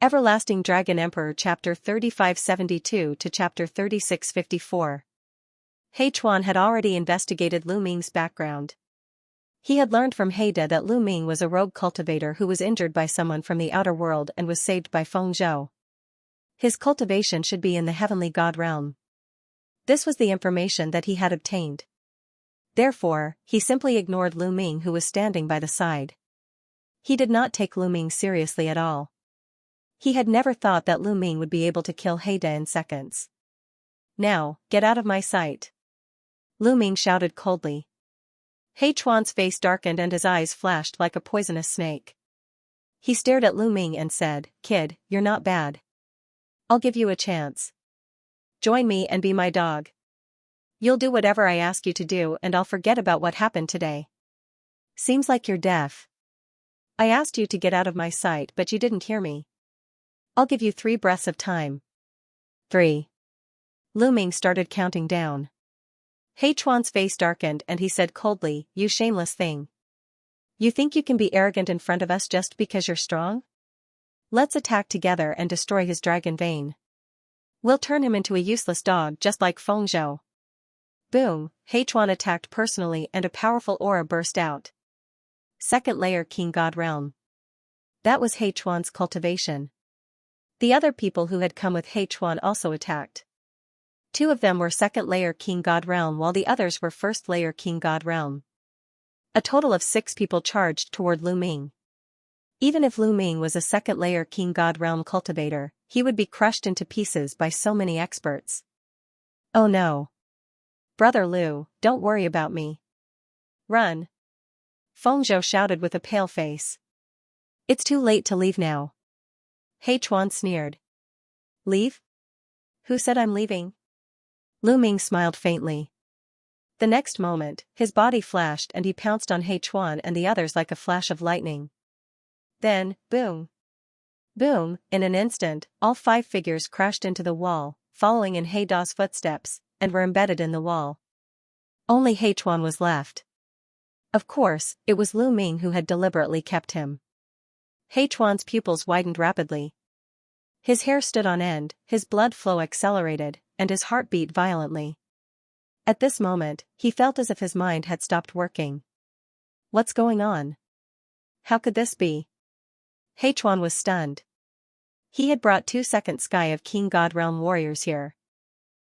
Everlasting Dragon Emperor Chapter 3572 to Chapter 3654. He Chuan had already investigated Lu Ming's background. He had learned from Heida that Lu Ming was a rogue cultivator who was injured by someone from the outer world and was saved by Feng Zhou. His cultivation should be in the heavenly god realm. This was the information that he had obtained. Therefore, he simply ignored Lu Ming, who was standing by the side. He did not take Lu Ming seriously at all. He had never thought that Lu Ming would be able to kill Heida in seconds. "Now, get out of my sight," Lu Ming shouted coldly. He Chuan's face darkened and his eyes flashed like a poisonous snake. He stared at Lu Ming and said, "Kid, you're not bad. I'll give you a chance. Join me and be my dog. You'll do whatever I ask you to do and I'll forget about what happened today. Seems like you're deaf. I asked you to get out of my sight but you didn't hear me. I'll give you 3 breaths of time." 3. Lu Ming started counting down. He Chuan's face darkened and he said coldly, "You shameless thing. You think you can be arrogant in front of us just because you're strong? Let's attack together and destroy his dragon vein. We'll turn him into a useless dog just like Feng Zhou." Boom, He Chuan attacked personally and a powerful aura burst out. Second layer King God Realm. That was He Chuan's cultivation. The other people who had come with He Chuan also attacked. 2 of them were second layer King God Realm while the others were first layer King God Realm. A total of 6 people charged toward Lu Ming. Even if Lu Ming was a second layer King God Realm cultivator, he would be crushed into pieces by so many experts. "Oh no. Brother Lu, don't worry about me. Run." Feng Zhou shouted with a pale face. "It's too late to leave now." He Chuan sneered. "Leave? Who said I'm leaving?" Lu Ming smiled faintly. The next moment, his body flashed and he pounced on He Chuan and the others like a flash of lightning. Then, boom. Boom, in an instant, all 5 figures crashed into the wall, following in He Da's footsteps, and were embedded in the wall. Only He Chuan was left. Of course, it was Lu Ming who had deliberately kept him. He Chuan's pupils widened rapidly. His hair stood on end, his blood flow accelerated, and his heart beat violently. At this moment, he felt as if his mind had stopped working. What's going on? How could this be? He Chuan was stunned. He had brought 2 second sky of King God Realm warriors here.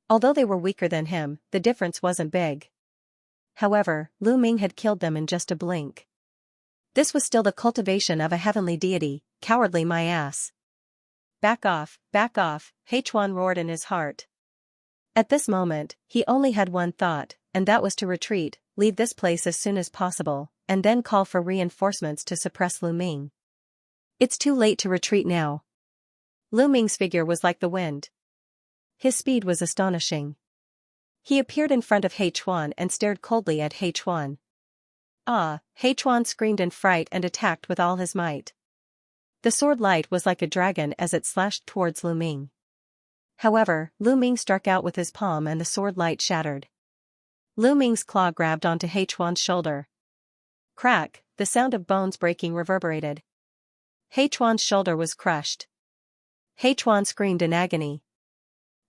Although they were weaker than him, the difference wasn't big. However, Lu Ming had killed them in just a blink. This was still the cultivation of a heavenly deity. Cowardly my ass. Back off, He Chuan roared in his heart. At this moment, he only had one thought, and that was to retreat, leave this place as soon as possible, and then call for reinforcements to suppress Lu Ming. It's too late to retreat now. Lu Ming's figure was like the wind. His speed was astonishing. He appeared in front of He Chuan and stared coldly at He Chuan. "Ah!" He Chuan screamed in fright and attacked with all his might. The sword light was like a dragon as it slashed towards Lu Ming. However, Lu Ming struck out with his palm and the sword light shattered. Lu Ming's claw grabbed onto He Chuan's shoulder. Crack, the sound of bones breaking reverberated. He Chuan's shoulder was crushed. He Chuan screamed in agony.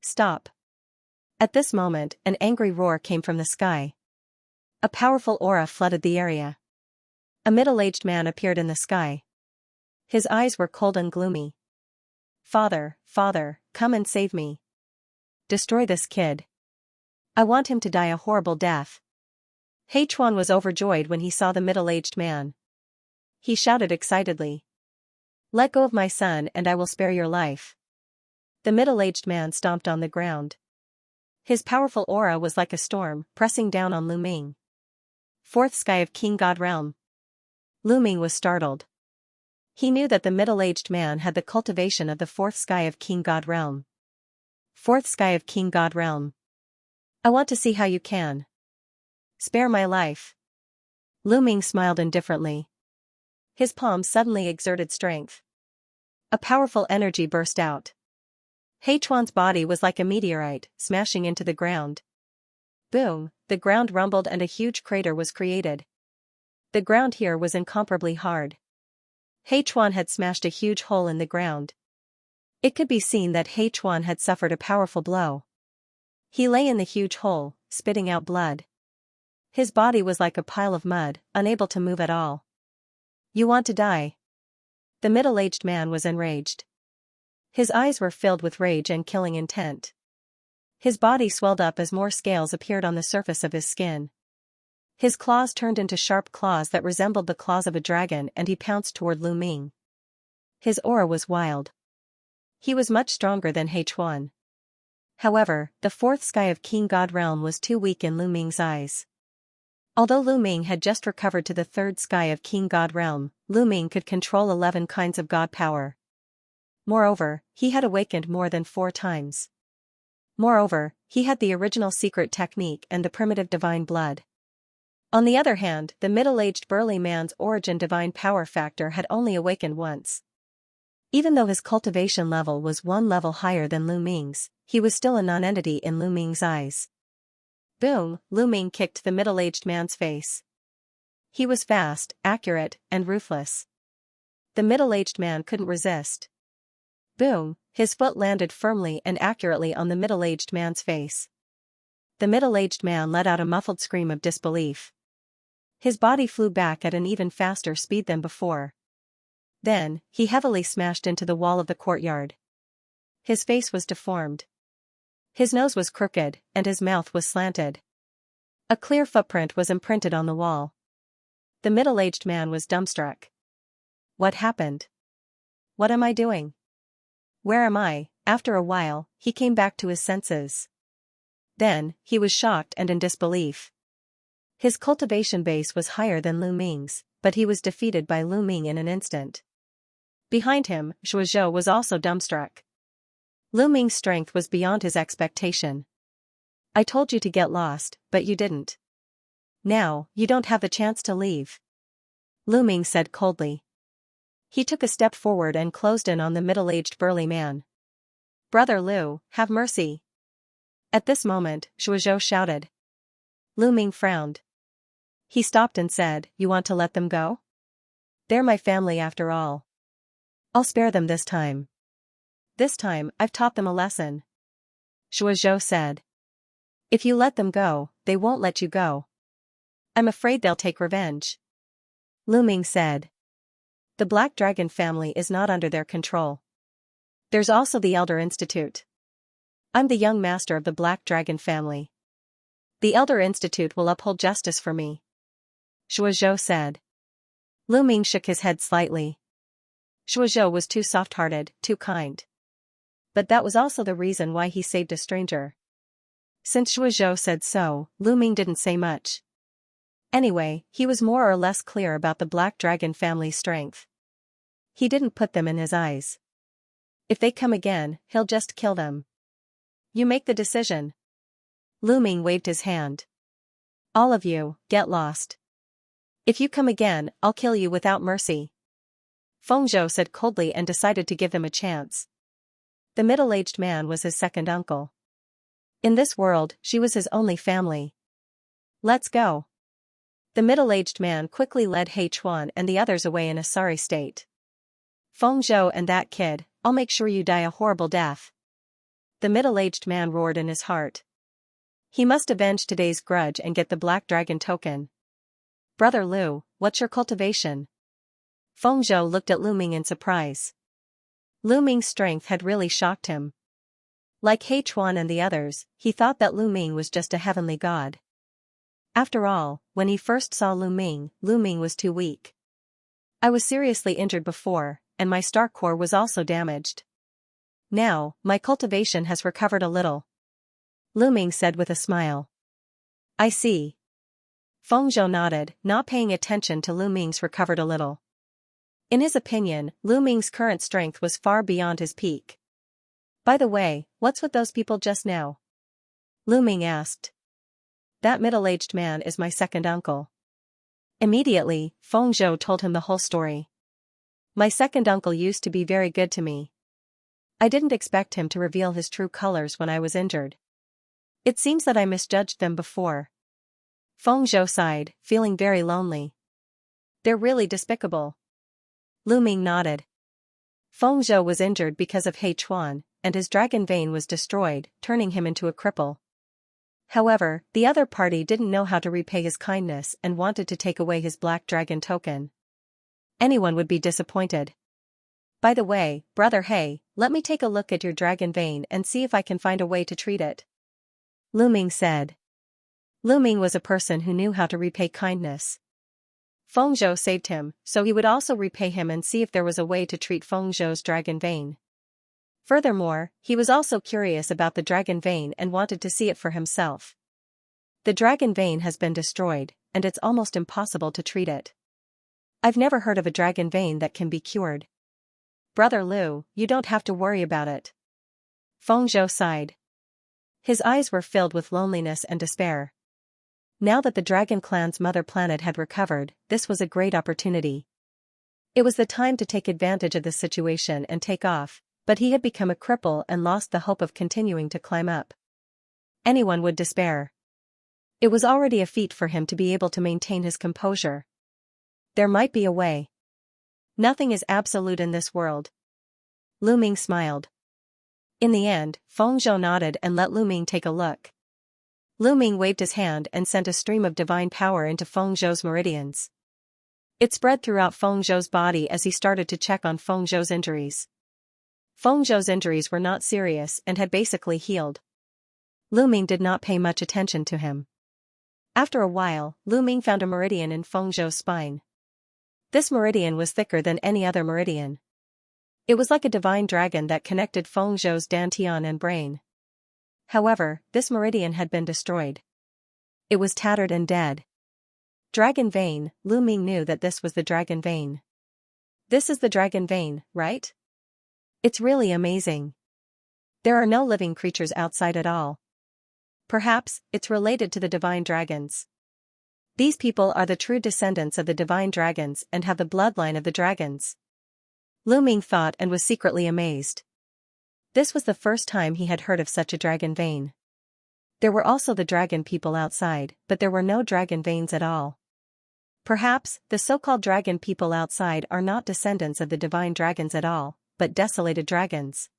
"Stop." At this moment, an angry roar came from the sky. A powerful aura flooded the area. A middle-aged man appeared in the sky. His eyes were cold and gloomy. Father, come and save me. Destroy this kid. I want him to die a horrible death." He Chuan was overjoyed when he saw the middle-aged man. He shouted excitedly. "Let go of my son and I will spare your life." The middle-aged man stomped on the ground. His powerful aura was like a storm, pressing down on Lu Ming. 4th sky of King God Realm. Lu Ming was startled. He knew that the middle-aged man had the cultivation of the 4th sky of King God Realm. 4th sky of King God Realm. I want to see how you can. Spare my life. Lu Ming smiled indifferently. His palms suddenly exerted strength. A powerful energy burst out. He Chuan's body was like a meteorite, smashing into the ground. Boom, the ground rumbled and a huge crater was created. The ground here was incomparably hard. He Chuan had smashed a huge hole in the ground. It could be seen that H1 had suffered a powerful blow. He lay in the huge hole, spitting out blood. His body was like a pile of mud, unable to move at all. You want to die? The middle-aged man was enraged. His eyes were filled with rage and killing intent. His body swelled up as more scales appeared on the surface of his skin. His claws turned into sharp claws that resembled the claws of a dragon, and he pounced toward Lu Ming. His aura was wild. He was much stronger than H1. However, the fourth sky of King God realm was too weak in Lu Ming's eyes. Although Lu Ming had just recovered to the third sky of King God realm, Lu Ming could control 11 kinds of God power. Moreover, he had awakened more than 4 times. Moreover, he had the original secret technique and the primitive divine blood. On the other hand, the middle-aged burly man's origin divine power factor had only awakened once. Even though his cultivation level was 1 level higher than Lu Ming's, he was still a non-entity in Lu Ming's eyes. Boom, Lu Ming kicked the middle-aged man's face. He was fast, accurate, and ruthless. The middle-aged man couldn't resist. Boom, his foot landed firmly and accurately on the middle-aged man's face. The middle-aged man let out a muffled scream of disbelief. His body flew back at an even faster speed than before. Then, he heavily smashed into the wall of the courtyard. His face was deformed. His nose was crooked, and his mouth was slanted. A clear footprint was imprinted on the wall. The middle-aged man was dumbstruck. What happened? What am I doing? Where am I? After a while, he came back to his senses. Then, he was shocked and in disbelief. His cultivation base was higher than Lu Ming's, but he was defeated by Lu Ming in an instant. Behind him, Shuozhou was also dumbstruck. Lu Ming's strength was beyond his expectation. I told you to get lost, but you didn't. Now, you don't have the chance to leave. Lu Ming said coldly. He took a step forward and closed in on the middle-aged burly man. Brother Lu, have mercy. At this moment, Shuozhou shouted. Lu Ming frowned. He stopped and said, You want to let them go? They're my family after all. I'll spare them this time. This time, I've taught them a lesson. Shuozhou said. If you let them go, they won't let you go. I'm afraid they'll take revenge. Lu Ming said. The Black Dragon family is not under their control. There's also the Elder Institute. I'm the young master of the Black Dragon family. The Elder Institute will uphold justice for me. Shuozhou said. Lu Ming shook his head slightly. Shuozhou was too soft-hearted, too kind. But that was also the reason why he saved a stranger. Since Shuozhou said so, Lu Ming didn't say much. Anyway, he was more or less clear about the Black Dragon family's strength. He didn't put them in his eyes. If they come again, he'll just kill them. You make the decision. Lu Ming waved his hand. All of you, get lost. If you come again, I'll kill you without mercy. Fengzhou said coldly and decided to give them a chance. The middle-aged man was his second uncle. In this world, she was his only family. Let's go. The middle-aged man quickly led H1 and the others away in a sorry state. Fengzhou and that kid, I'll make sure you die a horrible death. The middle-aged man roared in his heart. He must avenge today's grudge and get the Black Dragon token. Brother Lu, what's your cultivation? Fengzhou looked at Lu Ming in surprise. Lu Ming's strength had really shocked him. Like H1 and the others, he thought that Lu Ming was just a heavenly god. After all, when he first saw Lu Ming was too weak. I was seriously injured before, and my star core was also damaged. Now, my cultivation has recovered a little. Lu Ming said with a smile. I see. Fengzhou nodded, not paying attention to Lu Ming's recovered a little. In his opinion, Lu Ming's current strength was far beyond his peak. By the way, what's with those people just now? Lu Ming asked. That middle-aged man is my second uncle. Immediately, Fengzhou told him the whole story. My second uncle used to be very good to me. I didn't expect him to reveal his true colors when I was injured. It seems that I misjudged them before. Fengzhou sighed, feeling very lonely. They're really despicable. Lu Ming nodded. Feng Zhou was injured because of He Chuan, and his dragon vein was destroyed, turning him into a cripple. However, the other party didn't know how to repay his kindness and wanted to take away his black dragon token. Anyone would be disappointed. By the way, Brother He, let me take a look at your dragon vein and see if I can find a way to treat it. Lu Ming said. Lu Ming was a person who knew how to repay kindness. Feng Zhou saved him, so he would also repay him and see if there was a way to treat Feng Zhou's dragon vein. Furthermore, he was also curious about the dragon vein and wanted to see it for himself. The dragon vein has been destroyed, and it's almost impossible to treat it. I've never heard of a dragon vein that can be cured. Brother Lu, you don't have to worry about it. Feng Zhou sighed. His eyes were filled with loneliness and despair. Now that the Dragon Clan's mother planet had recovered, this was a great opportunity. It was the time to take advantage of the situation and take off, but he had become a cripple and lost the hope of continuing to climb up. Anyone would despair. It was already a feat for him to be able to maintain his composure. There might be a way. Nothing is absolute in this world. Lu Ming smiled. In the end, Feng Zhou nodded and let Lu Ming take a look. Lu Ming waved his hand and sent a stream of divine power into Feng Zhou's meridians. It spread throughout Feng Zhou's body as he started to check on Feng Zhou's injuries. Feng Zhou's injuries were not serious and had basically healed. Lu Ming did not pay much attention to him. After a while, Lu Ming found a meridian in Feng Zhou's spine. This meridian was thicker than any other meridian. It was like a divine dragon that connected Feng Zhou's dantian and brain. However, this meridian had been destroyed. It was tattered and dead. Dragon vein, Lu Ming knew that this was the dragon vein. This is the dragon vein, right? It's really amazing. There are no living creatures outside at all. Perhaps, it's related to the divine dragons. These people are the true descendants of the divine dragons and have the bloodline of the dragons. Lu Ming thought and was secretly amazed. This was the first time he had heard of such a dragon vein. There were also the dragon people outside, but there were no dragon veins at all. Perhaps, the so-called dragon people outside are not descendants of the divine dragons at all, but desolated dragons.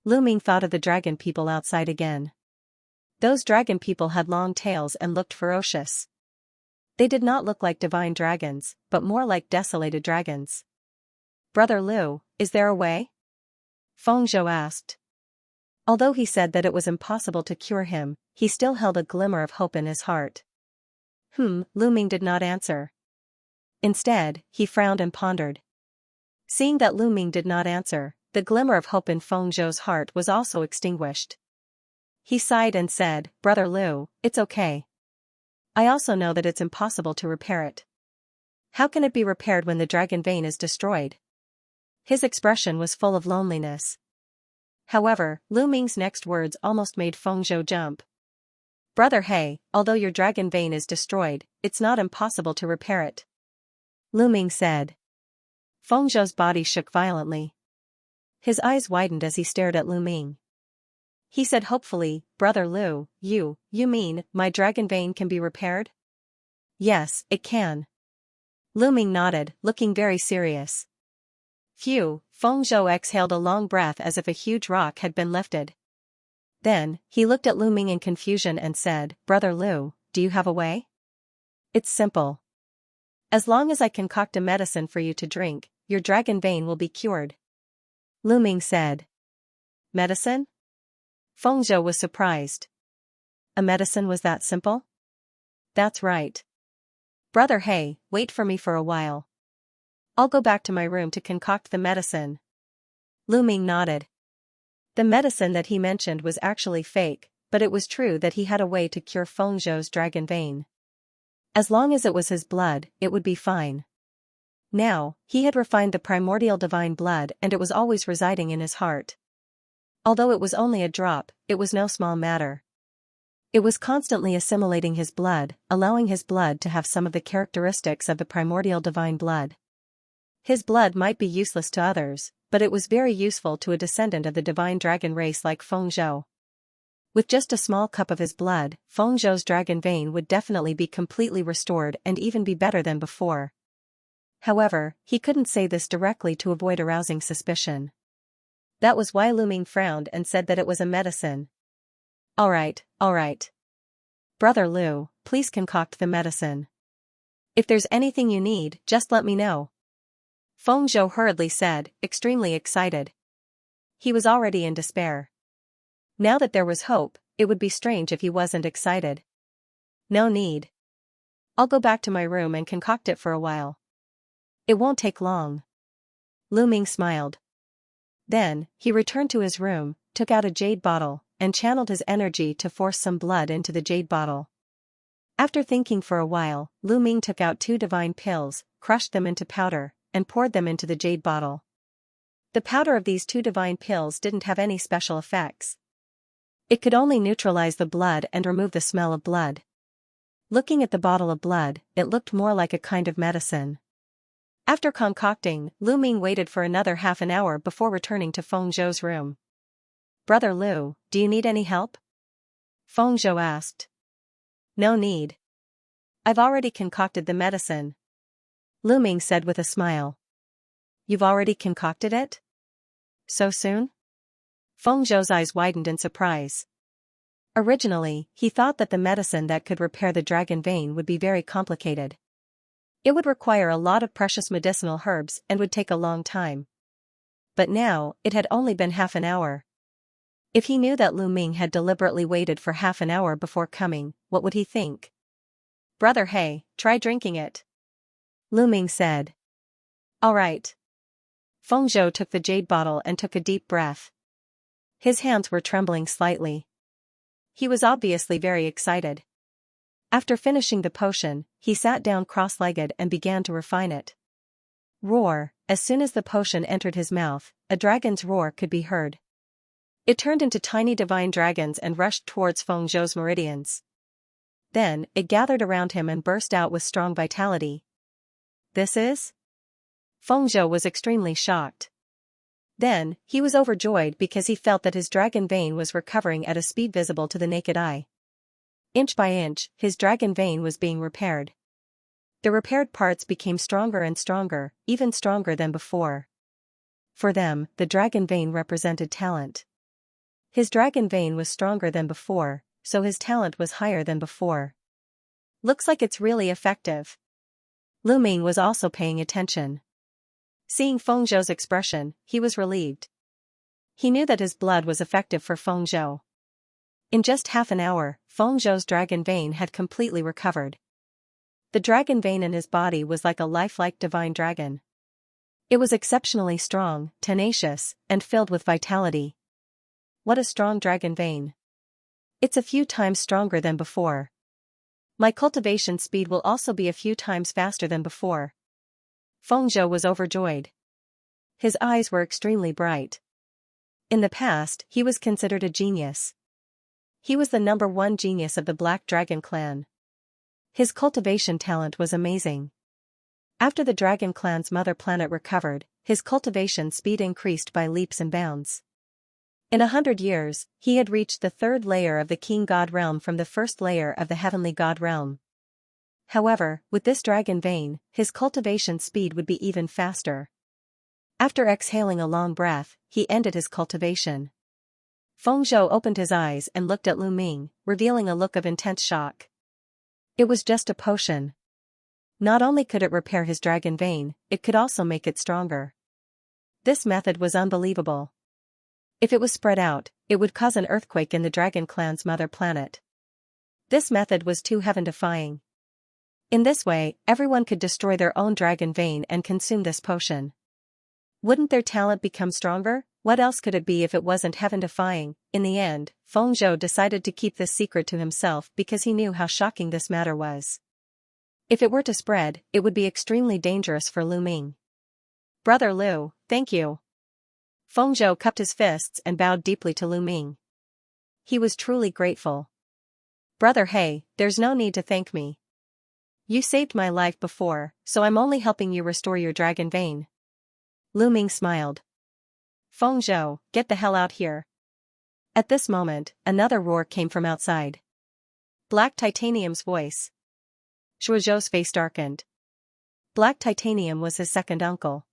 Lu Ming thought of the dragon people outside again. Those dragon people had long tails and looked ferocious. They did not look like divine dragons, but more like desolated dragons. Brother Lu, is there a way? Feng Zhou asked. Although he said that it was impossible to cure him, he still held a glimmer of hope in his heart. Lu Ming did not answer. Instead, he frowned and pondered. Seeing that Lu Ming did not answer, the glimmer of hope in Feng Zhou's heart was also extinguished. He sighed and said, Brother Lu, it's okay. I also know that it's impossible to repair it. How can it be repaired when the dragon vein is destroyed? His expression was full of loneliness. However, Lu Ming's next words almost made Feng Zhou jump. Brother He, although your dragon vein is destroyed, it's not impossible to repair it. Lu Ming said. Feng Zhou's body shook violently. His eyes widened as he stared at Lu Ming. He said hopefully, Brother Lu, you mean, my dragon vein can be repaired? Yes, it can. Lu Ming nodded, looking very serious. Phew, Feng Zhou exhaled a long breath as if a huge rock had been lifted. Then, he looked at Lu Ming in confusion and said, Brother Lu, do you have a way? It's simple. As long as I concoct a medicine for you to drink, your dragon vein will be cured. Lu Ming said. Medicine? Feng Zhou was surprised. A medicine was that simple? That's right. Brother He, wait for me for a while. I'll go back to my room to concoct the medicine. Lu Ming nodded. The medicine that he mentioned was actually fake, but it was true that he had a way to cure Feng Zhou's dragon vein. As long as it was his blood, it would be fine. Now, he had refined the primordial divine blood and it was always residing in his heart. Although it was only a drop, it was no small matter. It was constantly assimilating his blood, allowing his blood to have some of the characteristics of the primordial divine blood. His blood might be useless to others, but it was very useful to a descendant of the divine dragon race like Feng Zhou. With just a small cup of his blood, Feng Zhou's dragon vein would definitely be completely restored and even be better than before. However, he couldn't say this directly to avoid arousing suspicion. That was why Lu Ming frowned and said that it was a medicine. Alright. Brother Lu, please concoct the medicine. If there's anything you need, just let me know. Feng Zhou hurriedly said, extremely excited. He was already in despair. Now that there was hope, it would be strange if he wasn't excited. No need. I'll go back to my room and concoct it for a while. It won't take long. Lu Ming smiled. Then, he returned to his room, took out a jade bottle, and channeled his energy to force some blood into the jade bottle. After thinking for a while, Lu Ming took out 2 divine pills, crushed them into powder, and poured them into the jade bottle. The powder of these 2 divine pills didn't have any special effects. It could only neutralize the blood and remove the smell of blood. Looking at the bottle of blood, it looked more like a kind of medicine. After concocting, Lu Ming waited for another half an hour before returning to Feng Zhou's room. Brother Lu, do you need any help? Feng Zhou asked. No need. I've already concocted the medicine. Lu Ming said with a smile. You've already concocted it? So soon? Feng Zhou's eyes widened in surprise. Originally, he thought that the medicine that could repair the dragon vein would be very complicated. It would require a lot of precious medicinal herbs and would take a long time. But now, it had only been half an hour. If he knew that Lu Ming had deliberately waited for half an hour before coming, what would he think? Brother He, try drinking it. Lu Ming said. Alright. Feng Zhou took the jade bottle and took a deep breath. His hands were trembling slightly. He was obviously very excited. After finishing the potion, he sat down cross-legged and began to refine it. Roar, as soon as the potion entered his mouth, a dragon's roar could be heard. It turned into tiny divine dragons and rushed towards Feng Zhou's meridians. Then, it gathered around him and burst out with strong vitality. This is? Feng Zhou was extremely shocked. Then, he was overjoyed because he felt that his dragon vein was recovering at a speed visible to the naked eye. Inch by inch, his dragon vein was being repaired. The repaired parts became stronger and stronger, even stronger than before. For them, the dragon vein represented talent. His dragon vein was stronger than before, so his talent was higher than before. Looks like it's really effective. Lu Ming was also paying attention. Seeing Feng Zhou's expression, he was relieved. He knew that his blood was effective for Feng Zhou. In just half an hour, Feng Zhou's dragon vein had completely recovered. The dragon vein in his body was like a lifelike divine dragon. It was exceptionally strong, tenacious, and filled with vitality. What a strong dragon vein. It's a few times stronger than before. My cultivation speed will also be a few times faster than before. Feng Zhou was overjoyed. His eyes were extremely bright. In the past, he was considered a genius. He was the #1 genius of the Black Dragon clan. His cultivation talent was amazing. After the Dragon clan's mother planet recovered, his cultivation speed increased by leaps and bounds. In 100 years, he had reached the 3rd layer of the King God realm from the 1st layer of the Heavenly God realm. However, with this dragon vein, his cultivation speed would be even faster. After exhaling a long breath, he ended his cultivation. Feng Zhou opened his eyes and looked at Lu Ming, revealing a look of intense shock. It was just a potion. Not only could it repair his dragon vein, it could also make it stronger. This method was unbelievable. If it was spread out, it would cause an earthquake in the Dragon clan's mother planet. This method was too heaven-defying. In this way, everyone could destroy their own dragon vein and consume this potion. Wouldn't their talent become stronger? What else could it be if it wasn't heaven-defying? In the end, Feng Zhou decided to keep this secret to himself because he knew how shocking this matter was. If it were to spread, it would be extremely dangerous for Lu Ming. Brother Lu, thank you. Feng Zhou cupped his fists and bowed deeply to Lu Ming. He was truly grateful. Brother He, there's no need to thank me. You saved my life before, so I'm only helping you restore your dragon vein. Lu Ming smiled. Feng Zhou, get the hell out here. At this moment, another roar came from outside. Black Titanium's voice. Shuozhou's face darkened. Black Titanium was his second uncle.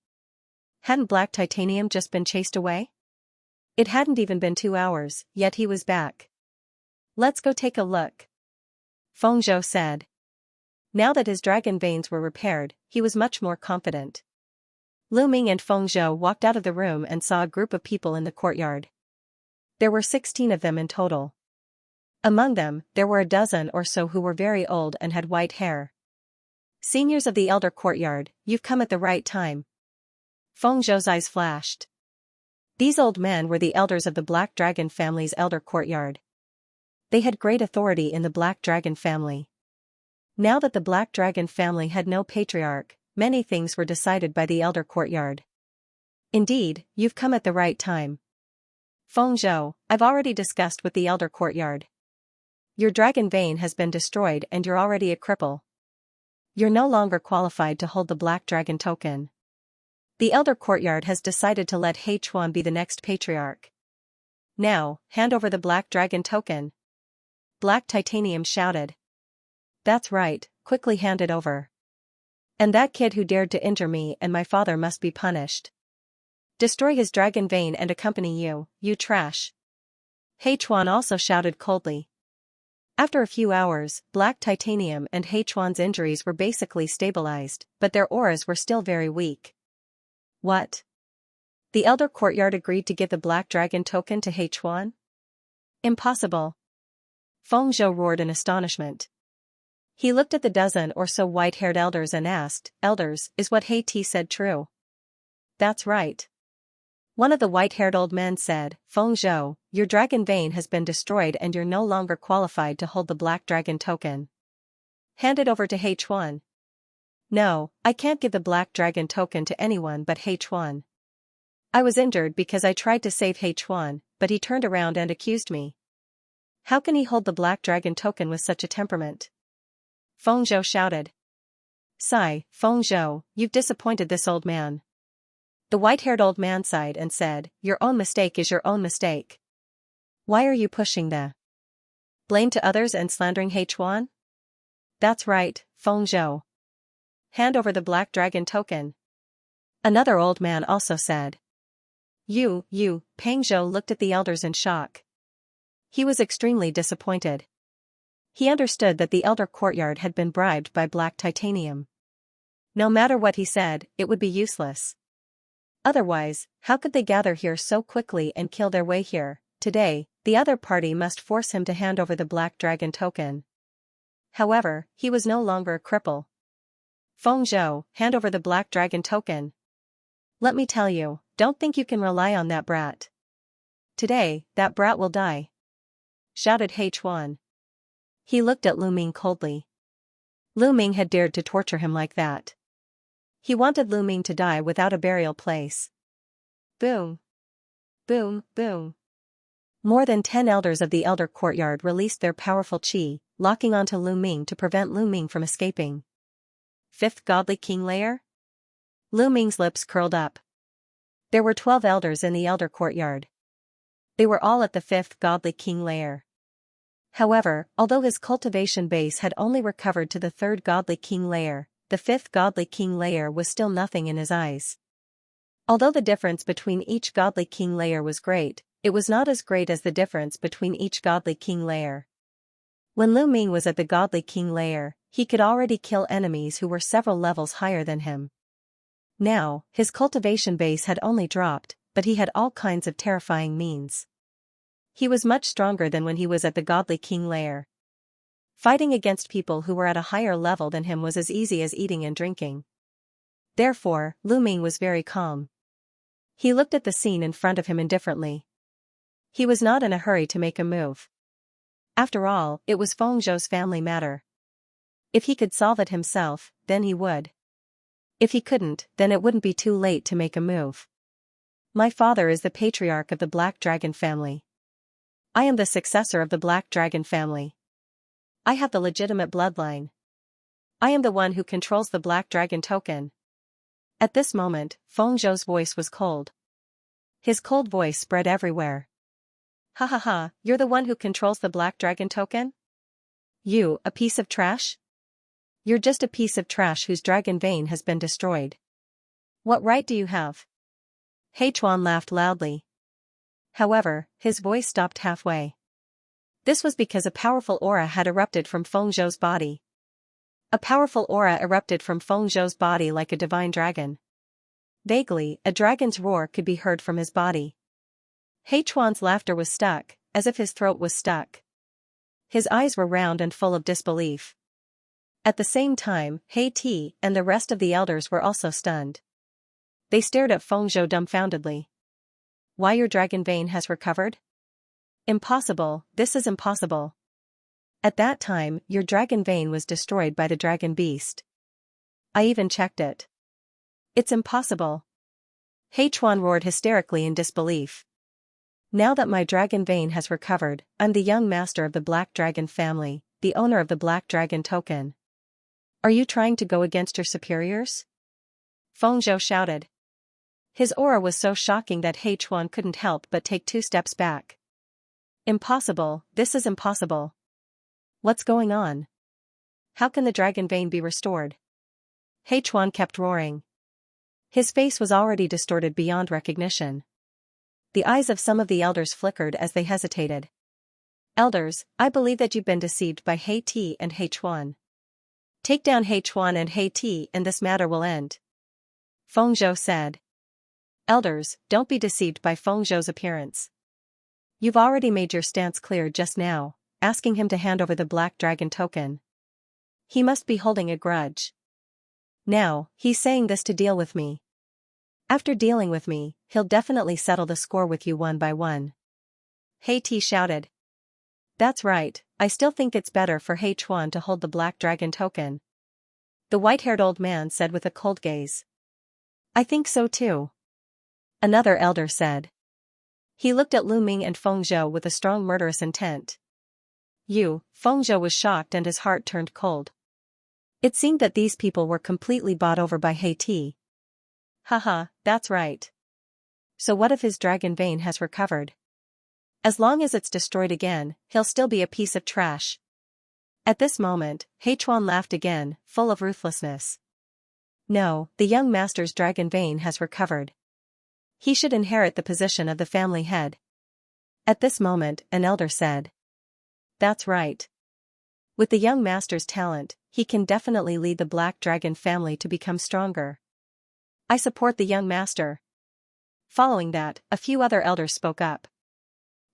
Hadn't Black Titanium just been chased away? It hadn't even been 2 hours, yet he was back. Let's go take a look, Feng Zhou said. Now that his dragon veins were repaired, he was much more confident. Lu Ming and Feng Zhou walked out of the room and saw a group of people in the courtyard. There were 16 of them in total. Among them, there were a dozen or so who were very old and had white hair. Seniors of the elder courtyard, you've come at the right time. Feng Zhou's eyes flashed. These old men were the elders of the Black Dragon family's elder courtyard. They had great authority in the Black Dragon family. Now that the Black Dragon family had no patriarch, many things were decided by the elder courtyard. Indeed, you've come at the right time. Feng Zhou, I've already discussed with the elder courtyard. Your dragon vein has been destroyed and you're already a cripple. You're no longer qualified to hold the Black Dragon token. The elder courtyard has decided to let Huan be the next patriarch. Now, hand over the Black Dragon token. Black Titanium shouted. That's right, quickly hand it over. And that kid who dared to injure me and my father must be punished. Destroy his dragon vein and accompany you, you trash. Huan also shouted coldly. After a few hours, Black Titanium and Huan's injuries were basically stabilized, but their auras were still very weak. What? The elder courtyard agreed to give the Black Dragon token to Huan? Impossible. Feng Zhou roared in astonishment. He looked at the dozen or so white-haired elders and asked, Elders, is what Ti said true? That's right. One of the white-haired old men said, Feng Zhou, your dragon vein has been destroyed and you're no longer qualified to hold the Black Dragon token. Hand it over to Huan. No, I can't give the Black Dragon token to anyone but Huan. I was injured because I tried to save Huan, but he turned around and accused me. How can he hold the Black Dragon token with such a temperament? Feng Zhou shouted. Sigh, Feng Zhou, you've disappointed this old man. The white-haired old man sighed and said, Your own mistake is your own mistake. Why are you pushing the blame to others and slandering Huan? That's right, Feng Zhou. Hand over the Black Dragon token. Another old man also said. You, Peng Zhou looked at the elders in shock. He was extremely disappointed. He understood that the elder courtyard had been bribed by Black Titanium. No matter what he said, it would be useless. Otherwise, how could they gather here so quickly and kill their way here? Today, the other party must force him to hand over the Black Dragon token. However, he was no longer a cripple. Feng Zhou, hand over the Black Dragon token. Let me tell you, don't think you can rely on that brat. Today, that brat will die. Shouted Huan. He looked at Lu Ming coldly. Lu Ming had dared to torture him like that. He wanted Lu Ming to die without a burial place. Boom. Boom, boom. More than 10 elders of the elder courtyard released their powerful qi, locking onto Lu Ming to prevent Lu Ming from escaping. Fifth Godly King Layer? Lu Ming's lips curled up. There were 12 elders in the elder courtyard. They were all at the 5th Godly King Layer. However, although his cultivation base had only recovered to the 3rd Godly King Layer, the 5th Godly King Layer was still nothing in his eyes. Although the difference between each Godly King Layer was great, it was not as great as the difference between each Godly King Layer. When Lu Ming was at the Godly King Layer, he could already kill enemies who were several levels higher than him. Now, his cultivation base had only dropped, but he had all kinds of terrifying means. He was much stronger than when he was at the Godly King Layer. Fighting against people who were at a higher level than him was as easy as eating and drinking. Therefore, Lu Ming was very calm. He looked at the scene in front of him indifferently. He was not in a hurry to make a move. After all, it was Feng Zhou's family matter. If he could solve it himself, then he would. If he couldn't, then it wouldn't be too late to make a move. My father is the patriarch of the Black Dragon family. I am the successor of the Black Dragon family. I have the legitimate bloodline. I am the one who controls the Black Dragon token. At this moment, Feng Zhou's voice was cold. His cold voice spread everywhere. Ha ha ha, you're the one who controls the Black Dragon token? You, a piece of trash? You're just a piece of trash whose dragon vein has been destroyed. What right do you have? Hechuan laughed loudly. However, his voice stopped halfway. This was because a powerful aura had erupted from Feng Zhou's body. A powerful aura erupted from Feng Zhou's body like a divine dragon. Vaguely, a dragon's roar could be heard from his body. Hechuan's laughter was stuck, as if his throat was stuck. His eyes were round and full of disbelief. At the same time, He Ti and the rest of the elders were also stunned. They stared at Feng Zhou dumbfoundedly. Why, your dragon vein has recovered? Impossible, this is impossible. At that time, your dragon vein was destroyed by the dragon beast. I even checked it. It's impossible. Hechuan roared hysterically in disbelief. Now that my dragon vein has recovered, I'm the young master of the Black Dragon family, the owner of the Black Dragon token. Are you trying to go against your superiors? Feng Zhou shouted. His aura was so shocking that Hechuan couldn't help but take 2 steps back. Impossible, this is impossible. What's going on? How can the dragon vein be restored? Hechuan kept roaring. His face was already distorted beyond recognition. The eyes of some of the elders flickered as they hesitated. Elders, I believe that you've been deceived by He Ti and Hechuan. Take down Hechuan and He Ti and this matter will end. Feng Zhou said. Elders, don't be deceived by Feng Zhou's appearance. You've already made your stance clear just now, asking him to hand over the Black Dragon token. He must be holding a grudge. Now, he's saying this to deal with me. After dealing with me, he'll definitely settle the score with you one by one. He Ti shouted. That's right, I still think it's better for Hechuan to hold the Black Dragon token. The white-haired old man said with a cold gaze. I think so too. Another elder said. He looked at Lu Ming and Feng Zhou with a strong murderous intent. Feng Zhou was shocked and his heart turned cold. It seemed that these people were completely bought over by He Ti. Haha, that's right. So what if his dragon vein has recovered? As long as it's destroyed again, he'll still be a piece of trash. At this moment, Hechuan laughed again, full of ruthlessness. No, the young master's dragon vein has recovered. He should inherit the position of the family head. At this moment, an elder said. That's right. With the young master's talent, he can definitely lead the Black Dragon family to become stronger. I support the young master. Following that, a few other elders spoke up.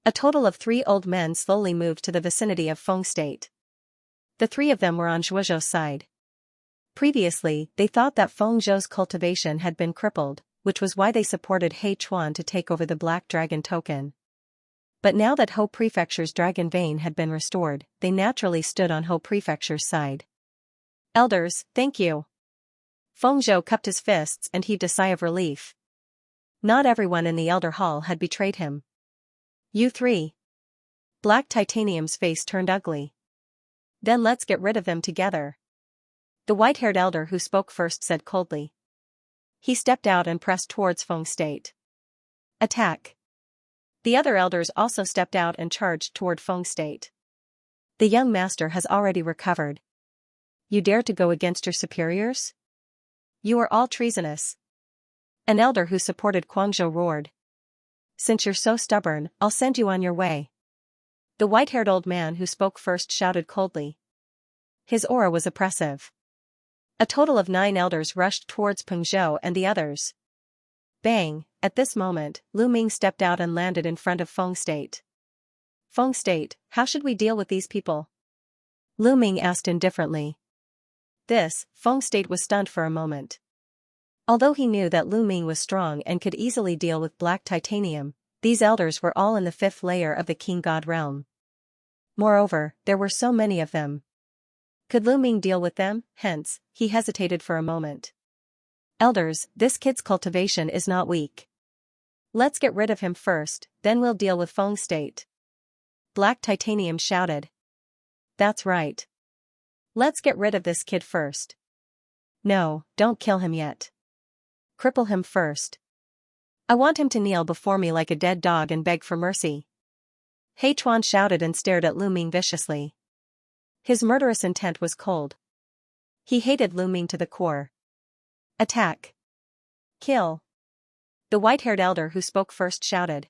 A total of 3 old men slowly moved to the vicinity of Feng State. The 3 of them were on Zhuozhou's side. Previously, they thought that Feng Zhou's cultivation had been crippled, which was why they supported Hechuan to take over the Black Dragon token. But now that Ho Prefecture's dragon vein had been restored, they naturally stood on Ho Prefecture's side. Elders, thank you. Feng Zhou cupped his fists and heaved a sigh of relief. Not everyone in the Elder Hall had betrayed him. You 3. Black Titanium's face turned ugly. Then let's get rid of them together. The white-haired elder who spoke first said coldly. He stepped out and pressed towards Feng State. Attack. The other elders also stepped out and charged toward Feng State. The young master has already recovered. You dare to go against your superiors? You are all treasonous. An elder who supported Guangzhou roared. Since you're so stubborn, I'll send you on your way. The white-haired old man who spoke first shouted coldly. His aura was oppressive. A total of 9 elders rushed towards Peng Zhou and the others. Bang! At this moment, Lu Ming stepped out and landed in front of Feng State. Feng State, how should we deal with these people? Lu Ming asked indifferently. Feng State was stunned for a moment. Although he knew that Lu Ming was strong and could easily deal with Black Titanium, these elders were all in the 5th layer of the King God realm. Moreover, there were so many of them. Could Lu Ming deal with them? Hence, he hesitated for a moment. Elders, this kid's cultivation is not weak. Let's get rid of him first, then we'll deal with Feng State. Black Titanium shouted. That's right. Let's get rid of this kid first. No, don't kill him yet. Cripple him first. I want him to kneel before me like a dead dog and beg for mercy. Hechuan shouted and stared at Lu Ming viciously. His murderous intent was cold. He hated Lu Ming to the core. Attack! Kill! The white-haired elder who spoke first shouted.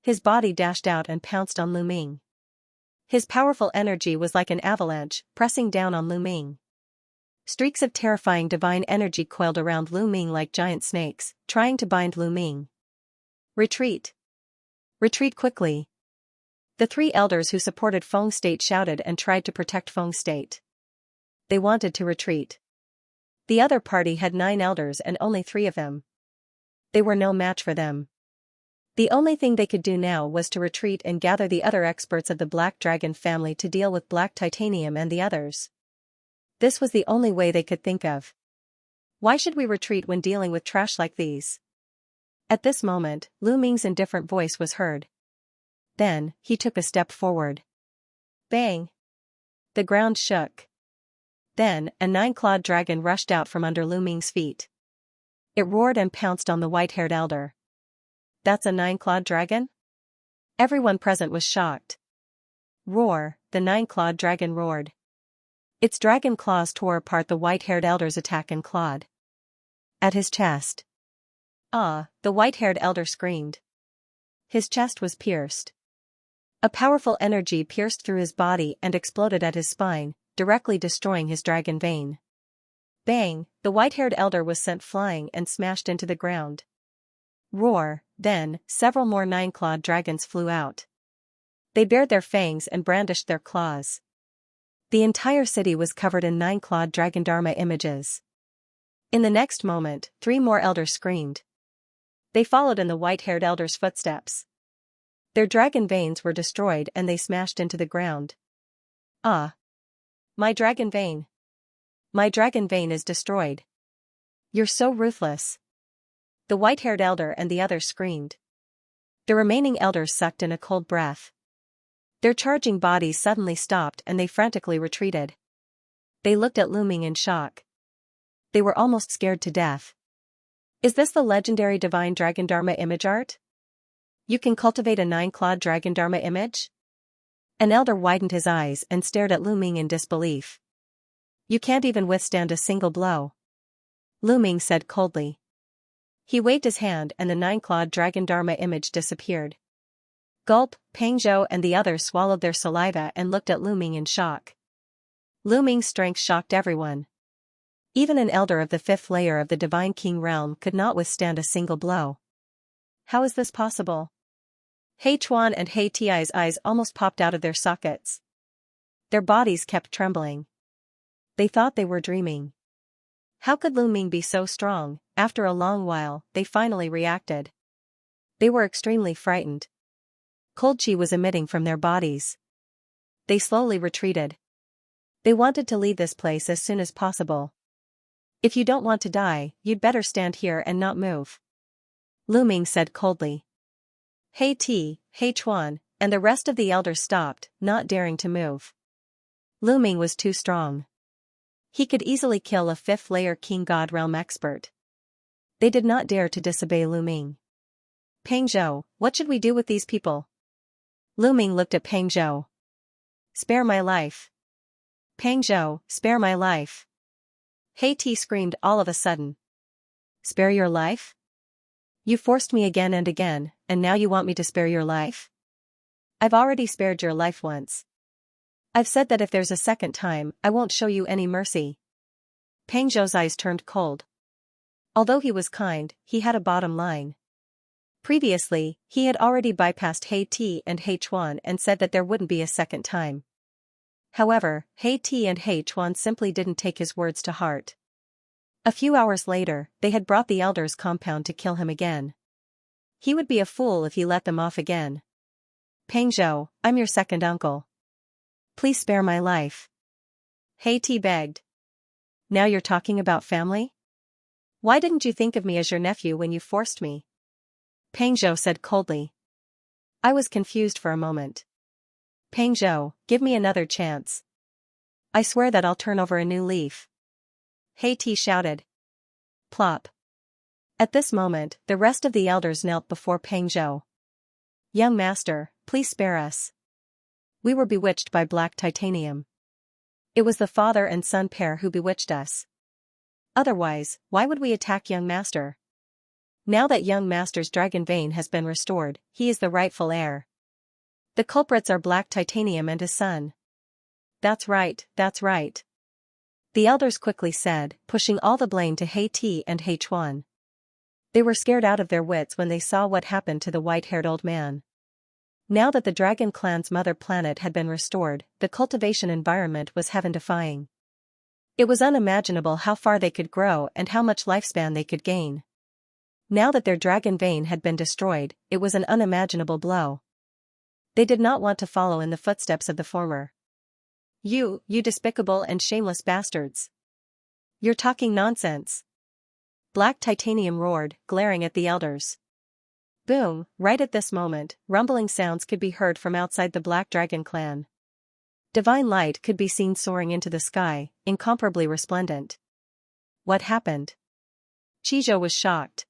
His body dashed out and pounced on Lu Ming. His powerful energy was like an avalanche, pressing down on Lu Ming. Streaks of terrifying divine energy coiled around Lu Ming like giant snakes, trying to bind Lu Ming. Retreat! Retreat quickly! The three elders who supported Feng State shouted and tried to protect Feng State. They wanted to retreat. The other party had 9 elders and only 3 of them. They were no match for them. The only thing they could do now was to retreat and gather the other experts of the Black Dragon family to deal with Black Titanium and the others. This was the only way they could think of. Why should we retreat when dealing with trash like these? At this moment, Lu Ming's indifferent voice was heard. Then, he took a step forward. Bang! The ground shook. Then, a 9-clawed dragon rushed out from under Lu Ming's feet. It roared and pounced on the white-haired elder. That's a 9-clawed dragon? Everyone present was shocked. Roar, the 9-clawed dragon roared. Its dragon claws tore apart the white-haired elder's attack and clawed at his chest. Ah, the white-haired elder screamed. His chest was pierced. A powerful energy pierced through his body and exploded at his spine, directly destroying his dragon vein. Bang, the white-haired elder was sent flying and smashed into the ground. Roar, then, several more 9-clawed dragons flew out. They bared their fangs and brandished their claws. The entire city was covered in 9-clawed dragon dharma images. In the next moment, 3 more elders screamed. They followed in the white-haired elder's footsteps. Their dragon veins were destroyed and they smashed into the ground. Ah! My dragon vein! My dragon vein is destroyed. You're so ruthless. The white-haired elder and the others screamed. The remaining elders sucked in a cold breath. Their charging bodies suddenly stopped and they frantically retreated. They looked at Lu Ming in shock. They were almost scared to death. Is this the legendary divine dragon dharma image art? You can cultivate a 9-clawed dragon dharma image? An elder widened his eyes and stared at Lu Ming in disbelief. You can't even withstand a single blow. Lu Ming said coldly. He waved his hand and the 9-clawed dragon dharma image disappeared. Gulp, Peng Zhou and the others swallowed their saliva and looked at Lu Ming in shock. Lu Ming's strength shocked everyone. Even an elder of the 5th layer of the Divine King realm could not withstand a single blow. How is this possible? He Chuan and He Ti's eyes almost popped out of their sockets. Their bodies kept trembling. They thought they were dreaming. How could Lu Ming be so strong? After a long while, they finally reacted. They were extremely frightened. Cold chi was emitting from their bodies. They slowly retreated. They wanted to leave this place as soon as possible. If you don't want to die, you'd better stand here and not move. Lu Ming said coldly. He Ti, He Chuan, and the rest of the elders stopped, not daring to move. Lu Ming was too strong. He could easily kill a 5th layer King God realm expert. They did not dare to disobey Lu Ming. Peng Zhou, what should we do with these people? Lu Ming looked at Peng Zhou. Spare my life. Peng Zhou, spare my life. He Ti screamed all of a sudden. Spare your life? You forced me again and again, and now you want me to spare your life? I've already spared your life once. I've said that if there's a second time, I won't show you any mercy. Peng Zhou's eyes turned cold. Although he was kind, he had a bottom line. Previously, he had already bypassed He Ti and He Chuan and said that there wouldn't be a second time. However, He Ti and He Chuan simply didn't take his words to heart. A few hours later, they had brought the elders' compound to kill him again. He would be a fool if he let them off again. Peng Zhou, I'm your second uncle. Please spare my life. He Ti begged. Now you're talking about family? Why didn't you think of me as your nephew when you forced me? Peng Zhou said coldly. I was confused for a moment. Peng Zhou, give me another chance. I swear that I'll turn over a new leaf. He Ti shouted. Plop. At this moment, the rest of the elders knelt before Peng Zhou. Young master, please spare us. We were bewitched by Black Titanium. It was the father and son pair who bewitched us. Otherwise, why would we attack young master? Now that young master's dragon vein has been restored, he is the rightful heir. The culprits are Black Titanium and his son. That's right, that's right. The elders quickly said, pushing all the blame to He and H1. They were scared out of their wits when they saw what happened to the white-haired old man. Now that the dragon clan's mother planet had been restored, the cultivation environment was heaven-defying. It was unimaginable how far they could grow and how much lifespan they could gain. Now that their dragon vein had been destroyed, it was an unimaginable blow. They did not want to follow in the footsteps of the former. You despicable and shameless bastards. You're talking nonsense. Black Titanium roared, glaring at the elders. Boom, right at this moment, rumbling sounds could be heard from outside the Black Dragon clan. Divine light could be seen soaring into the sky, incomparably resplendent. What happened? Qizhou was shocked.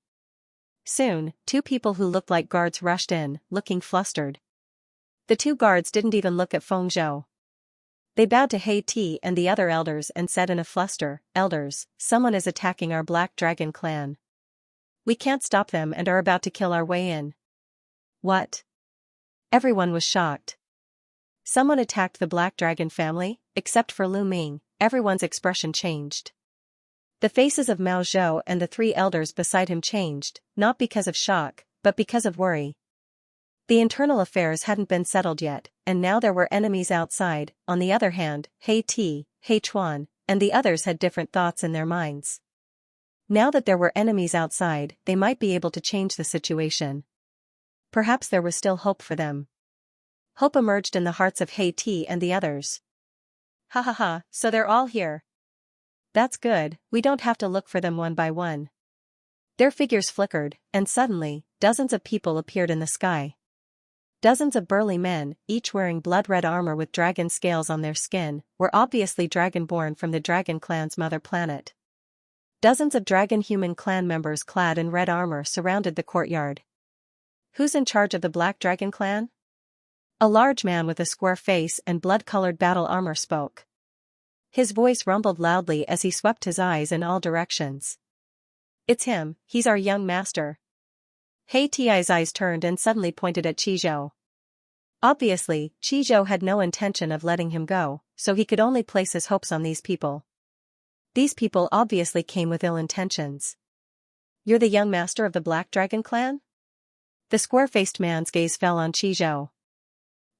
Soon, two people who looked like guards rushed in, looking flustered. The two guards didn't even look at Feng Zhou. They bowed to He and the other elders and said in a fluster, "Elders, someone is attacking our Black Dragon clan. We can't stop them and are about to kill our way in." What? Everyone was shocked. Someone attacked the Black Dragon family? Except for Lu Ming, everyone's expression changed. The faces of Mao Zhou and the three elders beside him changed, not because of shock, but because of worry. The internal affairs hadn't been settled yet, and now there were enemies outside. On the other hand, He, Chuan, and the others had different thoughts in their minds. Now that there were enemies outside, they might be able to change the situation. Perhaps there was still hope for them. Hope emerged in the hearts of He and the others. Ha ha ha, so they're all here. That's good, we don't have to look for them one by one. Their figures flickered, and suddenly, dozens of people appeared in the sky. Dozens of burly men, each wearing blood-red armor with dragon scales on their skin, were obviously dragonborn from the dragon clan's mother planet. Dozens of dragon-human clan members clad in red armor surrounded the courtyard. Who's in charge of the Black Dragon clan? A large man with a square face and blood-colored battle armor spoke. His voice rumbled loudly as he swept his eyes in all directions. It's him, he's our young master. Ti's eyes turned and suddenly pointed at Qizhou. Obviously, Qizhou had no intention of letting him go, so he could only place his hopes on these people. These people obviously came with ill intentions. You're the young master of the Black Dragon clan? The square-faced man's gaze fell on Qizhou.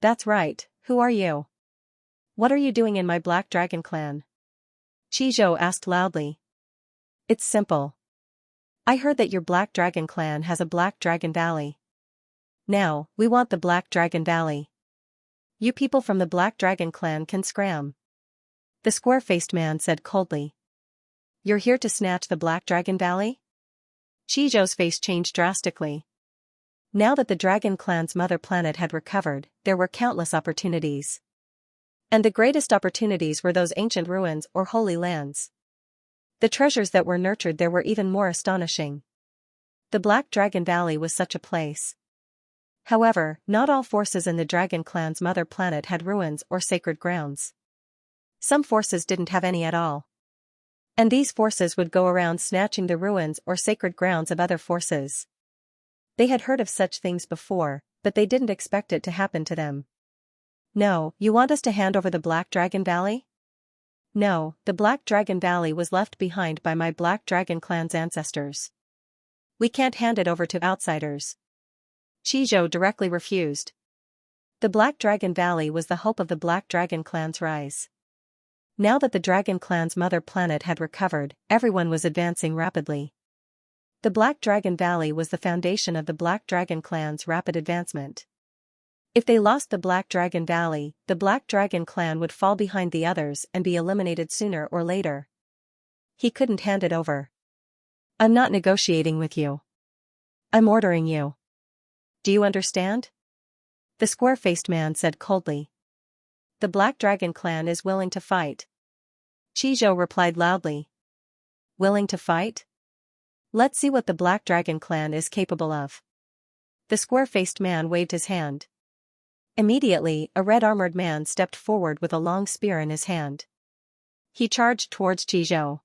That's right, who are you? What are you doing in my Black Dragon clan? Qizhou asked loudly. It's simple. I heard that your Black Dragon clan has a Black Dragon Valley. Now, we want the Black Dragon Valley. You people from the Black Dragon clan can scram. The square-faced man said coldly. You're here to snatch the Black Dragon Valley? Qizhou's face changed drastically. Now that the Dragon clan's mother planet had recovered, there were countless opportunities. And the greatest opportunities were those ancient ruins or holy lands. The treasures that were nurtured there were even more astonishing. The Black Dragon Valley was such a place. However, not all forces in the Dragon clan's mother planet had ruins or sacred grounds. Some forces didn't have any at all. And these forces would go around snatching the ruins or sacred grounds of other forces. They had heard of such things before, but they didn't expect it to happen to them. No, you want us to hand over the Black Dragon Valley? No, the Black Dragon Valley was left behind by my Black Dragon clan's ancestors. We can't hand it over to outsiders. Qizhou directly refused. The Black Dragon Valley was the hope of the Black Dragon clan's rise. Now that the Dragon clan's mother planet had recovered, everyone was advancing rapidly. The Black Dragon Valley was the foundation of the Black Dragon clan's rapid advancement. If they lost the Black Dragon Valley, the Black Dragon clan would fall behind the others and be eliminated sooner or later. He couldn't hand it over. I'm not negotiating with you. I'm ordering you. Do you understand? The square-faced man said coldly. The Black Dragon clan is willing to fight. Qizhou replied loudly. Willing to fight? Let's see what the Black Dragon clan is capable of. The square-faced man waved his hand. Immediately, a red-armored man stepped forward with a long spear in his hand. He charged towards Qizhou.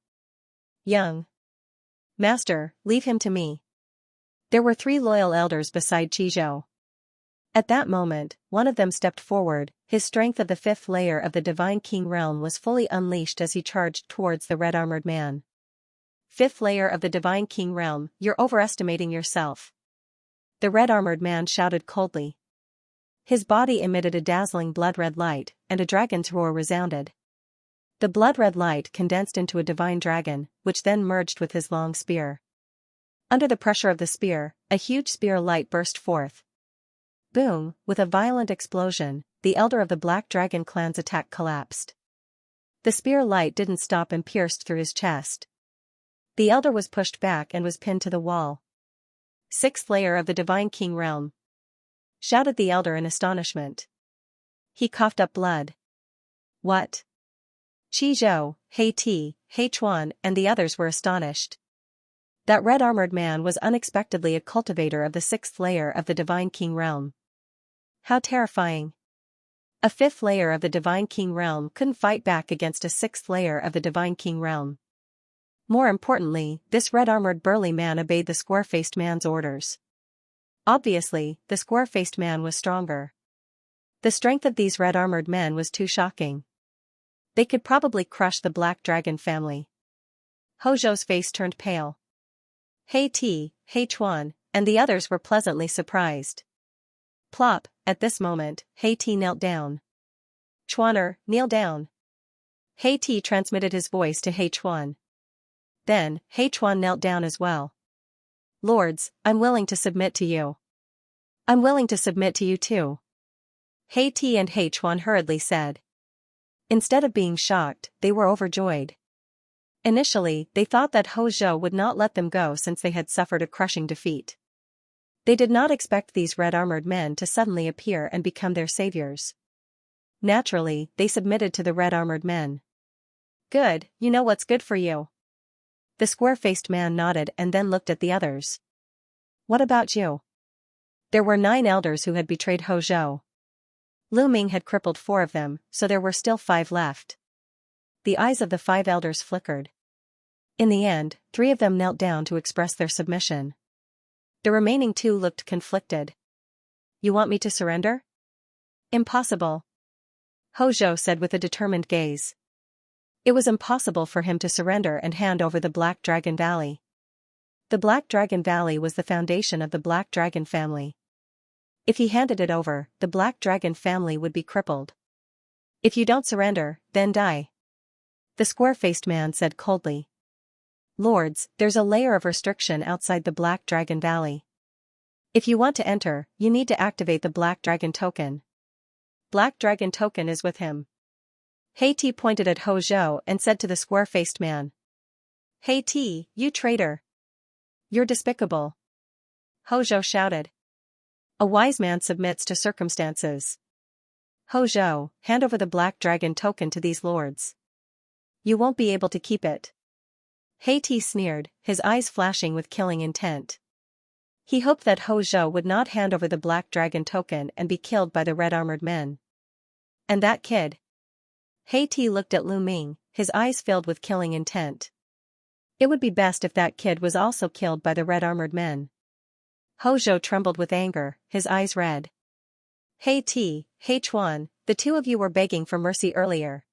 Young master, leave him to me. There were 3 loyal elders beside Qizhou. At that moment, one of them stepped forward. His strength of the 5th layer of the Divine King realm was fully unleashed as he charged towards the red-armored man. 5th layer of the Divine King realm, you're overestimating yourself. The red-armored man shouted coldly. His body emitted a dazzling blood-red light, and a dragon's roar resounded. The blood-red light condensed into a divine dragon, which then merged with his long spear. Under the pressure of the spear, a huge spear light burst forth. Boom, with a violent explosion, the elder of the Black Dragon clan's attack collapsed. The spear light didn't stop and pierced through his chest. The elder was pushed back and was pinned to the wall. 6th layer of the Divine King realm, shouted the elder in astonishment. He coughed up blood. What? Qizhou, He, Hechuan, and the others were astonished. That red-armored man was unexpectedly a cultivator of the 6th layer of the Divine King realm. How terrifying. A 5th layer of the Divine King realm couldn't fight back against a 6th layer of the Divine King realm. More importantly, this red-armored burly man obeyed the square-faced man's orders. Obviously, the square-faced man was stronger. The strength of these red-armored men was too shocking. They could probably crush the Black Dragon family. Hozhou's face turned pale. Hechuan, and the others were pleasantly surprised. Plop, at this moment, He knelt down. Chuaner, kneel down. He transmitted his voice to Hechuan. Then, Hechuan knelt down as well. Lords, I'm willing to submit to you. I'm willing to submit to you too. He and Hechuan hurriedly said. Instead of being shocked, they were overjoyed. Initially, they thought that Hozhou would not let them go since they had suffered a crushing defeat. They did not expect these red-armored men to suddenly appear and become their saviors. Naturally, they submitted to the red-armored men. Good, you know what's good for you. The square-faced man nodded and then looked at the others. What about you? There were 9 elders who had betrayed Hozhou. Lu Ming had crippled 4 of them, so there were still 5 left. The eyes of the 5 elders flickered. In the end, 3 of them knelt down to express their submission. The remaining 2 looked conflicted. You want me to surrender? Impossible. Hozhou said with a determined gaze. It was impossible for him to surrender and hand over the Black Dragon Valley. The Black Dragon Valley was the foundation of the Black Dragon family. If he handed it over, the Black Dragon family would be crippled. If you don't surrender, then die. The square-faced man said coldly. Lords, there's a layer of restriction outside the Black Dragon Valley. If you want to enter, you need to activate the Black Dragon token. Black Dragon token is with him. He pointed at Hozhou and said to the square-faced man. He, you traitor. You're despicable. Hozhou shouted. A wise man submits to circumstances. Hozhou, hand over the Black Dragon token to these lords. You won't be able to keep it. He sneered, his eyes flashing with killing intent. He hoped that Hozhou would not hand over the Black Dragon token and be killed by the red-armored men. And that kid? He looked at Lu Ming, his eyes filled with killing intent. It would be best if that kid was also killed by the red-armored men. Hozhou trembled with anger, his eyes red. Hechuan, the 2 of you were begging for mercy earlier.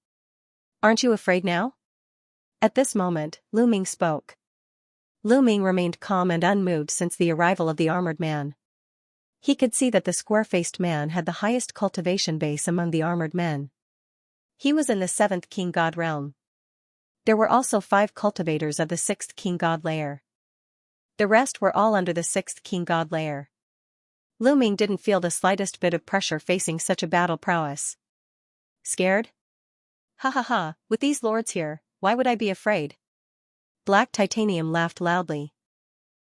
Aren't you afraid now? At this moment, Lu Ming spoke. Lu Ming remained calm and unmoved since the arrival of the armored man. He could see that the square-faced man had the highest cultivation base among the armored men. He was in the 7th King God realm. There were also 5 cultivators of the 6th King God layer. The rest were all under the 6th King God layer. Lu Ming didn't feel the slightest bit of pressure facing such a battle prowess. Scared? Ha ha ha, with these lords here, why would I be afraid? Black Titanium laughed loudly.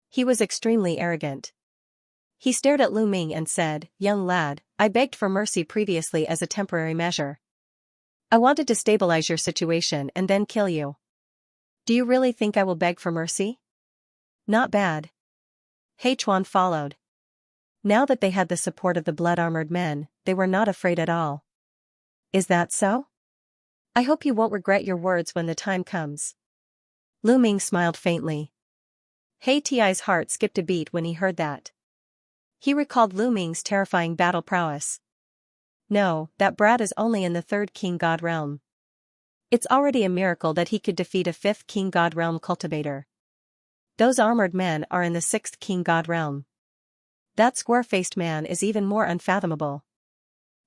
He was extremely arrogant. He stared at Lu Ming and said, Young lad, I begged for mercy previously as a temporary measure. I wanted to stabilize your situation and then kill you. Do you really think I will beg for mercy? Not bad. Hechuan followed. Now that they had the support of the blood-armored men, they were not afraid at all. Is that so? I hope you won't regret your words when the time comes. Lu Ming smiled faintly. He Ti's heart skipped a beat when he heard that. He recalled Lu Ming's terrifying battle prowess. No, that brat is only in the third king god realm. It's already a miracle that he could defeat a fifth king god realm cultivator. Those armored men are in the sixth king god realm. That square-faced man is even more unfathomable.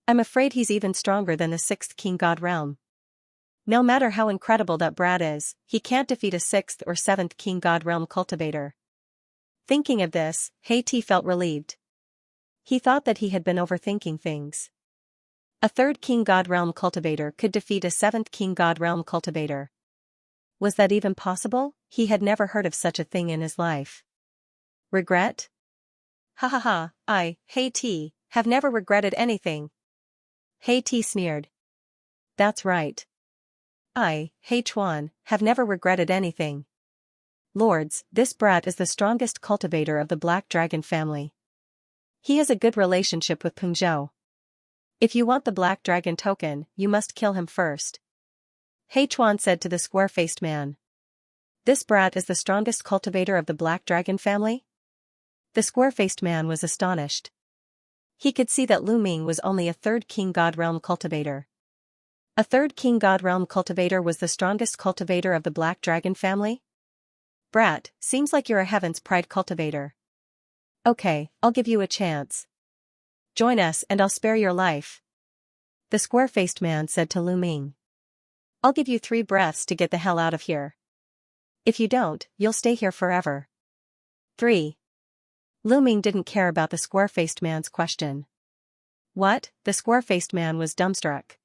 I'm afraid he's even stronger than the sixth king god realm. No matter how incredible that brat is, he can't defeat a sixth or seventh king god realm cultivator. Thinking of this, He Ti felt relieved. He thought that he had been overthinking things. A third king god realm cultivator could defeat a seventh king god realm cultivator. Was that even possible? He had never heard of such a thing in his life. Regret? Ha ha ha, He Ti, have never regretted anything. He Ti sneered. That's right. He Chuan, have never regretted anything. Lords, this brat is the strongest cultivator of the Black Dragon family. He has a good relationship with Peng Zhou. If you want the Black Dragon token, you must kill him first. He Chuan said to the square-faced man. This brat is the strongest cultivator of the Black Dragon family? The square-faced man was astonished. He could see that Lu Ming was only a third king god realm cultivator. A third king god realm cultivator was the strongest cultivator of the Black Dragon family? Brat, seems like you're a Heaven's Pride cultivator. Okay, I'll give you a chance. Join us and I'll spare your life. The square-faced man said to Lu Ming. I'll give you 3 breaths to get the hell out of here. If you don't, you'll stay here forever. 3. Lu Ming didn't care about the square-faced man's question. What? The square-faced man was dumbstruck.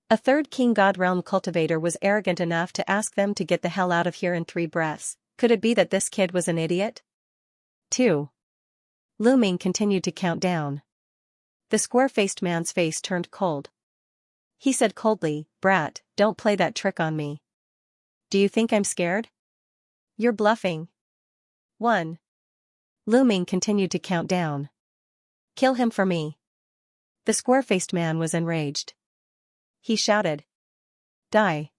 A third king god realm cultivator was arrogant enough to ask them to get the hell out of here in 3 breaths. Could it be that this kid was an idiot? 2. Lu Ming continued to count down. The square-faced man's face turned cold. He said coldly, Brat, don't play that trick on me. Do you think I'm scared? You're bluffing. 1. Lu Ming continued to count down. Kill him for me. The square-faced man was enraged. He shouted. Die.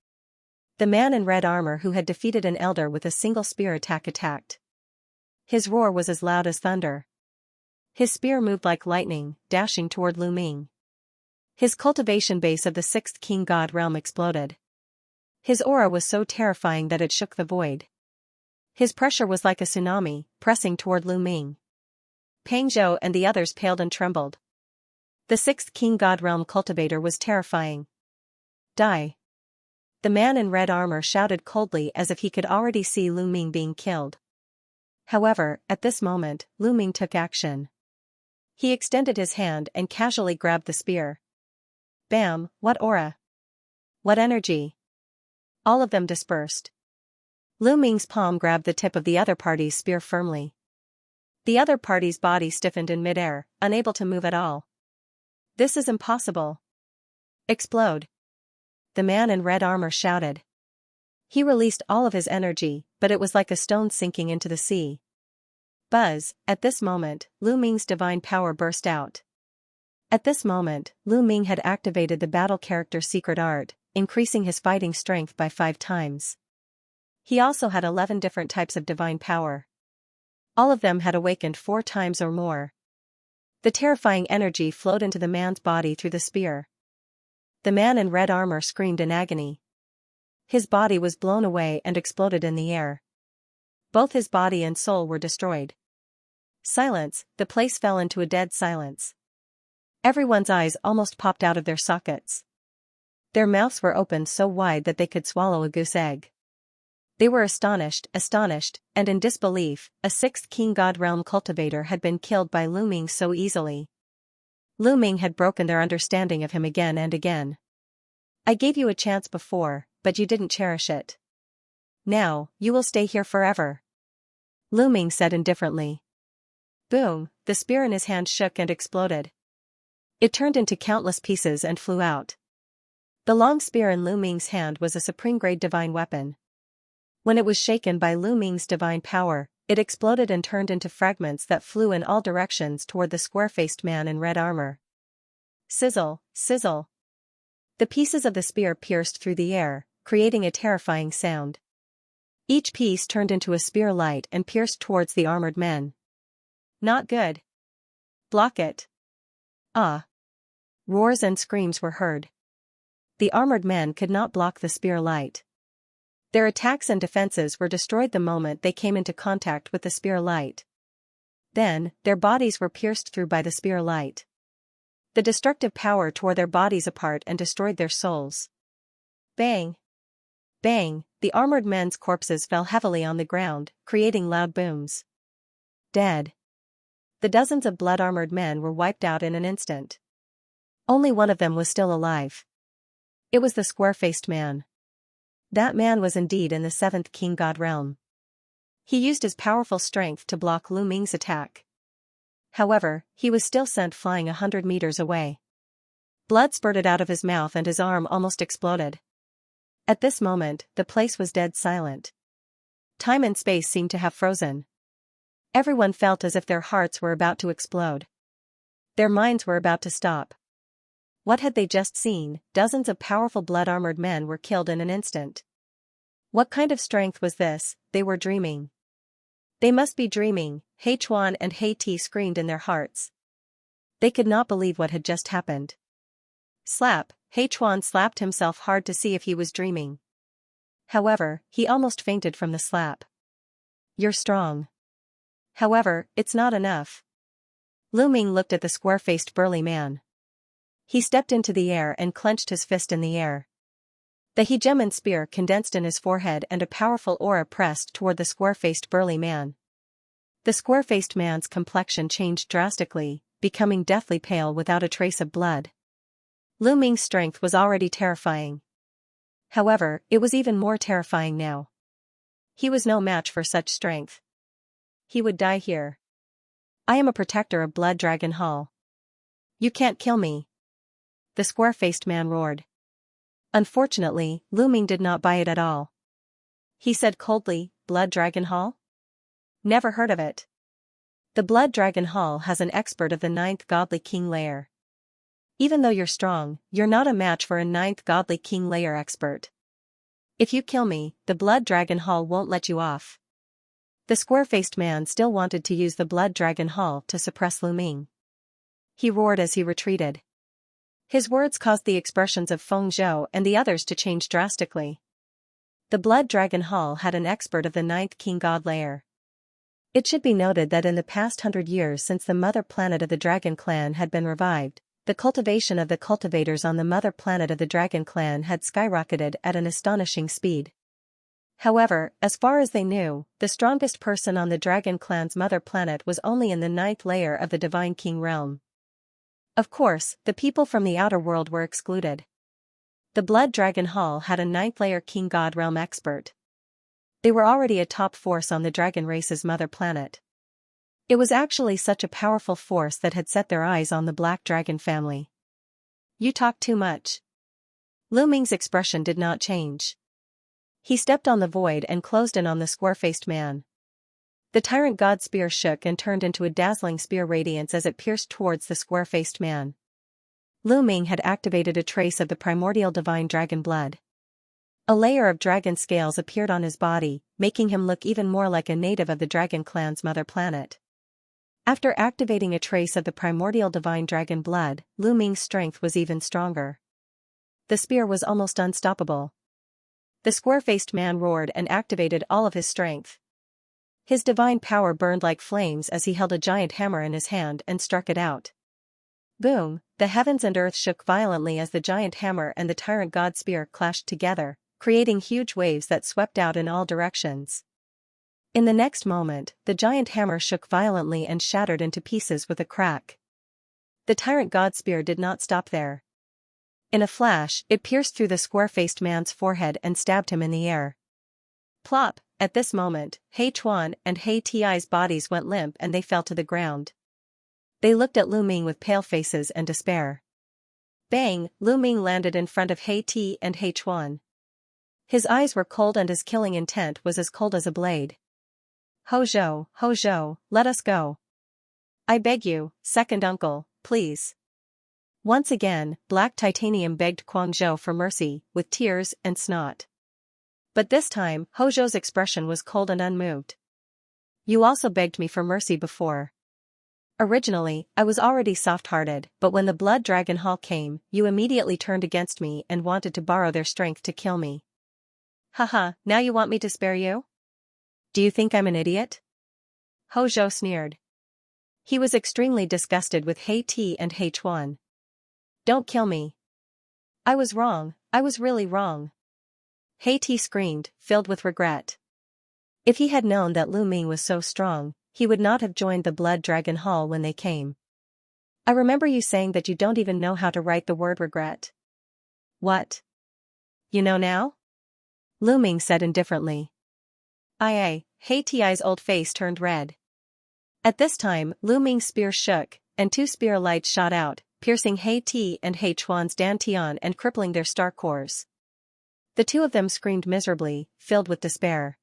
The man in red armor who had defeated an elder with a single spear attack attacked. His roar was as loud as thunder. His spear moved like lightning, dashing toward Lu Ming. His cultivation base of the sixth king god realm exploded. His aura was so terrifying that it shook the void. His pressure was like a tsunami, pressing toward Lu Ming. Peng Zhou and the others paled and trembled. The sixth king god realm cultivator was terrifying. Die. The man in red armor shouted coldly as if he could already see Lu Ming being killed. However, at this moment, Lu Ming took action. He extended his hand and casually grabbed the spear. Bam, what aura! What energy! All of them dispersed. Lu Ming's palm grabbed the tip of the other party's spear firmly. The other party's body stiffened in midair, unable to move at all. This is impossible. Explode. The man in red armor shouted. He released all of his energy, but it was like a stone sinking into the sea. Buzz, at this moment, Lu Ming's divine power burst out. At this moment, Lu Ming had activated the battle character's secret art, increasing his fighting strength by 5 times. He also had 11 different types of divine power. All of them had awakened 4 times or more. The terrifying energy flowed into the man's body through the spear. The man in red armor screamed in agony. His body was blown away and exploded in the air. Both his body and soul were destroyed. Silence, the place fell into a dead silence. Everyone's eyes almost popped out of their sockets. Their mouths were opened so wide that they could swallow a goose egg. They were astonished, and in disbelief. A sixth king god realm cultivator had been killed by Lu Ming so easily. Lu Ming had broken their understanding of him again and again. I gave you a chance before, but you didn't cherish it. Now, you will stay here forever. Lu Ming said indifferently. Boom, the spear in his hand shook and exploded. It turned into countless pieces and flew out. The long spear in Lu Ming's hand was a supreme-grade divine weapon. When it was shaken by Lu Ming's divine power, it exploded and turned into fragments that flew in all directions toward the square-faced man in red armor. Sizzle, sizzle. The pieces of the spear pierced through the air, creating a terrifying sound. Each piece turned into a spear light and pierced towards the armored men. Not good. Block it. Ah. Roars and screams were heard. The armored men could not block the spear light. Their attacks and defenses were destroyed the moment they came into contact with the spear light. Then, their bodies were pierced through by the spear light. The destructive power tore their bodies apart and destroyed their souls. Bang! Bang! The armored men's corpses fell heavily on the ground, creating loud booms. Dead. The dozens of blood-armored men were wiped out in an instant. Only one of them was still alive. It was the square-faced man. That man was indeed in the 7th King God realm. He used his powerful strength to block Lu Ming's attack. However, he was still sent flying 100 meters away. Blood spurted out of his mouth and his arm almost exploded. At this moment, the place was dead silent. Time and space seemed to have frozen. Everyone felt as if their hearts were about to explode. Their minds were about to stop. What had they just seen? Dozens of powerful blood-armored men were killed in an instant. What kind of strength was this? They were dreaming. They must be dreaming, He Chuan and He Ti screamed in their hearts. They could not believe what had just happened. Slap, He Chuan slapped himself hard to see if he was dreaming. However, he almost fainted from the slap. You're strong. However, it's not enough. Lu Ming looked at the square-faced burly man. He stepped into the air and clenched his fist in the air. The Hegemon spear condensed in his forehead and a powerful aura pressed toward the square-faced burly man. The square-faced man's complexion changed drastically, becoming deathly pale without a trace of blood. Lu Ming's strength was already terrifying. However, it was even more terrifying now. He was no match for such strength. He would die here. I am a protector of Blood Dragon Hall. You can't kill me. The square-faced man roared. Unfortunately, Lu Ming did not buy it at all. He said coldly, Blood Dragon Hall? Never heard of it. The Blood Dragon Hall has an expert of the 9th Godly King layer. Even though you're strong, you're not a match for a 9th Godly King layer expert. If you kill me, the Blood Dragon Hall won't let you off. The square-faced man still wanted to use the Blood Dragon Hall to suppress Lu Ming. He roared as he retreated. His words caused the expressions of Feng Zhou and the others to change drastically. The Blood Dragon Hall had an expert of the 9th King God layer. It should be noted that in the past 100 years since the mother planet of the Dragon Clan had been revived, the cultivation of the cultivators on the mother planet of the Dragon Clan had skyrocketed at an astonishing speed. However, as far as they knew, the strongest person on the Dragon Clan's mother planet was only in the 9th layer of the Divine King realm. Of course, the people from the outer world were excluded. The Blood Dragon Hall had a 9th layer King God realm expert. They were already a top force on the dragon race's mother planet. It was actually such a powerful force that had set their eyes on the Black Dragon family. You talk too much. Lu Ming's expression did not change. He stepped on the void and closed in on the square-faced man. The tyrant god spear shook and turned into a dazzling spear radiance as it pierced towards the square-faced man. Lu Ming had activated a trace of the primordial divine dragon blood. A layer of dragon scales appeared on his body, making him look even more like a native of the Dragon Clan's mother planet. After activating a trace of the primordial divine dragon blood, Lu Ming's strength was even stronger. The spear was almost unstoppable. The square-faced man roared and activated all of his strength. His divine power burned like flames as he held a giant hammer in his hand and struck it out. Boom! The heavens and earth shook violently as the giant hammer and the tyrant god spear clashed together, creating huge waves that swept out in all directions. In the next moment, the giant hammer shook violently and shattered into pieces with a crack. The tyrant god spear did not stop there. In a flash, it pierced through the square-faced man's forehead and stabbed him in the air. Plop! At this moment, He Chuan and He Ti's bodies went limp and they fell to the ground. They looked at Lu Ming with pale faces and despair. Bang! Lu Ming landed in front of He Ti and He Chuan. His eyes were cold and his killing intent was as cold as a blade. Ho Zhou, let us go. I beg you, second uncle, please. Once again, Black Titanium begged Quang Zhou for mercy, with tears and snot. But this time, Ho Zhou's expression was cold and unmoved. You also begged me for mercy before. Originally, I was already soft-hearted, but when the Blood Dragon Hall came, you immediately turned against me and wanted to borrow their strength to kill me. Haha, now you want me to spare you? Do you think I'm an idiot? Ho Zhou sneered. He was extremely disgusted with He Ti and He Chuan. Don't kill me. I was wrong, I was really wrong. He Ti screamed, filled with regret. If he had known that Lu Ming was so strong, he would not have joined the Blood Dragon Hall when they came. I remember you saying that you don't even know how to write the word regret. What? You know now? Lu Ming said indifferently. Aye, He Ti's old face turned red. At this time, Lu Ming's spear shook, and 2 spear lights shot out, piercing He Ti and He Chuan's dantian and crippling their star cores. The 2 of them screamed miserably, filled with despair.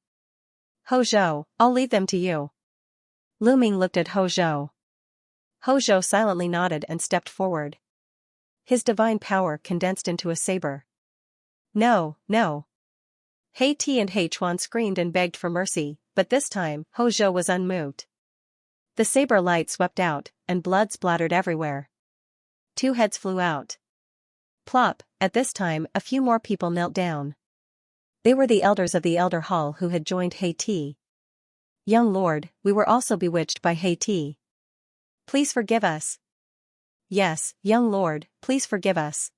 Ho Zhou, I'll leave them to you. Lu Ming looked at Ho Zhou. Ho Zhou silently nodded and stepped forward. His divine power condensed into a saber. No, no. He Ti and He Chuan screamed and begged for mercy, but this time, Ho Zhou was unmoved. The saber light swept out, and blood splattered everywhere. 2 heads flew out. Plop, at this time, a few more people knelt down. They were the elders of the Elder Hall who had joined He Ti. Young Lord, we were also bewitched by He Ti. Please forgive us. Yes, young Lord, please forgive us.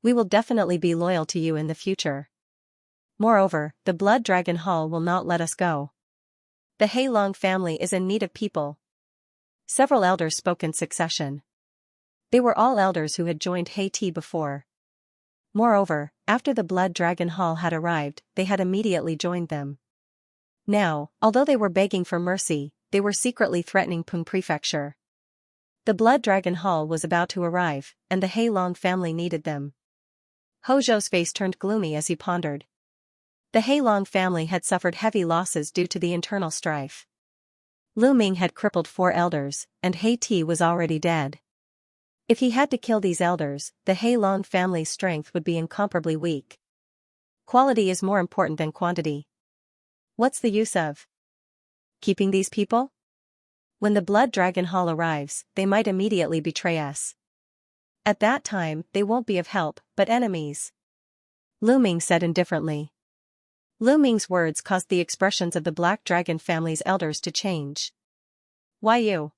We will definitely be loyal to you in the future. Moreover, the Blood Dragon Hall will not let us go. The He Long family is in need of people. Several elders spoke in succession. They were all elders who had joined He Ti before. Moreover, after the Blood Dragon Hall had arrived, they had immediately joined them. Now, although they were begging for mercy, they were secretly threatening Pung Prefecture. The Blood Dragon Hall was about to arrive, and the He Long family needed them. Ho Zhou's face turned gloomy as he pondered. The He Long family had suffered heavy losses due to the internal strife. Lu Ming had crippled 4 elders, and He Ti was already dead. If he had to kill these elders, the He Long family's strength would be incomparably weak. Quality is more important than quantity. What's the use of keeping these people? When the Blood Dragon Hall arrives, they might immediately betray us. At that time, they won't be of help, but enemies. Lu Ming said indifferently. Lu Ming's words caused the expressions of the Black Dragon family's elders to change. Why you?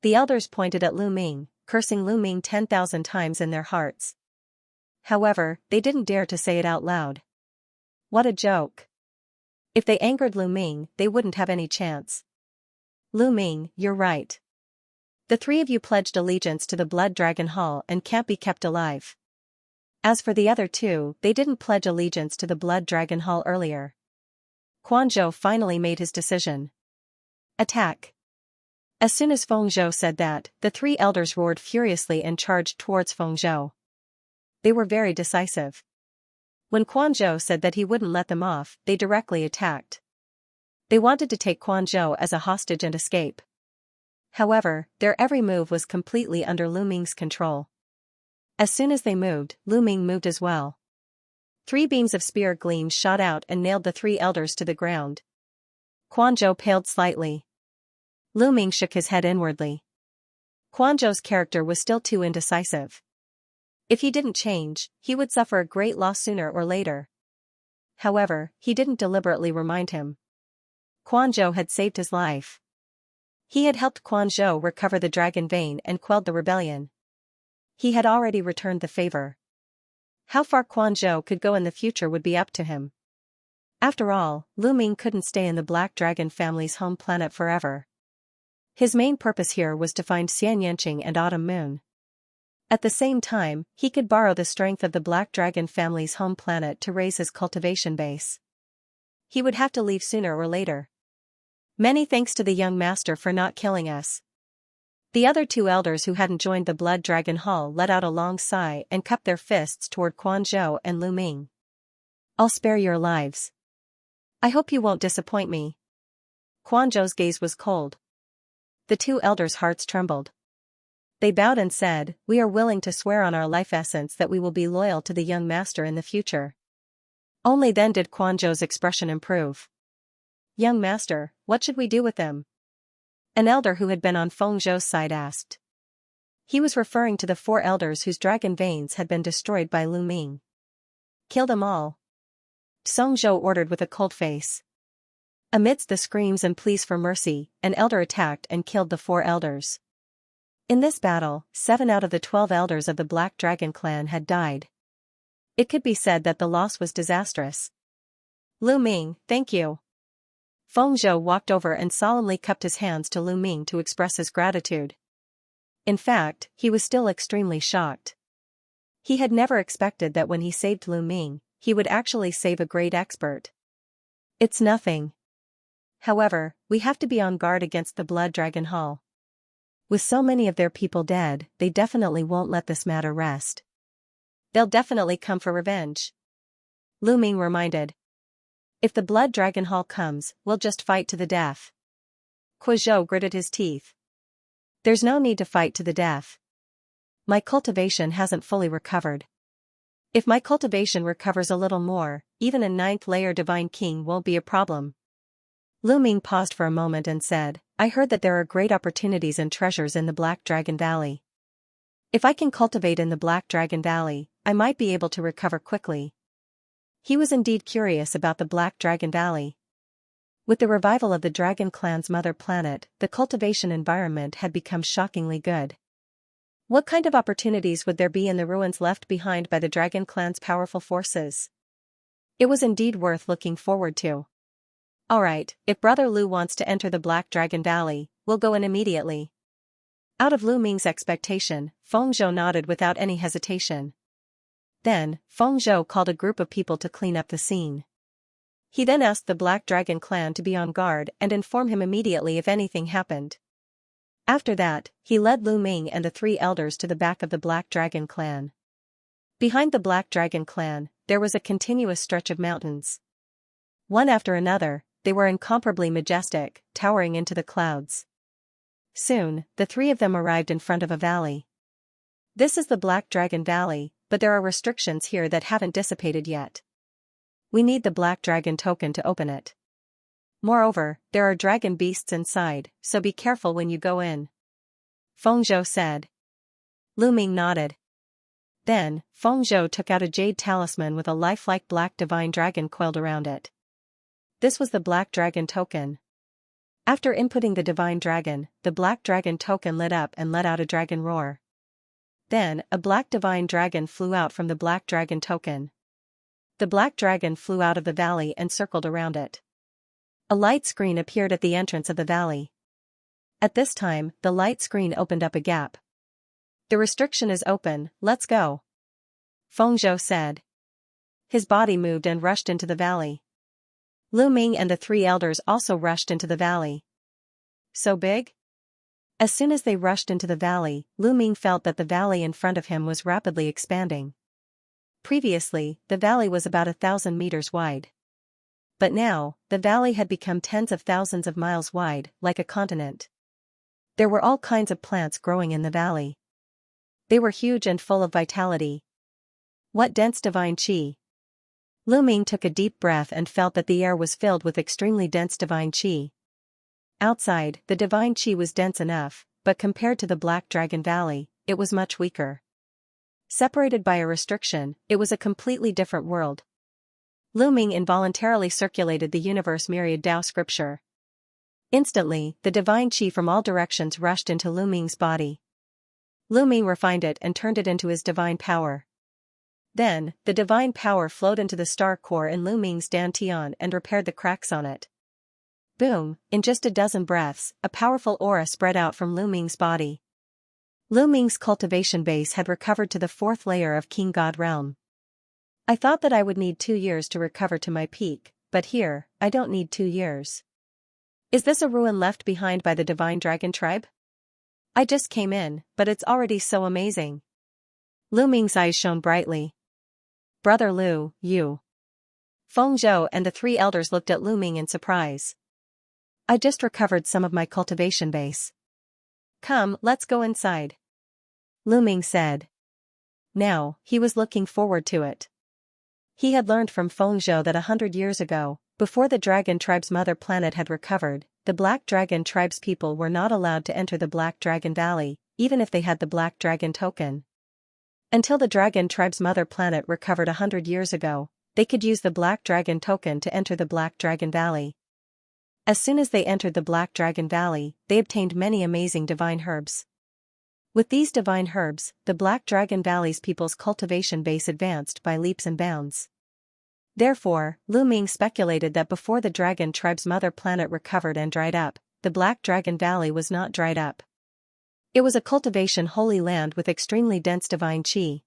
The elders pointed at Lu Ming, cursing Lu Ming 10,000 times in their hearts. However, they didn't dare to say it out loud. What a joke. If they angered Lu Ming, they wouldn't have any chance. Lu Ming, you're right. The 3 of you pledged allegiance to the Blood Dragon Hall and can't be kept alive. As for the other 2, they didn't pledge allegiance to the Blood Dragon Hall earlier. Quang Zhou finally made his decision. Attack. As soon as Feng Zhou said that, the 3 elders roared furiously and charged towards Feng Zhou. They were very decisive. When Quang Zhou said that he wouldn't let them off, they directly attacked. They wanted to take Quang Zhou as a hostage and escape. However, their every move was completely under Lu Ming's control. As soon as they moved, Lu Ming moved as well. 3 beams of spear gleams shot out and nailed the 3 elders to the ground. Quang Zhou paled slightly. Lu Ming shook his head inwardly. Quang Zhou's character was still too indecisive. If he didn't change, he would suffer a great loss sooner or later. However, he didn't deliberately remind him. Quang Zhou had saved his life. He had helped Quang Zhou recover the dragon vein and quelled the rebellion. He had already returned the favor. How far Quang Zhou could go in the future would be up to him. After all, Lu Ming couldn't stay in the Black Dragon family's home planet forever. His main purpose here was to find Xianxia and Autumn Moon. At the same time, he could borrow the strength of the Black Dragon family's home planet to raise his cultivation base. He would have to leave sooner or later. Many thanks to the young master for not killing us. The other 2 elders who hadn't joined the Blood Dragon Hall let out a long sigh and cupped their fists toward Quang Zhou and Lu Ming. I'll spare your lives. I hope you won't disappoint me. Quang Zhou's gaze was cold. The 2 elders' hearts trembled. They bowed and said, "We are willing to swear on our life essence that we will be loyal to the young master in the future." Only then did Quan Zhou's expression improve. "Young master, what should we do with them?" An elder who had been on Feng Zhou's side asked. He was referring to the 4 elders whose dragon veins had been destroyed by Lu Ming. "Kill them all," Song Zhou ordered with a cold face. Amidst the screams and pleas for mercy, an elder attacked and killed the 4 elders. In this battle, 7 out of the 12 elders of the Black Dragon clan had died. It could be said that the loss was disastrous. "Lu Ming, thank you." Feng Zhou walked over and solemnly cupped his hands to Lu Ming to express his gratitude. In fact, he was still extremely shocked. He had never expected that when he saved Lu Ming, he would actually save a great expert. "It's nothing. However, we have to be on guard against the Blood Dragon Hall. With so many of their people dead, they definitely won't let this matter rest. They'll definitely come for revenge," Lu Ming reminded. "If the Blood Dragon Hall comes, we'll just fight to the death." Kuo Zhou gritted his teeth. "There's no need to fight to the death. My cultivation hasn't fully recovered. If my cultivation recovers a little more, even a 9th layer Divine King won't be a problem." Lu Ming paused for a moment and said, "I heard that there are great opportunities and treasures in the Black Dragon Valley. If I can cultivate in the Black Dragon Valley, I might be able to recover quickly." He was indeed curious about the Black Dragon Valley. With the revival of the Dragon Clan's mother planet, the cultivation environment had become shockingly good. What kind of opportunities would there be in the ruins left behind by the Dragon Clan's powerful forces? It was indeed worth looking forward to. "Alright, if Brother Lu wants to enter the Black Dragon Valley, we'll go in immediately." Out of Lu Ming's expectation, Feng Zhou nodded without any hesitation. Then, Feng Zhou called a group of people to clean up the scene. He then asked the Black Dragon clan to be on guard and inform him immediately if anything happened. After that, he led Lu Ming and the 3 elders to the back of the Black Dragon clan. Behind the Black Dragon clan, there was a continuous stretch of mountains. One after another, they were incomparably majestic, towering into the clouds. Soon, the 3 of them arrived in front of a valley. "This is the Black Dragon Valley, but there are restrictions here that haven't dissipated yet. We need the Black Dragon token to open it. Moreover, there are dragon beasts inside, so be careful when you go in," Feng Zhou said. Lu Ming nodded. Then, Feng Zhou took out a jade talisman with a lifelike black divine dragon coiled around it. This was the Black Dragon token. After inputting the divine dragon, the Black Dragon token lit up and let out a dragon roar. Then, a black divine dragon flew out from the Black Dragon token. The black dragon flew out of the valley and circled around it. A light screen appeared at the entrance of the valley. At this time, the light screen opened up a gap. "The restriction is open, let's go," Feng Zhou said. His body moved and rushed into the valley. Lu Ming and the 3 elders also rushed into the valley. "So big?" As soon as they rushed into the valley, Lu Ming felt that the valley in front of him was rapidly expanding. Previously, the valley was about 1,000 meters wide. But now, the valley had become tens of thousands of miles wide, like a continent. There were all kinds of plants growing in the valley. They were huge and full of vitality. What dense divine qi! Lu Ming took a deep breath and felt that the air was filled with extremely dense divine qi. Outside, the divine qi was dense enough, but compared to the Black Dragon Valley, it was much weaker. Separated by a restriction, it was a completely different world. Lu Ming involuntarily circulated the universe myriad Tao scripture. Instantly, the divine qi from all directions rushed into Lu Ming's body. Lu Ming refined it and turned it into his divine power. Then, the divine power flowed into the star core in Lu Ming's dantian and repaired the cracks on it. Boom, in just a dozen breaths, a powerful aura spread out from Lu Ming's body. Lu Ming's cultivation base had recovered to the 4th layer of King God realm. "I thought that I would need 2 years to recover to my peak, but here, I don't need 2 years. Is this a ruin left behind by the Divine Dragon tribe? I just came in, but it's already so amazing." Lu Ming's eyes shone brightly. "Brother Lu, you." Feng Zhou and the 3 elders looked at Lu Ming in surprise. "I just recovered some of my cultivation base. Come, let's go inside." Lu Ming said. Now, he was looking forward to it. He had learned from Feng Zhou that 100 years ago, before the dragon tribe's mother planet had recovered, the Black Dragon tribe's people were not allowed to enter the Black Dragon Valley, even if they had the Black Dragon token. Until the dragon tribe's mother planet recovered 100 years ago, they could use the Black Dragon token to enter the Black Dragon Valley. As soon as they entered the Black Dragon Valley, they obtained many amazing divine herbs. With these divine herbs, the Black Dragon Valley's people's cultivation base advanced by leaps and bounds. Therefore, Lu Ming speculated that before the dragon tribe's mother planet recovered and dried up, the Black Dragon Valley was not dried up. It was a cultivation holy land with extremely dense divine qi.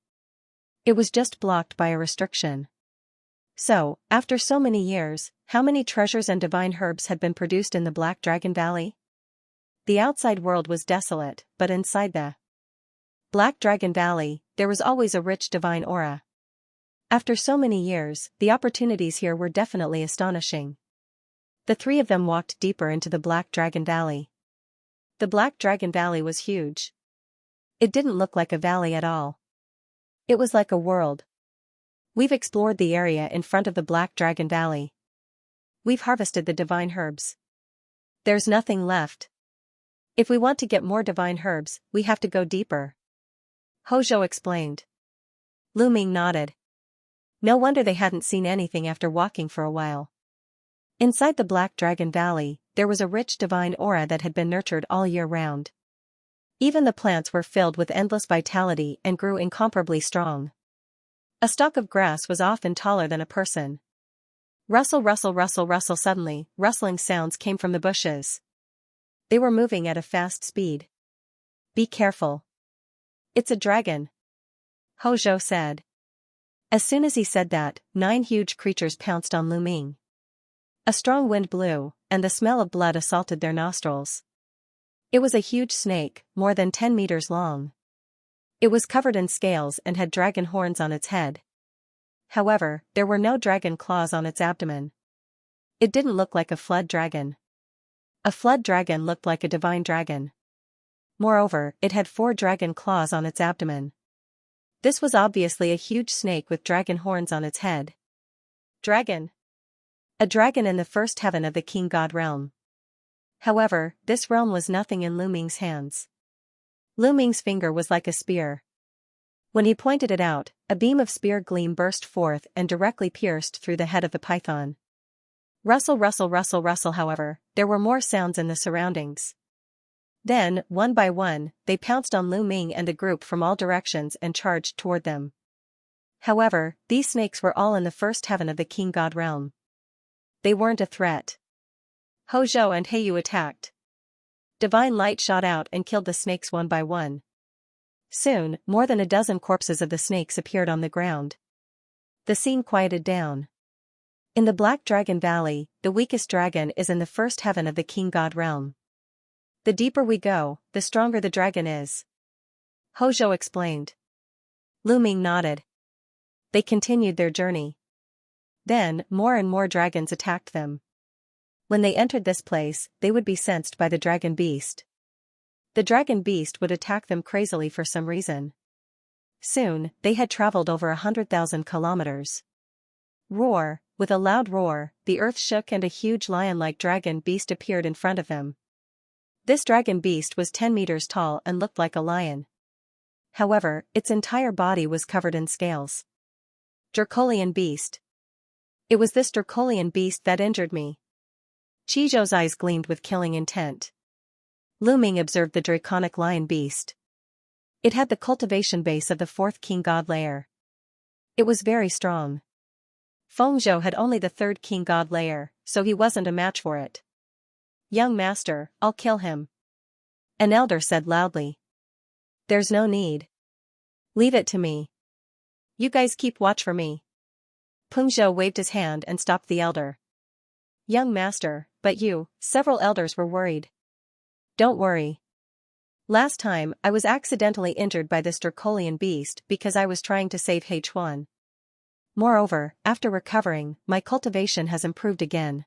It was just blocked by a restriction. So, after so many years, how many treasures and divine herbs had been produced in the Black Dragon Valley? The outside world was desolate, but inside the Black Dragon Valley, there was always a rich divine aura. After so many years, the opportunities here were definitely astonishing. The three of them walked deeper into the Black Dragon Valley. The Black Dragon Valley was huge. It didn't look like a valley at all. It was like a world. We've explored the area in front of the Black Dragon Valley. We've harvested the divine herbs. There's nothing left. If we want to get more divine herbs, we have to go deeper. Hozhou explained. Lu Ming nodded. No wonder they hadn't seen anything after walking for a while. Inside the Black Dragon Valley, there was a rich divine aura that had been nurtured all year round. Even the plants were filled with endless vitality and grew incomparably strong. A stalk of grass was often taller than a person. Rustle, rustle, rustle, rustle. Suddenly, rustling sounds came from the bushes. They were moving at a fast speed. Be careful. It's a dragon, Hozhou said. As soon as he said that, 9 huge creatures pounced on Lu Ming. A strong wind blew, and the smell of blood assaulted their nostrils. It was a huge snake, more than 10 meters long. It was covered in scales and had dragon horns on its head. However, there were no dragon claws on its abdomen. It didn't look like a flood dragon. A flood dragon looked like a divine dragon. Moreover, it had 4 dragon claws on its abdomen. This was obviously a huge snake with dragon horns on its head. Dragon. A dragon in the first heaven of the king god realm. However, this realm was nothing in Lu Ming's hands. Lu Ming's finger was like a spear. When he pointed it out, a beam of spear gleam burst forth and directly pierced through the head of the python. Rustle, rustle, rustle, rustle. However, there were more sounds in the surroundings. Then, one by one, they pounced on Lu Ming and the group from all directions and charged toward them. However, these snakes were all in the first heaven of the king god realm. They weren't a threat. Hozhou and Heiyu attacked. Divine light shot out and killed the snakes one by one. Soon, more than a dozen corpses of the snakes appeared on the ground. The scene quieted down. In the Black Dragon Valley, the weakest dragon is in the first heaven of the king god realm. The deeper we go, the stronger the dragon is. Hozhou explained. Lu Ming nodded. They continued their journey. Then, more and more dragons attacked them. When they entered this place, they would be sensed by the dragon beast. The dragon beast would attack them crazily for some reason. Soon, they had traveled over 100,000 kilometers. Roar, with a loud roar, the earth shook and a huge lion-like dragon beast appeared in front of them. This dragon beast was 10 meters tall and looked like a lion. However, its entire body was covered in scales. Dracolian beast. It was this Dracolian beast that injured me. Qizhou's eyes gleamed with killing intent. Lu Ming observed the draconic lion beast. It had the cultivation base of the 4th king god layer. It was very strong. Feng Zhou had only the 3rd king god layer, so he wasn't a match for it. Young master, I'll kill him. An elder said loudly. There's no need. Leave it to me. You guys keep watch for me. Peng Zhou waved his hand and stopped the elder. Young master, but you, several elders were worried. Don't worry. Last time, I was accidentally injured by this Dracolian beast because I was trying to save H1. Moreover, after recovering, my cultivation has improved again.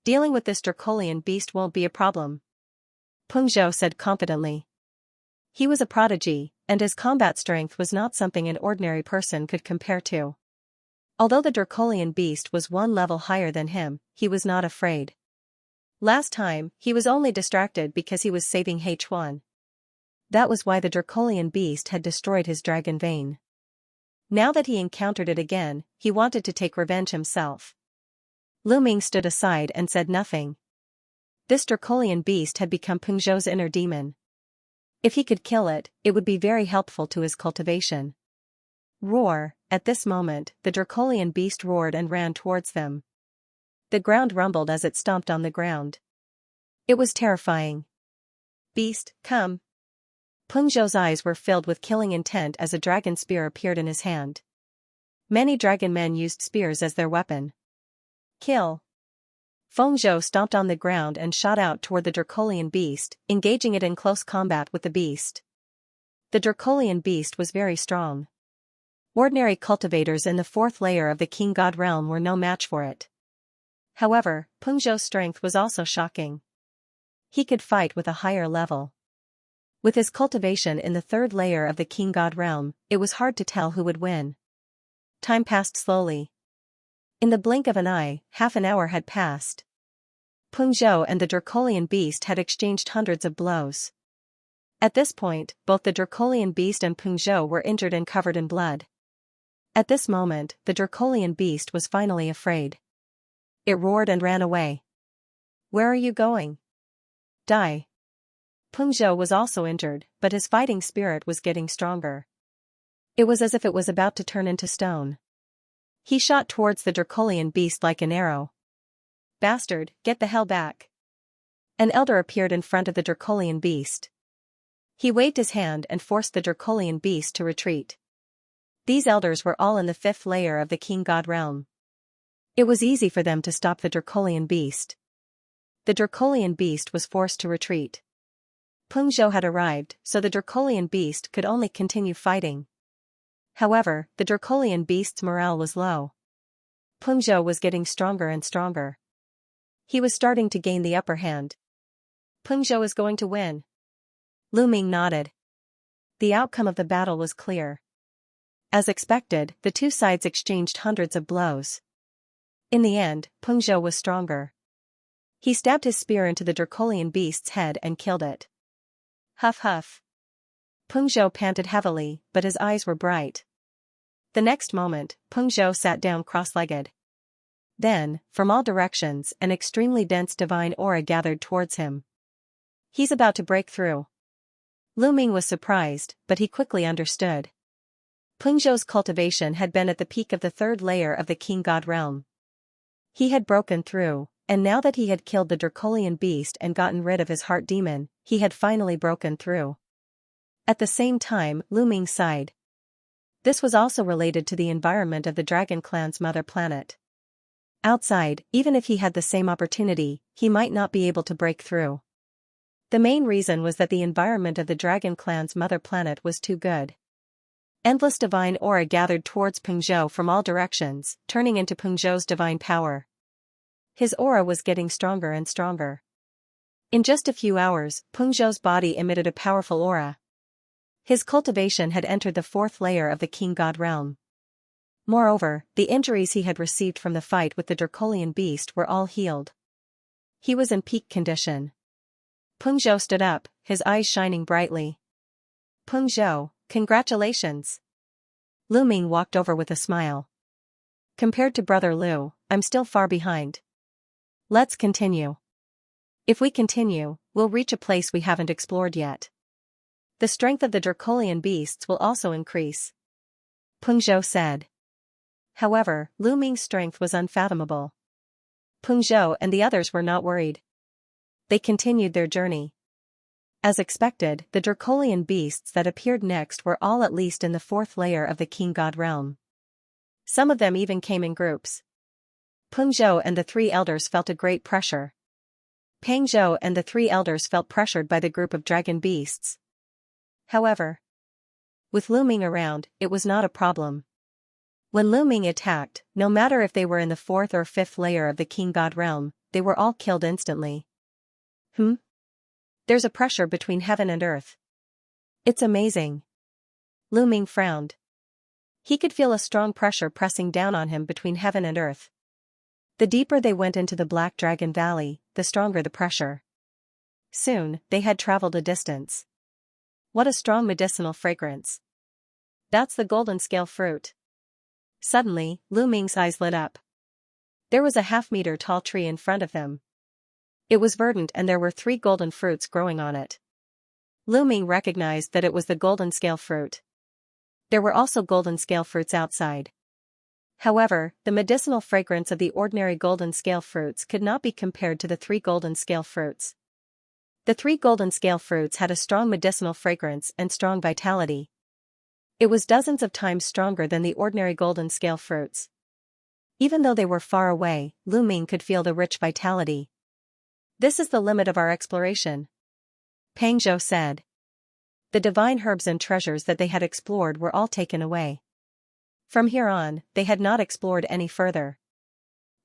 Dealing with this Dracolian beast won't be a problem. Peng Zhou said confidently. He was a prodigy, and his combat strength was not something an ordinary person could compare to. Although the Dracolian beast was one level higher than him, he was not afraid. Last time, he was only distracted because he was saving H1. That was why the Dracolian beast had destroyed his dragon vein. Now that he encountered it again, he wanted to take revenge himself. Lu Ming stood aside and said nothing. This Dracolian beast had become Peng Zhou's inner demon. If he could kill it, it would be very helpful to his cultivation. Roar! At this moment, the Dracolian beast roared and ran towards them. The ground rumbled as it stomped on the ground. It was terrifying. Beast, come! Peng Zhou's eyes were filled with killing intent as a dragon spear appeared in his hand. Many dragon men used spears as their weapon. Kill! Feng Zhou stomped on the ground and shot out toward the Dracolian beast, engaging it in close combat with the beast. The Dracolian beast was very strong. Ordinary cultivators in the fourth layer of the King God realm were no match for it. However, Peng Zhou's strength was also shocking. He could fight with a higher level. With his cultivation in the third layer of the King God realm, it was hard to tell who would win. Time passed slowly. In the blink of an eye, half an hour had passed. Peng Zhou and the Dracolian beast had exchanged hundreds of blows. At this point, both the Dracolian beast and Peng Zhou were injured and covered in blood. At this moment, the Dracolian beast was finally afraid. It roared and ran away. Where are you going? Die. Peng Zhou was also injured, but his fighting spirit was getting stronger. It was as if it was about to turn into stone. He shot towards the Dracolian beast like an arrow. Bastard, get the hell back. An elder appeared in front of the Dracolian beast. He waved his hand and forced the Dracolian beast to retreat. These elders were all in the fifth layer of the King God realm. It was easy for them to stop the Dracolian beast. The Dracolian beast was forced to retreat. Peng Zhou had arrived, so the Dracolian beast could only continue fighting. However, the Dracolian beast's morale was low. Peng Zhou was getting stronger and stronger. He was starting to gain the upper hand. Peng Zhou is going to win. Lu Ming nodded. The outcome of the battle was clear. As expected, the two sides exchanged hundreds of blows. In the end, Peng Zhou was stronger. He stabbed his spear into the Dracolian beast's head and killed it. Huff huff. Peng Zhou panted heavily, but his eyes were bright. The next moment, Peng Zhou sat down cross-legged. Then, from all directions, an extremely dense divine aura gathered towards him. He's about to break through. Lu Ming was surprised, but he quickly understood. Peng Zhou's cultivation had been at the peak of the third layer of the King God realm. He had broken through, and now that he had killed the Dracolian beast and gotten rid of his heart demon, he had finally broken through. At the same time, Lu Ming sighed. This was also related to the environment of the Dragon Clan's mother planet. Outside, even if he had the same opportunity, he might not be able to break through. The main reason was that the environment of the Dragon Clan's mother planet was too good. Endless divine aura gathered towards Peng Zhou from all directions, turning into Peng Zhou's divine power. His aura was getting stronger and stronger. In just a few hours, Peng Zhou's body emitted a powerful aura. His cultivation had entered the fourth layer of the King God realm. Moreover, the injuries he had received from the fight with the Dracolian beast were all healed. He was in peak condition. Peng Zhou stood up, his eyes shining brightly. Peng Zhou, congratulations. Lu Ming walked over with a smile. Compared to Brother Lu, I'm still far behind. Let's continue. If we continue, we'll reach a place we haven't explored yet. The strength of the Dracolian beasts will also increase. Peng Zhou said. However, Lu Ming's strength was unfathomable. Peng Zhou and the others were not worried. They continued their journey. As expected, the Dracolian beasts that appeared next were all at least in the fourth layer of the King God realm. Some of them even came in groups. Peng Zhou and the three elders felt a great pressure. Peng Zhou and the three elders felt pressured by the group of dragon beasts. However, with Lu Ming around, it was not a problem. When Lu Ming attacked, no matter if they were in the fourth or fifth layer of the King God realm, they were all killed instantly. There's a pressure between heaven and earth. It's amazing. Lu Ming frowned. He could feel a strong pressure pressing down on him between heaven and earth. The deeper they went into the Black Dragon Valley, the stronger the pressure. Soon, they had traveled a distance. What a strong medicinal fragrance. That's the golden scale fruit. Suddenly, Lu Ming's eyes lit up. There was a half-meter tall tree in front of them. It was verdant and there were 3 golden fruits growing on it. Lu Ming recognized that it was the golden scale fruit. There were also golden scale fruits outside. However, the medicinal fragrance of the ordinary golden scale fruits could not be compared to the 3 golden scale fruits. The 3 golden scale fruits had a strong medicinal fragrance and strong vitality. It was dozens of times stronger than the ordinary golden scale fruits. Even though they were far away, Lu Ming could feel the rich vitality. This is the limit of our exploration, Pang Zhou said. The divine herbs and treasures that they had explored were all taken away. From here on, they had not explored any further.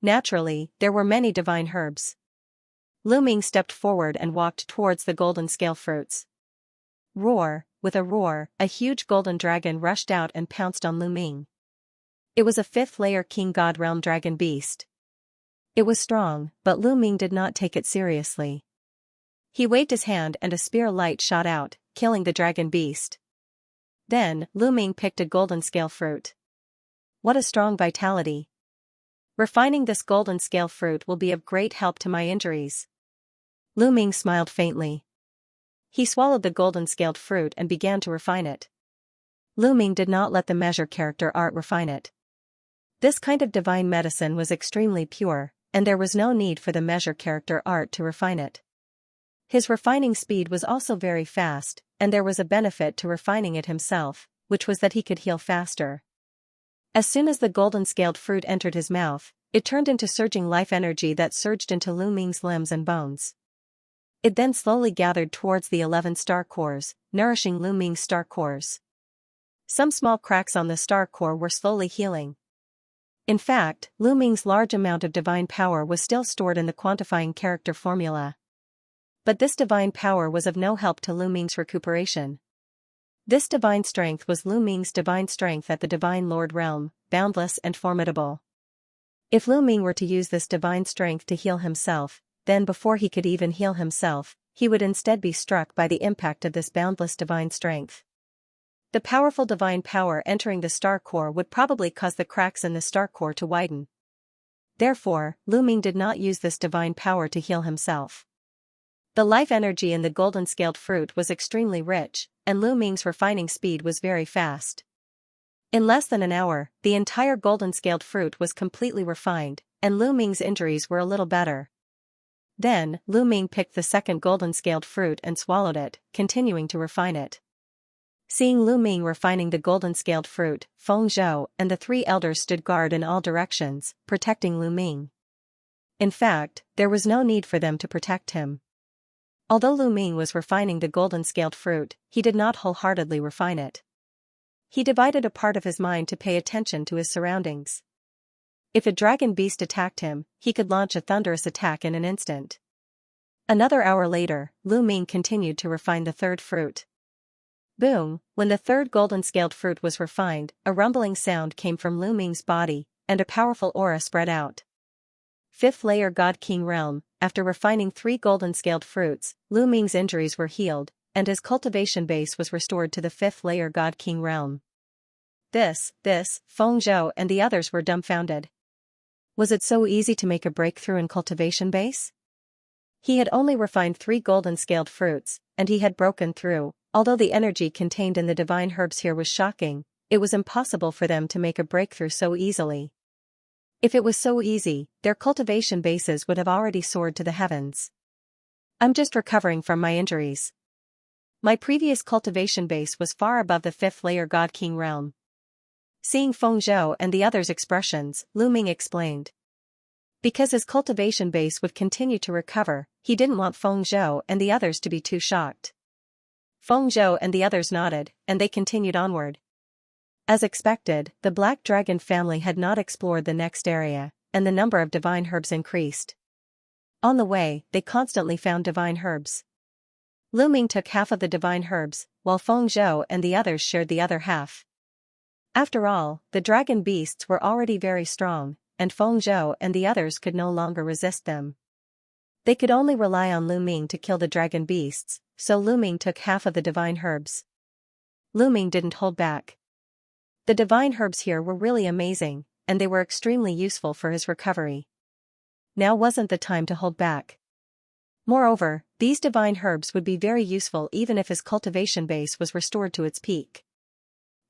Naturally, there were many divine herbs. Lu Ming stepped forward and walked towards the golden scale fruits. Roar, with a roar, a huge golden dragon rushed out and pounced on Lu Ming. It was a 5th-layer King God Realm dragon beast. It was strong, but Lu Ming did not take it seriously. He waved his hand and a spear light shot out, killing the dragon beast. Then, Lu Ming picked a golden scale fruit. What a strong vitality. Refining this golden scale fruit will be of great help to my injuries. Lu Ming smiled faintly. He swallowed the golden scaled fruit and began to refine it. Lu Ming did not let the measure character art refine it. This kind of divine medicine was extremely pure, and there was no need for the measure character art to refine it. His refining speed was also very fast, and there was a benefit to refining it himself, which was that he could heal faster. As soon as the golden scaled fruit entered his mouth, it turned into surging life energy that surged into Lu Ming's limbs and bones. It then slowly gathered towards the 11 star cores, nourishing Lu Ming's star cores. Some small cracks on the star core were slowly healing. In fact, Lu Ming's large amount of divine power was still stored in the quantifying character formula. But this divine power was of no help to Lu Ming's recuperation. This divine strength was Lu Ming's divine strength at the Divine Lord realm, boundless and formidable. If Lu Ming were to use this divine strength to heal himself, then before he could even heal himself, he would instead be struck by the impact of this boundless divine strength. The powerful divine power entering the star core would probably cause the cracks in the star core to widen. Therefore, Lu Ming did not use this divine power to heal himself. The life energy in the golden scaled fruit was extremely rich, and Lu Ming's refining speed was very fast. In less than an hour, the entire golden scaled fruit was completely refined, and Lu Ming's injuries were a little better. Then, Lu Ming picked the second golden scaled fruit and swallowed it, continuing to refine it. Seeing Lu Ming refining the golden scaled fruit, Feng Zhou and the 3 elders stood guard in all directions, protecting Lu Ming. In fact, there was no need for them to protect him. Although Lu Ming was refining the golden scaled fruit, he did not wholeheartedly refine it. He divided a part of his mind to pay attention to his surroundings. If a dragon beast attacked him, he could launch a thunderous attack in an instant. Another hour later, Lu Ming continued to refine the 3rd fruit. Boom! When the 3rd golden scaled fruit was refined, a rumbling sound came from Lu Ming's body, and a powerful aura spread out. 5th layer God King Realm. After refining 3 golden scaled fruits, Lu Ming's injuries were healed, and his cultivation base was restored to the 5th layer God King Realm. This, Feng Zhou and the others were dumbfounded. Was it so easy to make a breakthrough in cultivation base? He had only refined 3 golden scaled fruits, and he had broken through. Although the energy contained in the divine herbs here was shocking, it was impossible for them to make a breakthrough so easily. If it was so easy, their cultivation bases would have already soared to the heavens. I'm just recovering from my injuries. My previous cultivation base was far above the 5th layer God King realm. Seeing Feng Zhou and the others' expressions, Lu Ming explained. Because his cultivation base would continue to recover, he didn't want Feng Zhou and the others to be too shocked. Feng Zhou and the others nodded, and they continued onward. As expected, the Black Dragon family had not explored the next area, and the number of divine herbs increased. On the way, they constantly found divine herbs. Lu Ming took half of the divine herbs, while Feng Zhou and the others shared the other half. After all, the dragon beasts were already very strong, and Feng Zhou and the others could no longer resist them. They could only rely on Lu Ming to kill the dragon beasts, so Lu Ming took half of the divine herbs. Lu Ming didn't hold back. The divine herbs here were really amazing, and they were extremely useful for his recovery. Now wasn't the time to hold back. Moreover, these divine herbs would be very useful even if his cultivation base was restored to its peak.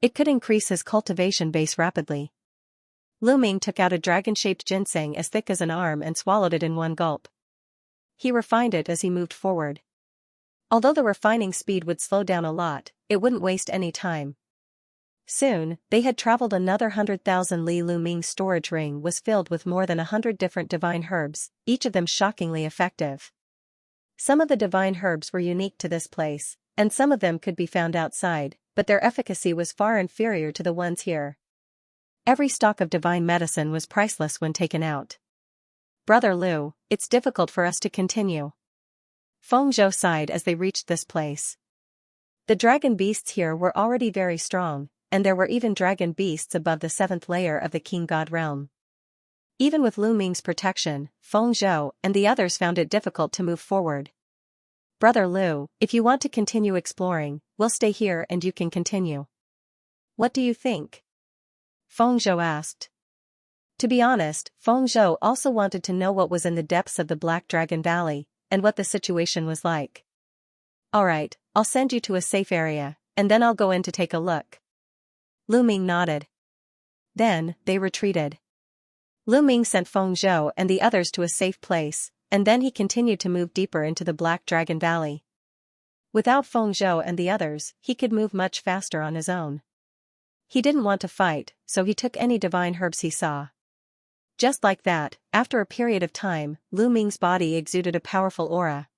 It could increase his cultivation base rapidly. Lu Ming took out a dragon-shaped ginseng as thick as an arm and swallowed it in one gulp. He refined it as he moved forward. Although the refining speed would slow down a lot, it wouldn't waste any time. Soon, they had traveled another 100,000 li. Lu Ming's storage ring was filled with more than 100 different divine herbs, each of them shockingly effective. Some of the divine herbs were unique to this place, and some of them could be found outside, but their efficacy was far inferior to the ones here. Every stock of divine medicine was priceless when taken out. Brother Lu, it's difficult for us to continue. Feng Zhou sighed as they reached this place. The dragon beasts here were already very strong, and there were even dragon beasts above the 7th layer of the King God realm. Even with Lu Ming's protection, Feng Zhou and the others found it difficult to move forward. Brother Lu, if you want to continue exploring, we'll stay here and you can continue. What do you think? Feng Zhou asked. To be honest, Feng Zhou also wanted to know what was in the depths of the Black Dragon Valley, and what the situation was like. Alright, I'll send you to a safe area, and then I'll go in to take a look. Lu Ming nodded. Then, they retreated. Lu Ming sent Feng Zhou and the others to a safe place, and then he continued to move deeper into the Black Dragon Valley. Without Feng Zhou and the others, he could move much faster on his own. He didn't want to fight, so he took any divine herbs he saw. Just like that, after a period of time, Lu Ming's body exuded a powerful aura.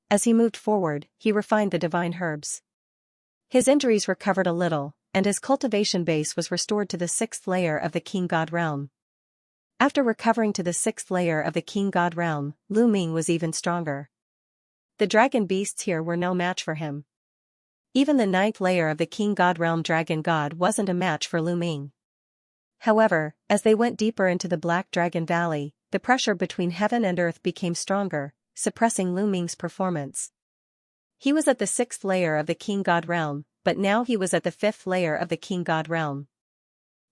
As he moved forward, he refined the divine herbs. His injuries recovered a little, and his cultivation base was restored to the 6th layer of the King God realm. After recovering to the 6th layer of the King God realm, Lu Ming was even stronger. The dragon beasts here were no match for him. Even the 9th layer of the King God realm dragon god wasn't a match for Lu Ming. However, as they went deeper into the Black Dragon Valley, the pressure between heaven and earth became stronger, suppressing Lu Ming's performance. He was at the 6th layer of the King God realm, but now he was at the 5th layer of the King God realm.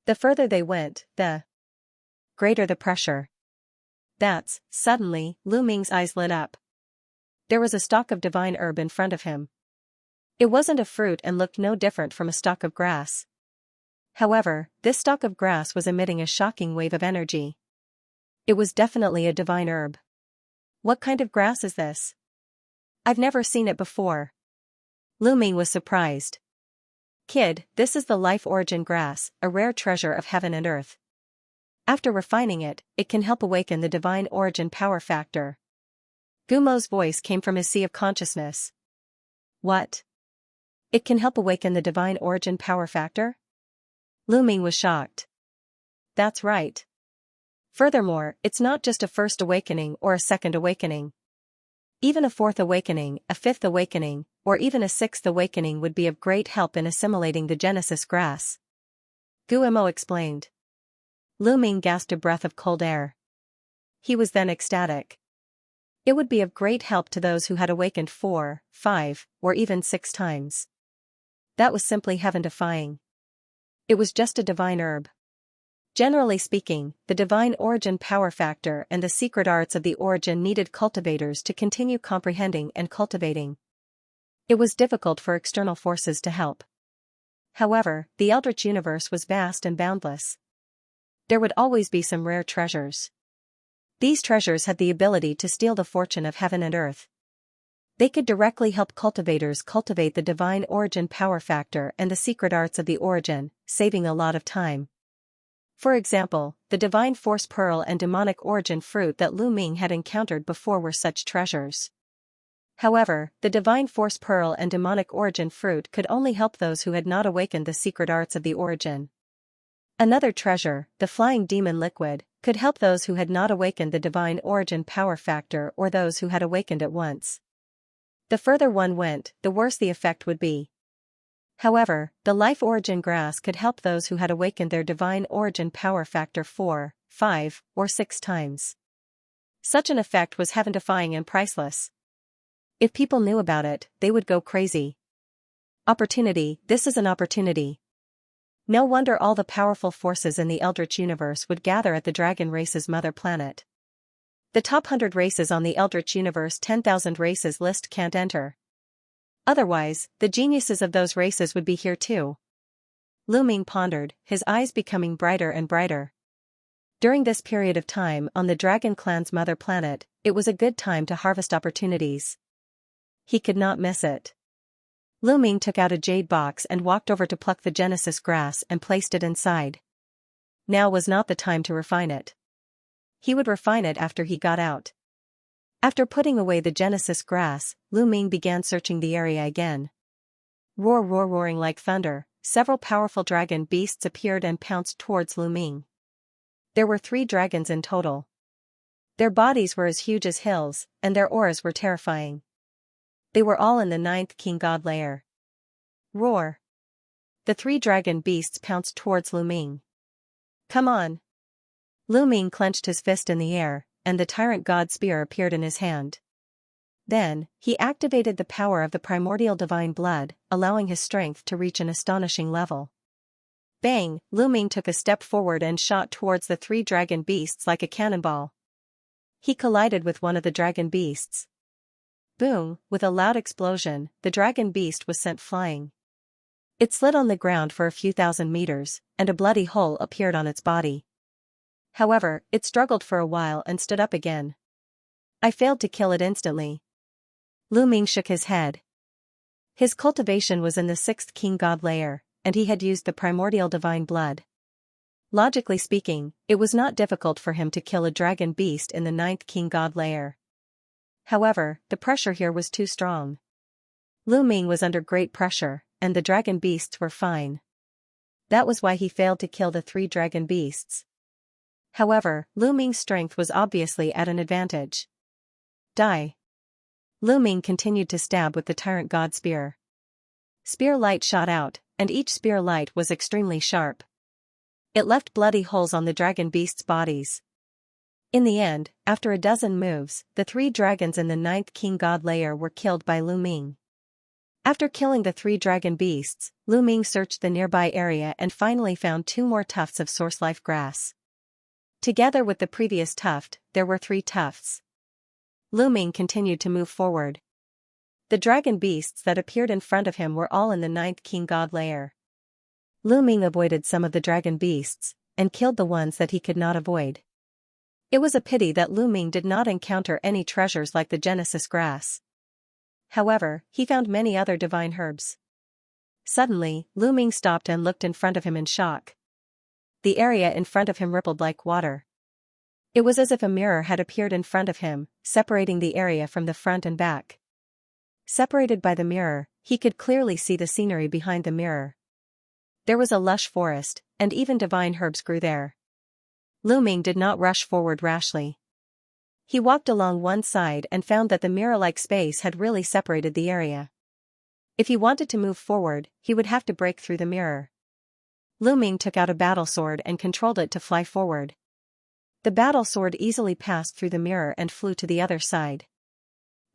The further they went, the greater the pressure. Suddenly, Lu Ming's eyes lit up. There was a stalk of divine herb in front of him. It wasn't a fruit and looked no different from a stalk of grass. However, this stalk of grass was emitting a shocking wave of energy. It was definitely a divine herb. What kind of grass is this? I've never seen it before. Lu Ming was surprised. Kid, this is the life origin grass, a rare treasure of heaven and earth. After refining it, it can help awaken the divine origin power factor. Gumo's voice came from his sea of consciousness. What? It can help awaken the divine origin power factor? Lu Ming was shocked. That's right. Furthermore, it's not just a first awakening or a second awakening. Even a 4th awakening, a 5th awakening, or even a 6th awakening would be of great help in assimilating the Genesis grass. Gumo explained. Lu Ming gasped a breath of cold air. He was then ecstatic. It would be of great help to those who had awakened 4, 5, or even 6 times. That was simply heaven-defying. It was just a divine herb. Generally speaking, the divine origin power factor and the secret arts of the origin needed cultivators to continue comprehending and cultivating. It was difficult for external forces to help. However, the Eldritch universe was vast and boundless. There would always be some rare treasures. These treasures had the ability to steal the fortune of heaven and earth. They could directly help cultivators cultivate the divine origin power factor and the secret arts of the origin, saving a lot of time. For example, the divine force pearl and demonic origin fruit that Lu Ming had encountered before were such treasures. However, the divine force pearl and demonic origin fruit could only help those who had not awakened the secret arts of the origin. Another treasure, the flying demon liquid, could help those who had not awakened the divine origin power factor or those who had awakened it once. The further one went, the worse the effect would be. However, the life origin grass could help those who had awakened their divine origin power factor 4, 5, or 6 times. Such an effect was heaven-defying and priceless. If people knew about it, they would go crazy. Opportunity, this is an opportunity. No wonder all the powerful forces in the Eldritch universe would gather at the dragon race's mother planet. The top 100 races on the Eldritch universe 10,000 races list can't enter. Otherwise, the geniuses of those races would be here too. Lu Ming pondered, his eyes becoming brighter and brighter. During this period of time on the Dragon Clan's mother planet, it was a good time to harvest opportunities. He could not miss it. Lu Ming took out a jade box and walked over to pluck the Genesis grass and placed it inside. Now was not the time to refine it. He would refine it after he got out. After putting away the Genesis grass, Lu Ming began searching the area again. Roaring like thunder, several powerful dragon beasts appeared and pounced towards Lu Ming. There were 3 dragons in total. Their bodies were as huge as hills, and their auras were terrifying. They were all in the 9th King God lair. Roar! The 3 dragon beasts pounced towards Lu Ming. Come on! Lu Ming clenched his fist in the air, and the Tyrant God Spear appeared in his hand. Then, he activated the power of the primordial divine blood, allowing his strength to reach an astonishing level. Bang! Lu Ming took a step forward and shot towards the 3 dragon beasts like a cannonball. He collided with one of the dragon beasts. Boom! With a loud explosion, the dragon beast was sent flying. It slid on the ground for a few thousand meters, and a bloody hole appeared on its body. However, it struggled for a while and stood up again. I failed to kill it instantly. Lu Ming shook his head. His cultivation was in the 6th King God lair, and he had used the primordial divine blood. Logically speaking, it was not difficult for him to kill a dragon beast in the 9th King God lair. However, the pressure here was too strong. Lu Ming was under great pressure, and the dragon beasts were fine. That was why he failed to kill the 3 dragon beasts. However, Lu Ming's strength was obviously at an advantage. Die! Lu Ming continued to stab with the Tyrant God Spear. Spear light shot out, and each spear light was extremely sharp. It left bloody holes on the dragon beasts' bodies. In the end, after a dozen moves, the 3 dragons in the 9th King God lair were killed by Lu Ming. After killing the 3 dragon beasts, Lu Ming searched the nearby area and finally found 2 more tufts of source life grass. Together with the previous tuft, there were 3 tufts. Lu Ming continued to move forward. The dragon beasts that appeared in front of him were all in the 9th King God lair. Lu Ming avoided some of the dragon beasts, and killed the ones that he could not avoid. It was a pity that Lu Ming did not encounter any treasures like the Genesis grass. However, he found many other divine herbs. Suddenly, Lu Ming stopped and looked in front of him in shock. The area in front of him rippled like water. It was as if a mirror had appeared in front of him, separating the area from the front and back. Separated by the mirror, he could clearly see the scenery behind the mirror. There was a lush forest, and even divine herbs grew there. Lu Ming did not rush forward rashly. He walked along one side and found that the mirror-like space had really separated the area. If he wanted to move forward, he would have to break through the mirror. Lu Ming took out a battle sword and controlled it to fly forward. The battle sword easily passed through the mirror and flew to the other side.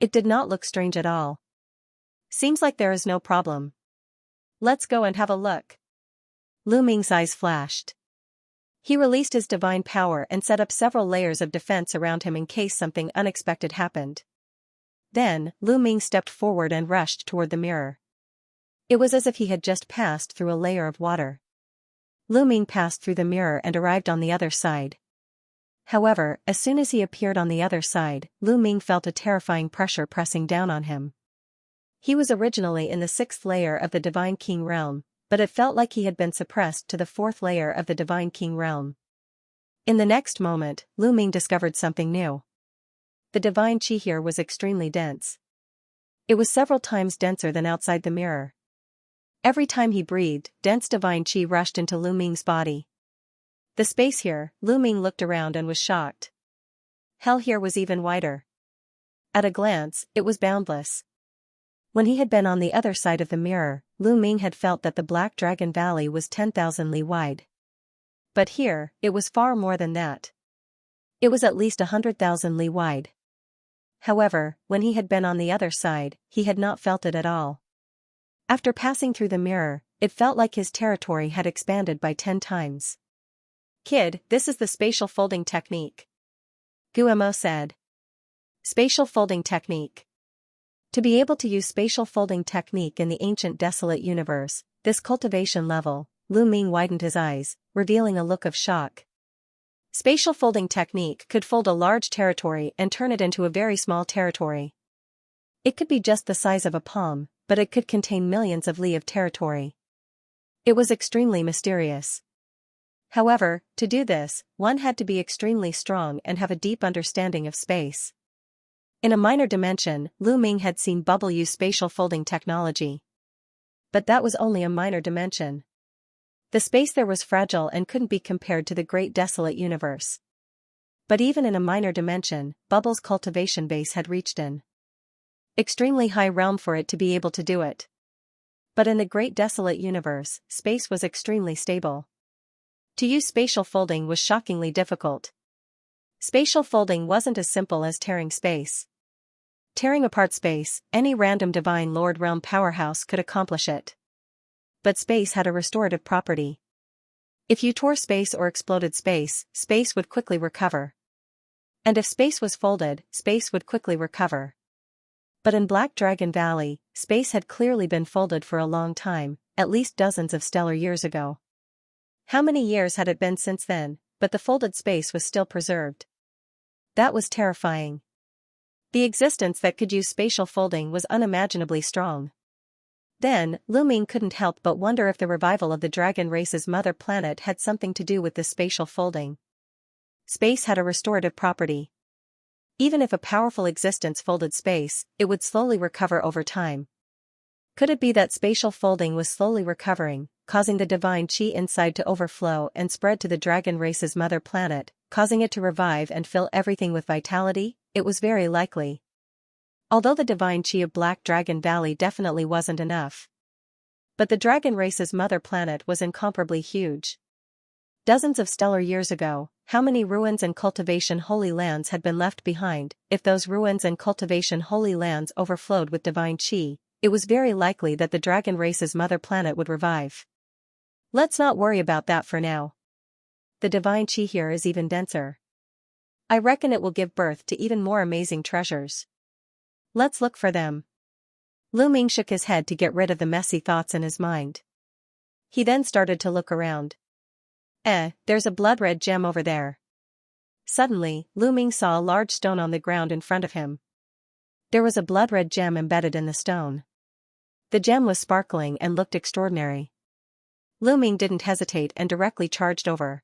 It did not look strange at all. Seems like there is no problem. Let's go and have a look. Lu Ming's eyes flashed. He released his divine power and set up several layers of defense around him in case something unexpected happened. Then, Lu Ming stepped forward and rushed toward the mirror. It was as if he had just passed through a layer of water. Lu Ming passed through the mirror and arrived on the other side. However, as soon as he appeared on the other side, Lu Ming felt a terrifying pressure pressing down on him. He was originally in the 6th layer of the Divine King realm, but it felt like he had been suppressed to the 4th layer of the Divine King realm. In the next moment, Lu Ming discovered something new. The divine chi here was extremely dense. It was several times denser than outside the mirror. Every time he breathed, dense divine chi rushed into Lu Ming's body. The space here, Lu Ming looked around and was shocked. Hell here was even wider. At a glance, it was boundless. When he had been on the other side of the mirror, Lu Ming had felt that the Black Dragon Valley was 10,000 li wide. But here, it was far more than that. It was at least 100,000 li wide. However, when he had been on the other side, he had not felt it at all. After passing through the mirror, it felt like his territory had expanded by 10 times. "Kid, this is the spatial folding technique," Guillermo said. Spatial folding technique. To be able to use spatial folding technique in the ancient desolate universe, this cultivation level, Lu Ming widened his eyes, revealing a look of shock. Spatial folding technique could fold a large territory and turn it into a very small territory. It could be just the size of a palm, but it could contain millions of li of territory. It was extremely mysterious. However, to do this, one had to be extremely strong and have a deep understanding of space. In a minor dimension, Lu Ming had seen Bubble use spatial folding technology. But that was only a minor dimension. The space there was fragile and couldn't be compared to the great desolate universe. But even in a minor dimension, Bubble's cultivation base had reached an extremely high realm for it to be able to do it. But in the great desolate universe, space was extremely stable. To use spatial folding was shockingly difficult. Spatial folding wasn't as simple as tearing space. Tearing apart space, any random Divine Lord realm powerhouse could accomplish it. But space had a restorative property. If you tore space or exploded space, space would quickly recover. And if space was folded, space would quickly recover. But in Black Dragon Valley, space had clearly been folded for a long time, at least dozens of stellar years ago. How many years had it been since then, but the folded space was still preserved. That was terrifying. The existence that could use spatial folding was unimaginably strong. Then, Lu Ming couldn't help but wonder if the revival of the dragon race's mother planet had something to do with this spatial folding. Space had a restorative property. Even if a powerful existence folded space, it would slowly recover over time. Could it be that spatial folding was slowly recovering, causing the divine chi inside to overflow and spread to the dragon race's mother planet, causing it to revive and fill everything with vitality? It was very likely. Although the divine chi of Black Dragon Valley definitely wasn't enough. But the dragon race's mother planet was incomparably huge. Dozens of stellar years ago, how many ruins and cultivation holy lands had been left behind? If those ruins and cultivation holy lands overflowed with divine chi, it was very likely that the dragon race's mother planet would revive. Let's not worry about that for now. The divine chi here is even denser. I reckon it will give birth to even more amazing treasures. Let's look for them. Lu Ming shook his head to get rid of the messy thoughts in his mind. He then started to look around. There's a blood-red gem over there. Suddenly, Lu Ming saw a large stone on the ground in front of him. There was a blood-red gem embedded in the stone. The gem was sparkling and looked extraordinary. Lu Ming didn't hesitate and directly charged over.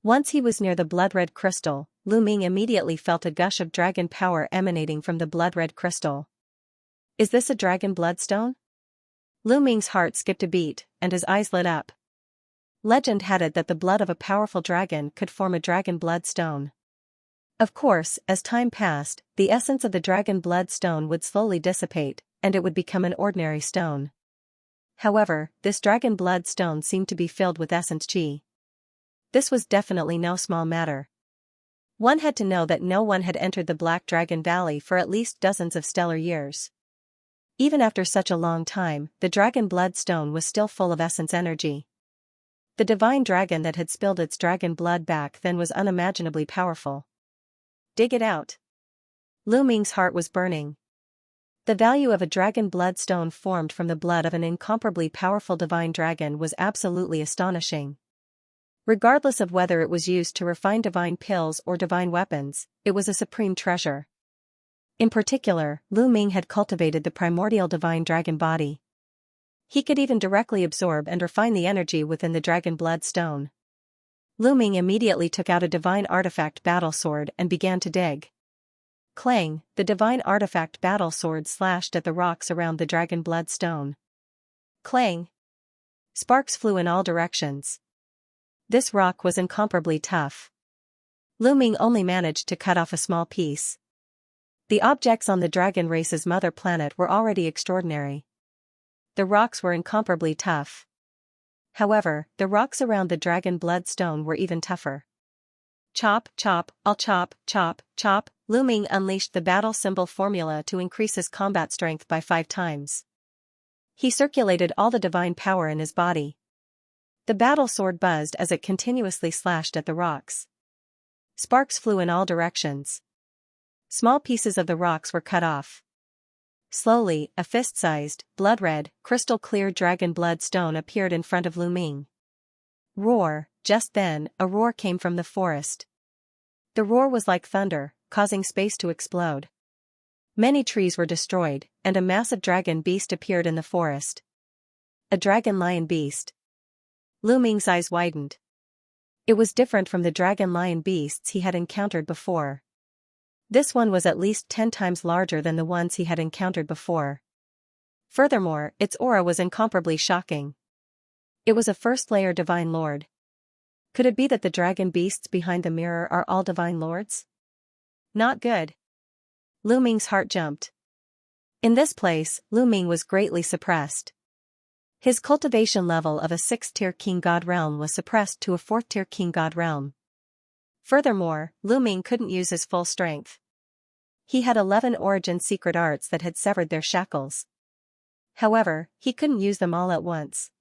Once he was near the blood-red crystal, Lu Ming immediately felt a gush of dragon power emanating from the blood-red crystal. Is this a dragon bloodstone? Lu Ming's heart skipped a beat, and his eyes lit up. Legend had it that the blood of a powerful dragon could form a dragon bloodstone. Of course, as time passed, the essence of the dragon bloodstone would slowly dissipate, and it would become an ordinary stone. However, this dragon bloodstone seemed to be filled with essence chi. This was definitely no small matter. One had to know that no one had entered the Black Dragon Valley for at least dozens of stellar years. Even after such a long time, the dragon bloodstone was still full of essence energy. The divine dragon that had spilled its dragon blood back then was unimaginably powerful. Dig it out. Lu Ming's heart was burning. The value of a dragon bloodstone formed from the blood of an incomparably powerful divine dragon was absolutely astonishing. Regardless of whether it was used to refine divine pills or divine weapons, it was a supreme treasure. In particular, Lu Ming had cultivated the primordial divine dragon body. He could even directly absorb and refine the energy within the dragon blood stone. Lu Ming immediately took out a divine artifact battle sword and began to dig. Clang, the divine artifact battle sword slashed at the rocks around the dragon blood stone. Clang. Sparks flew in all directions. This rock was incomparably tough. Lu Ming only managed to cut off a small piece. The objects on the dragon race's mother planet were already extraordinary. The rocks were incomparably tough. However, the rocks around the dragon bloodstone were even tougher. Chop, chop, I'll chop, chop, chop. Lu Ming unleashed the battle symbol formula to increase his combat strength by 5 times. He circulated all the divine power in his body. The battle sword buzzed as it continuously slashed at the rocks. Sparks flew in all directions. Small pieces of the rocks were cut off. Slowly, a fist-sized, blood-red, crystal-clear dragon blood stone appeared in front of Lu Ming. Roar! Just then, a roar came from the forest. The roar was like thunder, causing space to explode. Many trees were destroyed, and a massive dragon beast appeared in the forest. A dragon-lion beast. Lu Ming's eyes widened. It was different from the dragon-lion beasts he had encountered before. This one was at least 10 times larger than the ones he had encountered before. Furthermore, its aura was incomparably shocking. It was a first-layer divine lord. Could it be that the dragon beasts behind the mirror are all divine lords? Not good. Lu Ming's heart jumped. In this place, Lu Ming was greatly suppressed. His cultivation level of a 6th-tier king god realm was suppressed to a 4th-tier king god realm. Furthermore, Lu Ming couldn't use his full strength. He had 11 origin secret arts that had severed their shackles. However, he couldn't use them all at once.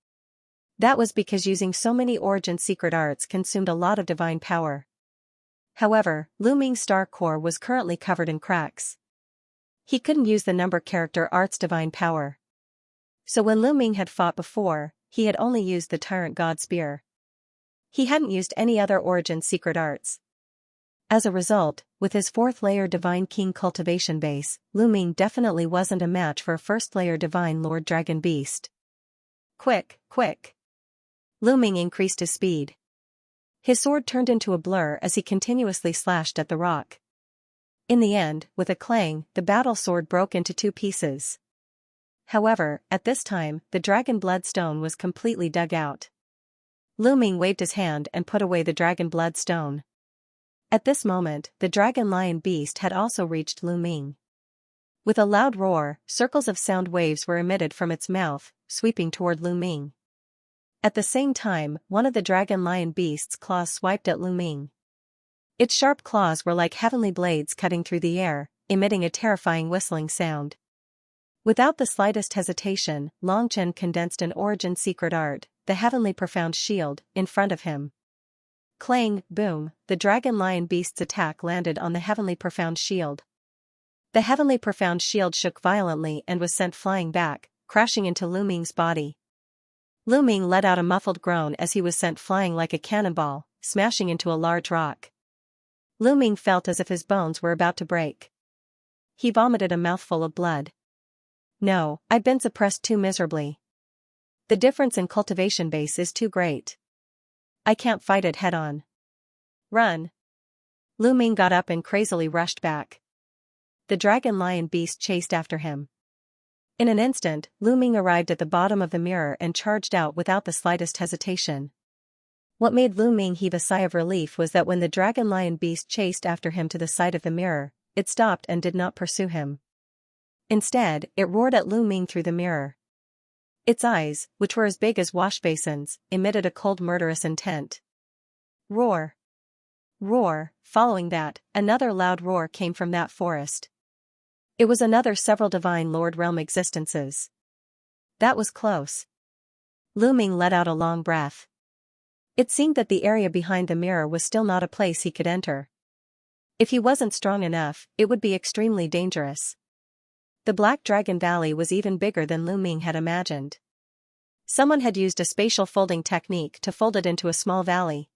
That was because using so many origin secret arts consumed a lot of divine power. However, Lu Ming's star core was currently covered in cracks. He couldn't use the number character art's divine power. So when Lu Ming had fought before, he had only used the Tyrant God Spear. He hadn't used any other origin secret arts. As a result, with his 4th-layer Divine King cultivation base, Lu Ming definitely wasn't a match for a 1st-layer Divine Lord Dragon Beast. Quick, quick! Lu Ming increased his speed. His sword turned into a blur as he continuously slashed at the rock. In the end, with a clang, the battle sword broke into 2 pieces. However, at this time, the dragon bloodstone was completely dug out. Lu Ming waved his hand and put away the dragon blood stone. At this moment, the dragon lion beast had also reached Lu Ming. With a loud roar, circles of sound waves were emitted from its mouth, sweeping toward Lu Ming. At the same time, one of the dragon lion beast's claws swiped at Lu Ming. Its sharp claws were like heavenly blades cutting through the air, emitting a terrifying whistling sound. Without the slightest hesitation, Long Chen condensed an origin secret art, the Heavenly Profound Shield, in front of him. Clang, boom, the dragon lion beast's attack landed on the Heavenly Profound Shield. The Heavenly Profound Shield shook violently and was sent flying back, crashing into Lu Ming's body. Lu Ming let out a muffled groan as he was sent flying like a cannonball, smashing into a large rock. Lu Ming felt as if his bones were about to break. He vomited a mouthful of blood. No, I've been suppressed too miserably. The difference in cultivation base is too great. I can't fight it head-on. Run! Lu Ming got up and crazily rushed back. The dragon lion beast chased after him. In an instant, Lu Ming arrived at the bottom of the mirror and charged out without the slightest hesitation. What made Lu Ming heave a sigh of relief was that when the dragon lion beast chased after him to the side of the mirror, it stopped and did not pursue him. Instead, it roared at Lu Ming through the mirror. Its eyes, which were as big as wash basins, emitted a cold murderous intent. Roar! Roar! Following that, another loud roar came from that forest. It was another several divine lord realm existences. That was close. Lu Ming let out a long breath. It seemed that the area behind the mirror was still not a place he could enter. If he wasn't strong enough, it would be extremely dangerous. The Black Dragon Valley was even bigger than Lu Ming had imagined. Someone had used a spatial folding technique to fold it into a small valley.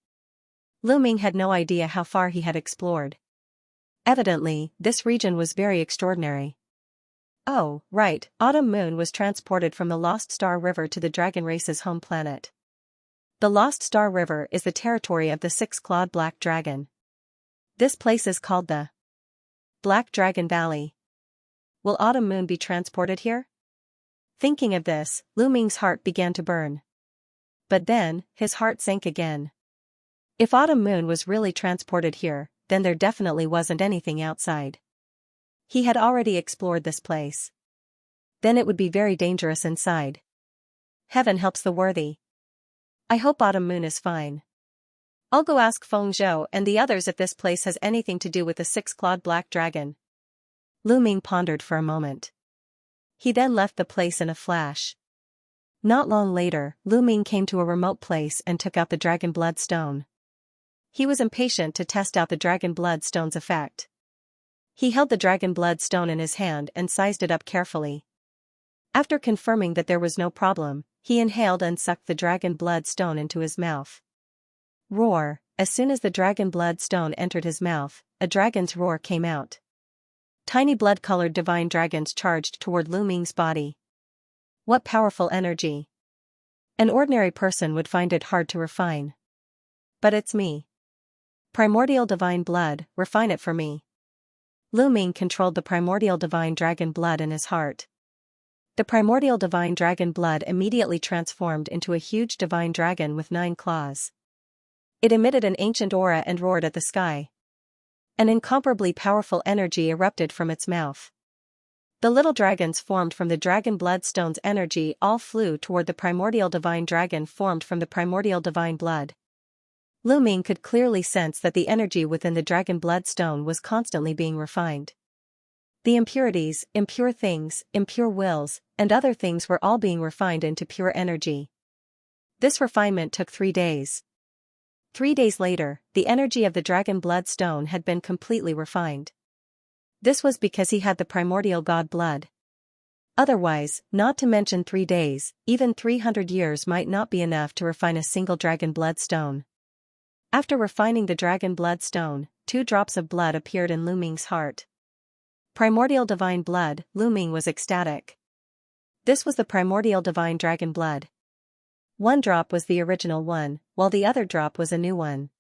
Lu Ming had no idea how far he had explored. Evidently, this region was very extraordinary. Oh, right, Autumn Moon was transported from the Lost Star River to the Dragon Race's home planet. The Lost Star River is the territory of the 6-clawed Black Dragon. This place is called the Black Dragon Valley. Will Autumn Moon be transported here? Thinking of this, Lu Ming's heart began to burn. But then, his heart sank again. If Autumn Moon was really transported here, then there definitely wasn't anything outside. He had already explored this place. Then it would be very dangerous inside. Heaven helps the worthy. I hope Autumn Moon is fine. I'll go ask Feng Zhou and the others if this place has anything to do with the six-clawed black dragon. Lu Ming pondered for a moment. He then left the place in a flash. Not long later, Lu Ming came to a remote place and took out the dragon blood stone. He was impatient to test out the dragon blood stone's effect. He held the dragon blood stone in his hand and sized it up carefully. After confirming that there was no problem, he inhaled and sucked the dragon blood stone into his mouth. Roar! As soon as the dragon blood stone entered his mouth, a dragon's roar came out. Tiny blood-colored divine dragons charged toward Lu Ming's body. What powerful energy! An ordinary person would find it hard to refine. But it's me. Primordial divine blood, refine it for me. Lu Ming controlled the primordial divine dragon blood in his heart. The primordial divine dragon blood immediately transformed into a huge divine dragon with 9 claws. It emitted an ancient aura and roared at the sky. An incomparably powerful energy erupted from its mouth. The little dragons formed from the dragon blood stone's energy all flew toward the primordial divine dragon formed from the primordial divine blood. Lu Ming could clearly sense that the energy within the dragon blood stone was constantly being refined. The impurities, impure things, impure wills, and other things were all being refined into pure energy. This refinement took 3 days. 3 days later, the energy of the dragon blood stone had been completely refined. This was because he had the primordial god blood. Otherwise, not to mention 3 days, even 300 years might not be enough to refine a single dragon blood stone. After refining the dragon blood stone, 2 drops of blood appeared in Lu Ming's heart. Primordial divine blood, Lu Ming was ecstatic. This was the primordial divine dragon blood. 1 drop was the original one, while the other drop was a new one.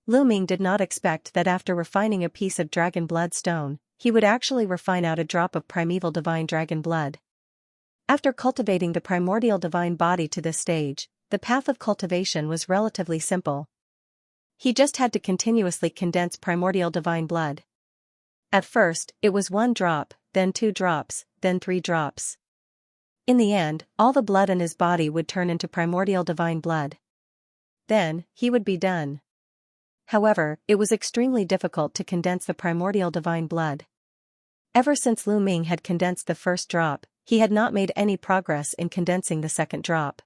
Lu Ming did not expect that after refining a piece of dragon blood stone, he would actually refine out a drop of primeval divine dragon blood. After cultivating the primordial divine body to this stage, the path of cultivation was relatively simple. He just had to continuously condense primordial divine blood. At first, it was 1 drop, then 2 drops, then 3 drops. In the end, all the blood in his body would turn into primordial divine blood. Then, he would be done. However, it was extremely difficult to condense the primordial divine blood. Ever since Lu Ming had condensed the first drop, he had not made any progress in condensing the second drop.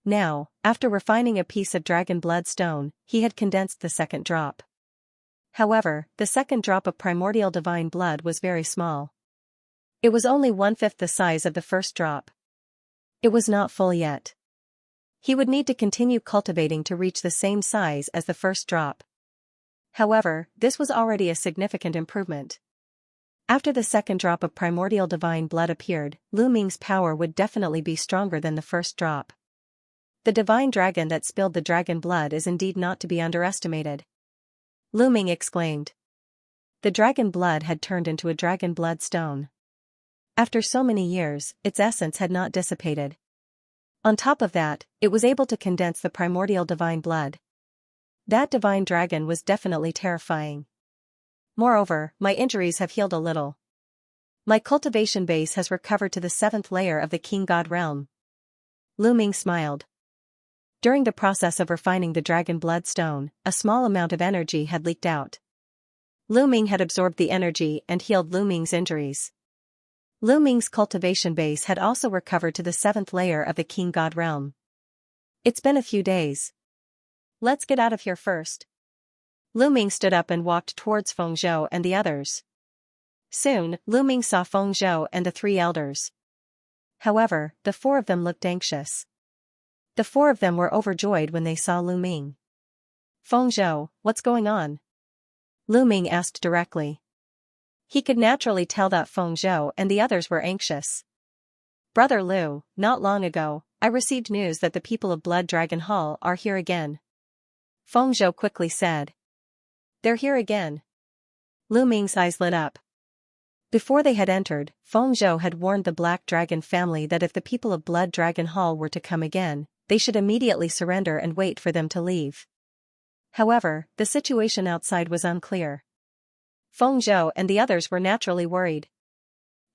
Now, after refining a piece of dragon blood stone, he had condensed the second drop. However, the second drop of primordial divine blood was very small. It was only 1/5 the size of the first drop. It was not full yet. He would need to continue cultivating to reach the same size as the first drop. However, this was already a significant improvement. After the second drop of primordial divine blood appeared, Lu Ming's power would definitely be stronger than the first drop. The divine dragon that spilled the dragon blood is indeed not to be underestimated. Lu Ming exclaimed. The dragon blood had turned into a dragon blood stone. After so many years, its essence had not dissipated. On top of that, it was able to condense the primordial divine blood. That divine dragon was definitely terrifying. Moreover, my injuries have healed a little. My cultivation base has recovered to the 7th layer of the King God realm. Lu Ming smiled. During the process of refining the dragon blood stone, a small amount of energy had leaked out. Lu Ming had absorbed the energy and healed Lu Ming's injuries. Lu Ming's cultivation base had also recovered to the 7th layer of the King God realm. It's been a few days. Let's get out of here first. Lu Ming stood up and walked towards Feng Zhou and the others. Soon, Lu Ming saw Feng Zhou and the 3 elders. However, the 4 of them looked anxious. The 4 of them were overjoyed when they saw Lu Ming. Feng Zhou, what's going on? Lu Ming asked directly. He could naturally tell that Feng Zhou and the others were anxious. Brother Lu, not long ago, I received news that the people of Blood Dragon Hall are here again. Feng Zhou quickly said. They're here again. Lu Ming's eyes lit up. Before they had entered, Feng Zhou had warned the Black Dragon family that if the people of Blood Dragon Hall were to come again, they should immediately surrender and wait for them to leave. However, the situation outside was unclear. Feng Zhou and the others were naturally worried.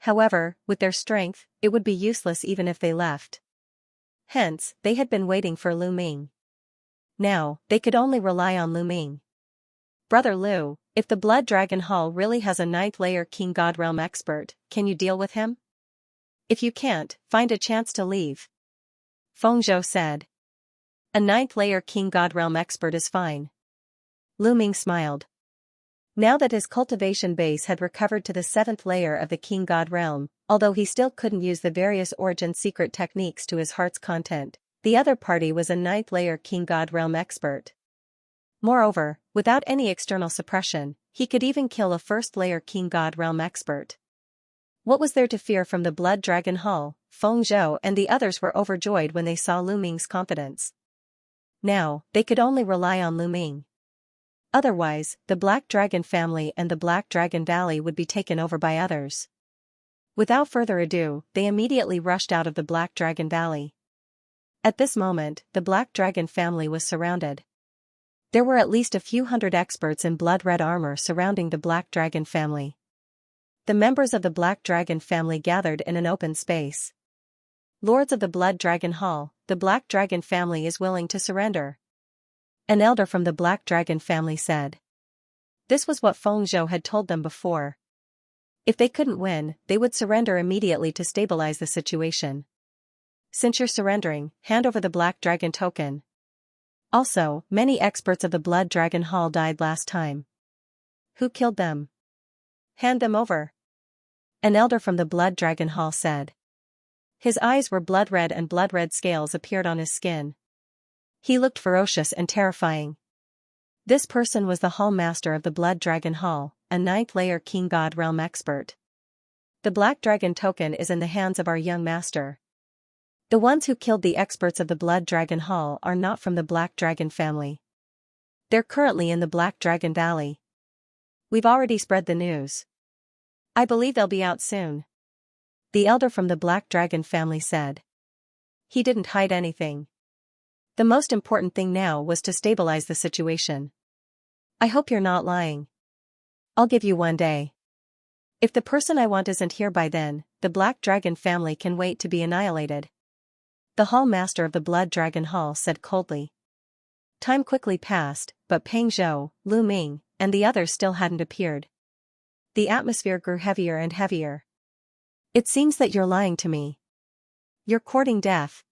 However, with their strength, it would be useless even if they left. Hence, they had been waiting for Lu Ming. Now, they could only rely on Lu Ming. Brother Lu, if the Blood Dragon Hall really has a ninth-layer King God Realm expert, can you deal with him? If you can't, find a chance to leave. Feng Zhou said. A ninth-layer King God Realm expert is fine. Lu Ming smiled. Now that his cultivation base had recovered to the 7th layer of the King God Realm, although he still couldn't use the various origin secret techniques to his heart's content, the other party was a 9th layer King God Realm expert. Moreover, without any external suppression, he could even kill a 1st layer King God Realm expert. What was there to fear from the Blood Dragon Hall? Feng Zhou and the others were overjoyed when they saw Lu Ming's confidence. Now, they could only rely on Lu Ming. Otherwise, the Black Dragon family and the Black Dragon Valley would be taken over by others. Without further ado, they immediately rushed out of the Black Dragon Valley. At this moment, the Black Dragon family was surrounded. There were at least a few hundred experts in blood-red armor surrounding the Black Dragon family. The members of the Black Dragon family gathered in an open space. Lords of the Blood Dragon Hall, the Black Dragon family is willing to surrender. An elder from the Black Dragon family said. This was what Feng Zhou had told them before. If they couldn't win, they would surrender immediately to stabilize the situation. Since you're surrendering, hand over the Black Dragon token. Also, many experts of the Blood Dragon Hall died last time. Who killed them? Hand them over. An elder from the Blood Dragon Hall said. His eyes were blood-red and blood-red scales appeared on his skin. He looked ferocious and terrifying. This person was the Hall Master of the Blood Dragon Hall, a 9th layer King God Realm expert. The Black Dragon token is in the hands of our young master. The ones who killed the experts of the Blood Dragon Hall are not from the Black Dragon family. They're currently in the Black Dragon Valley. We've already spread the news. I believe they'll be out soon. The elder from the Black Dragon family said. He didn't hide anything. The most important thing now was to stabilize the situation. I hope you're not lying. I'll give you 1 day. If the person I want isn't here by then, the Black Dragon family can wait to be annihilated. The Hall Master of the Blood Dragon Hall said coldly. Time quickly passed, but Peng Zhou, Lu Ming, and the others still hadn't appeared. The atmosphere grew heavier and heavier. It seems that you're lying to me. You're courting death.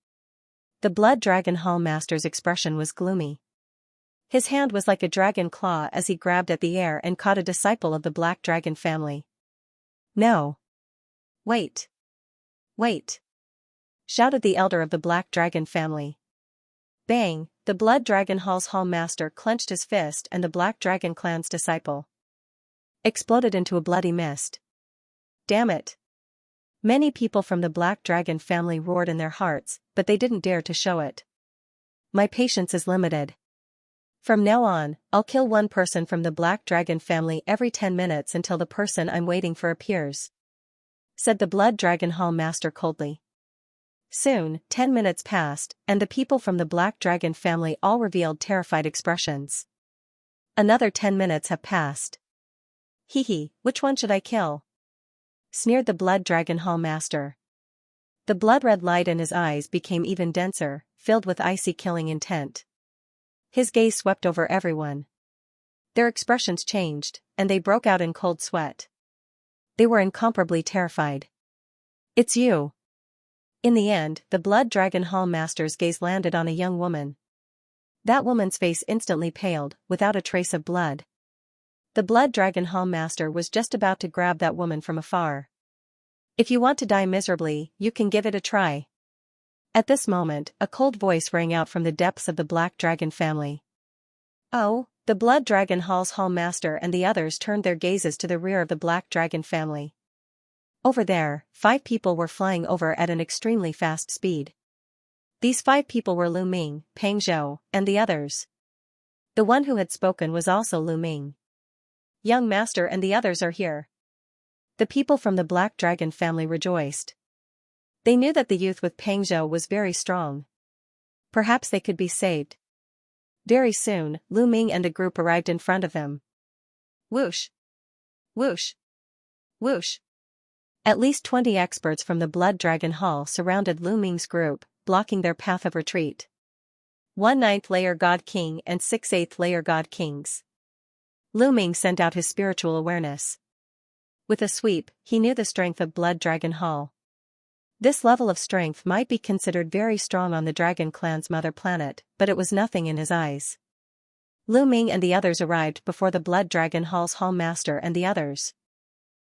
The Blood Dragon Hall Master's expression was gloomy. His hand was like a dragon claw as he grabbed at the air and caught a disciple of the Black Dragon family. No. Wait. Wait. Shouted the elder of the Black Dragon family. Bang, the Blood Dragon Hall's Hall Master clenched his fist and the Black Dragon clan's disciple exploded into a bloody mist. Damn it. Many people from the Black Dragon family roared in their hearts, but they didn't dare to show it. My patience is limited. From now on, I'll kill one person from the Black Dragon family every 10 minutes until the person I'm waiting for appears, said the Blood Dragon Hall Master coldly. Soon, 10 minutes passed, and the people from the Black Dragon family all revealed terrified expressions. Another 10 minutes have passed. Hee, which one should I kill? Sneered the Blood Dragon Hall Master. The blood-red light in his eyes became even denser, filled with icy killing intent. His gaze swept over everyone. Their expressions changed, and they broke out in cold sweat. They were incomparably terrified. It's you. In the end, the Blood Dragon Hall Master's gaze landed on a young woman. That woman's face instantly paled, without a trace of blood. The Blood Dragon Hall Master was just about to grab that woman from afar. If you want to die miserably, you can give it a try. At this moment, a cold voice rang out from the depths of the Black Dragon family. Oh, the Blood Dragon Hall's Hall Master and the others turned their gazes to the rear of the Black Dragon family. Over there, 5 people were flying over at an extremely fast speed. These 5 people were Lu Ming, Peng Zhou, and the others. The one who had spoken was also Lu Ming. Young Master and the others are here. The people from the Black Dragon family rejoiced. They knew that the youth with Peng Zhou was very strong. Perhaps they could be saved. Very soon, Lu Ming and a group arrived in front of them. Whoosh! Whoosh! Whoosh! At least 20 experts from the Blood Dragon Hall surrounded Lu Ming's group, blocking their path of retreat. 1 9th layer God King and 6 8th layer God Kings. Lu Ming sent out his spiritual awareness. With a sweep, he knew the strength of Blood Dragon Hall. This level of strength might be considered very strong on the Dragon Clan's mother planet, but it was nothing in his eyes. Lu Ming and the others arrived before the Blood Dragon Hall's Hall Master and the others.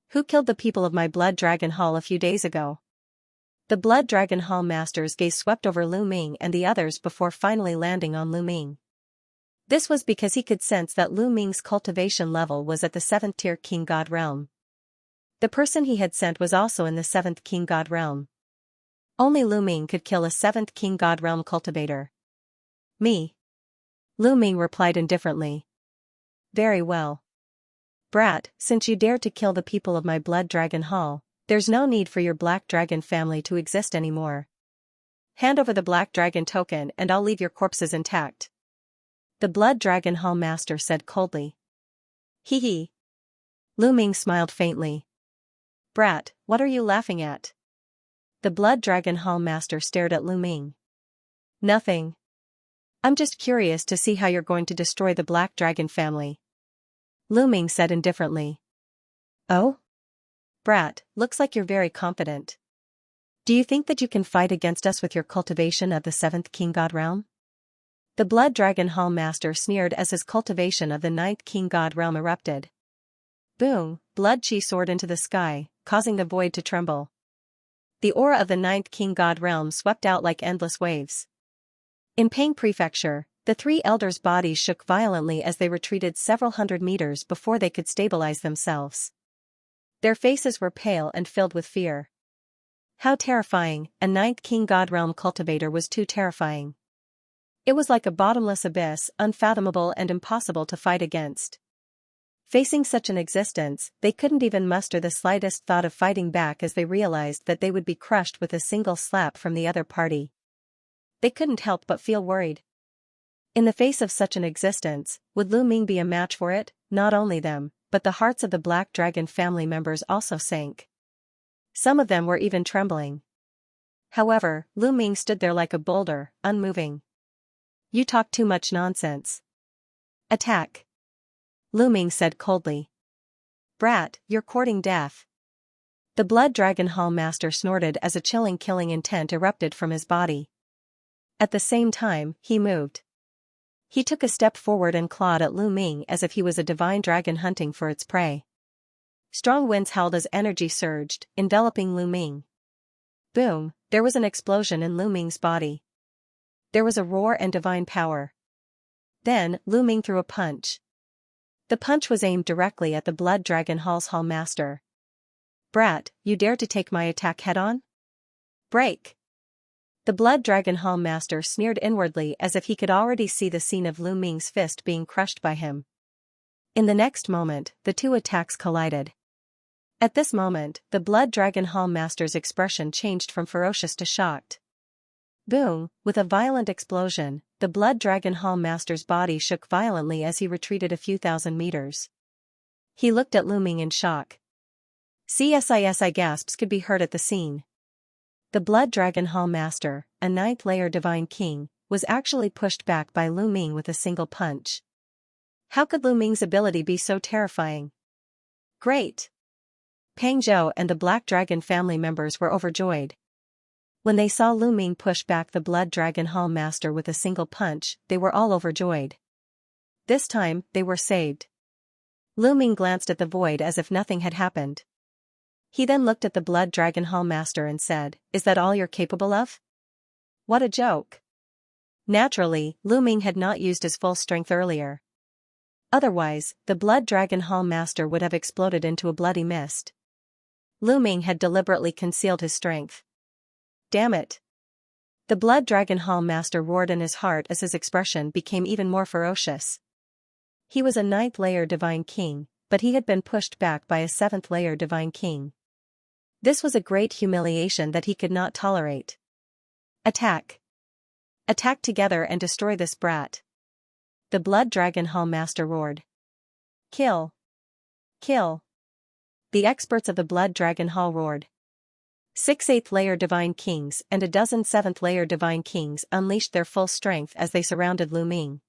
Who killed the people of my Blood Dragon Hall a few days ago? The Blood Dragon Hall Master's gaze swept over Lu Ming and the others before finally landing on Lu Ming. This was because he could sense that Lu Ming's cultivation level was at the 7th tier King God realm. The person he had sent was also in the 7th King God realm. Only Lu Ming could kill a 7th King God realm cultivator. Me. Lu Ming replied indifferently. Very well. Brat, since you dared to kill the people of my Blood Dragon Hall, there's no need for your Black Dragon family to exist anymore. Hand over the Black Dragon token and I'll leave your corpses intact. The Blood Dragon Hall Master said coldly. Hee hee. Lu Ming smiled faintly. Brat, what are you laughing at? The Blood Dragon Hall Master stared at Lu Ming. Nothing. I'm just curious to see how you're going to destroy the Black Dragon family. Lu Ming said indifferently. Oh? Brat, looks like you're very confident. Do you think that you can fight against us with your cultivation of the 7th King God realm? The Blood Dragon Hall Master sneered as his cultivation of the 9th King God realm erupted. Boom, blood chi soared into the sky, causing the void to tremble. The aura of the 9th King God realm swept out like endless waves. In Pang Prefecture, the 3 elders' bodies shook violently as they retreated several hundred meters before they could stabilize themselves. Their faces were pale and filled with fear. How terrifying, a 9th King God realm cultivator was too terrifying. It was like a bottomless abyss, unfathomable and impossible to fight against. Facing such an existence, they couldn't even muster the slightest thought of fighting back as they realized that they would be crushed with a single slap from the other party. They couldn't help but feel worried. In the face of such an existence, would Lu Ming be a match for it? Not only them, but the hearts of the Black Dragon family members also sank. Some of them were even trembling. However, Lu Ming stood there like a boulder, unmoving. You talk too much nonsense. Attack. Lu Ming said coldly. Brat, you're courting death. The Blood Dragon Hall Master snorted as a chilling killing intent erupted from his body. At the same time, he moved. He took a step forward and clawed at Lu Ming as if he was a divine dragon hunting for its prey. Strong winds howled as energy surged, enveloping Lu Ming. Boom, there was an explosion in Lu Ming's body. There was a roar and divine power. Then, Lu Ming threw a punch. The punch was aimed directly at the Blood Dragon Hall's Hall Master. Brat, you dare to take my attack head-on? Break! The Blood Dragon Hall Master sneered inwardly as if he could already see the scene of Lu Ming's fist being crushed by him. In the next moment, the 2 attacks collided. At this moment, the Blood Dragon Hall Master's expression changed from ferocious to shocked. Boom, with a violent explosion, the Blood Dragon Hall Master's body shook violently as he retreated a few thousand meters. He looked at Lu Ming in shock. CSISI gasps could be heard at the scene. The Blood Dragon Hall Master, a 9th layer Divine King, was actually pushed back by Lu Ming with a single punch. How could Lu Ming's ability be so terrifying? Great! Pang Zhou and the Black Dragon family members were overjoyed. When they saw Lu Ming push back the Blood Dragon Hall Master with a single punch, they were all overjoyed. This time, they were saved. Lu Ming glanced at the void as if nothing had happened. He then looked at the Blood Dragon Hall Master and said, Is that all you're capable of? What a joke. Naturally, Lu Ming had not used his full strength earlier. Otherwise, the Blood Dragon Hall Master would have exploded into a bloody mist. Lu Ming had deliberately concealed his strength. Damn it. The Blood Dragon Hall Master roared in his heart as his expression became even more ferocious. He was a 9th layer Divine King, but he had been pushed back by a 7th layer Divine King. This was a great humiliation that he could not tolerate. Attack. Attack together and destroy this brat. The Blood Dragon Hall Master roared. Kill. Kill. the experts of the Blood Dragon Hall roared. 6 8th-layer Divine Kings and a dozen 7th-layer Divine Kings unleashed their full strength as they surrounded Lu Ming.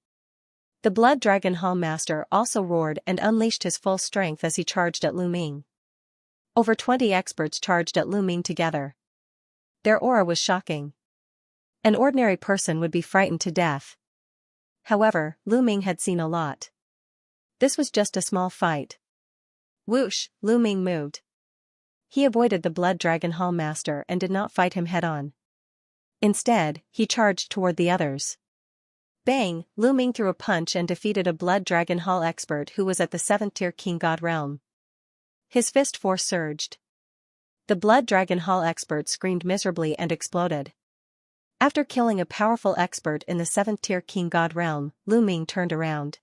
The Blood Dragon Hall Master also roared and unleashed his full strength as he charged at Lu Ming. Over 20 experts charged at Lu Ming together. Their aura was shocking. An ordinary person would be frightened to death. However, Lu Ming had seen a lot. This was just a small fight. Whoosh, Lu Ming moved. He avoided the Blood Dragon Hall Master and did not fight him head-on. Instead, he charged toward the others. Bang, Lu Ming threw a punch and defeated a Blood Dragon Hall expert who was at the 7th-tier King God realm. His fist force surged. The Blood Dragon Hall expert screamed miserably and exploded. After killing a powerful expert in the 7th-tier King God realm, Lu Ming turned around.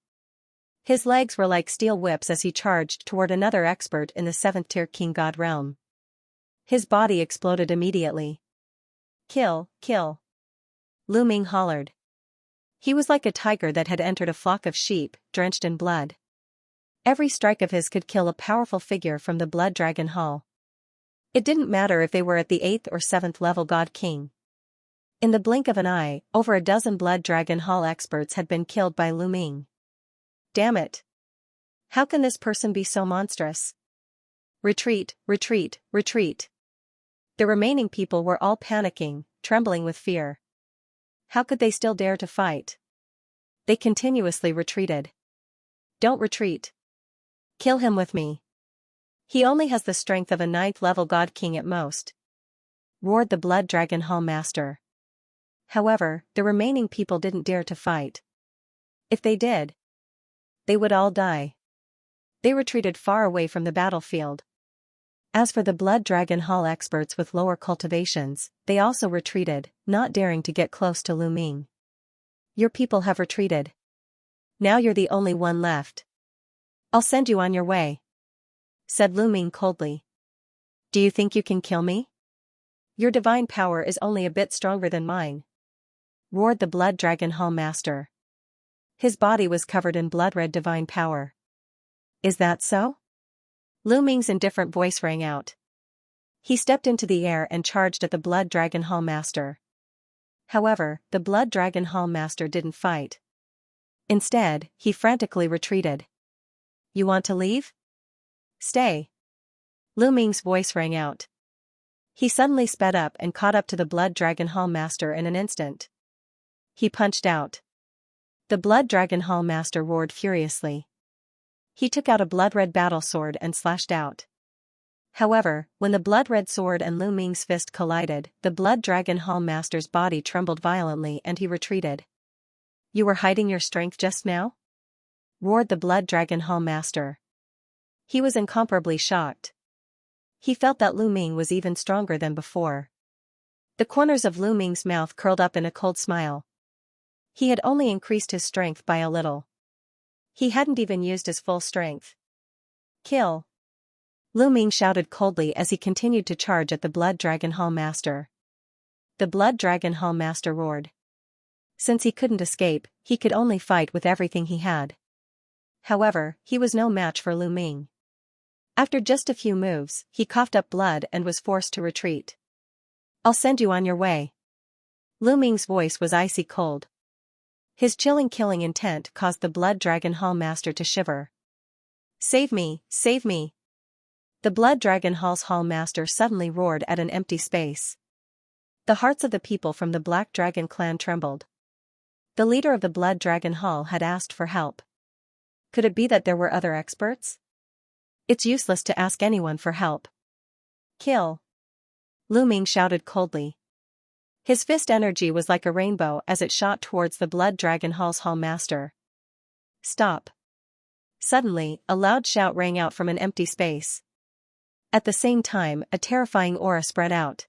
His legs were like steel whips as he charged toward another expert in the 7th-tier King God realm. His body exploded immediately. Kill, kill. Lu Ming hollered. He was like a tiger that had entered a flock of sheep, drenched in blood. Every strike of his could kill a powerful figure from the Blood Dragon Hall. It didn't matter if they were at the 8th or 7th level God King. In the blink of an eye, over a dozen Blood Dragon Hall experts had been killed by Lu Ming. Damn it! How can this person be so monstrous? Retreat, retreat, retreat. The remaining people were all panicking, trembling with fear. How could they still dare to fight? They continuously retreated. Don't retreat. Kill him with me. He only has the strength of a 9th-level God King at most. Roared the Blood Dragon Hall Master. However, the remaining people didn't dare to fight. If they did, they would all die. They retreated far away from the battlefield. As for the Blood Dragon Hall experts with lower cultivations, they also retreated, not daring to get close to Lu Ming. Your people have retreated. Now you're the only one left. I'll send you on your way, said Lu Ming coldly. Do you think you can kill me? Your divine power is only a bit stronger than mine, roared the Blood Dragon Hall Master. His body was covered in blood-red divine power. Is that so? Lu Ming's indifferent voice rang out. He stepped into the air and charged at the Blood Dragon Hall Master. However, the Blood Dragon Hall Master didn't fight. Instead, he frantically retreated. You want to leave? Stay. Lu Ming's voice rang out. He suddenly sped up and caught up to the Blood Dragon Hall Master in an instant. He punched out. The Blood Dragon Hall Master roared furiously. He took out a blood-red battle sword and slashed out. However, when the blood-red sword and Lu Ming's fist collided, the Blood Dragon Hall Master's body trembled violently and he retreated. You were hiding your strength just now? Roared the Blood Dragon Hall Master. He was incomparably shocked. He felt that Lu Ming was even stronger than before. The corners of Lu Ming's mouth curled up in a cold smile. He had only increased his strength by a little. He hadn't even used his full strength. Kill! Lu Ming shouted coldly as he continued to charge at the Blood Dragon Hall Master. The Blood Dragon Hall Master roared. Since he couldn't escape, he could only fight with everything he had. However, he was no match for Lu Ming. After just a few moves, he coughed up blood and was forced to retreat. I'll send you on your way. Lu Ming's voice was icy cold. His chilling killing intent caused the Blood Dragon Hall Master to shiver. Save me, save me. The Blood Dragon Hall's Hall Master suddenly roared at an empty space. The hearts of the people from the Black Dragon clan trembled. The leader of the Blood Dragon Hall had asked for help. Could it be that there were other experts? It's useless to ask anyone for help. Kill! Lu Ming shouted coldly. His fist energy was like a rainbow as it shot towards the Blood Dragon Hall's Hall Master. Stop! Suddenly, a loud shout rang out from an empty space. At the same time, a terrifying aura spread out.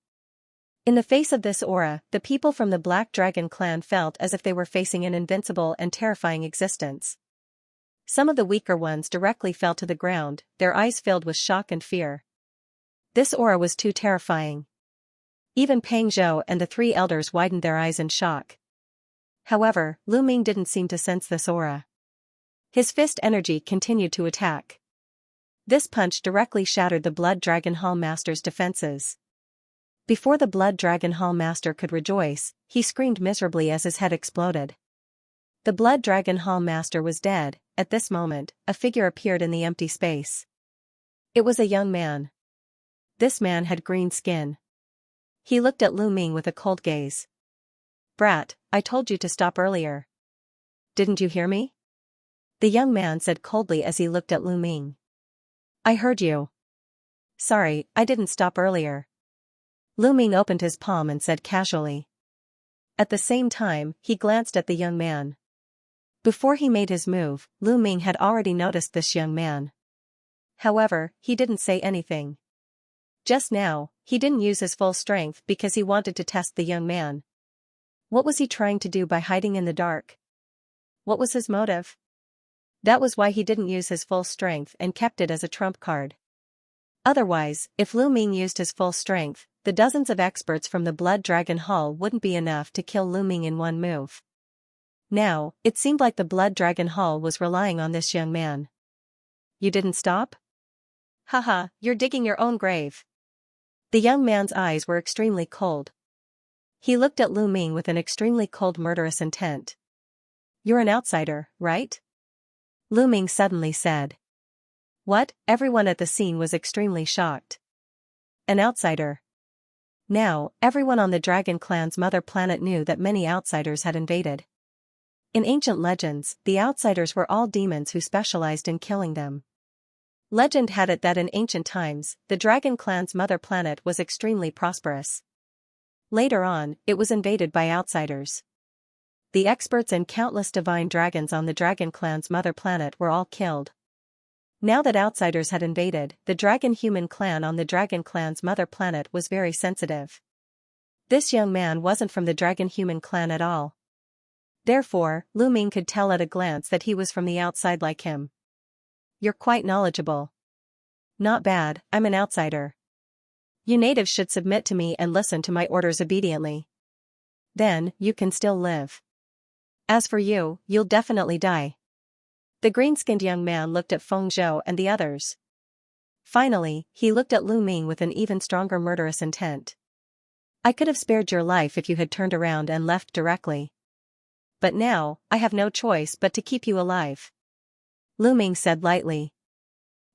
In the face of this aura, the people from the Black Dragon clan felt as if they were facing an invincible and terrifying existence. Some of the weaker ones directly fell to the ground, their eyes filled with shock and fear. This aura was too terrifying. Even Pang Zhou and the 3 elders widened their eyes in shock. However, Lu Ming didn't seem to sense this aura. His fist energy continued to attack. This punch directly shattered the Blood Dragon Hall Master's defenses. Before the Blood Dragon Hall Master could rejoice, he screamed miserably as his head exploded. The Blood Dragon Hall Master was dead. At this moment, a figure appeared in the empty space. It was a young man. This man had green skin. He looked at Lu Ming with a cold gaze. "Brat, I told you to stop earlier. Didn't you hear me?" The young man said coldly as he looked at Lu Ming. "I heard you. Sorry, I didn't stop earlier." Lu Ming opened his palm and said casually. At the same time, he glanced at the young man. Before he made his move, Lu Ming had already noticed this young man. However, he didn't say anything. Just now, he didn't use his full strength because he wanted to test the young man. What was he trying to do by hiding in the dark? What was his motive? That was why he didn't use his full strength and kept it as a trump card. Otherwise, if Lu Ming used his full strength, the dozens of experts from the Blood Dragon Hall wouldn't be enough to kill Lu Ming in one move. Now, it seemed like the Blood Dragon Hall was relying on this young man. "You didn't stop? Haha, you're digging your own grave." The young man's eyes were extremely cold. He looked at Lu Ming with an extremely cold murderous intent. "You're an outsider, right?" Lu Ming suddenly said. What? Everyone at the scene was extremely shocked. An outsider. Now, everyone on the Dragon Clan's mother planet knew that many outsiders had invaded. In ancient legends, the outsiders were all demons who specialized in killing them. Legend had it that in ancient times, the Dragon Clan's mother planet was extremely prosperous. Later on, it was invaded by outsiders. The experts and countless divine dragons on the Dragon Clan's mother planet were all killed. Now that outsiders had invaded, the Dragon-Human clan on the Dragon Clan's mother planet was very sensitive. This young man wasn't from the Dragon-Human clan at all. Therefore, Lu Ming could tell at a glance that he was from the outside like him. "You're quite knowledgeable." "Not bad, I'm an outsider. You natives should submit to me and listen to my orders obediently. Then, you can still live. As for you, you'll definitely die." The green-skinned young man looked at Feng Zhou and the others. Finally, he looked at Lu Ming with an even stronger murderous intent. "I could have spared your life if you had turned around and left directly. But now, I have no choice but to keep you alive," Lu Ming said lightly.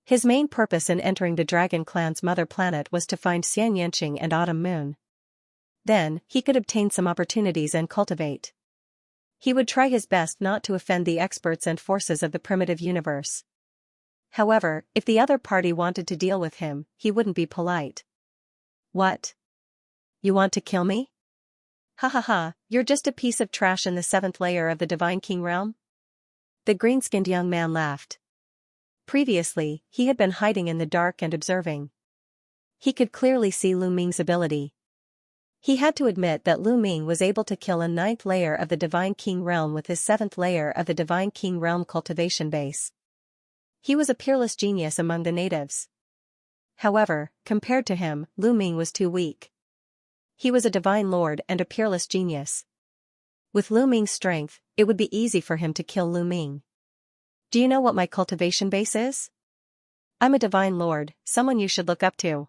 His main purpose in entering the Dragon Clan's mother planet was to find Xianxia and Autumn Moon. Then, he could obtain some opportunities and cultivate. He would try his best not to offend the experts and forces of the primitive universe. However, if the other party wanted to deal with him, he wouldn't be polite. "What? You want to kill me? Ha ha ha, you're just a piece of trash in the 7th layer of the Divine King realm?" The green-skinned young man laughed. Previously, he had been hiding in the dark and observing. He could clearly see Lu Ming's ability. He had to admit that Lu Ming was able to kill a 9th layer of the Divine King realm with his 7th layer of the Divine King realm cultivation base. He was a peerless genius among the natives. However, compared to him, Lu Ming was too weak. He was a divine lord and a peerless genius. With Lu Ming's strength, it would be easy for him to kill Lu Ming. "Do you know what my cultivation base is? I'm a divine lord, someone you should look up to,"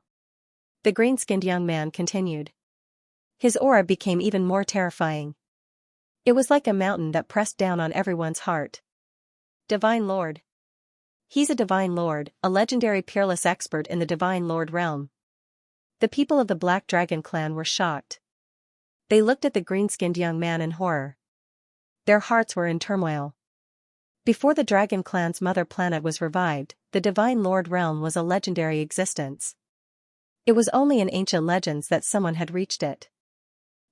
the green-skinned young man continued. His aura became even more terrifying. It was like a mountain that pressed down on everyone's heart. Divine Lord. He's a divine lord, a legendary peerless expert in the divine lord realm. The people of the Black Dragon clan were shocked. They looked at the green-skinned young man in horror. Their hearts were in turmoil. Before the Dragon clan's mother planet was revived, the Divine Lord realm was a legendary existence. It was only in ancient legends that someone had reached it.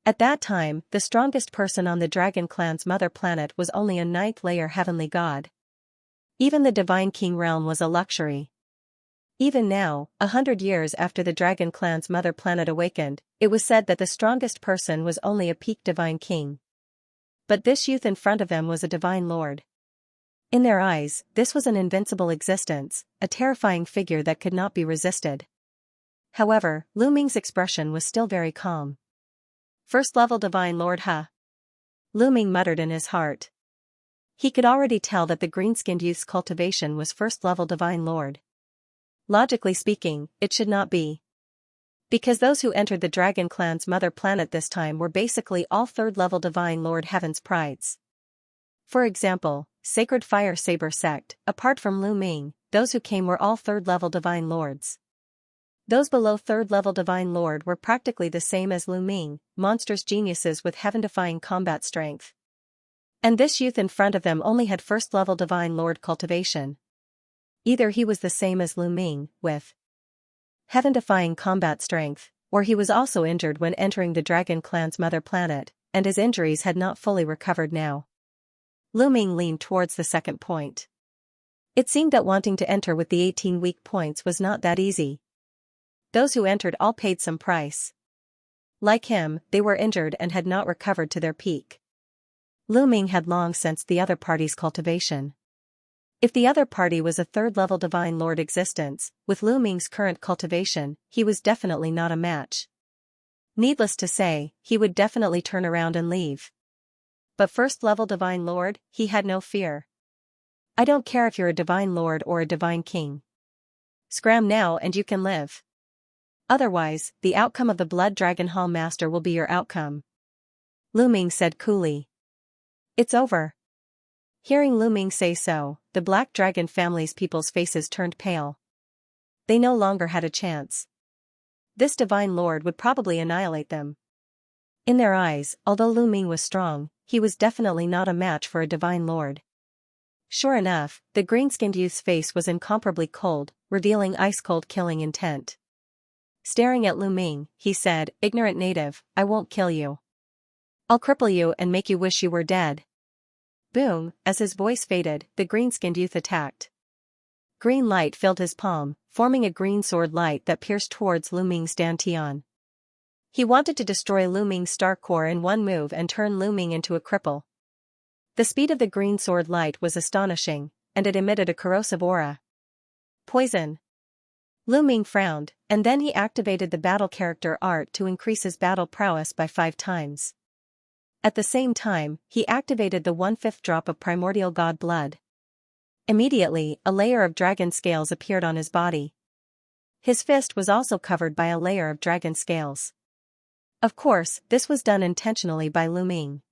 At that time, the strongest person on the Dragon clan's mother planet was only a 9th layer heavenly god. Even the Divine King realm was a luxury. Even now, 100 years after the Dragon Clan's mother planet awakened, it was said that the strongest person was only a peak Divine King. But this youth in front of them was a Divine Lord. In their eyes, this was an invincible existence, a terrifying figure that could not be resisted. However, Lu Ming's expression was still very calm. "First level Divine Lord, huh?" Lu Ming muttered in his heart. He could already tell that the green-skinned youth's cultivation was first level Divine Lord. Logically speaking, it should not be. Because those who entered the Dragon Clan's mother planet this time were basically all third-level Divine Lord Heaven's prides. For example, Sacred Fire Saber Sect, apart from Lu Ming, those who came were all third-level Divine Lords. Those below third-level Divine Lord were practically the same as Lu Ming, monstrous geniuses with heaven-defying combat strength. And this youth in front of them only had first-level Divine Lord cultivation. Either he was the same as Lu Ming, with heaven-defying combat strength, or he was also injured when entering the Dragon Clan's mother planet, and his injuries had not fully recovered now. Lu Ming leaned towards the second point. It seemed that wanting to enter with the 18 weak points was not that easy. Those who entered all paid some price. Like him, they were injured and had not recovered to their peak. Lu Ming had long sensed the other party's cultivation. If the other party was a third-level Divine Lord existence, with Lu Ming's current cultivation, he was definitely not a match. Needless to say, he would definitely turn around and leave. But first-level Divine Lord, he had no fear. I don't care if you're a Divine Lord or a Divine King. Scram now and you can live. Otherwise, the outcome of the Blood Dragon Hall Master will be your outcome. Lu Ming said coolly. It's over. Hearing Lu Ming say so, the Black Dragon family's people's faces turned pale. They no longer had a chance. This Divine Lord would probably annihilate them. In their eyes, although Lu Ming was strong, he was definitely not a match for a Divine Lord. Sure enough, the green-skinned youth's face was incomparably cold, revealing ice-cold killing intent. Staring at Lu Ming, he said, "Ignorant native, I won't kill you. I'll cripple you and make you wish you were dead." Boom, as his voice faded, the green-skinned youth attacked. Green light filled his palm, forming a green sword light that pierced towards Lu Ming's dantian. He wanted to destroy Lu Ming's star core in one move and turn Lu Ming into a cripple. The speed of the green sword light was astonishing, and it emitted a corrosive aura. Poison. Lu Ming frowned, and then he activated the battle character art to increase his battle prowess by 5 times. At the same time, he activated the 1/5 drop of primordial god blood. Immediately, a layer of dragon scales appeared on his body. His fist was also covered by a layer of dragon scales. Of course, this was done intentionally by Lu Ming.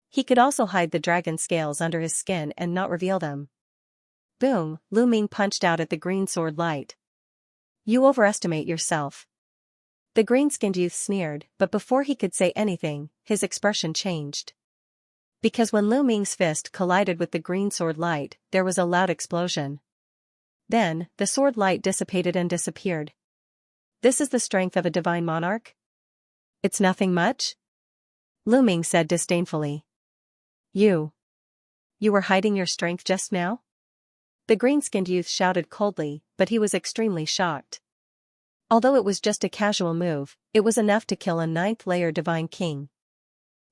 He could also hide the dragon scales under his skin and not reveal them. Boom, Lu Ming punched out at the green sword light. "You overestimate yourself." The green-skinned youth sneered, but before he could say anything, his expression changed. Because when Lu Ming's fist collided with the green sword light, there was a loud explosion. Then, the sword light dissipated and disappeared. "This is the strength of a divine monarch? It's nothing much?" Lu Ming said disdainfully. You were hiding your strength just now?" The green-skinned youth shouted coldly, but he was extremely shocked. Although it was just a casual move, it was enough to kill a 9th-layer Divine King.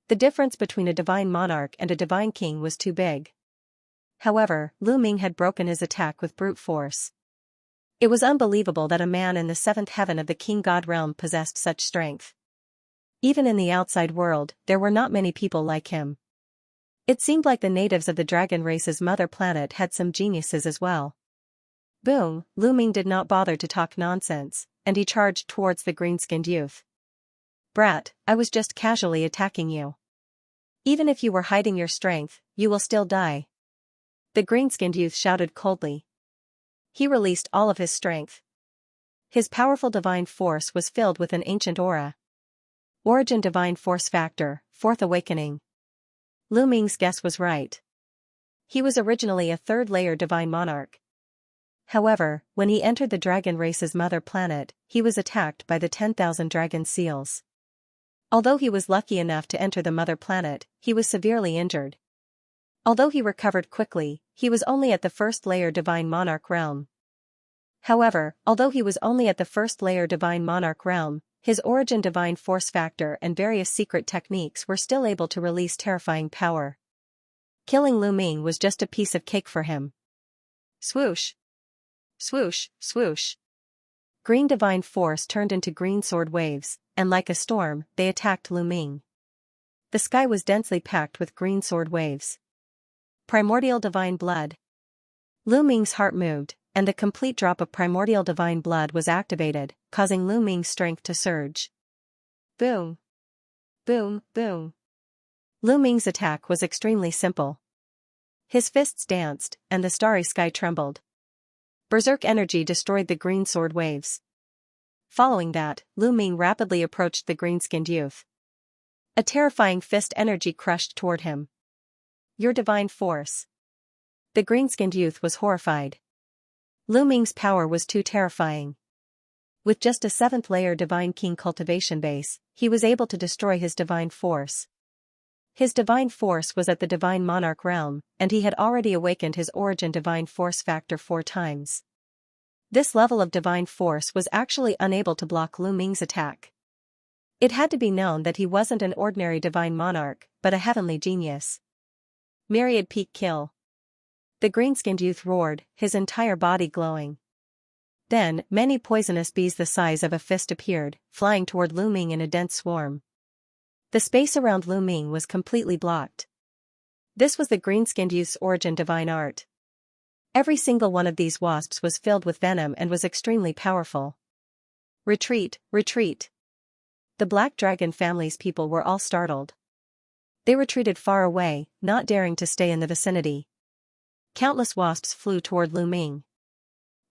The difference between a Divine Monarch and a Divine King was too big. However, Lu Ming had broken his attack with brute force. It was unbelievable that a man in the 7th heaven of the King God realm possessed such strength. Even in the outside world, there were not many people like him. It seemed like the natives of the dragon race's mother planet had some geniuses as well. Boom, Lu Ming did not bother to talk nonsense, and he charged towards the green-skinned youth. "Brat, I was just casually attacking you. Even if you were hiding your strength, you will still die." The green-skinned youth shouted coldly. He released all of his strength. His powerful divine force was filled with an ancient aura. Origin Divine Force Factor, 4th Awakening. Lu Ming's guess was right. He was originally a 3rd-layer Divine Monarch. However, when he entered the dragon race's mother planet, he was attacked by the 10,000 dragon seals. Although he was lucky enough to enter the mother planet, he was severely injured. Although he recovered quickly, he was only at the 1st-layer Divine Monarch realm. However, although he was only at the 1st-layer Divine Monarch realm, his origin divine force factor and various secret techniques were still able to release terrifying power. Killing Lu Ming was just a piece of cake for him. Swoosh! Swoosh, swoosh! Green divine force turned into green sword waves, and like a storm, they attacked Lu Ming. The sky was densely packed with green sword waves. Primordial divine blood. Lu Ming's heart moved, and the complete drop of primordial divine blood was activated, causing Lu Ming's strength to surge. Boom! Boom! Boom! Lu Ming's attack was extremely simple. His fists danced, and the starry sky trembled. Berserk energy destroyed the green sword waves. Following that, Lu Ming rapidly approached the green-skinned youth. A terrifying fist energy crushed toward him. Your divine force. The green-skinned youth was horrified. Lu Ming's power was too terrifying. With just a 7th-layer Divine King cultivation base, he was able to destroy his divine force. His divine force was at the Divine Monarch realm, and he had already awakened his origin divine force factor 4 times. This level of divine force was actually unable to block Lu Ming's attack. It had to be known that he wasn't an ordinary divine monarch, but a heavenly genius. Myriad peak kill. The green-skinned youth roared, his entire body glowing. Then, many poisonous bees the size of a fist appeared, flying toward Lu Ming in a dense swarm. The space around Lu Ming was completely blocked. This was the green-skinned youth's origin divine art. Every single one of these wasps was filled with venom and was extremely powerful. Retreat, retreat. The Black Dragon family's people were all startled. They retreated far away, not daring to stay in the vicinity. Countless wasps flew toward Lu Ming.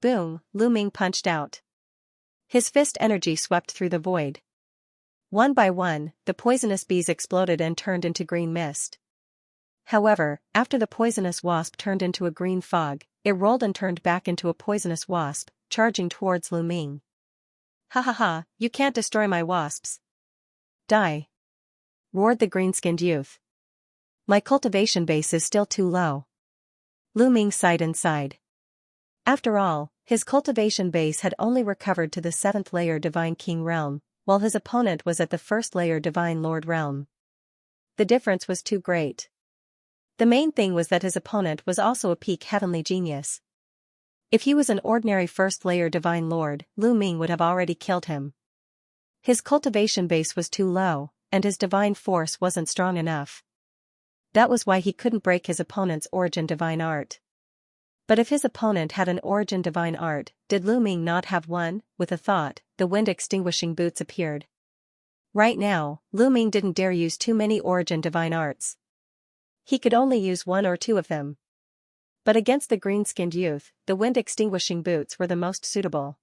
Boom, Lu Ming punched out. His fist energy swept through the void. One by one, the poisonous bees exploded and turned into green mist. However, after the poisonous wasp turned into a green fog, it rolled and turned back into a poisonous wasp, charging towards Lu Ming. Ha ha ha, you can't destroy my wasps. Die! Roared the green-skinned youth. My cultivation base is still too low. Lu Ming sighed inside. After all, his cultivation base had only recovered to the 7th-layer Divine King realm, while his opponent was at the 1st-layer Divine Lord realm. The difference was too great. The main thing was that his opponent was also a peak heavenly genius. If he was an ordinary 1st-layer Divine Lord, Lu Ming would have already killed him. His cultivation base was too low, and his divine force wasn't strong enough. That was why he couldn't break his opponent's origin divine art. But if his opponent had an origin divine art, did Lu Ming not have one? With a thought, the wind-extinguishing boots appeared. Right now, Lu Ming didn't dare use too many origin divine arts. He could only use 1 or 2 of them. But against the green-skinned youth, the wind-extinguishing boots were the most suitable.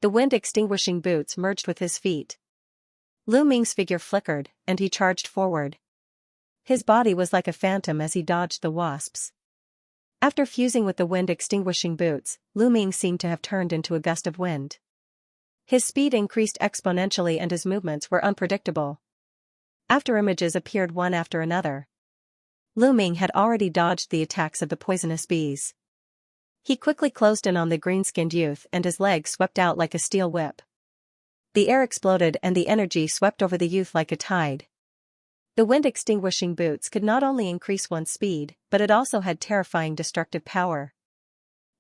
The wind-extinguishing boots merged with his feet. Lu Ming's figure flickered, and he charged forward. His body was like a phantom as he dodged the wasps. After fusing with the wind-extinguishing boots, Lu Ming seemed to have turned into a gust of wind. His speed increased exponentially and his movements were unpredictable. After images appeared one after another. Lu Ming had already dodged the attacks of the poisonous bees. He quickly closed in on the green-skinned youth and his legs swept out like a steel whip. The air exploded and the energy swept over the youth like a tide. The wind-extinguishing boots could not only increase one's speed, but it also had terrifying destructive power.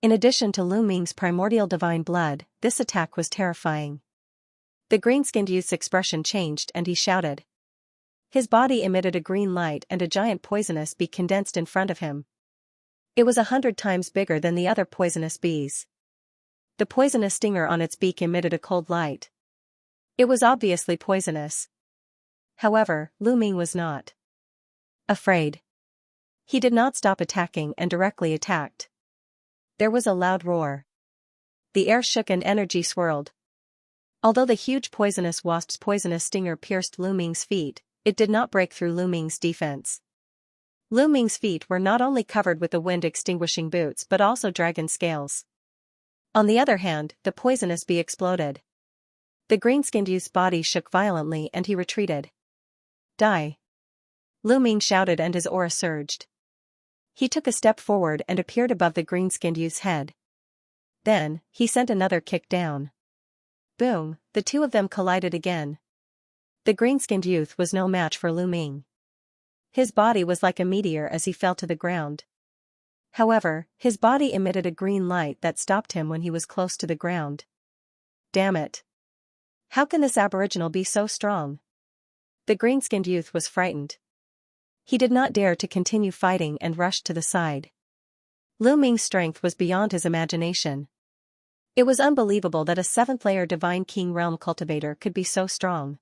In addition to Lu Ming's primordial divine blood, this attack was terrifying. The green-skinned youth's expression changed and he shouted. His body emitted a green light and a giant poisonous bee condensed in front of him. It was 100 times bigger than the other poisonous bees. The poisonous stinger on its beak emitted a cold light. It was obviously poisonous. However, Lu Ming was not afraid. He did not stop attacking and directly attacked. There was a loud roar. The air shook and energy swirled. Although the huge poisonous wasp's poisonous stinger pierced Lu Ming's feet, it did not break through Lu Ming's defense. Lu Ming's feet were not only covered with the wind-extinguishing boots but also dragon scales. On the other hand, the poisonous bee exploded. The green-skinned youth's body shook violently and he retreated. Die! Lu Ming shouted and his aura surged. He took a step forward and appeared above the green-skinned youth's head. Then, he sent another kick down. Boom, the two of them collided again. The green-skinned youth was no match for Lu Ming. His body was like a meteor as he fell to the ground. However, his body emitted a green light that stopped him when he was close to the ground. Damn it! How can this aboriginal be so strong? The green-skinned youth was frightened. He did not dare to continue fighting and rushed to the side. Lu Ming's strength was beyond his imagination. It was unbelievable that a 7th-layer Divine King Realm cultivator could be so strong.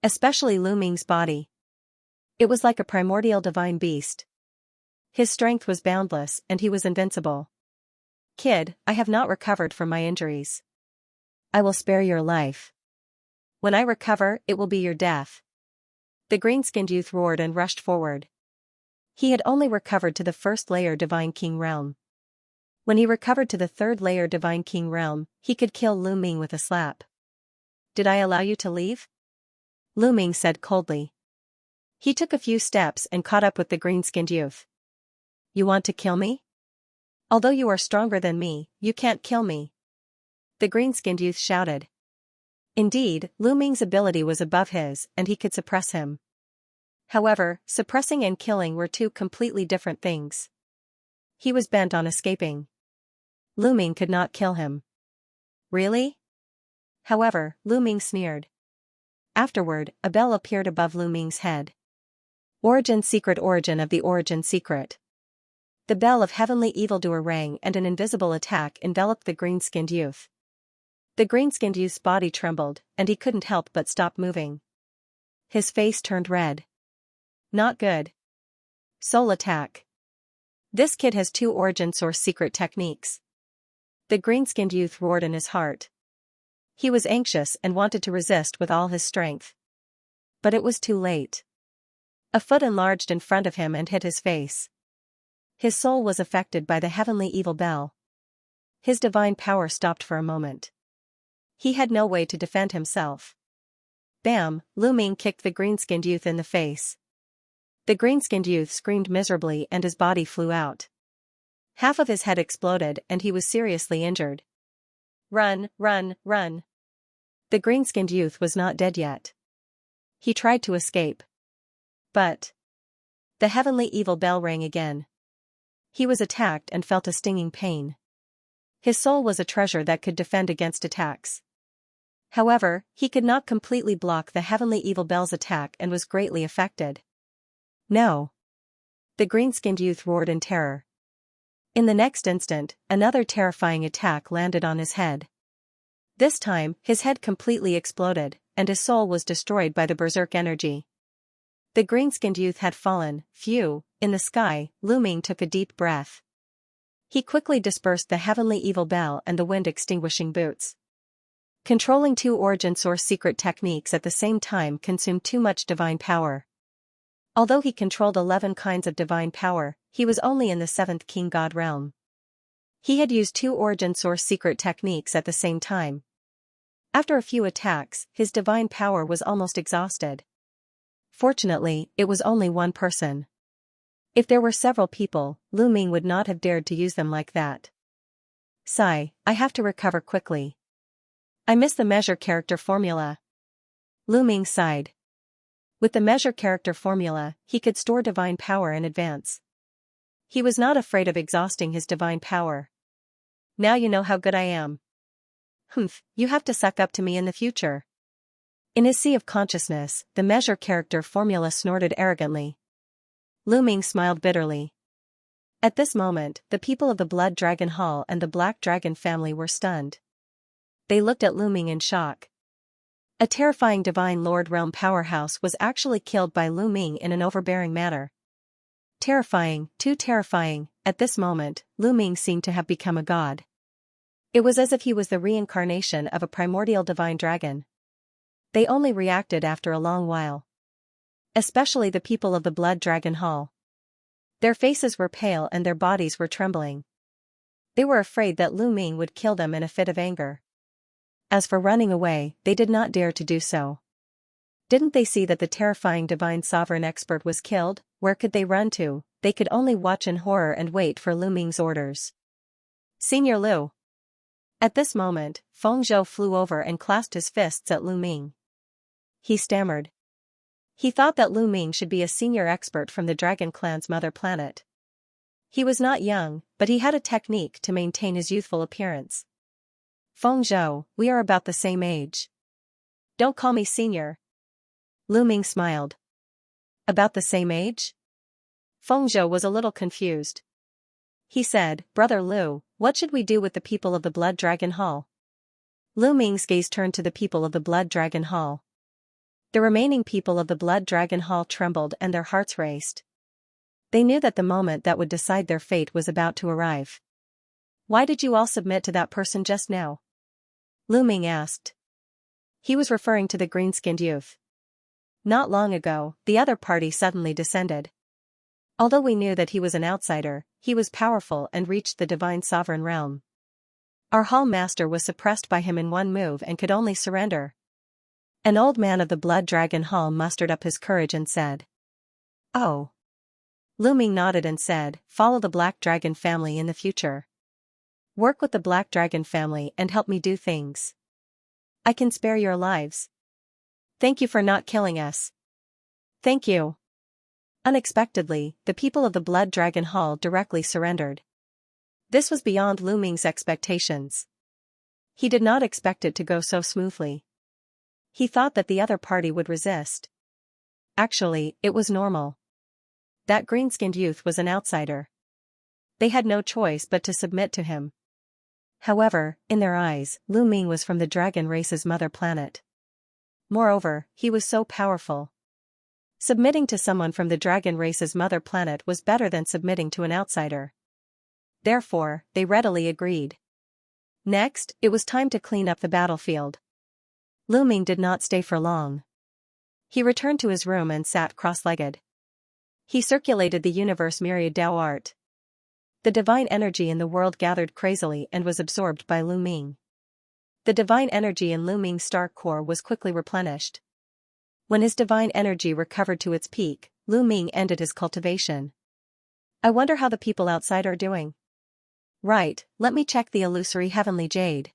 Especially Lu Ming's body. It was like a primordial divine beast. His strength was boundless and he was invincible. Kid, I have not recovered from my injuries. I will spare your life. When I recover, it will be your death. The green-skinned youth roared and rushed forward. He had only recovered to the 1st-layer Divine King Realm. When he recovered to the 3rd-layer Divine King Realm, he could kill Lu Ming with a slap. Did I allow you to leave? Lu Ming said coldly. He took a few steps and caught up with the green-skinned youth. You want to kill me? Although you are stronger than me, you can't kill me. The green-skinned youth shouted. Indeed, Lu Ming's ability was above his, and he could suppress him. However, suppressing and killing were two completely different things. He was bent on escaping. Lu Ming could not kill him. Really? However, Lu Ming sneered. Afterward, a bell appeared above Lu Ming's head. Origin of the origin secret. The bell of heavenly evildoer rang and an invisible attack enveloped the green-skinned youth. The green-skinned youth's body trembled, and he couldn't help but stop moving. His face turned red. Not good. Soul attack. This kid has 2 origin source secret techniques. The green-skinned youth roared in his heart. He was anxious and wanted to resist with all his strength. But it was too late. A foot enlarged in front of him and hit his face. His soul was affected by the heavenly evil bell. His divine power stopped for a moment. He had no way to defend himself. Bam! Lu Ming kicked the green-skinned youth in the face. The green-skinned youth screamed miserably and his body flew out. Half of his head exploded and he was seriously injured. Run, run, run. The green-skinned youth was not dead yet. He tried to escape. But the heavenly evil bell rang again. He was attacked and felt a stinging pain. His soul was a treasure that could defend against attacks. However, he could not completely block the heavenly evil bell's attack and was greatly affected. No. The green-skinned youth roared in terror. In the next instant, another terrifying attack landed on his head. This time, his head completely exploded, and his soul was destroyed by the berserk energy. The green-skinned youth had fallen. Phew! In the sky, Lu Ming took a deep breath. He quickly dispersed the heavenly evil bell and the wind-extinguishing boots. Controlling 2 origin source secret techniques at the same time consumed too much divine power. Although he controlled 11 kinds of divine power, he was only in the 7th King God realm. He had used 2 origin source secret techniques at the same time. After a few attacks, his divine power was almost exhausted. Fortunately, it was only one person. If there were several people, Lu Ming would not have dared to use them like that. Sigh, I have to recover quickly. I miss the measure character formula. Lu Ming sighed. With the measure character formula, he could store divine power in advance. He was not afraid of exhausting his divine power. Now you know how good I am. Humph, you have to suck up to me in the future. In his sea of consciousness, the measure character formula snorted arrogantly. Lu Ming smiled bitterly. At this moment, the people of the Blood Dragon Hall and the Black Dragon family were stunned. They looked at Lu Ming in shock. A terrifying Divine Lord Realm powerhouse was actually killed by Lu Ming in an overbearing manner. Terrifying, too terrifying. At this moment, Lu Ming seemed to have become a god. It was as if he was the reincarnation of a primordial divine dragon. They only reacted after a long while. Especially the people of the Blood Dragon Hall. Their faces were pale and their bodies were trembling. They were afraid that Lu Ming would kill them in a fit of anger. As for running away, they did not dare to do so. Didn't they see that the terrifying divine sovereign expert was killed? Where could they run to? They could only watch in horror and wait for Lu Ming's orders. Senior Lu. At this moment, Feng Zhou flew over and clasped his fists at Lu Ming. He stammered. He thought that Lu Ming should be a senior expert from the Dragon Clan's mother planet. He was not young, but he had a technique to maintain his youthful appearance. Feng Zhou, we are about the same age. Don't call me senior. Lu Ming smiled. About the same age? Feng Zhou was a little confused. He said, "Brother Lu, what should we do with the people of the Blood Dragon Hall?" Lu Ming's gaze turned to the people of the Blood Dragon Hall. The remaining people of the Blood Dragon Hall trembled and their hearts raced. They knew that the moment that would decide their fate was about to arrive. "Why did you all submit to that person just now?" Lu Ming asked. He was referring to the green-skinned youth. "Not long ago, the other party suddenly descended. Although we knew that he was an outsider, he was powerful and reached the divine sovereign realm. Our hall master was suppressed by him in one move and could only surrender." An old man of the Blood Dragon Hall mustered up his courage and said, "Oh." Lu Ming nodded and said, "Follow the Black Dragon family in the future. Work with the Black Dragon family and help me do things. I can spare your lives. Thank you for not killing us." "Thank you." Unexpectedly, the people of the Blood Dragon Hall directly surrendered. This was beyond Lu Ming's expectations. He did not expect it to go so smoothly. He thought that the other party would resist. Actually, it was normal. That green-skinned youth was an outsider. They had no choice but to submit to him. However, in their eyes, Lu Ming was from the dragon race's mother planet. Moreover, he was so powerful. Submitting to someone from the dragon race's mother planet was better than submitting to an outsider. Therefore, they readily agreed. Next, it was time to clean up the battlefield. Lu Ming did not stay for long. He returned to his room and sat cross-legged. He circulated the universe myriad Dao art. The divine energy in the world gathered crazily and was absorbed by Lu Ming. The divine energy in Lu Ming's star core was quickly replenished. When his divine energy recovered to its peak, Lu Ming ended his cultivation. "I wonder how the people outside are doing. Right, let me check the illusory heavenly jade."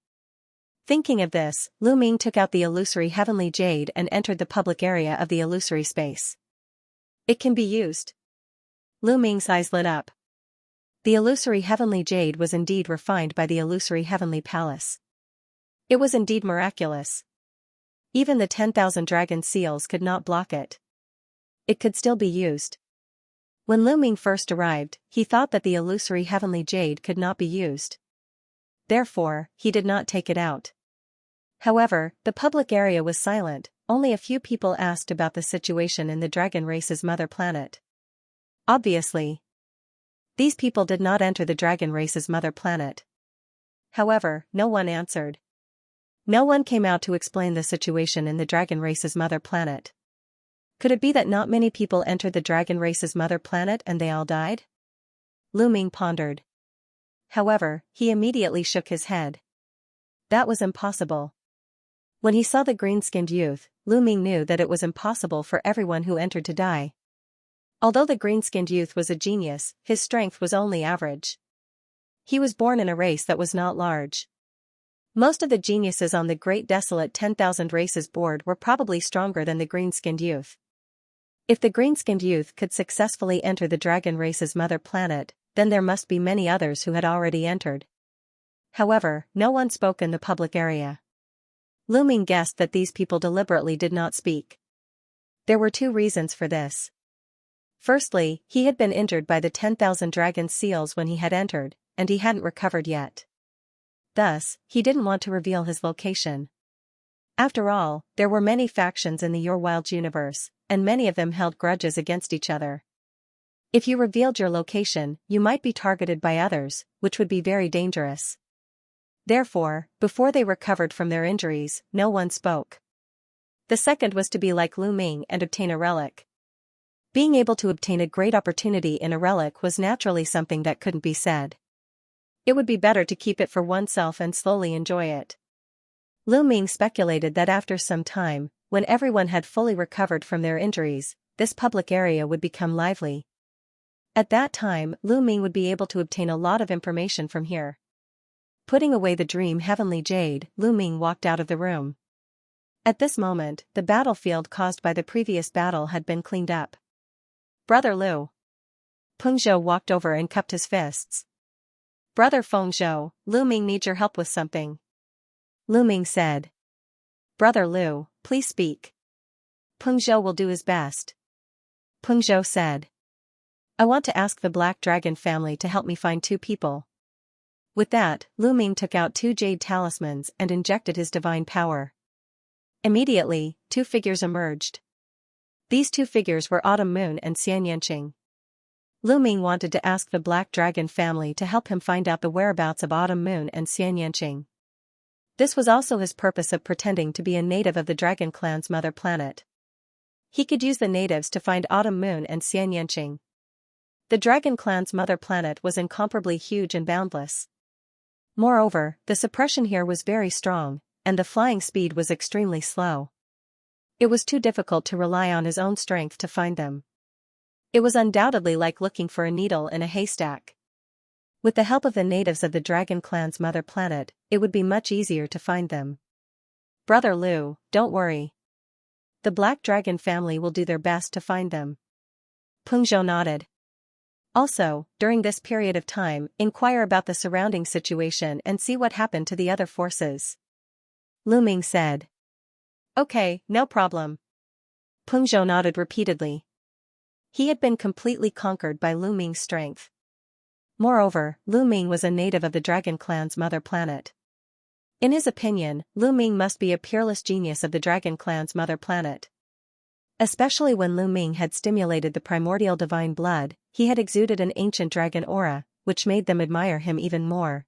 Thinking of this, Lu Ming took out the illusory heavenly jade and entered the public area of the illusory space. "It can be used." Lu Ming's eyes lit up. The illusory heavenly jade was indeed refined by the illusory heavenly palace. It was indeed miraculous. Even the 10,000 dragon seals could not block it. It could still be used. When Lu Ming first arrived, he thought that the illusory heavenly jade could not be used. Therefore, he did not take it out. However, the public area was silent, only a few people asked about the situation in the dragon race's mother planet. Obviously, these people did not enter the dragon race's mother planet. However, no one answered. No one came out to explain the situation in the dragon race's mother planet. Could it be that not many people entered the dragon race's mother planet and they all died? Lu Ming pondered. However, he immediately shook his head. That was impossible. When he saw the green-skinned youth, Lu Ming knew that it was impossible for everyone who entered to die. Although the green-skinned youth was a genius, his strength was only average. He was born in a race that was not large. Most of the geniuses on the Great Desolate 10,000 Races board were probably stronger than the green-skinned youth. If the green-skinned youth could successfully enter the dragon race's mother planet, then there must be many others who had already entered. However, no one spoke in the public area. Lu Ming guessed that these people deliberately did not speak. There were two reasons for this. Firstly, he had been injured by the 10,000 dragon seals when he had entered, and he hadn't recovered yet. Thus, he didn't want to reveal his location. After all, there were many factions in the Your Wild universe, and many of them held grudges against each other. If you revealed your location, you might be targeted by others, which would be very dangerous. Therefore, before they recovered from their injuries, no one spoke. The second was to be like Lu Ming and obtain a relic. Being able to obtain a great opportunity in a relic was naturally something that couldn't be said. It would be better to keep it for oneself and slowly enjoy it. Lu Ming speculated that after some time, when everyone had fully recovered from their injuries, this public area would become lively. At that time, Lu Ming would be able to obtain a lot of information from here. Putting away the dream heavenly jade, Lu Ming walked out of the room. At this moment, the battlefield caused by the previous battle had been cleaned up. "Brother Lu." Peng Zhou walked over and cupped his fists. "Brother Feng Zhou, Lu Ming needs your help with something." Lu Ming said. "Brother Lu, please speak." "Peng Zhou will do his best." Peng Zhou said. I want to ask the Black Dragon family to help me find 2 people. With that, Lu Ming took out 2 jade talismans and injected his divine power. Immediately, 2 figures emerged. These 2 figures were Autumn Moon and Xianxia. Lu Ming wanted to ask the Black Dragon family to help him find out the whereabouts of Autumn Moon and Xianxia. This was also his purpose of pretending to be a native of the Dragon Clan's mother planet. He could use the natives to find Autumn Moon and Xianxia. The Dragon Clan's mother planet was incomparably huge and boundless. Moreover, the suppression here was very strong, and the flying speed was extremely slow. It was too difficult to rely on his own strength to find them. It was undoubtedly like looking for a needle in a haystack. With the help of the natives of the Dragon Clan's mother planet, it would be much easier to find them. Brother Lu, don't worry. The Black Dragon family will do their best to find them. Peng Zhou nodded. Also, during this period of time, inquire about the surrounding situation and see what happened to the other forces. Lu Ming said. Okay, no problem. Peng Zhou nodded repeatedly. He had been completely conquered by Lu Ming's strength. Moreover, Lu Ming was a native of the Dragon Clan's mother planet. In his opinion, Lu Ming must be a peerless genius of the Dragon Clan's mother planet. Especially when Lu Ming had stimulated the primordial divine blood, he had exuded an ancient dragon aura, which made them admire him even more.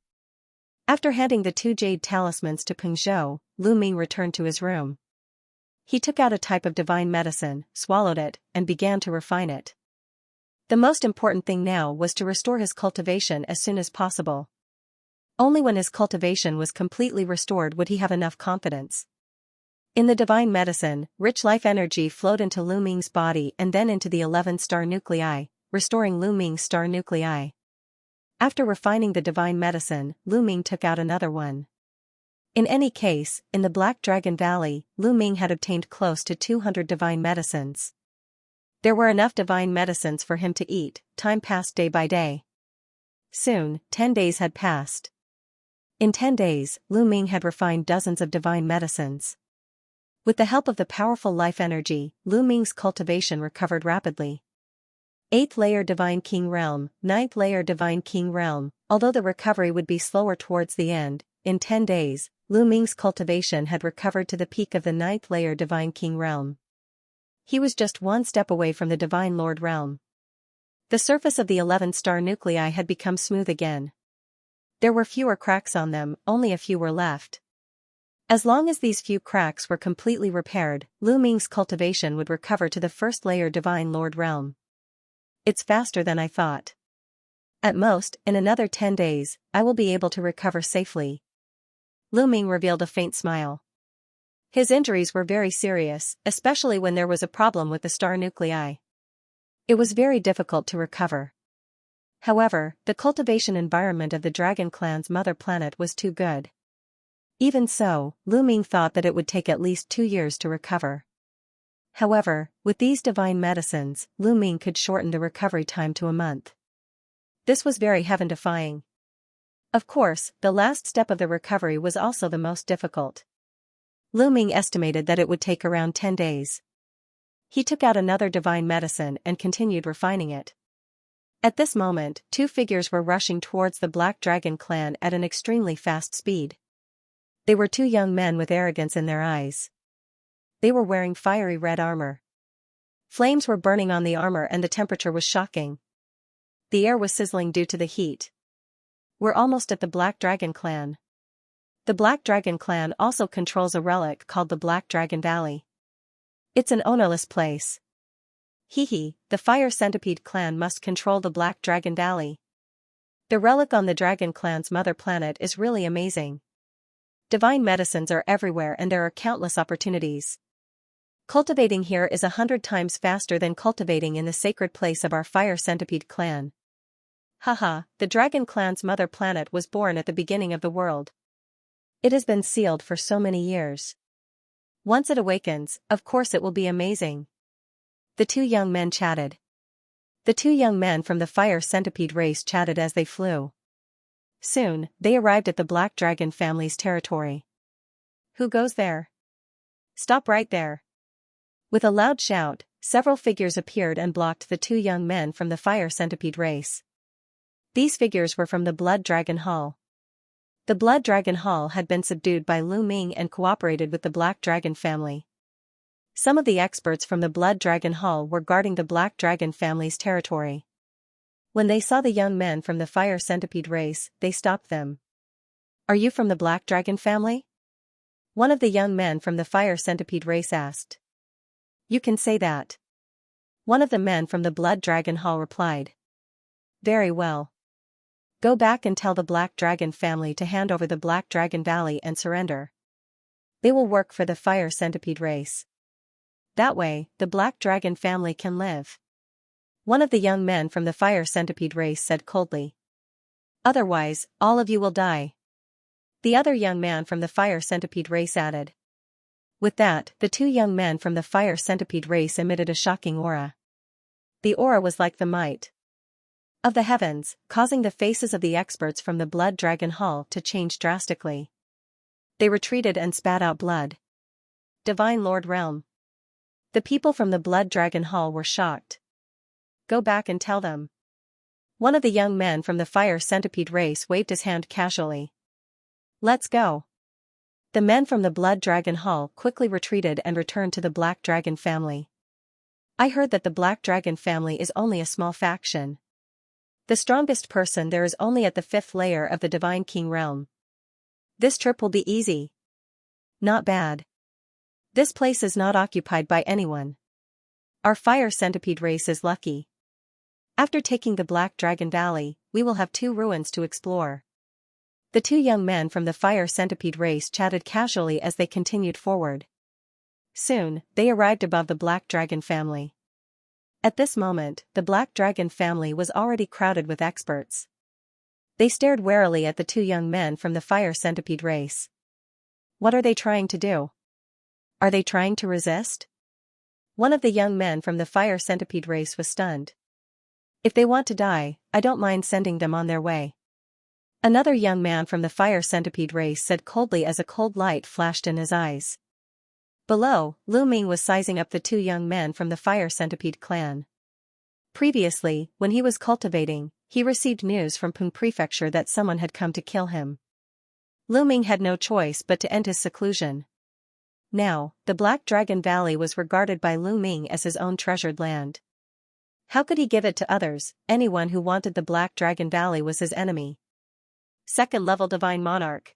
After handing the 2 jade talismans to Peng Zhou, Lu Ming returned to his room. He took out a type of divine medicine, swallowed it, and began to refine it. The most important thing now was to restore his cultivation as soon as possible. Only when his cultivation was completely restored would he have enough confidence. In the divine medicine, rich life energy flowed into Lu Ming's body and then into the 11 star nuclei, restoring Lu Ming's star nuclei. After refining the divine medicine, Lu Ming took out another one. In any case, in the Black Dragon Valley, Lu Ming had obtained close to 200 divine medicines. There were enough divine medicines for him to eat. Time passed day by day. Soon, 10 days had passed. In 10 days, Lu Ming had refined dozens of divine medicines. With the help of the powerful life energy, Lu Ming's cultivation recovered rapidly. 8th layer Divine King Realm, 9th layer Divine King Realm. Although the recovery would be slower towards the end, in 10 days, Lu Ming's cultivation had recovered to the peak of the 9th layer Divine King Realm. He was just 1 step away from the Divine Lord Realm. The surface of the 11 star nuclei had become smooth again. There were fewer cracks on them, only a few were left. As long as these few cracks were completely repaired, Lu Ming's cultivation would recover to the 1st layer Divine Lord Realm. It's faster than I thought. At most, in another 10 days, I will be able to recover safely. Lu Ming revealed a faint smile. His injuries were very serious, especially when there was a problem with the star nuclei. It was very difficult to recover. However, the cultivation environment of the Dragon Clan's mother planet was too good. Even so, Lu Ming thought that it would take at least 2 years to recover. However, with these divine medicines, Lu Ming could shorten the recovery time to a month. This was very heaven-defying. Of course, the last step of the recovery was also the most difficult. Lu Ming estimated that it would take around 10 days. He took out another divine medicine and continued refining it. At this moment, 2 figures were rushing towards the Black Dragon clan at an extremely fast speed. They were 2 young men with arrogance in their eyes. They were wearing fiery red armor. Flames were burning on the armor and the temperature was shocking. The air was sizzling due to the heat. We're almost at the Black Dragon clan. The Black Dragon clan also controls a relic called the Black Dragon Valley. It's an ownerless place. Hee, the Fire Centipede clan must control the Black Dragon Valley. The relic on the Dragon clan's mother planet is really amazing. Divine medicines are everywhere and there are countless opportunities. Cultivating here is 100 times faster than cultivating in the sacred place of our Fire Centipede clan. Haha, the Dragon clan's mother planet was born at the beginning of the world. It has been sealed for so many years. Once it awakens, of course it will be amazing. The 2 young men chatted. The 2 young men from the Fire Centipede race chatted as they flew. Soon, they arrived at the Black Dragon family's territory. Who goes there? Stop right there. With a loud shout, several figures appeared and blocked the two young men from the fire centipede race. These figures were from the Blood Dragon Hall. The Blood Dragon Hall had been subdued by Lu Ming and cooperated with the Black Dragon family. Some of the experts from the Blood Dragon Hall were guarding the Black Dragon family's territory. When they saw the young men from the fire centipede race, they stopped them. "Are you from the Black Dragon family?" one of the young men from the fire centipede race asked. "You can say that," one of the men from the Blood Dragon Hall replied. "Very well. Go back and tell the Black Dragon family to hand over the Black Dragon Valley and surrender. They will work for the fire centipede race. That way, the Black Dragon family can live," one of the young men from the fire centipede race said coldly. "Otherwise, all of you will die," the other young man from the fire centipede race added. With that, the two young men from the fire centipede race emitted a shocking aura. The aura was like the might of the heavens, causing the faces of the experts from the Blood Dragon Hall to change drastically. They retreated and spat out blood. Divine Lord Realm. The people from the Blood Dragon Hall were shocked. "Go back and tell them." One of the young men from the fire centipede race waved his hand casually. "Let's go." The men from the Blood Dragon Hall quickly retreated and returned to the Black Dragon family. "I heard that the Black Dragon family is only a small faction. The strongest person there is only at the 5th layer of the Divine King realm. This trip will be easy. Not bad. This place is not occupied by anyone. Our fire centipede race is lucky. After taking the Black Dragon Valley, we will have 2 ruins to explore." The two young men from the fire centipede race chatted casually as they continued forward. Soon, they arrived above the Black Dragon family. At this moment, the Black Dragon family was already crowded with experts. They stared warily at the two young men from the fire centipede race. What are they trying to do? Are they trying to resist? One of the young men from the fire centipede race was stunned. "If they want to die, I don't mind sending them on their way," another young man from the fire centipede race said coldly as a cold light flashed in his eyes. Below, Lu Ming was sizing up the two young men from the fire centipede clan. Previously, when he was cultivating, he received news from Peng Prefecture that someone had come to kill him. Lu Ming had no choice but to end his seclusion. Now, the Black Dragon Valley was regarded by Lu Ming as his own treasured land. How could he give it to others? Anyone who wanted the Black Dragon Valley was his enemy. 2nd level Divine Monarch.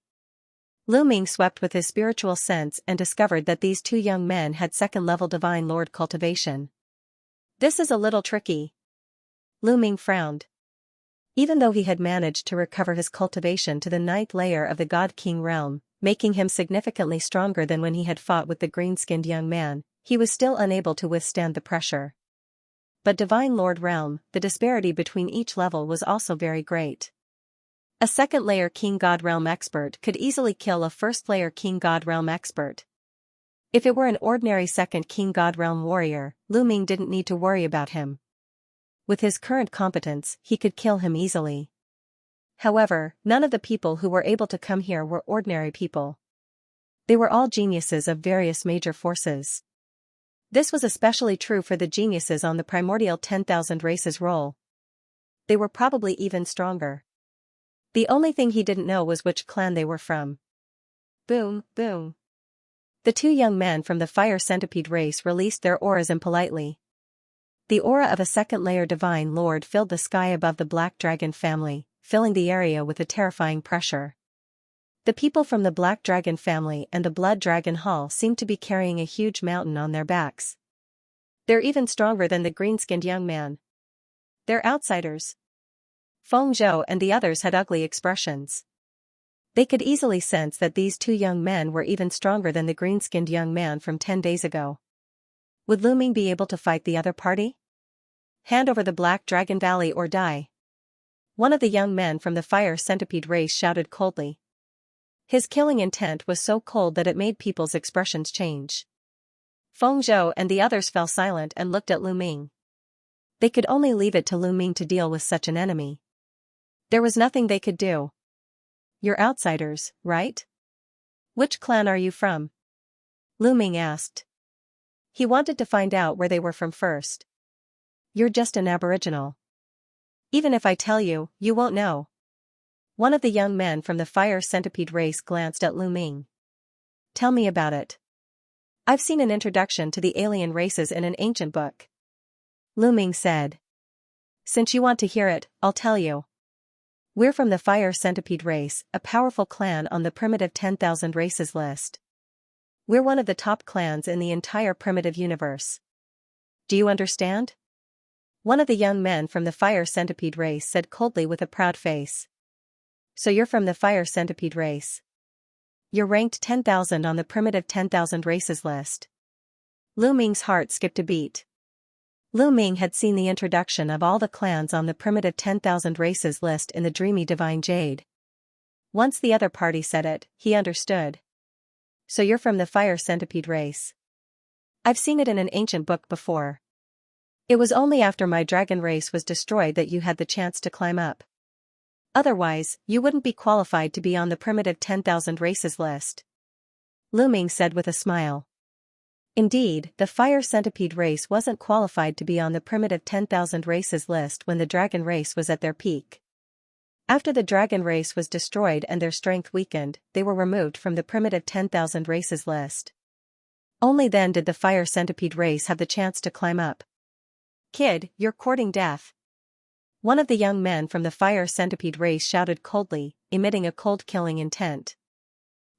Lu Ming swept with his spiritual sense and discovered that these two young men had 2nd level Divine Lord Cultivation. This is a little tricky. Lu Ming frowned. Even though he had managed to recover his cultivation to the 9th layer of the God King realm, making him significantly stronger than when he had fought with the green-skinned young man, he was still unable to withstand the pressure. But Divine Lord Realm, the disparity between each level was also very great. A 2nd layer King God Realm expert could easily kill a 1st layer King God Realm expert. If it were an ordinary 2nd King God Realm warrior, Lu Ming didn't need to worry about him. With his current competence, he could kill him easily. However, none of the people who were able to come here were ordinary people. They were all geniuses of various major forces. This was especially true for the geniuses on the primordial 10,000 races roll. They were probably even stronger. The only thing he didn't know was which clan they were from. Boom, boom. The two young men from the fire centipede race released their auras impolitely. The aura of a 2nd layer Divine Lord filled the sky above the Black Dragon family, filling the area with a terrifying pressure. The people from the Black Dragon family and the Blood Dragon Hall seemed to be carrying a huge mountain on their backs. They're even stronger than the green-skinned young man. They're outsiders. Feng Zhou and the others had ugly expressions. They could easily sense that these two young men were even stronger than the green-skinned young man from 10 days ago. Would Lu Ming be able to fight the other party? Hand over the Black Dragon Valley or die. One of the young men from the fire centipede race shouted coldly. His killing intent was so cold that it made people's expressions change. Feng Zhou and the others fell silent and looked at Lu Ming. They could only leave it to Lu Ming to deal with such an enemy. There was nothing they could do. You're outsiders, right? Which clan are you from? Lu Ming asked. He wanted to find out where they were from first. You're just an aboriginal. Even if I tell you, you won't know. One of the young men from the fire centipede race glanced at Lu Ming. Tell me about it. I've seen an introduction to the alien races in an ancient book. Lu Ming said. Since you want to hear it, I'll tell you. We're from the fire centipede race, a powerful clan on the primitive 10,000 races list. We're one of the top clans in the entire primitive universe. Do you understand? One of the young men from the fire centipede race said coldly with a proud face. So you're from the fire centipede race. You're ranked 10,000 on the primitive 10,000 races list. Lu Ming's heart skipped a beat. Lu Ming had seen the introduction of all the clans on the primitive 10,000 races list in the dreamy divine jade. Once the other party said it, he understood. So you're from the fire centipede race. I've seen it in an ancient book before. It was only after my dragon race was destroyed that you had the chance to climb up. Otherwise, you wouldn't be qualified to be on the primitive 10,000 races list. Lu Ming said with a smile. Indeed, the fire centipede race wasn't qualified to be on the primitive 10,000 races list when the dragon race was at their peak. After the dragon race was destroyed and their strength weakened, they were removed from the primitive 10,000 races list. Only then did the fire centipede race have the chance to climb up. Kid, you're courting death. One of the young men from the fire centipede race shouted coldly, emitting a cold-killing intent.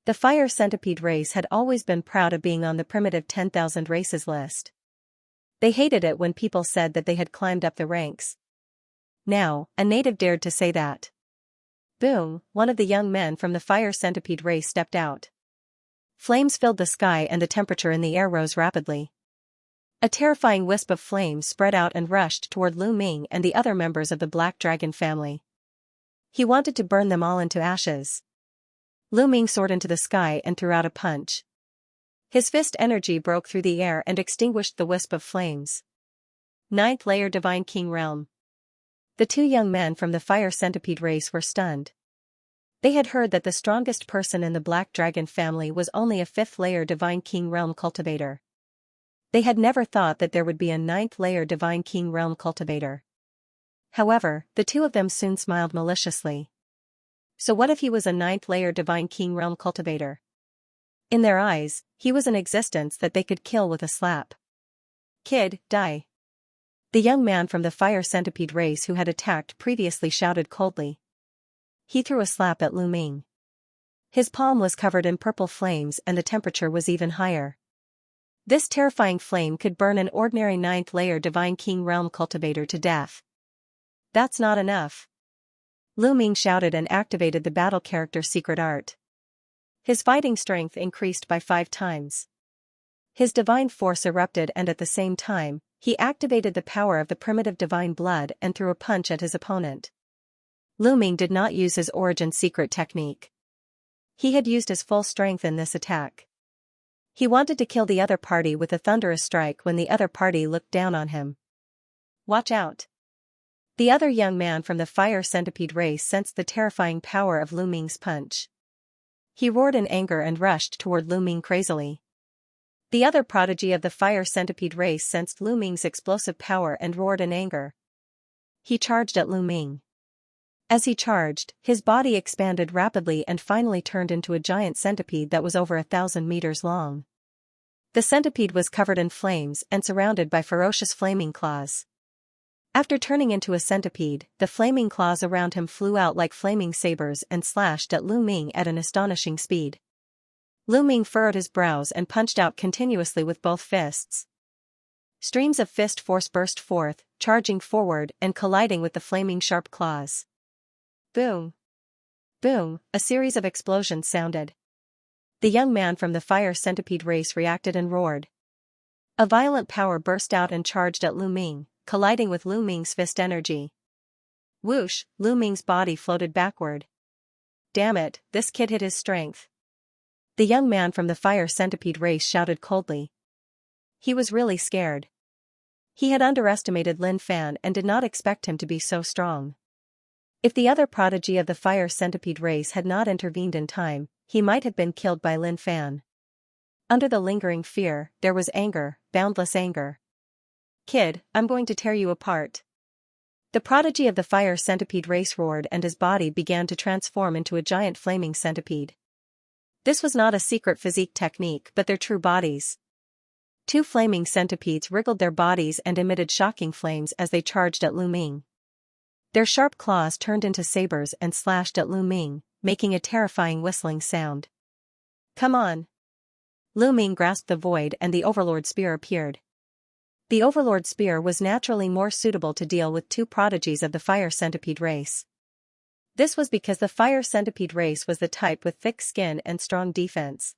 The fire centipede race had always been proud of being on the primitive 10,000 races list. They hated it when people said that they had climbed up the ranks. Now, a native dared to say that. Boom, one of the young men from the fire centipede race stepped out. Flames filled the sky and the temperature in the air rose rapidly. A terrifying wisp of flames spread out and rushed toward Lu Ming and the other members of the Black Dragon family. He wanted to burn them all into ashes. Lu Ming soared into the sky and threw out a punch. His fist energy broke through the air and extinguished the wisp of flames. 9th layer Divine King Realm. The two young men from the fire centipede race were stunned. They had heard that the strongest person in the Black Dragon family was only a 5th layer Divine King Realm cultivator. They had never thought that there would be a 9th layer Divine King Realm cultivator. However, the two of them soon smiled maliciously. So what if he was a 9th layer Divine King Realm cultivator? In their eyes, he was an existence that they could kill with a slap. Kid, die. The young man from the fire centipede race who had attacked previously shouted coldly. He threw a slap at Lu Ming. His palm was covered in purple flames and the temperature was even higher. This terrifying flame could burn an ordinary 9th layer Divine King Realm cultivator to death. That's not enough. Lu Ming shouted and activated the battle character secret art. His fighting strength increased by 5 times. His divine force erupted and at the same time, he activated the power of the primitive divine blood and threw a punch at his opponent. Lu Ming did not use his origin secret technique. He had used his full strength in this attack. He wanted to kill the other party with a thunderous strike when the other party looked down on him. Watch out. The other young man from the fire centipede race sensed the terrifying power of Lu Ming's punch. He roared in anger and rushed toward Lu Ming crazily. The other prodigy of the fire centipede race sensed Lu Ming's explosive power and roared in anger. He charged at Lu Ming. As he charged, his body expanded rapidly and finally turned into a giant centipede that was over 1,000 meters long. The centipede was covered in flames and surrounded by ferocious flaming claws. After turning into a centipede, the flaming claws around him flew out like flaming sabers and slashed at Lu Ming at an astonishing speed. Lu Ming furrowed his brows and punched out continuously with both fists. Streams of fist force burst forth, charging forward and colliding with the flaming sharp claws. Boom! Boom! A series of explosions sounded. The young man from the fire centipede race reacted and roared. A violent power burst out and charged at Lu Ming, colliding with Lu Ming's fist energy. Whoosh! Lu Ming's body floated backward. Damn it, this kid hit his strength. The young man from the fire centipede race shouted coldly. He was really scared. He had underestimated Lin Fan and did not expect him to be so strong. If the other prodigy of the fire centipede race had not intervened in time, he might have been killed by Lin Fan. Under the lingering fear, there was anger, boundless anger. "Kid, I'm going to tear you apart." The prodigy of the fire centipede race roared, and his body began to transform into a giant flaming centipede. This was not a secret physique technique but their true bodies. Two flaming centipedes wriggled their bodies and emitted shocking flames as they charged at Lu Ming. Their sharp claws turned into sabers and slashed at Lu Ming, making a terrifying whistling sound. "Come on!" Lu Ming grasped the void and the Overlord Spear appeared. The Overlord Spear was naturally more suitable to deal with two prodigies of the fire centipede race. This was because the fire centipede race was the type with thick skin and strong defense.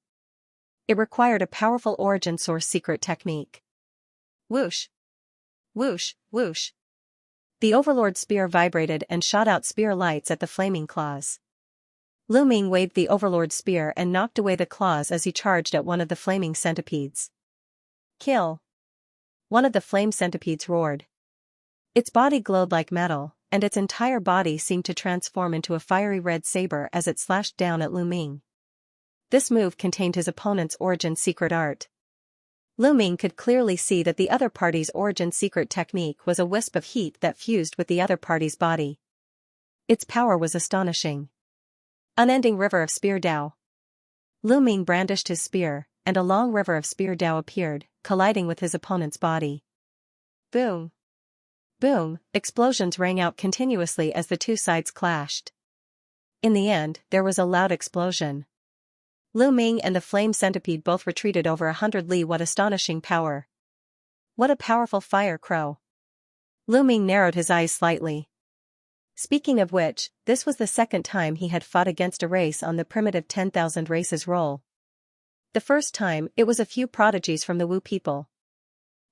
It required a powerful origin source secret technique. Whoosh! Whoosh! Whoosh! The Overlord Spear vibrated and shot out spear lights at the flaming claws. Lu Ming waved the Overlord Spear and knocked away the claws as he charged at one of the flaming centipedes. "Kill!" One of the flame centipedes roared. Its body glowed like metal, and its entire body seemed to transform into a fiery red saber as it slashed down at Lu Ming. This move contained his opponent's origin secret art. Lu Ming could clearly see that the other party's origin secret technique was a wisp of heat that fused with the other party's body. Its power was astonishing. Unending river of spear Dao. Lu Ming brandished his spear, and a long river of spear Dao appeared, colliding with his opponent's body. Boom! Boom! Explosions rang out continuously as the two sides clashed. In the end, there was a loud explosion. Lu Ming and the flame centipede both retreated over 100 li. What astonishing power! What a powerful fire crow! Lu Ming narrowed his eyes slightly. Speaking of which, this was the second time he had fought against a race on the primitive 10,000 races roll. The first time, it was a few prodigies from the Wu people.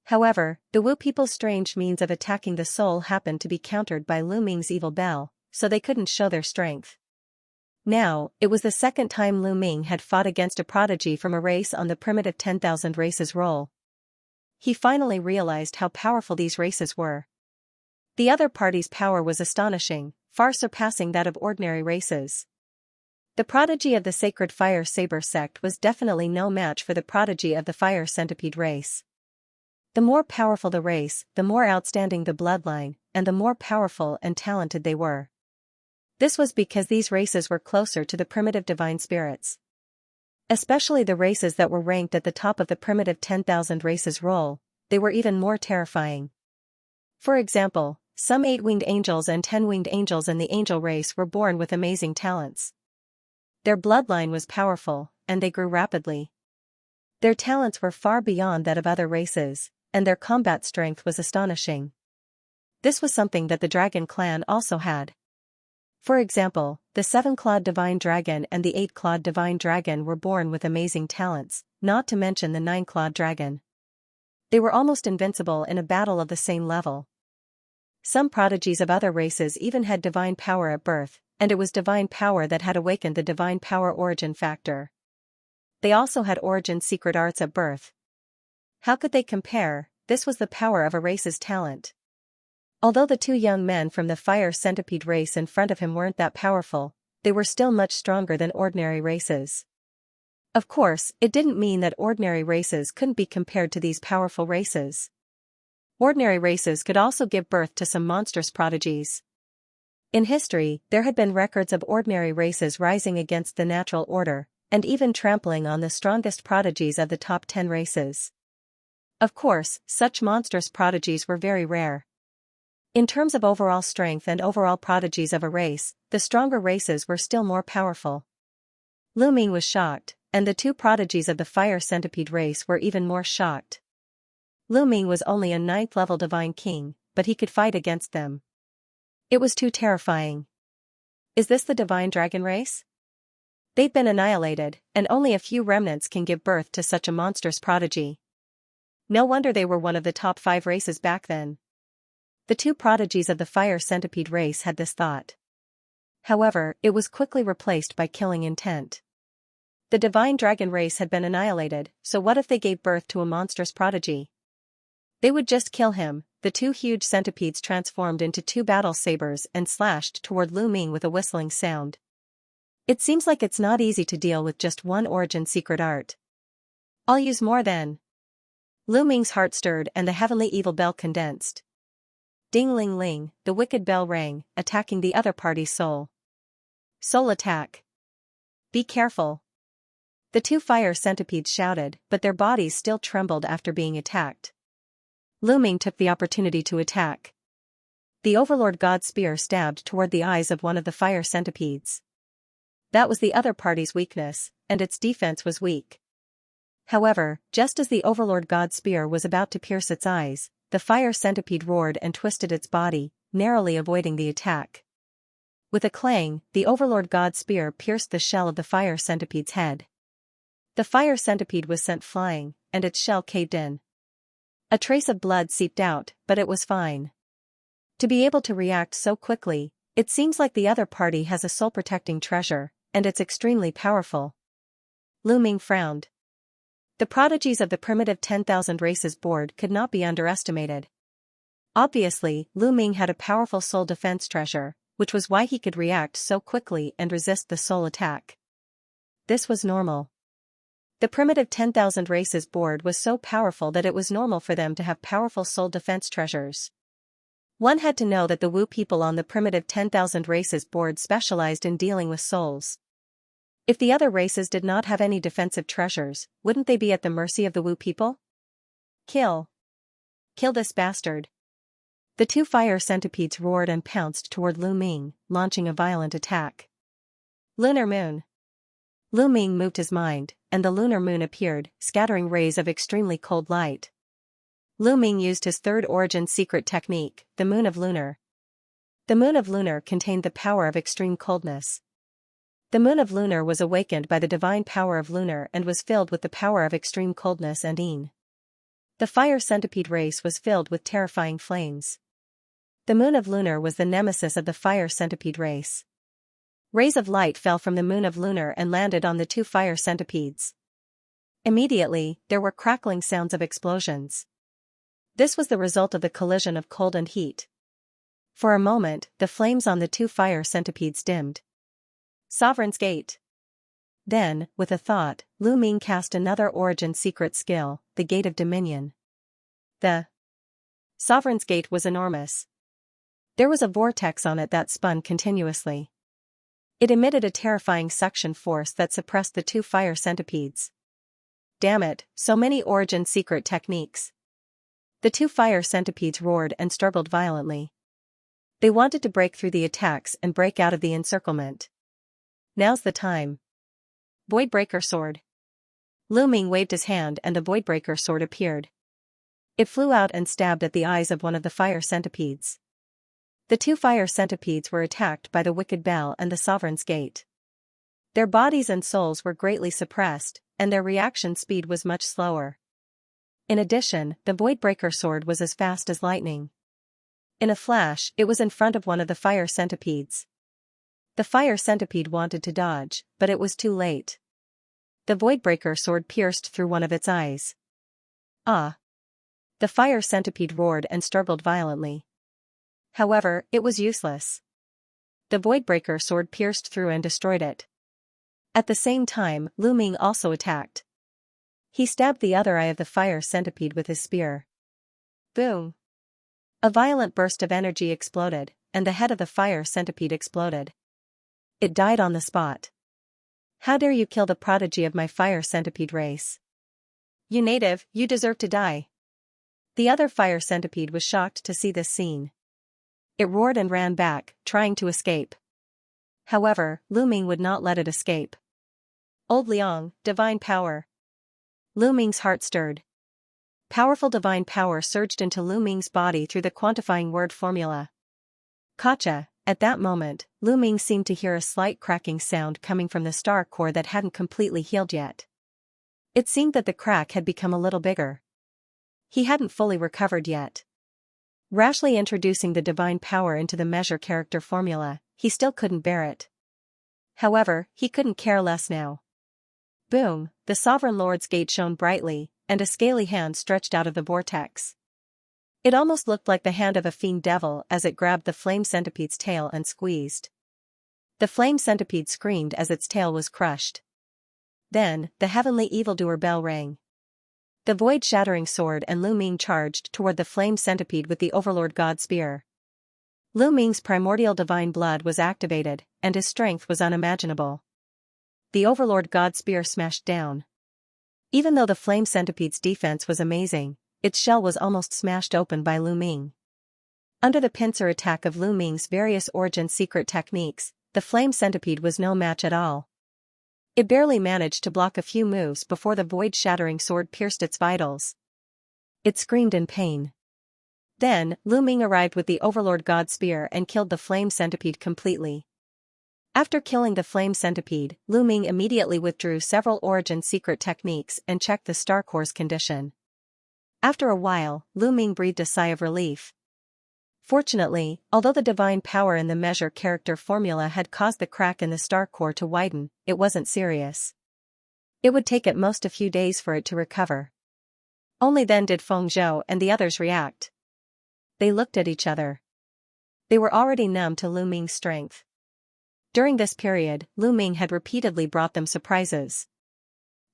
However, the Wu people's strange means of attacking the soul happened to be countered by Lu Ming's evil bell, so they couldn't show their strength. Now, it was the second time Lu Ming had fought against a prodigy from a race on the primitive 10,000 races roll. He finally realized how powerful these races were. The other party's power was astonishing, far surpassing that of ordinary races. The prodigy of the Sacred Fire Saber sect was definitely no match for the prodigy of the Fire Centipede race. The more powerful the race, the more outstanding the bloodline, and the more powerful and talented they were. This was because these races were closer to the primitive divine spirits. Especially the races that were ranked at the top of the primitive 10,000 races roll, they were even more terrifying. For example, some 8-winged angels and 10-winged angels in the angel race were born with amazing talents. Their bloodline was powerful, and they grew rapidly. Their talents were far beyond that of other races, and their combat strength was astonishing. This was something that the Dragon clan also had. For example, the 7-clawed divine dragon and the 8-clawed divine dragon were born with amazing talents, not to mention the 9-clawed dragon. They were almost invincible in a battle of the same level. Some prodigies of other races even had divine power at birth, and it was divine power that had awakened the divine power origin factor. They also had origin secret arts at birth. How could they compare? This was the power of a race's talent. Although the two young men from the fire centipede race in front of him weren't that powerful, they were still much stronger than ordinary races. Of course, it didn't mean that ordinary races couldn't be compared to these powerful races. Ordinary races could also give birth to some monstrous prodigies. In history, there had been records of ordinary races rising against the natural order, and even trampling on the strongest prodigies of the top 10 races. Of course, such monstrous prodigies were very rare. In terms of overall strength and overall prodigies of a race, the stronger races were still more powerful. Lu Ming was shocked, and the two prodigies of the fire centipede race were even more shocked. Lu Ming was only a 9th-level divine king, but he could fight against them. It was too terrifying. Is this the divine dragon race? They've been annihilated, and only a few remnants can give birth to such a monstrous prodigy. No wonder they were one of the top 5 races back then. The two prodigies of the fire centipede race had this thought. However, it was quickly replaced by killing intent. The divine dragon race had been annihilated, so what if they gave birth to a monstrous prodigy? They would just kill him. The two huge centipedes transformed into 2 battle sabers and slashed toward Lu Ming with a whistling sound. It seems like it's not easy to deal with just one origin secret art. I'll use more then. Lu Ming's heart stirred and the heavenly evil bell condensed. Ding-ling-ling, the wicked bell rang, attacking the other party's soul. Soul attack. Be careful. The two fire centipedes shouted, but their bodies still trembled after being attacked. Lu Ming took the opportunity to attack. The Overlord God's spear stabbed toward the eyes of one of the fire centipedes. That was the other party's weakness, and its defense was weak. However, just as the Overlord God's spear was about to pierce its eyes, the fire centipede roared and twisted its body, narrowly avoiding the attack. With a clang, the Overlord God's spear pierced the shell of the fire centipede's head. The fire centipede was sent flying, and its shell caved in. A trace of blood seeped out, but it was fine. To be able to react so quickly, it seems like the other party has a soul-protecting treasure, and it's extremely powerful. Lu Ming frowned. The prodigies of the primitive 10,000 races board could not be underestimated. Obviously, Lu Ming had a powerful soul defense treasure, which was why he could react so quickly and resist the soul attack. This was normal. The primitive 10,000 races board was so powerful that it was normal for them to have powerful soul defense treasures. One had to know that the Wu people on the primitive 10,000 races board specialized in dealing with souls. If the other races did not have any defensive treasures, wouldn't they be at the mercy of the Wu people? Kill. Kill this bastard. The two fire centipedes roared and pounced toward Lu Ming, launching a violent attack. Lunar moon. Lu Ming moved his mind, and the lunar moon appeared, scattering rays of extremely cold light. Lu Ming used his third origin secret technique, the Moon of Lunar. The Moon of Lunar contained the power of extreme coldness. The Moon of Lunar was awakened by the divine power of Lunar and was filled with the power of extreme coldness and Yin. The fire centipede race was filled with terrifying flames. The Moon of Lunar was the nemesis of the fire centipede race. Rays of light fell from the Moon of Lunar and landed on the two fire centipedes. Immediately, there were crackling sounds of explosions. This was the result of the collision of cold and heat. For a moment, the flames on the two fire centipedes dimmed. Sovereign's Gate. Then, with a thought, Lu Ming cast another origin secret skill, the Gate of Dominion. The Sovereign's Gate was enormous. There was a vortex on it that spun continuously. It emitted a terrifying suction force that suppressed the two fire centipedes. Damn it, so many origin secret techniques. The two fire centipedes roared and struggled violently. They wanted to break through the attacks and break out of the encirclement. Now's the time. Voidbreaker Sword. Lu Ming waved his hand and the Voidbreaker Sword appeared. It flew out and stabbed at the eyes of one of the fire centipedes. The two fire centipedes were attacked by the Wicked Bell and the Sovereign's Gate. Their bodies and souls were greatly suppressed, and their reaction speed was much slower. In addition, the Voidbreaker Sword was as fast as lightning. In a flash, it was in front of one of the fire centipedes. The fire centipede wanted to dodge, but it was too late. The Voidbreaker Sword pierced through one of its eyes. Ah! The fire centipede roared and struggled violently. However, it was useless. The Voidbreaker Sword pierced through and destroyed it. At the same time, Lu Ming also attacked. He stabbed the other eye of the fire centipede with his spear. Boom! A violent burst of energy exploded, and the head of the fire centipede exploded. It died on the spot. How dare you kill the prodigy of my fire centipede race? You native, you deserve to die. The other fire centipede was shocked to see this scene. It roared and ran back, trying to escape. However, Lu Ming would not let it escape. Old Liang, divine power. Lu Ming's heart stirred. Powerful divine power surged into Lu Ming's body through the quantifying word formula. Gotcha. At that moment, Lu Ming seemed to hear a slight cracking sound coming from the star core that hadn't completely healed yet. It seemed that the crack had become a little bigger. He hadn't fully recovered yet. Rashly introducing the divine power into the measure character formula, he still couldn't bear it. However, he couldn't care less now. Boom, the Sovereign Lord's Gate shone brightly, and a scaly hand stretched out of the vortex. It almost looked like the hand of a fiend devil as it grabbed the flame centipede's tail and squeezed. The flame centipede screamed as its tail was crushed. Then, the heavenly evildoer bell rang. The void-shattering sword and Lu Ming charged toward the flame centipede with the Overlord God Spear. Lu Ming's primordial divine blood was activated, and his strength was unimaginable. The Overlord God Spear smashed down. Even though the flame centipede's defense was amazing, its shell was almost smashed open by Lu Ming. Under the pincer attack of Lu Ming's various origin secret techniques, the flame centipede was no match at all. It barely managed to block a few moves before the void-shattering sword pierced its vitals. It screamed in pain. Then, Lu Ming arrived with the Overlord God Spear and killed the flame centipede completely. After killing the flame centipede, Lu Ming immediately withdrew several origin secret techniques and checked the star core's condition. After a while, Lu Ming breathed a sigh of relief. Fortunately, although the divine power in the measure character formula had caused the crack in the star core to widen, it wasn't serious. It would take at most a few days for it to recover. Only then did Feng Zhou and the others react. They looked at each other. They were already numb to Lu Ming's strength. During this period, Lu Ming had repeatedly brought them surprises.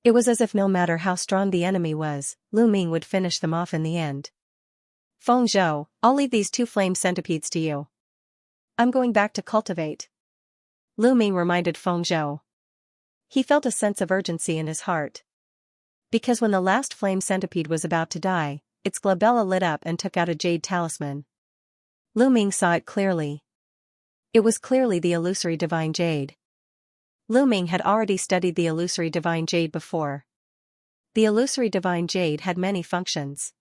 It was as if no matter how strong the enemy was, Lu Ming would finish them off in the end. Feng Zhou, I'll leave these 2 flame centipedes to you. I'm going back to cultivate. Lu Ming reminded Feng Zhou. He felt a sense of urgency in his heart. Because when the last flame centipede was about to die, its glabella lit up and took out a jade talisman. Lu Ming saw it clearly. It was clearly the illusory divine jade. Lu Ming had already studied the illusory divine jade before. The illusory divine jade had many functions.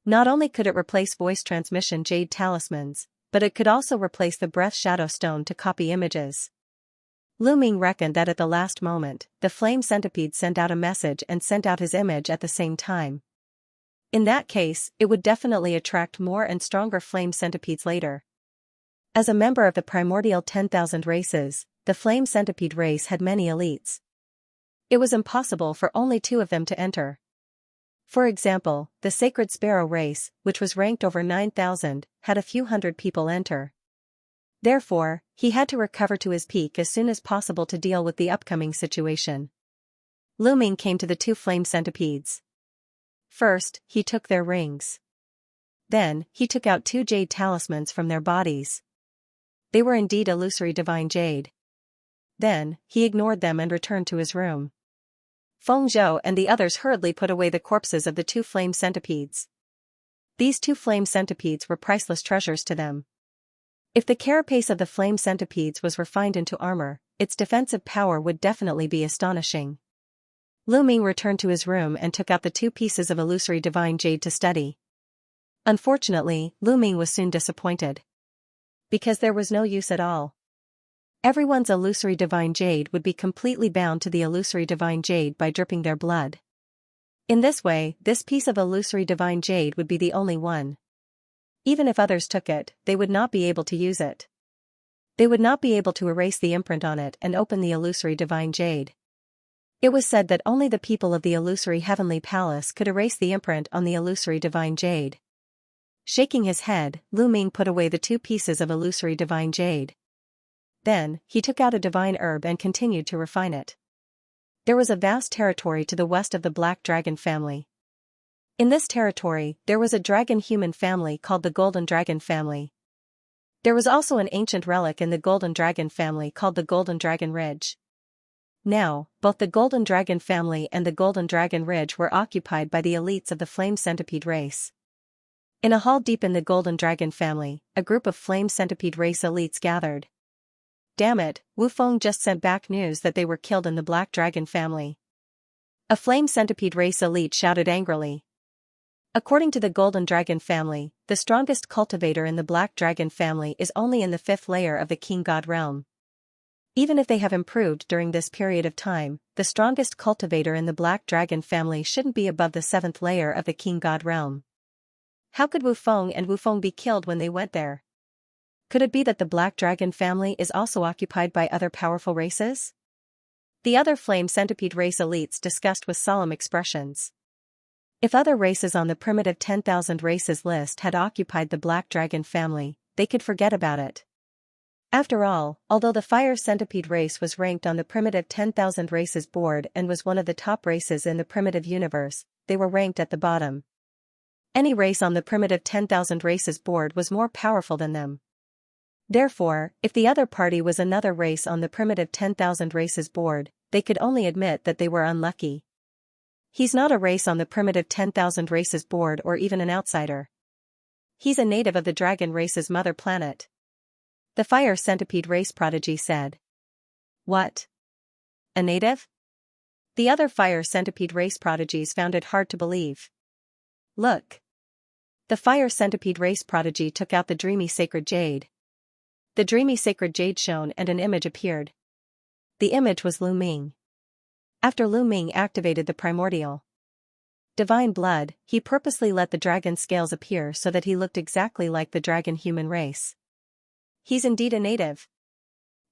Not only could it replace voice transmission jade talismans, but it could also replace the breath shadow stone to copy images. Lu Ming reckoned that at the last moment, the flame centipede sent out a message and sent out his image at the same time. In that case, it would definitely attract more and stronger flame centipedes later. As a member of the primordial 10,000 races, the flame centipede race had many elites. It was impossible for only 2 of them to enter. For example, the Sacred Sparrow race, which was ranked over 9,000, had a few hundred people enter. Therefore, he had to recover to his peak as soon as possible to deal with the upcoming situation. Lu Ming came to the 2 flame centipedes. First, he took their rings. Then, he took out 2 jade talismans from their bodies. They were indeed illusory divine jade. Then, he ignored them and returned to his room. Feng Zhou and the others hurriedly put away the corpses of the 2 flame centipedes. These 2 flame centipedes were priceless treasures to them. If the carapace of the flame centipedes was refined into armor, its defensive power would definitely be astonishing. Lu Ming returned to his room and took out the 2 pieces of illusory divine jade to study. Unfortunately, Lu Ming was soon disappointed. Because there was no use at all. Everyone's illusory divine jade would be completely bound to the illusory divine jade by dripping their blood. In this way, this piece of illusory divine jade would be the only one. Even if others took it, they would not be able to use it. They would not be able to erase the imprint on it and open the illusory divine jade. It was said that only the people of the illusory heavenly palace could erase the imprint on the illusory divine jade. Shaking his head, Lu Ming put away the 2 pieces of illusory divine jade. Then, he took out a divine herb and continued to refine it. There was a vast territory to the west of the Black Dragon family. In this territory, there was a dragon-human family called the Golden Dragon family. There was also an ancient relic in the Golden Dragon family called the Golden Dragon Ridge. Now, both the Golden Dragon family and the Golden Dragon Ridge were occupied by the elites of the Flame Centipede race. In a hall deep in the Golden Dragon family, a group of Flame Centipede race elites gathered. Damn it, Wu Feng just sent back news that they were killed in the Black Dragon family. A Flame Centipede race elite shouted angrily. According to the Golden Dragon family, the strongest cultivator in the Black Dragon family is only in the 5th layer of the King God realm. Even if they have improved during this period of time, the strongest cultivator in the Black Dragon family shouldn't be above the 7th layer of the King God realm. How could Wu Feng and Wu Feng be killed when they went there? Could it be that the Black Dragon family is also occupied by other powerful races? The other Flame Centipede race elites discussed with solemn expressions. If other races on the primitive 10,000 races list had occupied the Black Dragon family, they could forget about it. After all, although the fire centipede race was ranked on the primitive 10,000 races board and was one of the top races in the primitive universe, they were ranked at the bottom. Any race on the primitive 10,000 races board was more powerful than them. Therefore, if the other party was another race on the primitive 10,000 races board, they could only admit that they were unlucky. He's not a race on the primitive 10,000 races board or even an outsider. He's a native of the dragon race's mother planet. The fire centipede race prodigy said. What? A native? The other fire centipede race prodigies found it hard to believe. Look. The fire centipede race prodigy took out the dreamy sacred jade. The dreamy sacred jade shone and an image appeared. The image was Lu Ming. After Lu Ming activated the primordial divine blood, he purposely let the dragon scales appear so that he looked exactly like the dragon human race. He's indeed a native.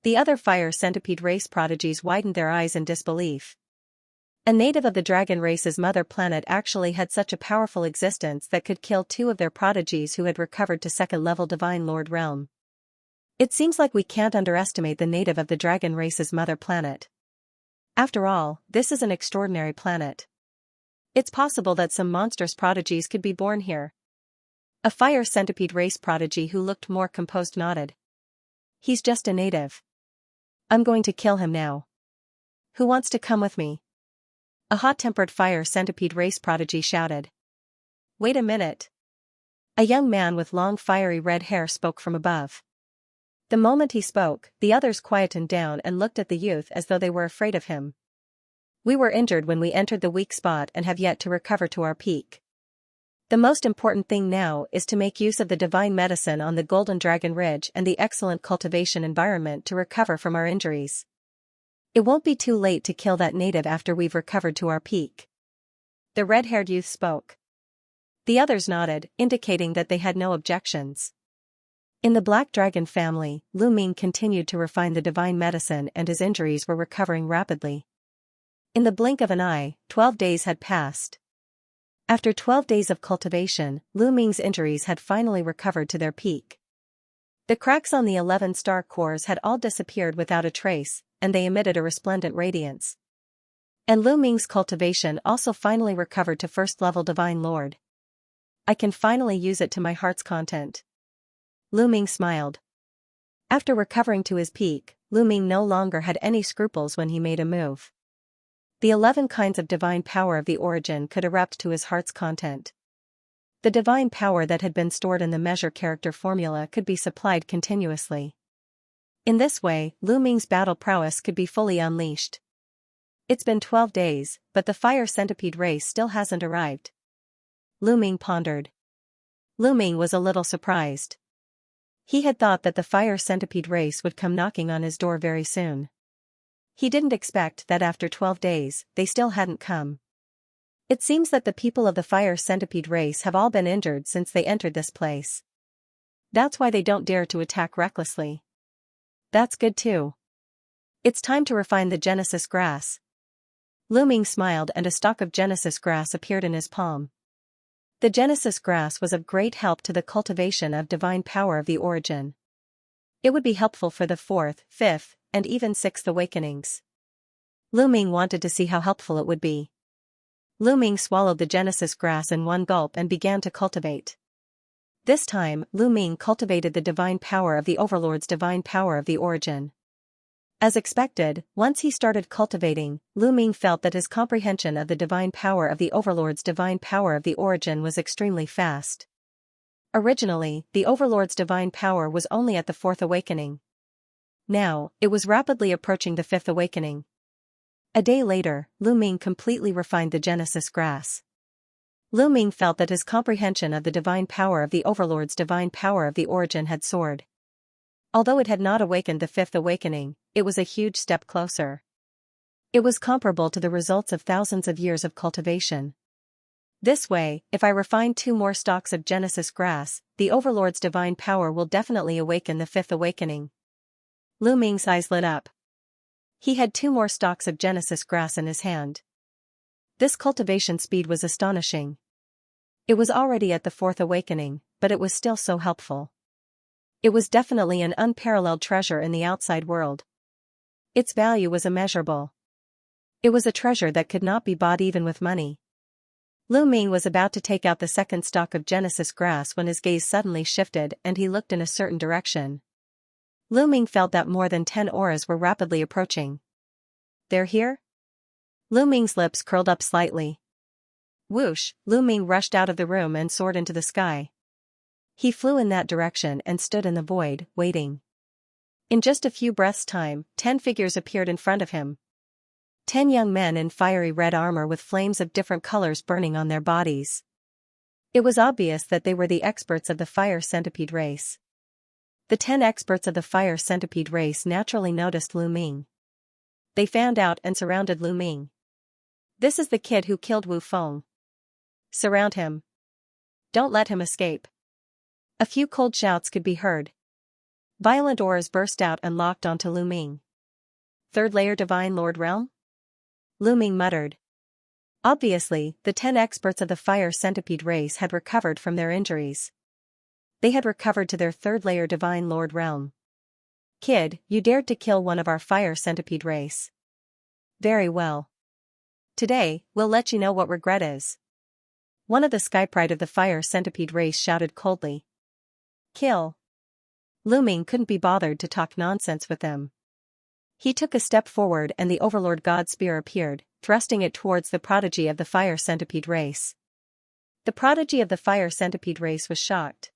The other fire centipede race prodigies widened their eyes in disbelief. A native of the dragon race's mother planet actually had such a powerful existence that could kill two of their prodigies who had recovered to second-level divine lord realm. It seems like we can't underestimate the native of the dragon race's mother planet. After all, this is an extraordinary planet. It's possible that some monstrous prodigies could be born here. A fire centipede race prodigy who looked more composed nodded. He's just a native. I'm going to kill him now. Who wants to come with me? A hot-tempered fire centipede race prodigy shouted. Wait a minute. A young man with long fiery red hair spoke from above. The moment he spoke, the others quietened down and looked at the youth as though they were afraid of him. We were injured when we entered the weak spot and have yet to recover to our peak. The most important thing now is to make use of the divine medicine on the Golden Dragon Ridge and the excellent cultivation environment to recover from our injuries. It won't be too late to kill that native after we've recovered to our peak. The red-haired youth spoke. The others nodded, indicating that they had no objections. In the Black Dragon family, Lu Ming continued to refine the divine medicine and his injuries were recovering rapidly. In the blink of an eye, 12 days had passed. After 12 days of cultivation, Lu Ming's injuries had finally recovered to their peak. The cracks on the 11-star cores had all disappeared without a trace, and they emitted a resplendent radiance. And Lu Ming's cultivation also finally recovered to first-level Divine Lord. I can finally use it to my heart's content. Lu Ming smiled. After recovering to his peak, Lu Ming no longer had any scruples when he made a move. The 11 kinds of divine power of the origin could erupt to his heart's content. The divine power that had been stored in the measure character formula could be supplied continuously. In this way, Lu Ming's battle prowess could be fully unleashed. It's been 12 days, but the fire centipede race still hasn't arrived. Lu Ming pondered. Lu Ming was a little surprised. He had thought that the fire centipede race would come knocking on his door very soon. He didn't expect that after 12 days, they still hadn't come. It seems that the people of the fire centipede race have all been injured since they entered this place. That's why they don't dare to attack recklessly. That's good too. It's time to refine the Genesis grass. Lu Ming smiled and a stalk of Genesis grass appeared in his palm. The Genesis grass was of great help to the cultivation of divine power of the origin. It would be helpful for the 4th, 5th, and even 6th awakenings. Lu Ming wanted to see how helpful it would be. Lu Ming swallowed the Genesis grass in one gulp and began to cultivate. This time, Lu Ming cultivated the divine power of the Overlord's divine power of the origin. As expected, once he started cultivating, Lu Ming felt that his comprehension of the divine power of the Overlord's divine power of the origin was extremely fast. Originally, the Overlord's divine power was only at the 4th awakening. Now, it was rapidly approaching the 5th awakening. A day later, Lu Ming completely refined the Genesis grass. Lu Ming felt that his comprehension of the divine power of the Overlord's divine power of the origin had soared. Although it had not awakened the 5th awakening, it was a huge step closer. It was comparable to the results of thousands of years of cultivation. This way, if I refine 2 more stalks of Genesis grass, the Overlord's divine power will definitely awaken the 5th awakening. Lu Ming's eyes lit up. He had 2 more stalks of Genesis grass in his hand. This cultivation speed was astonishing. It was already at the 4th awakening, but it was still so helpful. It was definitely an unparalleled treasure in the outside world. Its value was immeasurable. It was a treasure that could not be bought even with money. Lu Ming was about to take out the second stalk of Genesis grass when his gaze suddenly shifted and he looked in a certain direction. Lu Ming felt that more than 10 auras were rapidly approaching. They're here? Lu Ming's lips curled up slightly. Whoosh, Lu Ming rushed out of the room and soared into the sky. He flew in that direction and stood in the void, waiting. In just a few breaths' time, 10 figures appeared in front of him. 10 young men in fiery red armor with flames of different colors burning on their bodies. It was obvious that they were the experts of the fire centipede race. The 10 experts of the fire centipede race naturally noticed Lu Ming. They fanned out and surrounded Lu Ming. This is the kid who killed Wu Feng. Surround him. Don't let him escape. A few cold shouts could be heard. Violent auras burst out and locked onto Lu Ming. Third layer Divine Lord Realm? Lu Ming muttered. Obviously, the 10 experts of the fire centipede race had recovered from their injuries. They had recovered to their third layer Divine Lord Realm. Kid, you dared to kill one of our fire centipede race. Very well. Today, we'll let you know what regret is. One of the Skypride of the fire centipede race shouted coldly. Kill. Lu Ming couldn't be bothered to talk nonsense with them. He took a step forward and the Overlord God Spear appeared, thrusting it towards the prodigy of the fire centipede race. The prodigy of the fire centipede race was shocked.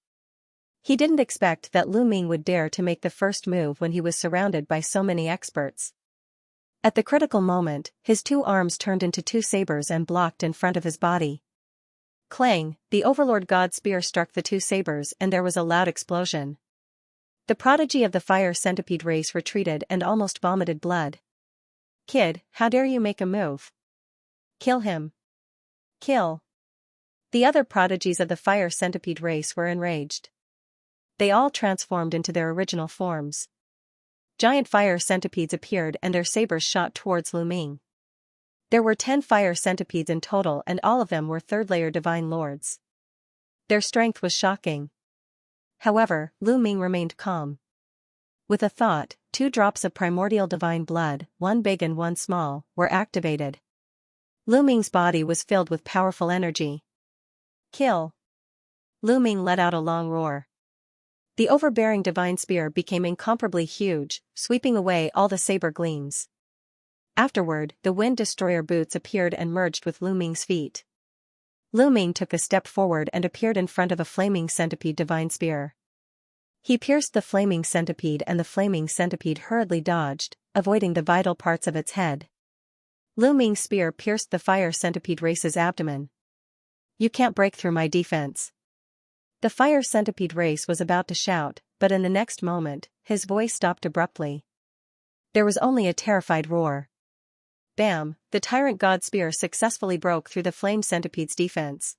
He didn't expect that Lu Ming would dare to make the first move when he was surrounded by so many experts. At the critical moment, his 2 arms turned into 2 sabers and blocked in front of his body. Clang, the Overlord God Spear struck the 2 sabers and there was a loud explosion. The prodigy of the fire centipede race retreated and almost vomited blood. Kid, how dare you make a move? Kill him. Kill. The other prodigies of the fire centipede race were enraged. They all transformed into their original forms. Giant fire centipedes appeared and their sabers shot towards Lu Ming. There were 10 fire centipedes in total and all of them were third-layer divine lords. Their strength was shocking. However, Lu Ming remained calm. With a thought, 2 drops of primordial divine blood, one big and one small, were activated. Lu Ming's body was filled with powerful energy. Kill. Lu Ming let out a long roar. The overbearing divine spear became incomparably huge, sweeping away all the saber gleams. Afterward, the Wind Destroyer boots appeared and merged with Lu Ming's feet. Lu Ming took a step forward and appeared in front of a flaming centipede divine spear. He pierced the flaming centipede and the flaming centipede hurriedly dodged, avoiding the vital parts of its head. Lu Ming's spear pierced the fire centipede race's abdomen. You can't break through my defense. The fire centipede race was about to shout, but in the next moment, his voice stopped abruptly. There was only a terrified roar. Bam! The tyrant god spear successfully broke through the flame centipede's defense.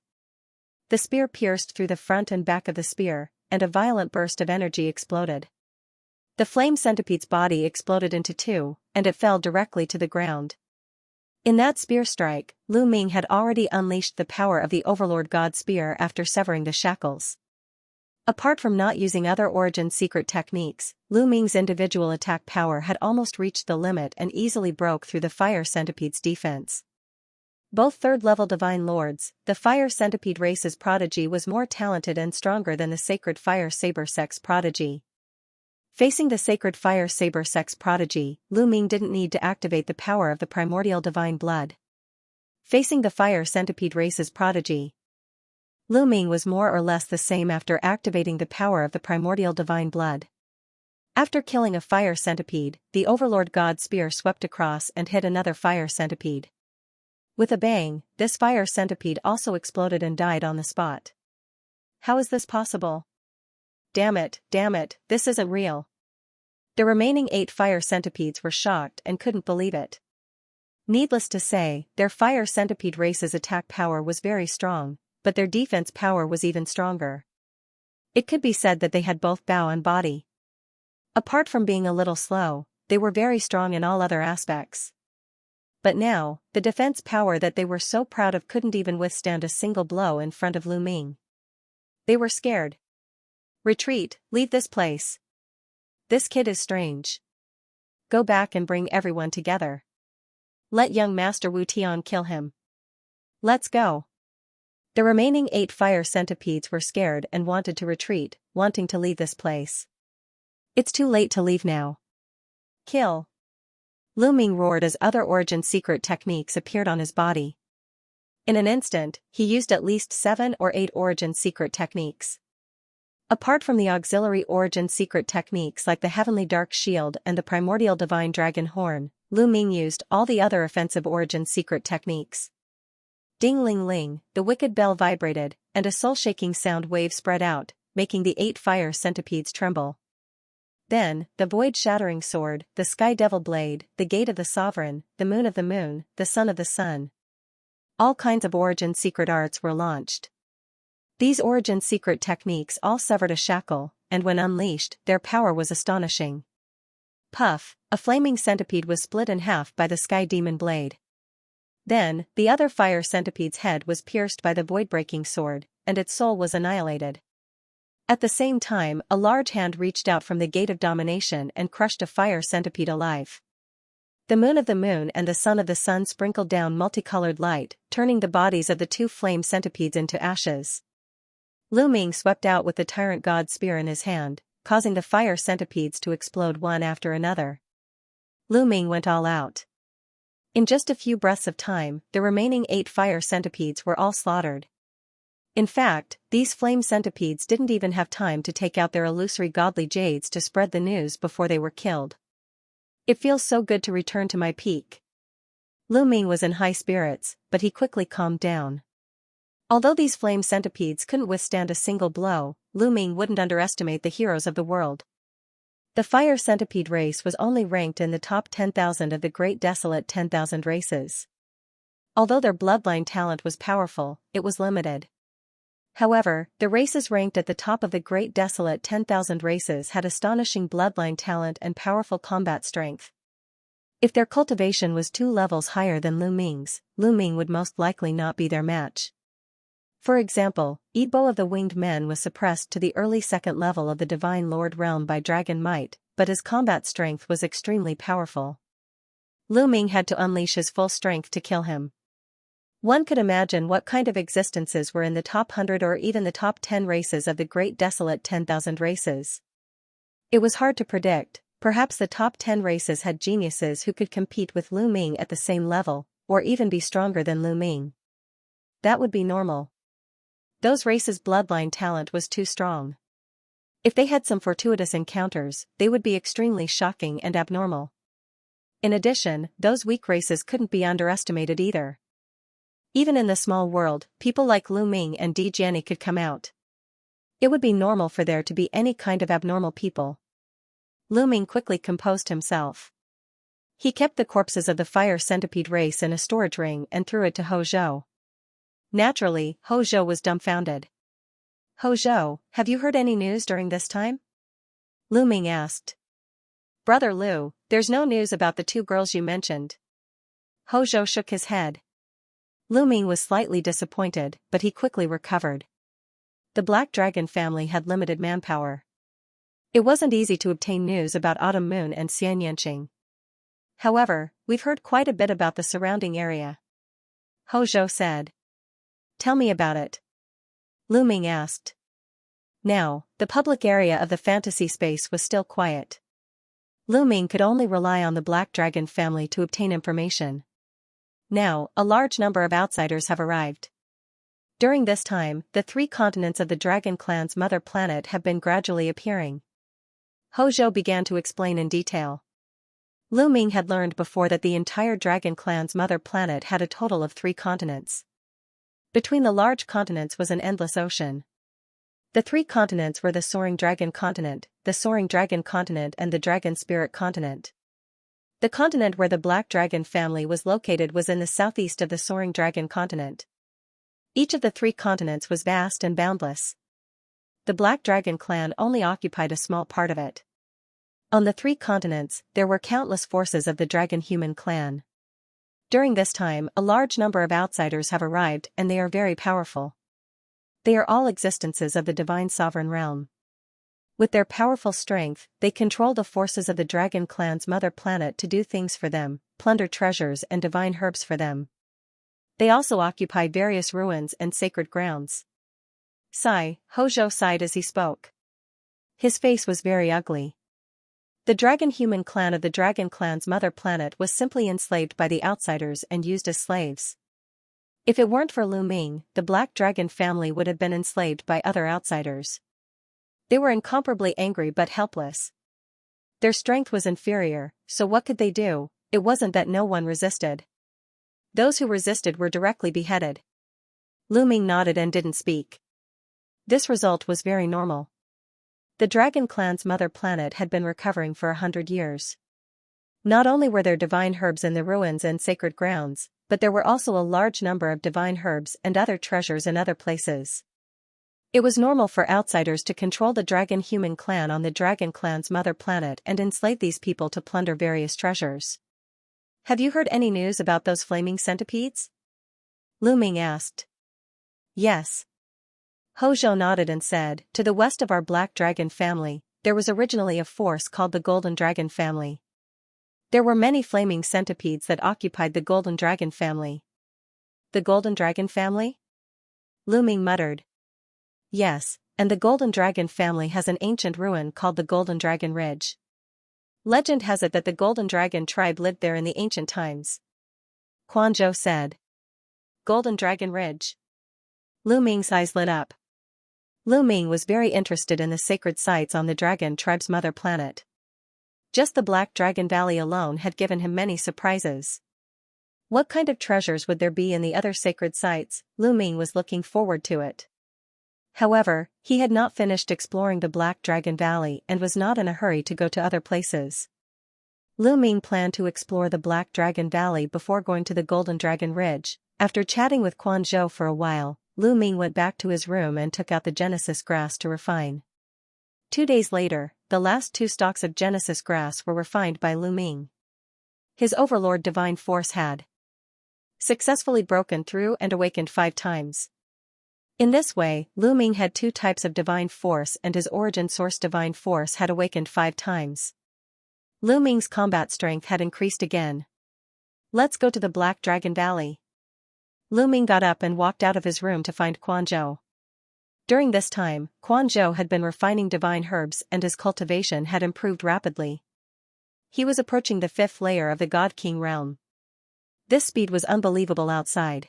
The spear pierced through the front and back of the spear, and a violent burst of energy exploded. The flame centipede's body exploded into 2, and it fell directly to the ground. In that spear strike, Lu Ming had already unleashed the power of the Overlord God Spear after severing the shackles. Apart from not using other Origin secret techniques, Lu Ming's individual attack power had almost reached the limit and easily broke through the fire centipede's defense. Both third-level divine lords, the fire centipede race's prodigy was more talented and stronger than the sacred fire saber sex prodigy. Facing the sacred fire saber sex prodigy, Lu Ming didn't need to activate the power of the primordial divine blood. Facing the fire centipede race's prodigy, Lu Ming was more or less the same after activating the power of the primordial divine blood. After killing a fire centipede, the Overlord God Spear swept across and hit another fire centipede. With a bang, this fire centipede also exploded and died on the spot. How is this possible? Damn it, this isn't real. The remaining 8 fire centipedes were shocked and couldn't believe it. Needless to say, their fire centipede race's attack power was very strong, but their defense power was even stronger. It could be said that they had both bow and body. Apart from being a little slow, they were very strong in all other aspects. But now, the defense power that they were so proud of couldn't even withstand a single blow in front of Lu Ming. They were scared. Retreat, leave this place. This kid is strange. Go back and bring everyone together. Let young Master Wu Tian kill him. Let's go. The remaining 8 fire centipedes were scared and wanted to retreat, wanting to leave this place. It's too late to leave now. Kill. Lu Ming roared as other origin secret techniques appeared on his body. In an instant, he used at least 7 or 8 origin secret techniques. Apart from the auxiliary origin secret techniques like the Heavenly Dark Shield and the Primordial Divine Dragon Horn, Lu Ming used all the other offensive origin secret techniques. Ding-ling-ling, the wicked bell vibrated, and a soul-shaking sound wave spread out, making the 8 fire centipedes tremble. Then, the void-shattering sword, the sky devil blade, the gate of the sovereign, the moon of the moon, the sun of the sun. All kinds of origin secret arts were launched. These origin secret techniques all severed a shackle, and when unleashed, their power was astonishing. Puff, a flaming centipede was split in half by the sky demon blade. Then, the other fire centipede's head was pierced by the void-breaking sword, and its soul was annihilated. At the same time, a large hand reached out from the gate of domination and crushed a fire centipede alive. The moon of the moon and the sun of the sun sprinkled down multicolored light, turning the bodies of the 2 flame centipedes into ashes. Lu Ming swept out with the tyrant god's spear in his hand, causing the fire centipedes to explode one after another. Lu Ming went all out. In just a few breaths of time, the remaining 8 fire centipedes were all slaughtered. In fact, these flame centipedes didn't even have time to take out their illusory godly jades to spread the news before they were killed. It feels so good to return to my peak. Lu Ming was in high spirits, but he quickly calmed down. Although these flame centipedes couldn't withstand a single blow, Lu Ming wouldn't underestimate the heroes of the world. The fire centipede race was only ranked in the top 10,000 of the great desolate 10,000 races. Although their bloodline talent was powerful, it was limited. However, the races ranked at the top of the great desolate 10,000 races had astonishing bloodline talent and powerful combat strength. If their cultivation was 2 levels higher than Lu Ming's, Lu Ming would most likely not be their match. For example, Yibo of the Winged Men was suppressed to the early 2nd level of the Divine Lord realm by dragon might, but his combat strength was extremely powerful. Lu Ming had to unleash his full strength to kill him. One could imagine what kind of existences were in the top 100 or even the top 10 races of the great desolate 10,000 races. It was hard to predict, perhaps the top 10 races had geniuses who could compete with Lu Ming at the same level, or even be stronger than Lu Ming. That would be normal. Those races' bloodline talent was too strong. If they had some fortuitous encounters, they would be extremely shocking and abnormal. In addition, those weak races couldn't be underestimated either. Even in the small world, people like Lu Ming and Di Jiani could come out. It would be normal for there to be any kind of abnormal people. Lu Ming quickly composed himself. He kept the corpses of the fire centipede race in a storage ring and threw it to Ho Zhou. Naturally, Ho Zhou was dumbfounded. Ho Zhou, have you heard any news during this time? Lu Ming asked. Brother Lu, there's no news about the 2 girls you mentioned. Ho Zhou shook his head. Lu Ming was slightly disappointed, but he quickly recovered. The Black Dragon family had limited manpower. It wasn't easy to obtain news about Autumn Moon and Xianxia. However, we've heard quite a bit about the surrounding area. Ho Zhou said. Tell me about it. Lu Ming asked. Now, the public area of the fantasy space was still quiet. Lu Ming could only rely on the Black Dragon family to obtain information. Now, a large number of outsiders have arrived. During this time, the 3 continents of the Dragon Clan's mother planet have been gradually appearing. Ho Zhou began to explain in detail. Lu Ming had learned before that the entire Dragon Clan's mother planet had a total of 3 continents. Between the large continents was an endless ocean. The 3 continents were the Soaring Dragon Continent, the Soaring Dragon Continent and the Dragon Spirit Continent. The continent where the Black Dragon family was located was in the southeast of the Soaring Dragon Continent. Each of the 3 continents was vast and boundless. The Black Dragon clan only occupied a small part of it. On the 3 continents, there were countless forces of the Dragon Human clan. During this time, a large number of outsiders have arrived and they are very powerful. They are all existences of the Divine Sovereign Realm. With their powerful strength, they control the forces of the dragon clan's mother planet to do things for them, plunder treasures and divine herbs for them. They also occupy various ruins and sacred grounds. Sigh, Hojo sighed as he spoke. His face was very ugly. The dragon-human clan of the dragon clan's mother planet was simply enslaved by the outsiders and used as slaves. If it weren't for Lu Ming, the black dragon family would have been enslaved by other outsiders. They were incomparably angry but helpless. Their strength was inferior, so what could they do? It wasn't that no one resisted. Those who resisted were directly beheaded. Lu Ming nodded and didn't speak. This result was very normal. The dragon clan's mother planet had been recovering for 100 years. Not only were there divine herbs in the ruins and sacred grounds, but there were also a large number of divine herbs and other treasures in other places. It was normal for outsiders to control the dragon-human clan on the dragon clan's mother planet and enslave these people to plunder various treasures. Have you heard any news about those flaming centipedes? Lu Ming asked. Yes. Hojo nodded and said, to the west of our black dragon family, there was originally a force called the Golden Dragon family. There were many flaming centipedes that occupied the Golden Dragon family. The Golden Dragon family? Lu Ming muttered. Yes, and the Golden Dragon family has an ancient ruin called the Golden Dragon Ridge. Legend has it that the Golden Dragon tribe lived there in the ancient times. Quan Zhou said. Golden Dragon Ridge. Lu Ming's eyes lit up. Lu Ming was very interested in the sacred sites on the dragon tribe's mother planet. Just the Black Dragon Valley alone had given him many surprises. What kind of treasures would there be in the other sacred sites? Lu Ming was looking forward to it. However, he had not finished exploring the Black Dragon Valley and was not in a hurry to go to other places. Lu Ming planned to explore the Black Dragon Valley before going to the Golden Dragon Ridge. After chatting with Quan Zhou for a while, Lu Ming went back to his room and took out the Genesis grass to refine. 2 days later, the last 2 stalks of Genesis grass were refined by Lu Ming. His overlord divine force had successfully broken through and awakened 5 times. In this way, Lu Ming had 2 types of divine force and his origin source divine force had awakened 5 times. Lu Ming's combat strength had increased again. Let's go to the Black Dragon Valley. Lu Ming got up and walked out of his room to find Quan Zhou. During this time, Quan Zhou had been refining divine herbs and his cultivation had improved rapidly. He was approaching the 5th layer of the God King realm. This speed was unbelievable outside.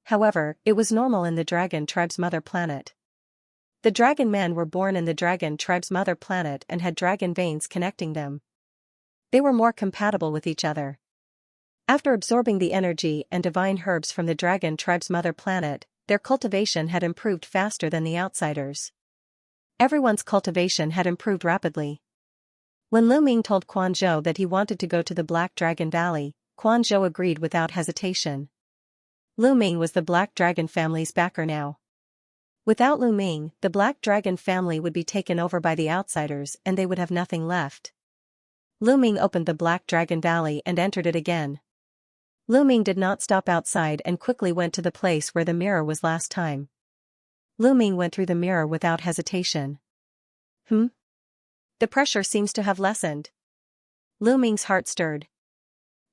However, it was normal in the dragon tribe's mother planet. The dragon men were born in the dragon tribe's mother planet and had dragon veins connecting them. They were more compatible with each other. After absorbing the energy and divine herbs from the dragon tribe's mother planet, their cultivation had improved faster than the outsiders. Everyone's cultivation had improved rapidly. When Lu Ming told Quan Zhou that he wanted to go to the Black Dragon Valley, Quan Zhou agreed without hesitation. Lu Ming was the Black Dragon family's backer now. Without Lu Ming, the Black Dragon family would be taken over by the outsiders and they would have nothing left. Lu Ming opened the Black Dragon Valley and entered it again. Lu Ming did not stop outside and quickly went to the place where the mirror was last time. Lu Ming went through the mirror without hesitation. The pressure seems to have lessened. Lu Ming's heart stirred.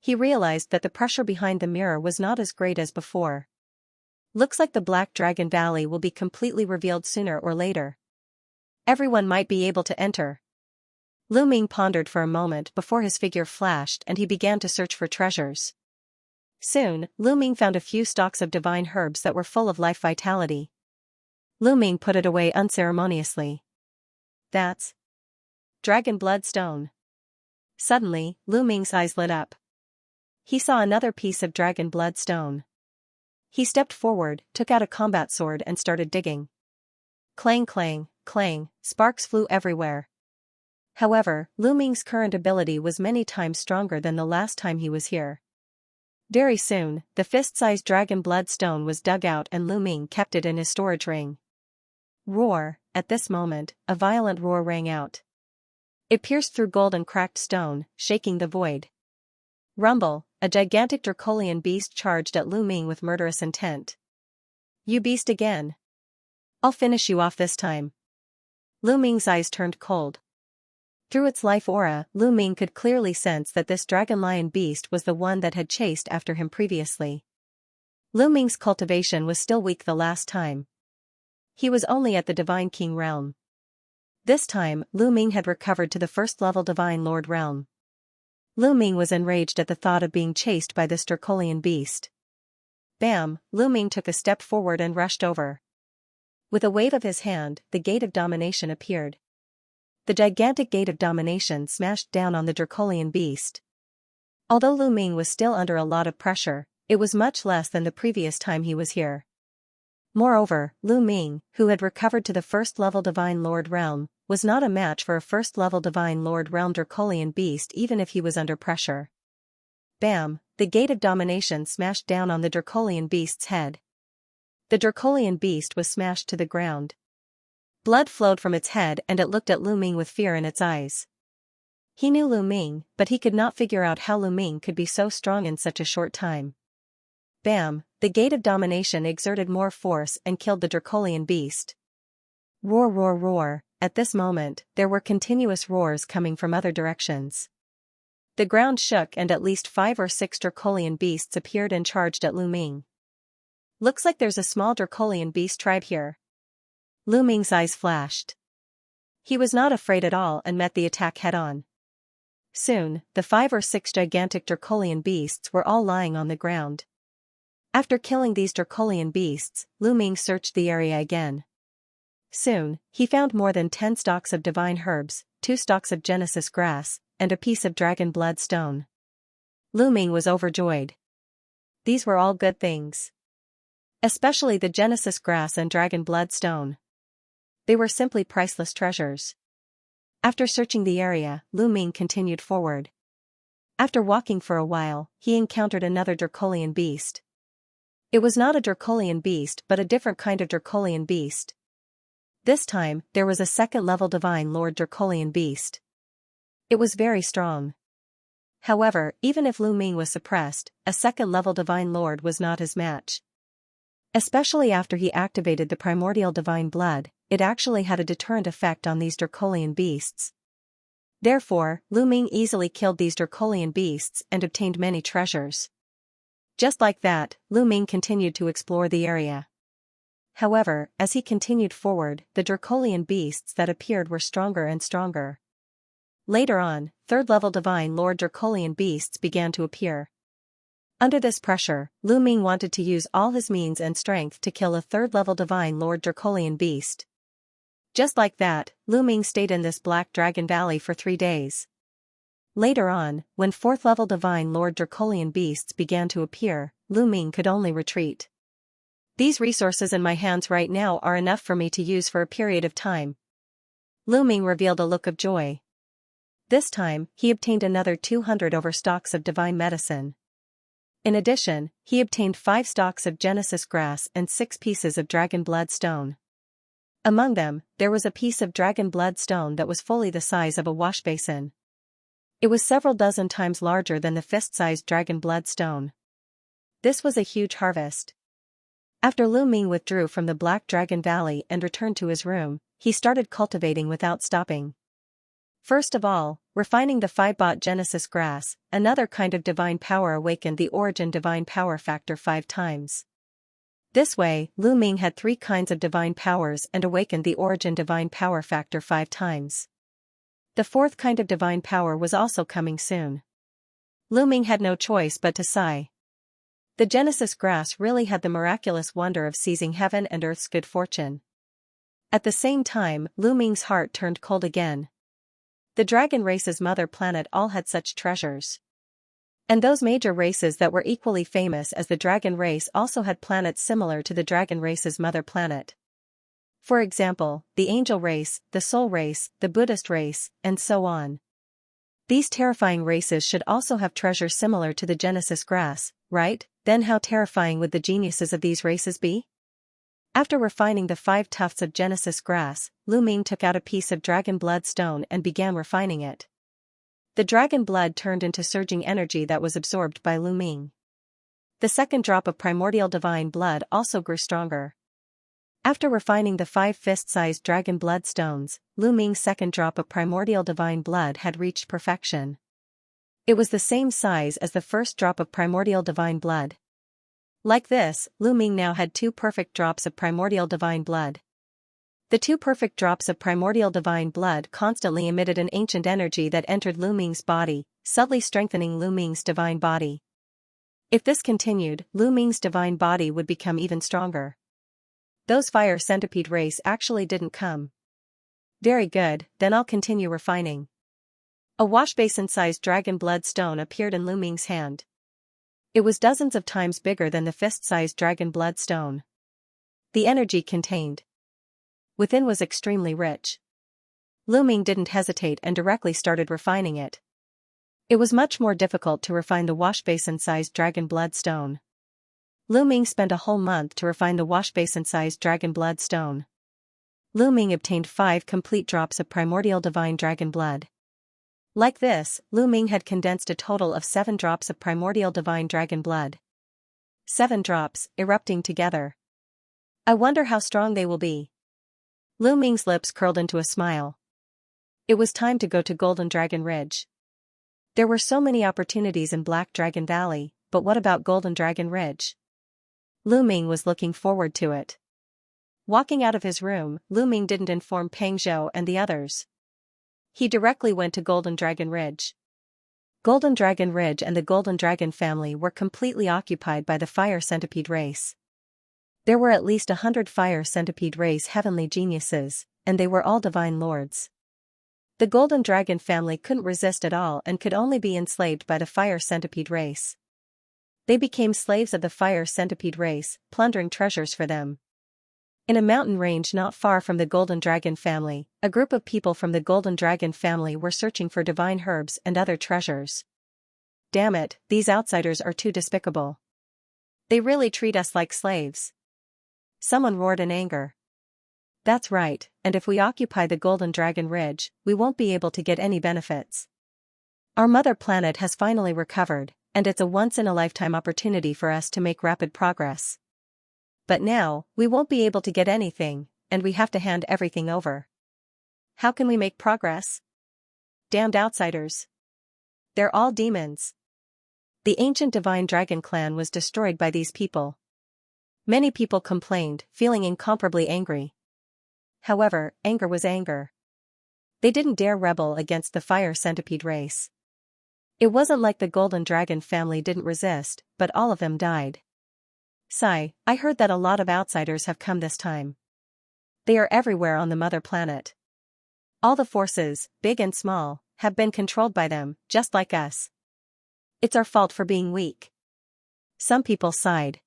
He realized that the pressure behind the mirror was not as great as before. Looks like the Black Dragon Valley will be completely revealed sooner or later. Everyone might be able to enter. Lu Ming pondered for a moment before his figure flashed and he began to search for treasures. Soon, Lu Ming found a few stalks of divine herbs that were full of life vitality. Lu Ming put it away unceremoniously. That's Dragon Blood Stone. Suddenly, Lu Ming's eyes lit up. He saw another piece of Dragon Blood Stone. He stepped forward, took out a combat sword and started digging. Clang clang, clang, sparks flew everywhere. However, Lu Ming's current ability was many times stronger than the last time he was here. Very soon, the fist-sized Dragon Blood Stone was dug out and Lu Ming kept it in his storage ring. Roar! At this moment, a violent roar rang out. It pierced through gold and cracked stone, shaking the void. Rumble! A gigantic Dracolian beast charged at Lu Ming with murderous intent. You beast again! I'll finish you off this time. Lu Ming's eyes turned cold. Through its life aura, Lu Ming could clearly sense that this dragon lion beast was the one that had chased after him previously. Lu Ming's cultivation was still weak the last time. He was only at the Divine King realm. This time, Lu Ming had recovered to the first-level Divine Lord realm. Lu Ming was enraged at the thought of being chased by this Dracolian beast. Bam! Lu Ming took a step forward and rushed over. With a wave of his hand, the Gate of Domination appeared. The gigantic Gate of Domination smashed down on the Dracolian beast. Although Lu Ming was still under a lot of pressure, it was much less than the previous time he was here. Moreover, Lu Ming, who had recovered to the first-level Divine Lord realm, was not a match for a first-level Divine Lord realm Dracolian beast even if he was under pressure. Bam! The Gate of Domination smashed down on the Dracolian beast's head. The Dracolian beast was smashed to the ground. Blood flowed from its head and it looked at Lu Ming with fear in its eyes. He knew Lu Ming, but he could not figure out how Lu Ming could be so strong in such a short time. Bam! The Gate of Domination exerted more force and killed the Dracolian beast. Roar, roar, roar! At this moment, there were continuous roars coming from other directions. The ground shook and at least 5 or 6 Dracolian beasts appeared and charged at Lu Ming. Looks like there's a small Dracolian beast tribe here. Lu Ming's eyes flashed. He was not afraid at all and met the attack head-on. Soon, the 5 or 6 gigantic Dracolian beasts were all lying on the ground. After killing these Dracolian beasts, Lu Ming searched the area again. Soon, he found more than 10 stalks of divine herbs, 2 stalks of Genesis grass, and a piece of dragon blood stone. Lu Ming was overjoyed. These were all good things. Especially the Genesis grass and dragon blood stone. They were simply priceless treasures. After searching the area, Lu Ming continued forward. After walking for a while, he encountered another Dracolian beast. It was not a Dracolian beast but a different kind of Dracolian beast. This time, there was a second-level Divine Lord Dracolian beast. It was very strong. However, even if Lu Ming was suppressed, a second-level Divine Lord was not his match. Especially after he activated the primordial divine blood, it actually had a deterrent effect on these Dracolian beasts. Therefore, Lu Ming easily killed these Dracolian beasts and obtained many treasures. Just like that, Lu Ming continued to explore the area. However, as he continued forward, the Dracolian beasts that appeared were stronger and stronger. Later on, third-level Divine Lord Dracolian beasts began to appear. Under this pressure, Lu Ming wanted to use all his means and strength to kill a third-level Divine Lord Dracolian beast. Just like that, Lu Ming stayed in this Black Dragon Valley for 3 days. Later on, when fourth-level Divine Lord Dracolian beasts began to appear, Lu Ming could only retreat. These resources in my hands right now are enough for me to use for a period of time. Lu Ming revealed a look of joy. This time, he obtained another 200 over stalks of divine medicine. In addition, he obtained 5 stalks of Genesis grass and 6 pieces of dragon blood stone. Among them, there was a piece of dragon blood stone that was fully the size of a wash basin. It was several dozen times larger than the fist-sized dragon blood stone. This was a huge harvest. After Lu Ming withdrew from the Black Dragon Valley and returned to his room, he started cultivating without stopping. First of all, refining the 5-bot Genesis grass, another kind of divine power awakened the origin divine power factor 5 times. This way, Lu Ming had 3 kinds of divine powers and awakened the origin divine power factor 5 times. The 4th kind of divine power was also coming soon. Lu Ming had no choice but to sigh. The Genesis grass really had the miraculous wonder of seizing heaven and earth's good fortune. At the same time, Lu Ming's heart turned cold again. The dragon race's mother planet all had such treasures. And those major races that were equally famous as the dragon race also had planets similar to the dragon race's mother planet. For example, the angel race, the soul race, the Buddhist race, and so on. These terrifying races should also have treasures similar to the Genesis grass, right? Then how terrifying would the geniuses of these races be? After refining the 5 tufts of Genesis grass, Lu Ming took out a piece of dragon blood stone and began refining it. The dragon blood turned into surging energy that was absorbed by Lu Ming. The second drop of primordial divine blood also grew stronger. After refining the 5 fist-sized dragon blood stones, Lu Ming's second drop of primordial divine blood had reached perfection. It was the same size as the first drop of primordial divine blood. Like this, Lu Ming now had 2 perfect drops of primordial divine blood. The 2 perfect drops of primordial divine blood constantly emitted an ancient energy that entered Lu Ming's body, subtly strengthening Lu Ming's divine body. If this continued, Lu Ming's divine body would become even stronger. Those fire centipede race actually didn't come. Very good, then I'll continue refining. A washbasin-sized dragon blood stone appeared in Lu Ming's hand. It was dozens of times bigger than the fist-sized dragon blood stone. The energy contained within was extremely rich. Lu Ming didn't hesitate and directly started refining it. It was much more difficult to refine the washbasin-sized dragon blood stone. Lu Ming spent a whole month to refine the washbasin-sized dragon blood stone. Lu Ming obtained 5 complete drops of primordial divine dragon blood. Like this, Lu Ming had condensed a total of 7 drops of primordial divine dragon blood. 7 drops, erupting together. I wonder how strong they will be. Lu Ming's lips curled into a smile. It was time to go to Golden Dragon Ridge. There were so many opportunities in Black Dragon Valley, but what about Golden Dragon Ridge? Lu Ming was looking forward to it. Walking out of his room, Lu Ming didn't inform Peng Zhou and the others. He directly went to Golden Dragon Ridge. Golden Dragon Ridge and the Golden Dragon family were completely occupied by the fire centipede race. There were at least 100 fire centipede race heavenly geniuses, and they were all divine lords. The Golden Dragon family couldn't resist at all and could only be enslaved by the fire centipede race. They became slaves of the fire centipede race, plundering treasures for them. In a mountain range not far from the Golden Dragon family, a group of people from the Golden Dragon family were searching for divine herbs and other treasures. Damn it, these outsiders are too despicable. They really treat us like slaves. Someone roared in anger. That's right, and if we occupy the Golden Dragon Ridge, we won't be able to get any benefits. Our mother planet has finally recovered, and it's a once-in-a-lifetime opportunity for us to make rapid progress. But now, we won't be able to get anything, and we have to hand everything over. How can we make progress? Damned outsiders. They're all demons. The ancient divine dragon clan was destroyed by these people. Many people complained, feeling incomparably angry. However, anger was anger. They didn't dare rebel against the fire centipede race. It wasn't like the Golden Dragon family didn't resist, but all of them died. Sigh, I heard that a lot of outsiders have come this time. They are everywhere on the mother planet. All the forces, big and small, have been controlled by them, just like us. It's our fault for being weak. Some people sighed.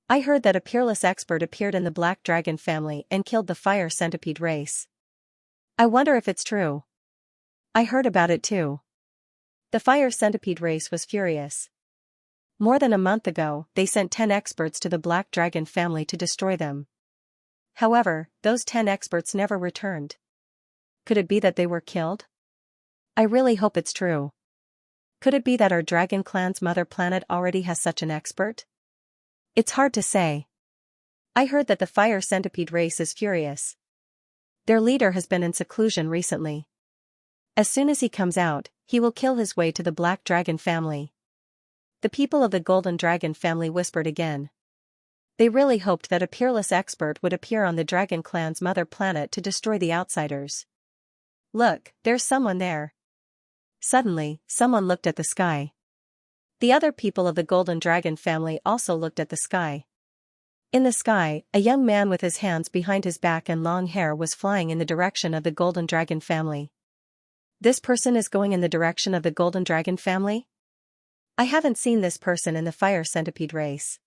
I heard that a peerless expert appeared in the Black Dragon family and killed the fire centipede race. I wonder if it's true. I heard about it too. The fire centipede race was furious. More than a month ago, they sent 10 experts to the Black Dragon family to destroy them. However, those 10 experts never returned. Could it be that they were killed? I really hope it's true. Could it be that our dragon clan's mother planet already has such an expert? It's hard to say. I heard that the fire centipede race is furious. Their leader has been in seclusion recently. As soon as he comes out, he will kill his way to the Black Dragon family. The people of the Golden Dragon family whispered again. They really hoped that a peerless expert would appear on the Dragon Clan's mother planet to destroy the outsiders. Look, there's someone there. Suddenly, someone looked at the sky. The other people of the Golden Dragon family also looked at the sky. In the sky, a young man with his hands behind his back and long hair was flying in the direction of the Golden Dragon family. This person is going in the direction of the Golden Dragon family? I haven't seen this person in the fire centipede race.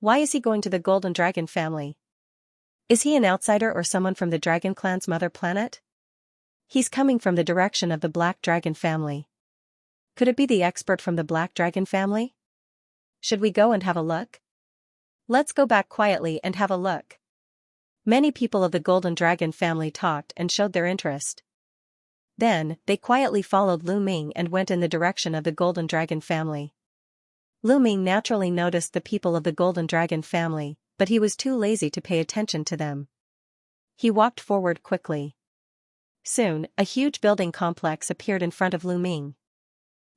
Why is he going to the Golden Dragon family? Is he an outsider or someone from the Dragon Clan's mother planet? He's coming from the direction of the Black Dragon family. Could it be the expert from the Black Dragon family? Should we go and have a look? Let's go back quietly and have a look. Many people of the Golden Dragon family talked and showed their interest. Then, they quietly followed Lu Ming and went in the direction of the Golden Dragon family. Lu Ming naturally noticed the people of the Golden Dragon family, but he was too lazy to pay attention to them. He walked forward quickly. Soon, a huge building complex appeared in front of Lu Ming.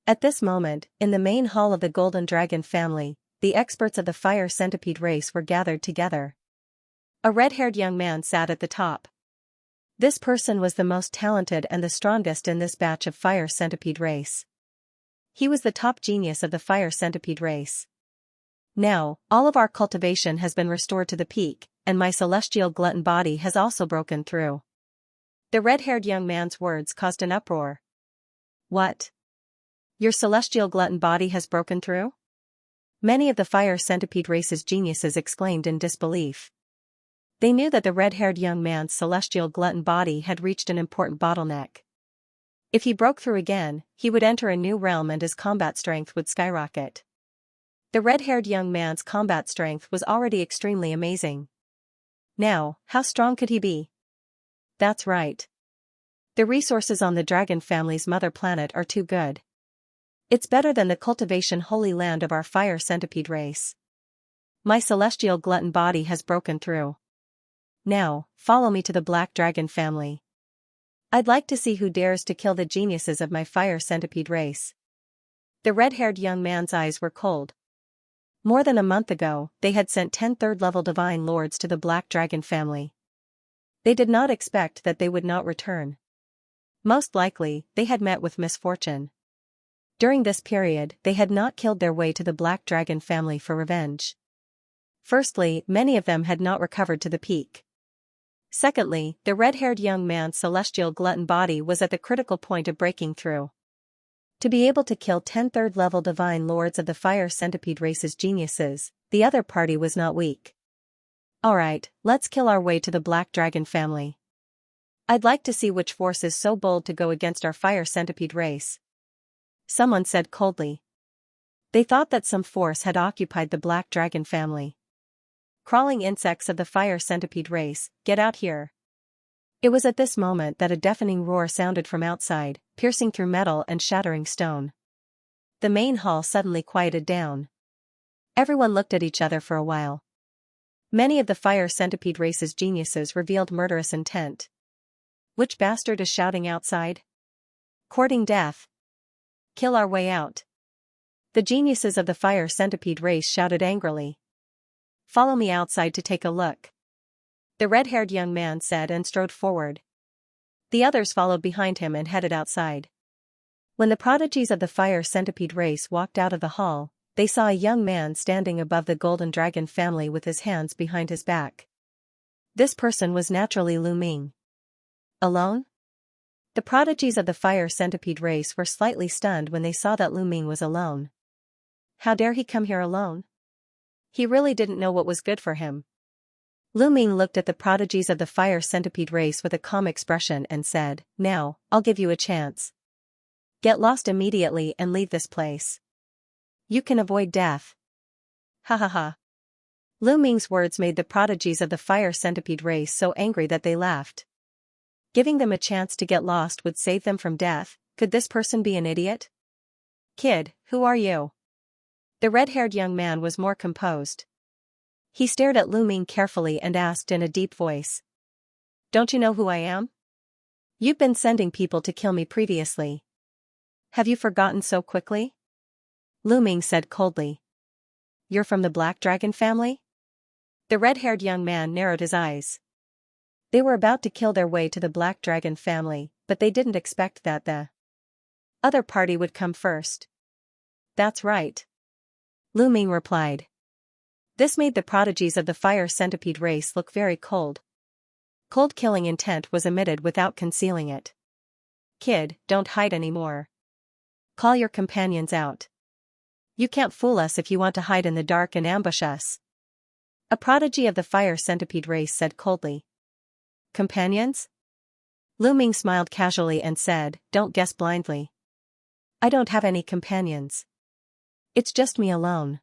At this moment, in the main hall of the Golden Dragon family, the experts of the fire centipede race were gathered together. A red-haired young man sat at the top. This person was the most talented and the strongest in this batch of fire centipede race. He was the top genius of the fire centipede race. Now, all of our cultivation has been restored to the peak, and my celestial glutton body has also broken through. The red-haired young man's words caused an uproar. What? Your celestial glutton body has broken through? Many of the fire centipede race's geniuses exclaimed in disbelief. They knew that the red-haired young man's celestial glutton body had reached an important bottleneck. If he broke through again, he would enter a new realm and his combat strength would skyrocket. The red-haired young man's combat strength was already extremely amazing. Now, how strong could he be? That's right. The resources on the dragon family's mother planet are too good. It's better than the cultivation holy land of our fire centipede race. My celestial glutton body has broken through. Now, follow me to the black dragon family. I'd like to see who dares to kill the geniuses of my fire centipede race. The red-haired young man's eyes were cold. More than a month ago, they had sent 10 third-level divine lords to the black dragon family. They did not expect that they would not return. Most likely, they had met with misfortune. During this period, they had not killed their way to the black dragon family for revenge. Firstly, many of them had not recovered to the peak. Secondly, the red-haired young man's celestial glutton body was at the critical point of breaking through. To be able to kill 10 third-level divine lords of the fire centipede race's geniuses, the other party was not weak. Alright, let's kill our way to the black dragon family. I'd like to see which force is so bold to go against our fire centipede race. Someone said coldly. They thought that some force had occupied the black dragon family. Crawling insects of the fire centipede race, get out here. It was at this moment that a deafening roar sounded from outside, piercing through metal and shattering stone. The main hall suddenly quieted down. Everyone looked at each other for a while. Many of the fire centipede race's geniuses revealed murderous intent. Which bastard is shouting outside? Courting death. Kill our way out. The geniuses of the fire centipede race shouted angrily. Follow me outside to take a look. The red-haired young man said and strode forward. The others followed behind him and headed outside. When the prodigies of the fire centipede race walked out of the hall, they saw a young man standing above the golden dragon family with his hands behind his back. This person was naturally Lu Ming. Alone? The prodigies of the fire centipede race were slightly stunned when they saw that Lu Ming was alone. How dare he come here alone? He really didn't know what was good for him. Lu Ming looked at the prodigies of the fire centipede race with a calm expression and said, Now, I'll give you a chance. Get lost immediately and leave this place. You can avoid death. Ha ha ha. Lu Ming's words made the prodigies of the fire centipede race so angry that they laughed. Giving them a chance to get lost would save them from death. Could this person be an idiot? Kid, who are you? The red-haired young man was more composed. He stared at Lu Ming carefully and asked in a deep voice. Don't you know who I am? You've been sending people to kill me previously. Have you forgotten so quickly? Lu Ming said coldly. You're from the Black Dragon family? The red-haired young man narrowed his eyes. They were about to kill their way to the Black Dragon family, but they didn't expect that the other party would come first. That's right. Lu Ming replied. This made the prodigies of the fire centipede race look very cold. Cold killing intent was emitted without concealing it. Kid, don't hide anymore. Call your companions out. You can't fool us if you want to hide in the dark and ambush us. A prodigy of the fire centipede race said coldly. Companions? Lu Ming smiled casually and said, Don't guess blindly. I don't have any companions. It's just me alone.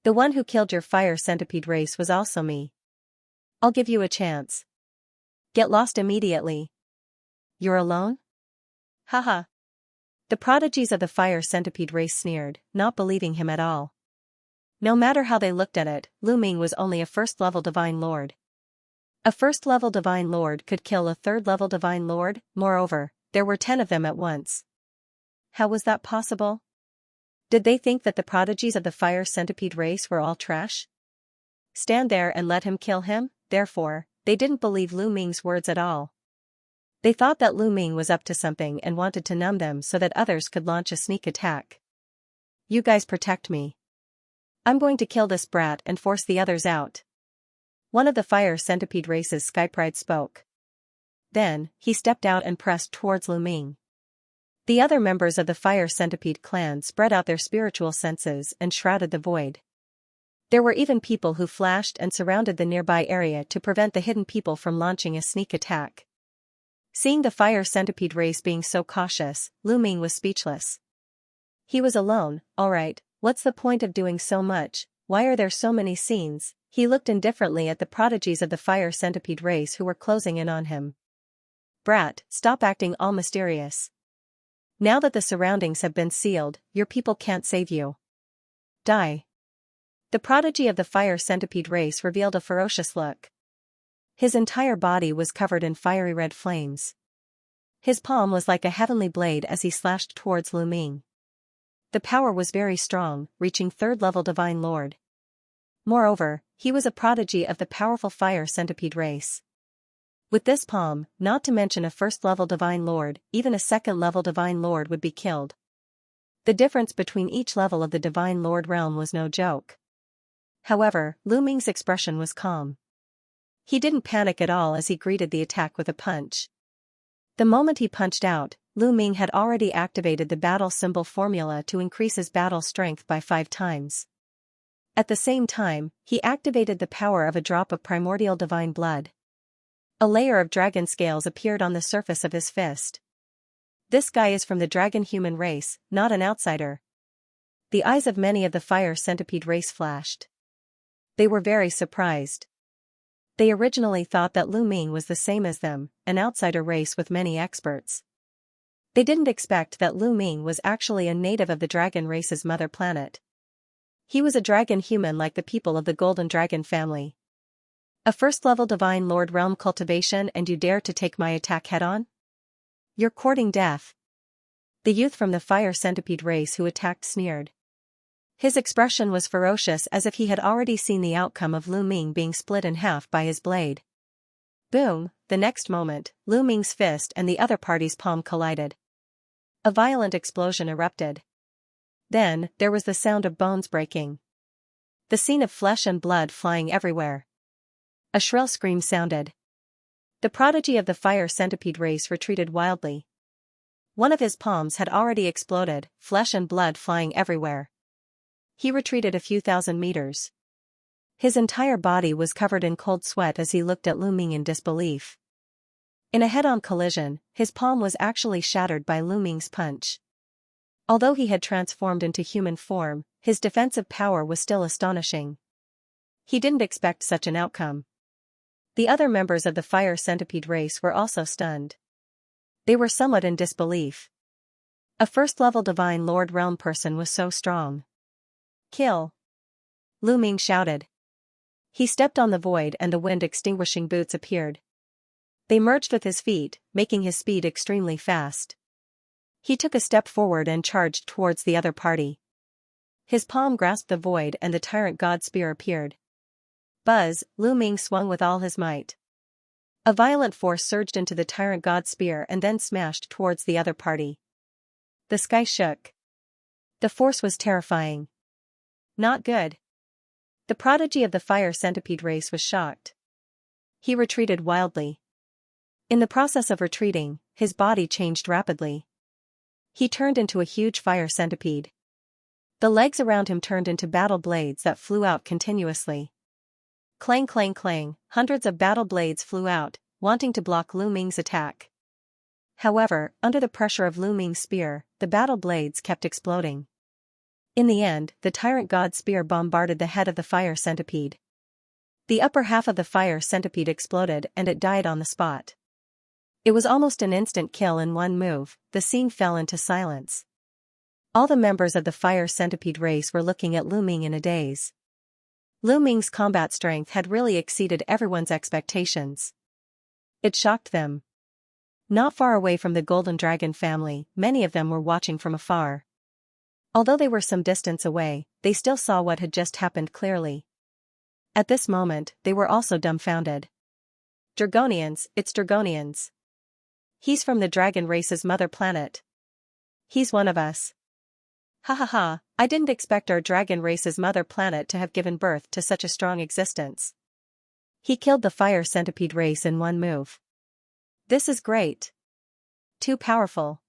The one who killed your fire centipede race was also me. I'll give you a chance. Get lost immediately. You're alone? Haha. The prodigies of the fire centipede race sneered, not believing him at all. No matter how they looked at it, Lu Ming was only a first-level divine lord. A first-level divine lord could kill a third-level divine lord, moreover, there were 10 of them at once. How was that possible? Did they think that the prodigies of the fire centipede race were all trash? Stand there and let him kill him? Therefore, they didn't believe Lu Ming's words at all. They thought that Lu Ming was up to something and wanted to numb them so that others could launch a sneak attack. You guys protect me. I'm going to kill this brat and force the others out. One of the fire centipede race's sky pride spoke. Then, he stepped out and pressed towards Lu Ming. The other members of the fire centipede clan spread out their spiritual senses and shrouded the void. There were even people who flashed and surrounded the nearby area to prevent the hidden people from launching a sneak attack. Seeing the fire centipede race being so cautious, Lu Ming was speechless. He was alone. Alright, what's the point of doing so much? Why are there so many scenes? He looked indifferently at the prodigies of the fire centipede race who were closing in on him. Brat, stop acting all mysterious. Now that the surroundings have been sealed, your people can't save you. Die. The prodigy of the fire centipede race revealed a ferocious look. His entire body was covered in fiery red flames. His palm was like a heavenly blade as he slashed towards Lu Ming. The power was very strong, reaching third-level divine lord. Moreover, he was a prodigy of the powerful fire centipede race. With this palm, not to mention a first-level divine lord, even a second-level divine lord would be killed. The difference between each level of the divine lord realm was no joke. However, Lu Ming's expression was calm. He didn't panic at all as he greeted the attack with a punch. The moment he punched out, Lu Ming had already activated the battle symbol formula to increase his battle strength by 5 times. At the same time, he activated the power of a drop of primordial divine blood. A layer of dragon scales appeared on the surface of his fist. This guy is from the dragon human race, not an outsider. The eyes of many of the fire centipede race flashed. They were very surprised. They originally thought that Lu Ming was the same as them, an outsider race with many experts. They didn't expect that Lu Ming was actually a native of the dragon race's mother planet. He was a dragon human like the people of the Golden Dragon family. A first-level divine lord realm cultivation and you dare to take my attack head-on? You're courting death. The youth from the fire centipede race who attacked sneered. His expression was ferocious as if he had already seen the outcome of Lu Ming being split in half by his blade. Boom, the next moment, Lu Ming's fist and the other party's palm collided. A violent explosion erupted. Then, there was the sound of bones breaking. The scene of flesh and blood flying everywhere. A shrill scream sounded. The prodigy of the fire centipede race retreated wildly. One of his palms had already exploded, flesh and blood flying everywhere. He retreated a few thousand meters. His entire body was covered in cold sweat as he looked at Lu Ming in disbelief. In a head-on collision, his palm was actually shattered by Lu Ming's punch. Although he had transformed into human form, his defensive power was still astonishing. He didn't expect such an outcome. The other members of the fire centipede race were also stunned. They were somewhat in disbelief. A first-level divine lord realm person was so strong. Kill! Lu Ming shouted. He stepped on the void and the wind-extinguishing boots appeared. They merged with his feet, making his speed extremely fast. He took a step forward and charged towards the other party. His palm grasped the void and the tyrant god spear appeared. Buzz, Lu Ming swung with all his might. A violent force surged into the tyrant god spear and then smashed towards the other party. The sky shook. The force was terrifying. Not good. The prodigy of the fire centipede race was shocked. He retreated wildly. In the process of retreating, his body changed rapidly. He turned into a huge fire centipede. The legs around him turned into battle blades that flew out continuously. Clang clang clang, hundreds of battle blades flew out, wanting to block Lu Ming's attack. However, under the pressure of Lu Ming's spear, the battle blades kept exploding. In the end, the tyrant god spear bombarded the head of the fire centipede. The upper half of the fire centipede exploded and it died on the spot. It was almost an instant kill in one move. The scene fell into silence. All the members of the fire centipede race were looking at Lu Ming in a daze. Lu Ming's combat strength had really exceeded everyone's expectations. It shocked them. Not far away from the Golden Dragon family, many of them were watching from afar. Although they were some distance away, they still saw what had just happened clearly. At this moment, they were also dumbfounded. Dragonians, it's Dragonians. He's from the dragon race's mother planet. He's one of us. Ha ha ha, I didn't expect our dragon race's mother planet to have given birth to such a strong existence. He killed the fire centipede race in one move. This is great. Too powerful.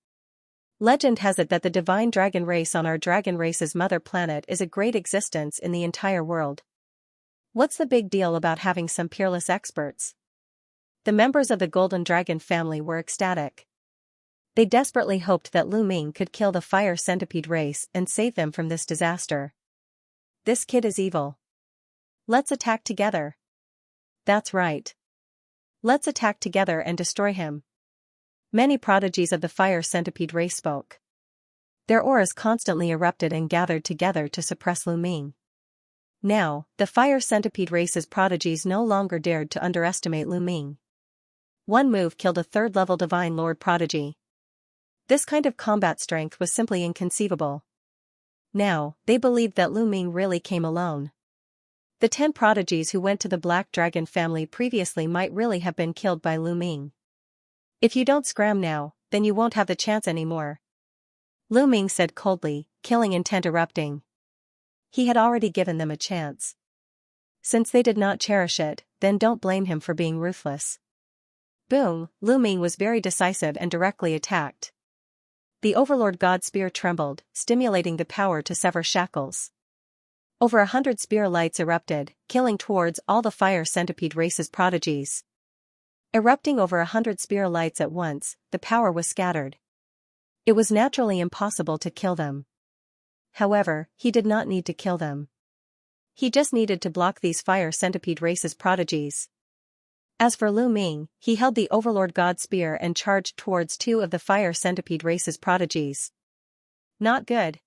Legend has it that the divine dragon race on our dragon race's mother planet is a great existence in the entire world. What's the big deal about having some peerless experts? The members of the Golden Dragon family were ecstatic. They desperately hoped that Lu Ming could kill the fire centipede race and save them from this disaster. This kid is evil. Let's attack together. That's right. Let's attack together and destroy him. Many prodigies of the fire centipede race spoke. Their auras constantly erupted and gathered together to suppress Lu Ming. Now, the fire centipede race's prodigies no longer dared to underestimate Lu Ming. One move killed a third-level divine lord prodigy. This kind of combat strength was simply inconceivable. Now, they believed that Lu Ming really came alone. The 10 prodigies who went to the Black Dragon family previously might really have been killed by Lu Ming. If you don't scram now, then you won't have the chance anymore. Lu Ming said coldly, killing intent erupting. He had already given them a chance. Since they did not cherish it, then don't blame him for being ruthless. Boom, Lu Ming was very decisive and directly attacked. The Overlord God Spear trembled, stimulating the power to sever shackles. Over 100 spear lights erupted, killing towards all the fire centipede race's prodigies. Erupting over 100 spear lights at once, the power was scattered. It was naturally impossible to kill them. However, he did not need to kill them. He just needed to block these fire centipede race's prodigies. As for Lu Ming, he held the Overlord God Spear and charged towards 2 of the fire centipede race's prodigies. Not good.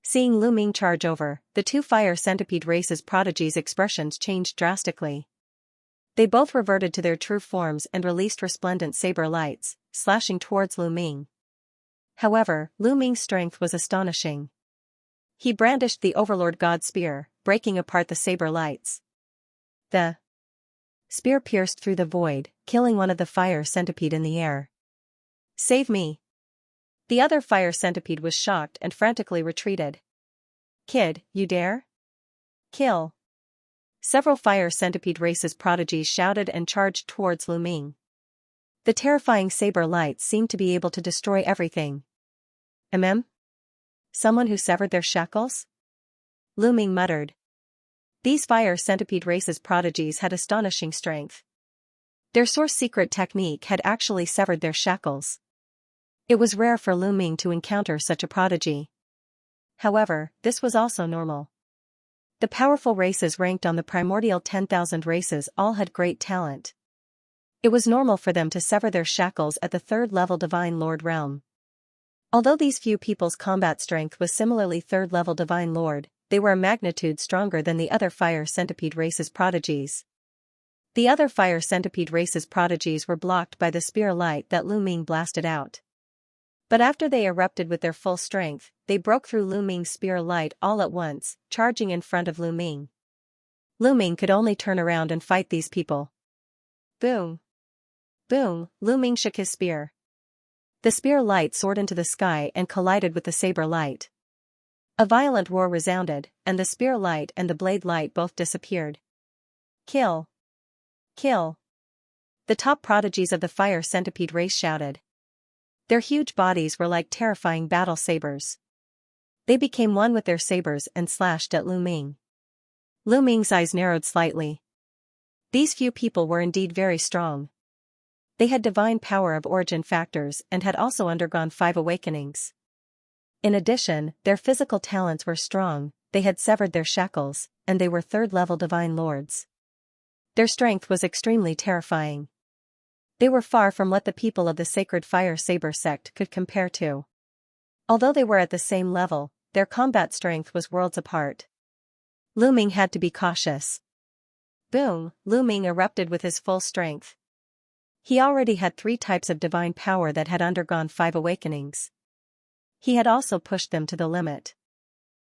Seeing Lu Ming charge over, the 2 fire centipede race's prodigies' expressions changed drastically. They both reverted to their true forms and released resplendent saber lights, slashing towards Lu Ming. However, Lu Ming's strength was astonishing. He brandished the Overlord God Spear, breaking apart the saber lights. The spear pierced through the void, killing one of the fire centipede in the air. Save me! The other fire centipede was shocked and frantically retreated. Kid, you dare? Kill! Several fire centipede race's prodigies shouted and charged towards Lu Ming. The terrifying saber lights seemed to be able to destroy everything. Someone who severed their shackles? Lu Ming muttered. These fire centipede race's prodigies had astonishing strength. Their source secret technique had actually severed their shackles. It was rare for Lu Ming to encounter such a prodigy. However, this was also normal. The powerful races ranked on the primordial 10,000 races all had great talent. It was normal for them to sever their shackles at the 3rd-level Divine Lord realm. Although these few people's combat strength was similarly 3rd-level Divine Lord, they were a magnitude stronger than the other fire centipede race's prodigies. The other fire centipede race's prodigies were blocked by the spear light that Lu Ming blasted out. But after they erupted with their full strength, they broke through Lu Ming's spear light all at once, charging in front of Lu Ming. Lu Ming could only turn around and fight these people. Boom! Boom! Lu Ming shook his spear. The spear light soared into the sky and collided with the saber light. A violent roar resounded, and the spear light and the blade light both disappeared. Kill! Kill! The top prodigies of the fire centipede race shouted. Their huge bodies were like terrifying battle sabers. They became one with their sabers and slashed at Lu Ming. Lu Ming's eyes narrowed slightly. These few people were indeed very strong. They had divine power of origin factors and had also undergone 5 awakenings. In addition, their physical talents were strong, they had severed their shackles, and they were 3rd-level divine lords. Their strength was extremely terrifying. They were far from what the people of the Sacred Fire Saber sect could compare to. Although they were at the same level, their combat strength was worlds apart. Lu Ming had to be cautious. Boom! Lu Ming erupted with his full strength. He already had 3 types of divine power that had undergone 5 awakenings. He had also pushed them to the limit.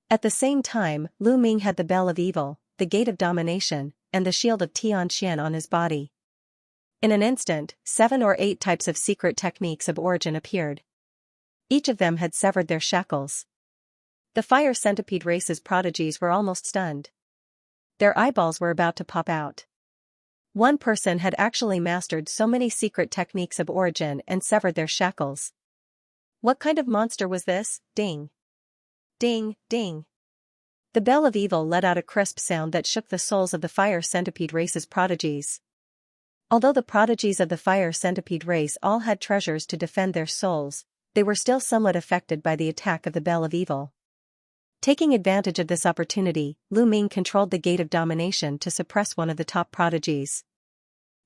At the same time, Lu Ming had the Bell of Evil, the Gate of Domination, and the Shield of Xianxia on his body. In an instant, 7 or 8 types of secret techniques of origin appeared. Each of them had severed their shackles. The Fire Centipede race's prodigies were almost stunned. Their eyeballs were about to pop out. One person had actually mastered so many secret techniques of origin and severed their shackles. What kind of monster was this? Ding! Ding, ding! The Bell of Evil let out a crisp sound that shook the souls of the Fire Centipede race's prodigies. Although the prodigies of the Fire Centipede race all had treasures to defend their souls, they were still somewhat affected by the attack of the Bell of Evil. Taking advantage of this opportunity, Lu Ming controlled the Gate of Domination to suppress one of the top prodigies.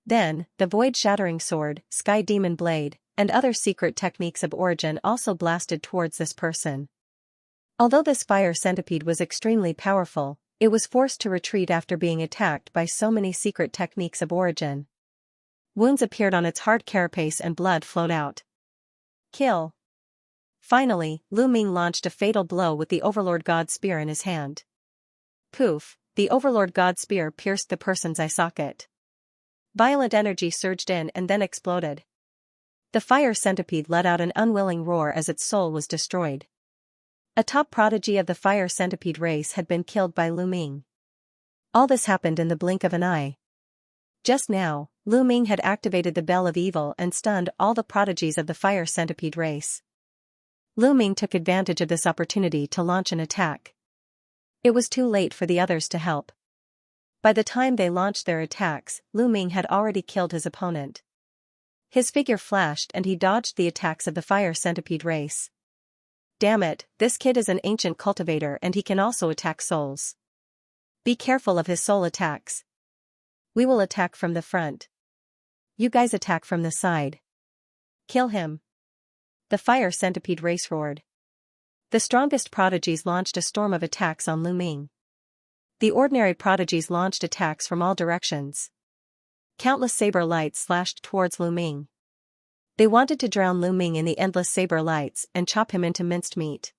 Then, the Void-Shattering Sword, Sky Demon Blade, and other secret techniques of origin also blasted towards this person. Although this Fire Centipede was extremely powerful, it was forced to retreat after being attacked by so many secret techniques of origin. Wounds appeared on its hard carapace and blood flowed out. Kill! Finally, Lu Ming launched a fatal blow with the Overlord God Spear in his hand. Poof! The Overlord God Spear pierced the person's eye socket. Violent energy surged in and then exploded. The Fire Centipede let out an unwilling roar as its soul was destroyed. A top prodigy of the Fire Centipede race had been killed by Lu Ming. All this happened in the blink of an eye. Just now, Lu Ming had activated the Bell of Evil and stunned all the prodigies of the Fire Centipede race. Lu Ming took advantage of this opportunity to launch an attack. It was too late for the others to help. By the time they launched their attacks, Lu Ming had already killed his opponent. His figure flashed and he dodged the attacks of the Fire Centipede race. Damn it, this kid is an ancient cultivator and he can also attack souls. Be careful of his soul attacks. We will attack from the front. You guys attack from the side. Kill him. The Fire Centipede race roared. The strongest prodigies launched a storm of attacks on Lu Ming. The ordinary prodigies launched attacks from all directions. Countless saber lights slashed towards Lu Ming. They wanted to drown Lu Ming in the endless saber lights and chop him into minced meat.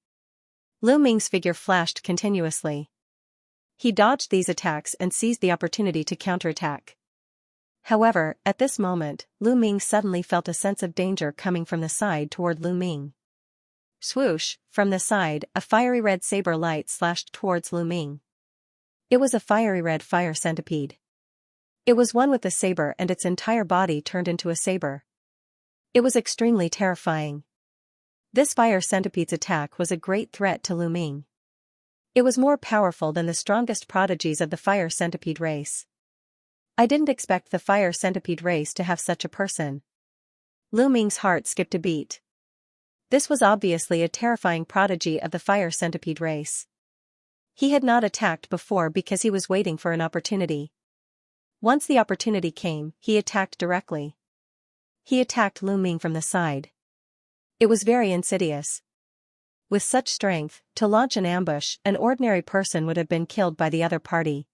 Lu Ming's figure flashed continuously. He dodged these attacks and seized the opportunity to counterattack. However, at this moment, Lu Ming suddenly felt a sense of danger coming from the side toward Lu Ming. Swoosh! From the side, a fiery red saber light slashed towards Lu Ming. It was a fiery red fire centipede. It was one with the saber and its entire body turned into a saber. It was extremely terrifying. This fire centipede's attack was a great threat to Lu Ming. It was more powerful than the strongest prodigies of the Fire Centipede race. I didn't expect the Fire Centipede race to have such a person. Lu Ming's heart skipped a beat. This was obviously a terrifying prodigy of the Fire Centipede race. He had not attacked before because he was waiting for an opportunity. Once the opportunity came, he attacked directly. He attacked Lu Ming from the side. It was very insidious. With such strength, to launch an ambush, an ordinary person would have been killed by the other party.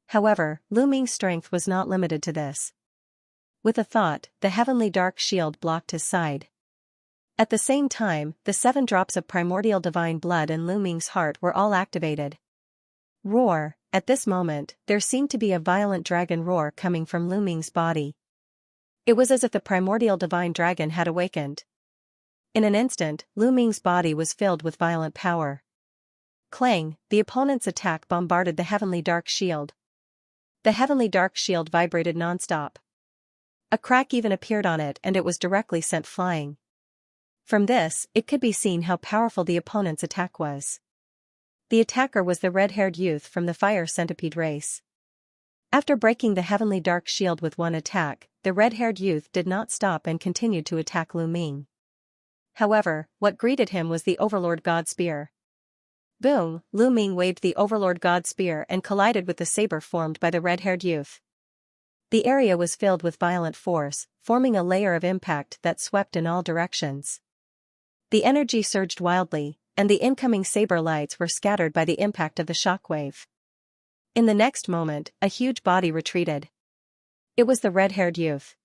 However, Lu Ming's strength was not limited to this. With a thought, the heavenly dark shield blocked his side. At the same time, the 7 drops of primordial divine blood in Lu Ming's heart were all activated. Roar! At this moment, there seemed to be a violent dragon roar coming from Lu Ming's body. It was as if the primordial divine dragon had awakened. In an instant, Lu Ming's body was filled with violent power. Clang! The opponent's attack bombarded the heavenly dark shield. The heavenly dark shield vibrated non-stop. A crack even appeared on it and it was directly sent flying. From this, it could be seen how powerful the opponent's attack was. The attacker was the red-haired youth from the Fire Centipede race. After breaking the heavenly dark shield with one attack, the red-haired youth did not stop and continued to attack Lu Ming. However, what greeted him was the Overlord God Spear. Boom! Lu Ming waved the Overlord God Spear and collided with the saber formed by the red-haired youth. The area was filled with violent force, forming a layer of impact that swept in all directions. The energy surged wildly, and the incoming saber lights were scattered by the impact of the shockwave. In the next moment, a huge body retreated. It was the red-haired youth.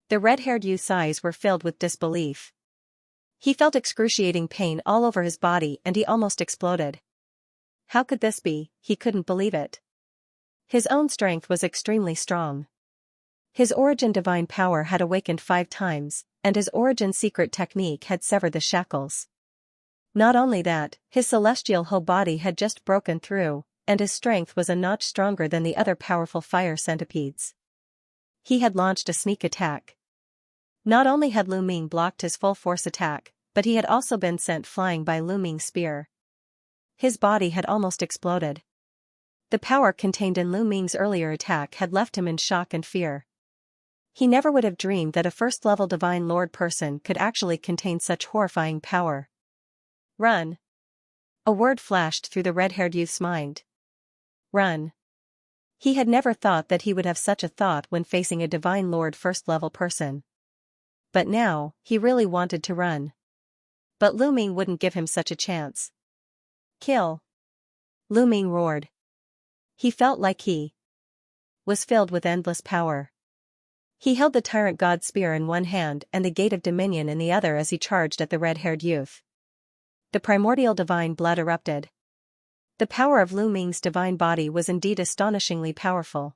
The red-haired youth's eyes were filled with disbelief. He felt excruciating pain all over his body and he almost exploded. How could this be? He couldn't believe it. His own strength was extremely strong. His origin divine power had awakened 5 times, and his origin secret technique had severed the shackles. Not only that, his celestial whole body had just broken through, and his strength was a notch stronger than the other powerful fire centipedes. He had launched a sneak attack. Not only had Lu Ming blocked his full force attack, but he had also been sent flying by Lu Ming's spear. His body had almost exploded. The power contained in Lu Ming's earlier attack had left him in shock and fear. He never would have dreamed that a first-level Divine Lord person could actually contain such horrifying power. Run! A word flashed through the red-haired youth's mind. Run! He had never thought that he would have such a thought when facing a Divine Lord first-level person. But now, he really wanted to run. But Lu Ming wouldn't give him such a chance. Kill! Lu Ming roared. He felt like he was filled with endless power. He held the Tyrant God Spear in one hand and the Gate of Dominion in the other as he charged at the red-haired youth. The primordial divine blood erupted. The power of Lu Ming's divine body was indeed astonishingly powerful.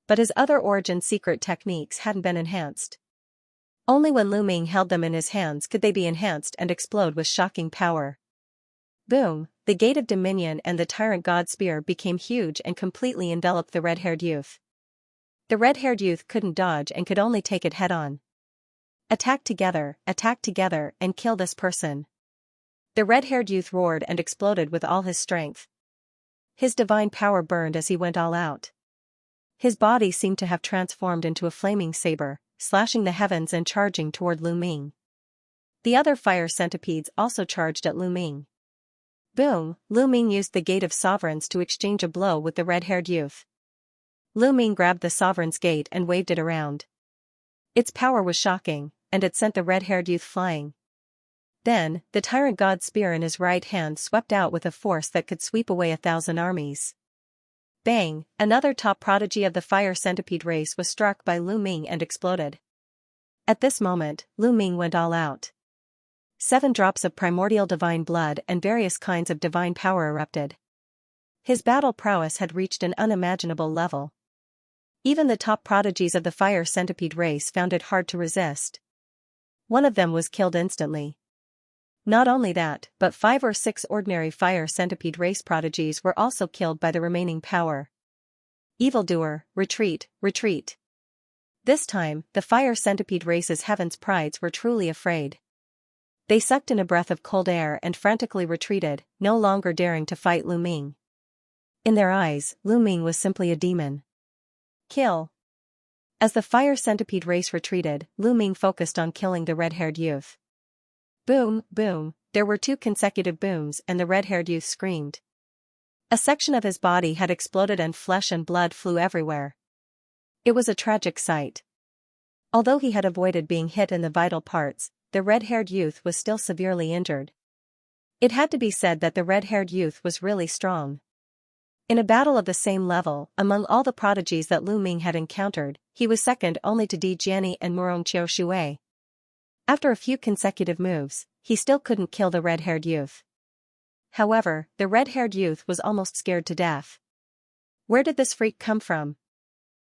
But his other origin secret techniques hadn't been enhanced. Only when Lu Ming held them in his hands could they be enhanced and explode with shocking power. Boom! The Gate of Dominion and the Tyrant God Spear became huge and completely enveloped the red-haired youth. The red-haired youth couldn't dodge and could only take it head-on. Attack together, and kill this person. The red-haired youth roared and exploded with all his strength. His divine power burned as he went all out. His body seemed to have transformed into a flaming saber, slashing the heavens and charging toward Lu Ming. The other fire centipedes also charged at Lu Ming. Boom! Lu Ming used the Gate of Sovereigns to exchange a blow with the red-haired youth. Lu Ming grabbed the Sovereign's Gate and waved it around. Its power was shocking, and it sent the red-haired youth flying. Then, the Tyrant God's Spear in his right hand swept out with a force that could sweep away 1,000 armies. Bang! Another top prodigy of the fire centipede race was struck by Lu Ming and exploded. At this moment, Lu Ming went all out. 7 drops of primordial divine blood and various kinds of divine power erupted. His battle prowess had reached an unimaginable level. Even the top prodigies of the fire centipede race found it hard to resist. One of them was killed instantly. Not only that, but 5 or 6 ordinary fire centipede race prodigies were also killed by the remaining power. Evildoer, retreat, retreat. This time, the fire centipede race's heaven's prides were truly afraid. They sucked in a breath of cold air and frantically retreated, no longer daring to fight Lu Ming. In their eyes, Lu Ming was simply a demon. Kill. As the fire centipede race retreated, Lu Ming focused on killing the red-haired youth. Boom, boom, there were 2 consecutive booms and the red-haired youth screamed. A section of his body had exploded and flesh and blood flew everywhere. It was a tragic sight. Although he had avoided being hit in the vital parts, the red-haired youth was still severely injured. It had to be said that the red-haired youth was really strong. In a battle of the same level, among all the prodigies that Lu Ming had encountered, he was second only to Di Jiani and Murong Qiu Shui. After a few consecutive moves, he still couldn't kill the red-haired youth. However, the red-haired youth was almost scared to death. Where did this freak come from?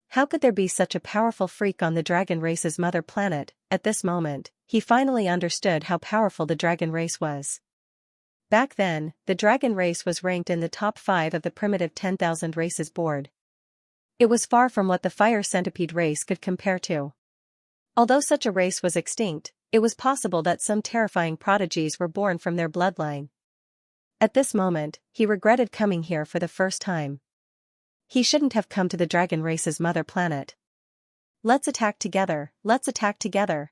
How could there be such a powerful freak on the dragon race's mother planet? At this moment, he finally understood how powerful the dragon race was. Back then, the dragon race was ranked in the top 5 of the primitive 10,000 races board. It was far from what the fire centipede race could compare to. Although such a race was extinct, it was possible that some terrifying prodigies were born from their bloodline. At this moment, he regretted coming here for the first time. He shouldn't have come to the dragon race's mother planet. Let's attack together, let's attack together.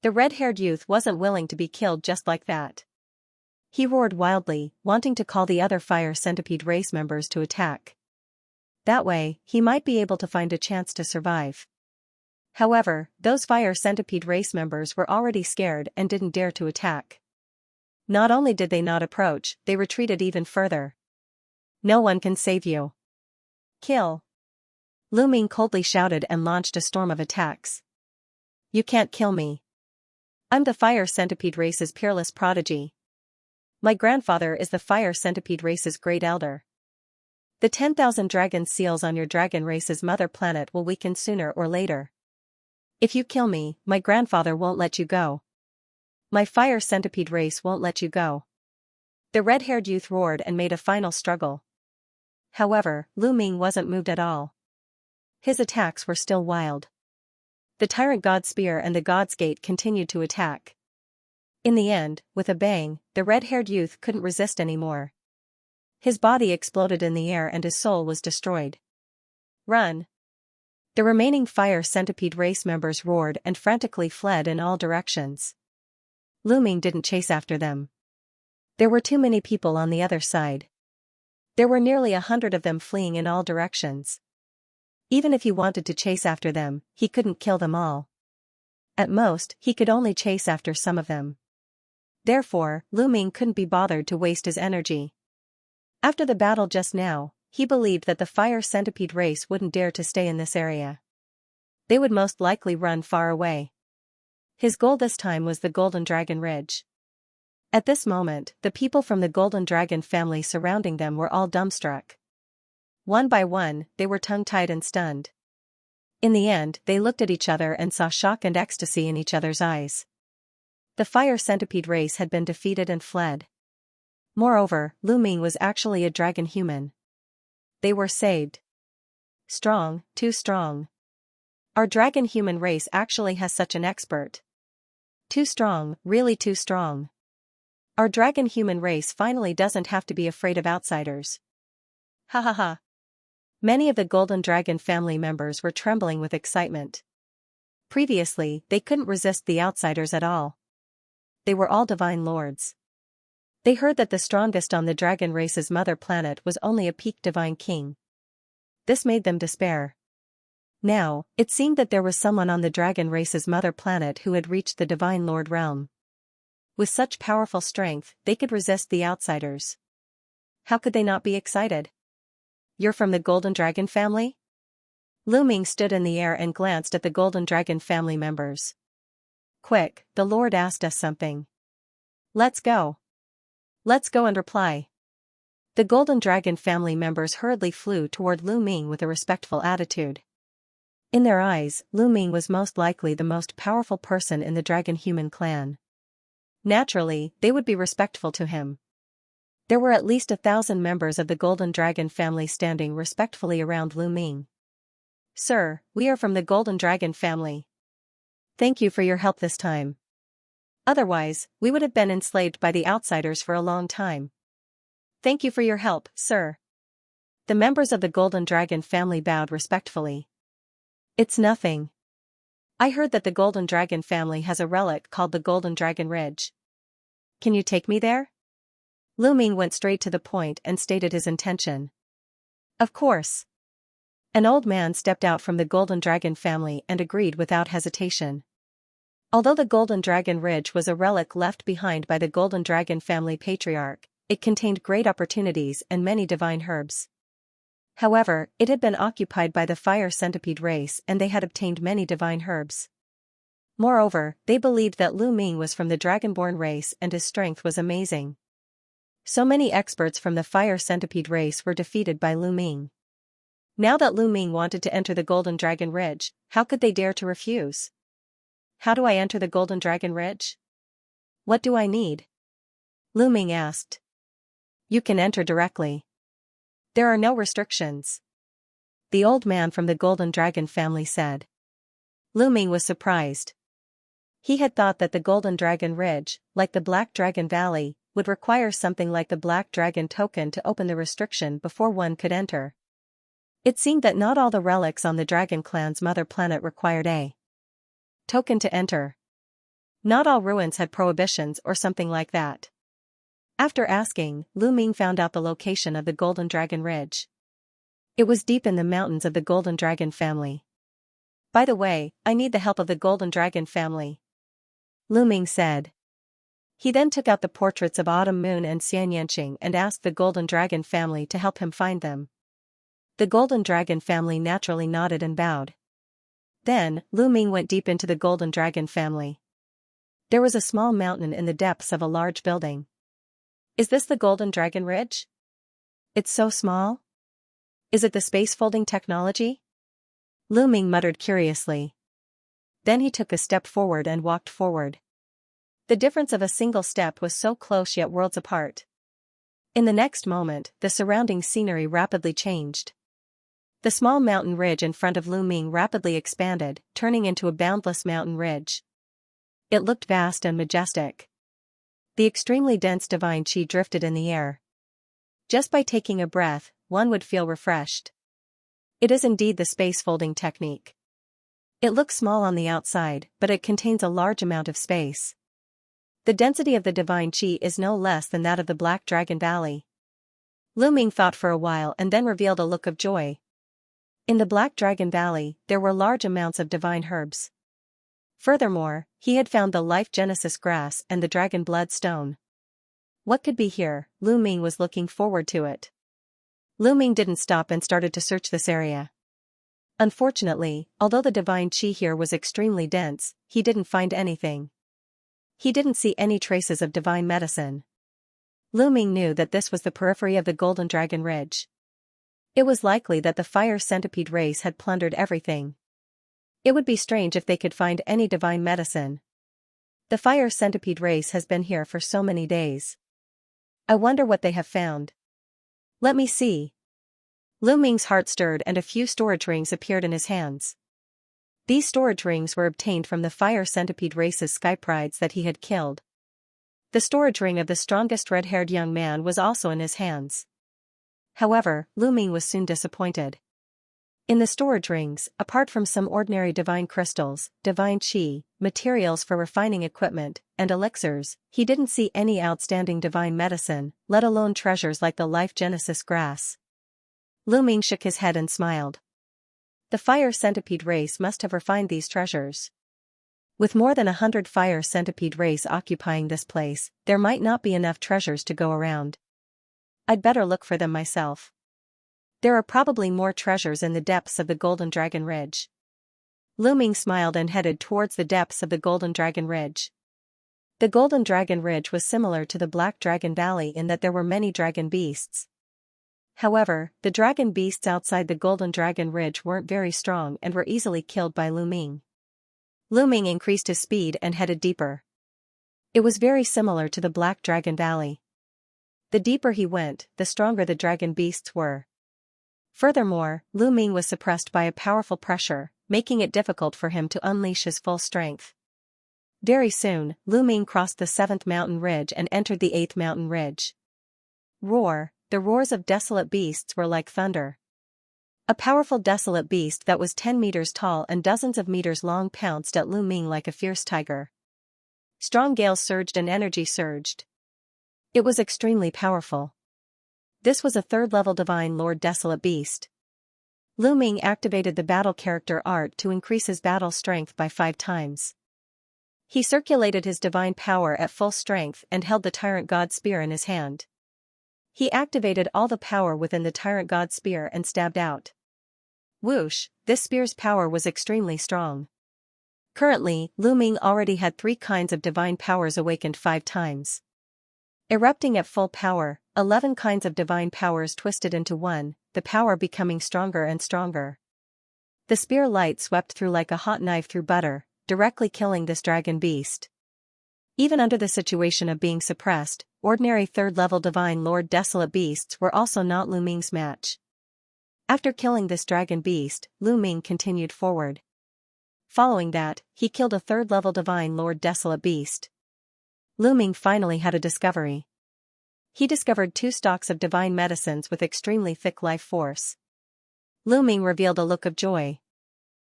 The red-haired youth wasn't willing to be killed just like that. He roared wildly, wanting to call the other fire centipede race members to attack. That way, he might be able to find a chance to survive. However, those fire centipede race members were already scared and didn't dare to attack. Not only did they not approach, they retreated even further. No one can save you. Kill. Lu Ming coldly shouted and launched a storm of attacks. You can't kill me. I'm the fire centipede race's peerless prodigy. My grandfather is the fire centipede race's great elder. The 10,000 dragon seals on your dragon race's mother planet will weaken sooner or later. If you kill me, my grandfather won't let you go. My fire centipede race won't let you go. The red-haired youth roared and made a final struggle. However, Lu Ming wasn't moved at all. His attacks were still wild. The Tyrant God Spear and the God's Gate continued to attack. In the end, with a bang, the red-haired youth couldn't resist anymore. His body exploded in the air and his soul was destroyed. Run! The remaining fire centipede race members roared and frantically fled in all directions. Lu Ming didn't chase after them. There were too many people on the other side. There were nearly 100 of them fleeing in all directions. Even if he wanted to chase after them, he couldn't kill them all. At most, he could only chase after some of them. Therefore, Lu Ming couldn't be bothered to waste his energy. After the battle just now, he believed that the fire centipede race wouldn't dare to stay in this area. They would most likely run far away. His goal this time was the Golden Dragon Ridge. At this moment, the people from the Golden Dragon family surrounding them were all dumbstruck. One by one, they were tongue-tied and stunned. In the end, they looked at each other and saw shock and ecstasy in each other's eyes. The fire centipede race had been defeated and fled. Moreover, Lu Ming was actually a dragon human. They were saved. Strong, too strong. Our dragon human race actually has such an expert. Too strong, really too strong. Our dragon human race finally doesn't have to be afraid of outsiders. Ha ha ha. Many of the Golden Dragon family members were trembling with excitement. Previously, they couldn't resist the outsiders at all. They were all divine lords. They heard that the strongest on the dragon race's mother planet was only a peak divine king. This made them despair. Now, it seemed that there was someone on the dragon race's mother planet who had reached the divine lord realm. With such powerful strength, they could resist the outsiders. How could they not be excited? You're from the Golden Dragon family? Lu Ming stood in the air and glanced at the Golden Dragon family members. Quick, the Lord asked us something. Let's go. Let's go and reply. The Golden Dragon family members hurriedly flew toward Lu Ming with a respectful attitude. In their eyes, Lu Ming was most likely the most powerful person in the dragon human clan. Naturally, they would be respectful to him. There were at least 1,000 members of the Golden Dragon family standing respectfully around Lu Ming. Sir, we are from the Golden Dragon family. Thank you for your help this time. Otherwise, we would have been enslaved by the outsiders for a long time. Thank you for your help, sir. The members of the Golden Dragon family bowed respectfully. It's nothing. I heard that the Golden Dragon family has a relic called the Golden Dragon Ridge. Can you take me there? Lu Ming went straight to the point and stated his intention. Of course. An old man stepped out from the Golden Dragon family and agreed without hesitation. Although the Golden Dragon Ridge was a relic left behind by the Golden Dragon family patriarch, it contained great opportunities and many divine herbs. However, it had been occupied by the fire centipede race and they had obtained many divine herbs. Moreover, they believed that Lu Ming was from the Dragonborn race and his strength was amazing. So many experts from the fire centipede race were defeated by Lu Ming. Now that Lu Ming wanted to enter the Golden Dragon Ridge, how could they dare to refuse? How do I enter the Golden Dragon Ridge? What do I need? Lu Ming asked. You can enter directly. There are no restrictions. The old man from the Golden Dragon family said. Lu Ming was surprised. He had thought that the Golden Dragon Ridge, like the Black Dragon Valley, would require something like the Black Dragon token to open the restriction before one could enter. It seemed that not all the relics on the Dragon Clan's mother planet required a token to enter. Not all ruins had prohibitions or something like that. After asking, Lu Ming found out the location of the Golden Dragon Ridge. It was deep in the mountains of the Golden Dragon family. By the way, I need the help of the Golden Dragon family, Lu Ming said. He then took out the portraits of Autumn Moon and Xianxia and asked the Golden Dragon family to help him find them. The Golden Dragon family naturally nodded and bowed. Then, Lu Ming went deep into the Golden Dragon family. There was a small mountain in the depths of a large building. Is this the Golden Dragon Ridge? It's so small? Is it the space-folding technology? Lu Ming muttered curiously. Then he took a step forward and walked forward. The difference of a single step was so close yet worlds apart. In the next moment, the surrounding scenery rapidly changed. The small mountain ridge in front of Lu Ming rapidly expanded, turning into a boundless mountain ridge. It looked vast and majestic. The extremely dense divine qi drifted in the air. Just by taking a breath, one would feel refreshed. It is indeed the space-folding technique. It looks small on the outside, but it contains a large amount of space. The density of the divine qi is no less than that of the Black Dragon Valley. Lu Ming thought for a while and then revealed a look of joy. In the Black Dragon Valley, there were large amounts of divine herbs. Furthermore, he had found the Life Genesis grass and the Dragon Blood Stone. What could be here? Lu Ming was looking forward to it. Lu Ming didn't stop and started to search this area. Unfortunately, although the divine qi here was extremely dense, he didn't find anything. He didn't see any traces of divine medicine. Lu Ming knew that this was the periphery of the Golden Dragon Ridge. It was likely that the fire centipede race had plundered everything. It would be strange if they could find any divine medicine. The fire centipede race has been here for so many days. I wonder what they have found. Let me see. Lu Ming's heart stirred and a few storage rings appeared in his hands. These storage rings were obtained from the fire centipede race's skyprides that he had killed. The storage ring of the strongest red-haired young man was also in his hands. However, Lu Ming was soon disappointed. In the storage rings, apart from some ordinary divine crystals, divine qi, materials for refining equipment, and elixirs, he didn't see any outstanding divine medicine, let alone treasures like the Life Genesis grass. Lu Ming shook his head and smiled. The fire centipede race must have refined these treasures. With more than 100 fire centipede race occupying this place, there might not be enough treasures to go around. I'd better look for them myself. There are probably more treasures in the depths of the Golden Dragon Ridge. Lu Ming smiled and headed towards the depths of the Golden Dragon Ridge. The Golden Dragon Ridge was similar to the Black Dragon Valley in that there were many dragon beasts. However, the dragon beasts outside the Golden Dragon Ridge weren't very strong and were easily killed by Lu Ming. Lu Ming increased his speed and headed deeper. It was very similar to the Black Dragon Valley. The deeper he went, the stronger the dragon beasts were. Furthermore, Lu Ming was suppressed by a powerful pressure, making it difficult for him to unleash his full strength. Very soon, Lu Ming crossed the 7th mountain ridge and entered the 8th mountain ridge. Roar. The roars of desolate beasts were like thunder. A powerful desolate beast that was 10 meters tall and dozens of meters long pounced at Lu Ming like a fierce tiger. Strong gales surged and energy surged. It was extremely powerful. This was a 3rd-level Divine Lord Desolate Beast. Lu Ming activated the battle character art to increase his battle strength by 5 times. He circulated his divine power at full strength and held the Tyrant God Spear in his hand. He activated all the power within the Tyrant God Spear and stabbed out. Whoosh, this spear's power was extremely strong. Currently, Lu Ming already had 3 kinds of divine powers awakened 5 times. Erupting at full power, 11 kinds of divine powers twisted into one, the power becoming stronger and stronger. The spear light swept through like a hot knife through butter, directly killing this dragon beast. Even under the situation of being suppressed, ordinary 3rd-level Divine Lord Desolate Beasts were also not Lu Ming's match. After killing this dragon beast, Lu Ming continued forward. Following that, he killed a 3rd-level Divine Lord Desolate Beast. Lu Ming finally had a discovery. He discovered 2 stalks of divine medicines with extremely thick life force. Lu Ming revealed a look of joy.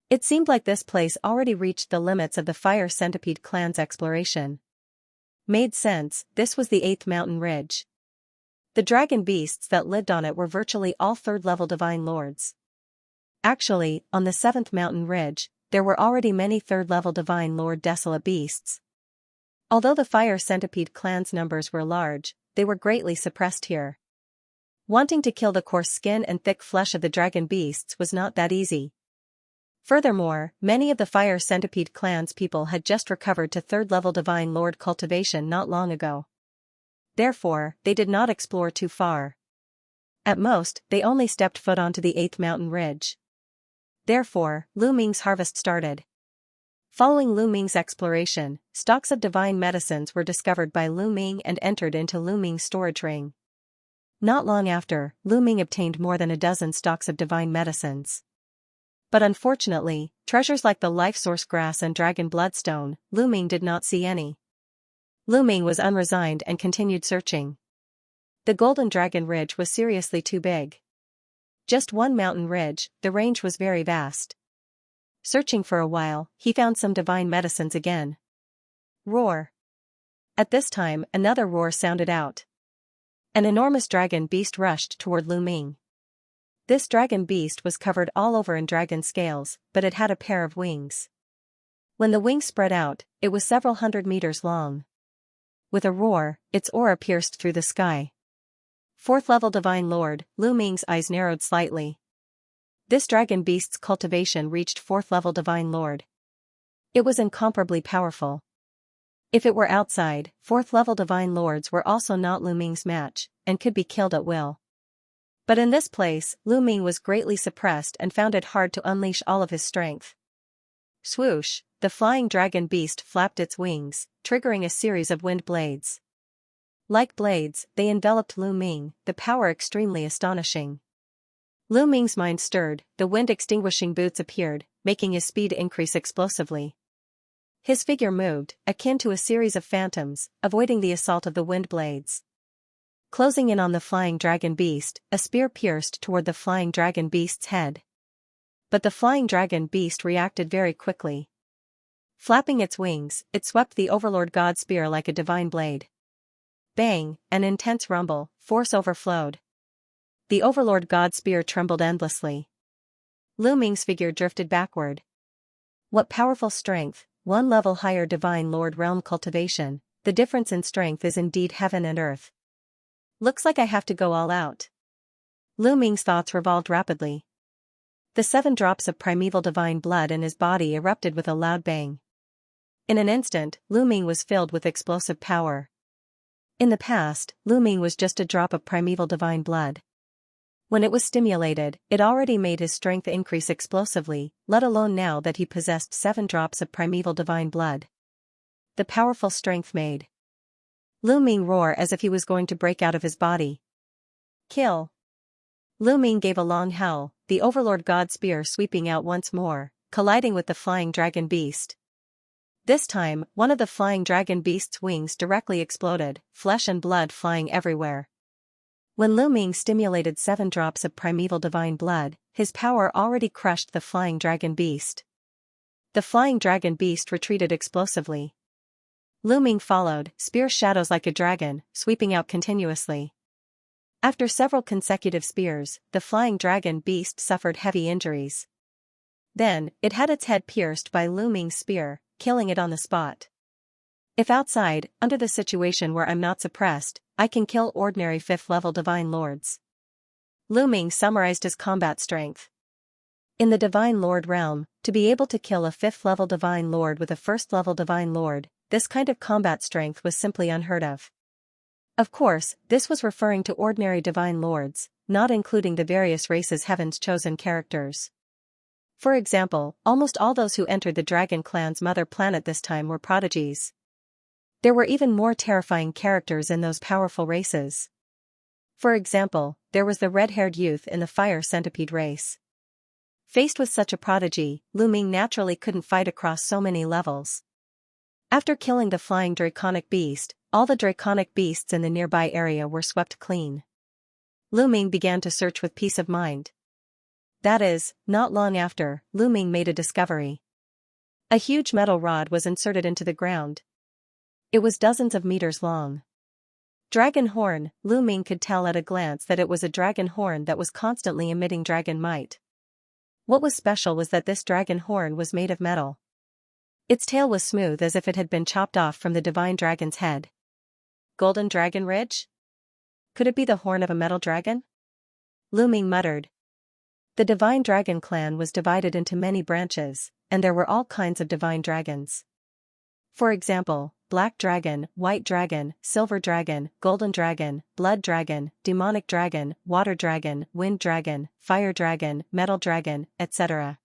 It seemed like this place already reached the limits of the Fire Centipede clan's exploration. Made sense, this was the 8th mountain ridge. The dragon beasts that lived on it were virtually all 3rd-level divine lords. Actually, on the 7th mountain ridge, there were already many third-level Divine Lord desolate beasts. Although the Fire Centipede clan's numbers were large, they were greatly suppressed here. Wanting to kill the coarse skin and thick flesh of the dragon beasts was not that easy. Furthermore, many of the Fire Centipede clan's people had just recovered to third-level Divine Lord cultivation not long ago. Therefore, they did not explore too far. At most, they only stepped foot onto the 8th mountain ridge. Therefore, Lu Ming's harvest started. Following Lu Ming's exploration, stocks of divine medicines were discovered by Lu Ming and entered into Lu Ming's storage ring. Not long after, Lu Ming obtained more than a dozen stocks of divine medicines. But unfortunately, treasures like the life source grass and dragon bloodstone, Lu Ming did not see any. Lu Ming was unresigned and continued searching. The Golden Dragon Ridge was seriously too big. Just one mountain ridge, the range was very vast. Searching for a while, he found some divine medicines again. Roar! At this time, another roar sounded out. An enormous dragon beast rushed toward Lu Ming. This dragon beast was covered all over in dragon scales, but it had a pair of wings. When the wings spread out, it was several hundred meters long. With a roar, its aura pierced through the sky. 4th-level Divine Lord, Lu Ming's eyes narrowed slightly. This dragon beast's cultivation reached 4th-level Divine Lord. It was incomparably powerful. If it were outside, 4th-level Divine Lords were also not Lu Ming's match, and could be killed at will. But in this place, Lu Ming was greatly suppressed and found it hard to unleash all of his strength. Swoosh, the flying dragon beast flapped its wings, triggering a series of wind blades. Like blades, they enveloped Lu Ming, the power extremely astonishing. Lu Ming's mind stirred, the wind-extinguishing boots appeared, making his speed increase explosively. His figure moved, akin to a series of phantoms, avoiding the assault of the wind blades. Closing in on the flying dragon beast, a spear pierced toward the flying dragon beast's head. But the flying dragon beast reacted very quickly. Flapping its wings, it swept the Overlord God spear like a divine blade. Bang, an intense rumble, force overflowed. The Overlord God spear trembled endlessly. Lu Ming's figure drifted backward. What powerful strength, one level higher Divine Lord realm cultivation, the difference in strength is indeed heaven and earth. Looks like I have to go all out. Lu Ming's thoughts revolved rapidly. The 7 drops of primeval divine blood in his body erupted with a loud bang. In an instant, Lu Ming was filled with explosive power. In the past, Lu Ming was just a drop of primeval divine blood. When it was stimulated, it already made his strength increase explosively, let alone now that he possessed 7 drops of primeval divine blood. The powerful strength made Lu Ming roar as if he was going to break out of his body. Kill! Lu Ming gave a long howl, the Overlord God spear sweeping out once more, colliding with the flying dragon beast. This time, one of the flying dragon beast's wings directly exploded, flesh and blood flying everywhere. When Lu Ming stimulated 7 drops of primeval divine blood, his power already crushed the flying dragon beast. The flying dragon beast retreated explosively. Lu Ming followed, spear shadows like a dragon, sweeping out continuously. After several consecutive spears, the flying dragon beast suffered heavy injuries. Then, it had its head pierced by Lu Ming's spear, killing it on the spot. If outside, under the situation where I'm not suppressed, I can kill ordinary 5th-level Divine Lords. Lu Ming summarized his combat strength. In the Divine Lord realm, to be able to kill a 5th-level Divine Lord with a 1st-level Divine Lord, this kind of combat strength was simply unheard of. Of course, this was referring to ordinary Divine Lords, not including the various races Heaven's chosen characters. For example, almost all those who entered the Dragon Clan's mother planet this time were prodigies. There were even more terrifying characters in those powerful races. For example, there was the red-haired youth in the Fire Centipede race. Faced with such a prodigy, Lu Ming naturally couldn't fight across so many levels. After killing the flying draconic beast, all the draconic beasts in the nearby area were swept clean. Lu Ming began to search with peace of mind. That is, not long after, Lu Ming made a discovery. A huge metal rod was inserted into the ground. It was dozens of meters long. Dragon horn, Lu Ming could tell at a glance that it was a dragon horn that was constantly emitting dragon might. What was special was that this dragon horn was made of metal. Its tail was smooth as if it had been chopped off from the divine dragon's head. Golden Dragon Ridge? Could it be the horn of a metal dragon? Lu Ming muttered. The divine dragon clan was divided into many branches, and there were all kinds of divine dragons. For example, black dragon, white dragon, silver dragon, golden dragon, blood dragon, demonic dragon, water dragon, wind dragon, fire dragon, metal dragon, etc.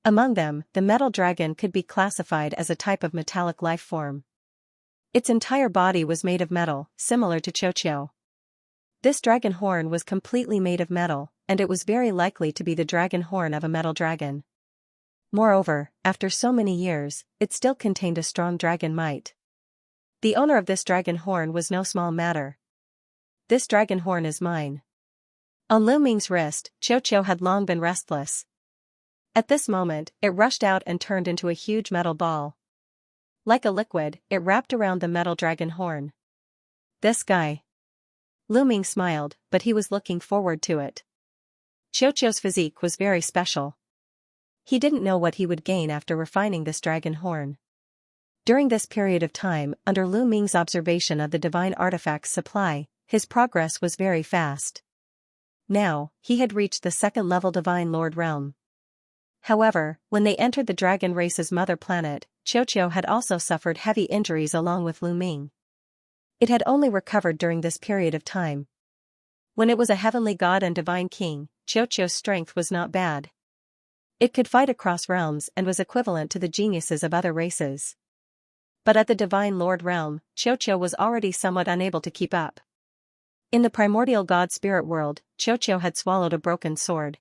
Among them, the metal dragon could be classified as a type of metallic life form. Its entire body was made of metal, similar to Xianxia. This dragon horn was completely made of metal, and it was very likely to be the dragon horn of a metal dragon. Moreover, after so many years, it still contained a strong dragon might. The owner of this dragon horn was no small matter. This dragon horn is mine. On Lu Ming's wrist, Xianxia had long been restless. At this moment, it rushed out and turned into a huge metal ball. Like a liquid, it wrapped around the metal dragon horn. This guy. Lu Ming smiled, but he was looking forward to it. Xiaoqiao's physique was very special. He didn't know what he would gain after refining this dragon horn. During this period of time, under Lu Ming's observation of the divine artifacts supply, his progress was very fast. Now, he had reached the second-level divine lord realm. However, when they entered the dragon race's mother planet, Xiaoqiao had also suffered heavy injuries along with Lu Ming. It had only recovered during this period of time. When it was a heavenly god and divine king, Xiaoqiao's strength was not bad. It could fight across realms and was equivalent to the geniuses of other races. But at the divine lord realm, Xiaoqiao was already somewhat unable to keep up. In the primordial god spirit world, Xiaoqiao had swallowed a broken sword.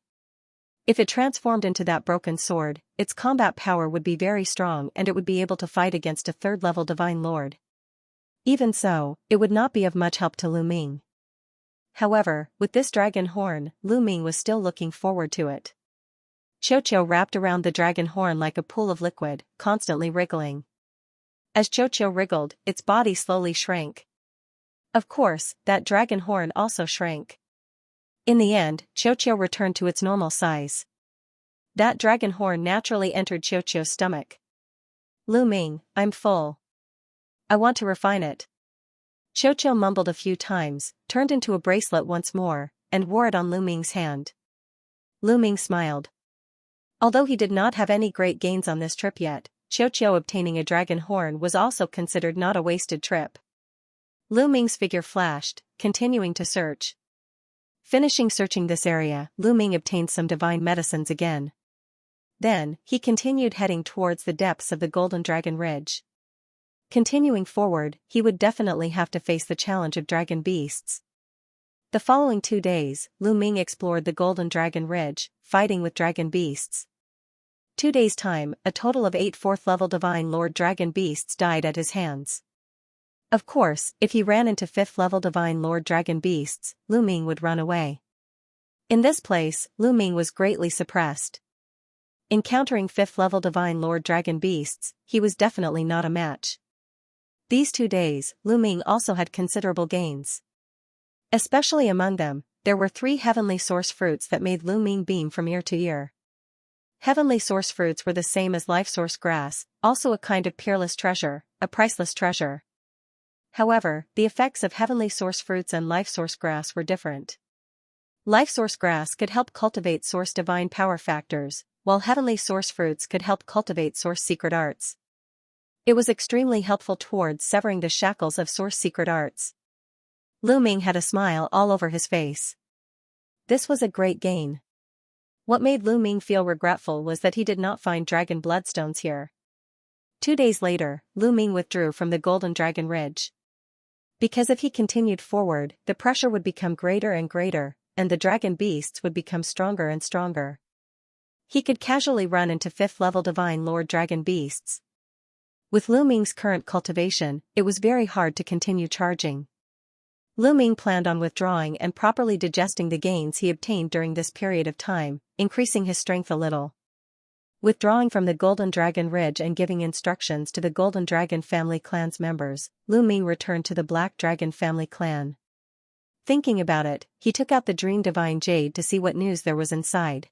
If it transformed into that broken sword, its combat power would be very strong and it would be able to fight against a third-level divine lord. Even so, it would not be of much help to Lu Ming. However, with this dragon horn, Lu Ming was still looking forward to it. Xiaoqiao wrapped around the dragon horn like a pool of liquid, constantly wriggling. As Xiaoqiao wriggled, its body slowly shrank. Of course, that dragon horn also shrank. In the end, Xiaoqiao returned to its normal size. That dragon horn naturally entered Xiaoqiao's stomach. Lu Ming, I'm full. I want to refine it. Xiaoqiao mumbled a few times, turned into a bracelet once more, and wore it on Lu Ming's hand. Lu Ming smiled. Although he did not have any great gains on this trip yet, Xiaoqiao obtaining a dragon horn was also considered not a wasted trip. Lu Ming's figure flashed, continuing to search. Finishing searching this area, Lu Ming obtained some divine medicines again. Then, he continued heading towards the depths of the Golden Dragon Ridge. Continuing forward, he would definitely have to face the challenge of dragon beasts. The following 2 days, Lu Ming explored the Golden Dragon Ridge, fighting with dragon beasts. 2 days' time, a total of 8 fourth-level divine lord dragon beasts died at his hands. Of course, if he ran into 5th-level divine lord dragon beasts, Lu Ming would run away. In this place, Lu Ming was greatly suppressed. Encountering 5th-level divine lord dragon beasts, he was definitely not a match. These 2 days, Lu Ming also had considerable gains. Especially among them, there were 3 heavenly source fruits that made Lu Ming beam from ear to ear. Heavenly source fruits were the same as life source grass, also a kind of peerless treasure, a priceless treasure. However, the effects of heavenly source fruits and life source grass were different. Life source grass could help cultivate source divine power factors, while heavenly source fruits could help cultivate source secret arts. It was extremely helpful towards severing the shackles of source secret arts. Lu Ming had a smile all over his face. This was a great gain. What made Lu Ming feel regretful was that he did not find dragon bloodstones here. 2 days later, Lu Ming withdrew from the Golden Dragon Ridge. Because if he continued forward, the pressure would become greater and greater, and the dragon beasts would become stronger and stronger. He could casually run into 5th-level divine lord dragon beasts. With Lu Ming's current cultivation, it was very hard to continue charging. Lu Ming planned on withdrawing and properly digesting the gains he obtained during this period of time, increasing his strength a little. Withdrawing from the Golden Dragon Ridge and giving instructions to the Golden Dragon family clan's members, Lu Ming returned to the Black Dragon family clan. Thinking about it, he took out the Dream Divine Jade to see what news there was inside.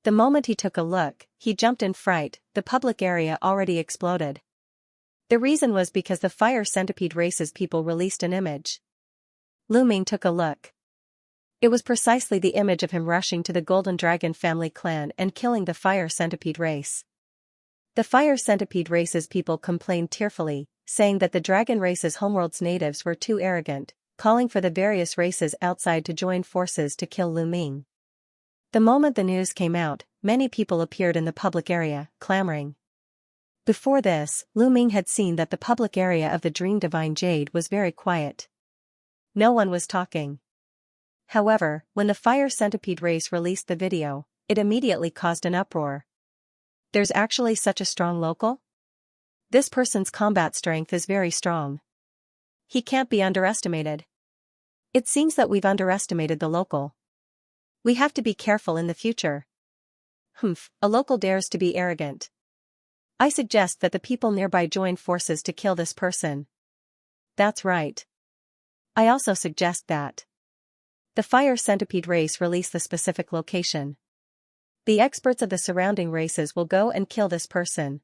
The moment he took a look, he jumped in fright. The public area already exploded. The reason was because the fire centipede race's people released an image. Lu Ming took a look. It was precisely the image of him rushing to the Golden Dragon family clan and killing the fire centipede race. The fire centipede race's people complained tearfully, saying that the dragon race's homeworld's natives were too arrogant, calling for the various races outside to join forces to kill Lu Ming. The moment the news came out, many people appeared in the public area, clamoring. Before this, Lu Ming had seen that the public area of the Dream Divine Jade was very quiet. No one was talking. However, when the fire centipede race released the video, it immediately caused an uproar. There's actually such a strong local? This person's combat strength is very strong. He can't be underestimated. It seems that we've underestimated the local. We have to be careful in the future. A local dares to be arrogant. I suggest that the people nearby join forces to kill this person. That's right. I also suggest that the fire centipede race release the specific location. The experts of the surrounding races will go and kill this person.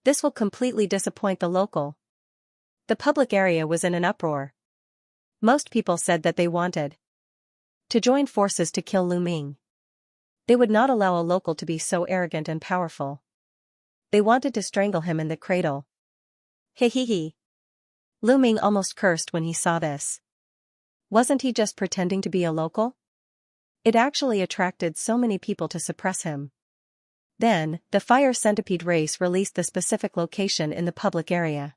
This will completely disappoint the local. The public area was in an uproar. Most people said that they wanted to join forces to kill Lu Ming. They would not allow a local to be so arrogant and powerful. They wanted to strangle him in the cradle. He. Lu Ming almost cursed when he saw this. Wasn't he just pretending to be a local? It actually attracted so many people to suppress him. Then, the fire centipede race released the specific location in the public area.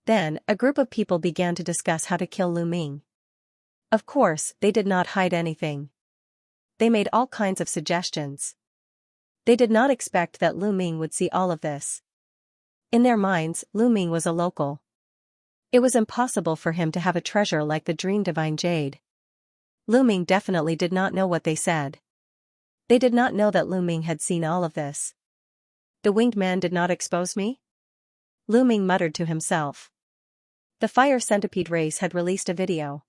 Then, a group of people began to discuss how to kill Lu Ming. Of course, they did not hide anything. They made all kinds of suggestions. They did not expect that Lu Ming would see all of this. In their minds, Lu Ming was a local. It was impossible for him to have a treasure like the Dream Divine Jade. Lu Ming definitely did not know what they said. They did not know that Lu Ming had seen all of this. The winged man did not expose me? Lu Ming muttered to himself. The fire centipede race had released a video.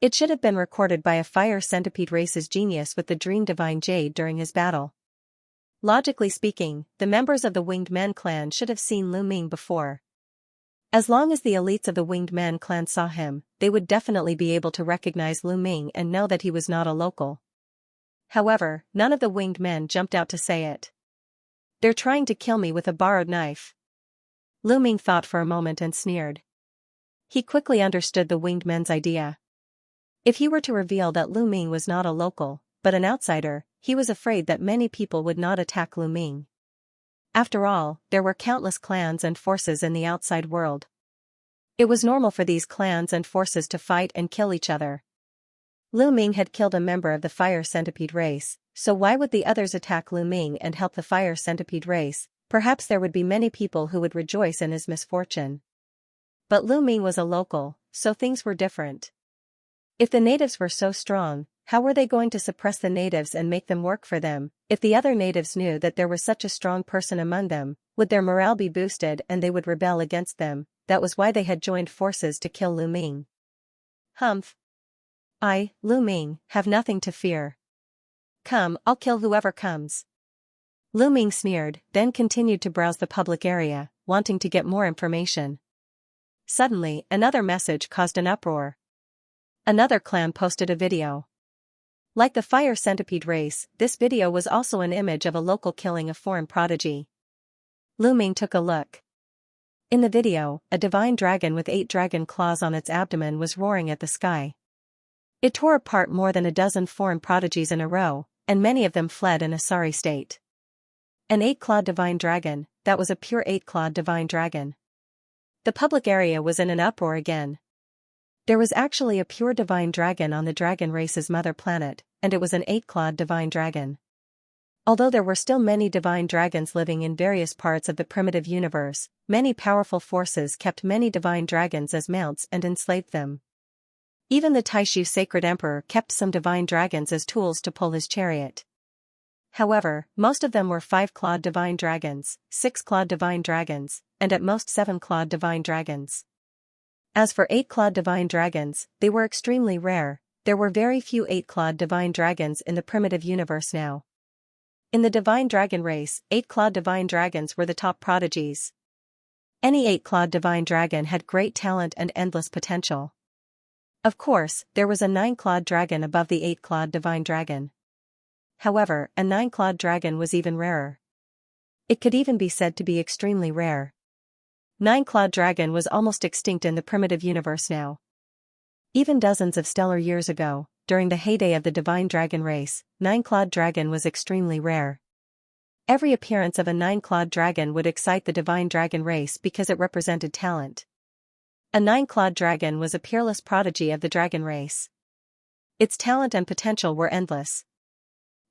It should have been recorded by a fire centipede race's genius with the Dream Divine Jade during his battle. Logically speaking, the members of the Winged Men clan should have seen Lu Ming before. As long as the elites of the Winged Men clan saw him, they would definitely be able to recognize Lu Ming and know that he was not a local. However, none of the Winged Men jumped out to say it. They're trying to kill me with a borrowed knife. Lu Ming thought for a moment and sneered. He quickly understood the Winged Men's idea. If he were to reveal that Lu Ming was not a local, but an outsider, he was afraid that many people would not attack Lu Ming. After all, there were countless clans and forces in the outside world. It was normal for these clans and forces to fight and kill each other. Lu Ming had killed a member of the fire centipede race, so why would the others attack Lu Ming and help the fire centipede race? Perhaps there would be many people who would rejoice in his misfortune. But Lu Ming was a local, so things were different. If the natives were so strong, how were they going to suppress the natives and make them work for them? If the other natives knew that there was such a strong person among them, would their morale be boosted and they would rebel against them? That was why they had joined forces to kill Lu Ming. I, Lu Ming, have nothing to fear. Come, I'll kill whoever comes. Lu Ming sneered, then continued to browse the public area, wanting to get more information. Suddenly, another message caused an uproar. Another clan posted a video. Like the fire centipede race, this video was also an image of a local killing a foreign prodigy. Lu Ming took a look. In the video, a divine dragon with 8 dragon claws on its abdomen was roaring at the sky. It tore apart more than a dozen foreign prodigies in a row, and many of them fled in a sorry state. An 8-clawed divine dragon, that was a pure 8-clawed divine dragon. The public area was in an uproar again. There was actually a pure divine dragon on the dragon race's mother planet, and it was an 8-clawed divine dragon. Although there were still many divine dragons living in various parts of the primitive universe, many powerful forces kept many divine dragons as mounts and enslaved them. Even the Taishu sacred emperor kept some divine dragons as tools to pull his chariot. However, most of them were 5-clawed divine dragons, 6-clawed divine dragons, and at most 7-clawed divine dragons. As for 8-clawed divine dragons, they were extremely rare. There were very few 8-clawed divine dragons in the primitive universe now. In the divine dragon race, 8-clawed divine dragons were the top prodigies. Any 8-clawed divine dragon had great talent and endless potential. Of course, there was a 9-clawed dragon above the 8-clawed divine dragon. However, a 9-clawed dragon was even rarer. It could even be said to be extremely rare. 9-clawed dragon was almost extinct in the primitive universe now. Even dozens of stellar years ago, during the heyday of the divine dragon race, 9-clawed dragon was extremely rare. Every appearance of a 9-clawed dragon would excite the divine dragon race because it represented talent. A 9-clawed dragon was a peerless prodigy of the dragon race. Its talent and potential were endless.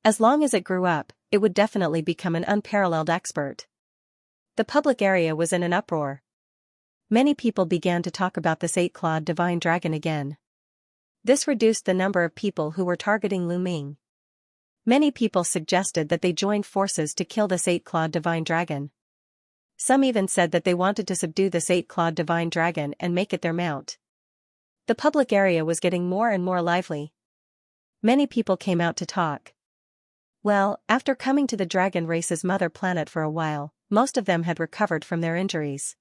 As long as it grew up, it would definitely become an unparalleled expert. The public area was in an uproar. Many people began to talk about this 8-clawed divine dragon again. This reduced the number of people who were targeting Lu Ming. Many people suggested that they joined forces to kill this 8-clawed divine dragon. Some even said that they wanted to subdue this 8-clawed divine dragon and make it their mount. The public area was getting more and more lively. Many people came out to talk. Well, after coming to the dragon race's mother planet for a while, most of them had recovered from their injuries.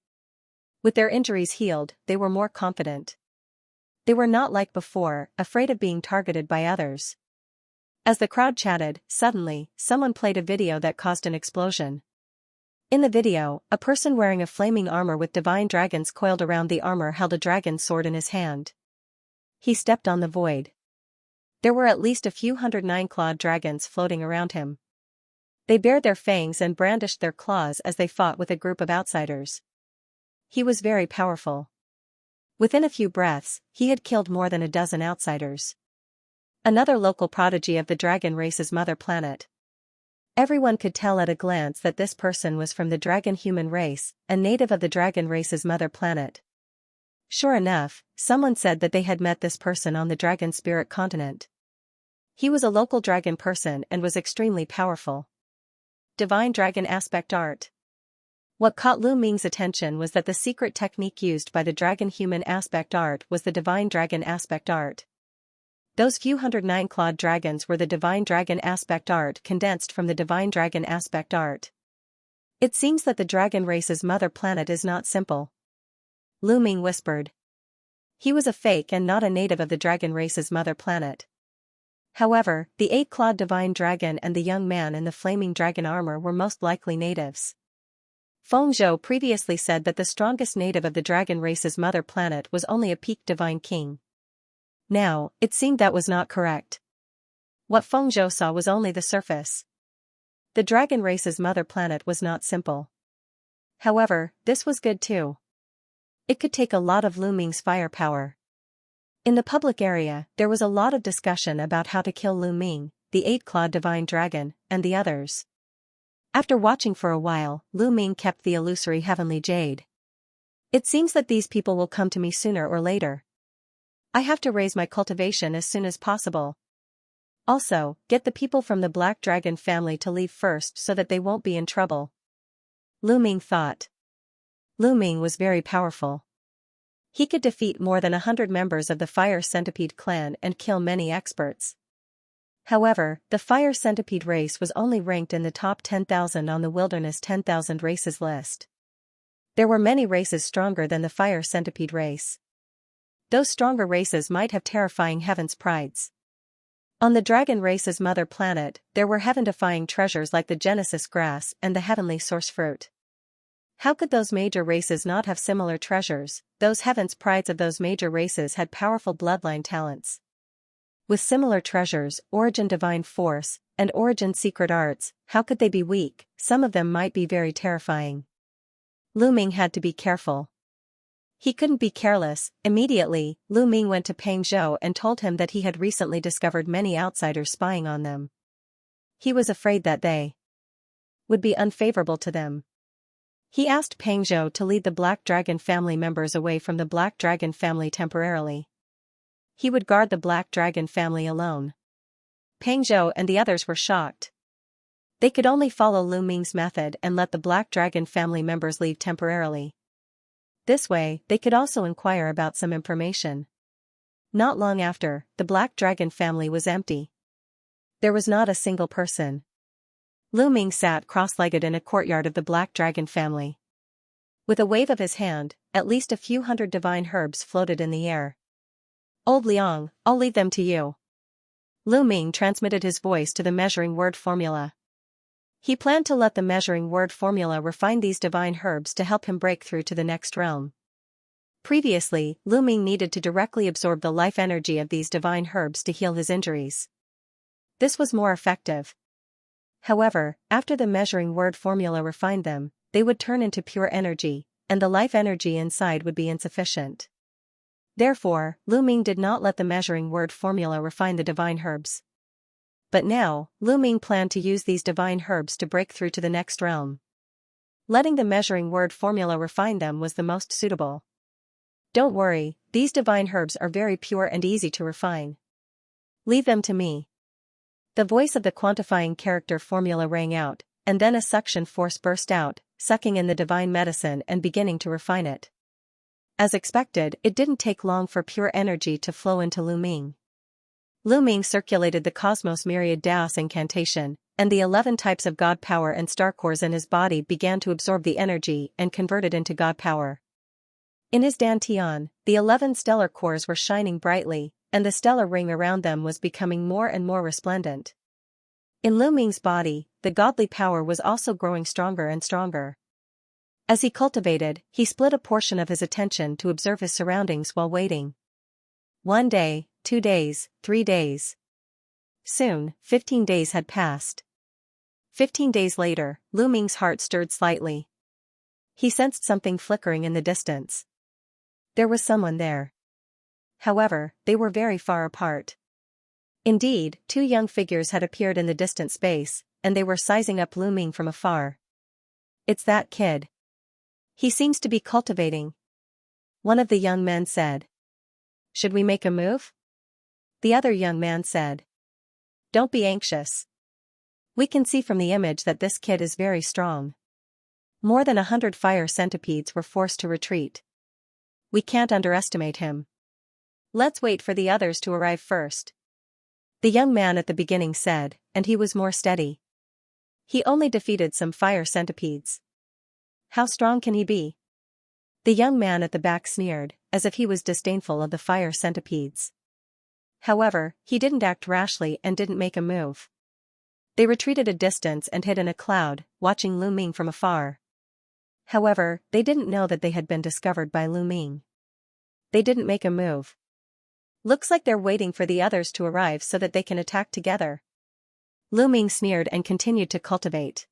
With their injuries healed, they were more confident. They were not like before, afraid of being targeted by others. As the crowd chatted, suddenly, someone played a video that caused an explosion. In the video, a person wearing a flaming armor with divine dragons coiled around the armor held a dragon's sword in his hand. He stepped on the void. There were at least a few hundred 9-clawed dragons floating around him. They bared their fangs and brandished their claws as they fought with a group of outsiders. He was very powerful. Within a few breaths, he had killed more than a dozen outsiders. Another local prodigy of the dragon race's mother planet. Everyone could tell at a glance that this person was from the dragon human race, a native of the dragon race's mother planet. Sure enough, someone said that they had met this person on the dragon spirit continent. He was a local dragon person and was extremely powerful. Divine dragon aspect art. What caught Lu Ming's attention was that the secret technique used by the dragon human aspect art was the divine dragon aspect art. Those few hundred 9-clawed dragons were the divine dragon aspect art condensed from the divine dragon aspect art. It seems that the dragon race's mother planet is not simple. Lu Ming whispered. He was a fake and not a native of the dragon race's mother planet. However, the 8-clawed divine dragon and the young man in the flaming dragon armor were most likely natives. Feng Zhou previously said that the strongest native of the dragon race's mother planet was only a peak divine king. Now, it seemed that was not correct. What Feng Zhou saw was only the surface. The dragon race's mother planet was not simple. However, this was good too. It could take a lot of Lu Ming's firepower. In the public area, there was a lot of discussion about how to kill Lu Ming, the 8-clawed divine dragon, and the others. After watching for a while, Lu Ming kept the illusory heavenly jade. It seems that these people will come to me sooner or later. I have to raise my cultivation as soon as possible. Also, get the people from the Black Dragon family to leave first so that they won't be in trouble. Lu Ming thought. Lu Ming was very powerful. He could defeat more than 100 members of the Fire Centipede clan and kill many experts. However, the Fire Centipede race was only ranked in the top 10,000 on the Wilderness 10,000 races list. There were many races stronger than the Fire Centipede race. Those stronger races might have terrifying heaven's prides. On the dragon race's mother planet, there were heaven-defying treasures like the Genesis grass and the heavenly source fruit. How could those major races not have similar treasures? Those heaven's prides of those major races had powerful bloodline talents. With similar treasures, origin divine force, and origin secret arts, how could they be weak? Some of them might be very terrifying. Lu Ming had to be careful. He couldn't be careless. Immediately, Lu Ming went to Peng Zhou and told him that he had recently discovered many outsiders spying on them. He was afraid that they would be unfavorable to them. He asked Peng Zhou to lead the Black Dragon family members away from the Black Dragon family temporarily. He would guard the Black Dragon family alone. Peng Zhou and the others were shocked. They could only follow Lu Ming's method and let the Black Dragon family members leave temporarily. This way, they could also inquire about some information. Not long after, the Black Dragon family was empty. There was not a single person. Lu Ming sat cross-legged in a courtyard of the Black Dragon family. With a wave of his hand, at least a few hundred divine herbs floated in the air. "Old Liang, I'll leave them to you." Lu Ming transmitted his voice to the measuring word formula. He planned to let the measuring word formula refine these divine herbs to help him break through to the next realm. Previously, Lu Ming needed to directly absorb the life energy of these divine herbs to heal his injuries. This was more effective. However, after the measuring word formula refined them, they would turn into pure energy, and the life energy inside would be insufficient. Therefore, Lu Ming did not let the measuring word formula refine the divine herbs. But now, Lu Ming planned to use these divine herbs to break through to the next realm. Letting the measuring word formula refine them was the most suitable. "Don't worry, these divine herbs are very pure and easy to refine. Leave them to me." The voice of the quantifying character formula rang out, and then a suction force burst out, sucking in the divine medicine and beginning to refine it. As expected, it didn't take long for pure energy to flow into Lu Ming. Lu Ming circulated the cosmos myriad Daos incantation, and the 11 types of God power and star cores in his body began to absorb the energy and convert it into God power. In his dantian, the 11 stellar cores were shining brightly, and the stellar ring around them was becoming more and more resplendent. In Lu Ming's body, the godly power was also growing stronger and stronger. As he cultivated, he split a portion of his attention to observe his surroundings while waiting. 1 day, 2 days, 3 days. Soon, 15 days had passed. 15 days later, Lu Ming's heart stirred slightly. He sensed something flickering in the distance. There was someone there. However, they were very far apart. Indeed, 2 young figures had appeared in the distant space, and they were sizing up Lu Ming from afar. "It's that kid. He seems to be cultivating," one of the young men said. "Should we make a move?" The other young man said. "Don't be anxious. We can see from the image that this kid is very strong." More than 100 fire centipedes were forced to retreat. "We can't underestimate him. Let's wait for the others to arrive first," the young man at the beginning said, and he was more steady. "He only defeated some fire centipedes. How strong can he be?" The young man at the back sneered, as if he was disdainful of the fire centipedes. However, he didn't act rashly and didn't make a move. They retreated a distance and hid in a cloud, watching Lu Ming from afar. However, they didn't know that they had been discovered by Lu Ming. They didn't make a move. "Looks like they're waiting for the others to arrive so that they can attack together." Lu Ming sneered and continued to cultivate.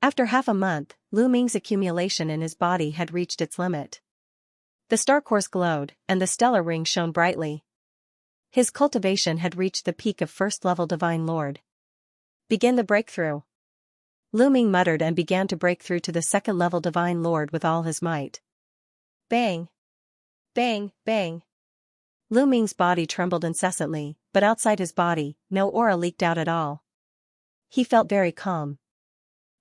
After half a month, Lu Ming's accumulation in his body had reached its limit. The star cores glowed, and the stellar ring shone brightly. His cultivation had reached the peak of first-level Divine Lord. "Begin the breakthrough." Lu Ming muttered and began to break through to the second-level Divine Lord with all his might. Bang! Bang, bang! Lu Ming's body trembled incessantly, but outside his body, no aura leaked out at all. He felt very calm.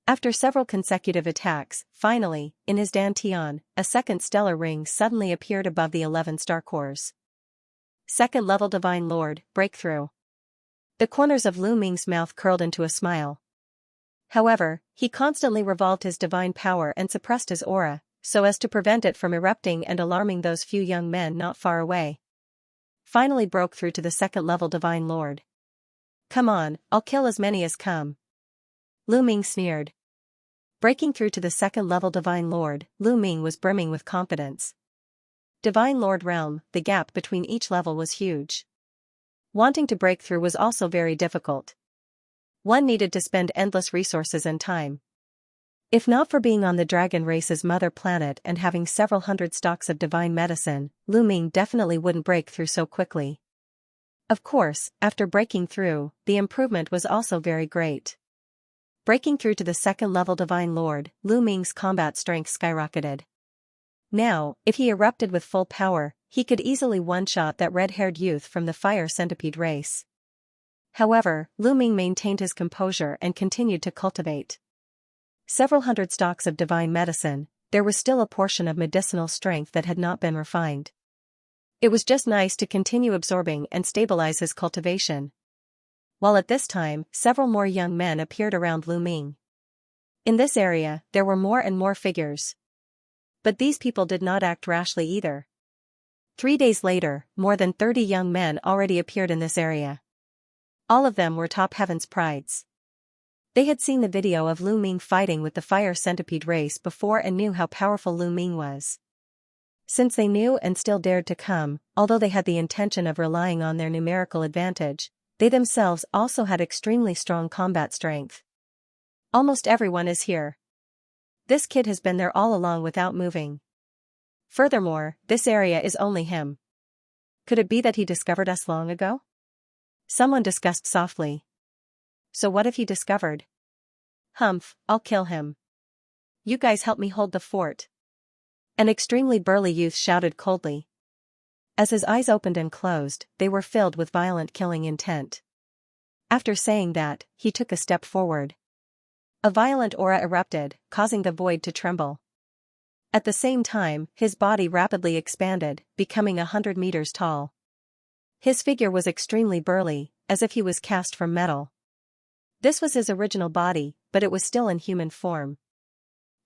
After several consecutive attacks, finally, in his dantian, a second stellar ring suddenly appeared above the 11 star cores. Second-level Divine Lord, breakthrough. The corners of Lu Ming's mouth curled into a smile. However, he constantly revolved his divine power and suppressed his aura, so as to prevent it from erupting and alarming those few young men not far away. Finally broke through to the second-level Divine Lord. "Come on, I'll kill as many as come." Lu Ming sneered. Breaking through to the second-level Divine Lord, Lu Ming was brimming with confidence. Divine Lord realm, the gap between each level was huge. Wanting to break through was also very difficult. One needed to spend endless resources and time. If not for being on the dragon race's mother planet and having several hundred stocks of divine medicine, Lu Ming definitely wouldn't break through so quickly. Of course, after breaking through, the improvement was also very great. Breaking through to the second-level Divine Lord, Lu Ming's combat strength skyrocketed. Now, if he erupted with full power, he could easily one-shot that red-haired youth from the fire centipede race. However, Lu Ming maintained his composure and continued to cultivate. Several hundred stocks of divine medicine, there was still a portion of medicinal strength that had not been refined. It was just nice to continue absorbing and stabilize his cultivation. while at this time, several more young men appeared around Lu Ming. In this area, there were more and more figures. But these people did not act rashly either. 3 days later, more than 30 young men already appeared in this area. All of them were top heaven's prides. They had seen the video of Lu Ming fighting with the fire centipede race before and knew how powerful Lu Ming was. Since they knew and still dared to come, although they had the intention of relying on their numerical advantage, they themselves also had extremely strong combat strength. Almost everyone is here. This kid has been there all along without moving. Furthermore, this area is only him. Could it be that he discovered us long ago? Someone discussed softly. So what if he discovered? Humph, I'll kill him. You guys help me hold the fort. An extremely burly youth shouted coldly. As his eyes opened and closed, they were filled with violent killing intent. After saying that, he took a step forward. A violent aura erupted, causing the void to tremble. At the same time, his body rapidly expanded, becoming 100 meters tall. His figure was extremely burly, as if he was cast from metal. This was his original body, but it was still in human form.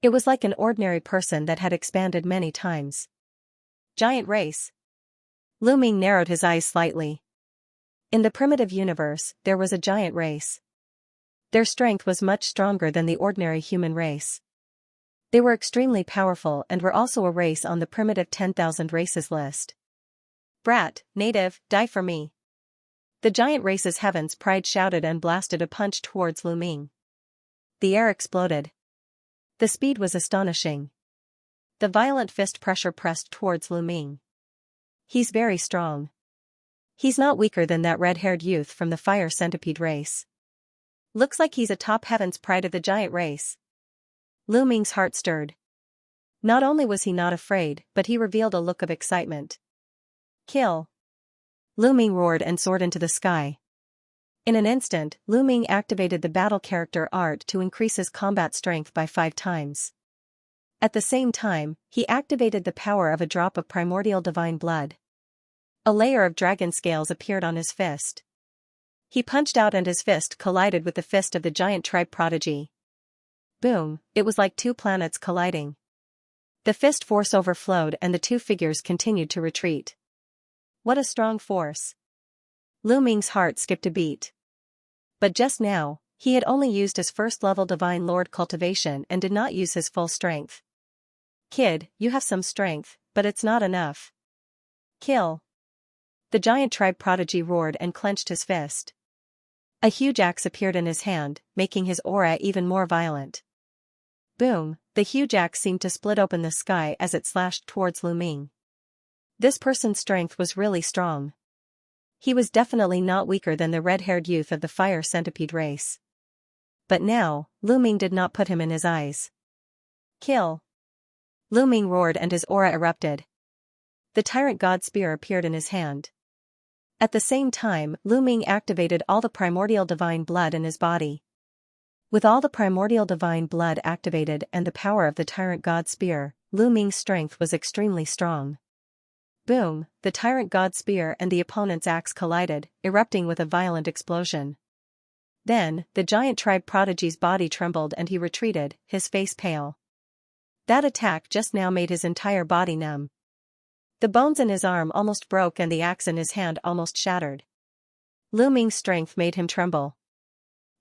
It was like an ordinary person that had expanded many times. Giant race. Lu Ming narrowed his eyes slightly. In the primitive universe, there was a giant race. Their strength was much stronger than the ordinary human race. They were extremely powerful and were also a race on the primitive 10,000 races list. Brat, native, die for me. The giant race's heaven's pride shouted and blasted a punch towards Lu Ming. The air exploded. The speed was astonishing. The violent fist pressure pressed towards Lu Ming. He's very strong. He's not weaker than that red-haired youth from the fire centipede race. Looks like he's a top heaven's pride of the giant race. Lu Ming's heart stirred. Not only was he not afraid, but he revealed a look of excitement. Kill. Lu Ming roared and soared into the sky. In an instant, Lu Ming activated the battle character art to increase his combat strength by 5 times. At the same time, he activated the power of a drop of primordial divine blood. A layer of dragon scales appeared on his fist. He punched out and his fist collided with the fist of the giant tribe prodigy. Boom, it was like 2 planets colliding. The fist force overflowed and the 2 figures continued to retreat. What a strong force. Lu Ming's heart skipped a beat. But just now, he had only used his first-level Divine Lord Cultivation and did not use his full strength. Kid, you have some strength, but it's not enough. Kill. The giant tribe prodigy roared and clenched his fist. A huge axe appeared in his hand, making his aura even more violent. Boom, the huge axe seemed to split open the sky as it slashed towards Lu Ming. This person's strength was really strong. He was definitely not weaker than the red-haired youth of the fire centipede race. But now, Lu Ming did not put him in his eyes. Kill. Lu Ming roared and his aura erupted. The tyrant god spear appeared in his hand. At the same time, Lu Ming activated all the primordial divine blood in his body. With all the primordial divine blood activated and the power of the tyrant god spear, Lu Ming's strength was extremely strong. Boom, the tyrant god spear and the opponent's axe collided, erupting with a violent explosion. Then, the giant tribe prodigy's body trembled and he retreated, his face pale. That attack just now made his entire body numb. The bones in his arm almost broke and the axe in his hand almost shattered. Lu Ming's strength made him tremble.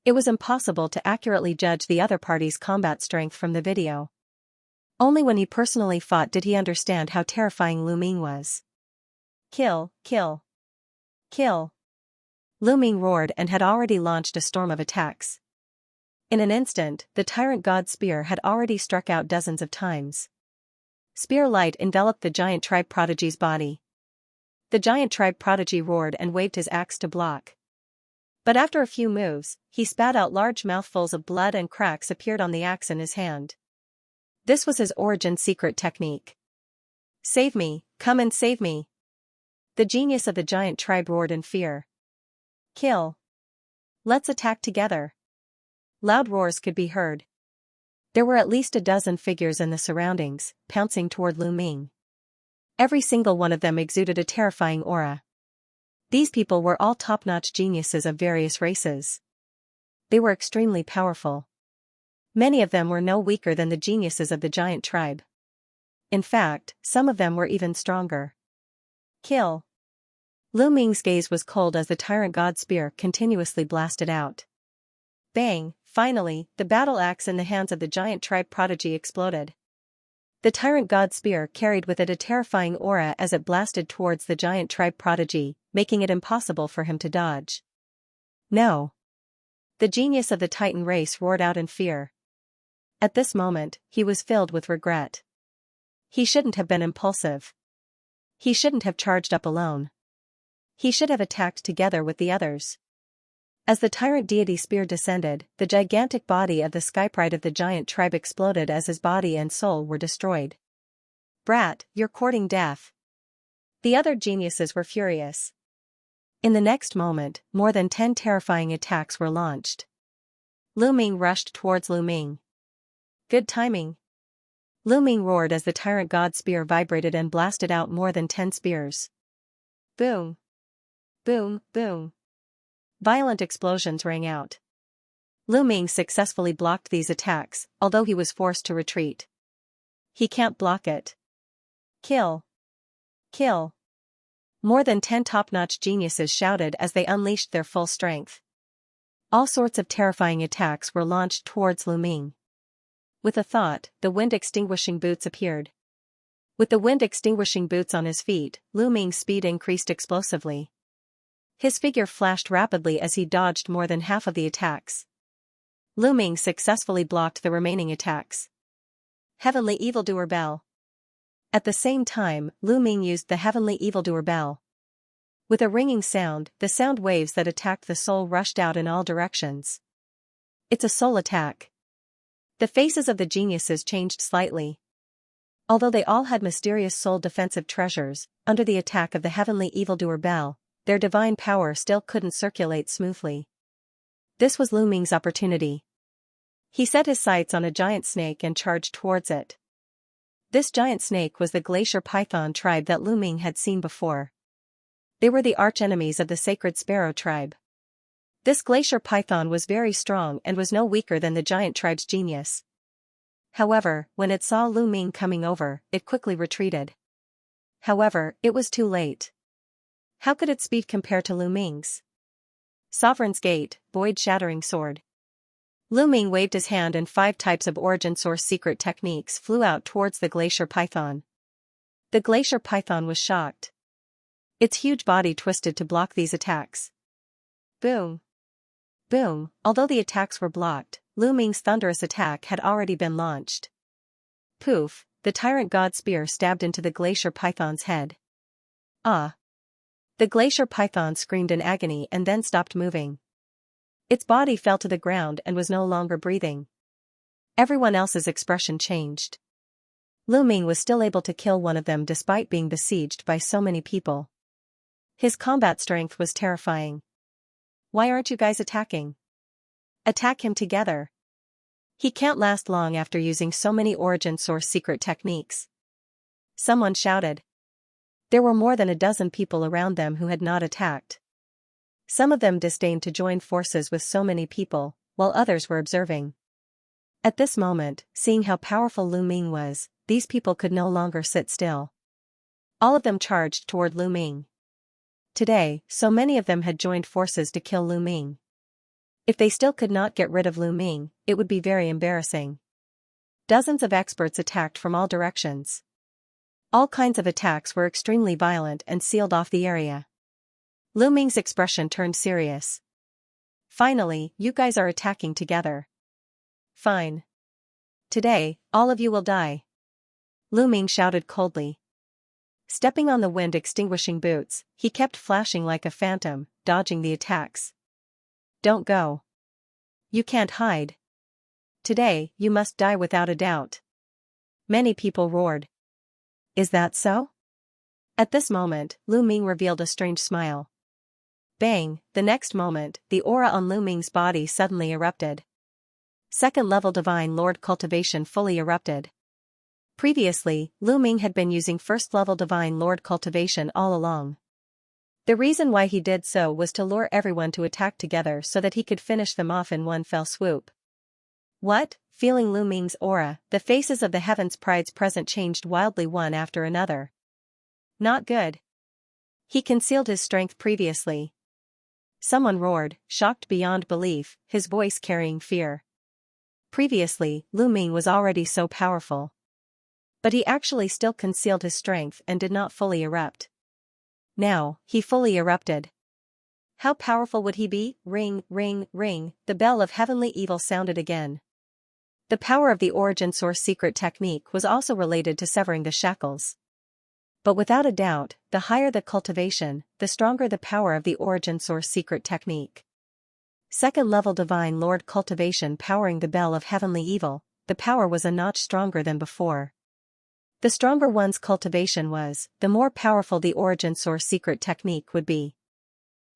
It was impossible to accurately judge the other party's combat strength from the video. Only when he personally fought did he understand how terrifying Lu Ming was. Kill, kill. Kill. Lu Ming roared and had already launched a storm of attacks. In an instant, the tyrant god spear had already struck out dozens of times. Spear light enveloped the giant tribe prodigy's body. The giant tribe prodigy roared and waved his axe to block. But after a few moves, he spat out large mouthfuls of blood and cracks appeared on the axe in his hand. This was his origin secret technique. Save me, come and save me. The genius of the giant tribe roared in fear. Kill. Let's attack together. Loud roars could be heard. There were at least a dozen figures in the surroundings, pouncing toward Lu Ming. Every single one of them exuded a terrifying aura. These people were all top-notch geniuses of various races. They were extremely powerful. Many of them were no weaker than the geniuses of the giant tribe. In fact, some of them were even stronger. Kill. Lu Ming's gaze was cold as the tyrant god spear continuously blasted out. Bang! Finally, the battle axe in the hands of the giant tribe prodigy exploded. The tyrant god spear carried with it a terrifying aura as it blasted towards the giant tribe prodigy, making it impossible for him to dodge. No! The genius of the Titan race roared out in fear. At this moment, he was filled with regret. He shouldn't have been impulsive. He shouldn't have charged up alone. He should have attacked together with the others. As the tyrant deity spear descended, the gigantic body of the skypride of the giant tribe exploded as his body and soul were destroyed. Brat, you're courting death. The other geniuses were furious. In the next moment, more than 10 terrifying attacks were launched. Lu Ming rushed towards Lu Ming. Good timing. Lu Ming roared as the tyrant god spear vibrated and blasted out more than 10 spears. Boom! Boom, boom. Violent explosions rang out. Lu Ming successfully blocked these attacks, although he was forced to retreat. He can't block it. Kill. Kill. More than 10 top-notch geniuses shouted as they unleashed their full strength. All sorts of terrifying attacks were launched towards Lu Ming. With a thought, the wind-extinguishing boots appeared. With the wind-extinguishing boots on his feet, Lu Ming's speed increased explosively. His figure flashed rapidly as he dodged more than half of the attacks. Lu Ming successfully blocked the remaining attacks. Heavenly Evildoer Bell. At the same time, Lu Ming used the Heavenly Evildoer Bell. With a ringing sound, the sound waves that attacked the soul rushed out in all directions. It's a soul attack. The faces of the geniuses changed slightly. Although they all had mysterious soul defensive treasures, under the attack of the Heavenly Evildoer Bell, their divine power still couldn't circulate smoothly. This was Lu Ming's opportunity. He set his sights on a giant snake and charged towards it. This giant snake was the glacier python tribe that Lu Ming had seen before. They were the archenemies of the sacred sparrow tribe. This glacier python was very strong and was no weaker than the giant tribe's genius. However, when it saw Lu Ming coming over, it quickly retreated. However, it was too late. How could its speed compare to Lu Ming's? Sovereign's Gate, Void-Shattering Sword. Lu Ming waved his hand and 5 types of origin source secret techniques flew out towards the glacier python. The glacier python was shocked. Its huge body twisted to block these attacks. Boom! Boom! Although the attacks were blocked, Lu Ming's thunderous attack had already been launched. Poof! The tyrant god spear stabbed into the glacier python's head. Ah! The glacier python screamed in agony and then stopped moving. Its body fell to the ground and was no longer breathing. Everyone else's expression changed. Lu Ming was still able to kill one of them despite being besieged by so many people. His combat strength was terrifying. Why aren't you guys attacking? Attack him together. He can't last long after using so many origin source secret techniques. Someone shouted. There were more than a dozen people around them who had not attacked. Some of them disdained to join forces with so many people, while others were observing. At this moment, seeing how powerful Lu Ming was, these people could no longer sit still. All of them charged toward Lu Ming. Today, so many of them had joined forces to kill Lu Ming. If they still could not get rid of Lu Ming, it would be very embarrassing. Dozens of experts attacked from all directions. All kinds of attacks were extremely violent and sealed off the area. Lu Ming's expression turned serious. Finally, you guys are attacking together. Fine. Today, all of you will die. Lu Ming shouted coldly. Stepping on the wind-extinguishing boots, he kept flashing like a phantom, dodging the attacks. Don't go. You can't hide. Today, you must die without a doubt. Many people roared. Is that so? At this moment, Lu Ming revealed a strange smile. Bang! The next moment, the aura on Lu Ming's body suddenly erupted. Second-level Divine Lord Cultivation fully erupted. Previously, Lu Ming had been using first-level Divine Lord Cultivation all along. The reason why he did so was to lure everyone to attack together so that he could finish them off in one fell swoop. What? Feeling Lu Ming's aura, the faces of the Heaven's Prides present changed wildly one after another. Not good. He concealed his strength previously. Someone roared, shocked beyond belief, his voice carrying fear. Previously, Lu Ming was already so powerful. But he actually still concealed his strength and did not fully erupt. Now, he fully erupted. How powerful would he be? Ring, ring, ring, the bell of heavenly evil sounded again. The power of the origin source secret technique was also related to severing the shackles. But without a doubt, the higher the cultivation, the stronger the power of the origin source secret technique. Second level divine lord cultivation powering the bell of heavenly evil, the power was a notch stronger than before. The stronger one's cultivation was, the more powerful the origin source secret technique would be.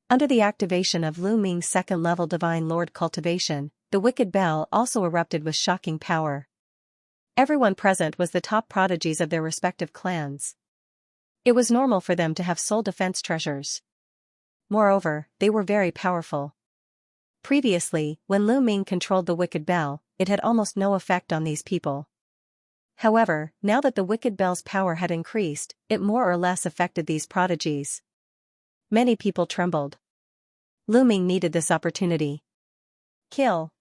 Under the activation of Lu Ming's second level divine lord cultivation, the wicked bell also erupted with shocking power. Everyone present was the top prodigies of their respective clans. It was normal for them to have soul defense treasures. Moreover, they were very powerful. Previously, when Lu Ming controlled the wicked bell, it had almost no effect on these people. However, now that the wicked bell's power had increased, it more or less affected these prodigies. Many people trembled. Lu Ming needed this opportunity. Kill!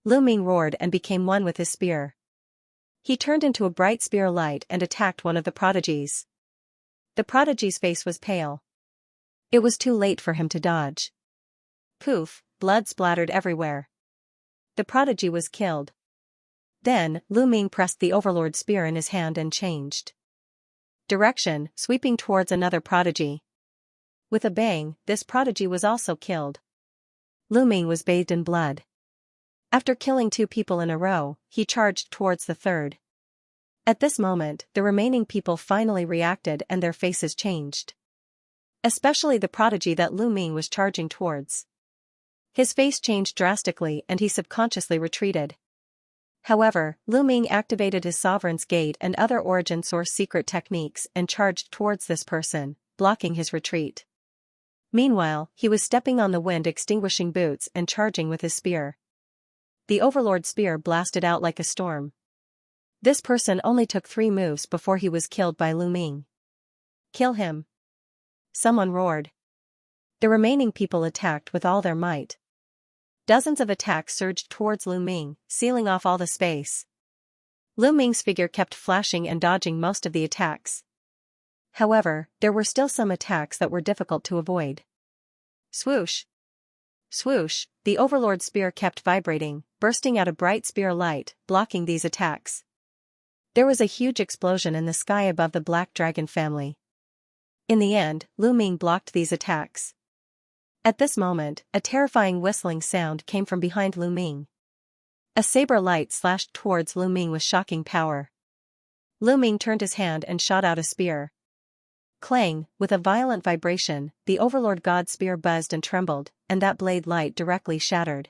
Lu Ming roared and became one with his spear. He turned into a bright spear light and attacked one of the prodigies. The prodigy's face was pale. It was too late for him to dodge. Poof, blood splattered everywhere. The prodigy was killed. Then, Lu Ming pressed the overlord's spear in his hand and changed direction, sweeping towards another prodigy. With a bang, this prodigy was also killed. Lu Ming was bathed in blood. After killing 2 people in a row, he charged towards the third. At this moment, the remaining people finally reacted and their faces changed. Especially the prodigy that Lu Ming was charging towards. His face changed drastically and he subconsciously retreated. However, Lu Ming activated his Sovereign's Gate and other origin source secret techniques and charged towards this person, blocking his retreat. Meanwhile, he was stepping on the wind extinguishing boots and charging with his spear. The Overlord's spear blasted out like a storm. This person only took 3 moves before he was killed by Lu Ming. Kill him! Someone roared. The remaining people attacked with all their might. Dozens of attacks surged towards Lu Ming, sealing off all the space. Lu Ming's figure kept flashing and dodging most of the attacks. However, there were still some attacks that were difficult to avoid. Swoosh! Swoosh, the Overlord's spear kept vibrating, bursting out a bright spear light, blocking these attacks. There was a huge explosion in the sky above the Black Dragon family. In the end, Lu Ming blocked these attacks. At this moment, a terrifying whistling sound came from behind Lu Ming. A saber light slashed towards Lu Ming with shocking power. Lu Ming turned his hand and shot out a spear. Clang, with a violent vibration, the Overlord God's spear buzzed and trembled, and that blade light directly shattered.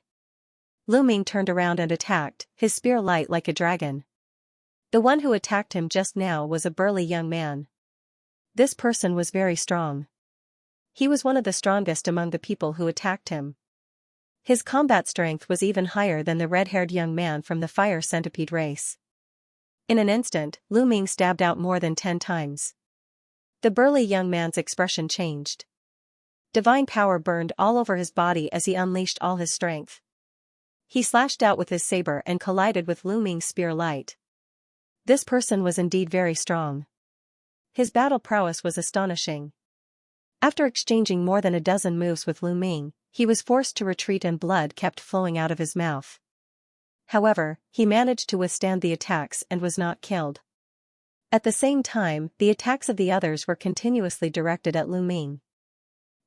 Lu Ming turned around and attacked, his spear light like a dragon. The one who attacked him just now was a burly young man. This person was very strong. He was one of the strongest among the people who attacked him. His combat strength was even higher than the red-haired young man from the fire centipede race. In an instant, Lu Ming stabbed out more than 10 times. The burly young man's expression changed. Divine power burned all over his body as he unleashed all his strength. He slashed out with his saber and collided with Lu Ming's spear light. This person was indeed very strong. His battle prowess was astonishing. After exchanging more than a dozen moves with Lu Ming, he was forced to retreat and blood kept flowing out of his mouth. However, he managed to withstand the attacks and was not killed. At the same time, the attacks of the others were continuously directed at Lu Ming.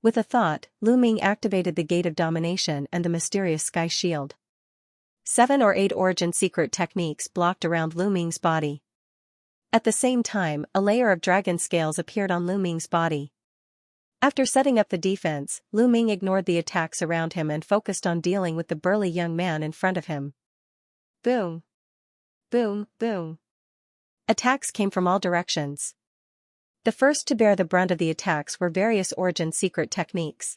With a thought, Lu Ming activated the Gate of Domination and the mysterious Sky Shield. 7 or 8 origin secret techniques blocked around Lu Ming's body. At the same time, a layer of dragon scales appeared on Lu Ming's body. After setting up the defense, Lu Ming ignored the attacks around him and focused on dealing with the burly young man in front of him. Boom! Boom, boom! Attacks came from all directions. The first to bear the brunt of the attacks were various origin secret techniques.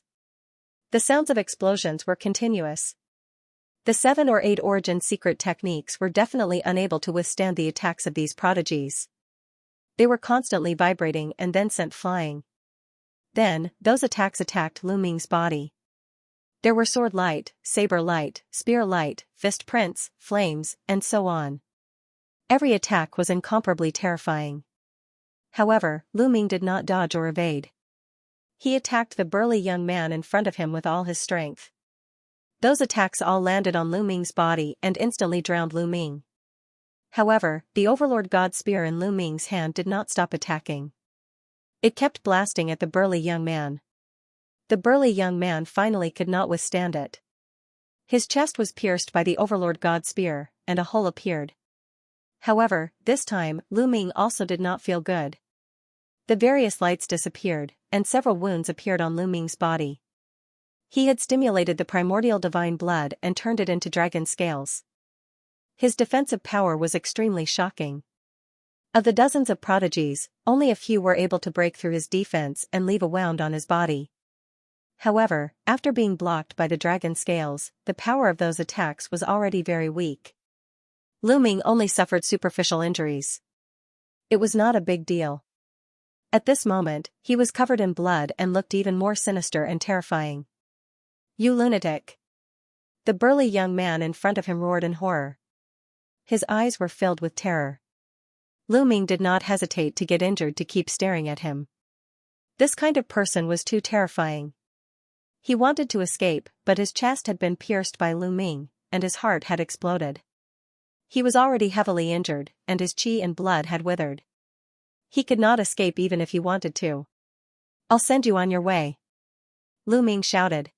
The sounds of explosions were continuous. The 7 or 8 origin secret techniques were definitely unable to withstand the attacks of these prodigies. They were constantly vibrating and then sent flying. Then, those attacks attacked Lu Ming's body. There were sword light, saber light, spear light, fist prints, flames, and so on. Every attack was incomparably terrifying. However, Lu Ming did not dodge or evade. He attacked the burly young man in front of him with all his strength. Those attacks all landed on Lu Ming's body and instantly drowned Lu Ming. However, the Overlord God Spear in Lu Ming's hand did not stop attacking. It kept blasting at the burly young man. The burly young man finally could not withstand it. His chest was pierced by the Overlord God Spear, and a hole appeared. However, this time, Lu Ming also did not feel good. The various lights disappeared, and several wounds appeared on Lu Ming's body. He had stimulated the primordial divine blood and turned it into dragon scales. His defensive power was extremely shocking. Of the dozens of prodigies, only a few were able to break through his defense and leave a wound on his body. However, after being blocked by the dragon scales, the power of those attacks was already very weak. Lu Ming only suffered superficial injuries. It was not a big deal. At this moment, he was covered in blood and looked even more sinister and terrifying. "You lunatic!" The burly young man in front of him roared in horror. His eyes were filled with terror. Lu Ming did not hesitate to get injured to keep staring at him. This kind of person was too terrifying. He wanted to escape, but his chest had been pierced by Lu Ming, and his heart had exploded. He was already heavily injured, and his chi and blood had withered. He could not escape even if he wanted to. "I'll send you on your way," Lu Ming shouted.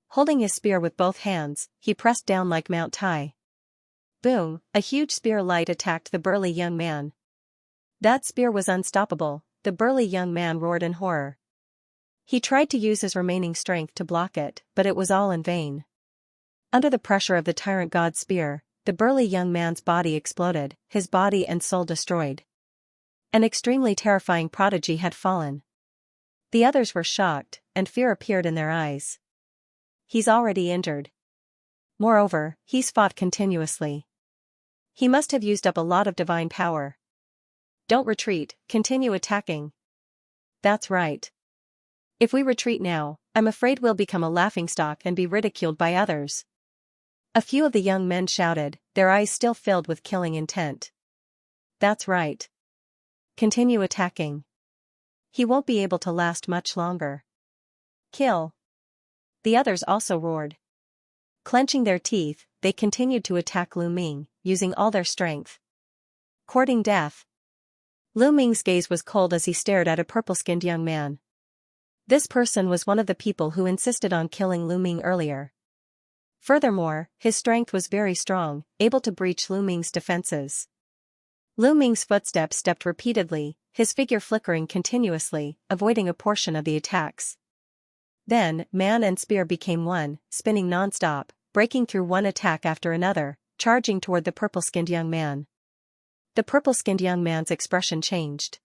Holding his spear with both hands, he pressed down like Mount Tai. Boom, a huge spear light attacked the burly young man. That spear was unstoppable, the burly young man roared in horror. He tried to use his remaining strength to block it, but it was all in vain. Under the pressure of the tyrant god's spear, the burly young man's body exploded, his body and soul destroyed. An extremely terrifying prodigy had fallen. The others were shocked, and fear appeared in their eyes. "He's already injured. Moreover, he's fought continuously. He must have used up a lot of divine power. Don't retreat, continue attacking." "That's right. If we retreat now, I'm afraid we'll become a laughingstock and be ridiculed by others." A few of the young men shouted, their eyes still filled with killing intent. "That's right. Continue attacking. He won't be able to last much longer. Kill." The others also roared. Clenching their teeth, they continued to attack Lu Ming, using all their strength. Courting death. Lu Ming's gaze was cold as he stared at a purple-skinned young man. This person was one of the people who insisted on killing Lu Ming earlier. Furthermore, his strength was very strong, able to breach Lu Ming's defenses. Lu Ming's footsteps stepped repeatedly, his figure flickering continuously, avoiding a portion of the attacks. Then, man and spear became one, spinning non-stop, breaking through one attack after another, charging toward the purple-skinned young man. The purple-skinned young man's expression changed.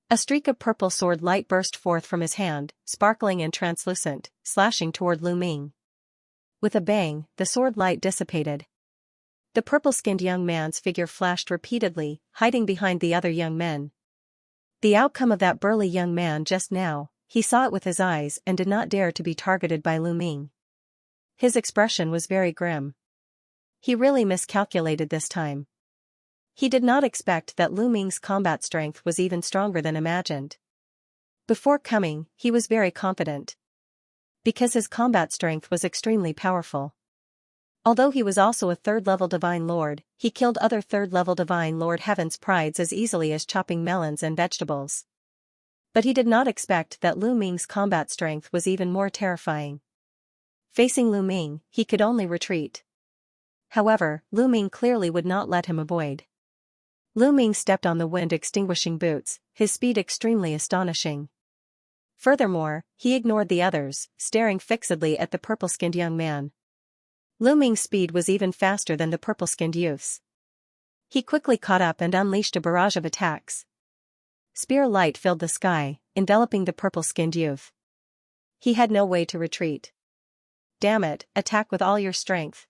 A streak of purple sword light burst forth from his hand, sparkling and translucent, slashing toward Lu Ming. With a bang, the sword light dissipated. The purple-skinned young man's figure flashed repeatedly, hiding behind the other young men. The outcome of that burly young man just now, he saw it with his eyes and did not dare to be targeted by Lu Ming. His expression was very grim. He really miscalculated this time. He did not expect that Lu Ming's combat strength was even stronger than imagined. Before coming, he was very confident. Because his combat strength was extremely powerful. Although he was also a third-level Divine Lord, he killed other third-level Divine Lord Heaven's prides as easily as chopping melons and vegetables. But he did not expect that Lu Ming's combat strength was even more terrifying. Facing Lu Ming, he could only retreat. However, Lu Ming clearly would not let him avoid. Lu Ming stepped on the wind-extinguishing boots, his speed extremely astonishing. Furthermore, he ignored the others, staring fixedly at the purple-skinned young man. Lu Ming's speed was even faster than the purple-skinned youth's. He quickly caught up and unleashed a barrage of attacks. Spear light filled the sky, enveloping the purple-skinned youth. He had no way to retreat. Damn it, attack with all your strength.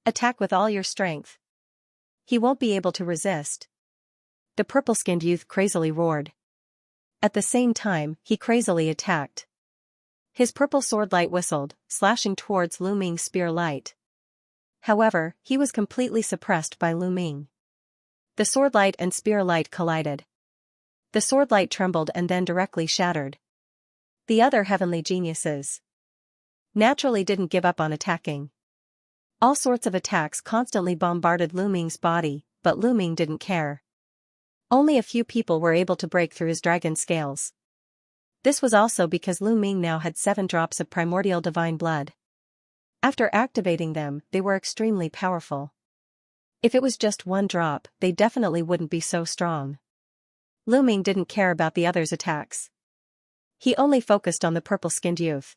Attack with all your strength. He won't be able to resist. The purple-skinned youth crazily roared. At the same time, he crazily attacked. His purple sword light whistled, slashing towards Lu Ming's spear light. However, he was completely suppressed by Lu Ming. The sword light and spear light collided. The sword light trembled and then directly shattered. The other heavenly geniuses naturally didn't give up on attacking. All sorts of attacks constantly bombarded Lu Ming's body, but Lu Ming didn't care. Only a few people were able to break through his dragon scales. This was also because Lu Ming now had 7 drops of primordial divine blood. After activating them, they were extremely powerful. If it was just 1 drop, they definitely wouldn't be so strong. Lu Ming didn't care about the others' attacks. He only focused on the purple-skinned youth.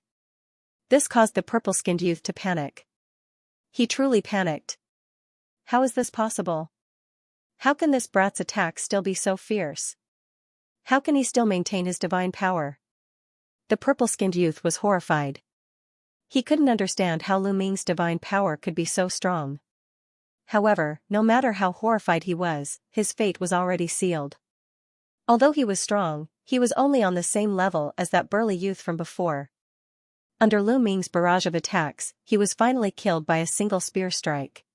This caused the purple-skinned youth to panic. He truly panicked. How is this possible? How can this brat's attack still be so fierce? How can he still maintain his divine power? The purple-skinned youth was horrified. He couldn't understand how Lu Ming's divine power could be so strong. However, no matter how horrified he was, his fate was already sealed. Although he was strong, he was only on the same level as that burly youth from before. Under Lu Ming's barrage of attacks, he was finally killed by a single spear strike.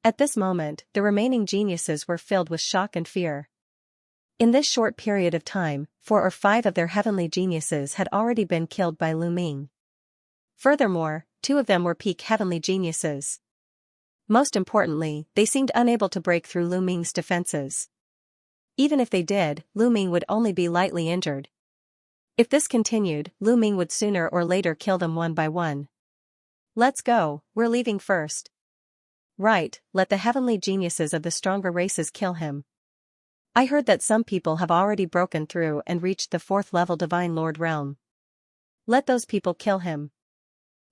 At this moment, the remaining geniuses were filled with shock and fear. In this short period of time, 4 or 5 of their heavenly geniuses had already been killed by Lu Ming. Furthermore, 2 of them were peak heavenly geniuses. Most importantly, they seemed unable to break through Lu Ming's defenses. Even if they did, Lu Ming would only be lightly injured. If this continued, Lu Ming would sooner or later kill them one by one. Let's go, we're leaving first. Right, let the heavenly geniuses of the stronger races kill him. I heard that some people have already broken through and reached the 4th level Divine Lord realm. Let those people kill him.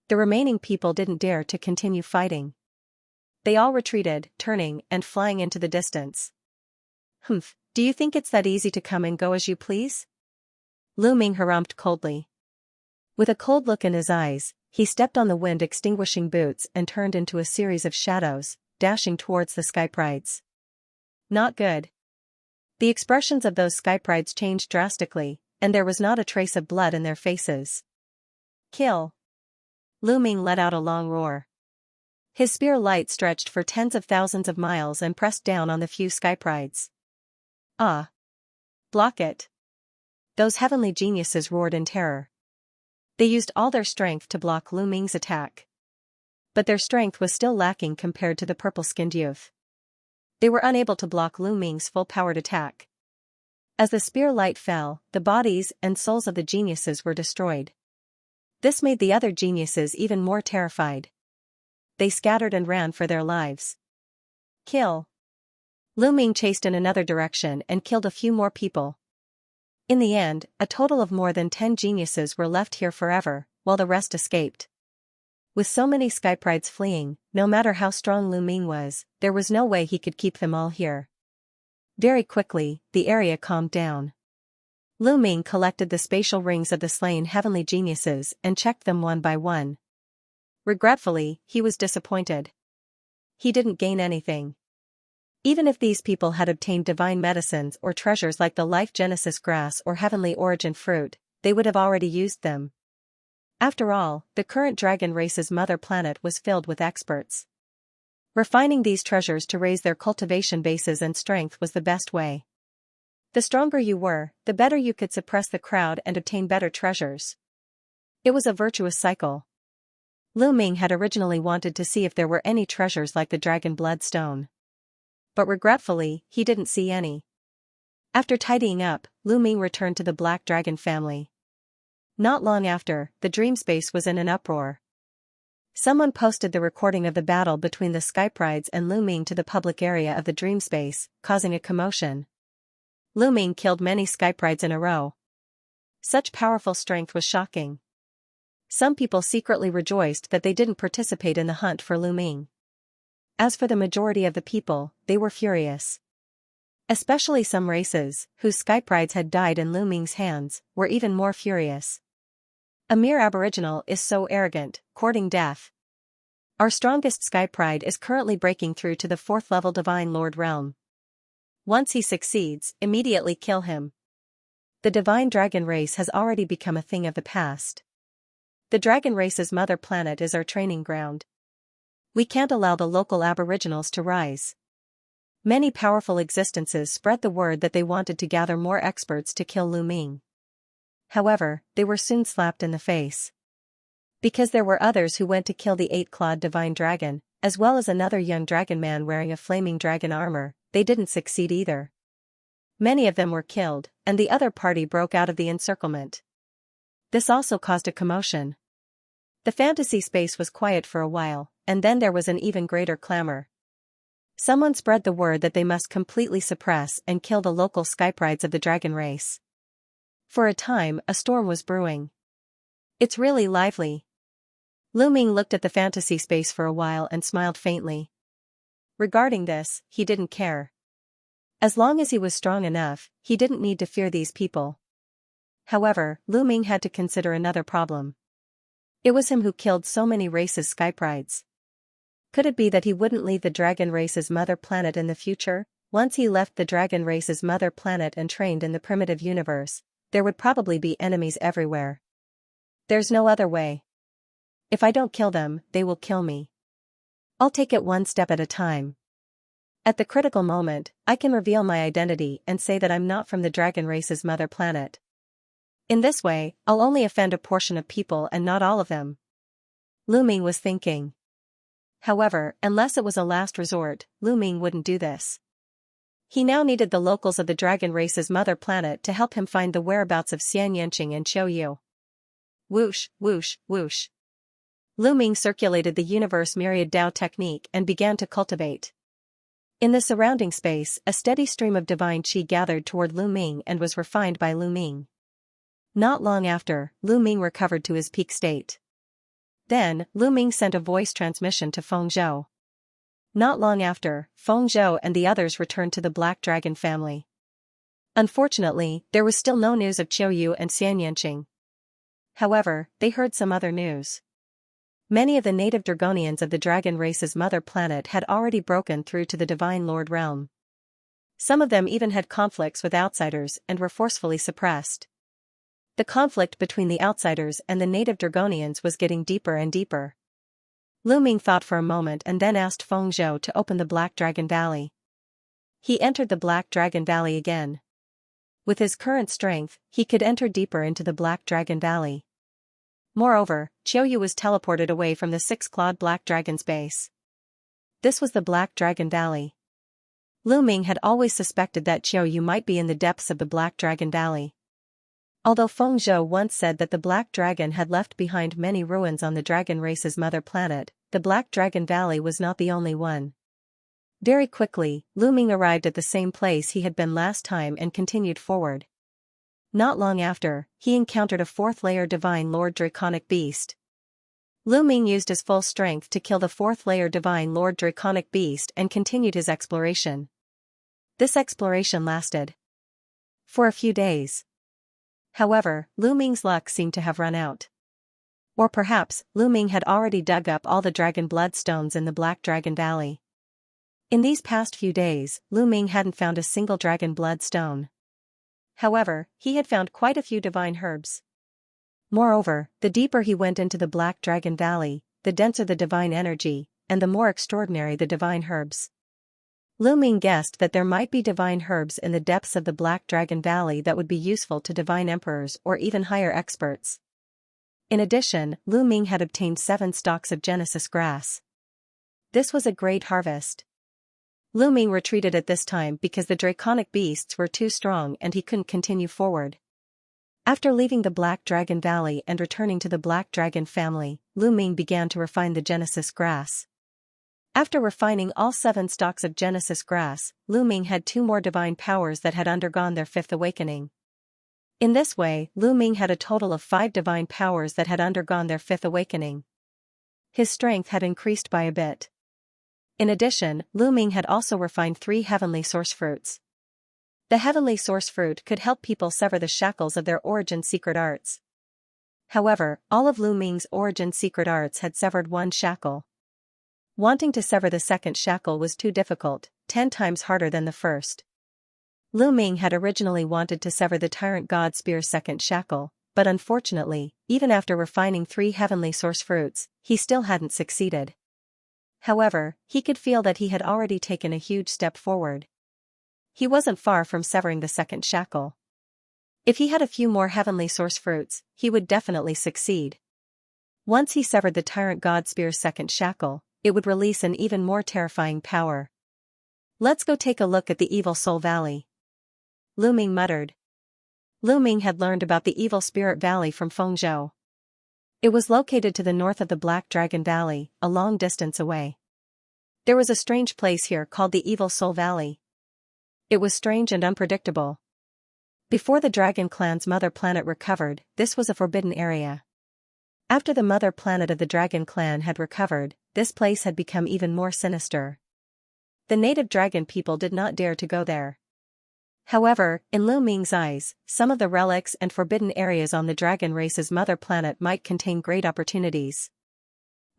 The remaining people didn't dare to continue fighting. They all retreated, turning and flying into the distance. Humph, do you think it's that easy to come and go as you please? Lu Ming harumphed coldly. With a cold look in his eyes, he stepped on the wind-extinguishing boots and turned into a series of shadows, dashing towards the skyprides. Not good. The expressions of those skyprides changed drastically, and there was not a trace of blood in their faces. Kill! Lu Ming let out a long roar. His spear light stretched for tens of thousands of miles and pressed down on the few skyprides. Ah! Block it! Those heavenly geniuses roared in terror. They used all their strength to block Lu Ming's attack. But their strength was still lacking compared to the purple-skinned youth. They were unable to block Lu Ming's full-powered attack. As the spear light fell, the bodies and souls of the geniuses were destroyed. This made the other geniuses even more terrified. They scattered and ran for their lives. Kill! Lu Ming chased in another direction and killed a few more people. In the end, a total of more than 10 geniuses were left here forever, while the rest escaped. With so many skyprides fleeing, no matter how strong Lu Ming was, there was no way he could keep them all here. Very quickly, the area calmed down. Lu Ming collected the spatial rings of the slain heavenly geniuses and checked them one by one. Regretfully, he was disappointed. He didn't gain anything. Even if these people had obtained divine medicines or treasures like the life genesis grass or heavenly origin fruit, they would have already used them. After all, the current dragon race's mother planet was filled with experts. Refining these treasures to raise their cultivation bases and strength was the best way. The stronger you were, the better you could suppress the crowd and obtain better treasures. It was a virtuous cycle. Lu Ming had originally wanted to see if there were any treasures like the dragon bloodstone. But regretfully, he didn't see any. After tidying up, Lu Ming returned to the Black Dragon family. Not long after, the dream space was in an uproar. Someone posted the recording of the battle between the skyprides and Lu Ming to the public area of the dream space, causing a commotion. Lu Ming killed many skyprides in a row. Such powerful strength was shocking. Some people secretly rejoiced that they didn't participate in the hunt for Lu Ming. As for the majority of the people, they were furious. Especially some races, whose sky prides had died in Lu Ming's hands, were even more furious. A mere aboriginal is so arrogant, courting death. Our strongest sky pride is currently breaking through to the 4th level Divine Lord realm. Once he succeeds, immediately kill him. The divine dragon race has already become a thing of the past. The dragon race's mother planet is our training ground. We can't allow the local aboriginals to rise. Many powerful existences spread the word that they wanted to gather more experts to kill Lu Ming. However, they were soon slapped in the face. Because there were others who went to kill the 8-clawed divine dragon, as well as another young dragon man wearing a flaming dragon armor, they didn't succeed either. Many of them were killed, and the other party broke out of the encirclement. This also caused a commotion. The fantasy space was quiet for a while, and then there was an even greater clamor. Someone spread the word that they must completely suppress and kill the local skyprides of the dragon race. For a time, a storm was brewing. It's really lively. Lu Ming looked at the fantasy space for a while and smiled faintly. Regarding this, he didn't care. As long as he was strong enough, he didn't need to fear these people. However, Lu Ming had to consider another problem. It was him who killed so many races' skyprides. Could it be that he wouldn't leave the dragon race's mother planet in the future? Once he left the dragon race's mother planet and trained in the primitive universe, there would probably be enemies everywhere. There's no other way. If I don't kill them, they will kill me. I'll take it one step at a time. At the critical moment, I can reveal my identity and say that I'm not from the dragon race's mother planet. In this way, I'll only offend a portion of people and not all of them. Lu Ming was thinking. However, unless it was a last resort, Lu Ming wouldn't do this. He now needed the locals of the dragon race's mother planet to help him find the whereabouts of Xianxia and Qiuyu. Whoosh, whoosh, whoosh. Lu Ming circulated the universe myriad Dao technique and began to cultivate. In the surrounding space, a steady stream of divine qi gathered toward Lu Ming and was refined by Lu Ming. Not long after, Lu Ming recovered to his peak state. Then, Lu Ming sent a voice transmission to Feng Zhou. Not long after, Feng Zhou and the others returned to the Black Dragon family. Unfortunately, there was still no news of Qiuyu and Xianxia. However, they heard some other news. Many of the native Dragonians of the dragon race's mother planet had already broken through to the Divine Lord realm. Some of them even had conflicts with outsiders and were forcefully suppressed. The conflict between the outsiders and the native Dragonians was getting deeper and deeper. Lu Ming thought for a moment and then asked Feng Zhou to open the Black Dragon Valley. He entered the Black Dragon Valley again. With his current strength, he could enter deeper into the Black Dragon Valley. Moreover, Qiuyu was teleported away from the 6-clawed Black Dragon's base. This was the Black Dragon Valley. Lu Ming had always suspected that Qiuyu might be in the depths of the Black Dragon Valley. Although Feng Zhou once said that the Black Dragon had left behind many ruins on the dragon race's mother planet, the Black Dragon Valley was not the only one. Very quickly, Lu Ming arrived at the same place he had been last time and continued forward. Not long after, he encountered a 4th-layer Divine Lord Draconic Beast. Lu Ming used his full strength to kill the 4th-layer Divine Lord Draconic Beast and continued his exploration. This exploration lasted for a few days. However, Lu Ming's luck seemed to have run out. Or perhaps, Lu Ming had already dug up all the dragon blood stones in the Black Dragon Valley. In these past few days, Lu Ming hadn't found a single dragon blood stone. However, he had found quite a few divine herbs. Moreover, the deeper he went into the Black Dragon Valley, the denser the divine energy, and the more extraordinary the divine herbs. Lu Ming guessed that there might be divine herbs in the depths of the Black Dragon Valley that would be useful to divine emperors or even higher experts. In addition, Lu Ming had obtained 7 stalks of Genesis grass. This was a great harvest. Lu Ming retreated at this time because the draconic beasts were too strong and he couldn't continue forward. After leaving the Black Dragon Valley and returning to the Black Dragon family, Lu Ming began to refine the Genesis grass. After refining all 7 stalks of Genesis grass, Lu Ming had 2 more divine powers that had undergone their 5th awakening. In this way, Lu Ming had a total of 5 divine powers that had undergone their 5th awakening. His strength had increased by a bit. In addition, Lu Ming had also refined 3 heavenly source fruits. The heavenly source fruit could help people sever the shackles of their origin secret arts. However, all of Lu Ming's origin secret arts had severed one shackle. Wanting to sever the second shackle was too difficult, 10 times harder than the first. Lu Ming had originally wanted to sever the Tyrant God Spear's second shackle, but unfortunately, even after refining 3 heavenly source fruits, he still hadn't succeeded. However, he could feel that he had already taken a huge step forward. He wasn't far from severing the second shackle. If he had a few more heavenly source fruits, he would definitely succeed. Once he severed the Tyrant God Spear's second shackle, it would release an even more terrifying power. Let's go take a look at the Evil Soul Valley, Lu Ming muttered. Lu Ming had learned about the Evil Spirit Valley from Feng Zhou. It was located to the north of the Black Dragon Valley, a long distance away. There was a strange place here called the Evil Soul Valley. It was strange and unpredictable. Before the Dragon Clan's mother planet recovered, this was a forbidden area. After the mother planet of the Dragon Clan had recovered, this place had become even more sinister. The native dragon people did not dare to go there. However, in Lu Ming's eyes, some of the relics and forbidden areas on the dragon race's mother planet might contain great opportunities.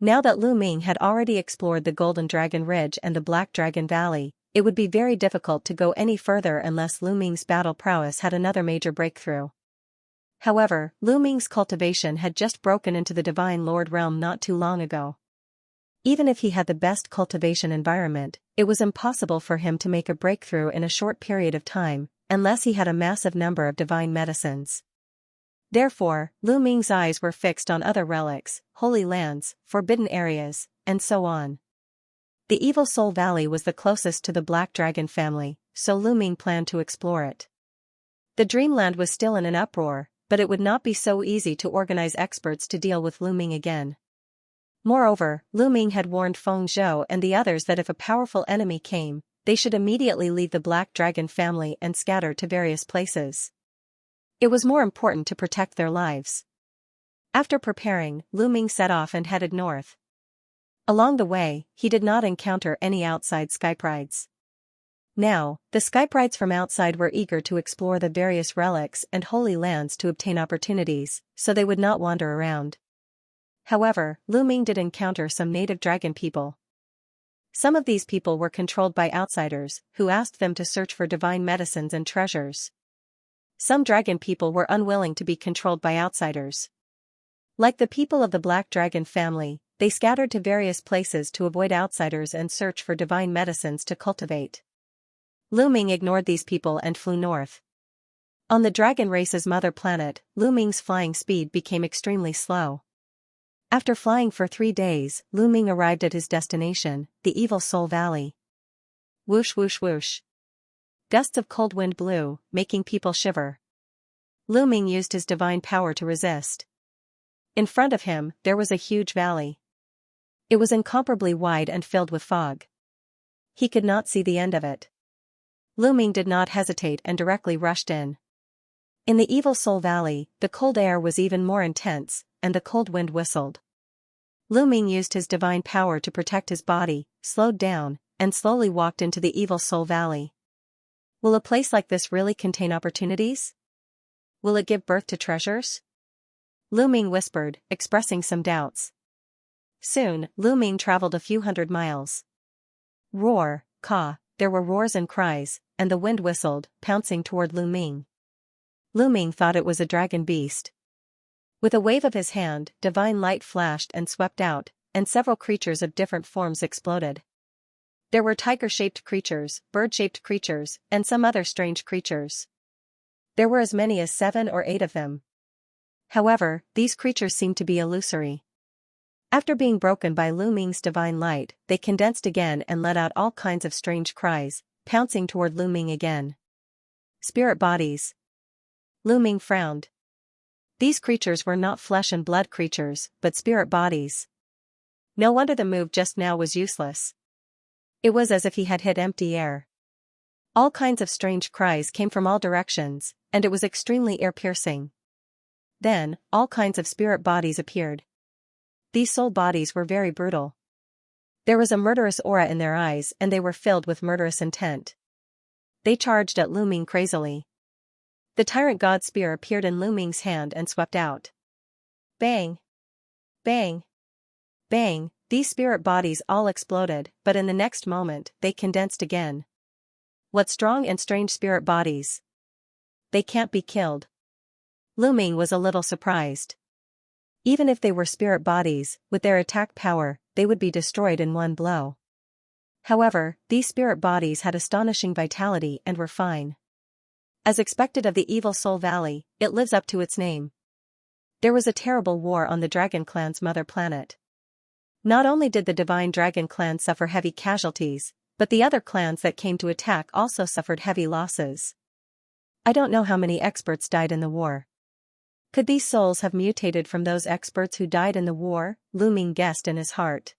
Now that Lu Ming had already explored the Golden Dragon Ridge and the Black Dragon Valley, it would be very difficult to go any further unless Lu Ming's battle prowess had another major breakthrough. However, Lu Ming's cultivation had just broken into the Divine Lord realm not too long ago. Even if he had the best cultivation environment, it was impossible for him to make a breakthrough in a short period of time, unless he had a massive number of divine medicines. Therefore, Lu Ming's eyes were fixed on other relics, holy lands, forbidden areas, and so on. The Evil Soul Valley was the closest to the Black Dragon family, so Lu Ming planned to explore it. The Dreamland was still in an uproar, but it would not be so easy to organize experts to deal with Lu Ming again. Moreover, Lu Ming had warned Feng Zhou and the others that if a powerful enemy came, they should immediately leave the Black Dragon family and scatter to various places. It was more important to protect their lives. After preparing, Lu Ming set off and headed north. Along the way, he did not encounter any outside Skyprides. Now, the Skyprides from outside were eager to explore the various relics and holy lands to obtain opportunities, so they would not wander around. However, Lu Ming did encounter some native dragon people. Some of these people were controlled by outsiders, who asked them to search for divine medicines and treasures. Some dragon people were unwilling to be controlled by outsiders. Like the people of the Black Dragon family, they scattered to various places to avoid outsiders and search for divine medicines to cultivate. Lu Ming ignored these people and flew north. On the dragon race's mother planet, Lu Ming's flying speed became extremely slow. After flying for 3 days, Lu Ming arrived at his destination, the Evil Soul Valley. Whoosh whoosh whoosh. Gusts of cold wind blew, making people shiver. Lu Ming used his divine power to resist. In front of him, there was a huge valley. It was incomparably wide and filled with fog. He could not see the end of it. Lu Ming did not hesitate and directly rushed in. In the Evil Soul Valley, the cold air was even more intense, and the cold wind whistled. Lu Ming used his divine power to protect his body, slowed down, and slowly walked into the Evil Soul Valley. Will a place like this really contain opportunities? Will it give birth to treasures? Lu Ming whispered, expressing some doubts. Soon, Lu Ming traveled a few hundred miles. Roar, caw, there were roars and cries, and the wind whistled, pouncing toward Lu Ming. Lu Ming thought it was a dragon beast. With a wave of his hand, divine light flashed and swept out, and several creatures of different forms exploded. There were tiger-shaped creatures, bird-shaped creatures, and some other strange creatures. There were as many as 7 or 8 of them. However, these creatures seemed to be illusory. After being broken by Lu Ming's divine light, they condensed again and let out all kinds of strange cries, pouncing toward Lu Ming again. Spirit bodies. Lu Ming frowned. These creatures were not flesh and blood creatures, but spirit bodies. No wonder the move just now was useless. It was as if he had hit empty air. All kinds of strange cries came from all directions, and it was extremely ear-piercing. Then, all kinds of spirit bodies appeared. These soul bodies were very brutal. There was a murderous aura in their eyes and they were filled with murderous intent. They charged at Lu Ming crazily. The tyrant god spear appeared in Lu Ming's hand and swept out. Bang! Bang! Bang! These spirit bodies all exploded, but in the next moment, they condensed again. What strong and strange spirit bodies! They can't be killed. Lu Ming was a little surprised. Even if they were spirit bodies, with their attack power, they would be destroyed in one blow. However, these spirit bodies had astonishing vitality and were fine. As expected of the Evil Soul Valley, it lives up to its name. There was a terrible war on the Dragon Clan's mother planet. Not only did the Divine Dragon Clan suffer heavy casualties, but the other clans that came to attack also suffered heavy losses. I don't know how many experts died in the war. Could these souls have mutated from those experts who died in the war? Lu Ming guessed in his heart.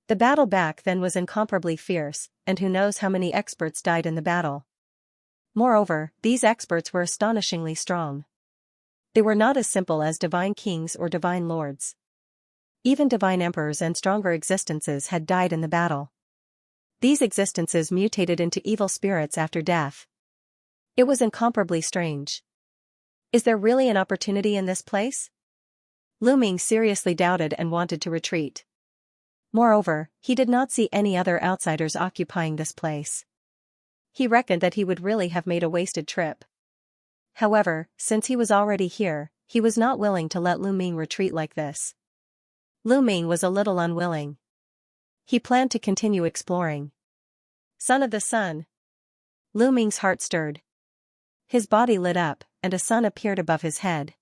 The battle back then was incomparably fierce, and who knows how many experts died in the battle. Moreover, these experts were astonishingly strong. They were not as simple as divine kings or divine lords. Even divine emperors and stronger existences had died in the battle. These existences mutated into evil spirits after death. It was incomparably strange. Is there really an opportunity in this place? Lu Ming seriously doubted and wanted to retreat. Moreover, he did not see any other outsiders occupying this place. He reckoned that he would really have made a wasted trip. However, since he was already here, he was not willing to let Lu Ming retreat like this. Lu Ming was a little unwilling. He planned to continue exploring. Son of the Sun. Lu Ming's heart stirred. His body lit up, and a sun appeared above his head.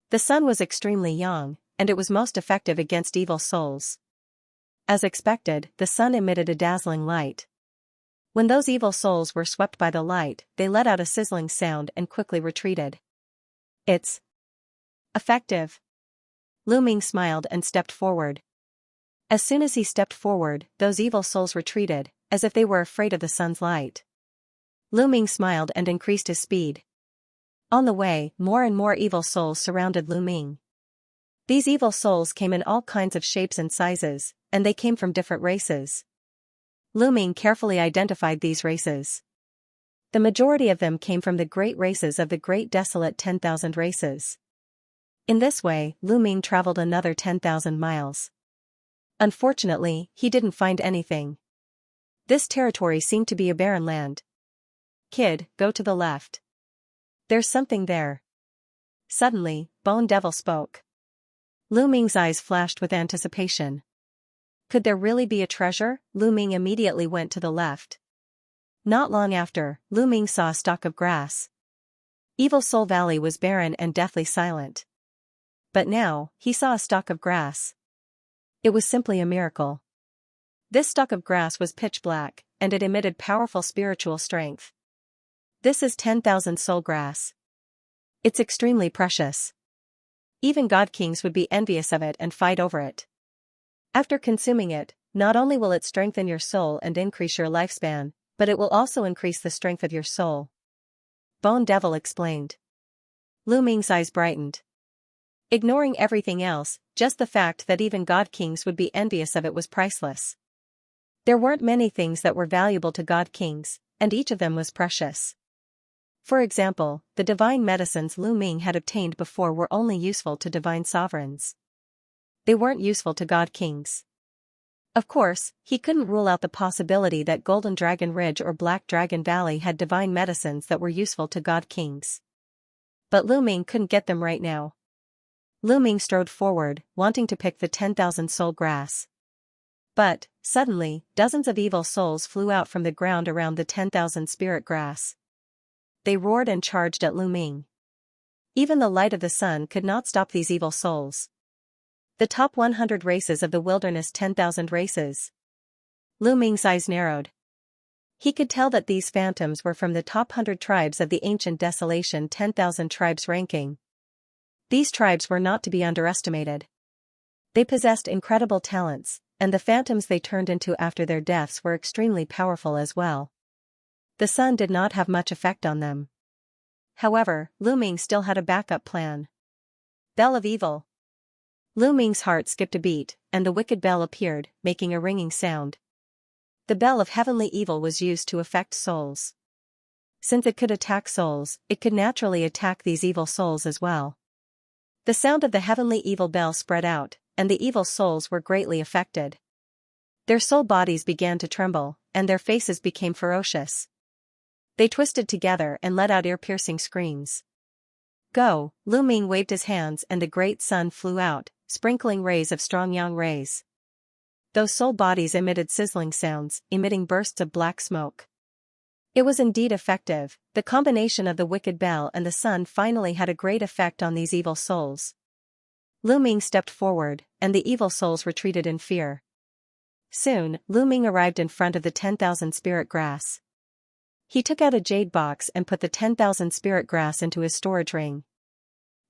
The sun was extremely young, and it was most effective against evil souls. As expected, the sun emitted a dazzling light. When those evil souls were swept by the light, they let out a sizzling sound and quickly retreated. It's effective. Lu Ming smiled and stepped forward. As soon as he stepped forward, those evil souls retreated, as if they were afraid of the sun's light. Lu Ming smiled and increased his speed. On the way, more and more evil souls surrounded Lu Ming. These evil souls came in all kinds of shapes and sizes, and they came from different races. Lu Ming carefully identified these races. The majority of them came from the great races of the Great Desolate 10,000 races. In this way, Lu Ming traveled another 10,000 miles. Unfortunately, he didn't find anything. This territory seemed to be a barren land. Kid, go to the left. There's something there. Suddenly, Bone Devil spoke. Lu Ming's eyes flashed with anticipation. Could there really be a treasure? Lu Ming immediately went to the left. Not long after, Lu Ming saw a stalk of grass. Evil Soul Valley was barren and deathly silent. But now, he saw a stalk of grass. It was simply a miracle. This stalk of grass was pitch black, and it emitted powerful spiritual strength. This is 10,000 soul grass. It's extremely precious. Even god kings would be envious of it and fight over it. After consuming it, not only will it strengthen your soul and increase your lifespan, but it will also increase the strength of your soul. Bone Devil explained. Lu Ming's eyes brightened. Ignoring everything else, just the fact that even god kings would be envious of it was priceless. There weren't many things that were valuable to god kings, and each of them was precious. For example, the divine medicines Lu Ming had obtained before were only useful to divine sovereigns. They weren't useful to god kings. Of course, he couldn't rule out the possibility that Golden Dragon Ridge or Black Dragon Valley had divine medicines that were useful to god kings. But Lu Ming couldn't get them right now. Lu Ming strode forward, wanting to pick the 10,000 soul grass. But, suddenly, dozens of evil souls flew out from the ground around the 10,000 spirit grass. They roared and charged at Lu Ming. Even the light of the sun could not stop these evil souls. The top 100 races of the wilderness 10,000 races. Lu Ming's eyes narrowed. He could tell that these phantoms were from the top 100 tribes of the ancient desolation 10,000 tribes ranking. These tribes were not to be underestimated. They possessed incredible talents, and the phantoms they turned into after their deaths were extremely powerful as well. The sun did not have much effect on them. However, Lu Ming still had a backup plan. Bell of Evil. Lu Ming's heart skipped a beat, and the wicked bell appeared, making a ringing sound. The bell of heavenly evil was used to affect souls. Since it could attack souls, it could naturally attack these evil souls as well. The sound of the heavenly evil bell spread out, and the evil souls were greatly affected. Their soul bodies began to tremble, and their faces became ferocious. They twisted together and let out ear-piercing screams. Go! Lu Ming waved his hands and the great sun flew out, sprinkling rays of strong yang rays. Those soul bodies emitted sizzling sounds, emitting bursts of black smoke. It was indeed effective. The combination of the wicked bell and the sun finally had a great effect on these evil souls. Lu Ming stepped forward, and the evil souls retreated in fear. Soon, Lu Ming arrived in front of the 10,000 spirit grass. He took out a jade box and put the 10,000 spirit grass into his storage ring.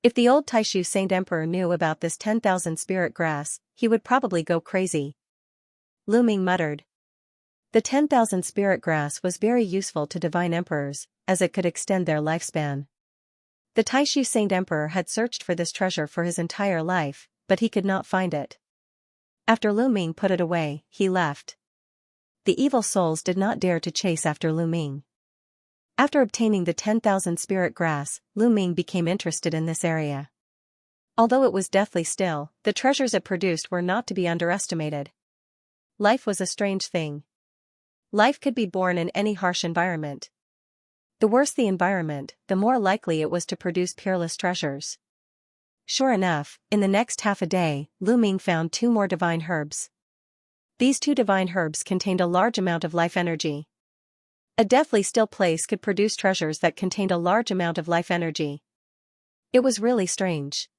If the old Taishu Saint Emperor knew about this 10,000 spirit grass, he would probably go crazy. Lu Ming muttered. The 10,000 spirit grass was very useful to divine emperors, as it could extend their lifespan. The Taishu Saint Emperor had searched for this treasure for his entire life, but he could not find it. After Lu Ming put it away, he left. The evil souls did not dare to chase after Lu Ming. After obtaining the 10,000 spirit grass, Lu Ming became interested in this area. Although it was deathly still, the treasures it produced were not to be underestimated. Life was a strange thing. Life could be born in any harsh environment. The worse the environment, the more likely it was to produce peerless treasures. Sure enough, in the next half a day, Lu Ming found 2 more divine herbs. These 2 divine herbs contained a large amount of life energy. A deathly still place could produce treasures that contained a large amount of life energy. It was really strange.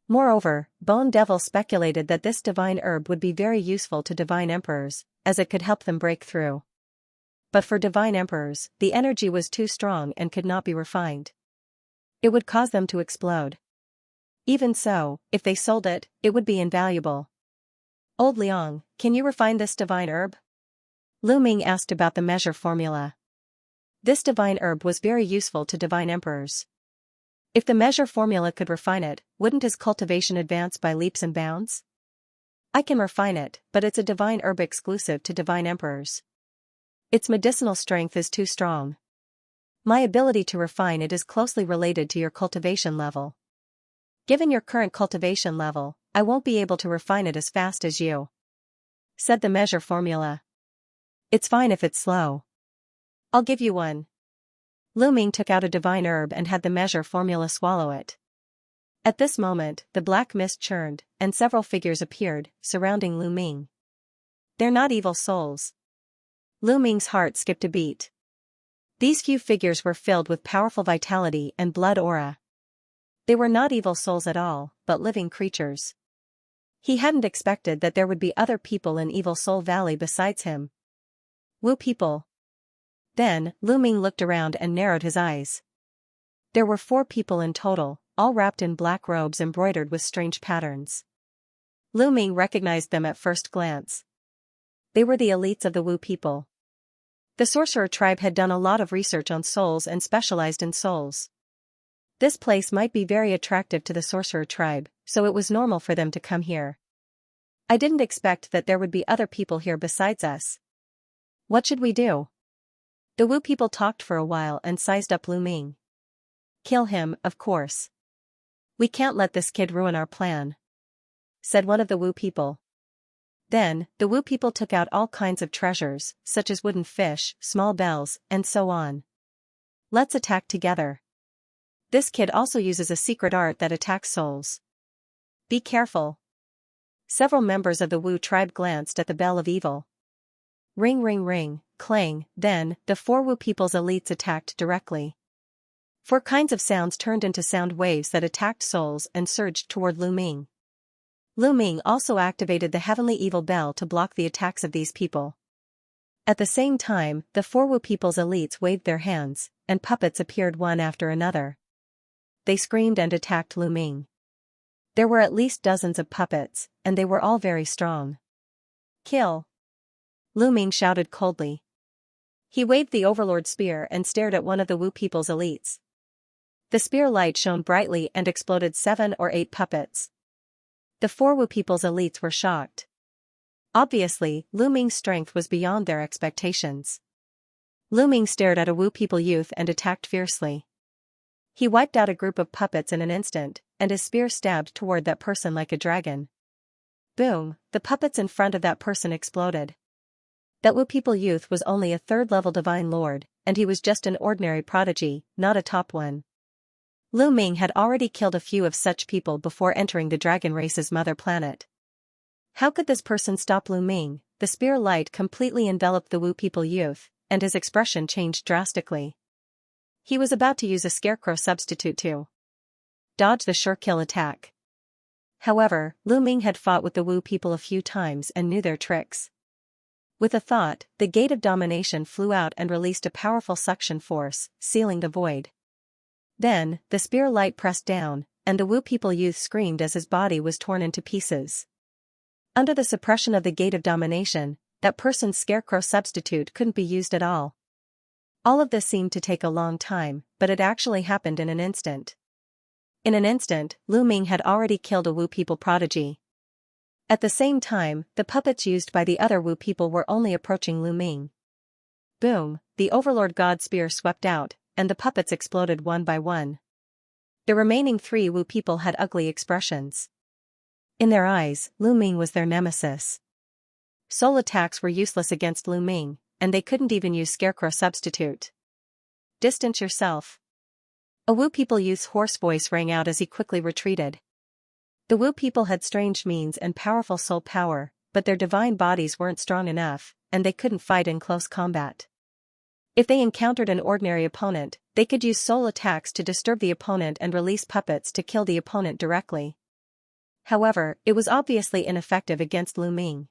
Moreover, Bone Devil speculated that this divine herb would be very useful to divine emperors, as it could help them break through. But for divine emperors, the energy was too strong and could not be refined. It would cause them to explode. Even so, if they sold it, it would be invaluable. Old Liang, can you refine this divine herb? Lu Ming asked about the measure formula. This divine herb was very useful to divine emperors. If the measure formula could refine it, wouldn't his cultivation advance by leaps and bounds? I can refine it, but it's a divine herb exclusive to divine emperors. Its medicinal strength is too strong. My ability to refine it is closely related to your cultivation level. Given your current cultivation level, I won't be able to refine it as fast as you, said the measure formula. It's fine if it's slow. I'll give you one. Lu Ming took out a divine herb and had the measure formula swallow it. At this moment, the black mist churned, and several figures appeared, surrounding Lu Ming. They're not evil souls. Lu Ming's heart skipped a beat. These few figures were filled with powerful vitality and blood aura. They were not evil souls at all, but living creatures. He hadn't expected that there would be other people in Evil Soul Valley besides him. Wu people. Then, Lu Ming looked around and narrowed his eyes. There were 4 people in total, all wrapped in black robes embroidered with strange patterns. Lu Ming recognized them at first glance. They were the elites of the Wu people. The sorcerer tribe had done a lot of research on souls and specialized in souls. This place might be very attractive to the sorcerer tribe, so it was normal for them to come here. I didn't expect that there would be other people here besides us. What should we do? The Wu people talked for a while and sized up Lu Ming. Kill him, of course. We can't let this kid ruin our plan, said one of the Wu people. Then, the Wu people took out all kinds of treasures, such as wooden fish, small bells, and so on. Let's attack together. This kid also uses a secret art that attacks souls. Be careful. Several members of the Wu tribe glanced at the bell of evil. Ring ring ring, clang, then, the 4 Wu people's elites attacked directly. 4 kinds of sounds turned into sound waves that attacked souls and surged toward Lu Ming. Lu Ming also activated the heavenly evil bell to block the attacks of these people. At the same time, the 4 Wu people's elites waved their hands, and puppets appeared one after another. They screamed and attacked Lu Ming. There were at least dozens of puppets, and they were all very strong. Kill! Lu Ming shouted coldly. He waved the Overlord spear and stared at one of the Wu people's elites. The spear light shone brightly and exploded 7 or 8 puppets. The 4 Wu people's elites were shocked. Obviously, Lu Ming's strength was beyond their expectations. Lu Ming stared at a Wu people youth and attacked fiercely. He wiped out a group of puppets in an instant, and his spear stabbed toward that person like a dragon. Boom, the puppets in front of that person exploded. That Wu people youth was only a third-level divine lord, and he was just an ordinary prodigy, not a top one. Lu Ming had already killed a few of such people before entering the dragon race's mother planet. How could this person stop Lu Ming? The spear light completely enveloped the Wu people youth, and his expression changed drastically. He was about to use a scarecrow substitute to dodge the sure kill attack. However, Lu Ming had fought with the Wu people a few times and knew their tricks. With a thought, the gate of domination flew out and released a powerful suction force, sealing the void. Then, the spear light pressed down, and the Wu people youth screamed as his body was torn into pieces. Under the suppression of the gate of domination, that person's scarecrow substitute couldn't be used at all. All of this seemed to take a long time, but it actually happened in an instant. In an instant, Lu Ming had already killed a Wu people prodigy. At the same time, the puppets used by the other Wu people were only approaching Lu Ming. Boom, the Overlord God spear swept out, and the puppets exploded one by one. The remaining 3 Wu people had ugly expressions. In their eyes, Lu Ming was their nemesis. Soul attacks were useless against Lu Ming, and they couldn't even use scarecrow substitute. Distance yourself. A Wu people youth's hoarse voice rang out as he quickly retreated. The Wu people had strange means and powerful soul power, but their divine bodies weren't strong enough, and they couldn't fight in close combat. If they encountered an ordinary opponent, they could use soul attacks to disturb the opponent and release puppets to kill the opponent directly. However, it was obviously ineffective against Lu Ming.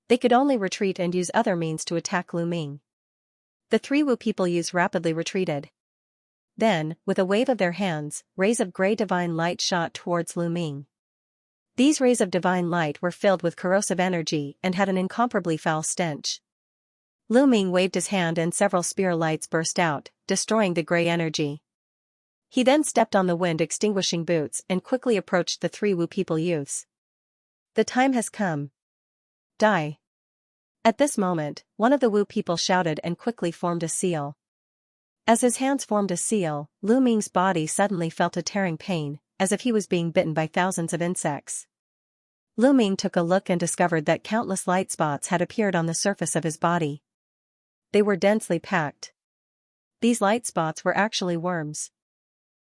They could only retreat and use other means to attack Lu Ming. The 3 Wu people youths rapidly retreated. Then, with a wave of their hands, rays of gray divine light shot towards Lu Ming. These rays of divine light were filled with corrosive energy and had an incomparably foul stench. Lu Ming waved his hand and several spear lights burst out, destroying the gray energy. He then stepped on the wind-extinguishing boots and quickly approached the 3 Wu people youths. The time has come. Die. At this moment, one of the Wu people shouted and quickly formed a seal. As his hands formed a seal, Lu Ming's body suddenly felt a tearing pain, as if he was being bitten by thousands of insects. Lu Ming took a look and discovered that countless light spots had appeared on the surface of his body. They were densely packed. These light spots were actually worms.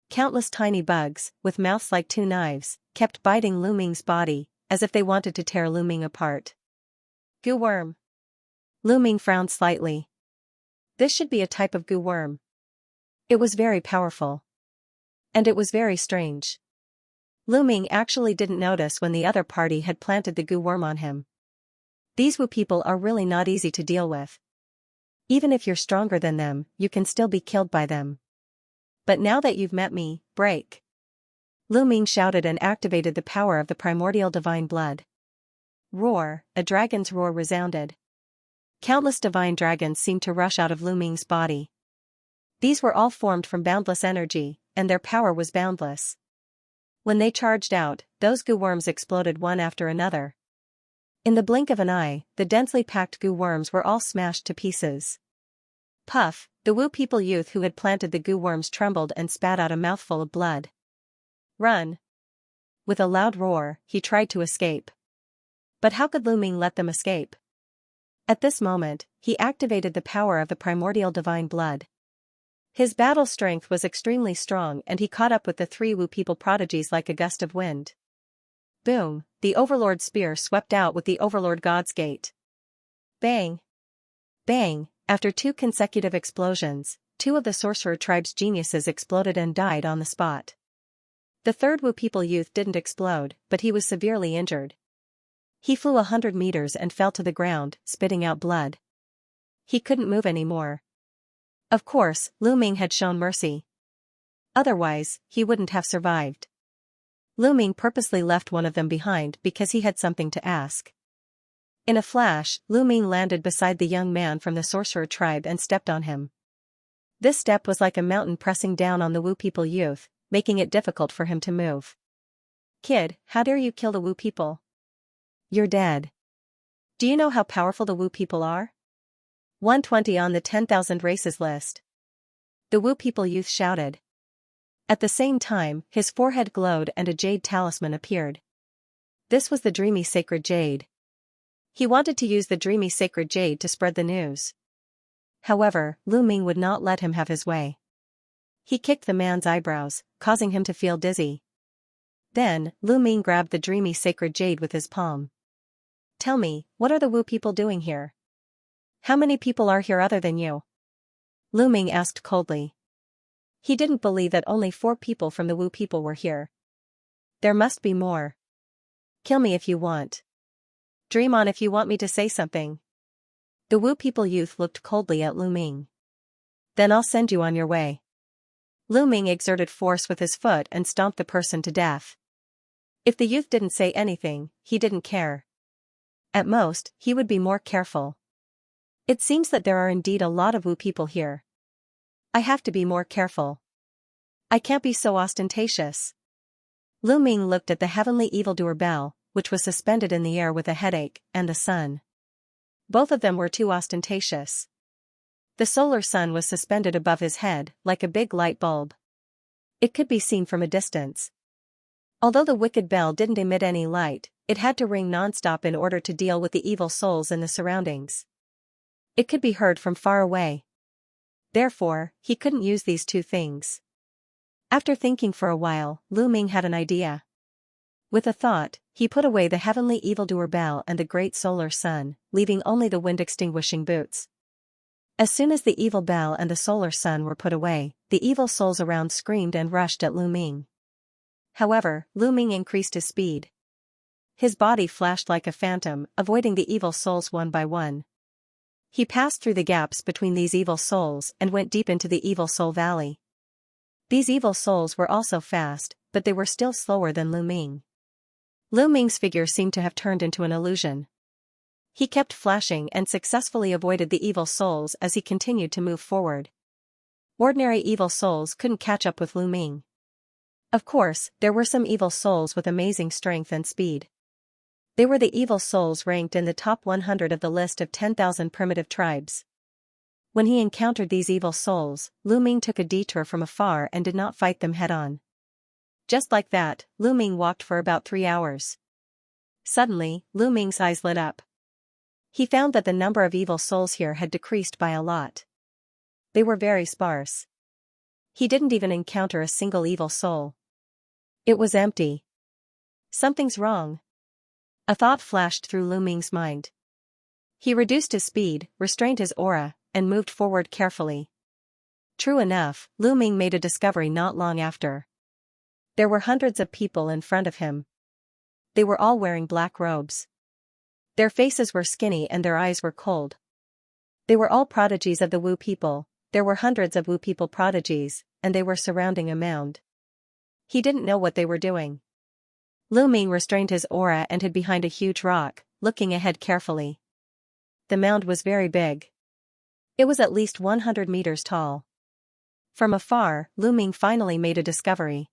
Countless tiny bugs, with mouths like 2 knives, kept biting Lu Ming's body, as if they wanted to tear Lu Ming apart. Goo worm. Lu Ming frowned slightly. This should be a type of goo worm. It was very powerful. And it was very strange. Lu Ming actually didn't notice when the other party had planted the goo worm on him. These Wu people are really not easy to deal with. Even if you're stronger than them, you can still be killed by them. But now that you've met me, break. Lu Ming shouted and activated the power of the primordial divine blood. Roar, a dragon's roar resounded. Countless divine dragons seemed to rush out of Lu Ming's body. These were all formed from boundless energy, and their power was boundless. When they charged out, those goo worms exploded one after another. In the blink of an eye, the densely packed goo worms were all smashed to pieces. Puff, the Wu people youth who had planted the goo worms trembled and spat out a mouthful of blood. Run! With a loud roar, he tried to escape. But how could Lu Ming let them escape? At this moment, he activated the power of the primordial divine blood. His battle strength was extremely strong and he caught up with the 3 Wu people prodigies like a gust of wind. Boom, the Overlord spear swept out with the Overlord God's gate. Bang! Bang! After 2 consecutive explosions, 2 of the sorcerer tribe's geniuses exploded and died on the spot. The 3rd Wu people youth didn't explode, but he was severely injured. He flew 100 meters and fell to the ground, spitting out blood. He couldn't move anymore. Of course, Lu Ming had shown mercy. Otherwise, he wouldn't have survived. Lu Ming purposely left one of them behind because he had something to ask. In a flash, Lu Ming landed beside the young man from the sorcerer tribe and stepped on him. This step was like a mountain pressing down on the Wu people youth, making it difficult for him to move. Kid, how dare you kill the Wu people? You're dead. Do you know how powerful the Wu people are? 120 on the 10,000 races list. The Wu people youth shouted. At the same time, his forehead glowed and a jade talisman appeared. This was the dreamy sacred jade. He wanted to use the dreamy sacred jade to spread the news. However, Lu Ming would not let him have his way. He kicked the man's eyebrows, causing him to feel dizzy. Then, Lu Ming grabbed the dreamy sacred jade with his palm. Tell me, what are the Wu people doing here? How many people are here other than you? Lu Ming asked coldly. He didn't believe that only 4 people from the Wu people were here. There must be more. Kill me if you want. Dream on if you want me to say something. The Wu people youth looked coldly at Lu Ming. Then I'll send you on your way. Lu Ming exerted force with his foot and stomped the person to death. If the youth didn't say anything, he didn't care. At most, he would be more careful. It seems that there are indeed a lot of Wu people here. I have to be more careful. I can't be so ostentatious. Lu Ming looked at the heavenly evildoer bell, which was suspended in the air with a headache, and the sun. Both of them were too ostentatious. The solar sun was suspended above his head, like a big light bulb. It could be seen from a distance. Although the wicked bell didn't emit any light, it had to ring non-stop in order to deal with the evil souls in the surroundings. It could be heard from far away. Therefore, he couldn't use these 2 things. After thinking for a while, Lu Ming had an idea. With a thought, he put away the heavenly evildoer bell and the great solar sun, leaving only the wind-extinguishing boots. As soon as the evil bell and the solar sun were put away, the evil souls around screamed and rushed at Lu Ming. However, Lu Ming increased his speed. His body flashed like a phantom, avoiding the evil souls one by one. He passed through the gaps between these evil souls and went deep into the evil soul valley. These evil souls were also fast, but they were still slower than Lu Ming. Lu Ming's figure seemed to have turned into an illusion. He kept flashing and successfully avoided the evil souls as he continued to move forward. Ordinary evil souls couldn't catch up with Lu Ming. Of course, there were some evil souls with amazing strength and speed. They were the evil souls ranked in the top 100 of the list of 10,000 primitive tribes. When he encountered these evil souls, Lu Ming took a detour from afar and did not fight them head-on. Just like that, Lu Ming walked for about 3 hours. Suddenly, Lu Ming's eyes lit up. He found that the number of evil souls here had decreased by a lot. They were very sparse. He didn't even encounter a single evil soul. It was empty. Something's wrong. A thought flashed through Lu Ming's mind. He reduced his speed, restrained his aura, and moved forward carefully. True enough, Lu Ming made a discovery not long after. There were hundreds of people in front of him. They were all wearing black robes. Their faces were skinny and their eyes were cold. They were all prodigies of the Wu people. There were hundreds of Wu people prodigies, and they were surrounding a mound. He didn't know what they were doing. Lu Ming restrained his aura and hid behind a huge rock, looking ahead carefully. The mound was very big. It was at least 100 meters tall. From afar, Lu Ming finally made a discovery.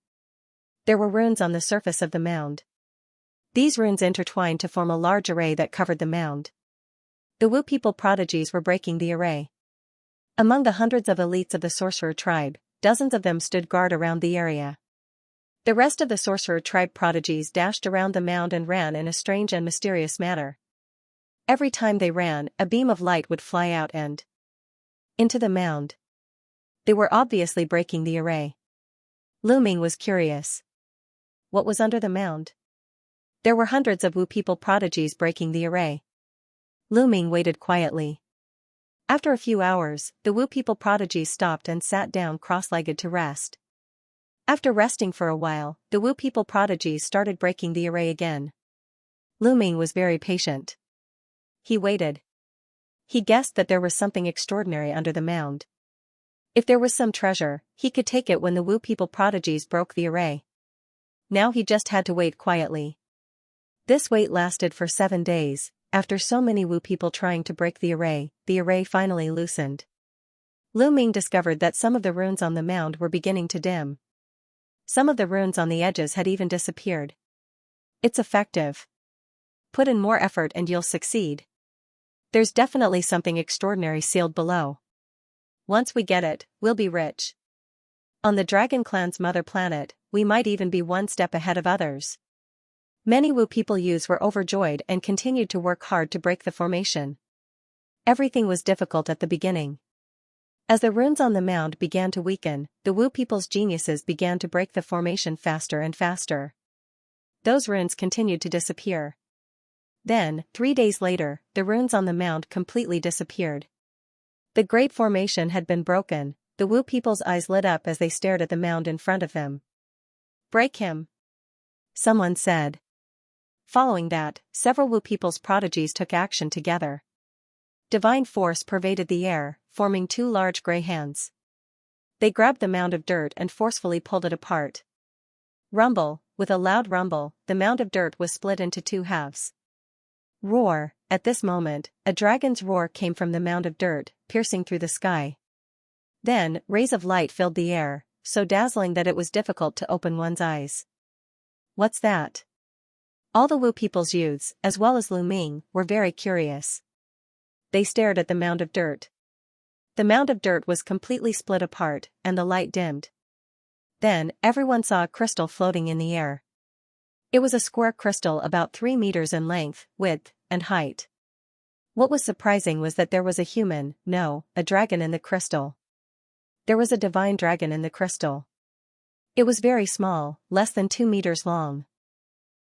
There were runes on the surface of the mound. These runes intertwined to form a large array that covered the mound. The Wu people prodigies were breaking the array. Among the hundreds of elites of the sorcerer tribe, dozens of them stood guard around the area. The rest of the sorcerer tribe prodigies dashed around the mound and ran in a strange and mysterious manner. Every time they ran, a beam of light would fly out and into the mound. They were obviously breaking the array. Lu Ming was curious. What was under the mound? There were hundreds of Wu people prodigies breaking the array. Lu Ming waited quietly. After a few hours, the Wu people prodigies stopped and sat down cross-legged to rest. After resting for a while, the Wu people prodigies started breaking the array again. Lu Ming was very patient. He waited. He guessed that there was something extraordinary under the mound. If there was some treasure, he could take it when the Wu people prodigies broke the array. Now he just had to wait quietly. This wait lasted for 7 days. After so many Wu people trying to break the array finally loosened. Lu Ming discovered that some of the runes on the mound were beginning to dim. Some of the runes on the edges had even disappeared. It's effective. Put in more effort and you'll succeed. There's definitely something extraordinary sealed below. Once we get it, we'll be rich. On the Dragon Clan's mother planet, we might even be one step ahead of others. Many Wu people youths were overjoyed and continued to work hard to break the formation. Everything was difficult at the beginning. As the runes on the mound began to weaken, the Wu people's geniuses began to break the formation faster and faster. Those runes continued to disappear. Then, 3 days later, the runes on the mound completely disappeared. The great formation had been broken. The Wu people's eyes lit up as they stared at the mound in front of them. "Break him," someone said. Following that, several Wu people's prodigies took action together. Divine force pervaded the air, forming 2 large gray hands. They grabbed the mound of dirt and forcefully pulled it apart. Rumble, with a loud rumble, the mound of dirt was split into 2 halves. Roar, at this moment, a dragon's roar came from the mound of dirt, piercing through the sky. Then, rays of light filled the air, so dazzling that it was difficult to open one's eyes. What's that? All the Wu people's youths, as well as Lu Ming, were very curious. They stared at the mound of dirt. The mound of dirt was completely split apart, and the light dimmed. Then, everyone saw a crystal floating in the air. It was a square crystal about 3 meters in length, width, and height. What was surprising was that there was a dragon in the crystal. There was a divine dragon in the crystal. It was very small, less than 2 meters long.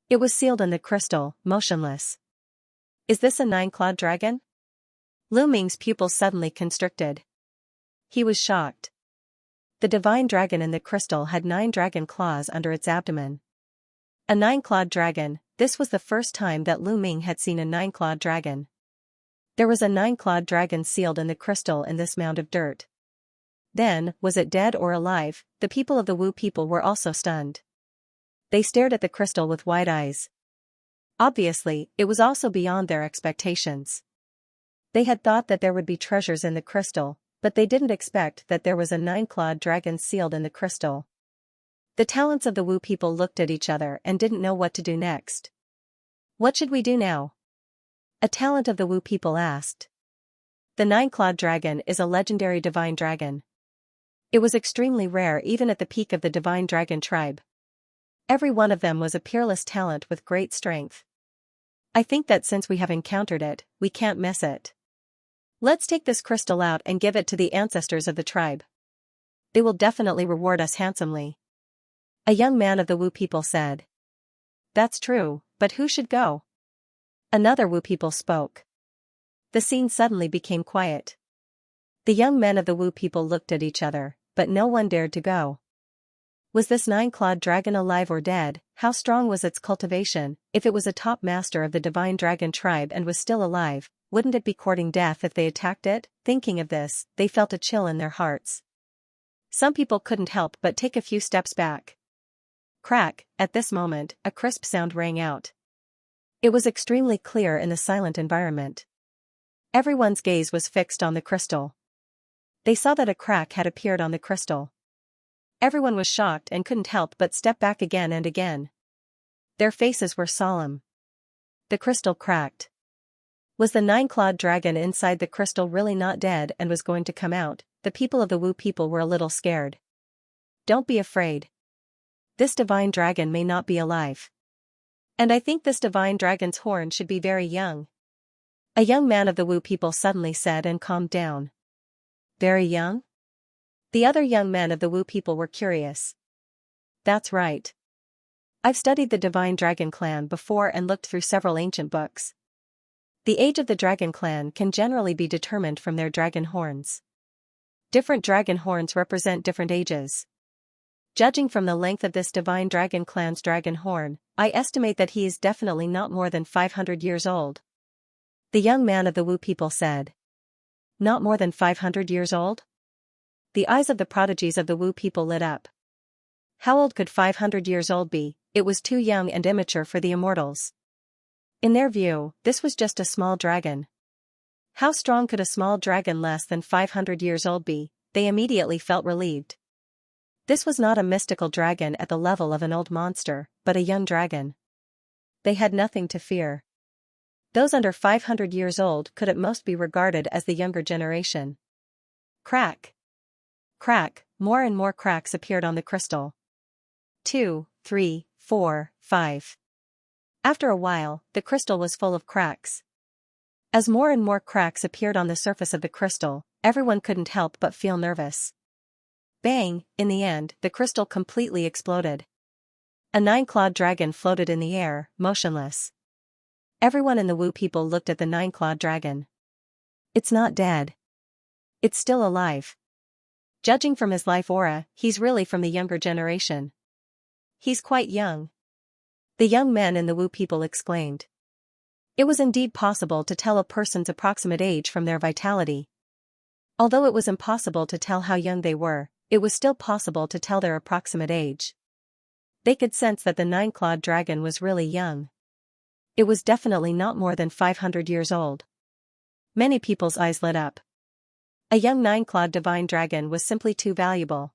It was sealed in the crystal, motionless. Is this a 9-clawed dragon? Lu Ming's pupils suddenly constricted. He was shocked. The divine dragon in the crystal had 9 dragon claws under its abdomen. A 9-clawed dragon. This was the first time that Lu Ming had seen a 9-clawed dragon. There was a 9-clawed dragon sealed in the crystal in this mound of dirt. Then, was it dead or alive? The people of the Wu people were also stunned. They stared at the crystal with wide eyes. Obviously, it was also beyond their expectations. They had thought that there would be treasures in the crystal, but they didn't expect that there was a 9-clawed dragon sealed in the crystal. The talents of the Wu people looked at each other and didn't know what to do next. What should we do now? A talent of the Wu people asked. The 9-clawed dragon is a legendary divine dragon. It was extremely rare even at the peak of the divine dragon tribe. Every one of them was a peerless talent with great strength. I think that since we have encountered it, we can't miss it. Let's take this crystal out and give it to the ancestors of the tribe. They will definitely reward us handsomely. A young man of the Wu people said. That's true, but who should go? Another Wu people spoke. The scene suddenly became quiet. The young men of the Wu people looked at each other, but no one dared to go. Was this 9-clawed dragon alive or dead? How strong was its cultivation? If it was a top master of the divine dragon tribe and was still alive, wouldn't it be courting death if they attacked it? Thinking of this, they felt a chill in their hearts. Some people couldn't help but take a few steps back. Crack, at this moment, a crisp sound rang out. It was extremely clear in the silent environment. Everyone's gaze was fixed on the crystal. They saw that a crack had appeared on the crystal. Everyone was shocked and couldn't help but step back again and again. Their faces were solemn. The crystal cracked. Was the 9-clawed dragon inside the crystal really not dead and was going to come out? The people of the Wu people were a little scared. Don't be afraid. This divine dragon may not be alive. And I think this divine dragon's horn should be very young. A young man of the Wu people suddenly said and calmed down. Very young? The other young men of the Wu people were curious. That's right. I've studied the Divine Dragon Clan before and looked through several ancient books. The age of the Dragon Clan can generally be determined from their dragon horns. Different dragon horns represent different ages. Judging from the length of this Divine Dragon Clan's dragon horn, I estimate that he is definitely not more than 500 years old. The young man of the Wu people said. Not more than 500 years old? The eyes of the prodigies of the Wu people lit up. How old could 500 years old be? It was too young and immature for the immortals. In their view, this was just a small dragon. How strong could a small dragon less than 500 years old be? They immediately felt relieved. This was not a mystical dragon at the level of an old monster, but a young dragon. They had nothing to fear. Those under 500 years old could at most be regarded as the younger generation. Crack. Crack, more and more cracks appeared on the crystal. 2, 3, 4, 5. After a while, the crystal was full of cracks. As more and more cracks appeared on the surface of the crystal, everyone couldn't help but feel nervous. Bang, in the end, the crystal completely exploded. A 9-clawed dragon floated in the air, motionless. Everyone in the Wu people looked at the 9-clawed dragon. It's not dead. It's still alive. Judging from his life aura, he's really from the younger generation. He's quite young. The young men in the Wu people exclaimed. It was indeed possible to tell a person's approximate age from their vitality. Although it was impossible to tell how young they were, it was still possible to tell their approximate age. They could sense that the 9-clawed dragon was really young. It was definitely not more than 500 years old. Many people's eyes lit up. A young 9-clawed divine dragon was simply too valuable.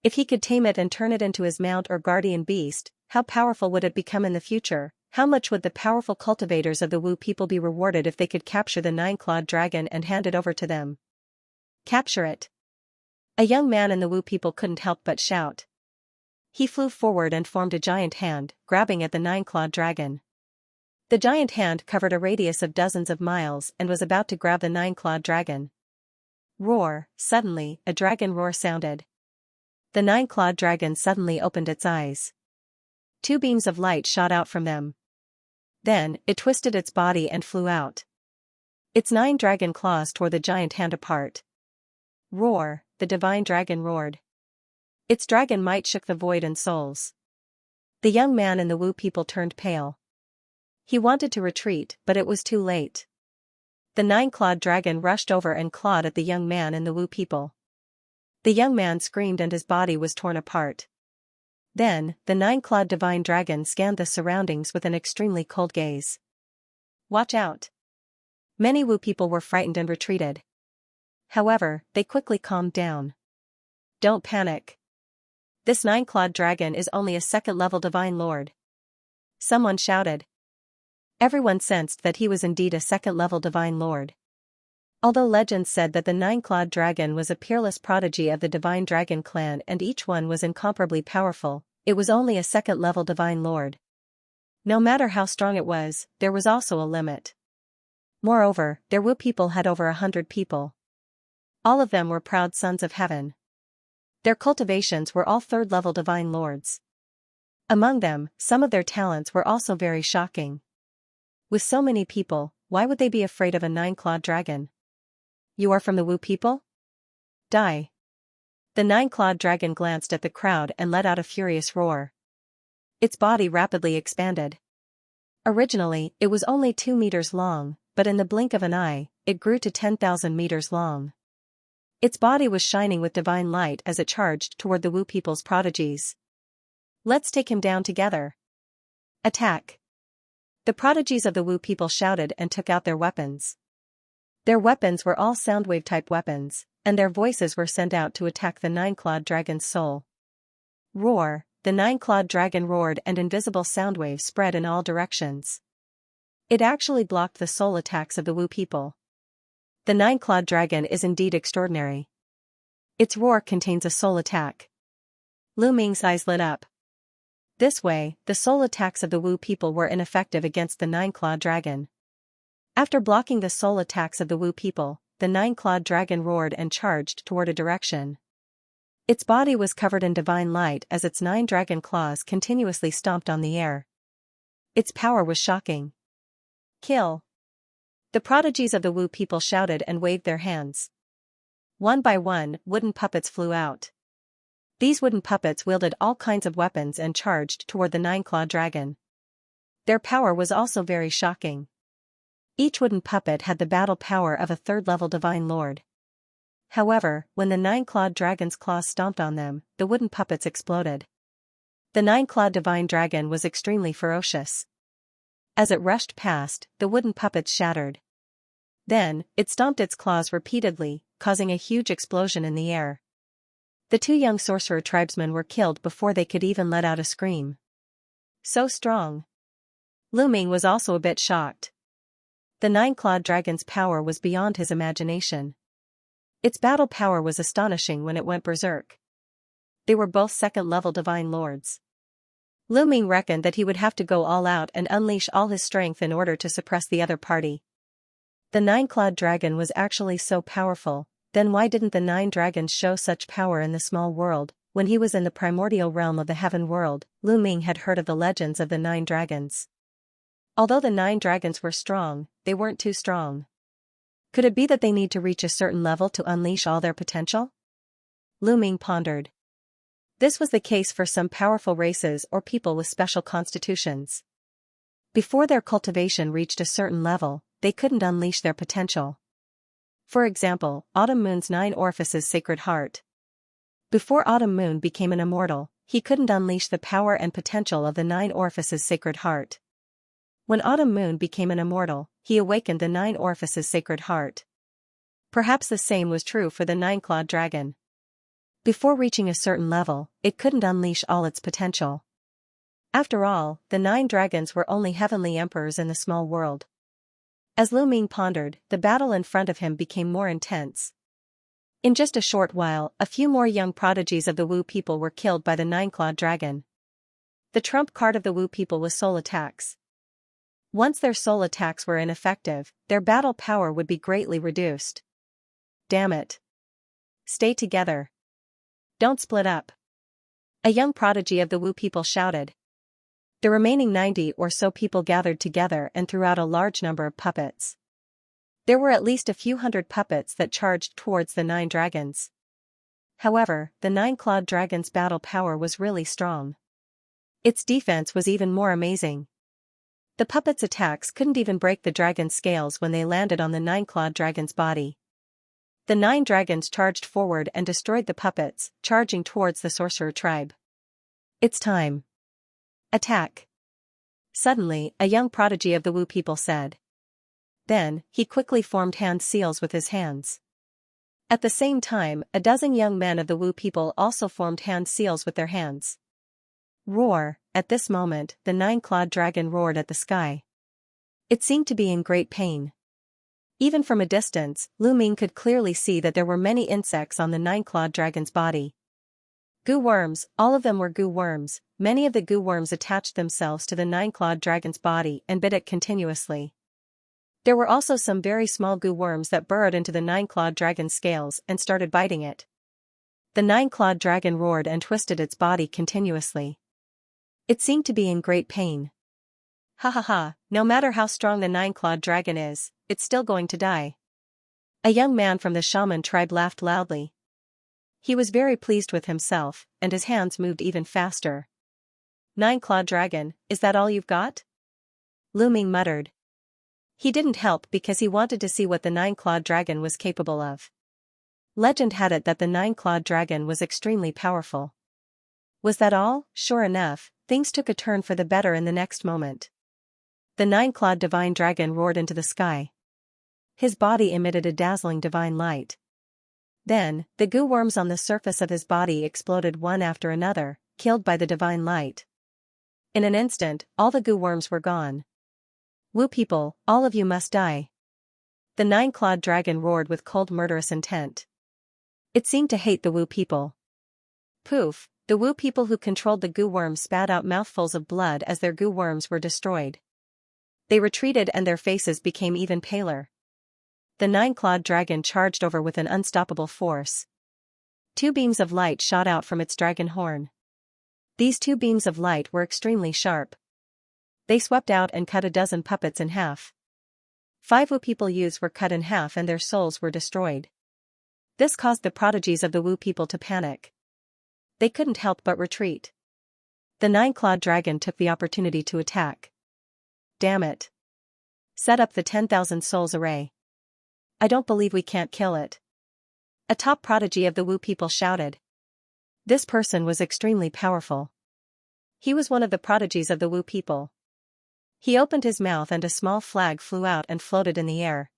If he could tame it and turn it into his mount or guardian beast, how powerful would it become in the future? How much would the powerful cultivators of the Wu people be rewarded if they could capture the 9-clawed dragon and hand it over to them? Capture it. A young man in the Wu people couldn't help but shout. He flew forward and formed a giant hand, grabbing at the 9-clawed dragon. The giant hand covered a radius of dozens of miles and was about to grab the 9-clawed dragon. Roar! Suddenly, a dragon roar sounded. The 9-clawed dragon suddenly opened its eyes. 2 beams of light shot out from them. Then, it twisted its body and flew out. Its 9 dragon claws tore the giant hand apart. Roar! The divine dragon roared. Its dragon might shook the void and souls. The young man in the Wu people turned pale. He wanted to retreat, but it was too late. The 9-clawed dragon rushed over and clawed at the young man in the Wu people. The young man screamed and his body was torn apart. Then, the 9-clawed divine dragon scanned the surroundings with an extremely cold gaze. Watch out! Many Wu people were frightened and retreated. However, they quickly calmed down. Don't panic. This 9-clawed dragon is only a 2nd-level divine lord. Someone shouted. Everyone sensed that he was indeed a 2nd-level divine lord. Although legends said that the 9-clawed dragon was a peerless prodigy of the divine dragon clan and each one was incomparably powerful, it was only a 2nd-level divine lord. No matter how strong it was, there was also a limit. Moreover, their Wu people had over 100 people. All of them were proud sons of heaven. Their cultivations were all 3rd-level divine lords. Among them, some of their talents were also very shocking. With so many people, why would they be afraid of a 9-clawed dragon? You are from the Wu people? Die. The 9-clawed dragon glanced at the crowd and let out a furious roar. Its body rapidly expanded. Originally, it was only 2 meters long, but in the blink of an eye, it grew to 10,000 meters long. Its body was shining with divine light as it charged toward the Wu people's prodigies. Let's take him down together. Attack! The prodigies of the Wu people shouted and took out their weapons. Their weapons were all soundwave-type weapons, and their voices were sent out to attack the 9-clawed dragon's soul. Roar! The 9-clawed dragon roared and invisible soundwaves spread in all directions. It actually blocked the soul attacks of the Wu people. The 9-clawed dragon is indeed extraordinary. Its roar contains a soul attack. Lu Ming's eyes lit up. This way, the soul attacks of the Wu people were ineffective against the 9-clawed dragon. After blocking the soul attacks of the Wu people, the 9-clawed dragon roared and charged toward a direction. Its body was covered in divine light as its 9 dragon claws continuously stomped on the air. Its power was shocking. Kill! The prodigies of the Wu people shouted and waved their hands. One by one, wooden puppets flew out. These wooden puppets wielded all kinds of weapons and charged toward the 9-clawed dragon. Their power was also very shocking. Each wooden puppet had the battle power of a 3rd-level divine lord. However, when the 9-clawed dragon's claws stomped on them, the wooden puppets exploded. The 9-clawed divine dragon was extremely ferocious. As it rushed past, the wooden puppets shattered. Then, it stomped its claws repeatedly, causing a huge explosion in the air. The 2 young sorcerer tribesmen were killed before they could even let out a scream. So strong. Lu Ming was also a bit shocked. The nine-clawed dragon's power was beyond his imagination. Its battle power was astonishing when it went berserk. They were both second-level divine lords. Lu Ming reckoned that he would have to go all out and unleash all his strength in order to suppress the other party. The nine-clawed dragon was actually so powerful, then why didn't the nine dragons show such power in the small world? When he was in the primordial realm of the heaven world, Lu Ming had heard of the legends of the nine dragons. Although the nine dragons were strong, they weren't too strong. Could it be that they need to reach a certain level to unleash all their potential? Lu Ming pondered. This was the case for some powerful races or people with special constitutions. Before their cultivation reached a certain level, they couldn't unleash their potential. For example, Autumn Moon's 9 orifices Sacred Heart. Before Autumn Moon became an immortal, he couldn't unleash the power and potential of the 9 orifices Sacred Heart. When Autumn Moon became an immortal, he awakened the 9 orifices Sacred Heart. Perhaps the same was true for the nine-clawed dragon. Before reaching a certain level, it couldn't unleash all its potential. After all, the 9 dragons were only heavenly emperors in the small world. As Lu Ming pondered, the battle in front of him became more intense. In just a short while, a few more young prodigies of the Wu people were killed by the nine-clawed dragon. The trump card of the Wu people was soul attacks. Once their soul attacks were ineffective, their battle power would be greatly reduced. Damn it. Stay together. Don't split up. A young prodigy of the Wu people shouted. The remaining 90 or so people gathered together and threw out a large number of puppets. There were at least a few hundred puppets that charged towards the 9 dragons. However, the nine-clawed dragon's battle power was really strong. Its defense was even more amazing. The puppets' attacks couldn't even break the dragon's scales when they landed on the nine-clawed dragon's body. The 9 dragons charged forward and destroyed the puppets, charging towards the sorcerer tribe. It's time. Attack. Suddenly, a young prodigy of the Wu people said. Then, he quickly formed hand seals with his hands. At the same time, a dozen young men of the Wu people also formed hand seals with their hands. Roar! At this moment, the nine-clawed dragon roared at the sky. It seemed to be in great pain. Even from a distance, Lu Ming could clearly see that there were many insects on the nine-clawed dragon's body. Goo worms, all of them were goo worms. Many of the goo worms attached themselves to the nine-clawed dragon's body and bit it continuously. There were also some very small goo worms that burrowed into the nine-clawed dragon's scales and started biting it. The nine-clawed dragon roared and twisted its body continuously. It seemed to be in great pain. Ha ha ha, no matter how strong the nine-clawed dragon is, it's still going to die. A young man from the shaman tribe laughed loudly. He was very pleased with himself, and his hands moved even faster. Nine-clawed dragon, is that all you've got? Lu Ming muttered. He didn't help because he wanted to see what the nine-clawed dragon was capable of. Legend had it that the nine-clawed dragon was extremely powerful. Was that all? Sure enough, things took a turn for the better in the next moment. The nine-clawed divine dragon roared into the sky. His body emitted a dazzling divine light. Then, the goo worms on the surface of his body exploded one after another, killed by the divine light. In an instant, all the goo worms were gone. Wu people, all of you must die. The nine-clawed dragon roared with cold murderous intent. It seemed to hate the Wu people. Poof, the Wu people who controlled the goo worms spat out mouthfuls of blood as their goo worms were destroyed. They retreated and their faces became even paler. The nine-clawed dragon charged over with an unstoppable force. 2 beams of light shot out from its dragon horn. These 2 beams of light were extremely sharp. They swept out and cut a dozen puppets in half. 5 Wu people youths were cut in half and their souls were destroyed. This caused the prodigies of the Wu people to panic. They couldn't help but retreat. The nine-clawed dragon took the opportunity to attack. Damn it. Set up the 10,000 souls array. I don't believe we can't kill it. A top prodigy of the Wu people shouted. This person was extremely powerful. He was one of the prodigies of the Wu people. He opened his mouth and a small flag flew out and floated in the air.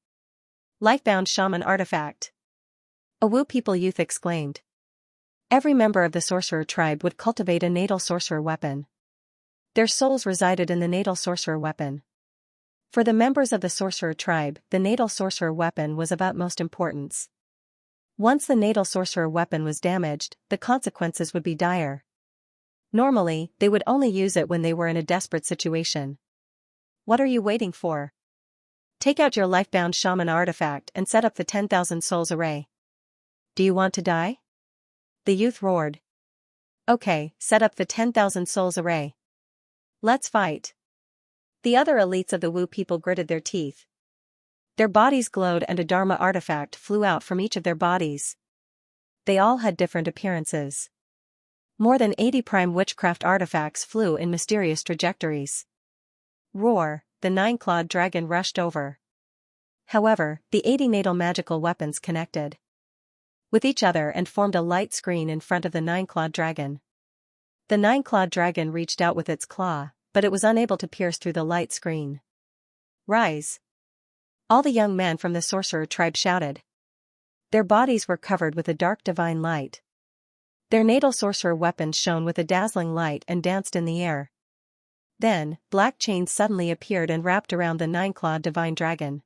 Lifebound shaman artifact. A Wu people youth exclaimed. Every member of the sorcerer tribe would cultivate a natal sorcerer weapon. Their souls resided in the natal sorcerer weapon. For the members of the sorcerer tribe, the natal sorcerer weapon was of utmost importance. Once the natal sorcerer weapon was damaged, the consequences would be dire. Normally, they would only use it when they were in a desperate situation. What are you waiting for? Take out your lifebound shaman artifact and set up the 10,000 souls array. Do you want to die? The youth roared. Okay, set up the 10,000 souls array. Let's fight. The other elites of the Wu people gritted their teeth. Their bodies glowed and a Dharma artifact flew out from each of their bodies. They all had different appearances. More than 80 prime witchcraft artifacts flew in mysterious trajectories. Roar, the 9-clawed dragon rushed over. However, the 80 natal magical weapons connected with each other and formed a light screen in front of the 9-clawed dragon. The 9-clawed dragon reached out with its claw, but it was unable to pierce through the light screen. Rise! All the young men from the sorcerer tribe shouted. Their bodies were covered with a dark divine light. Their natal sorcerer weapons shone with a dazzling light and danced in the air. Then, black chains suddenly appeared and wrapped around the 9-clawed divine dragon.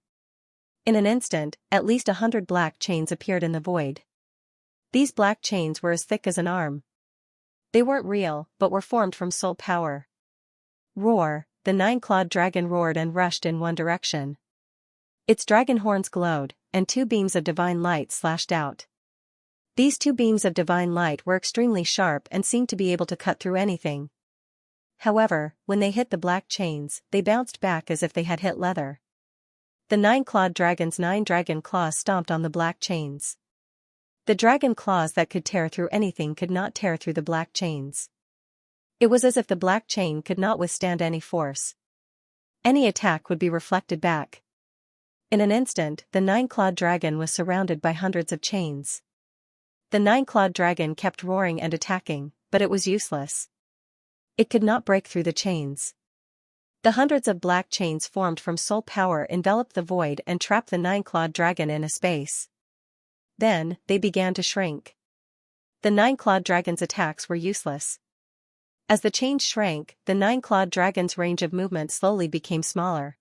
In an instant, at least 100 black chains appeared in the void. These black chains were as thick as an arm. They weren't real, but were formed from soul power. Roar, the 9-clawed dragon roared and rushed in one direction. Its dragon horns glowed, and 2 beams of divine light slashed out. These 2 beams of divine light were extremely sharp and seemed to be able to cut through anything. However, when they hit the black chains, they bounced back as if they had hit leather. The 9-clawed dragon's 9 dragon claws stomped on the black chains. The dragon claws that could tear through anything could not tear through the black chains. It was as if the black chain could not withstand any force. Any attack would be reflected back. In an instant, the 9-clawed dragon was surrounded by hundreds of chains. The 9-clawed dragon kept roaring and attacking, but it was useless. It could not break through the chains. The hundreds of black chains formed from soul power enveloped the void and trapped the 9-clawed dragon in a space. Then, they began to shrink. The 9-clawed dragon's attacks were useless. As the chains shrank, the 9-clawed dragon's range of movement slowly became smaller.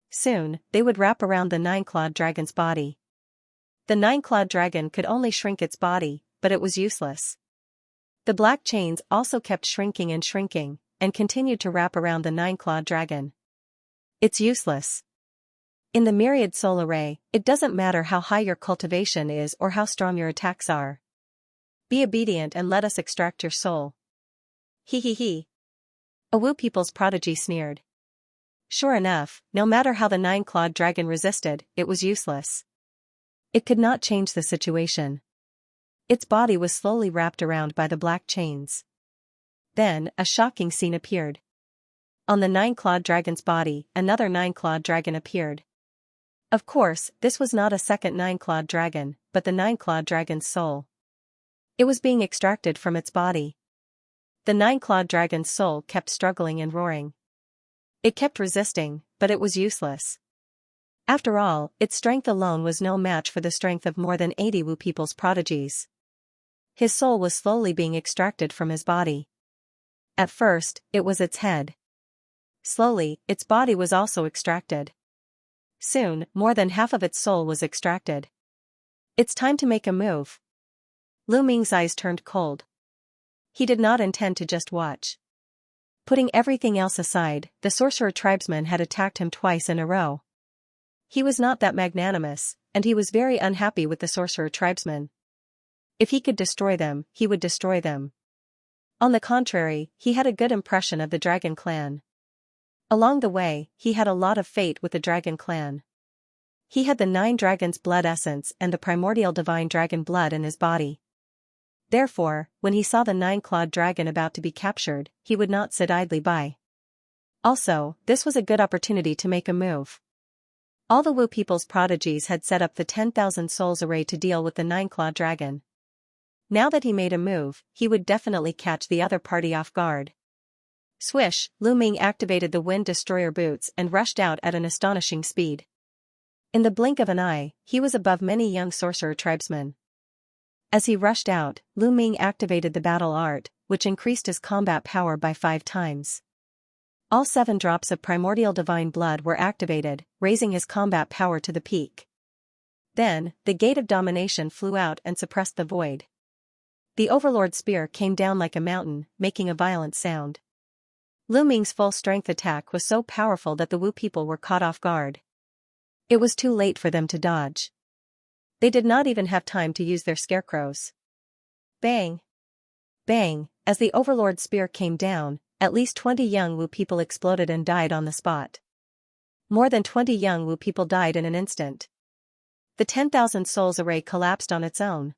Soon, they would wrap around the 9-clawed dragon's body. The 9-clawed dragon could only shrink its body, but it was useless. The black chains also kept shrinking, and continued to wrap around the 9-clawed dragon. It's useless. In the myriad soul array, it doesn't matter how high your cultivation is or how strong your attacks are. Be obedient and let us extract your soul. He he he. A Wu people's prodigy sneered. Sure enough, no matter how the 9-clawed dragon resisted, it was useless. It could not change the situation. Its body was slowly wrapped around by the black chains. Then, a shocking scene appeared. On the 9-clawed dragon's body, another 9-clawed dragon appeared. Of course, this was not a second 9-clawed dragon, but the 9-clawed dragon's soul. It was being extracted from its body. The 9-clawed dragon's soul kept struggling and roaring. It kept resisting, but it was useless. After all, its strength alone was no match for the strength of more than 80 Wu people's prodigies. His soul was slowly being extracted from his body. At first, it was its head. Slowly, its body was also extracted. Soon, more than half of its soul was extracted. It's time to make a move. Lu Ming's eyes turned cold. He did not intend to just watch. Putting everything else aside, the sorcerer tribesman had attacked him twice in a row. He was not that magnanimous, and he was very unhappy with the sorcerer tribesmen. If he could destroy them, he would destroy them. On the contrary, he had a good impression of the dragon clan. Along the way, he had a lot of fate with the dragon clan. He had the 9 dragons' blood essence and the primordial divine dragon blood in his body. Therefore, when he saw the 9-clawed dragon about to be captured, he would not sit idly by. Also, this was a good opportunity to make a move. All the Wu people's prodigies had set up the 10,000 souls array to deal with the 9-clawed dragon. Now that he made a move, he would definitely catch the other party off guard. Swish, Lu Ming activated the Wind Destroyer boots and rushed out at an astonishing speed. In the blink of an eye, he was above many young sorcerer tribesmen. As he rushed out, Lu Ming activated the battle art, which increased his combat power by 5 times. All 7 drops of primordial divine blood were activated, raising his combat power to the peak. Then, the gate of domination flew out and suppressed the void. The Overlord spear came down like a mountain, making a violent sound. Lu Ming's full-strength attack was so powerful that the Wu people were caught off guard. It was too late for them to dodge. They did not even have time to use their scarecrows. Bang! Bang! As the Overlord spear came down, at least 20 young Wu people exploded and died on the spot. More than 20 young Wu people died in an instant. The 10,000 souls array collapsed on its own.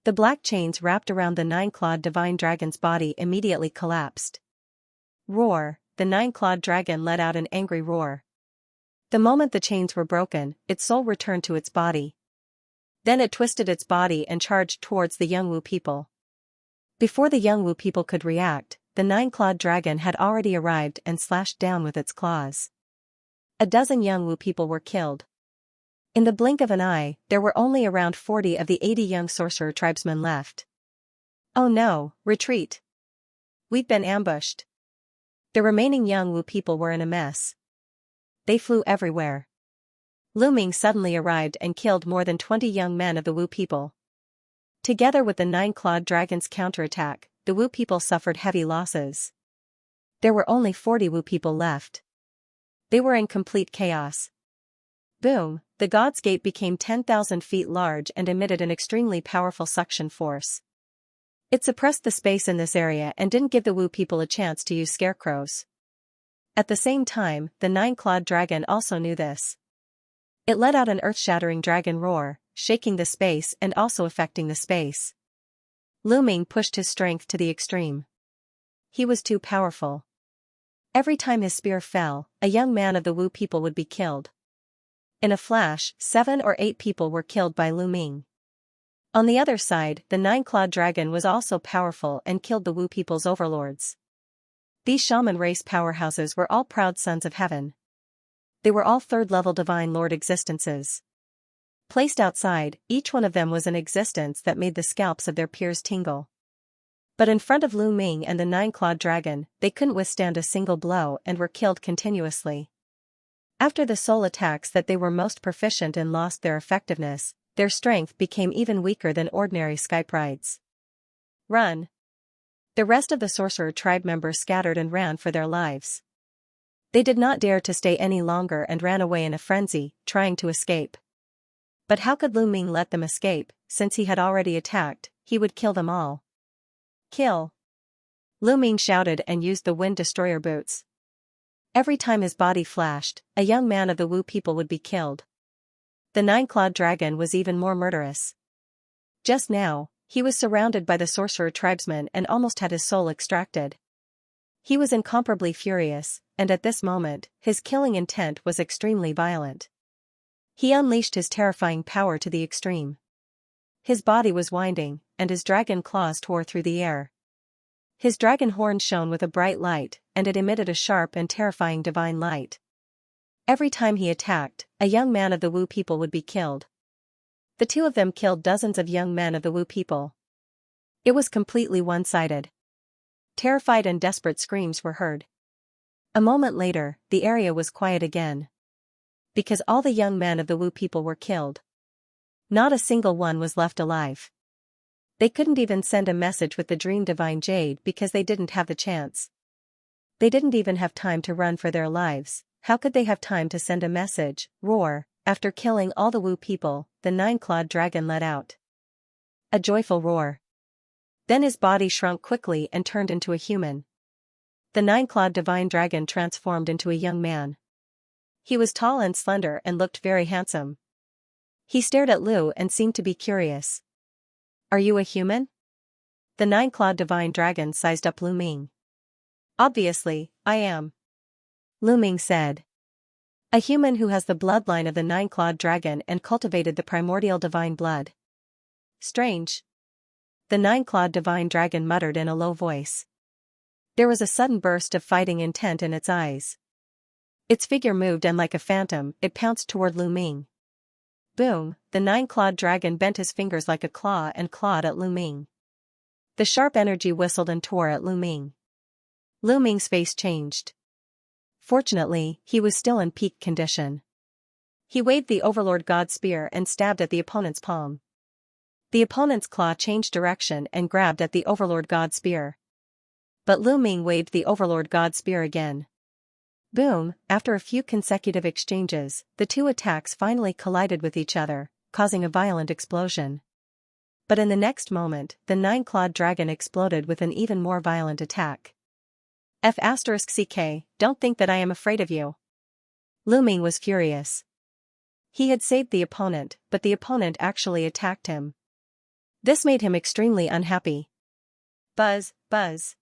The black chains wrapped around the 9-clawed divine dragon's body immediately collapsed. Roar! The 9-clawed dragon let out an angry roar. The moment the chains were broken, its soul returned to its body. Then it twisted its body and charged towards the young Wu people. Before the young Wu people could react, the 9-clawed dragon had already arrived and slashed down with its claws. A dozen young Wu people were killed. In the blink of an eye, there were only around 40 of the 80 young sorcerer tribesmen left. Oh no, retreat! We've been ambushed. The remaining young Wu people were in a mess. They flew everywhere. Lu Ming suddenly arrived and killed more than 20 young men of the Wu people. Together with the 9-clawed dragon's counterattack, the Wu people suffered heavy losses. There were only 40 Wu people left. They were in complete chaos. Boom! The God's Gate became 10,000 feet large and emitted an extremely powerful suction force. It suppressed the space in this area and didn't give the Wu people a chance to use scarecrows. At the same time, the 9-clawed dragon also knew this. It let out an earth-shattering dragon roar, shaking the space and also affecting the space. Lu Ming pushed his strength to the extreme. He was too powerful. Every time his spear fell, a young man of the Wu people would be killed. In a flash, 7 or 8 people were killed by Lu Ming. On the other side, the 9-clawed dragon was also powerful and killed the Wu people's overlords. These shaman race powerhouses were all proud sons of heaven. They were all 3rd-level divine lord existences. Placed outside, each one of them was an existence that made the scalps of their peers tingle. But in front of Lu Ming and the 9-clawed dragon, they couldn't withstand a single blow and were killed continuously. After the soul attacks that they were most proficient in lost their effectiveness, their strength became even weaker than ordinary Skype rides. Run! The rest of the sorcerer tribe members scattered and ran for their lives. They did not dare to stay any longer and ran away in a frenzy, trying to escape. But how could Lu Ming let them escape? Since he had already attacked, he would kill them all. Kill! Lu Ming shouted and used the Wind Destroyer boots. Every time his body flashed, a young man of the Wu people would be killed. The 9-clawed dragon was even more murderous. Just now, he was surrounded by the sorcerer tribesmen and almost had his soul extracted. He was incomparably furious, and at this moment, his killing intent was extremely violent. He unleashed his terrifying power to the extreme. His body was winding, and his dragon claws tore through the air. His dragon horn shone with a bright light, and it emitted a sharp and terrifying divine light. Every time he attacked, a young man of the Wu people would be killed. The 2 of them killed dozens of young men of the Wu people. It was completely one-sided. Terrified and desperate screams were heard. A moment later, the area was quiet again. Because all the young men of the Wu people were killed. Not a single one was left alive. They couldn't even send a message with the Dream Divine Jade because they didn't have the chance. They didn't even have time to run for their lives. How could they have time to send a message? Roar! After killing all the Wu people, the 9-clawed dragon let out a joyful roar. Then his body shrunk quickly and turned into a human. The 9-clawed divine dragon transformed into a young man. He was tall and slender and looked very handsome. He stared at Lu and seemed to be curious. Are you a human? The 9-clawed divine dragon sized up Lu Ming. Obviously, I am. Lu Ming said. A human who has the bloodline of the 9-clawed dragon and cultivated the primordial divine blood. Strange. The 9-clawed divine dragon muttered in a low voice. There was a sudden burst of fighting intent in its eyes. Its figure moved and like a phantom, it pounced toward Lu Ming. Boom! The 9-clawed dragon bent his fingers like a claw and clawed at Lu Ming. The sharp energy whistled and tore at Lu Ming. Lu Ming's face changed. Fortunately, he was still in peak condition. He waved the Overlord God Spear and stabbed at the opponent's palm. The opponent's claw changed direction and grabbed at the Overlord God Spear. But Lu Ming waved the Overlord God Spear again. Boom, after a few consecutive exchanges, the two attacks finally collided with each other, causing a violent explosion. But in the next moment, the nine-clawed dragon exploded with an even more violent attack. F***ck, don't think that I am afraid of you. Lu Ming was furious. He had saved the opponent, but the opponent actually attacked him. This made him extremely unhappy. Buzz, buzz.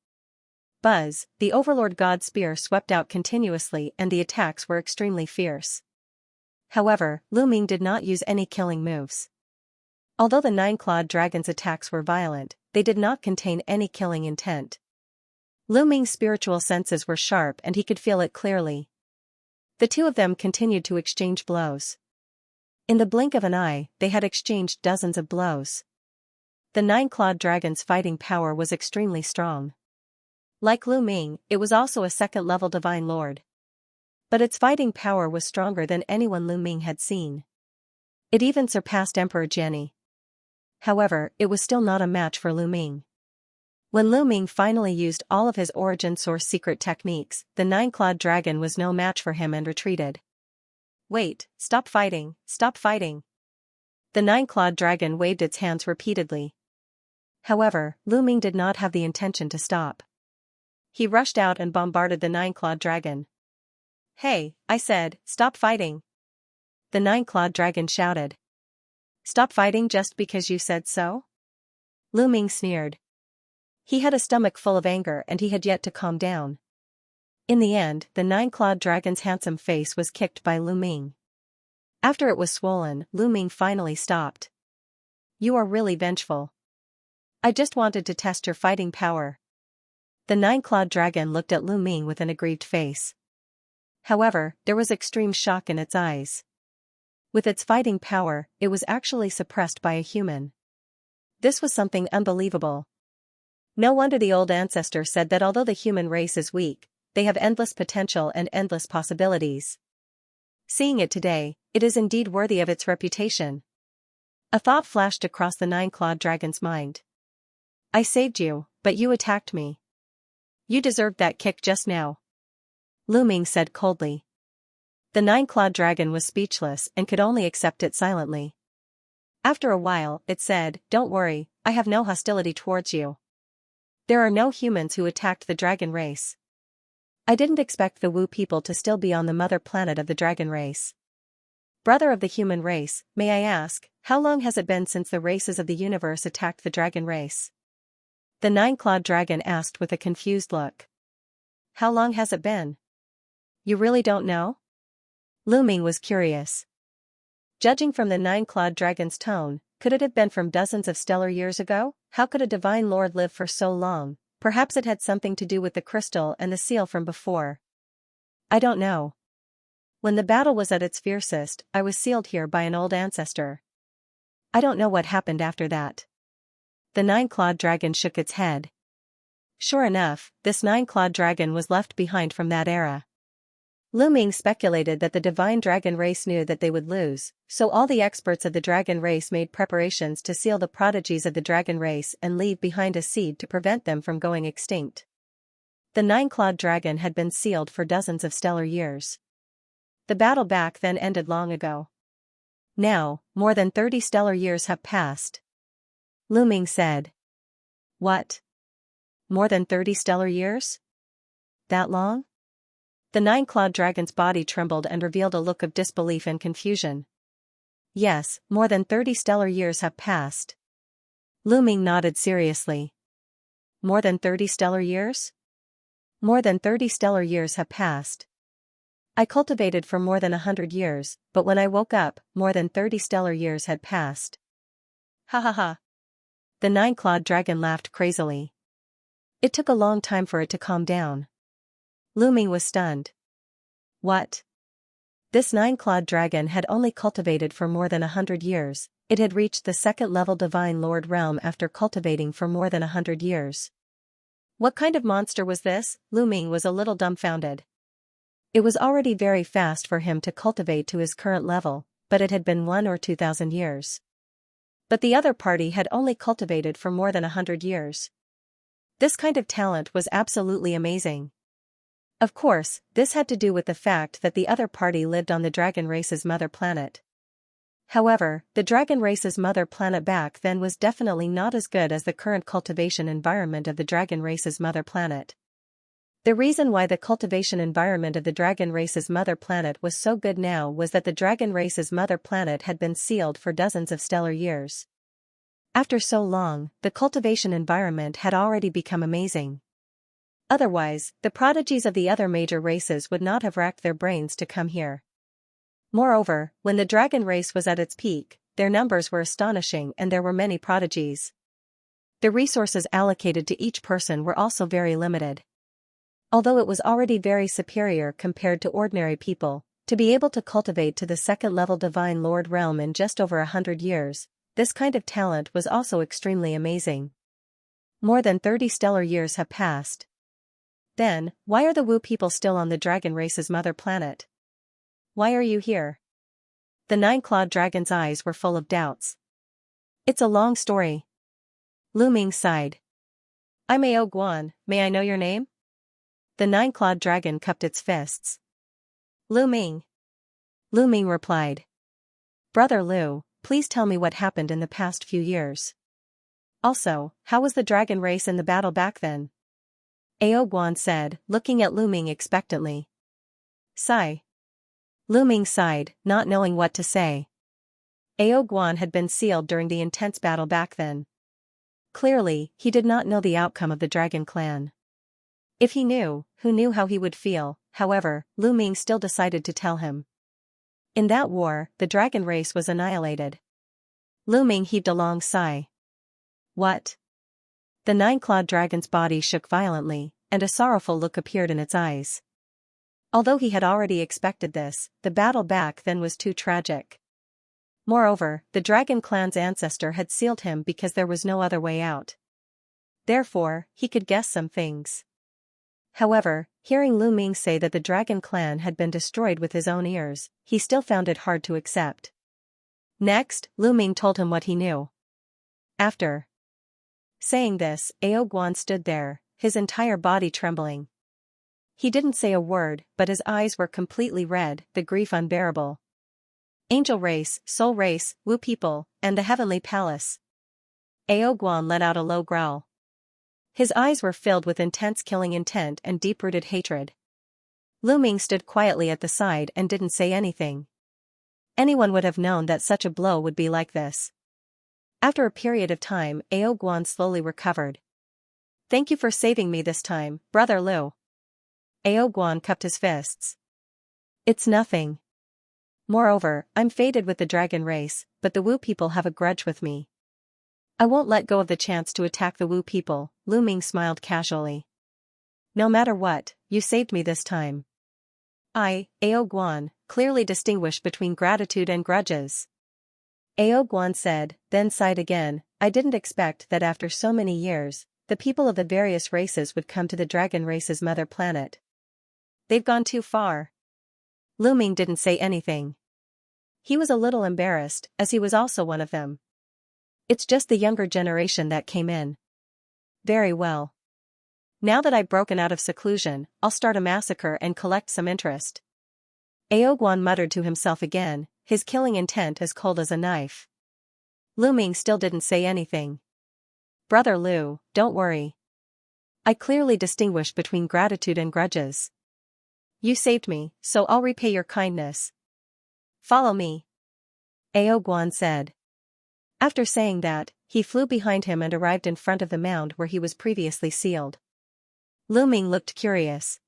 Buzz, the Overlord God Spear swept out continuously and the attacks were extremely fierce. However, Lu Ming did not use any killing moves. Although the nine-clawed dragon's attacks were violent, they did not contain any killing intent. Lu Ming's spiritual senses were sharp and he could feel it clearly. The two of them continued to exchange blows. In the blink of an eye, they had exchanged dozens of blows. The nine-clawed dragon's fighting power was extremely strong. Like Lu Ming, it was also a second-level divine lord. But its fighting power was stronger than anyone Lu Ming had seen. It even surpassed Emperor Jianni. However, it was still not a match for Lu Ming. When Lu Ming finally used all of his origin source secret techniques, the nine-clawed dragon was no match for him and retreated. Wait, stop fighting, stop fighting. The nine-clawed dragon waved its hands repeatedly. However, Lu Ming did not have the intention to stop. He rushed out and bombarded the nine-clawed dragon. Hey, I said, stop fighting. The nine-clawed dragon shouted. Stop fighting just because you said so? Lu Ming sneered. He had a stomach full of anger and he had yet to calm down. In the end, the nine-clawed dragon's handsome face was kicked by Lu Ming. After it was swollen, Lu Ming finally stopped. You are really vengeful. I just wanted to test your fighting power. The nine-clawed dragon looked at Lu Ming with an aggrieved face. However, there was extreme shock in its eyes. With its fighting power, it was actually suppressed by a human. This was something unbelievable. No wonder the old ancestor said that although the human race is weak, they have endless potential and endless possibilities. Seeing it today, it is indeed worthy of its reputation. A thought flashed across the nine-clawed dragon's mind. I saved you, but you attacked me. You deserved that kick just now. Lu Ming said coldly. The nine-clawed dragon was speechless and could only accept it silently. After a while, it said, Don't worry, I have no hostility towards you. There are no humans who attacked the dragon race. I didn't expect the Wu people to still be on the mother planet of the dragon race. Brother of the human race, may I ask, how long has it been since the races of the universe attacked the dragon race? The nine-clawed dragon asked with a confused look. How long has it been? You really don't know? Lu Ming was curious. Judging from the nine-clawed dragon's tone, could it have been from dozens of stellar years ago? How could a divine lord live for so long? Perhaps it had something to do with the crystal and the seal from before. I don't know. When the battle was at its fiercest, I was sealed here by an old ancestor. I don't know what happened after that. The nine-clawed dragon shook its head. Sure enough, this nine-clawed dragon was left behind from that era. Lu Ming speculated that the divine dragon race knew that they would lose, so all the experts of the dragon race made preparations to seal the prodigies of the dragon race and leave behind a seed to prevent them from going extinct. The nine-clawed dragon had been sealed for dozens of stellar years. The battle back then ended long ago. Now, more than 30 stellar years have passed. Lu Ming said. What? More than 30 stellar years? That long? The nine-clawed dragon's body trembled and revealed a look of disbelief and confusion. Yes, more than 30 stellar years have passed. Lu Ming nodded seriously. More than 30 stellar years? More than 30 stellar years have passed. I cultivated for more than 100 years, but when I woke up, more than 30 stellar years had passed. Ha ha ha. The nine-clawed dragon laughed crazily. It took a long time for it to calm down. Lu Ming was stunned. What? This nine-clawed dragon had only cultivated for more than 100 years, it had reached the second-level Divine Lord realm after cultivating for more than 100 years. What kind of monster was this? Lu Ming was a little dumbfounded. It was already very fast for him to cultivate to his current level, but it had been 1 or 2,000 years. But the other party had only cultivated for more than 100 years. This kind of talent was absolutely amazing. Of course, this had to do with the fact that the other party lived on the dragon race's mother planet. However, the dragon race's mother planet back then was definitely not as good as the current cultivation environment of the dragon race's mother planet. The reason why the cultivation environment of the dragon race's mother planet was so good now was that the dragon race's mother planet had been sealed for dozens of stellar years. After so long, the cultivation environment had already become amazing. Otherwise, the prodigies of the other major races would not have racked their brains to come here. Moreover, when the dragon race was at its peak, their numbers were astonishing and there were many prodigies. The resources allocated to each person were also very limited. Although it was already very superior compared to ordinary people, to be able to cultivate to the second-level Divine Lord realm in just over 100 years, this kind of talent was also extremely amazing. More than 30 stellar years have passed. Then, why are the Wu people still on the dragon race's mother planet? Why are you here? The nine-clawed dragon's eyes were full of doubts. It's a long story. Lu Ming sighed. I'm Ao Guan, may I know your name? The nine-clawed dragon cupped its fists. Lu Ming. Lu Ming replied. Brother Lu, please tell me what happened in the past few years. Also, how was the dragon race in the battle back then? Ao Guan said, looking at Lu Ming expectantly. Sigh. Lu Ming sighed, not knowing what to say. Ao Guan had been sealed during the intense battle back then. Clearly, he did not know the outcome of the dragon clan. If he knew, who knew how he would feel? However, Lu Ming still decided to tell him. In that war, the dragon race was annihilated. Lu Ming heaved a long sigh. What? The nine-clawed dragon's body shook violently, and a sorrowful look appeared in its eyes. Although he had already expected this, the battle back then was too tragic. Moreover, the dragon clan's ancestor had sealed him because there was no other way out. Therefore, he could guess some things. However, hearing Lu Ming say that the dragon clan had been destroyed with his own ears, he still found it hard to accept. Next, Lu Ming told him what he knew. After saying this, Ao Guan stood there, his entire body trembling. He didn't say a word, but his eyes were completely red, the grief unbearable. Angel race, soul race, Wu people, and the heavenly palace. Ao Guan let out a low growl. His eyes were filled with intense killing intent and deep-rooted hatred. Lu Ming stood quietly at the side and didn't say anything. Anyone would have known that such a blow would be like this. After a period of time, Ao Guan slowly recovered. Thank you for saving me this time, Brother Lu. Ao Guan cupped his fists. It's nothing. Moreover, I'm fated with the dragon race, but the Wu people have a grudge with me. I won't let go of the chance to attack the Wu people, Lu Ming smiled casually. No matter what, you saved me this time. I, Ao Guan, clearly distinguish between gratitude and grudges. Ao Guan said, then sighed again. I didn't expect that after so many years, the people of the various races would come to the dragon race's mother planet. They've gone too far. Lu Ming didn't say anything. He was a little embarrassed, as he was also one of them. It's just the younger generation that came in. Very well. Now that I've broken out of seclusion, I'll start a massacre and collect some interest. Ao Guan muttered to himself again, his killing intent as cold as a knife. Lu Ming still didn't say anything. Brother Lu, don't worry. I clearly distinguish between gratitude and grudges. You saved me, so I'll repay your kindness. Follow me. Ao Guan said. After saying that, he flew behind him and arrived in front of the mound where he was previously sealed. Lu Ming looked curious.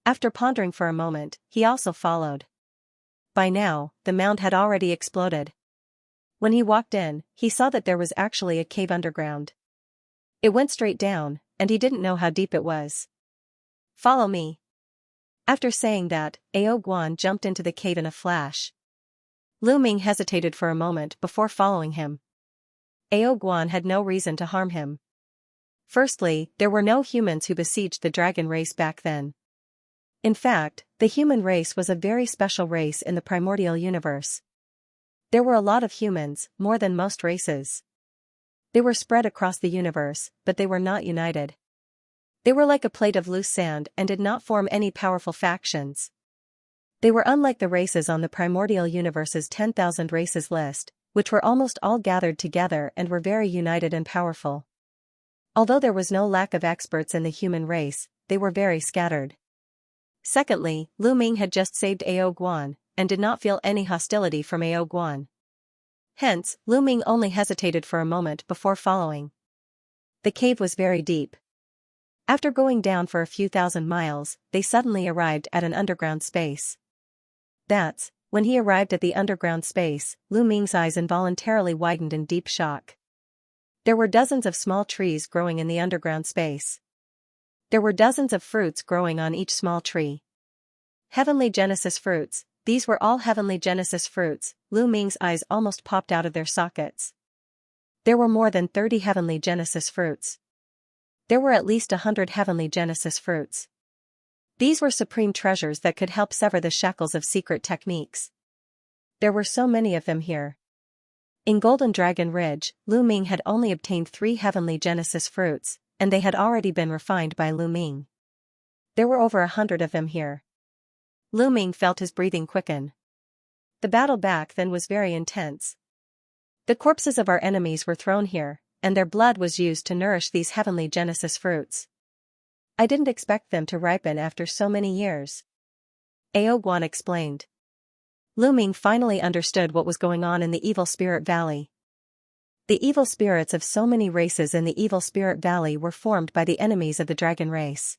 After pondering for a moment, he also followed. By now, the mound had already exploded. When he walked in, he saw that there was actually a cave underground. It went straight down, and he didn't know how deep it was. Follow me. After saying that, Ao Guan jumped into the cave in a flash. Lu Ming hesitated for a moment before following him. Ao Guan had no reason to harm him. Firstly, there were no humans who besieged the dragon race back then. In fact, the human race was a very special race in the primordial universe. There were a lot of humans, more than most races. They were spread across the universe, but they were not united. They were like a plate of loose sand and did not form any powerful factions. They were unlike the races on the primordial universe's 10,000 races list, which were almost all gathered together and were very united and powerful. Although there was no lack of experts in the human race, they were very scattered. Secondly, Lu Ming had just saved Ao Guan, and did not feel any hostility from Ao Guan. Hence, Lu Ming only hesitated for a moment before following. The cave was very deep. After going down for a few thousand miles, they suddenly arrived at an underground space. When he arrived at the underground space, Lu Ming's eyes involuntarily widened in deep shock. There were dozens of small trees growing in the underground space. There were dozens of fruits growing on each small tree. Heavenly Genesis fruits, these were all Heavenly Genesis fruits. Lu Ming's eyes almost popped out of their sockets. There were more than 30 Heavenly Genesis fruits. There were at least 100 Heavenly Genesis fruits. These were supreme treasures that could help sever the shackles of secret techniques. There were so many of them here. In Golden Dragon Ridge, Lu Ming had only obtained 3 Heavenly Genesis fruits, and they had already been refined by Lu Ming. There were over 100 of them here. Lu Ming felt his breathing quicken. The battle back then was very intense. The corpses of our enemies were thrown here, and their blood was used to nourish these Heavenly Genesis fruits. I didn't expect them to ripen after so many years. Ao Guan explained. Lu Ming finally understood what was going on in the Evil Spirit Valley. The evil spirits of so many races in the Evil Spirit Valley were formed by the enemies of the dragon race.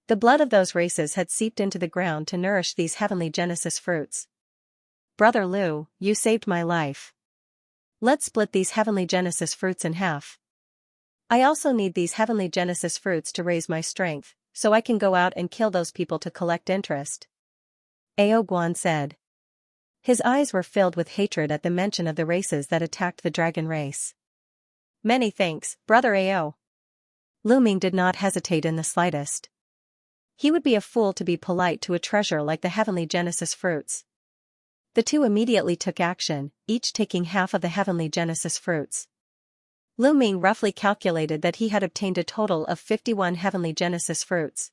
The blood of those races had seeped into the ground to nourish these Heavenly Genesis fruits. Brother Lu, you saved my life. Let's split these Heavenly Genesis fruits in half. I also need these Heavenly Genesis fruits to raise my strength, so I can go out and kill those people to collect interest. Ao Guan said. His eyes were filled with hatred at the mention of the races that attacked the dragon race. Many thanks, Brother Ao. Lu Ming did not hesitate in the slightest. He would be a fool to be polite to a treasure like the Heavenly Genesis fruits. The two immediately took action, each taking half of the Heavenly Genesis fruits. Lu Ming roughly calculated that he had obtained a total of 51 Heavenly Genesis fruits.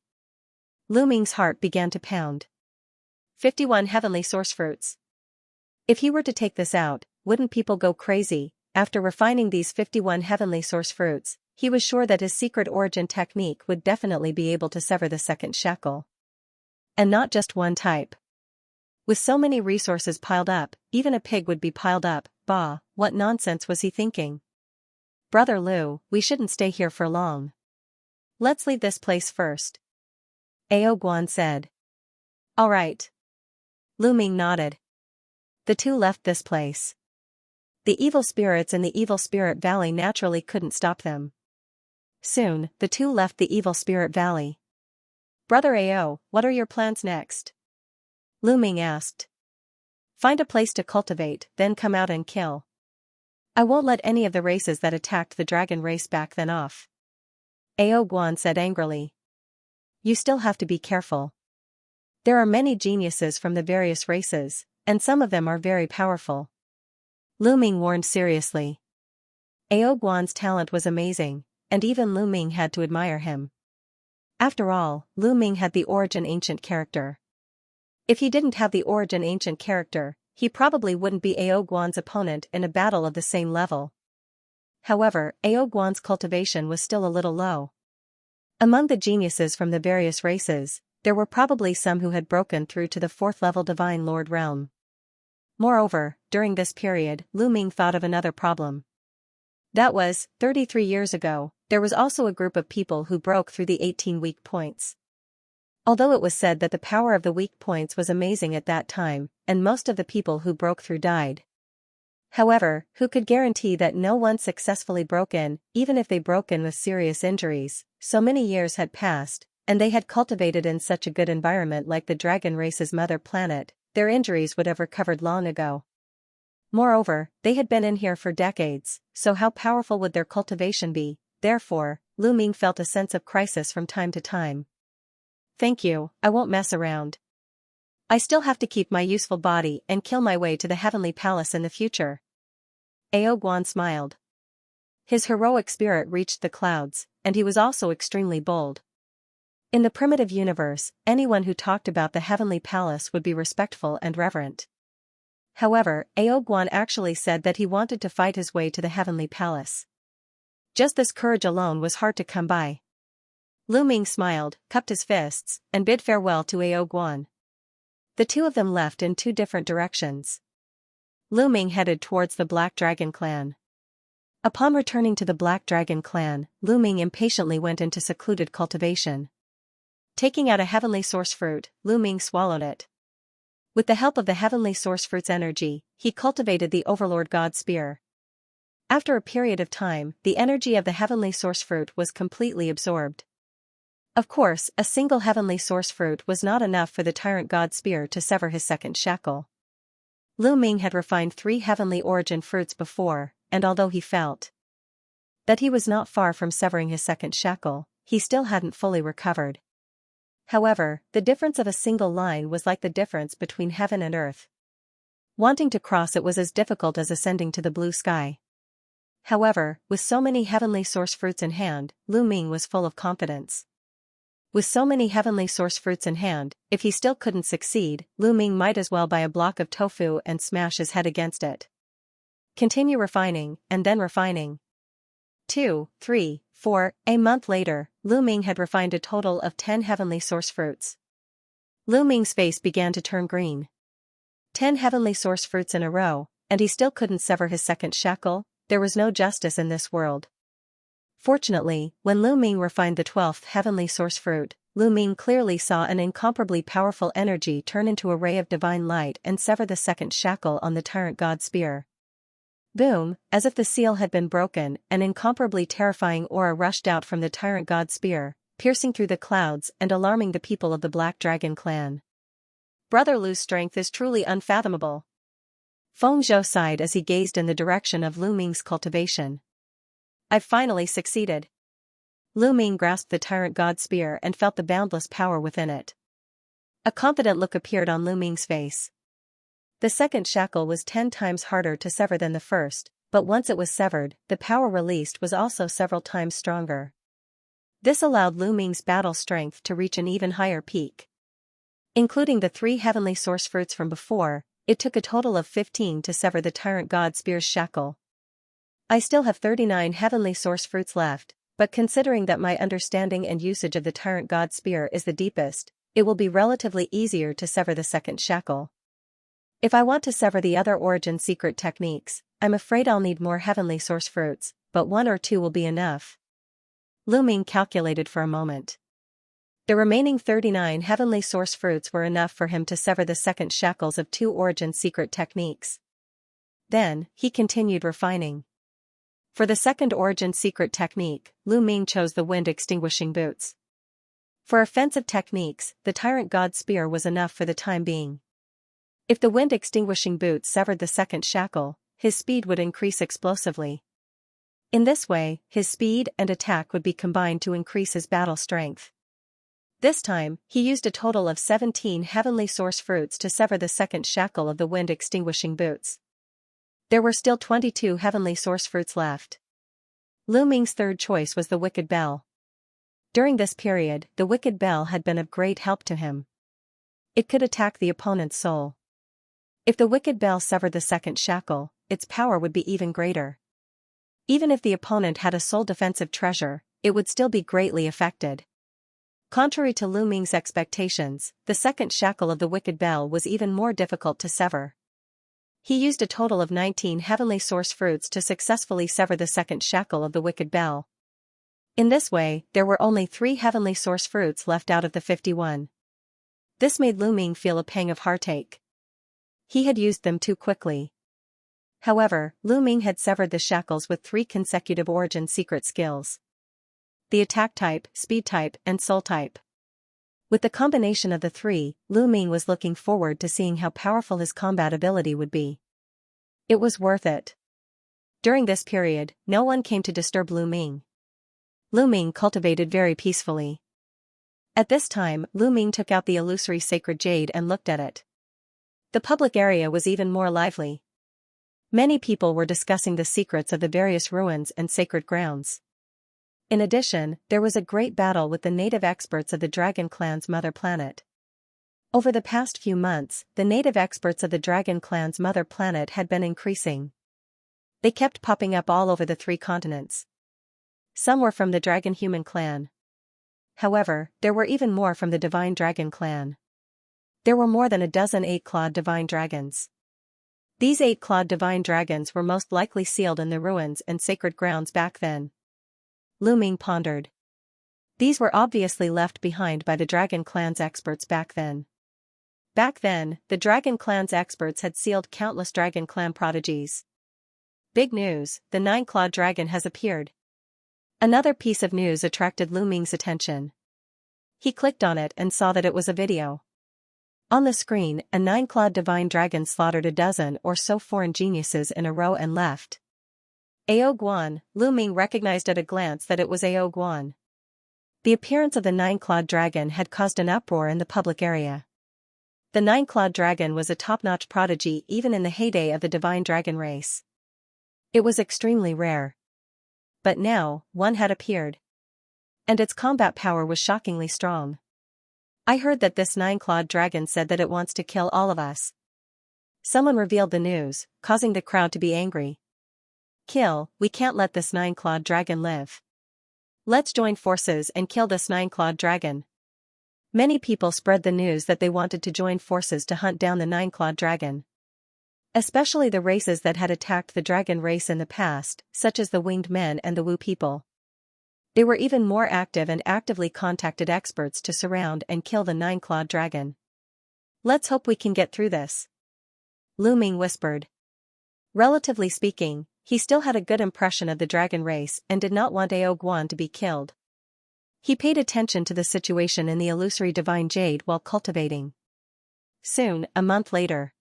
Lu Ming's heart began to pound. 51 Heavenly Source fruits. If he were to take this out, wouldn't people go crazy? After refining these 51 Heavenly Source fruits, he was sure that his secret origin technique would definitely be able to sever the second shackle. And not just one type. With so many resources piled up, even a pig would be piled up. Bah, what nonsense was he thinking? Brother Lu, we shouldn't stay here for long. Let's leave this place first. Ao Guan said. All right. Lu Ming nodded. The two left this place. The evil spirits in the Evil Spirit Valley naturally couldn't stop them. Soon, the two left the Evil Spirit Valley. Brother Ao, what are your plans next? Lu Ming asked. Find a place to cultivate, then come out and kill. I won't let any of the races that attacked the dragon race back then off. Ao Guan said angrily. You still have to be careful. There are many geniuses from the various races, and some of them are very powerful. Lu Ming warned seriously. Ao Guan's talent was amazing, and even Lu Ming had to admire him. After all, Lu Ming had the Origin Ancient character. If he didn't have the Origin Ancient character, he probably wouldn't be Ao Guan's opponent in a battle of the same level. However, Ao Guan's cultivation was still a little low. Among the geniuses from the various races, there were probably some who had broken through to the 4th level Divine Lord realm. Moreover, during this period, Lu Ming thought of another problem. That was, 33 years ago, there was also a group of people who broke through the 18 weak points. Although it was said that the power of the weak points was amazing at that time, and most of the people who broke through died. However, who could guarantee that no one successfully broke in, even if they broke in with serious injuries? So many years had passed, and they had cultivated in such a good environment like the dragon race's mother planet, their injuries would have recovered long ago. Moreover, they had been in here for decades, so how powerful would their cultivation be? Therefore, Lu Ming felt a sense of crisis from time to time. thank you, I won't mess around. I still have to keep my useful body and kill my way to the heavenly palace in the future. Ao Guan smiled. His heroic spirit reached the clouds, and he was also extremely bold. In the primitive universe, anyone who talked about the heavenly palace would be respectful and reverent. However, Ao Guan actually said that he wanted to fight his way to the heavenly palace. Just this courage alone was hard to come by. Lu Ming smiled, cupped his fists, and bid farewell to Ao Guan. The two of them left in two different directions. Lu Ming headed towards the Black Dragon clan. Upon returning to the Black Dragon clan, Lu Ming impatiently went into secluded cultivation. Taking out a heavenly source fruit, Lu Ming swallowed it. With the help of the heavenly source fruit's energy, he cultivated the Overlord God Spear. After a period of time, the energy of the heavenly source fruit was completely absorbed. Of course, a single heavenly source fruit was not enough for the Tyrant God Spear to sever his second shackle. Lu Ming had refined 3 heavenly origin fruits before, and although he felt that he was not far from severing his second shackle, he still hadn't fully recovered. However, the difference of a single line was like the difference between heaven and earth. Wanting to cross it was as difficult as ascending to the blue sky. However, with so many heavenly source fruits in hand, Lu Ming was full of confidence. With so many heavenly source fruits in hand, if he still couldn't succeed, Lu Ming might as well buy a block of tofu and smash his head against it. Continue refining, and then refining. 2, 3, 4, a month later, Lu Ming had refined a total of 10 heavenly source fruits. Lu Ming's face began to turn green. 10 heavenly source fruits in a row, and he still couldn't sever his second shackle. There was no justice in this world. Fortunately, when Lu Ming refined the 12th heavenly source fruit, Lu Ming clearly saw an incomparably powerful energy turn into a ray of divine light and sever the second shackle on the Tyrant God Spear. Boom, as if the seal had been broken, an incomparably terrifying aura rushed out from the Tyrant God Spear, piercing through the clouds and alarming the people of the Black Dragon clan. Brother Lu's strength is truly unfathomable. Feng Zhou sighed as he gazed in the direction of Lu Ming's cultivation. I've finally succeeded. Lu Ming grasped the Tyrant God Spear and felt the boundless power within it. A confident look appeared on Lu Ming's face. The second shackle was 10 times harder to sever than the first, but once it was severed, the power released was also several times stronger. This allowed Lu Ming's battle strength to reach an even higher peak. Including the 3 heavenly source fruits from before, it took a total of 15 to sever the Tyrant God Spear's shackle. I still have 39 heavenly source fruits left, but considering that my understanding and usage of the Tyrant God Spear is the deepest, it will be relatively easier to sever the second shackle. If I want to sever the other origin secret techniques, I'm afraid I'll need more heavenly source fruits, but 1 or 2 will be enough. Lu Ming calculated for a moment. The remaining 39 heavenly source fruits were enough for him to sever the second shackles of 2 origin secret techniques. Then, he continued refining. For the second origin secret technique, Lu Ming chose the wind extinguishing boots. For offensive techniques, the Tyrant God Spear was enough for the time being. If the wind extinguishing boots severed the second shackle, his speed would increase explosively. In this way, his speed and attack would be combined to increase his battle strength. This time, he used a total of 17 heavenly source fruits to sever the second shackle of the wind extinguishing boots. There were still 22 heavenly source fruits left. Lu Ming's third choice was the Wicked Bell. During this period, the Wicked Bell had been of great help to him. It could attack the opponent's soul. If the Wicked Bell severed the second shackle, its power would be even greater. Even if the opponent had a soul defensive treasure, it would still be greatly affected. Contrary to Lu Ming's expectations, the second shackle of the Wicked Bell was even more difficult to sever. He used a total of 19 heavenly source fruits to successfully sever the second shackle of the Wicked Bell. In this way, there were only 3 heavenly source fruits left out of the 51. This made Lu Ming feel a pang of heartache. He had used them too quickly. However, Lu Ming had severed the shackles with 3 consecutive origin secret skills. The attack type, speed type, and soul type. With the combination of the 3, Lu Ming was looking forward to seeing how powerful his combat ability would be. It was worth it. During this period, no one came to disturb Lu Ming. Lu Ming cultivated very peacefully. At this time, Lu Ming took out the illusory sacred jade and looked at it. The public area was even more lively. Many people were discussing the secrets of the various ruins and sacred grounds. In addition, there was a great battle with the native experts of the Dragon Clan's mother planet. Over the past few months, the native experts of the Dragon Clan's mother planet had been increasing. They kept popping up all over the 3 continents. Some were from the Dragon Human clan. However, there were even more from the Divine Dragon clan. There were more than a dozen 8-clawed divine dragons. These 8-clawed divine dragons were most likely sealed in the ruins and sacred grounds back then. Lu Ming pondered. These were obviously left behind by the Dragon Clan's experts back then. Back then, the Dragon Clan's experts had sealed countless Dragon Clan prodigies. Big news, the 9-clawed dragon has appeared. Another piece of news attracted Lu Ming's attention. He clicked on it and saw that it was a video. On the screen, a 9-clawed divine dragon slaughtered a dozen or so foreign geniuses in a row and left. Ao Guan, Lu Ming recognized at a glance that it was Ao Guan. The appearance of the 9-clawed dragon had caused an uproar in the public area. The 9-clawed dragon was a top-notch prodigy even in the heyday of the divine dragon race. It was extremely rare. But now, one had appeared. And its combat power was shockingly strong. I heard that this 9-clawed dragon said that it wants to kill all of us. Someone revealed the news, causing the crowd to be angry. Kill, we can't let this 9-clawed dragon live. Let's join forces and kill this 9-clawed dragon. Many people spread the news that they wanted to join forces to hunt down the 9-clawed dragon. Especially the races that had attacked the dragon race in the past, such as the winged men and the Wu people. They were even more active and actively contacted experts to surround and kill the 9-clawed dragon. Let's hope we can get through this. Lu Ming whispered. Relatively speaking, he still had a good impression of the dragon race and did not want Ao Guan to be killed. He paid attention to the situation in the illusory divine jade while cultivating. Soon, a month later.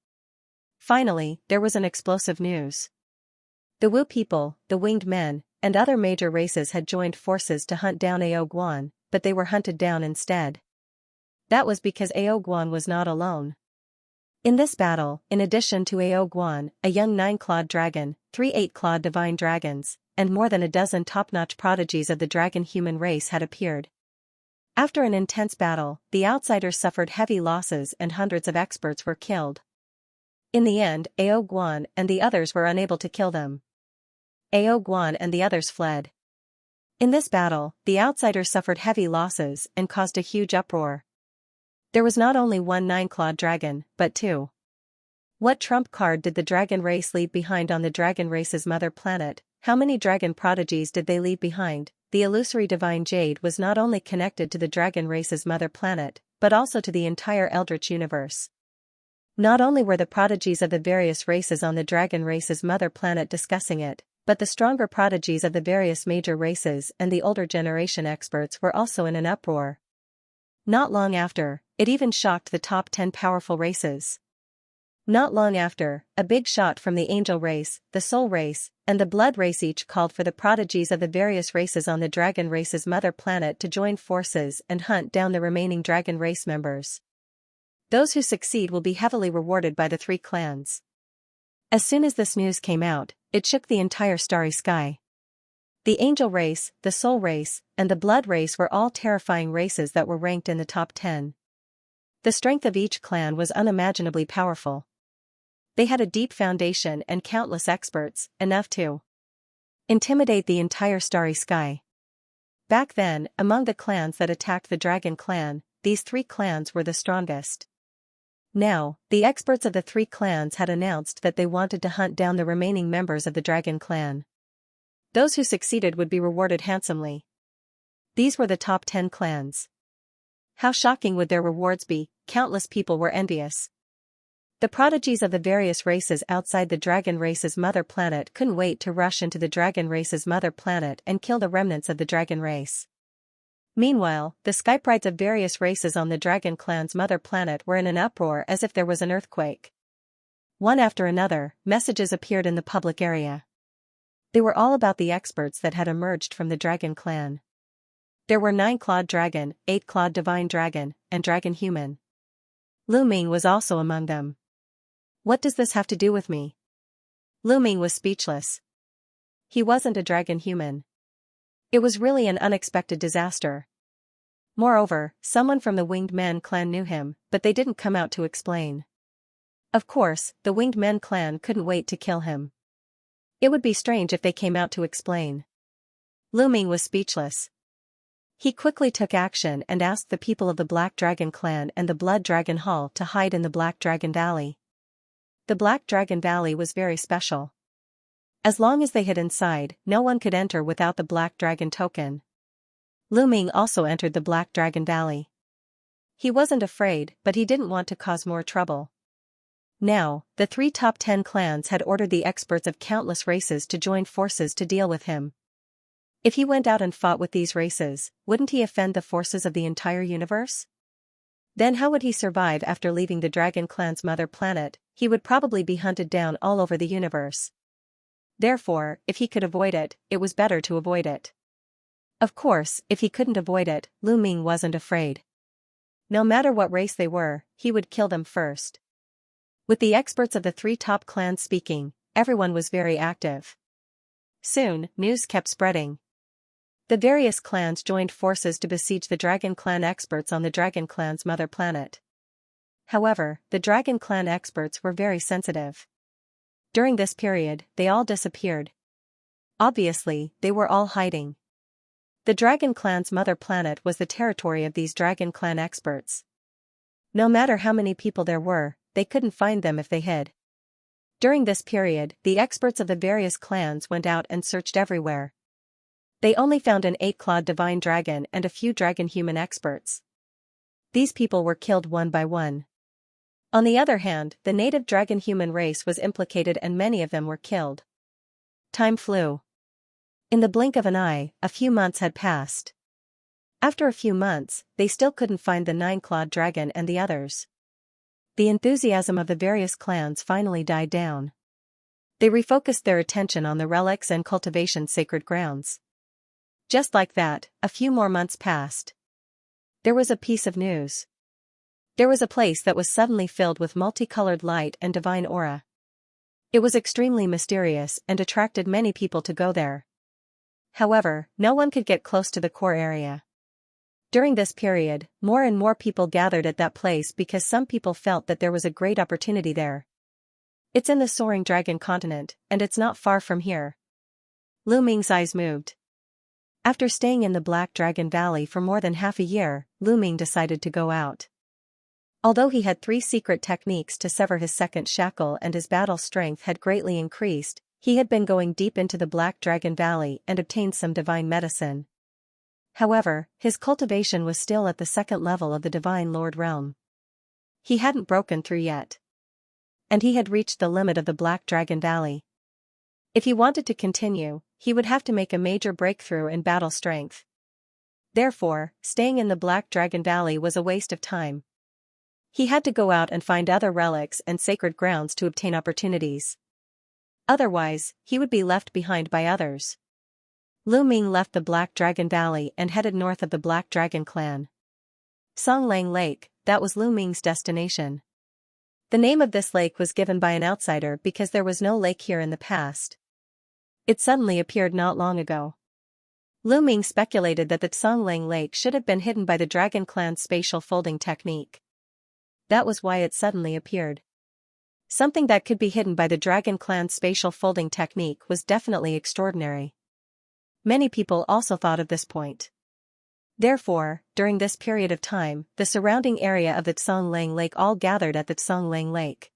Finally, there was an explosive news. The Wu people, the winged men, and other major races had joined forces to hunt down Ao Guan, but they were hunted down instead. That was because Ao Guan was not alone. In this battle, in addition to Ao Guan, a young 9-clawed dragon, 3 8-clawed divine dragons, and more than a dozen top-notch prodigies of the dragon human race had appeared. After an intense battle, the outsiders suffered heavy losses and hundreds of experts were killed. In the end, Ao Guan and the others were unable to kill them. Ao Guan and the others fled. In this battle, the outsiders suffered heavy losses and caused a huge uproar. There was not only one 9-clawed dragon, but 2. What trump card did the dragon race leave behind on the dragon race's mother planet? How many dragon prodigies did they leave behind? The illusory divine jade was not only connected to the dragon race's mother planet, but also to the entire Eldritch universe. Not only were the prodigies of the various races on the dragon race's mother planet discussing it, but the stronger prodigies of the various major races and the older generation experts were also in an uproar. Not long after, it even shocked the top 10 powerful races. Not long after, a big shot from the angel race, the soul race, and the blood race each called for the prodigies of the various races on the dragon race's mother planet to join forces and hunt down the remaining dragon race members. Those who succeed will be heavily rewarded by the 3 clans. As soon as this news came out, it shook the entire starry sky. The angel race, the soul race, and the blood race were all terrifying races that were ranked in the top 10. The strength of each clan was unimaginably powerful. They had a deep foundation and countless experts, enough to intimidate the entire starry sky. Back then, among the clans that attacked the Dragon Clan, these 3 clans were the strongest. Now, the experts of the 3 clans had announced that they wanted to hunt down the remaining members of the Dragon Clan. Those who succeeded would be rewarded handsomely. These were the top 10 clans. How shocking would their rewards be? Countless people were envious. The prodigies of the various races outside the dragon race's mother planet couldn't wait to rush into the dragon race's mother planet and kill the remnants of the dragon race. Meanwhile, the skyprides of various races on the Dragon Clan's mother planet were in an uproar as if there was an earthquake. One after another, messages appeared in the public area. They were all about the experts that had emerged from the Dragon Clan. There were 9-clawed dragon, 8-clawed divine dragon, and dragon human. Lu Ming was also among them. What does this have to do with me? Lu Ming was speechless. He wasn't a dragon human. It was really an unexpected disaster. Moreover, someone from the Winged Men clan knew him, but they didn't come out to explain. Of course, the Winged Men clan couldn't wait to kill him. It would be strange if they came out to explain. Lu Ming was speechless. He quickly took action and asked the people of the Black Dragon clan and the Blood Dragon Hall to hide in the Black Dragon Valley. The Black Dragon Valley was very special. As long as they hid inside, no one could enter without the Black Dragon token. Lu Ming also entered the Black Dragon Valley. He wasn't afraid, but he didn't want to cause more trouble. Now, the 3 top 10 clans had ordered the experts of countless races to join forces to deal with him. If he went out and fought with these races, wouldn't he offend the forces of the entire universe? Then how would he survive after leaving the Dragon Clan's mother planet? He would probably be hunted down all over the universe. Therefore, if he could avoid it, it was better to avoid it. Of course, if he couldn't avoid it, Lu Ming wasn't afraid. No matter what race they were, he would kill them first. With the experts of the 3 top clans speaking, everyone was very active. Soon, news kept spreading. The various clans joined forces to besiege the Dragon Clan experts on the Dragon Clan's mother planet. However, the Dragon Clan experts were very sensitive. During this period, they all disappeared. Obviously, they were all hiding. The Dragon Clan's mother planet was the territory of these Dragon Clan experts. No matter how many people there were, they couldn't find them if they hid. During this period, the experts of the various clans went out and searched everywhere. They only found an 8-clawed divine dragon and a few dragon human experts. These people were killed one by one. On the other hand, the native dragon human race was implicated and many of them were killed. Time flew. In the blink of an eye, a few months had passed. After a few months, they still couldn't find the 9-clawed dragon and the others. The enthusiasm of the various clans finally died down. They refocused their attention on the relics and cultivation sacred grounds. Just like that, a few more months passed. There was a piece of news. There was a place that was suddenly filled with multicolored light and divine aura. It was extremely mysterious and attracted many people to go there. However, no one could get close to the core area. During this period, more and more people gathered at that place because some people felt that there was a great opportunity there. It's in the Soaring Dragon continent, and it's not far from here. Lu Ming's eyes moved. After staying in the Black Dragon Valley for more than half a year, Lu Ming decided to go out. Although he had 3 secret techniques to sever his second shackle and his battle strength had greatly increased, he had been going deep into the Black Dragon Valley and obtained some divine medicine. However, his cultivation was still at the 2nd level of the Divine Lord realm. He hadn't broken through yet. And he had reached the limit of the Black Dragon Valley. If he wanted to continue, he would have to make a major breakthrough in battle strength. Therefore, staying in the Black Dragon Valley was a waste of time. He had to go out and find other relics and sacred grounds to obtain opportunities. Otherwise, he would be left behind by others. Lu Ming left the Black Dragon Valley and headed north of the Black Dragon clan. Songlang Lake, that was Lu Ming's destination. The name of this lake was given by an outsider because there was no lake here in the past. It suddenly appeared not long ago. Lu Ming speculated that the Songlang Lake should have been hidden by the Dragon Clan's spatial folding technique. That was why it suddenly appeared. Something that could be hidden by the Dragon Clan's spatial folding technique was definitely extraordinary. Many people also thought of this point. Therefore, during this period of time, the surrounding area of the Songlang Lake all gathered at the Songlang Lake.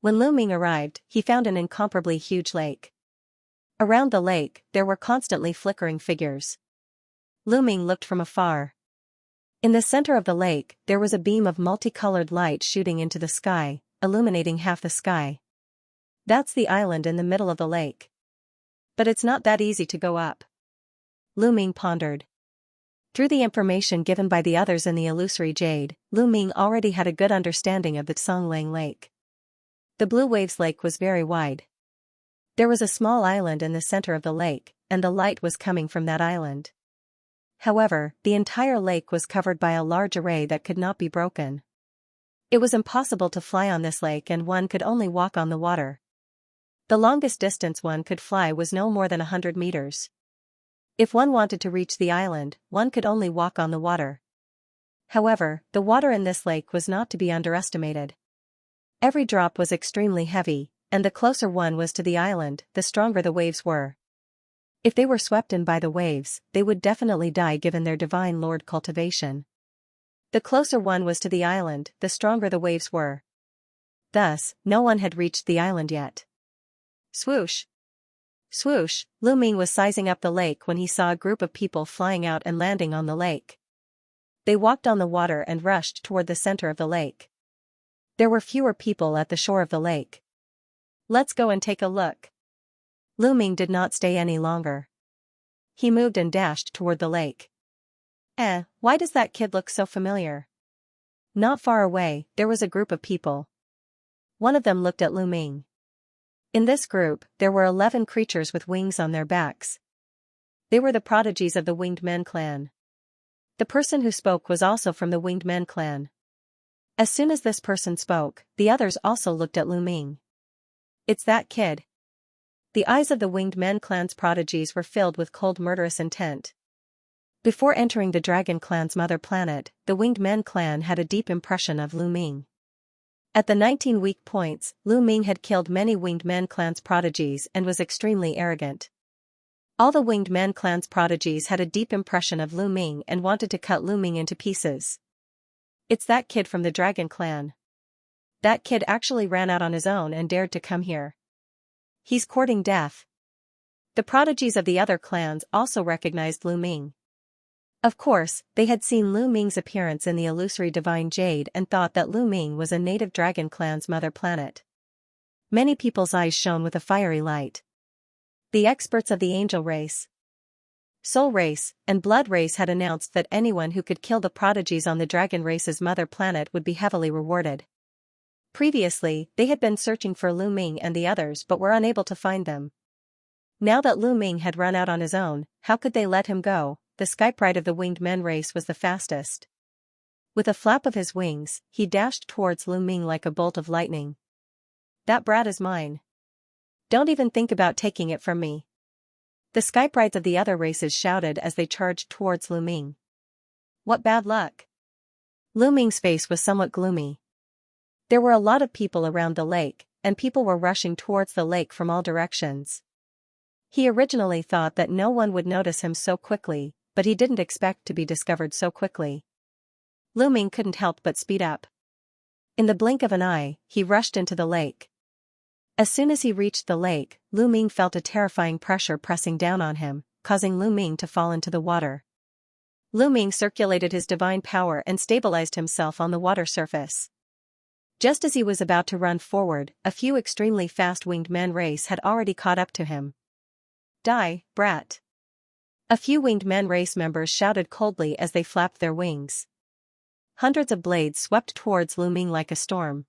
When Lu Ming arrived, he found an incomparably huge lake. Around the lake, there were constantly flickering figures. Lu Ming looked from afar. In the center of the lake, there was a beam of multicolored light shooting into the sky, illuminating half the sky. That's the island in the middle of the lake. But it's not that easy to go up. Lu Ming pondered. Through the information given by the others in the illusory jade, Lu Ming already had a good understanding of the Songlang Lake. The Blue Waves Lake was very wide. There was a small island in the center of the lake, and the light was coming from that island. However, the entire lake was covered by a large array that could not be broken. It was impossible to fly on this lake and one could only walk on the water. The longest distance one could fly was no more than 100 meters. If one wanted to reach the island, one could only walk on the water. However, the water in this lake was not to be underestimated. Every drop was extremely heavy, and the closer one was to the island, the stronger the waves were. If they were swept in by the waves, they would definitely die given their divine lord cultivation. The closer one was to the island, the stronger the waves were. Thus, no one had reached the island yet. Swoosh! Swoosh! Lu Ming was sizing up the lake when he saw a group of people flying out and landing on the lake. They walked on the water and rushed toward the center of the lake. There were fewer people at the shore of the lake. Let's go and take a look. Lu Ming did not stay any longer. He moved and dashed toward the lake. Why does that kid look so familiar? Not far away, there was a group of people. One of them looked at Lu Ming. In this group, there were 11 creatures with wings on their backs. They were the prodigies of the Winged Men clan. The person who spoke was also from the Winged Men clan. As soon as this person spoke, the others also looked at Lu Ming. It's that kid. The eyes of the Winged Men clan's prodigies were filled with cold murderous intent. Before entering the Dragon clan's mother planet, the Winged Men clan had a deep impression of Lu Ming. At the 19 weak points, Lu Ming had killed many Winged Men clan's prodigies and was extremely arrogant. All the Winged Men clan's prodigies had a deep impression of Lu Ming and wanted to cut Lu Ming into pieces. It's that kid from the Dragon clan. That kid actually ran out on his own and dared to come here. He's courting death. The prodigies of the other clans also recognized Lu Ming. Of course, they had seen Lu Ming's appearance in the illusory divine jade and thought that Lu Ming was a native Dragon clan's mother planet. Many people's eyes shone with a fiery light. The experts of the angel race, soul race, and blood race had announced that anyone who could kill the prodigies on the Dragon race's mother planet would be heavily rewarded. Previously, they had been searching for Lu Ming and the others but were unable to find them. Now that Lu Ming had run out on his own, how could they let him go? The skypride of the Winged Men race was the fastest. With a flap of his wings, he dashed towards Lu Ming like a bolt of lightning. That brat is mine. Don't even think about taking it from me. The skyprides of the other races shouted as they charged towards Lu Ming. What bad luck. Lu Ming's face was somewhat gloomy. There were a lot of people around the lake, and people were rushing towards the lake from all directions. He originally thought that no one would notice him so quickly, but he didn't expect to be discovered so quickly. Lu Ming couldn't help but speed up. In the blink of an eye, he rushed into the lake. As soon as he reached the lake, Lu Ming felt a terrifying pressure pressing down on him, causing Lu Ming to fall into the water. Lu Ming circulated his divine power and stabilized himself on the water surface. Just as he was about to run forward, a few extremely fast Winged Men race had already caught up to him. Die, brat. A few Winged Men race members shouted coldly as they flapped their wings. Hundreds of blades swept towards Lu Ming like a storm.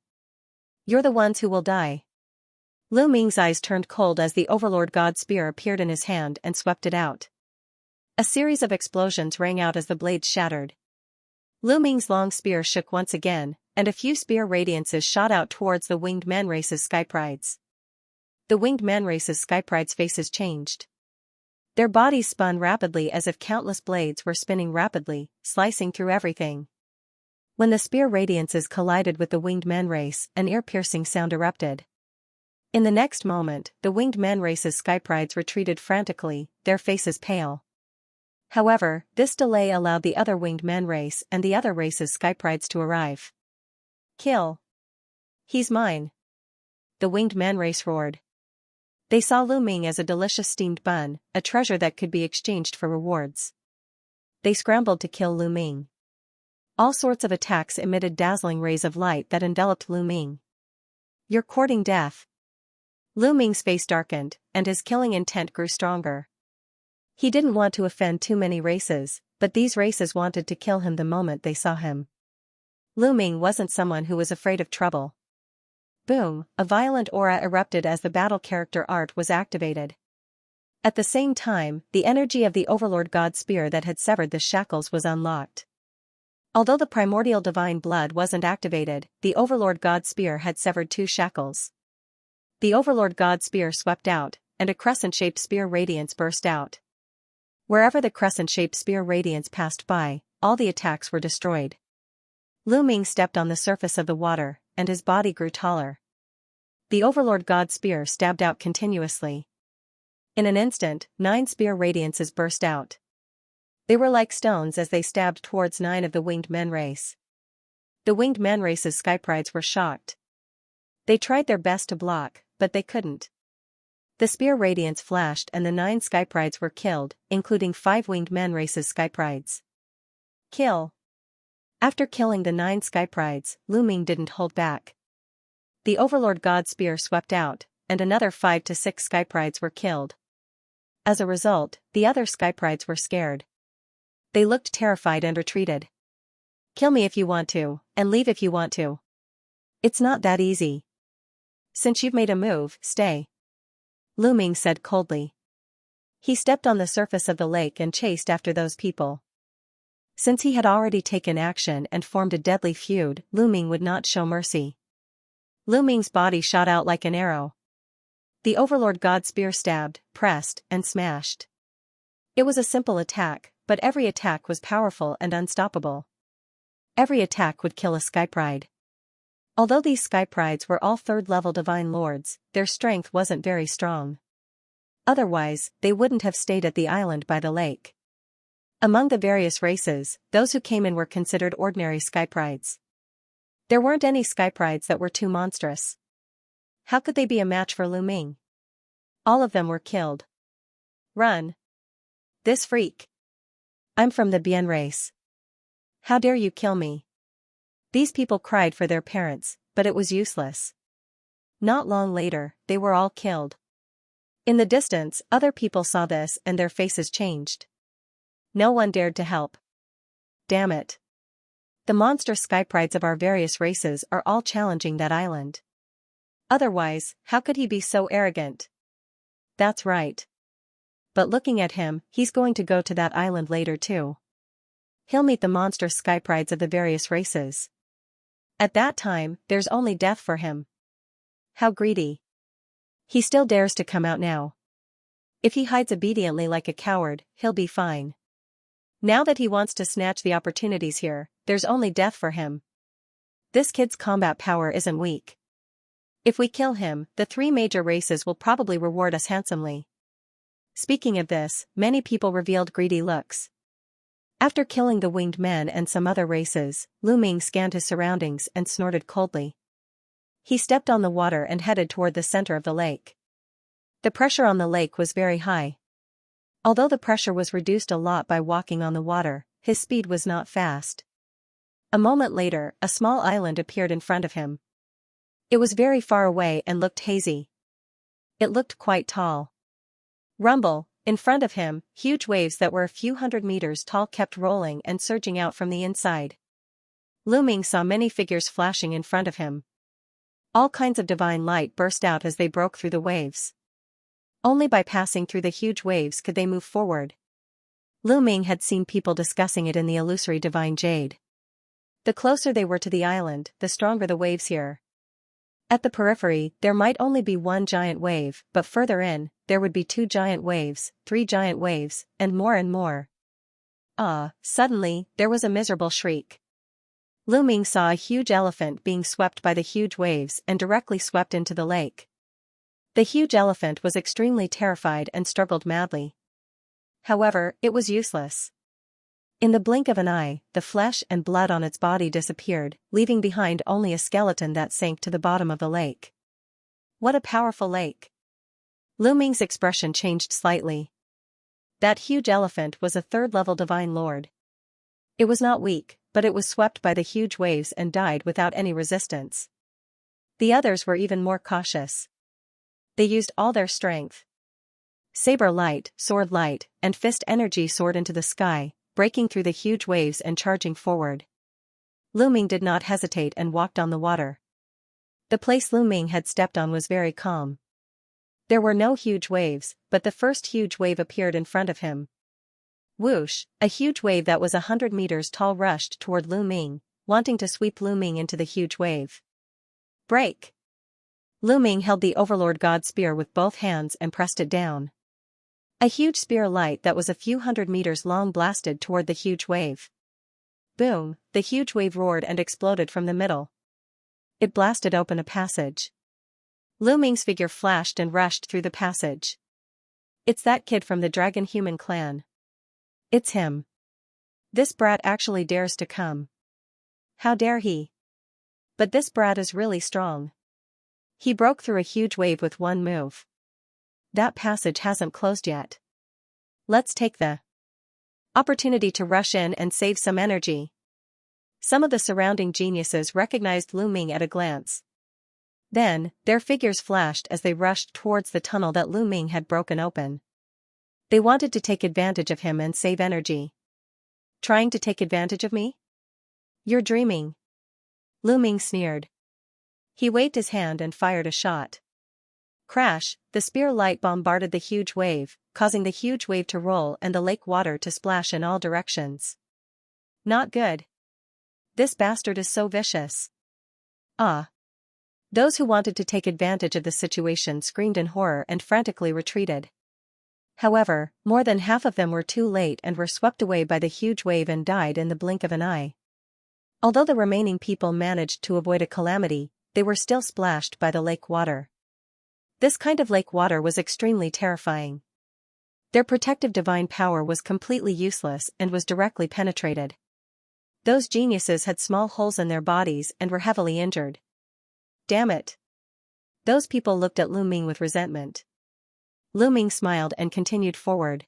You're the ones who will die. Lu Ming's eyes turned cold as the Overlord God spear appeared in his hand and swept it out. A series of explosions rang out as the blades shattered. Lu Ming's long spear shook once again, and a few spear radiances shot out towards the Winged Men race's skyprides. The Winged Men race's skyprides' faces changed. Their bodies spun rapidly as if countless blades were spinning rapidly, slicing through everything. When the spear radiances collided with the Winged Men race, an ear-piercing sound erupted. In the next moment, the Winged Men race's skyprides retreated frantically, their faces pale. However, this delay allowed the other Winged Men race and the other race's skyprides to arrive. Kill. He's mine. The Winged Men race roared. They saw Lu Ming as a delicious steamed bun, a treasure that could be exchanged for rewards. They scrambled to kill Lu Ming. All sorts of attacks emitted dazzling rays of light that enveloped Lu Ming. You're courting death. Lu Ming's face darkened, and his killing intent grew stronger. He didn't want to offend too many races, but these races wanted to kill him the moment they saw him. Lu Ming wasn't someone who was afraid of trouble. Boom, a violent aura erupted as the battle character art was activated. At the same time, the energy of the Overlord God Spear that had severed the shackles was unlocked. Although the primordial divine blood wasn't activated, the Overlord God Spear had severed 2 shackles. The Overlord God Spear swept out, and a crescent-shaped spear radiance burst out. Wherever the crescent-shaped spear radiance passed by, all the attacks were destroyed. Lu Ming stepped on the surface of the water, and his body grew taller. The Overlord God Spear stabbed out continuously. In an instant, 9 spear radiances burst out. They were like stones as they stabbed towards 9 of the winged men race. The winged men race's skyprides were shocked. They tried their best to block, but they couldn't. The spear radiance flashed and the 9 skyprides were killed, including 5 winged men race's skyprides. Kill. After killing the 9 skyprides, Lu Ming didn't hold back. The Overlord God Spear swept out, and another 5 to 6 skyprides were killed. As a result, the other skyprides were scared. They looked terrified and retreated. Kill me if you want to, and leave if you want to. It's not that easy. Since you've made a move, stay. Lu Ming said coldly. He stepped on the surface of the lake and chased after those people. Since he had already taken action and formed a deadly feud, Lu Ming would not show mercy. Lu Ming's body shot out like an arrow. The Overlord God Spear stabbed, pressed, and smashed. It was a simple attack, but every attack was powerful and unstoppable. Every attack would kill a skypride. Although these skyprides were all 3rd-level divine lords, their strength wasn't very strong. Otherwise, they wouldn't have stayed at the island by the lake. Among the various races, those who came in were considered ordinary skyprides. There weren't any skyprides that were too monstrous. How could they be a match for Lu Ming? All of them were killed. Run. This freak. I'm from the Bien race. How dare you kill me? These people cried for their parents, but it was useless. Not long later, they were all killed. In the distance, other people saw this and their faces changed. No one dared to help. Damn it. The monster skyprides of our various races are all challenging that island. Otherwise, how could he be so arrogant? That's right. But looking at him, he's going to go to that island later too. He'll meet the monster skyprides of the various races. At that time, there's only death for him. How greedy. He still dares to come out now. If he hides obediently like a coward, he'll be fine. Now that he wants to snatch the opportunities here, there's only death for him. This kid's combat power isn't weak. If we kill him, the 3 major races will probably reward us handsomely. Speaking of this, many people revealed greedy looks. After killing the winged men and some other races, Lu Ming scanned his surroundings and snorted coldly. He stepped on the water and headed toward the center of the lake. The pressure on the lake was very high. Although the pressure was reduced a lot by walking on the water, his speed was not fast. A moment later, a small island appeared in front of him. It was very far away and looked hazy. It looked quite tall. Rumble, in front of him, huge waves that were a few hundred meters tall kept rolling and surging out from the inside. Lu Ming saw many figures flashing in front of him. All kinds of divine light burst out as they broke through the waves. Only by passing through the huge waves could they move forward. Lu Ming had seen people discussing it in the illusory divine jade. The closer they were to the island, the stronger the waves here. At the periphery, there might only be 1 giant wave, but further in, there would be 2 giant waves, 3 giant waves, and more and more. Suddenly, there was a miserable shriek. Lu Ming saw a huge elephant being swept by the huge waves and directly swept into the lake. The huge elephant was extremely terrified and struggled madly. However, it was useless. In the blink of an eye, the flesh and blood on its body disappeared, leaving behind only a skeleton that sank to the bottom of the lake. What a powerful lake! Lu Ming's expression changed slightly. That huge elephant was a 3rd-level divine lord. It was not weak, but it was swept by the huge waves and died without any resistance. The others were even more cautious. They used all their strength. Saber light, sword light, and fist energy soared into the sky, breaking through the huge waves and charging forward. Lu Ming did not hesitate and walked on the water. The place Lu Ming had stepped on was very calm. There were no huge waves, but the first huge wave appeared in front of him. Whoosh, a huge wave that was 100 meters tall rushed toward Lu Ming, wanting to sweep Lu Ming into the huge wave. Break! Lu Ming held the Overlord God spear with both hands and pressed it down. A huge spear light that was a few hundred meters long blasted toward the huge wave. Boom, the huge wave roared and exploded from the middle. It blasted open a passage. Lu Ming's figure flashed and rushed through the passage. It's that kid from the Dragon Human clan. It's him. This brat actually dares to come. How dare he? But this brat is really strong. He broke through a huge wave with one move. That passage hasn't closed yet. Let's take the opportunity to rush in and save some energy. Some of the surrounding geniuses recognized Lu Ming at a glance. Then, their figures flashed as they rushed towards the tunnel that Lu Ming had broken open. They wanted to take advantage of him and save energy. Trying to take advantage of me? You're dreaming. Lu Ming sneered. He waved his hand and fired a shot. Crash, the spear light bombarded the huge wave, causing the huge wave to roll and the lake water to splash in all directions. Not good. This bastard is so vicious. Ah. Those who wanted to take advantage of the situation screamed in horror and frantically retreated. However, more than half of them were too late and were swept away by the huge wave and died in the blink of an eye. Although the remaining people managed to avoid a calamity, they were still splashed by the lake water. This kind of lake water was extremely terrifying. Their protective divine power was completely useless and was directly penetrated. Those geniuses had small holes in their bodies and were heavily injured. Damn it. Those people looked at Lu Ming with resentment. Lu Ming smiled and continued forward.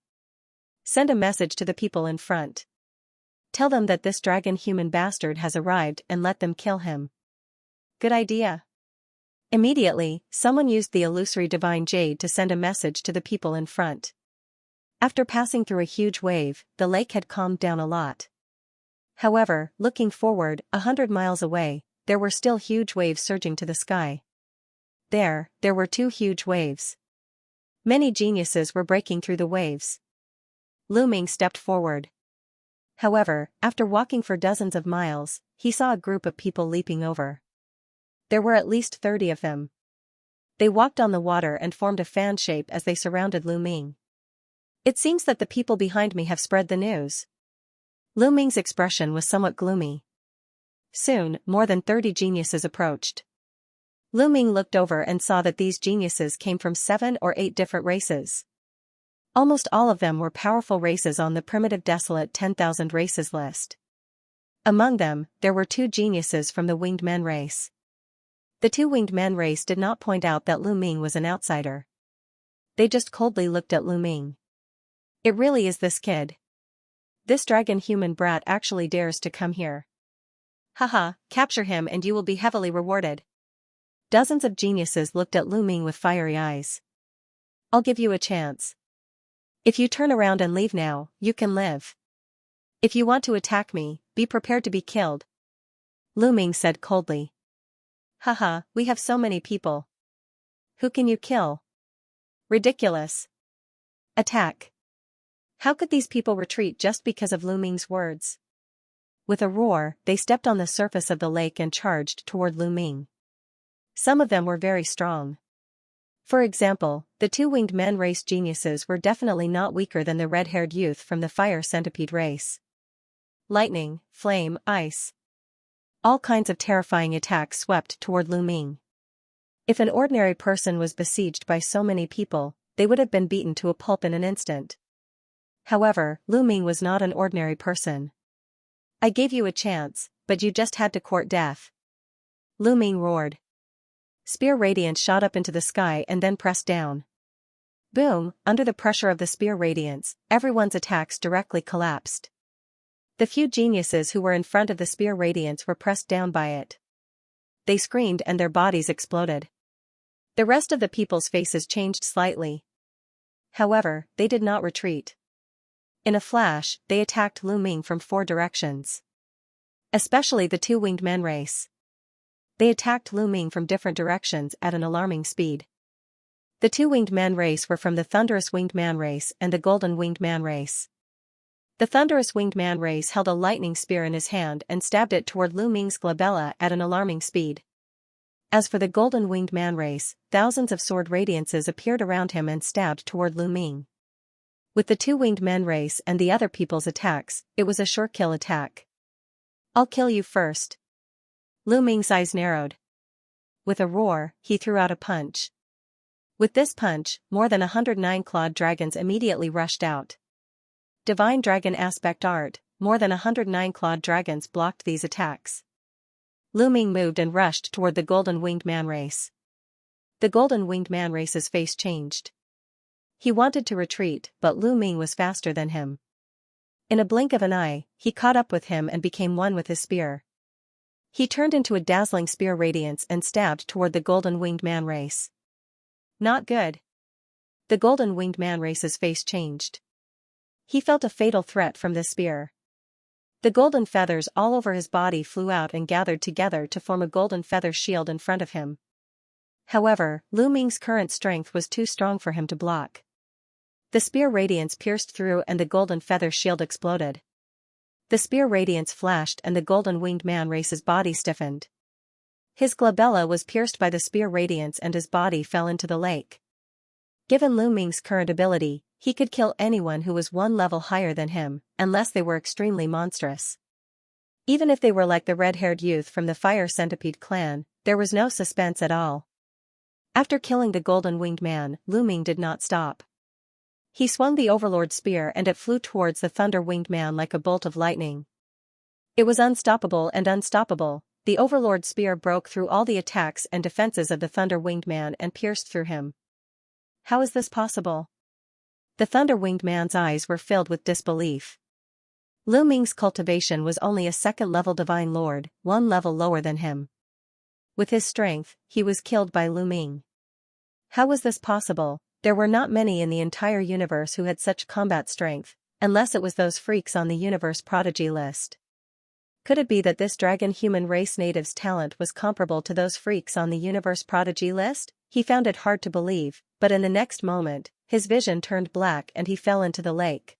Send a message to the people in front. Tell them that this dragon human bastard has arrived and let them kill him. Good idea. Immediately, someone used the illusory divine jade to send a message to the people in front. After passing through a huge wave, the lake had calmed down a lot. However, looking forward, 100 miles away, there were still huge waves surging to the sky. There were 2 huge waves. Many geniuses were breaking through the waves. Lu Ming stepped forward. However, after walking for dozens of miles, he saw a group of people leaping over. There were at least 30 of them. They walked on the water and formed a fan shape as they surrounded Lu Ming. It seems that the people behind me have spread the news. Lu Ming's expression was somewhat gloomy. Soon, more than 30 geniuses approached. Lu Ming looked over and saw that these geniuses came from 7 or 8 different races. Almost all of them were powerful races on the primitive desolate 10,000 races list. Among them, there were 2 geniuses from the winged men race. The 2 winged men race did not point out that Lu Ming was an outsider. They just coldly looked at Lu Ming. It really is this kid. This dragon human brat actually dares to come here. Haha, capture him and you will be heavily rewarded. Dozens of geniuses looked at Lu Ming with fiery eyes. I'll give you a chance. If you turn around and leave now, you can live. If you want to attack me, be prepared to be killed. Lu Ming said coldly. Haha, we have so many people. Who can you kill? Ridiculous. Attack. How could these people retreat just because of Lu Ming's words? With a roar, they stepped on the surface of the lake and charged toward Lu Ming. Some of them were very strong. For example, the 2 winged men race geniuses were definitely not weaker than the red-haired youth from the fire centipede race. Lightning, flame, ice. All kinds of terrifying attacks swept toward Lu Ming. If an ordinary person was besieged by so many people, they would have been beaten to a pulp in an instant. However, Lu Ming was not an ordinary person. I gave you a chance, but you just had to court death. Lu Ming roared. Spear radiance shot up into the sky and then pressed down. Boom, under the pressure of the spear radiance, everyone's attacks directly collapsed. The few geniuses who were in front of the spear radiance were pressed down by it. They screamed and their bodies exploded. The rest of the people's faces changed slightly. However, they did not retreat. In a flash, they attacked Lu Ming from 4 directions. Especially the 2 winged men race. They attacked Lu Ming from different directions at an alarming speed. The two winged men race were from the thunderous winged man race and the golden winged man race. The thunderous winged man race held a lightning spear in his hand and stabbed it toward Lu Ming's glabella at an alarming speed. As for the golden winged man race, thousands of sword radiances appeared around him and stabbed toward Lu Ming. With the two winged men race and the other people's attacks, it was a sure kill attack. "I'll kill you first." Lu Ming's eyes narrowed. With a roar, he threw out a punch. With this punch, more than 109 clawed dragons immediately rushed out. Divine Dragon Aspect Art, more than 109 clawed dragons blocked these attacks. Lu Ming moved and rushed toward the golden winged man race. The golden winged man race's face changed. He wanted to retreat, but Lu Ming was faster than him. In a blink of an eye, he caught up with him and became one with his spear. He turned into a dazzling spear radiance and stabbed toward the golden winged man race. Not good. The golden winged man race's face changed. He felt a fatal threat from this spear. The golden feathers all over his body flew out and gathered together to form a golden feather shield in front of him. However, Lu Ming's current strength was too strong for him to block. The spear radiance pierced through and the golden feather shield exploded. The spear radiance flashed and the golden winged man race's body stiffened. His glabella was pierced by the spear radiance and his body fell into the lake. Given Lu Ming's current ability, he could kill anyone who was one level higher than him, unless they were extremely monstrous. Even if they were like the red-haired youth from the Fire Centipede clan, there was no suspense at all. After killing the golden winged man, Lu Ming did not stop. He swung the Overlord spear and it flew towards the thunder winged man like a bolt of lightning. It was unstoppable and unstoppable. The Overlord spear broke through all the attacks and defenses of the thunder-winged man and pierced through him. How is this possible? The thunder-winged man's eyes were filled with disbelief. Lu Ming's cultivation was only a second-level divine lord, one level lower than him. With his strength, he was killed by Lu Ming. How was this possible? There were not many in the entire universe who had such combat strength, unless it was those freaks on the universe prodigy list. Could it be that this dragon human race native's talent was comparable to those freaks on the universe prodigy list? He found it hard to believe, but in the next moment, his vision turned black and he fell into the lake.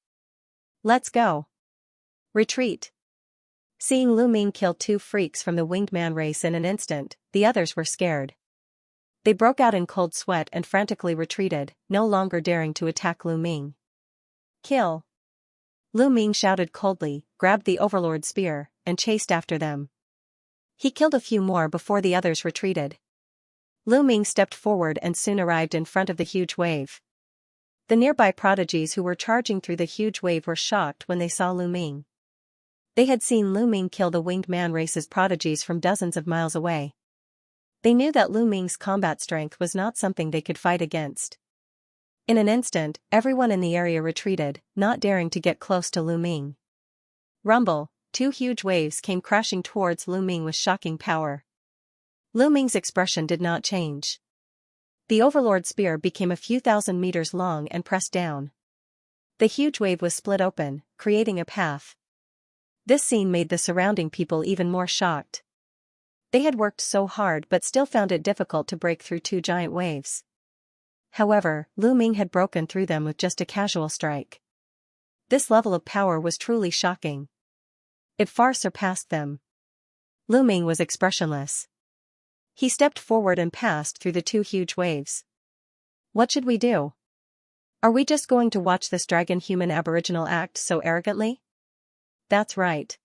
Let's go. Retreat. Seeing Lu Ming kill two freaks from the winged man race in an instant, the others were scared. They broke out in cold sweat and frantically retreated, no longer daring to attack Lu Ming. Kill. Lu Ming shouted coldly, grabbed the Overlord spear, and chased after them. He killed a few more before the others retreated. Lu Ming stepped forward and soon arrived in front of the huge wave. The nearby prodigies who were charging through the huge wave were shocked when they saw Lu Ming. They had seen Lu Ming kill the winged man race's prodigies from dozens of miles away. They knew that Lu Ming's combat strength was not something they could fight against. In an instant, everyone in the area retreated, not daring to get close to Lu Ming. Rumble, two huge waves came crashing towards Lu Ming with shocking power. Lu Ming's expression did not change. The Overlord spear became a few thousand meters long and pressed down. The huge wave was split open, creating a path. This scene made the surrounding people even more shocked. They had worked so hard but still found it difficult to break through two giant waves. However, Lu Ming had broken through them with just a casual strike. This level of power was truly shocking. It far surpassed them. Lu Ming was expressionless. He stepped forward and passed through the two huge waves. What should we do? Are we just going to watch this dragon-human aboriginal act so arrogantly? That's right.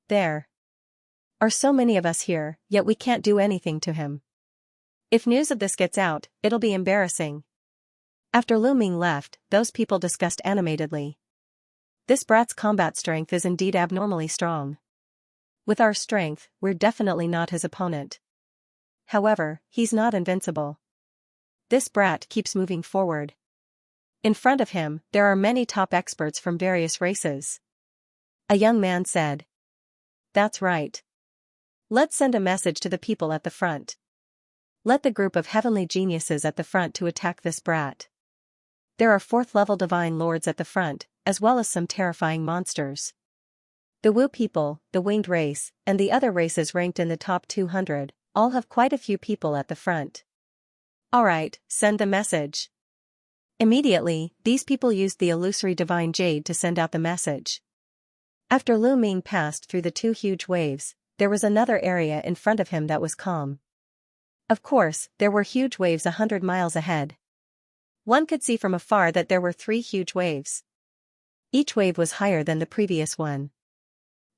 There are so many of us here, yet we can't do anything to him. If news of this gets out, it'll be embarrassing. After Lu Ming left, those people discussed animatedly. This brat's combat strength is indeed abnormally strong. With our strength, we're definitely not his opponent. However, he's not invincible. This brat keeps moving forward. In front of him, there are many top experts from various races. A young man said. That's right. Let's send a message to the people at the front. Let the group of heavenly geniuses at the front to attack this brat. There are fourth-level divine lords at the front, as well as some terrifying monsters. The Wu people, the winged race, and the other races ranked in the top 200, all have quite a few people at the front. Alright, send the message. Immediately, these people used the illusory divine jade to send out the message. After Lu Ming passed through the two huge waves, there was another area in front of him that was calm. Of course, there were huge waves 100 miles ahead. One could see from afar that there were 3 huge waves. Each wave was higher than the previous one.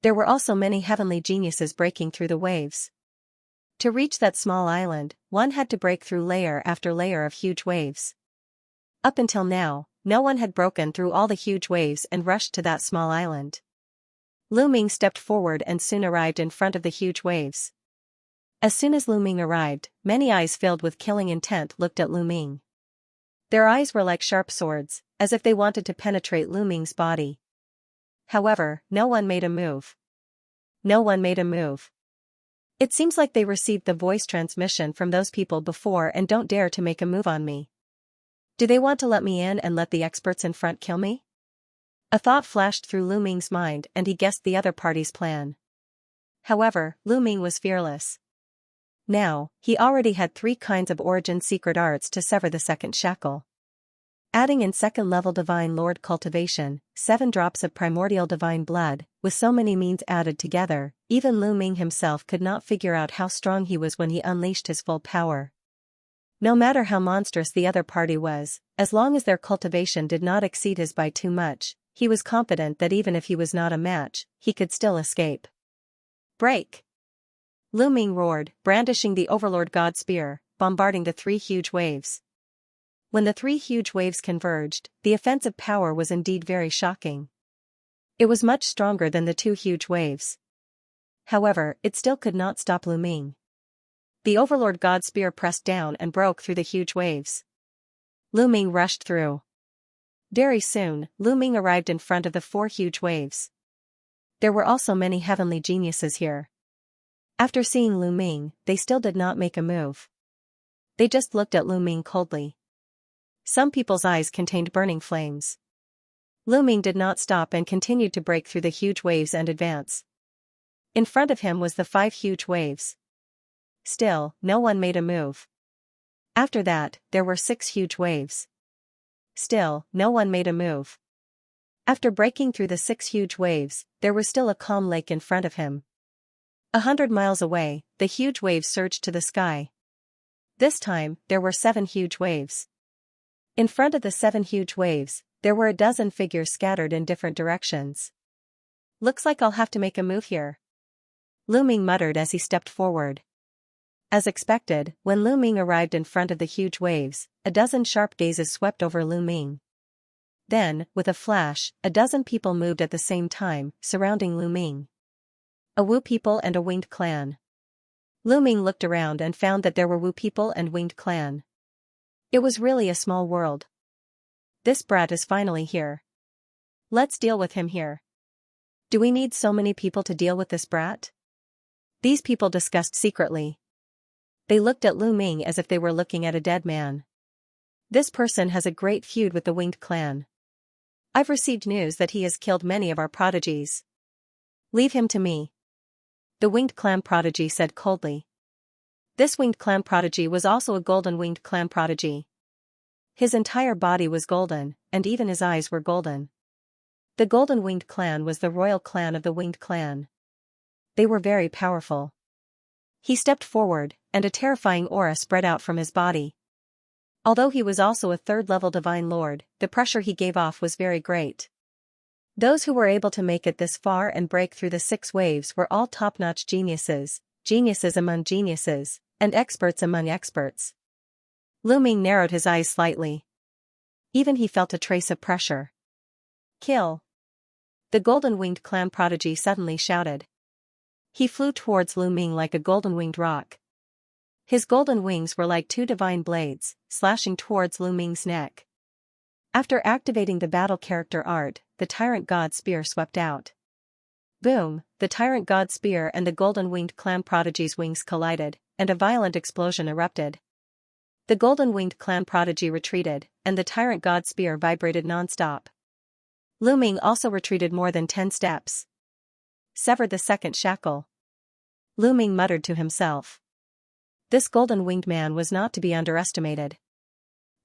There were also many heavenly geniuses breaking through the waves. To reach that small island, one had to break through layer after layer of huge waves. Up until now, no one had broken through all the huge waves and rushed to that small island. Lu Ming stepped forward and soon arrived in front of the huge waves. As soon as Lu Ming arrived, many eyes filled with killing intent looked at Lu Ming. Their eyes were like sharp swords, as if they wanted to penetrate Lu Ming's body. However, no one made a move. No one made a move. It seems like they received the voice transmission from those people before and don't dare to make a move on me. Do they want to let me in and let the experts in front kill me? A thought flashed through Lu Ming's mind and he guessed the other party's plan. However, Lu Ming was fearless. Now, he already had 3 kinds of origin secret arts to sever the second shackle. Adding in second-level Divine Lord Cultivation, 7 drops of primordial divine blood, with so many means added together, even Lu Ming himself could not figure out how strong he was when he unleashed his full power. No matter how monstrous the other party was, as long as their cultivation did not exceed his by too much, he was confident that even if he was not a match, he could still escape. Break! Lu Ming roared, brandishing the Overlord God Spear, bombarding the 3 huge waves. When the 3 huge waves converged, the offensive power was indeed very shocking. It was much stronger than the 2 huge waves. However, it still could not stop Lu Ming. The Overlord God Spear pressed down and broke through the huge waves. Lu Ming rushed through. Very soon, Lu Ming arrived in front of the 4 huge waves. There were also many heavenly geniuses here. After seeing Lu Ming, they still did not make a move. They just looked at Lu Ming coldly. Some people's eyes contained burning flames. Lu Ming did not stop and continued to break through the huge waves and advance. In front of him was the 5 huge waves. Still, no one made a move. After that, there were 6 huge waves. Still, no one made a move. After breaking through the 6 huge waves, there was still a calm lake in front of him. 100 miles away, the huge waves surged to the sky. This time, there were 7 huge waves. In front of the 7 huge waves, there were a dozen figures scattered in different directions. Looks like I'll have to make a move here. Lu Ming muttered as he stepped forward. As expected, when Lu Ming arrived in front of the huge waves, a dozen sharp gazes swept over Lu Ming. Then, with a flash, a dozen people moved at the same time, surrounding Lu Ming. A Wu people and a winged clan. Lu Ming looked around and found that there were Wu people and winged clan. It was really a small world. This brat is finally here. Let's deal with him here. Do we need so many people to deal with this brat? These people discussed secretly. They looked at Lu Ming as if they were looking at a dead man. This person has a great feud with the winged clan. I've received news that he has killed many of our prodigies. Leave him to me. The winged clan prodigy said coldly. This winged clan prodigy was also a golden winged clan prodigy. His entire body was golden, and even his eyes were golden. The golden winged clan was the royal clan of the winged clan. They were very powerful. He stepped forward, and a terrifying aura spread out from his body. Although he was also a 3rd-level divine lord, the pressure he gave off was very great. Those who were able to make it this far and break through the 6 waves were all top-notch geniuses, geniuses among geniuses, and experts among experts. Lu Ming narrowed his eyes slightly. Even he felt a trace of pressure. Kill! The golden winged clan prodigy suddenly shouted. He flew towards Lu Ming like a golden-winged rock. His golden wings were like 2 divine blades, slashing towards Lu Ming's neck. After activating the battle character art, the Tyrant God Spear swept out. Boom! The Tyrant God Spear and the golden-winged clan prodigy's wings collided, and a violent explosion erupted. The golden-winged clan prodigy retreated, and the Tyrant God Spear vibrated non-stop. Lu Ming also retreated more than 10 steps. Severed the second shackle. Lu Ming muttered to himself. This golden-winged man was not to be underestimated.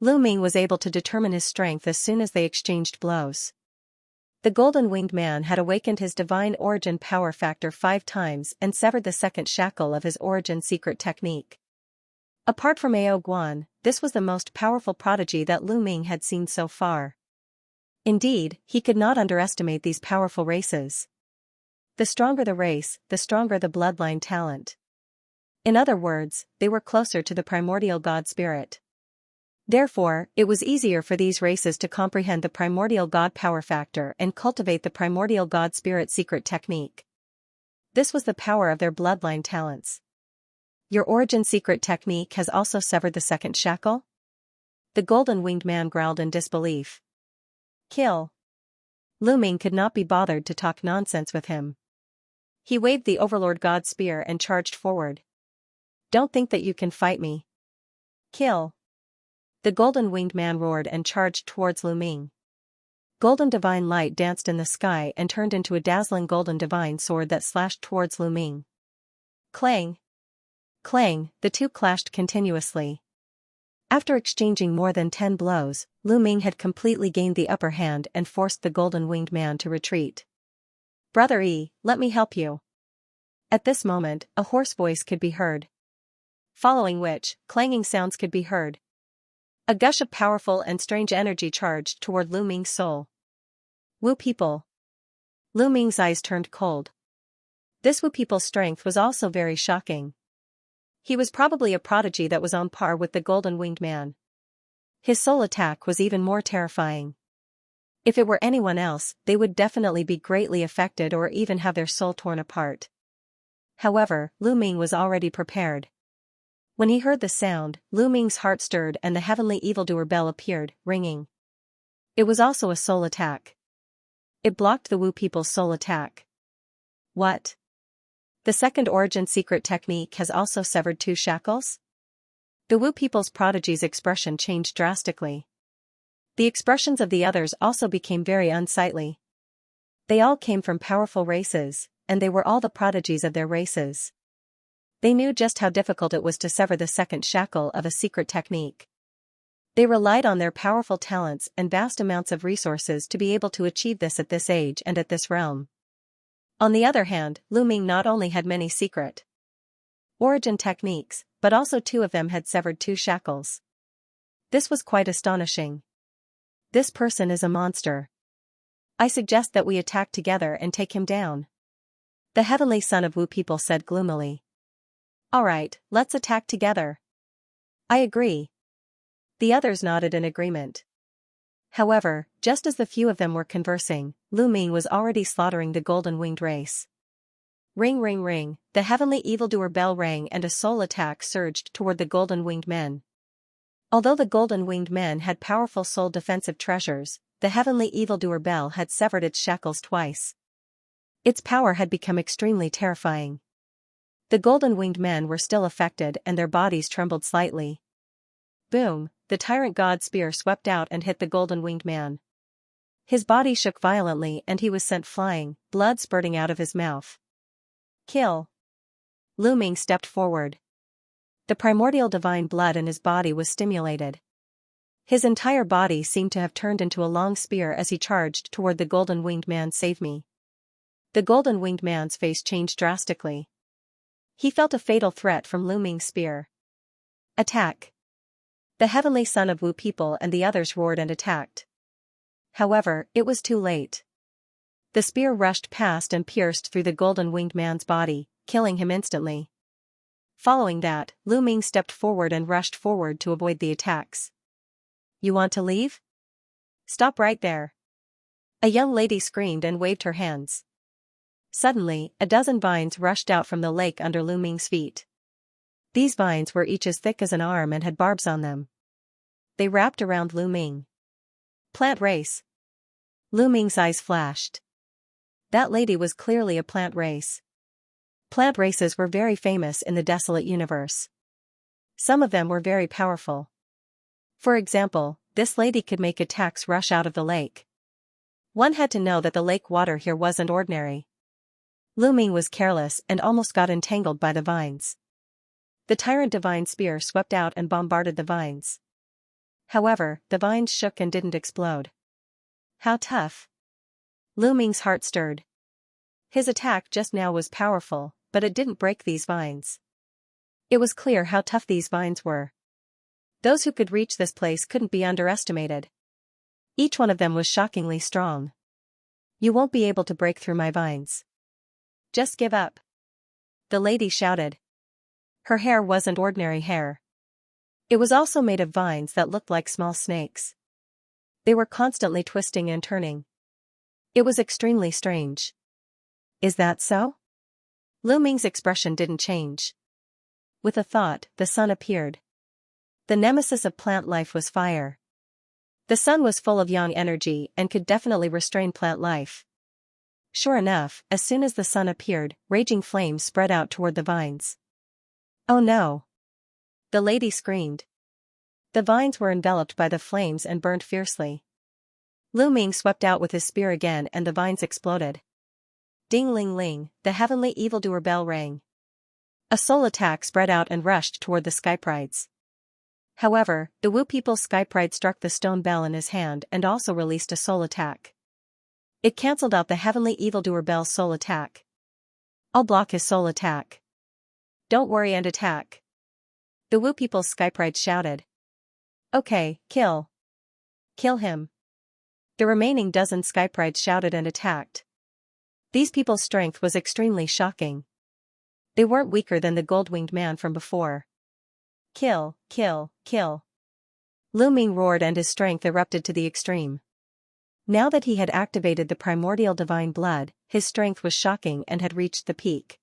Lu Ming was able to determine his strength as soon as they exchanged blows. The golden-winged man had awakened his divine origin power factor 5 times and severed the second shackle of his origin secret technique. Apart from Ao Guan, this was the most powerful prodigy that Lu Ming had seen so far. Indeed, he could not underestimate these powerful races. The stronger the race, the stronger the bloodline talent. In other words, they were closer to the primordial god spirit. Therefore, it was easier for these races to comprehend the primordial god power factor and cultivate the primordial god spirit secret technique. This was the power of their bloodline talents. Your origin secret technique has also severed the second shackle? The golden-winged man growled in disbelief. Kill. Lu Ming could not be bothered to talk nonsense with him. He waved the Overlord God spear and charged forward. Don't think that you can fight me. Kill. The golden-winged man roared and charged towards Lu Ming. Golden divine light danced in the sky and turned into a dazzling golden divine sword that slashed towards Lu Ming. Clang. Clang, the two clashed continuously. After exchanging more than 10 blows, Lu Ming had completely gained the upper hand and forced the golden-winged man to retreat. Brother Yi, let me help you. At this moment, a hoarse voice could be heard. Following which, clanging sounds could be heard. A gush of powerful and strange energy charged toward Lu Ming's soul. Wu people. Lu Ming's eyes turned cold. This Wu people's strength was also very shocking. He was probably a prodigy that was on par with the golden-winged man. His soul attack was even more terrifying. If it were anyone else, they would definitely be greatly affected or even have their soul torn apart. However, Lu Ming was already prepared. When he heard the sound, Lu Ming's heart stirred and the heavenly evildoer bell appeared, ringing. It was also a soul attack. It blocked the Wu people's soul attack. What? The second origin secret technique has also severed 2 shackles? The Wu people's prodigy's expression changed drastically. The expressions of the others also became very unsightly. They all came from powerful races, and they were all the prodigies of their races. They knew just how difficult it was to sever the second shackle of a secret technique. They relied on their powerful talents and vast amounts of resources to be able to achieve this at this age and at this realm. On the other hand, Lu Ming not only had many secret origin techniques, but also 2 of them had severed 2 shackles. This was quite astonishing. This person is a monster. I suggest that we attack together and take him down. The heavenly son of Wu people said gloomily. Alright, let's attack together. I agree. The others nodded in agreement. However, just as the few of them were conversing, Lu Ming was already slaughtering the golden-winged race. Ring ring ring, the heavenly evildoer bell rang and a soul attack surged toward the golden-winged men. Although the golden-winged men had powerful soul defensive treasures, the heavenly evildoer bell had severed its shackles twice. Its power had become extremely terrifying. The golden-winged men were still affected and their bodies trembled slightly. Boom, the tyrant god spear swept out and hit the golden-winged man. His body shook violently and he was sent flying, blood spurting out of his mouth. Kill. Lu Ming stepped forward. The primordial divine blood in his body was stimulated. His entire body seemed to have turned into a long spear as he charged toward the golden-winged man. Save me. The golden-winged man's face changed drastically. He felt a fatal threat from Lu Ming's spear. Attack. The heavenly son of Wu people and the others roared and attacked. However, it was too late. The spear rushed past and pierced through the golden-winged man's body, killing him instantly. Following that, Lu Ming stepped forward and rushed forward to avoid the attacks. You want to leave? Stop right there. A young lady screamed and waved her hands. Suddenly, a dozen vines rushed out from the lake under Lu Ming's feet. These vines were each as thick as an arm and had barbs on them. They wrapped around Lu Ming. Plant race. Lu Ming's eyes flashed. That lady was clearly a plant race. Plant races were very famous in the desolate universe. Some of them were very powerful. For example, this lady could make attacks rush out of the lake. One had to know that the lake water here wasn't ordinary. Lu Ming was careless and almost got entangled by the vines. The tyrant divine spear swept out and bombarded the vines. However, the vines shook and didn't explode. How tough! Lu Ming's heart stirred. His attack just now was powerful, but it didn't break these vines. It was clear how tough these vines were. Those who could reach this place couldn't be underestimated. Each one of them was shockingly strong. You won't be able to break through my vines. Just give up. The lady shouted. Her hair wasn't ordinary hair. It was also made of vines that looked like small snakes. They were constantly twisting and turning. It was extremely strange. Is that so? Lu Ming's expression didn't change. With a thought, the sun appeared. The nemesis of plant life was fire. The sun was full of yang energy and could definitely restrain plant life. Sure enough, as soon as the sun appeared, raging flames spread out toward the vines. Oh no! The lady screamed. The vines were enveloped by the flames and burned fiercely. Lu Ming swept out with his spear again and the vines exploded. Ding-ling-ling, the heavenly evildoer bell rang. A soul attack spread out and rushed toward the skyprides. However, the Wu people's skypride struck the stone bell in his hand and also released a soul attack. It cancelled out the heavenly evildoer bell's soul attack. I'll block his soul attack. Don't worry and attack. The Wu people's skypride shouted. Okay, kill. Kill him. The remaining dozen skyprides shouted and attacked. These people's strength was extremely shocking. They weren't weaker than the gold-winged man from before. Kill, kill, kill. Lu Ming roared and his strength erupted to the extreme. Now that he had activated the primordial divine blood, his strength was shocking and had reached the peak.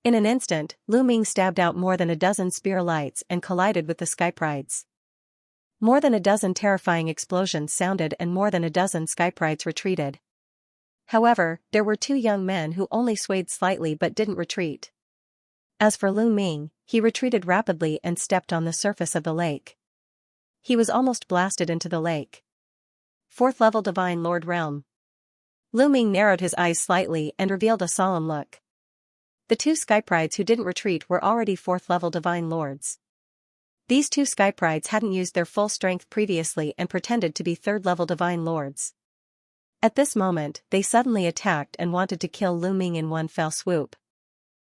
In an instant, Lu Ming stabbed out more than a dozen spear lights and collided with the skyprides. More than a dozen terrifying explosions sounded and more than a dozen skyprides retreated. However, there were two young men who only swayed slightly but didn't retreat. As for Lu Ming, he retreated rapidly and stepped on the surface of the lake. He was almost blasted into the lake. 4th level Divine Lord Realm. Lu Ming narrowed his eyes slightly and revealed a solemn look. The two skyprides who didn't retreat were already 4th level Divine Lords. These two skyprides hadn't used their full strength previously and pretended to be 3rd level Divine Lords. At this moment, they suddenly attacked and wanted to kill Lu Ming in one fell swoop.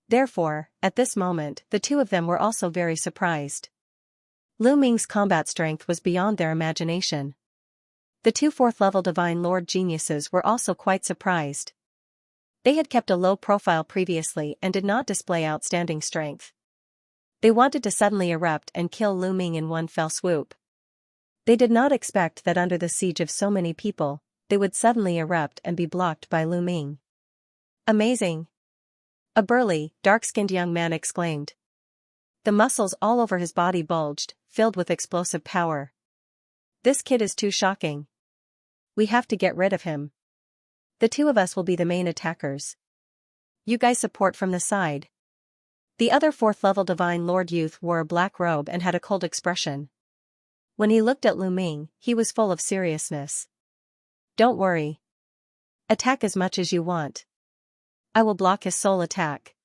Therefore, at this moment, the two of them were also very surprised. Lu Ming's combat strength was beyond their imagination. The two 4th level Divine Lord geniuses were also quite surprised. They had kept a low profile previously and did not display outstanding strength. They wanted to suddenly erupt and kill Lu Ming in one fell swoop. They did not expect that under the siege of so many people, they would suddenly erupt and be blocked by Lu Ming. Amazing! A burly, dark-skinned young man exclaimed. The muscles all over his body bulged, filled with explosive power. This kid is too shocking. We have to get rid of him. The two of us will be the main attackers. You guys support from the side. The other 4th level Divine Lord youth wore a black robe and had a cold expression. When he looked at Lu Ming, he was full of seriousness. Don't worry. Attack as much as you want. I will block his soul attack.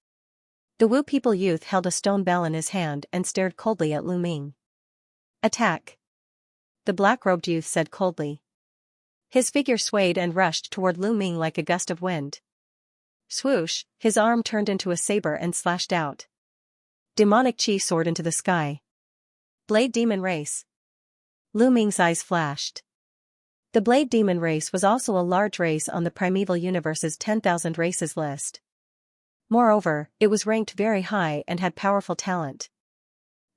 The Wu people youth held a stone bell in his hand and stared coldly at Lu Ming. Attack. The black-robed youth said coldly. His figure swayed and rushed toward Lu Ming like a gust of wind. Swoosh, his arm turned into a saber and slashed out. Demonic chi soared into the sky. Blade Demon Race. Lu Ming's eyes flashed. The Blade Demon race was also a large race on the Primeval Universe's 10,000 races list. Moreover, it was ranked very high and had powerful talent.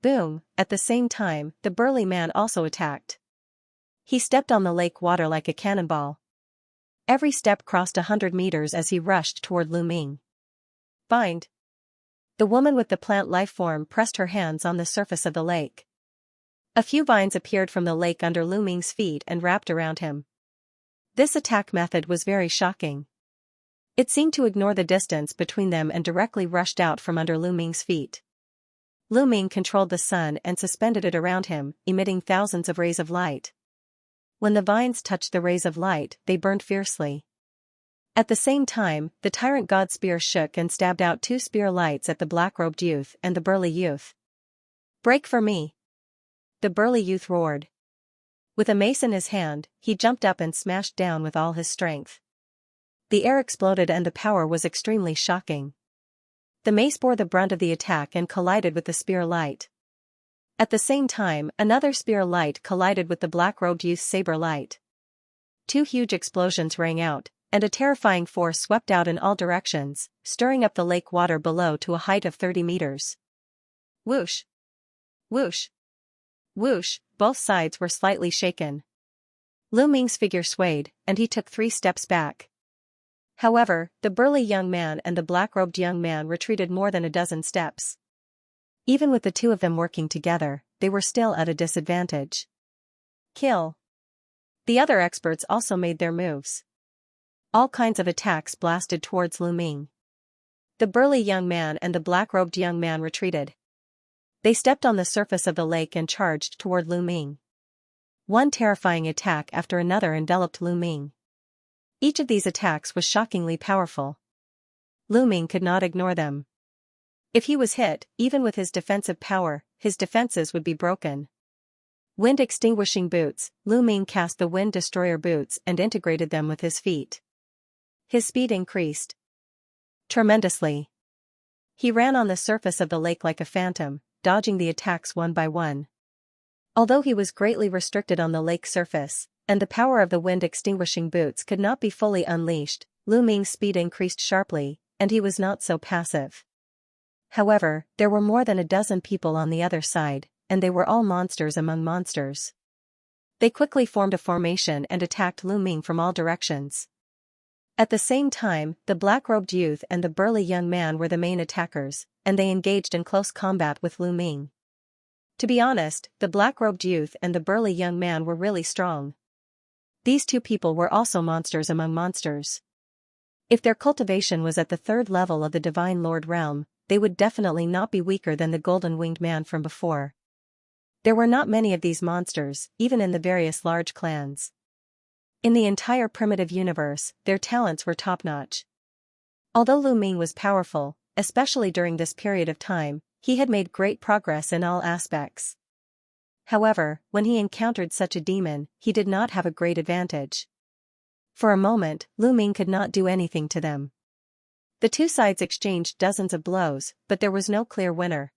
Boom, at the same time, the burly man also attacked. He stepped on the lake water like a cannonball. Every step crossed 100 meters as he rushed toward Lu Ming. Bind. The woman with the plant life form pressed her hands on the surface of the lake. A few vines appeared from the lake under Lu Ming's feet and wrapped around him. This attack method was very shocking. It seemed to ignore the distance between them and directly rushed out from under Lu Ming's feet. Lu Ming controlled the sun and suspended it around him, emitting thousands of rays of light. When the vines touched the rays of light, they burned fiercely. At the same time, the tyrant god spear shook and stabbed out 2 spear lights at the black-robed youth and the burly youth. "Break for me!" the burly youth roared. With a mace in his hand, he jumped up and smashed down with all his strength. The air exploded and the power was extremely shocking. The mace bore the brunt of the attack and collided with the spear light. At the same time, another spear light collided with the black-robed youth's saber light. 2 huge explosions rang out, and a terrifying force swept out in all directions, stirring up the lake water below to a height of 30 meters. Whoosh! Whoosh! Whoosh! Both sides were slightly shaken. Lu Ming's figure swayed, and he took 3 steps back. However, the burly young man and the black-robed young man retreated more than a dozen steps. Even with the 2 of them working together, they were still at a disadvantage. Kill! The other experts also made their moves. All kinds of attacks blasted towards Lu Ming. The burly young man and the black-robed young man retreated. They stepped on the surface of the lake and charged toward Lu Ming. One terrifying attack after another enveloped Lu Ming. Each of these attacks was shockingly powerful. Lu Ming could not ignore them. If he was hit, even with his defensive power, his defenses would be broken. Wind-extinguishing boots, Lu Ming cast the Wind Destroyer boots and integrated them with his feet. His speed increased tremendously. He ran on the surface of the lake like a phantom, dodging the attacks one by one. Although he was greatly restricted on the lake surface, and the power of the wind-extinguishing boots could not be fully unleashed, Lu Ming's speed increased sharply, and he was not so passive. However, there were more than a dozen people on the other side, and they were all monsters among monsters. They quickly formed a formation and attacked Lu Ming from all directions. At the same time, the black-robed youth and the burly young man were the main attackers, and they engaged in close combat with Lu Ming. To be honest, the black-robed youth and the burly young man were really strong. These 2 people were also monsters among monsters. If their cultivation was at the 3rd level of the Divine Lord realm, they would definitely not be weaker than the golden-winged man from before. There were not many of these monsters, even in the various large clans. In the entire primitive universe, their talents were top-notch. Although Lu Ming was powerful, especially during this period of time, he had made great progress in all aspects. However, when he encountered such a demon, he did not have a great advantage. For a moment, Lu Ming could not do anything to them. The 2 sides exchanged dozens of blows, but there was no clear winner.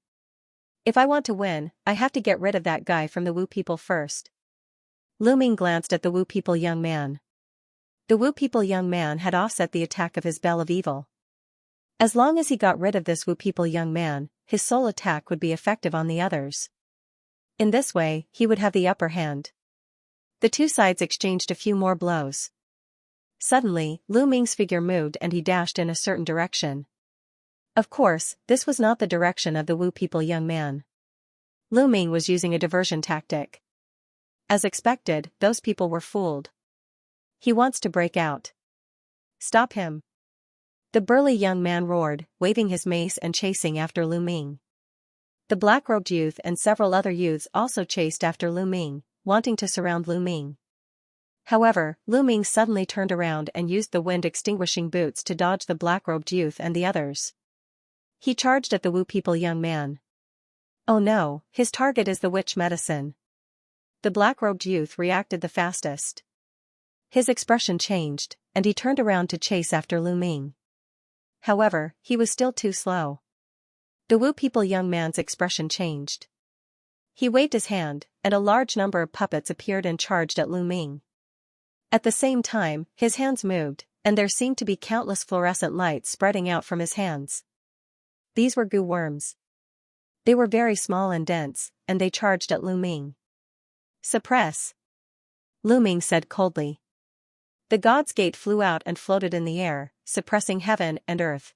If I want to win, I have to get rid of that guy from the Wu people first. Lu Ming glanced at the Wu people young man. The Wu people young man had offset the attack of his Bell of Evil. As long as he got rid of this Wu people young man, his soul attack would be effective on the others. In this way, he would have the upper hand. The 2 sides exchanged a few more blows. Suddenly, Lu Ming's figure moved and he dashed in a certain direction. Of course, this was not the direction of the Wu people young man. Lu Ming was using a diversion tactic. As expected, those people were fooled. He wants to break out. Stop him! The burly young man roared, waving his mace and chasing after Lu Ming. The black-robed youth and several other youths also chased after Lu Ming, wanting to surround Lu Ming. However, Lu Ming suddenly turned around and used the wind-extinguishing boots to dodge the black-robed youth and the others. He charged at the Wu people young man. Oh no, his target is the witch medicine. The black-robed youth reacted the fastest. His expression changed, and he turned around to chase after Lu Ming. However, he was still too slow. The Wu people young man's expression changed. He waved his hand, and a large number of puppets appeared and charged at Lu Ming. At the same time, his hands moved, and there seemed to be countless fluorescent lights spreading out from his hands. These were goo worms. They were very small and dense, and they charged at Lu Ming. Suppress! Lu Ming said coldly. The God's Gate flew out and floated in the air, suppressing heaven and earth.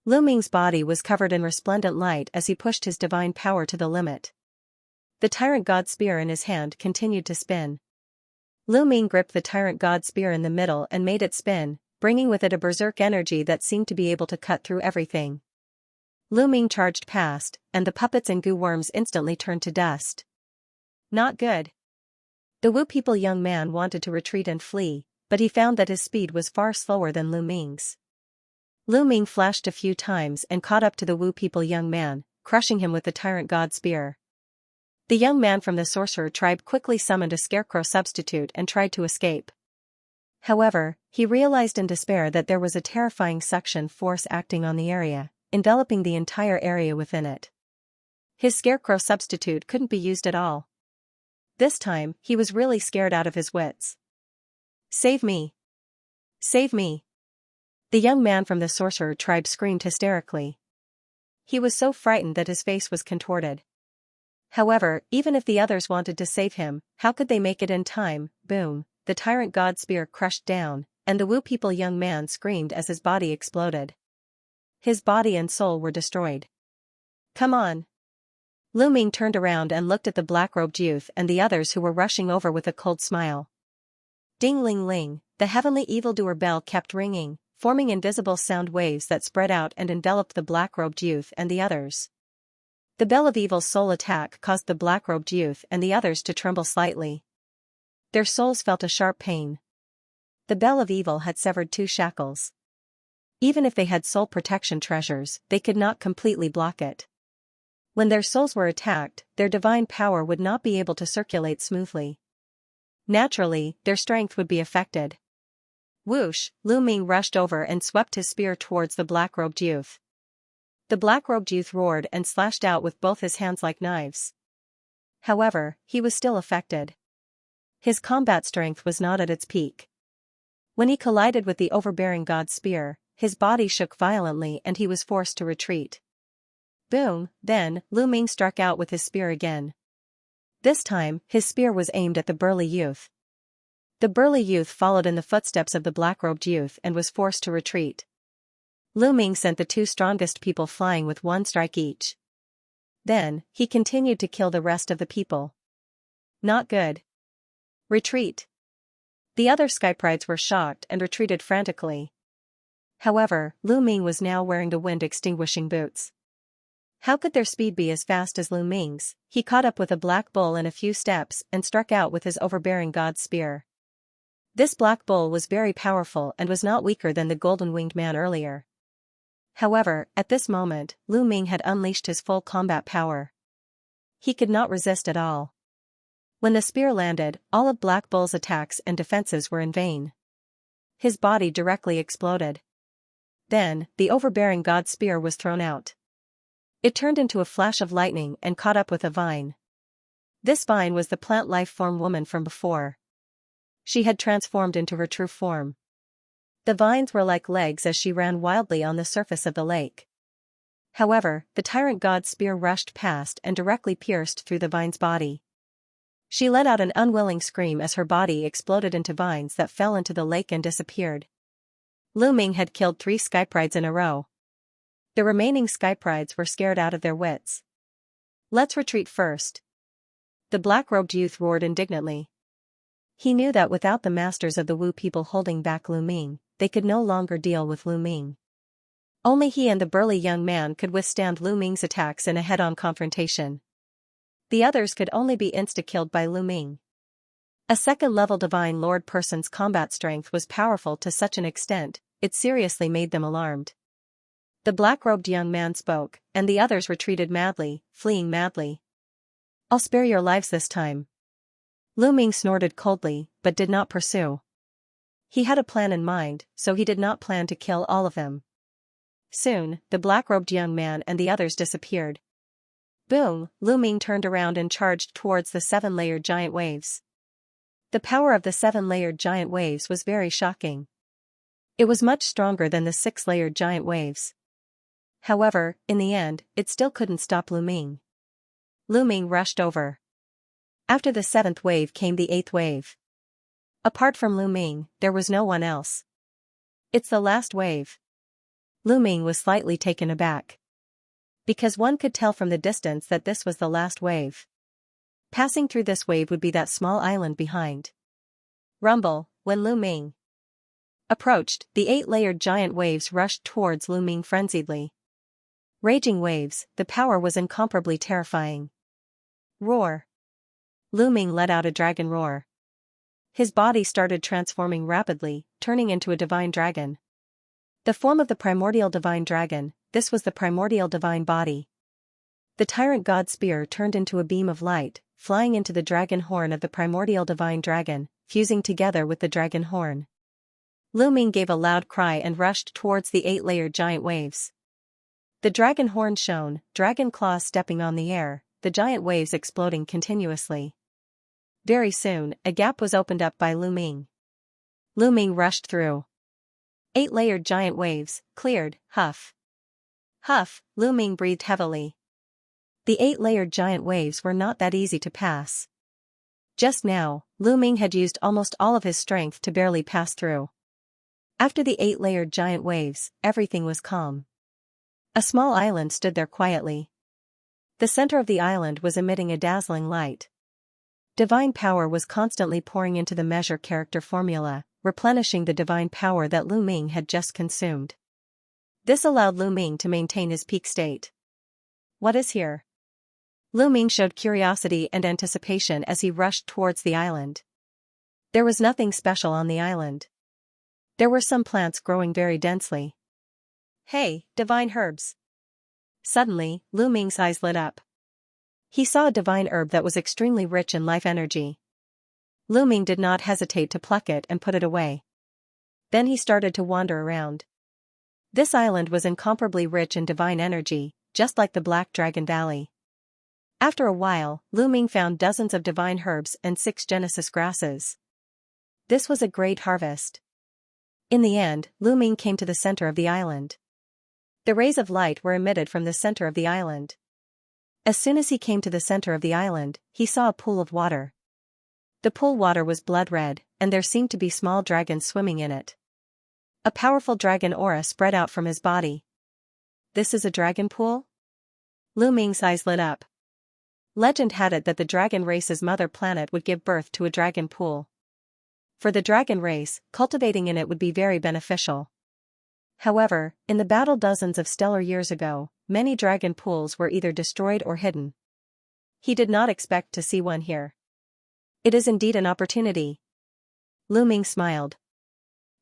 Lu Ming's body was covered in resplendent light as he pushed his divine power to the limit. The tyrant god spear in his hand continued to spin. Lu Ming gripped the tyrant god spear in the middle and made it spin, bringing with it a berserk energy that seemed to be able to cut through everything. Lu Ming charged past, and the puppets and goo worms instantly turned to dust. Not good. The Wu people young man wanted to retreat and flee, but he found that his speed was far slower than Lu Ming's. Lu Ming flashed a few times and caught up to the Wu people young man, crushing him with the tyrant god spear. The young man from the sorcerer tribe quickly summoned a scarecrow substitute and tried to escape. However, he realized in despair that there was a terrifying suction force acting on the area, enveloping the entire area within it. His scarecrow substitute couldn't be used at all. This time, he was really scared out of his wits. "Save me! Save me!" The young man from the sorcerer tribe screamed hysterically. He was so frightened that his face was contorted. However, even if the others wanted to save him, how could they make it in time? Boom, the tyrant god spear crushed down, and the Wu people young man screamed as his body exploded. His body and soul were destroyed. "Come on!" Lu Ming turned around and looked at the black-robed youth and the others who were rushing over with a cold smile. Ding-ling-ling, the heavenly evildoer bell kept ringing, forming invisible sound waves that spread out and enveloped the black-robed youth and the others. The bell of evil's soul attack caused the black-robed youth and the others to tremble slightly. Their souls felt a sharp pain. The bell of evil had severed 2 shackles. Even if they had soul protection treasures, they could not completely block it. When their souls were attacked, their divine power would not be able to circulate smoothly. Naturally, their strength would be affected. Whoosh, Lu Ming rushed over and swept his spear towards the black-robed youth. The black-robed youth roared and slashed out with both his hands like knives. However, he was still affected. His combat strength was not at its peak. When he collided with the overbearing god's spear, his body shook violently and he was forced to retreat. Boom, then, Lu Ming struck out with his spear again. This time, his spear was aimed at the burly youth. The burly youth followed in the footsteps of the black-robed youth and was forced to retreat. Lu Ming sent the 2 strongest people flying with 1 strike each. Then, he continued to kill the rest of the people. Not good. Retreat. The other skyprides were shocked and retreated frantically. However, Lu Ming was now wearing the wind-extinguishing boots. How could their speed be as fast as Lu Ming's? He caught up with a black bull in a few steps and struck out with his overbearing god's spear. This black bull was very powerful and was not weaker than the golden-winged man earlier. However, at this moment, Lu Ming had unleashed his full combat power. He could not resist at all. When the spear landed, all of Black Bull's attacks and defenses were in vain. His body directly exploded. Then, the overbearing god spear was thrown out. It turned into a flash of lightning and caught up with a vine. This vine was the plant life-form woman from before. She had transformed into her true form. The vines were like legs as she ran wildly on the surface of the lake. However, the tyrant god's spear rushed past and directly pierced through the vine's body. She let out an unwilling scream as her body exploded into vines that fell into the lake and disappeared. Lu Ming had killed 3 skyprides in a row. The remaining skyprides were scared out of their wits. "Let's retreat first." The black-robed youth roared indignantly. He knew that without the masters of the Wu people holding back Lu Ming, they could no longer deal with Lu Ming. Only he and the burly young man could withstand Lu Ming's attacks in a head-on confrontation. The others could only be insta-killed by Lu Ming. A second-level Divine Lord person's combat strength was powerful to such an extent, it seriously made them alarmed. The black-robed young man spoke, and the others retreated madly, fleeing madly. "I'll spare your lives this time." Lu Ming snorted coldly, but did not pursue. He had a plan in mind, so he did not plan to kill all of them. Soon, the black-robed young man and the others disappeared. Boom, Lu Ming turned around and charged towards the 7-layered giant waves. The power of the 7-layered giant waves was very shocking. It was much stronger than the 6-layered giant waves. However, in the end, it still couldn't stop Lu Ming. Lu Ming rushed over. After the 7th wave came the 8th wave. Apart from Lu Ming, there was no one else. "It's the last wave." Lu Ming was slightly taken aback. Because one could tell from the distance that this was the last wave. Passing through this wave would be that small island behind. Rumble, when Lu Ming approached, the 8-layered giant waves rushed towards Lu Ming frenziedly. Raging waves, the power was incomparably terrifying. Roar. Lu Ming let out a dragon roar. His body started transforming rapidly, turning into a divine dragon. The form of the primordial divine dragon, this was the primordial divine body. The tyrant god spear turned into a beam of light, flying into the dragon horn of the primordial divine dragon, fusing together with the dragon horn. Lu Ming gave a loud cry and rushed towards the 8-layered giant waves. The dragon horn shone, dragon claws stepping on the air, the giant waves exploding continuously. Very soon, a gap was opened up by Lu Ming. Lu Ming rushed through. 8-layered giant waves, cleared, huff. Huff, Lu Ming breathed heavily. The 8-layered giant waves were not that easy to pass. Just now, Lu Ming had used almost all of his strength to barely pass through. After the 8-layered giant waves, everything was calm. A small island stood there quietly. The center of the island was emitting a dazzling light. Divine power was constantly pouring into the measure character formula, replenishing the divine power that Lu Ming had just consumed. This allowed Lu Ming to maintain his peak state. What is here? Lu Ming showed curiosity and anticipation as he rushed towards the island. There was nothing special on the island. There were some plants growing very densely. Hey, divine herbs! Suddenly, Lu Ming's eyes lit up. He saw a divine herb that was extremely rich in life energy. Lu Ming did not hesitate to pluck it and put it away. Then he started to wander around. This island was incomparably rich in divine energy, just like the Black Dragon Valley. After a while, Lu Ming found dozens of divine herbs and 6 Genesis grasses. This was a great harvest. In the end, Lu Ming came to the center of the island. The rays of light were emitted from the center of the island. As soon as he came to the center of the island, he saw a pool of water. The pool water was blood red, and there seemed to be small dragons swimming in it. A powerful dragon aura spread out from his body. This is a dragon pool? Lu Ming's eyes lit up. Legend had it that the dragon race's mother planet would give birth to a dragon pool. For the dragon race, cultivating in it would be very beneficial. However, in the battle dozens of stellar years ago, many dragon pools were either destroyed or hidden. He did not expect to see one here. It is indeed an opportunity. Lu Ming smiled.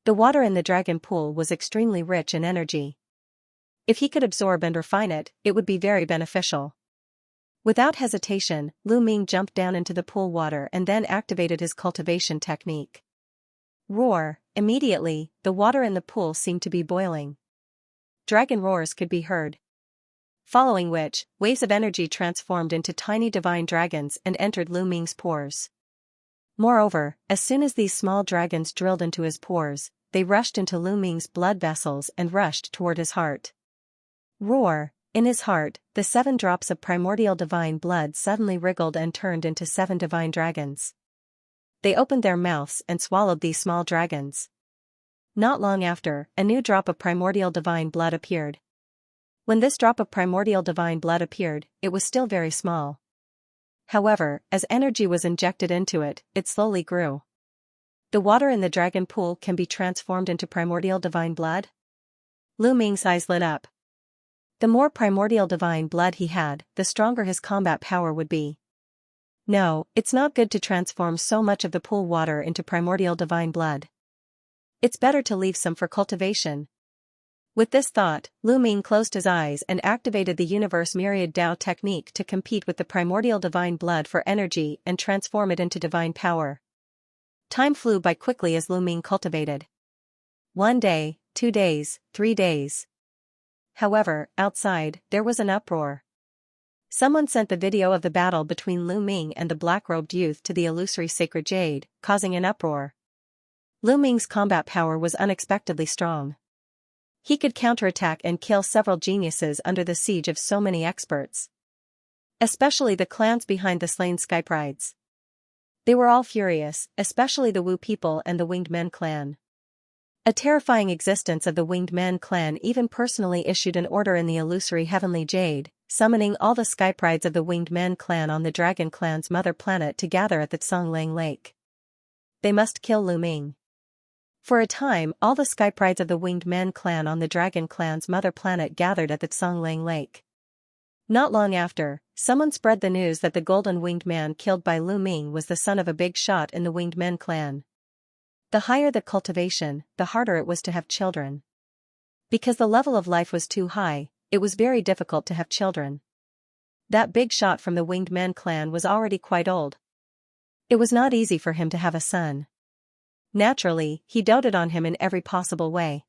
The water in the dragon pool was extremely rich in energy. If he could absorb and refine it, it would be very beneficial. Without hesitation, Lu Ming jumped down into the pool water and then activated his cultivation technique. Roar! Immediately, the water in the pool seemed to be boiling. Dragon roars could be heard. Following which, waves of energy transformed into tiny divine dragons and entered Lu Ming's pores. Moreover, as soon as these small dragons drilled into his pores, they rushed into Lu Ming's blood vessels and rushed toward his heart. Roar! In his heart, the 7 drops of primordial divine blood suddenly wriggled and turned into 7 divine dragons. They opened their mouths and swallowed these small dragons. Not long after, a new drop of primordial divine blood appeared. When this drop of primordial divine blood appeared, it was still very small. However, as energy was injected into it, it slowly grew. The water in the dragon pool can be transformed into primordial divine blood? Lu Ming's eyes lit up. The more primordial divine blood he had, the stronger his combat power would be. No, it's not good to transform so much of the pool water into primordial divine blood. It's better to leave some for cultivation. With this thought, Lu Ming closed his eyes and activated the Universe Myriad Tao technique to compete with the primordial divine blood for energy and transform it into divine power. Time flew by quickly as Lu Ming cultivated. 1 day, 2 days, 3 days. However, outside, there was an uproar. Someone sent the video of the battle between Lu Ming and the black-robed youth to the illusory sacred jade, causing an uproar. Lu Ming's combat power was unexpectedly strong. He could counterattack and kill several geniuses under the siege of so many experts. Especially the clans behind the slain Skyprides. They were all furious, especially the Wu people and the Winged Men clan. A terrifying existence of the Winged Men clan even personally issued an order in the illusory heavenly jade, summoning all the Skyprides of the Winged Men clan on the Dragon clan's mother planet to gather at the Tsonglang Lake. They must kill Lu Ming. For a time, all the Skyprides of the Winged Men clan on the Dragon clan's mother planet gathered at the Tsonglang Lake. Not long after, someone spread the news that the golden winged man killed by Lu Ming was the son of a big shot in the Winged Men clan. The higher the cultivation, the harder it was to have children. Because the level of life was too high, it was very difficult to have children. That big shot from the Winged Men clan was already quite old. It was not easy for him to have a son. Naturally, he doted on him in every possible way.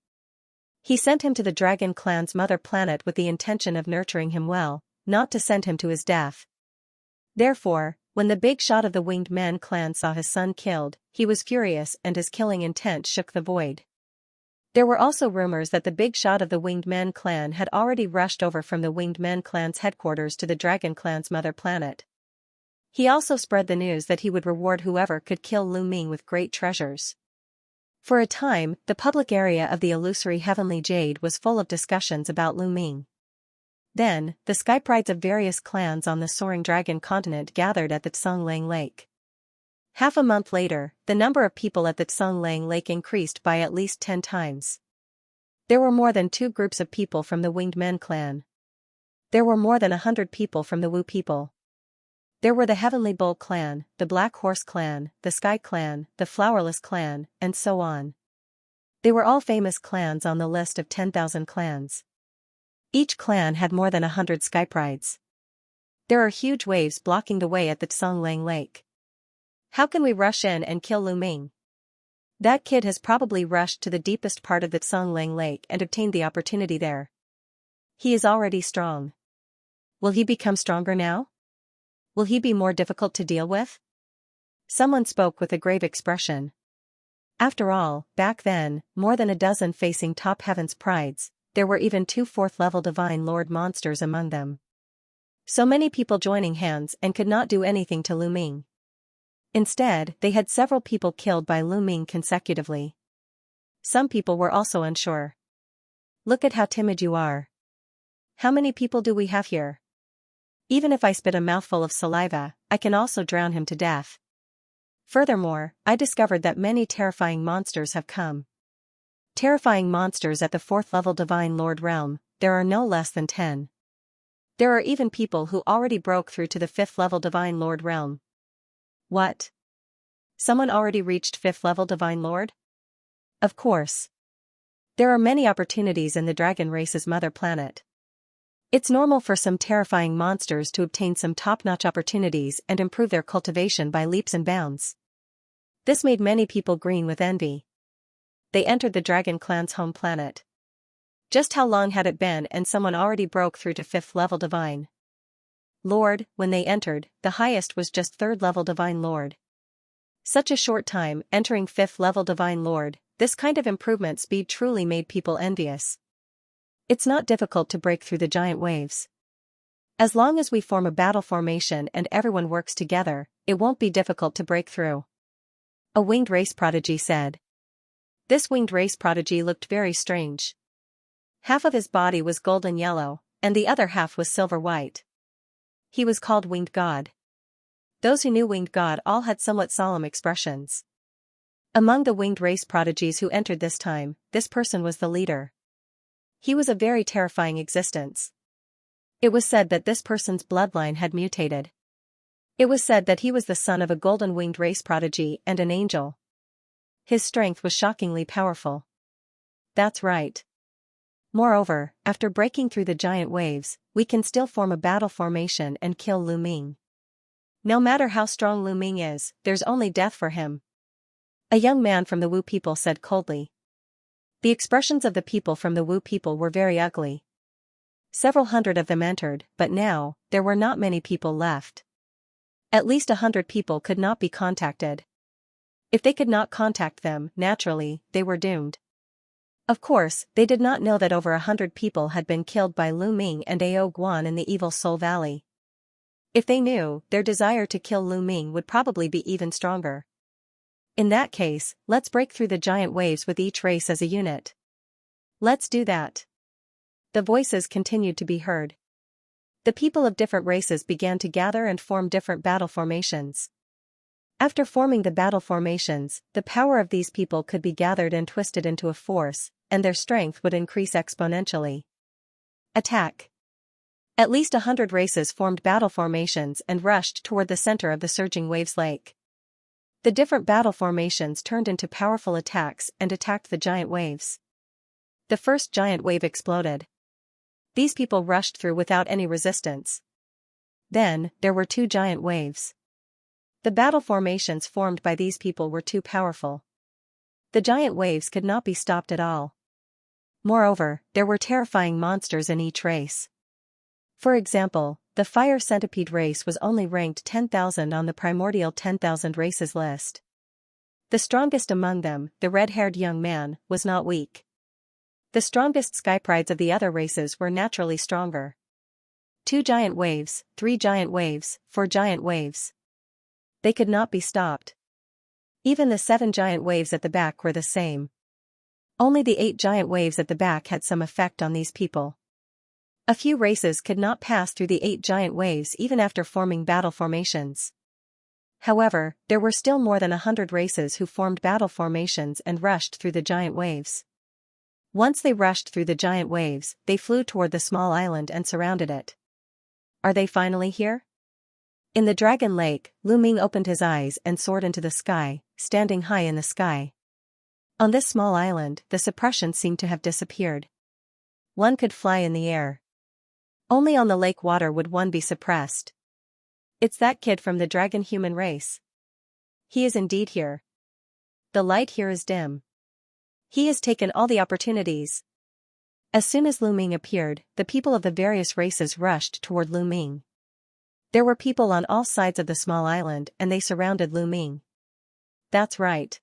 He sent him to the Dragon clan's mother planet with the intention of nurturing him well, not to send him to his death. Therefore, when the big shot of the Winged Men clan saw his son killed, he was furious and his killing intent shook the void. There were also rumors that the big shot of the Winged Men clan had already rushed over from the Winged Men clan's headquarters to the Dragon clan's mother planet. He also spread the news that he would reward whoever could kill Lu Ming with great treasures. For a time, the public area of the illusory Heavenly Jade was full of discussions about Lu Ming. Then, the skyprides of various clans on the Soaring Dragon continent gathered at the Tsunglang Lake. Half a month later, the number of people at the Tsunglang Lake increased by at least 10 times. There were more than 2 groups of people from the Winged Men clan. There were more than 100 people from the Wu people. There were the Heavenly Bull clan, the Black Horse clan, the Sky clan, the Flowerless clan, and so on. They were all famous clans on the list of 10,000 clans. Each clan had more than 100 skyprides. There are huge waves blocking the way at the Tsunglang Lake. How can we rush in and kill Lu Ming? That kid has probably rushed to the deepest part of the Tsunglang Lake and obtained the opportunity there. He is already strong. Will he become stronger now? Will he be more difficult to deal with? Someone spoke with a grave expression. After all, back then, more than a dozen facing top heaven's prides, there were even 2 4th-level Divine Lord monsters among them. So many people joining hands and could not do anything to Lu Ming. Instead, they had several people killed by Lu Ming consecutively. Some people were also unsure. Look at how timid you are. How many people do we have here? Even if I spit a mouthful of saliva, I can also drown him to death. Furthermore, I discovered that many terrifying monsters have come. Terrifying monsters at the 4th-level Divine Lord realm, there are no less than 10. There are even people who already broke through to the 5th-level Divine Lord realm. What? Someone already reached 5th-level Divine Lord? Of course. There are many opportunities in the dragon race's mother planet. It's normal for some terrifying monsters to obtain some top-notch opportunities and improve their cultivation by leaps and bounds. This made many people green with envy. They entered the Dragon clan's home planet. Just how long had it been and someone already broke through to 5th-level Divine Lord? When they entered, the highest was just 3rd-level Divine Lord. Such a short time, entering 5th-level Divine Lord, this kind of improvement speed truly made people envious. It's not difficult to break through the giant waves. As long as we form a battle formation and everyone works together, it won't be difficult to break through. A winged race prodigy said. This winged race prodigy looked very strange. Half of his body was golden yellow, and the other half was silver white. He was called Winged God. Those who knew Winged God all had somewhat solemn expressions. Among the winged race prodigies who entered this time, this person was the leader. He was a very terrifying existence. It was said that this person's bloodline had mutated. It was said that he was the son of a golden winged race prodigy and an angel. His strength was shockingly powerful. That's right. Moreover, after breaking through the giant waves, we can still form a battle formation and kill Lu Ming. No matter how strong Lu Ming is, there's only death for him. A young man from the Wu people said coldly. The expressions of the people from the Wu people were very ugly. Several hundred of them entered, but now, there were not many people left. At least 100 people could not be contacted. If they could not contact them, naturally, they were doomed. Of course, they did not know that over 100 people had been killed by Lu Ming and Ao Guan in the Evil Soul Valley. If they knew, their desire to kill Lu Ming would probably be even stronger. In that case, let's break through the giant waves with each race as a unit. Let's do that. The voices continued to be heard. The people of different races began to gather and form different battle formations. After forming the battle formations, the power of these people could be gathered and twisted into a force, and their strength would increase exponentially. Attack! At least 100 races formed battle formations and rushed toward the center of the surging waves lake. The different battle formations turned into powerful attacks and attacked the giant waves. The first giant wave exploded. These people rushed through without any resistance. Then, there were 2 giant waves. The battle formations formed by these people were too powerful. The giant waves could not be stopped at all. Moreover, there were terrifying monsters in each race. For example, the fire centipede race was only ranked 10,000 on the primordial 10,000 races list. The strongest among them, the red-haired young man, was not weak. The strongest skyprides of the other races were naturally stronger. 2 giant waves, 3 giant waves, 4 giant waves. They could not be stopped. Even the 7 giant waves at the back were the same. Only the 8 giant waves at the back had some effect on these people. A few races could not pass through the 8 giant waves even after forming battle formations. However, there were still more than 100 races who formed battle formations and rushed through the giant waves. Once they rushed through the giant waves, they flew toward the small island and surrounded it. Are they finally here? In the Dragon Lake, Lu Ming opened his eyes and soared into the sky, standing high in the sky. On this small island, the suppression seemed to have disappeared. One could fly in the air. Only on the lake water would one be suppressed. It's that kid from the dragon human race. He is indeed here. The light here is dim. He has taken all the opportunities. As soon as Lu Ming appeared, the people of the various races rushed toward Lu Ming. There were people on all sides of the small island and they surrounded Lu Ming. That's right.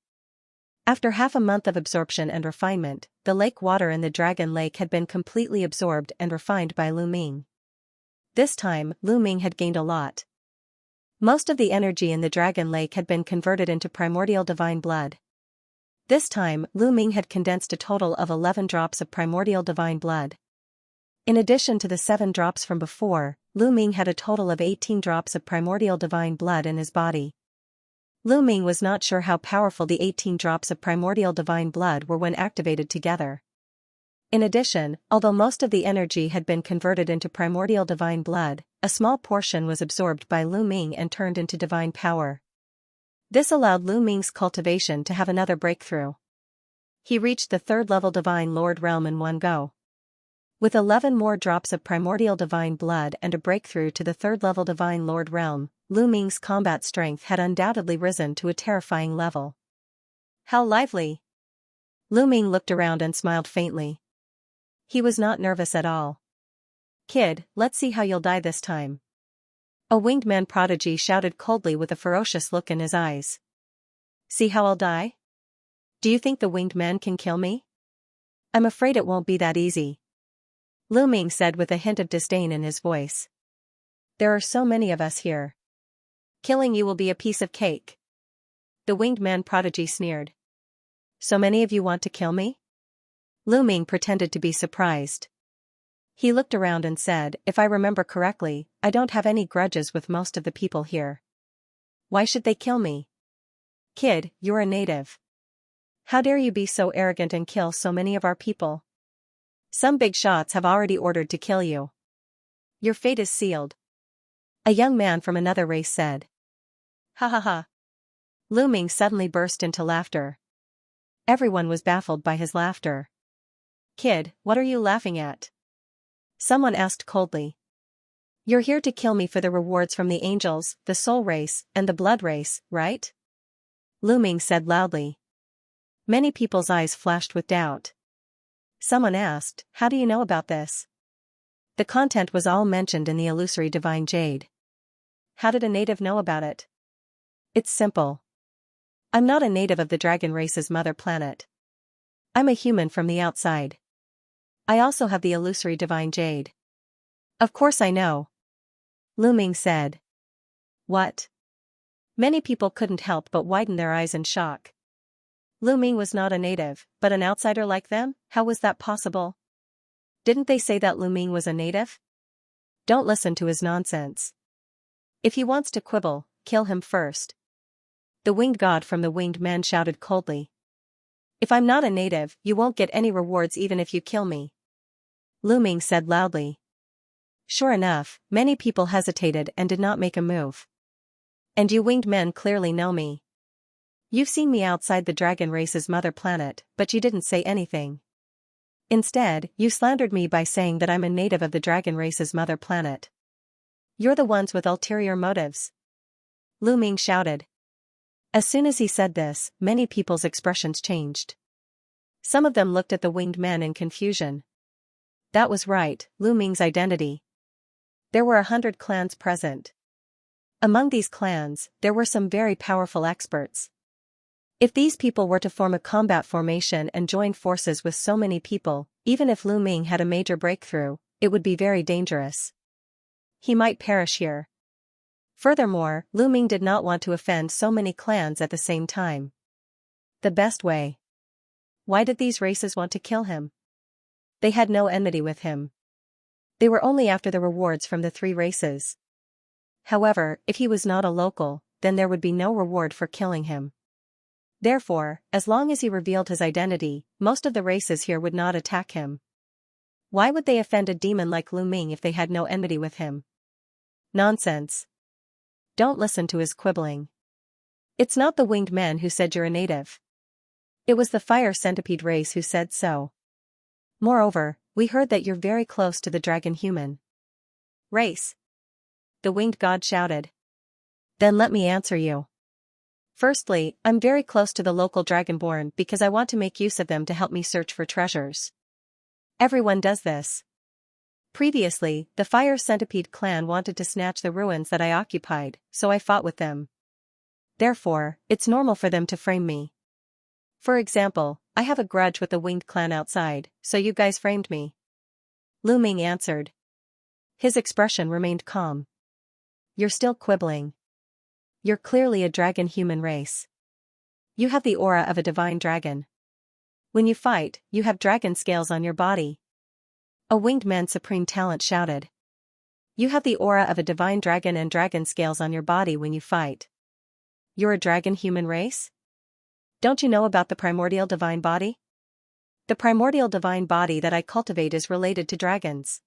After half a month of absorption and refinement, the lake water in the Dragon Lake had been completely absorbed and refined by Lu Ming. This time, Lu Ming had gained a lot. Most of the energy in the Dragon Lake had been converted into primordial divine blood. This time, Lu Ming had condensed a total of 11 drops of primordial divine blood. In addition to the 7 drops from before, Lu Ming had a total of 18 drops of primordial divine blood in his body. Lu Ming was not sure how powerful the 18 drops of primordial divine blood were when activated together. In addition, although most of the energy had been converted into primordial divine blood, a small portion was absorbed by Lu Ming and turned into divine power. This allowed Lu Ming's cultivation to have another breakthrough. He reached the 3rd level Divine Lord realm in one go. With 11 more drops of primordial divine blood and a breakthrough to the 3rd level Divine Lord realm, Lu Ming's combat strength had undoubtedly risen to a terrifying level. How lively! Lu Ming looked around and smiled faintly. He was not nervous at all. Kid, let's see how you'll die this time. A winged man prodigy shouted coldly with a ferocious look in his eyes. See how I'll die? Do you think the winged men can kill me? I'm afraid it won't be that easy. Lu Ming said with a hint of disdain in his voice. There are so many of us here. Killing you will be a piece of cake. The winged man prodigy sneered. So many of you want to kill me? Lu Ming pretended to be surprised. He looked around and said, if I remember correctly, I don't have any grudges with most of the people here. Why should they kill me? Kid, you're a native. How dare you be so arrogant and kill so many of our people? Some big shots have already ordered to kill you. Your fate is sealed. A young man from another race said. Ha ha ha. Lu Ming suddenly burst into laughter. Everyone was baffled by his laughter. Kid, what are you laughing at? Someone asked coldly. You're here to kill me for the rewards from the angels, the soul race, and the blood race, right? Lu Ming said loudly. Many people's eyes flashed with doubt. Someone asked, how do you know about this? The content was all mentioned in the illusory divine jade. How did a native know about it? It's simple. I'm not a native of the dragon race's mother planet. I'm a human from the outside. I also have the illusory divine jade. Of course I know. Lu Ming said. What? Many people couldn't help but widen their eyes in shock. Lu Ming was not a native, but an outsider like them? How was that possible? Didn't they say that Lu Ming was a native? Don't listen to his nonsense. If he wants to quibble, kill him first. The winged god from the winged men shouted coldly. If I'm not a native, you won't get any rewards even if you kill me. Lu Ming said loudly. Sure enough, many people hesitated and did not make a move. And you winged men clearly know me. You've seen me outside the dragon race's mother planet, but you didn't say anything. Instead, you slandered me by saying that I'm a native of the dragon race's mother planet. You're the ones with ulterior motives. Lu Ming shouted. As soon as he said this, many people's expressions changed. Some of them looked at the winged men in confusion. That was right, Lu Ming's identity. There were 100 clans present. Among these clans, there were some very powerful experts. If these people were to form a combat formation and join forces with so many people, even if Lu Ming had a major breakthrough, it would be very dangerous. He might perish here. Furthermore, Lu Ming did not want to offend so many clans at the same time. The best way. Why did these races want to kill him? They had no enmity with him. They were only after the rewards from the 3 races. However, if he was not a local, then there would be no reward for killing him. Therefore, as long as he revealed his identity, most of the races here would not attack him. Why would they offend a demon like Lu Ming if they had no enmity with him? Nonsense. Don't listen to his quibbling. It's not the winged men who said you're a native. It was the fire centipede race who said so. Moreover, we heard that you're very close to the dragon human race. The winged god shouted. Then let me answer you. Firstly, I'm very close to the local dragonborn because I want to make use of them to help me search for treasures. Everyone does this. Previously, the fire centipede clan wanted to snatch the ruins that I occupied, so I fought with them. Therefore, it's normal for them to frame me. For example, I have a grudge with the winged clan outside, so you guys framed me. Lu Ming answered. His expression remained calm. You're still quibbling. You're clearly a dragon human race. You have the aura of a divine dragon. When you fight, you have dragon scales on your body. A winged man supreme talent shouted. You have the aura of a divine dragon and dragon scales on your body when you fight. You're a dragon human race? Don't you know about the primordial divine body? The primordial divine body that I cultivate is related to dragons.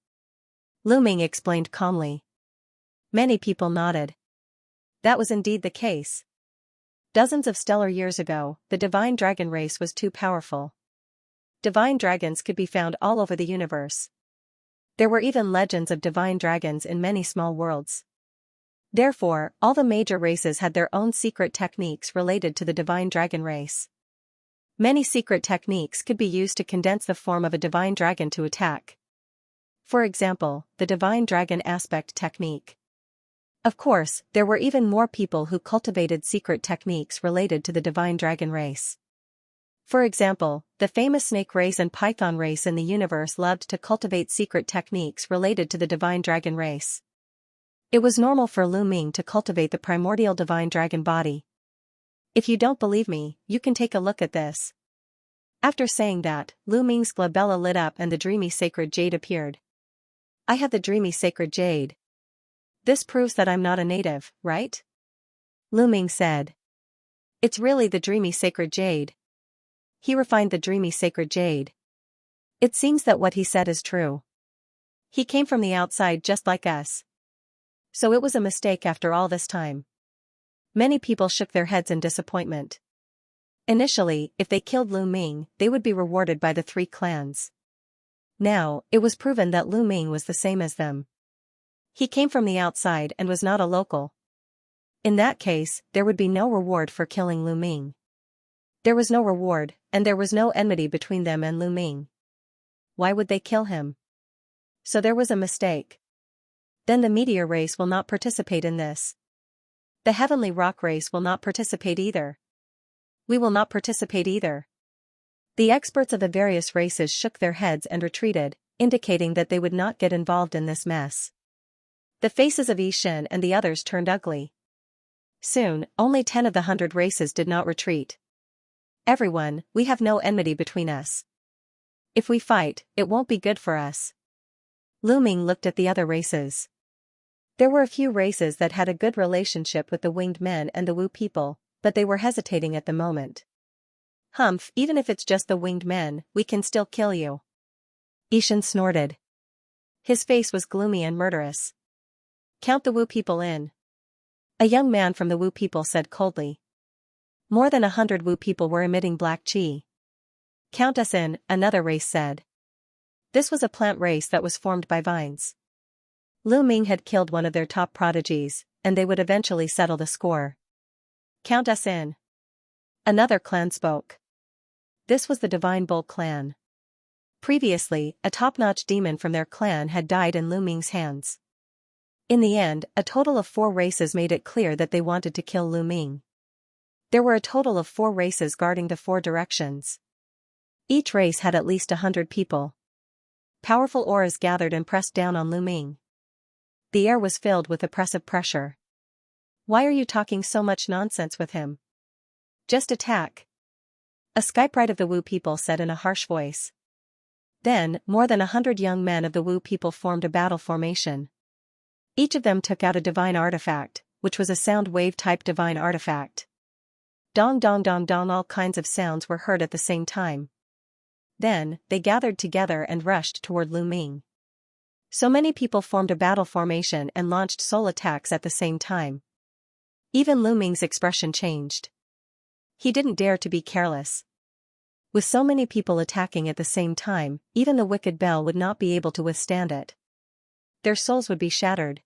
Lu Ming explained calmly. Many people nodded. That was indeed the case. Dozens of stellar years ago, the divine dragon race was too powerful. Divine dragons could be found all over the universe. There were even legends of divine dragons in many small worlds. Therefore, all the major races had their own secret techniques related to the divine dragon race. Many secret techniques could be used to condense the form of a divine dragon to attack. For example, the divine dragon aspect technique. Of course, there were even more people who cultivated secret techniques related to the divine dragon race. For example, the famous snake race and python race in the universe loved to cultivate secret techniques related to the divine dragon race. It was normal for Lu Ming to cultivate the primordial divine dragon body. If you don't believe me, you can take a look at this. After saying that, Lu Ming's glabella lit up and the dreamy sacred jade appeared. I have the dreamy sacred jade. This proves that I'm not a native, right? Lu Ming said. It's really the dreamy sacred jade. He refined the dreamy sacred jade. It seems that what he said is true. He came from the outside just like us. So it was a mistake after all this time. Many people shook their heads in disappointment. Initially, if they killed Lu Ming, they would be rewarded by the 3 clans. Now, it was proven that Lu Ming was the same as them. He came from the outside and was not a local. In that case, there would be no reward for killing Lu Ming. There was no reward, and there was no enmity between them and Lu Ming. Why would they kill him? So there was a mistake. Then the meteor race will not participate in this. The heavenly rock race will not participate either. We will not participate either. The experts of the various races shook their heads and retreated, indicating that they would not get involved in this mess. The faces of Yishin and the others turned ugly. Soon, only 10 of the 100 races did not retreat. Everyone, we have no enmity between us. If we fight, it won't be good for us. Lu Ming looked at the other races. There were a few races that had a good relationship with the winged men and the Wu people, but they were hesitating at the moment. Humph, even if it's just the winged men, we can still kill you. Yishin snorted. His face was gloomy and murderous. "Count the Wu people in." A young man from the Wu people said coldly. More than 100 Wu people were emitting black qi. "Count us in," another race said. This was a plant race that was formed by vines. Lu Ming had killed one of their top prodigies, and they would eventually settle the score. "Count us in." Another clan spoke. This was the Divine Bull clan. Previously, a top-notch demon from their clan had died in Lu Ming's hands. In the end, a total of 4 races made it clear that they wanted to kill Lu Ming. There were a total of 4 races guarding the 4 directions. Each race had at least 100 people. Powerful auras gathered and pressed down on Lu Ming. The air was filled with oppressive pressure. "Why are you talking so much nonsense with him? Just attack," a skypride of the Wu people said in a harsh voice. Then, more than 100 young men of the Wu people formed a battle formation. Each of them took out a divine artifact, which was a sound wave-type divine artifact. Dong dong dong dong, all kinds of sounds were heard at the same time. Then, they gathered together and rushed toward Lu Ming. So many people formed a battle formation and launched soul attacks at the same time. Even Lu Ming's expression changed. He didn't dare to be careless. With so many people attacking at the same time, even the wicked bell would not be able to withstand it. Their souls would be shattered.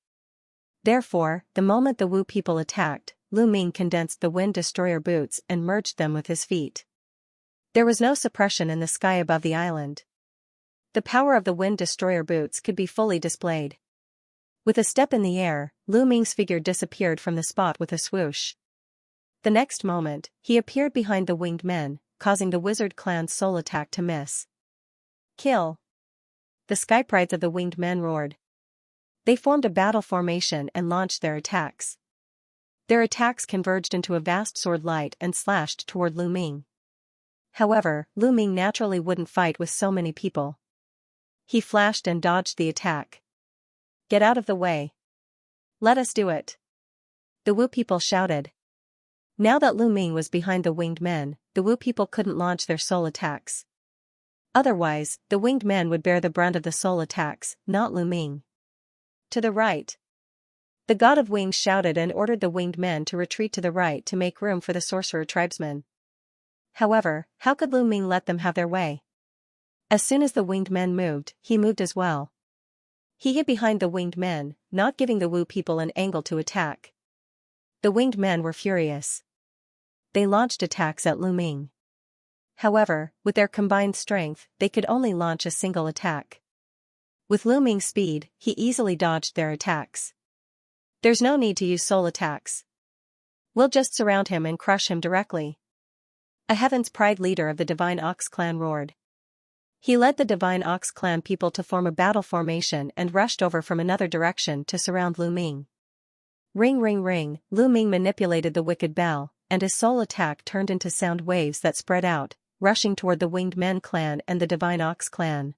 Therefore, the moment the Wu people attacked, Lu Ming condensed the Wind Destroyer boots and merged them with his feet. There was no suppression in the sky above the island. The power of the Wind Destroyer boots could be fully displayed. With a step in the air, Lu Ming's figure disappeared from the spot with a swoosh. The next moment, he appeared behind the winged men, causing the wizard clan's soul attack to miss. "Kill!" The skyprides of the winged men roared. They formed a battle formation and launched their attacks. Their attacks converged into a vast sword light and slashed toward Lu Ming. However, Lu Ming naturally wouldn't fight with so many people. He flashed and dodged the attack. "Get out of the way. Let us do it," the Wu people shouted. Now that Lu Ming was behind the winged men, the Wu people couldn't launch their soul attacks. Otherwise, the winged men would bear the brunt of the soul attacks, not Lu Ming. "To the right." The god of wings shouted and ordered the winged men to retreat to the right to make room for the sorcerer tribesmen. However, how could Lu Ming let them have their way? As soon as the winged men moved, he moved as well. He hid behind the winged men, not giving the Wu people an angle to attack. The winged men were furious. They launched attacks at Lu Ming. However, with their combined strength, they could only launch a single attack. With Lu Ming's speed, he easily dodged their attacks. "There's no need to use soul attacks. We'll just surround him and crush him directly," a Heaven's Pride leader of the Divine Ox clan roared. He led the Divine Ox clan people to form a battle formation and rushed over from another direction to surround Lu Ming. Ring ring ring, Lu Ming manipulated the wicked bell, and his soul attack turned into sound waves that spread out, rushing toward the Winged Men clan and the Divine Ox clan.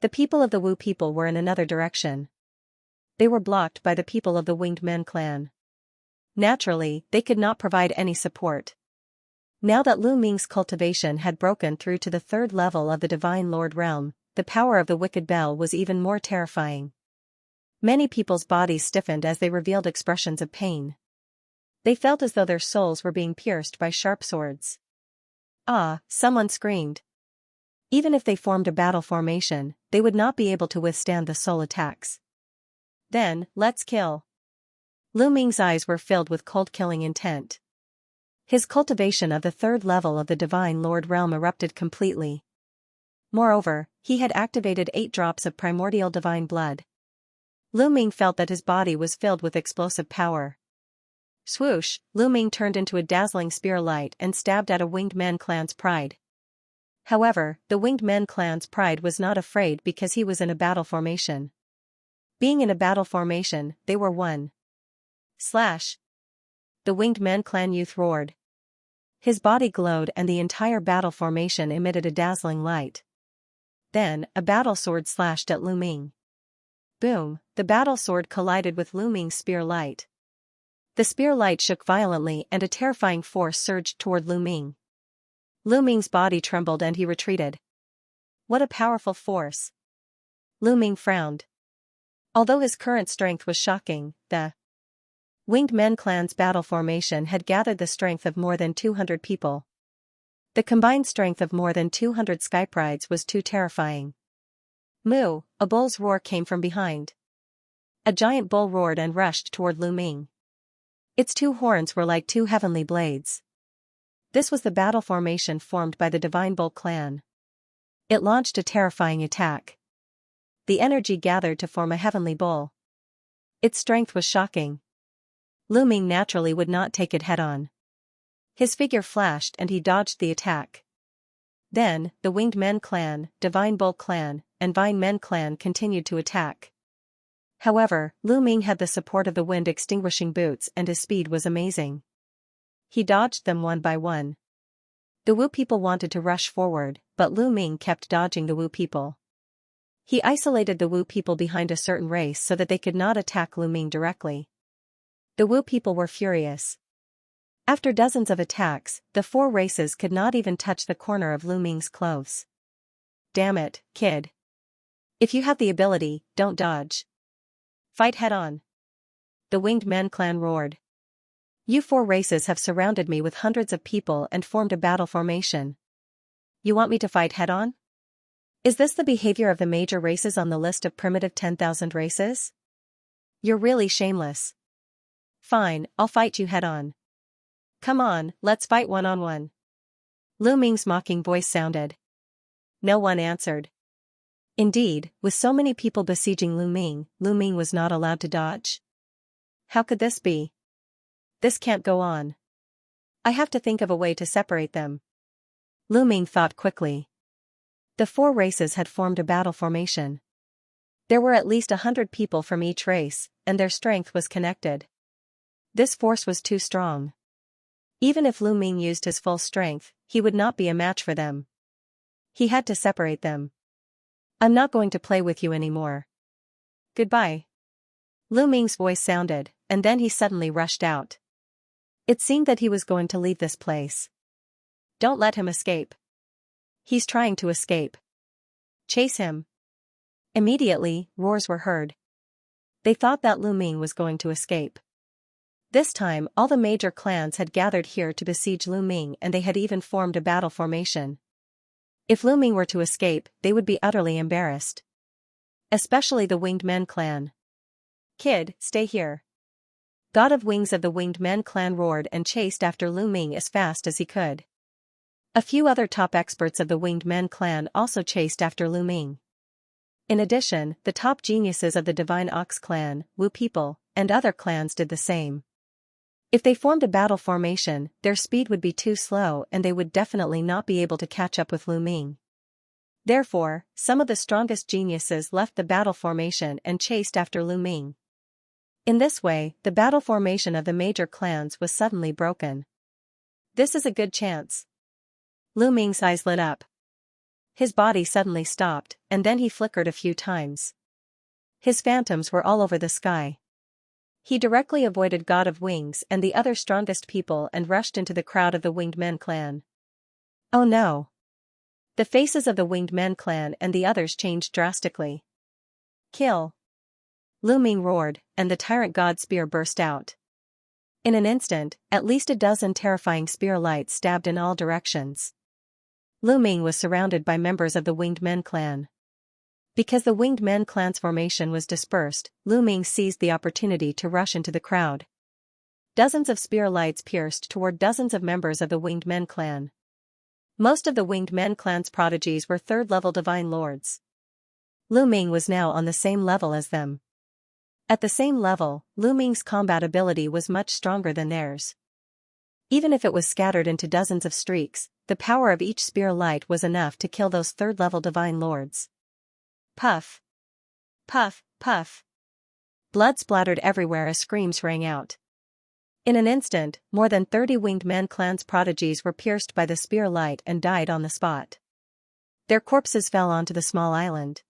The people of the Wu people were in another direction. They were blocked by the people of the Winged Men clan. Naturally, they could not provide any support. Now that Lu Ming's cultivation had broken through to the 3rd level of the Divine Lord realm, the power of the wicked bell was even more terrifying. Many people's bodies stiffened as they revealed expressions of pain. They felt as though their souls were being pierced by sharp swords. "Ah!" someone screamed. Even if they formed a battle formation, they would not be able to withstand the soul attacks. "Then, let's kill." Lu Ming's eyes were filled with cold-killing intent. His cultivation of the 3rd level of the Divine Lord realm erupted completely. Moreover, he had activated 8 drops of primordial divine blood. Lu Ming felt that his body was filled with explosive power. Swoosh, Lu Ming turned into a dazzling spear light and stabbed at a Winged Men clan's pride. However, the Winged Men clan's pride was not afraid because he was in a battle formation. Being in a battle formation, they were one. Slash! The Winged Men clan youth roared. His body glowed and the entire battle formation emitted a dazzling light. Then, a battle sword slashed at Lu Ming. Boom, the battle sword collided with Lu Ming's spear light. The spear light shook violently and a terrifying force surged toward Lu Ming. Lu Ming's body trembled and he retreated. What a powerful force! Lu Ming frowned. Although his current strength was shocking, the Winged Men clan's battle formation had gathered the strength of more than 200 people. The combined strength of more than 200 skyprides was too terrifying. Moo! A bull's roar came from behind. A giant bull roared and rushed toward Lu Ming. Its two horns were like two heavenly blades. This was the battle formation formed by the Divine Bull clan. It launched a terrifying attack. The energy gathered to form a heavenly bull. Its strength was shocking. Lu Ming naturally would not take it head-on. His figure flashed and he dodged the attack. Then, the Winged Men clan, Divine Bull clan, and Vine Men clan continued to attack. However, Lu Ming had the support of the wind-extinguishing boots and his speed was amazing. He dodged them one by one. The Wu people wanted to rush forward, but Lu Ming kept dodging the Wu people. He isolated the Wu people behind a certain race so that they could not attack Lu Ming directly. The Wu people were furious. After dozens of attacks, the four races could not even touch the corner of Lu Ming's clothes. Damn it, kid. If you have the ability, don't dodge. Fight head-on. The Winged Men clan roared. You four races have surrounded me with hundreds of people and formed a battle formation. You want me to fight head-on? Is this the behavior of the major races on the list of primitive 10,000 races? You're really shameless. Fine, I'll fight you head-on. Come on, let's fight one-on-one. Lu Ming's mocking voice sounded. No one answered. Indeed, with so many people besieging Lu Ming was not allowed to dodge. How could this be? This can't go on. I have to think of a way to separate them. Lu Ming thought quickly. The four races had formed a battle formation. There were at least 100 people from each race, and their strength was connected. This force was too strong. Even if Lu Ming used his full strength, he would not be a match for them. He had to separate them. I'm not going to play with you anymore. Goodbye. Lu Ming's voice sounded, and then he suddenly rushed out. It seemed that he was going to leave this place. Don't let him escape. He's trying to escape. Chase him. Immediately, roars were heard. They thought that Lu Ming was going to escape. This time, all the major clans had gathered here to besiege Lu Ming and they had even formed a battle formation. If Lu Ming were to escape, they would be utterly embarrassed. Especially the Winged Men clan. Kid, stay here. God of Wings of the Winged Men clan roared and chased after Lu Ming as fast as he could. A few other top experts of the Winged Men clan also chased after Lu Ming. In addition, the top geniuses of the Divine Ox clan, Wu people, and other clans did the same. If they formed a battle formation, their speed would be too slow and they would definitely not be able to catch up with Lu Ming. Therefore, some of the strongest geniuses left the battle formation and chased after Lu Ming. In this way, the battle formation of the major clans was suddenly broken. This is a good chance. Lu Ming's eyes lit up. His body suddenly stopped, and then he flickered a few times. His phantoms were all over the sky. He directly avoided God of Wings and the other strongest people and rushed into the crowd of the Winged Men clan. Oh no! The faces of the Winged Men clan and the others changed drastically. Kill! Lu Ming roared, and the tyrant god spear burst out. In an instant, at least a dozen terrifying spear lights stabbed in all directions. Lu Ming was surrounded by members of the Winged Men clan. Because the Winged Men clan's formation was dispersed, Lu Ming seized the opportunity to rush into the crowd. Dozens of spear lights pierced toward dozens of members of the Winged Men clan. Most of the Winged Men clan's prodigies were third-level divine lords. Lu Ming was now on the same level as them. At the same level, Lu Ming's combat ability was much stronger than theirs. Even if it was scattered into dozens of streaks, the power of each spear light was enough to kill those third-level divine lords. Puff! Puff! Puff! Blood splattered everywhere as screams rang out. In an instant, more than 30 Winged Men clan's prodigies were pierced by the spear light and died on the spot. Their corpses fell onto the small island.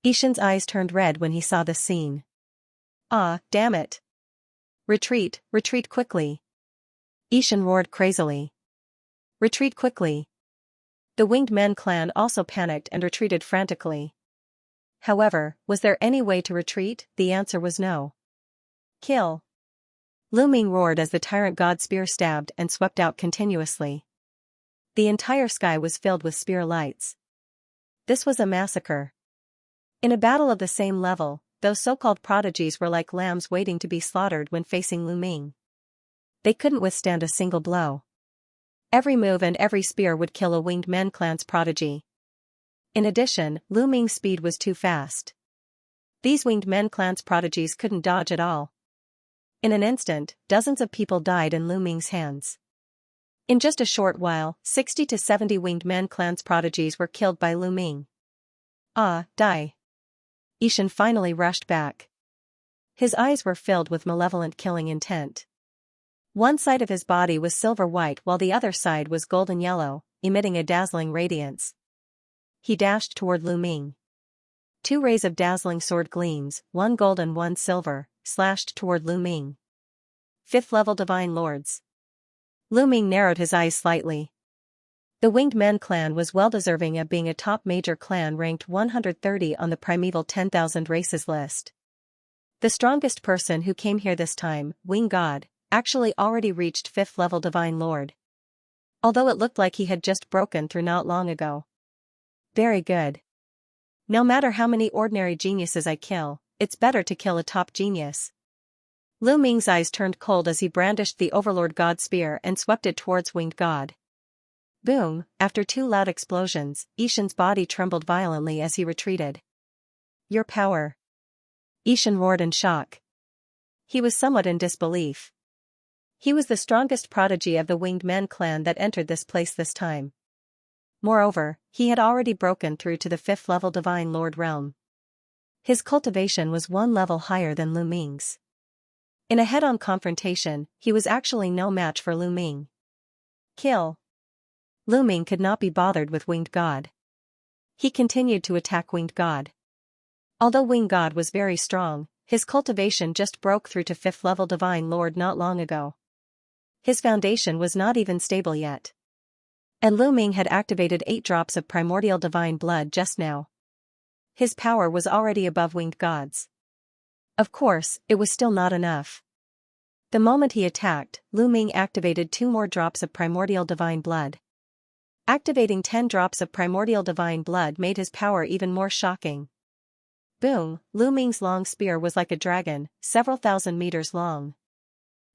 Ishan's eyes turned red when he saw this scene. Ah, damn it! Retreat, retreat quickly! Ishan roared crazily. Retreat quickly! The Winged Men clan also panicked and retreated frantically. However, was there any way to retreat? The answer was no. Kill! Lu Ming roared as the tyrant god spear stabbed and swept out continuously. The entire sky was filled with spear lights. This was a massacre. In a battle of the same level, those so-called prodigies were like lambs waiting to be slaughtered when facing Lu Ming. They couldn't withstand a single blow. Every move and every spear would kill a winged men clan's prodigy. In addition, Lu Ming's speed was too fast. These winged men clan's prodigies couldn't dodge at all. In an instant, dozens of people died in Lu Ming's hands. In just a short while, 60 to 70 winged men clan's prodigies were killed by Lu Ming. Die! Xian finally rushed back. His eyes were filled with malevolent killing intent. One side of his body was silver white while the other side was golden yellow, emitting a dazzling radiance. He dashed toward Lu Ming. Two rays of dazzling sword gleams, one gold and one silver, slashed toward Lu Ming. 5th level Divine Lords. Lu Ming narrowed his eyes slightly. The Winged Men clan was well deserving of being a top major clan ranked 130 on the primeval 10,000 races list. The strongest person who came here this time, Wing God, actually already reached 5th level Divine Lord. Although it looked like he had just broken through not long ago. Very good. No matter how many ordinary geniuses I kill, it's better to kill a top genius. Lu Ming's eyes turned cold as he brandished the Overlord God spear and swept it towards Winged God. Boom! After 2 loud explosions, Xian's body trembled violently as he retreated. Your power! Xian roared in shock. He was somewhat in disbelief. He was the strongest prodigy of the Winged Men clan that entered this place this time. Moreover, he had already broken through to the 5th level Divine Lord realm. His cultivation was 1 level higher than Lu Ming's. In a head-on confrontation, he was actually no match for Lu Ming. Kill! Lu Ming could not be bothered with Winged God. He continued to attack Winged God. Although Winged God was very strong, his cultivation just broke through to 5th level Divine Lord not long ago. His foundation was not even stable yet. And Lu Ming had activated 8 drops of primordial divine blood just now. His power was already above Winged God's. Of course, it was still not enough. The moment he attacked, Lu Ming activated 2 more drops of primordial divine blood. Activating 10 drops of primordial divine blood made his power even more shocking. Boom! Lu Ming's long spear was like a dragon, several thousand meters long.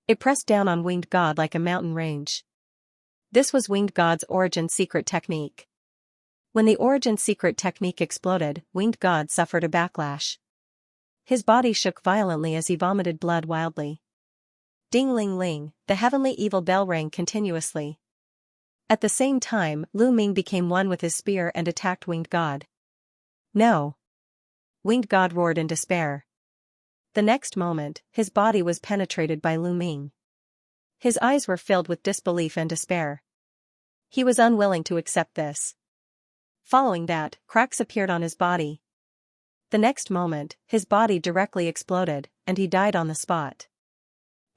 It pressed down on Winged God like a mountain range. This was Winged God's origin secret technique. When the origin secret technique exploded, Winged God suffered a backlash. His body shook violently as he vomited blood wildly. Ding-ling-ling, the heavenly evil bell rang continuously. At the same time, Lu Ming became one with his spear and attacked Winged God. No! Winged God roared in despair. The next moment, his body was penetrated by Lu Ming. His eyes were filled with disbelief and despair. He was unwilling to accept this. Following that, cracks appeared on his body. The next moment, his body directly exploded, and he died on the spot.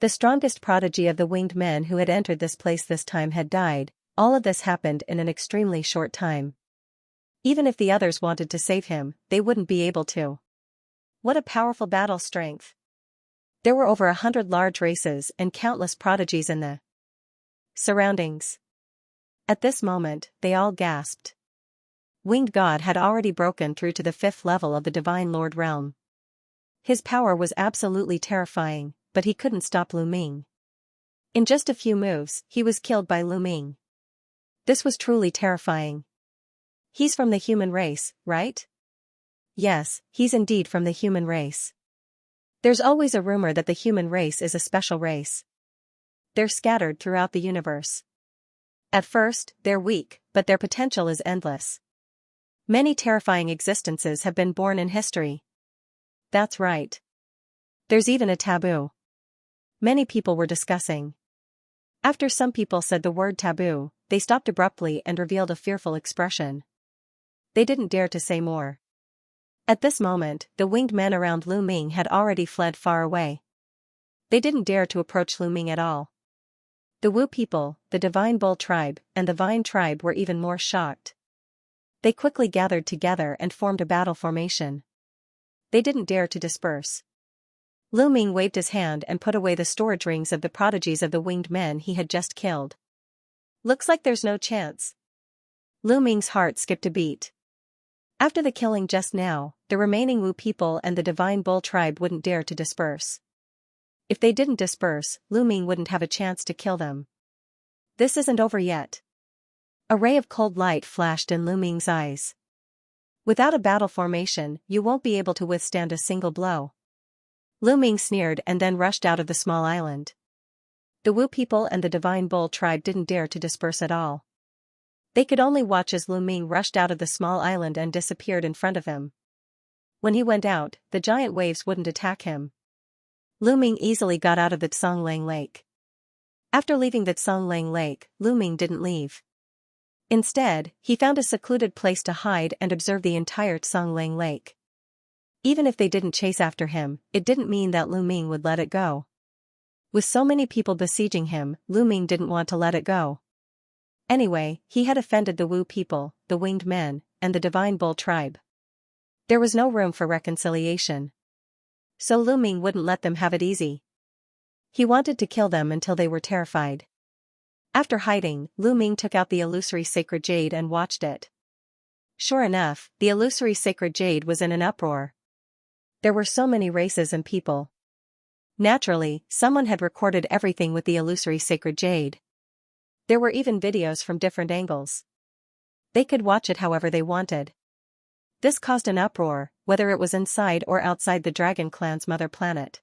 The strongest prodigy of the winged men who had entered this place this time had died. All of this happened in an extremely short time. Even if the others wanted to save him, they wouldn't be able to. What a powerful battle strength. There were over 100 large races and countless prodigies in the surroundings. At this moment, they all gasped. Winged God had already broken through to the 5th level of the Divine Lord realm. His power was absolutely terrifying, but he couldn't stop Lu Ming. In just a few moves, he was killed by Lu Ming. This was truly terrifying. He's from the human race, right? Yes, he's indeed from the human race. There's always a rumor that the human race is a special race. They're scattered throughout the universe. At first, they're weak, but their potential is endless. Many terrifying existences have been born in history. That's right. There's even a taboo. Many people were discussing. After some people said the word taboo, they stopped abruptly and revealed a fearful expression. They didn't dare to say more. At this moment, the winged men around Lu Ming had already fled far away. They didn't dare to approach Lu Ming at all. The Wu people, the Divine Bull tribe, and the Vine tribe were even more shocked. They quickly gathered together and formed a battle formation. They didn't dare to disperse. Lu Ming waved his hand and put away the storage rings of the prodigies of the winged men he had just killed. Looks like there's no chance. Lu Ming's heart skipped a beat. After the killing just now, the remaining Wu people and the Divine Bull tribe wouldn't dare to disperse. If they didn't disperse, Lu Ming wouldn't have a chance to kill them. This isn't over yet. A ray of cold light flashed in Lu Ming's eyes. Without a battle formation, you won't be able to withstand a single blow. Lu Ming sneered and then rushed out of the small island. The Wu people and the Divine Bull tribe didn't dare to disperse at all. They could only watch as Lu Ming rushed out of the small island and disappeared in front of him. When he went out, the giant waves wouldn't attack him. Lu Ming easily got out of the Tsonglang Lake. After leaving the Tsonglang Lake, Lu Ming didn't leave. Instead, he found a secluded place to hide and observe the entire Tsonglang Lake. Even if they didn't chase after him, it didn't mean that Lu Ming would let it go. With so many people besieging him, Lu Ming didn't want to let it go. Anyway, he had offended the Wu people, the winged men, and the Divine Bull tribe. There was no room for reconciliation. So Lu Ming wouldn't let them have it easy. He wanted to kill them until they were terrified. After hiding, Lu Ming took out the illusory sacred jade and watched it. Sure enough, the illusory sacred jade was in an uproar. There were so many races and people. Naturally, someone had recorded everything with the illusory sacred jade. There were even videos from different angles. They could watch it however they wanted. This caused an uproar, whether it was inside or outside the Dragon Clan's mother planet.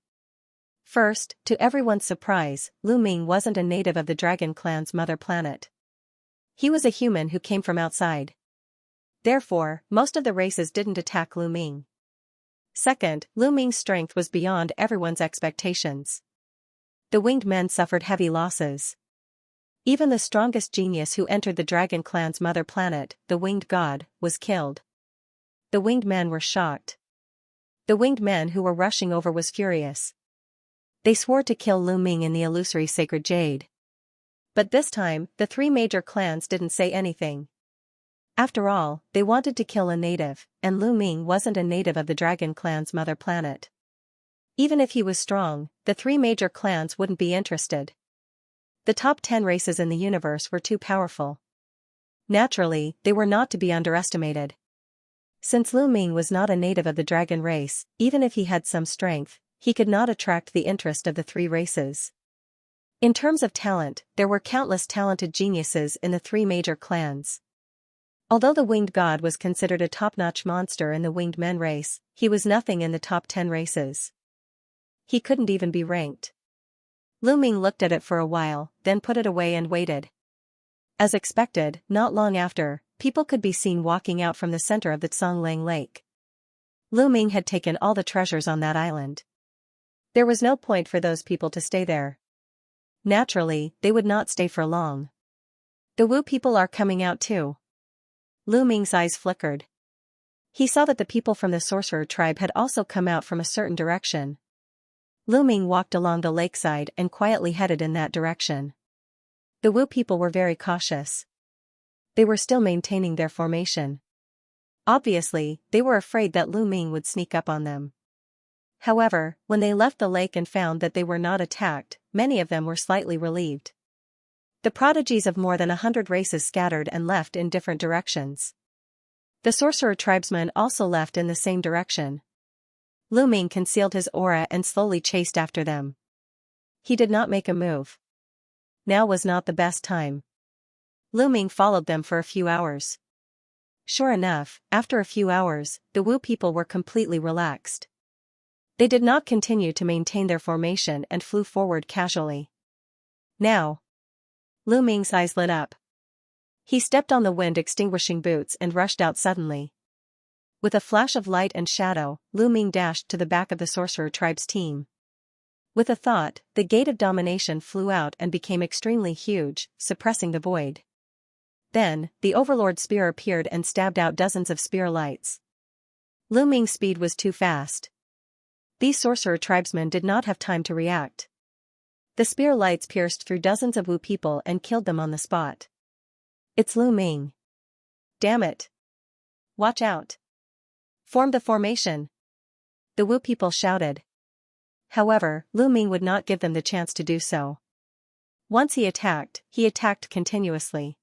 First, to everyone's surprise, Lu Ming wasn't a native of the Dragon Clan's mother planet. He was a human who came from outside. Therefore, most of the races didn't attack Lu Ming. Second, Lu Ming's strength was beyond everyone's expectations. The winged men suffered heavy losses. Even the strongest genius who entered the Dragon Clan's mother planet, the winged god, was killed. The winged men were shocked. The winged men who were rushing over was furious. They swore to kill Lu Ming in the illusory sacred jade. But this time, the three major clans didn't say anything. After all, they wanted to kill a native, and Lu Ming wasn't a native of the Dragon Clan's mother planet. Even if he was strong, the three major clans wouldn't be interested. The top 10 races in the universe were too powerful. Naturally, they were not to be underestimated. Since Lu Ming was not a native of the dragon race, even if he had some strength, he could not attract the interest of the three races. In terms of talent, there were countless talented geniuses in the three major clans. Although the winged god was considered a top-notch monster in the winged men race, he was nothing in the top 10 races. He couldn't even be ranked. Lu Ming looked at it for a while, then put it away and waited. As expected, not long after, people could be seen walking out from the center of the Tsonglang Lake. Lu Ming had taken all the treasures on that island. There was no point for those people to stay there. Naturally, they would not stay for long. The Wu people are coming out too. Lu Ming's eyes flickered. He saw that the people from the sorcerer tribe had also come out from a certain direction. Lu Ming walked along the lakeside and quietly headed in that direction. The Wu people were very cautious. They were still maintaining their formation. Obviously, they were afraid that Lu Ming would sneak up on them. However, when they left the lake and found that they were not attacked, many of them were slightly relieved. The prodigies of more than 100 races scattered and left in different directions. The sorcerer tribesmen also left in the same direction. Lu Ming concealed his aura and slowly chased after them. He did not make a move. Now was not the best time. Lu Ming followed them for a few hours. Sure enough, after a few hours, the Wu people were completely relaxed. They did not continue to maintain their formation and flew forward casually. Now. Lu Ming's eyes lit up. He stepped on the wind-extinguishing boots and rushed out suddenly. With a flash of light and shadow, Lu Ming dashed to the back of the sorcerer tribe's team. With a thought, the gate of domination flew out and became extremely huge, suppressing the void. Then, the Overlord spear appeared and stabbed out dozens of spear lights. Lu Ming's speed was too fast. These sorcerer tribesmen did not have time to react. The spear lights pierced through dozens of Wu people and killed them on the spot. It's Lu Ming. Damn it. Watch out. Form the formation. the Wu people shouted. However, Lu Ming would not give them the chance to do so. Once he attacked continuously.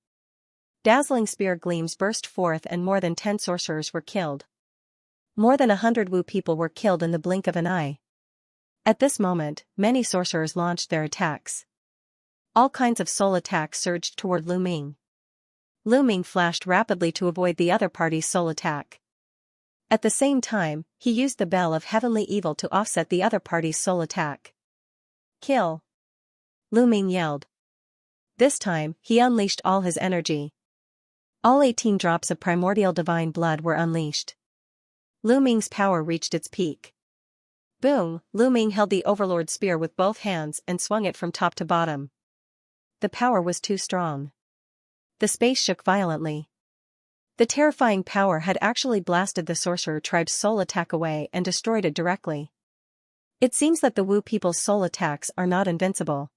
Dazzling spear gleams burst forth and more than 10 sorcerers were killed. More than 100 Wu people were killed in the blink of an eye. At this moment, many sorcerers launched their attacks. All kinds of soul attacks surged toward Lu Ming. Lu Ming flashed rapidly to avoid the other party's soul attack. At the same time, he used the Bell of Heavenly Evil to offset the other party's soul attack. Kill! Lu Ming yelled. This time, he unleashed all his energy. All 18 drops of primordial divine blood were unleashed. Lu Ming's power reached its peak. Boom! Lu Ming held the Overlord spear with both hands and swung it from top to bottom. The power was too strong. The space shook violently. The terrifying power had actually blasted the sorcerer tribe's soul attack away and destroyed it directly. It seems that the Wu people's soul attacks are not invincible.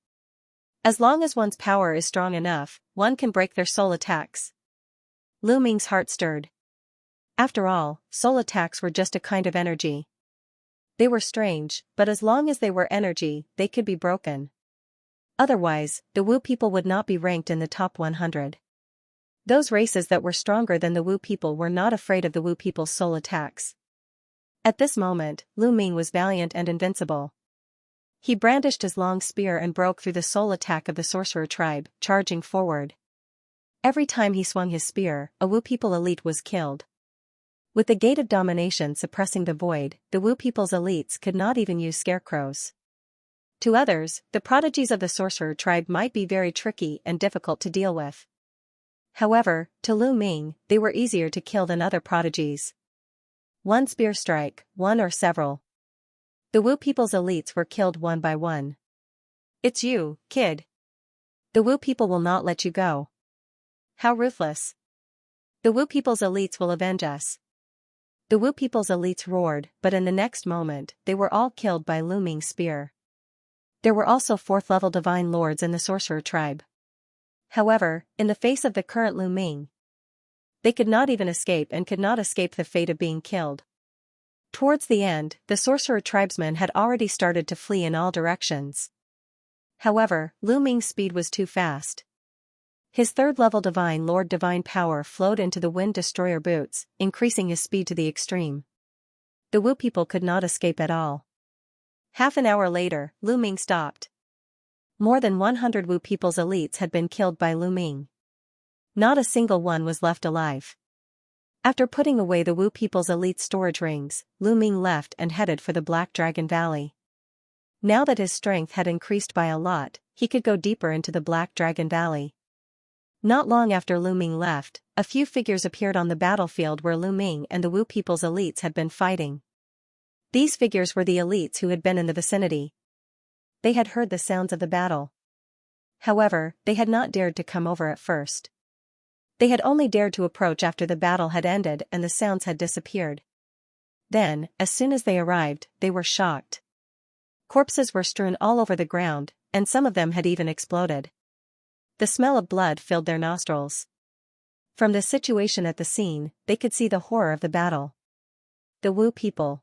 As long as one's power is strong enough, one can break their soul attacks. Lu Ming's heart stirred. After all, soul attacks were just a kind of energy. They were strange, but as long as they were energy, they could be broken. Otherwise, the Wu people would not be ranked in the top 100. Those races that were stronger than the Wu people were not afraid of the Wu people's soul attacks. At this moment, Lu Ming was valiant and invincible. He brandished his long spear and broke through the soul attack of the sorcerer tribe, charging forward. Every time he swung his spear, a Wu people elite was killed. With the gate of domination suppressing the void, the Wu people's elites could not even use scarecrows. To others, the prodigies of the sorcerer tribe might be very tricky and difficult to deal with. However, to Lu Ming, they were easier to kill than other prodigies. One spear strike, one or several. The Wu people's elites were killed one by one. It's you, kid. The Wu people will not let you go. How ruthless. The Wu people's elites will avenge us. The Wu people's elites roared, but in the next moment, they were all killed by Lu Ming's spear. There were also 4th-level divine lords in the sorcerer tribe. However, in the face of the current Lu Ming, they could not even escape and could not escape the fate of being killed. Towards the end, the sorcerer tribesmen had already started to flee in all directions. However, Lu Ming's speed was too fast. His 3rd-level divine lord divine power flowed into the wind destroyer boots, increasing his speed to the extreme. The Wu people could not escape at all. Half an hour later, Lu Ming stopped. More than 100 Wu people's elites had been killed by Lu Ming. Not a single one was left alive. After putting away the Wu people's elite storage rings, Lu Ming left and headed for the Black Dragon Valley. Now that his strength had increased by a lot, he could go deeper into the Black Dragon Valley. Not long after Lu Ming left, a few figures appeared on the battlefield where Lu Ming and the Wu people's elites had been fighting. These figures were the elites who had been in the vicinity. They had heard the sounds of the battle. However, they had not dared to come over at first. They had only dared to approach after the battle had ended and the sounds had disappeared. Then, as soon as they arrived, they were shocked. Corpses were strewn all over the ground, and some of them had even exploded. The smell of blood filled their nostrils. From the situation at the scene, they could see the horror of the battle. The Wu people.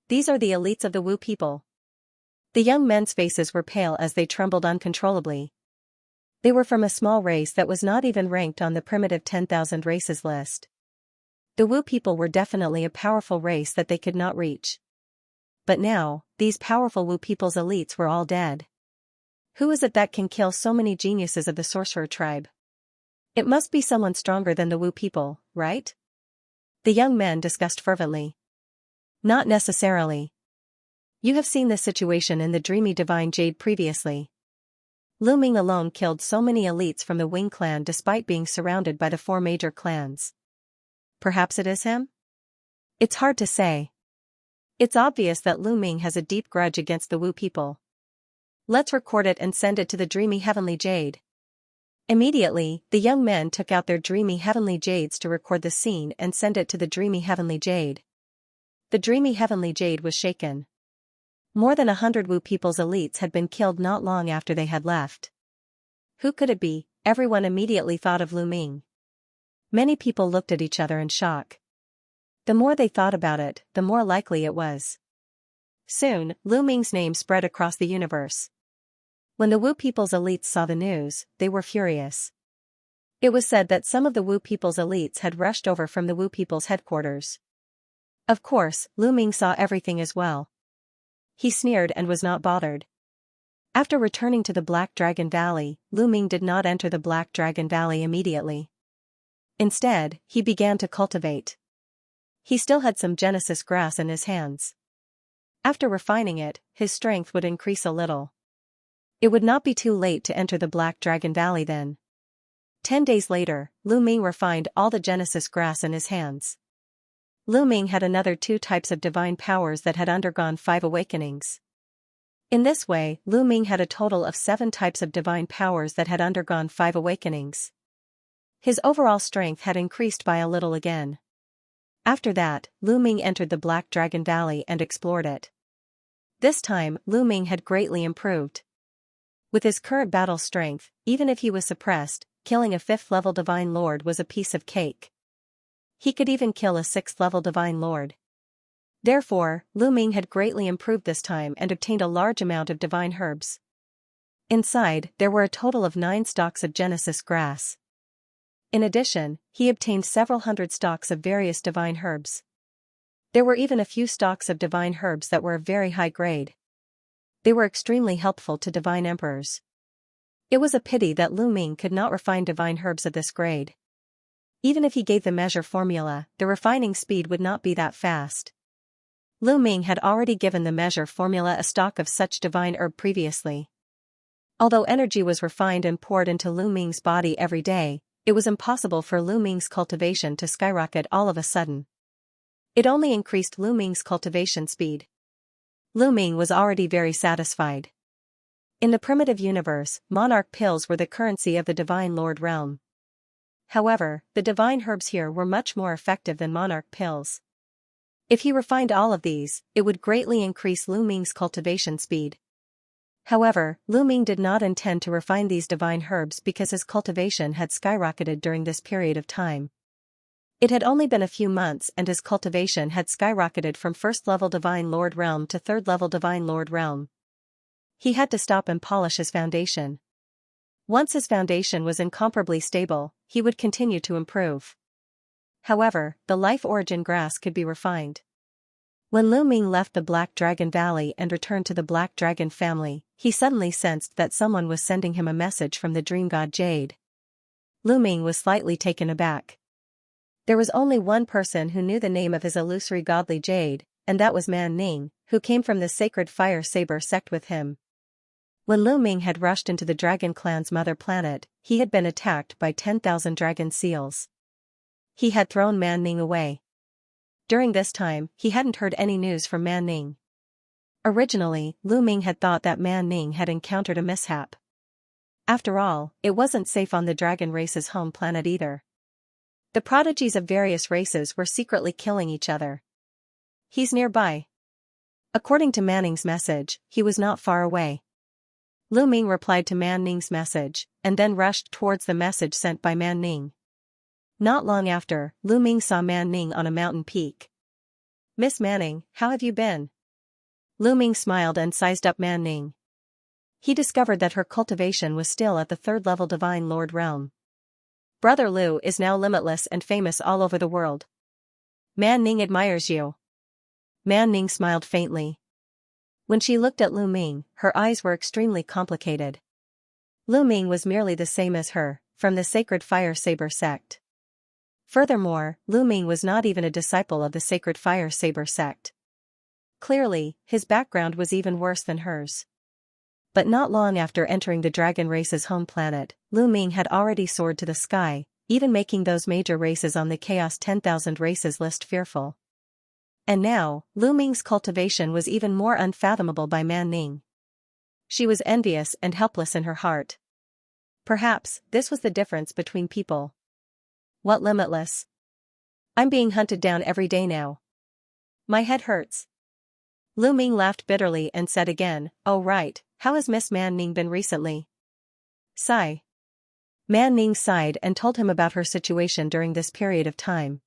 These are the elites of the Wu people. The young men's faces were pale as they trembled uncontrollably. They were from a small race that was not even ranked on the primitive 10,000 races list. The Wu people were definitely a powerful race that they could not reach. But now, these powerful Wu people's elites were all dead. Who is it that can kill so many geniuses of the sorcerer tribe? It must be someone stronger than the Wu people, right? The young men discussed fervently. Not necessarily. You have seen this situation in the dreamy divine jade previously. Lu Ming alone killed so many elites from the Wing clan despite being surrounded by the 4 major clans. Perhaps it is him? It's hard to say. It's obvious that Lu Ming has a deep grudge against the Wu people. Let's record it and send it to the dreamy heavenly jade. Immediately, the young men took out their dreamy heavenly jades to record the scene and send it to the dreamy heavenly jade. The dreamy heavenly jade was shaken. More than 100 Wu people's elites had been killed not long after they had left. Who could it be? Everyone immediately thought of Lu Ming. Many people looked at each other in shock. The more they thought about it, the more likely it was. Soon, Lu Ming's name spread across the universe. When the Wu people's elites saw the news, they were furious. It was said that some of the Wu people's elites had rushed over from the Wu people's headquarters. Of course, Lu Ming saw everything as well. He sneered and was not bothered. After returning to the Black Dragon Valley, Lu Ming did not enter the Black Dragon Valley immediately. Instead, he began to cultivate. He still had some Genesis grass in his hands. After refining it, his strength would increase a little. It would not be too late to enter the Black Dragon Valley then. 10 days later, Lu Ming refined all the Genesis grass in his hands. Lu Ming had another 2 types of divine powers that had undergone 5 awakenings. In this way, Lu Ming had a total of 7 types of divine powers that had undergone 5 awakenings. His overall strength had increased by a little again. After that, Lu Ming entered the Black Dragon Valley and explored it. This time, Lu Ming had greatly improved. With his current battle strength, even if he was suppressed, killing a 5th-level Divine Lord was a piece of cake. He could even kill a 6th-level Divine Lord. Therefore, Lu Ming had greatly improved this time and obtained a large amount of divine herbs. Inside, there were a total of 9 stalks of Genesis grass. In addition, he obtained several hundred stalks of various divine herbs. There were even a few stalks of divine herbs that were of very high grade. They were extremely helpful to divine emperors. It was a pity that Lu Ming could not refine divine herbs of this grade. Even if he gave the measure formula, the refining speed would not be that fast. Lu Ming had already given the measure formula a stock of such divine herb previously. Although energy was refined and poured into Lu Ming's body every day, it was impossible for Lu Ming's cultivation to skyrocket all of a sudden. It only increased Lu Ming's cultivation speed. Lu Ming was already very satisfied. In the primitive universe, monarch pills were the currency of the Divine Lord realm. However, the divine herbs here were much more effective than monarch pills. If he refined all of these, it would greatly increase Lu Ming's cultivation speed. However, Lu Ming did not intend to refine these divine herbs because his cultivation had skyrocketed during this period of time. It had only been a few months and his cultivation had skyrocketed from 1st-level Divine Lord realm to 3rd-level Divine Lord realm. He had to stop and polish his foundation. Once his foundation was incomparably stable, he would continue to improve. However, the life origin grass could be refined. When Lu Ming left the Black Dragon Valley and returned to the Black Dragon family, he suddenly sensed that someone was sending him a message from the dream god Jade. Lu Ming was slightly taken aback. There was only one person who knew the name of his illusory godly Jade, and that was Man Ning, who came from the sacred Fire Saber sect with him. When Lu Ming had rushed into the Dragon Clan's mother planet, he had been attacked by 10,000 dragon seals. He had thrown Man Ning away. During this time, he hadn't heard any news from Man Ning. Originally, Lu Ming had thought that Man Ning had encountered a mishap. After all, it wasn't safe on the dragon race's home planet either. The prodigies of various races were secretly killing each other. He's nearby. According to Man Ning's message, he was not far away. Lu Ming replied to Man Ning's message, and then rushed towards the message sent by Man Ning. Not long after, Lu Ming saw Man Ning on a mountain peak. "Miss Manning, how have you been?" Lu Ming smiled and sized up Man Ning. He discovered that her cultivation was still at the 3rd-level Divine Lord realm. "Brother Lu is now limitless and famous all over the world. Man Ning admires you." Man Ning smiled faintly. When she looked at Lu Ming, her eyes were extremely complicated. Lu Ming was merely the same as her, from the sacred Fire Saber sect. Furthermore, Lu Ming was not even a disciple of the sacred Fire Saber sect. Clearly, his background was even worse than hers. But not long after entering the dragon race's home planet, Lu Ming had already soared to the sky, even making those major races on the Chaos 10,000 races list fearful. And now, Lu Ming's cultivation was even more unfathomable by Man Ning. She was envious and helpless in her heart. Perhaps, this was the difference between people. What limitless? I'm being hunted down every day now. My head hurts. Lu Ming laughed bitterly and said again, "Oh right, how has Miss Man Ning been recently?" Sigh. Man Ning sighed and told him about her situation during this period of time.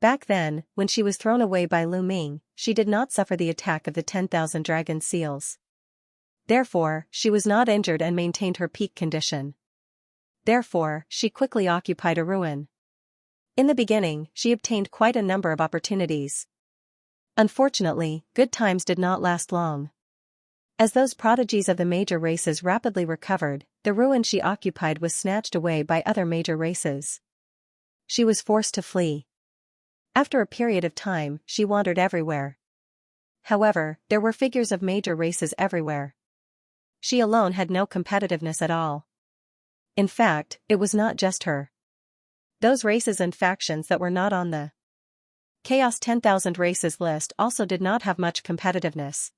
Back then, when she was thrown away by Lu Ming, she did not suffer the attack of the 10,000 dragon seals. Therefore, she was not injured and maintained her peak condition. Therefore, she quickly occupied a ruin. In the beginning, she obtained quite a number of opportunities. Unfortunately, good times did not last long. As those prodigies of the major races rapidly recovered, the ruin she occupied was snatched away by other major races. She was forced to flee. After a period of time, she wandered everywhere. However, there were figures of major races everywhere. She alone had no competitiveness at all. In fact, it was not just her. Those races and factions that were not on the Chaos 10,000 races list also did not have much competitiveness.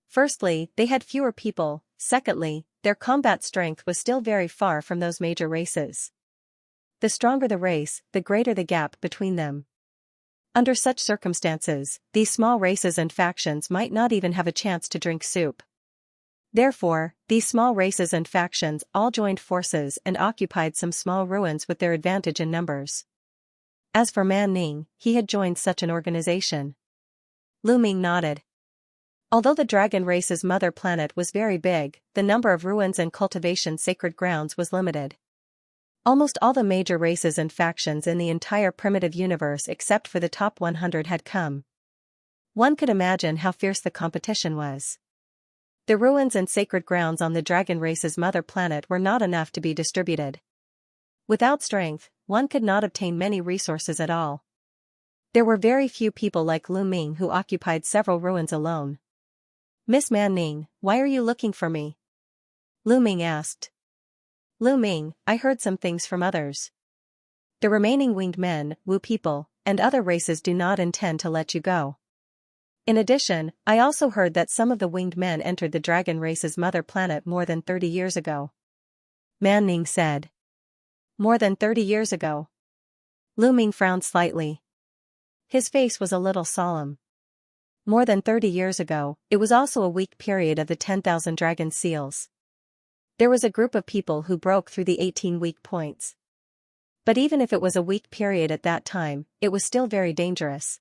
Firstly, they had fewer people. Secondly, their combat strength was still very far from those major races. The stronger the race, the greater the gap between them. Under such circumstances, these small races and factions might not even have a chance to drink soup. Therefore, these small races and factions all joined forces and occupied some small ruins with their advantage in numbers. As for Man Ning, he had joined such an organization. Lu Ming nodded. Although the dragon race's mother planet was very big, the number of ruins and cultivation sacred grounds was limited. Almost all the major races and factions in the entire primitive universe except for the top 100 had come. One could imagine how fierce the competition was. The ruins and sacred grounds on the dragon race's mother planet were not enough to be distributed. Without strength, one could not obtain many resources at all. There were very few people like Lu Ming who occupied several ruins alone. Miss Man Ning, why are you looking for me? Lu Ming asked. Lu Ming, I heard some things from others. The remaining winged men, Wu people, and other races do not intend to let you go. In addition, I also heard that some of the winged men entered the dragon race's mother planet more than 30 years ago. Man Ning said. More than 30 years ago. Lu Ming frowned slightly. His face was a little solemn. More than 30 years ago, it was also a weak period of the 10,000 dragon seals. There was a group of people who broke through the 18 weak points. But even if it was a weak period at that time, it was still very dangerous.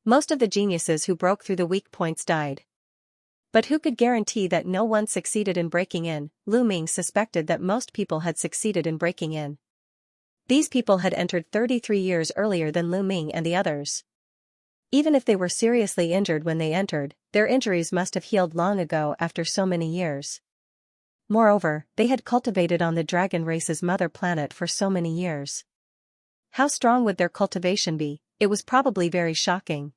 Most of the geniuses who broke through the weak points died. But who could guarantee that no one succeeded in breaking in? Lu Ming suspected that most people had succeeded in breaking in. These people had entered 33 years earlier than Lu Ming and the others. Even if they were seriously injured when they entered, their injuries must have healed long ago after so many years. Moreover, they had cultivated on the dragon race's mother planet for so many years. How strong would their cultivation be? It was probably very shocking.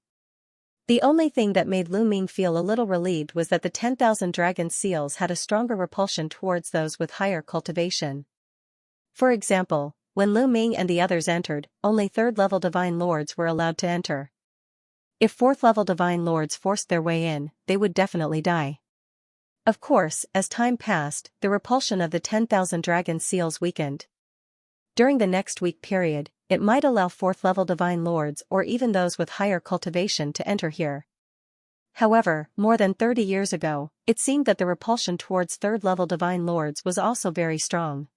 The only thing that made Lu Ming feel a little relieved was that the 10,000 dragon seals had a stronger repulsion towards those with higher cultivation. For example, when Lu Ming and the others entered, only 3rd-level divine lords were allowed to enter. If 4th-level divine lords forced their way in, they would definitely die. Of course, as time passed, the repulsion of the 10,000 dragon seals weakened. During the next week period, it might allow 4th-level divine lords or even those with higher cultivation to enter here. However, more than 30 years ago, it seemed that the repulsion towards 3rd-level divine lords was also very strong.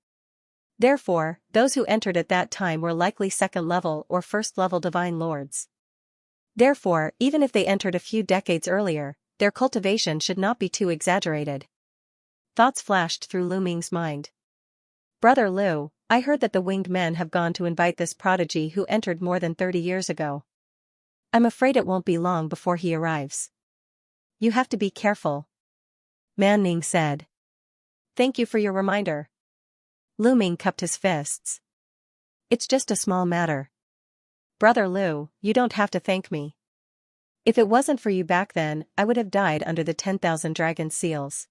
Therefore, those who entered at that time were likely 2nd-level or 1st-level divine lords. Therefore, even if they entered a few decades earlier, their cultivation should not be too exaggerated. Thoughts flashed through Lu Ming's mind. Brother Lu, I heard that the winged men have gone to invite this prodigy who entered more than 30 years ago. I'm afraid it won't be long before he arrives. You have to be careful. Man Ning said. Thank you for your reminder. Lu Ming cupped his fists. It's just a small matter. Brother Lu, you don't have to thank me. If it wasn't for you back then, I would have died under the 10,000 dragon seals.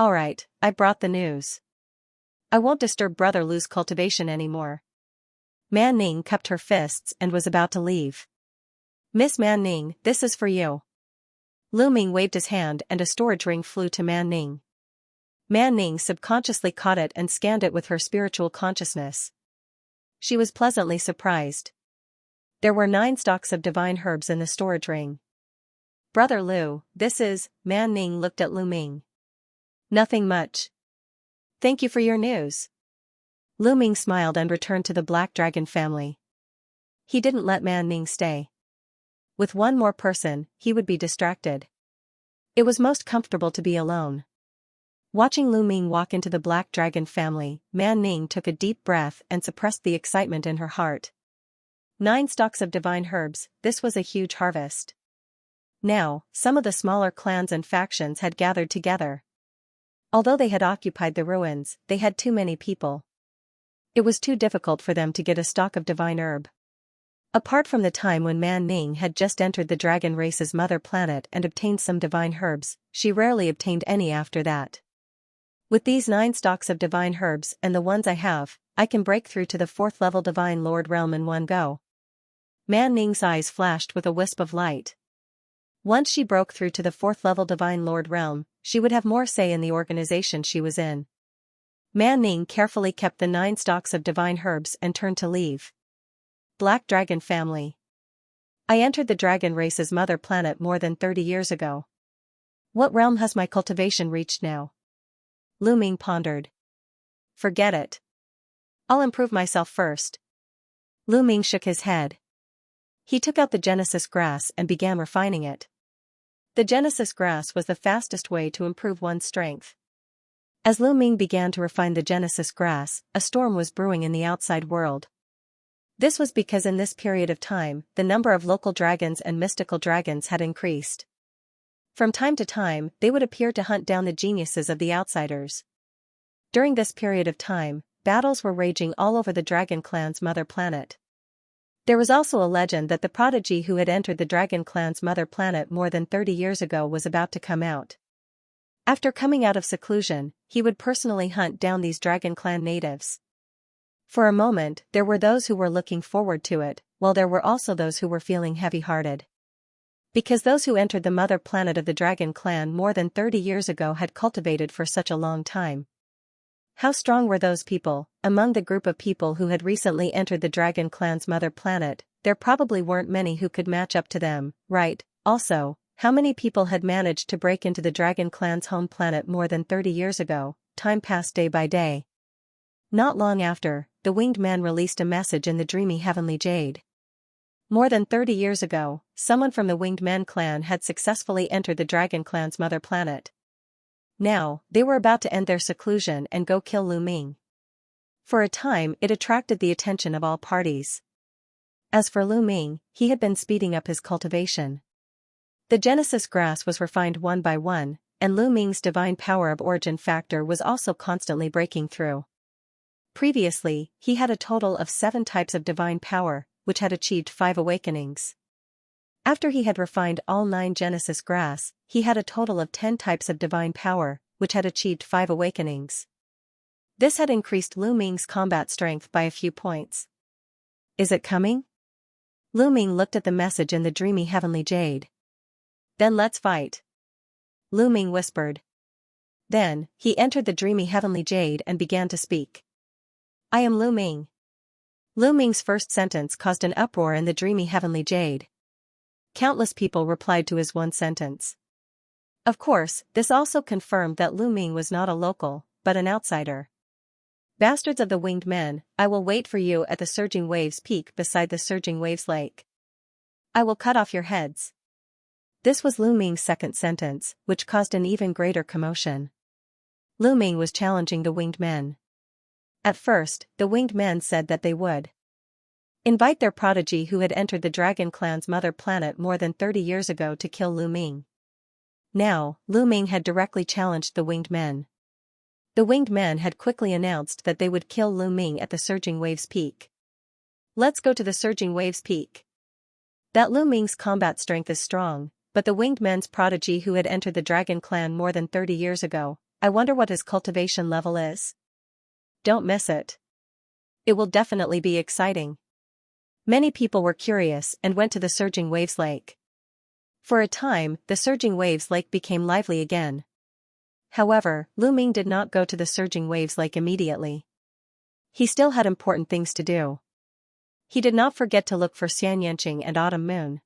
Alright, I brought the news. I won't disturb Brother Lu's cultivation anymore. Man Ning cupped her fists and was about to leave. Miss Man Ning, this is for you. Lu Ming waved his hand and a storage ring flew to Man Ning. Man Ning subconsciously caught it and scanned it with her spiritual consciousness. She was pleasantly surprised. There were 9 stalks of divine herbs in the storage ring. Brother Lu, this is, Man Ning looked at Lu Ming. Nothing much. Thank you for your news. Lu Ming smiled and returned to the Black Dragon family. He didn't let Man Ning stay. With one more person, he would be distracted. It was most comfortable to be alone. Watching Lu Ming walk into the Black Dragon family, Man Ning took a deep breath and suppressed the excitement in her heart. 9 stalks of divine herbs, this was a huge harvest. Now, some of the smaller clans and factions had gathered together. Although they had occupied the ruins, they had too many people. It was too difficult for them to get a stalk of divine herb. Apart from the time when Man Ning had just entered the dragon race's mother planet and obtained some divine herbs, she rarely obtained any after that. With these 9 stalks of divine herbs and the ones I have, I can break through to the 4th level divine lord realm in one go. Man Ning's eyes flashed with a wisp of light. Once she broke through to the 4th level divine lord realm, she would have more say in the organization she was in. Man Ning carefully kept the 9 stalks of divine herbs and turned to leave. Black Dragon family. I entered the dragon race's mother planet more than 30 years ago. What realm has my cultivation reached now? Lu Ming pondered. Forget it. I'll improve myself first. Lu Ming shook his head. He took out the Genesis grass and began refining it. The Genesis grass was the fastest way to improve one's strength. As Lu Ming began to refine the Genesis grass, a storm was brewing in the outside world. This was because in this period of time, the number of local dragons and mystical dragons had increased. From time to time, they would appear to hunt down the geniuses of the outsiders. During this period of time, battles were raging all over the Dragon Clan's mother planet. There was also a legend that the prodigy who had entered the Dragon Clan's mother planet more than 30 years ago was about to come out. After coming out of seclusion, he would personally hunt down these Dragon Clan natives. For a moment, there were those who were looking forward to it, while there were also those who were feeling heavy-hearted. Because those who entered the mother planet of the Dragon Clan more than 30 years ago had cultivated for such a long time. How strong were those people? Among the group of people who had recently entered the Dragon Clan's mother planet, there probably weren't many who could match up to them, right? Also, how many people had managed to break into the Dragon Clan's home planet more than 30 years ago? Time passed day by day. Not long after, the winged man released a message in the dreamy heavenly jade. More than 30 years ago, someone from the Winged Men clan had successfully entered the Dragon Clan's mother planet. Now, they were about to end their seclusion and go kill Lu Ming. For a time, it attracted the attention of all parties. As for Lu Ming, he had been speeding up his cultivation. The Genesis grass was refined one by one, and Lu Ming's divine power of origin factor was also constantly breaking through. Previously, he had a total of 7 types of divine power, which had achieved 5 awakenings. After he had refined all 9 Genesis grass, he had a total of 10 types of divine power, which had achieved 5 awakenings. This had increased Lu Ming's combat strength by a few points. Is it coming? Lu Ming looked at the message in the dreamy heavenly jade. Then let's fight. Lu Ming whispered. Then, he entered the dreamy heavenly jade and began to speak. I am Lu Ming. Lu Ming's first sentence caused an uproar in the dreamy heavenly jade. Countless people replied to his one sentence. Of course, this also confirmed that Lu Ming was not a local, but an outsider. Bastards of the winged men, I will wait for you at the Surging Waves Peak beside the Surging Waves Lake. I will cut off your heads. This was Lu Ming's second sentence, which caused an even greater commotion. Lu Ming was challenging the winged men. At first, the winged men said that they would invite their prodigy who had entered the Dragon Clan's mother planet more than 30 years ago to kill Lu Ming. Now, Lu Ming had directly challenged the winged men. The winged men had quickly announced that they would kill Lu Ming at the Surging Waves Peak. Let's go to the Surging Waves Peak. That Lu Ming's combat strength is strong, but the winged men's prodigy who had entered the Dragon Clan more than 30 years ago, I wonder what his cultivation level is. Don't miss it. It will definitely be exciting. Many people were curious and went to the Surging Waves Lake. For a time, the Surging Waves Lake became lively again. However, Lu Ming did not go to the Surging Waves Lake immediately. He still had important things to do. He did not forget to look for Xianxia and Autumn Moon.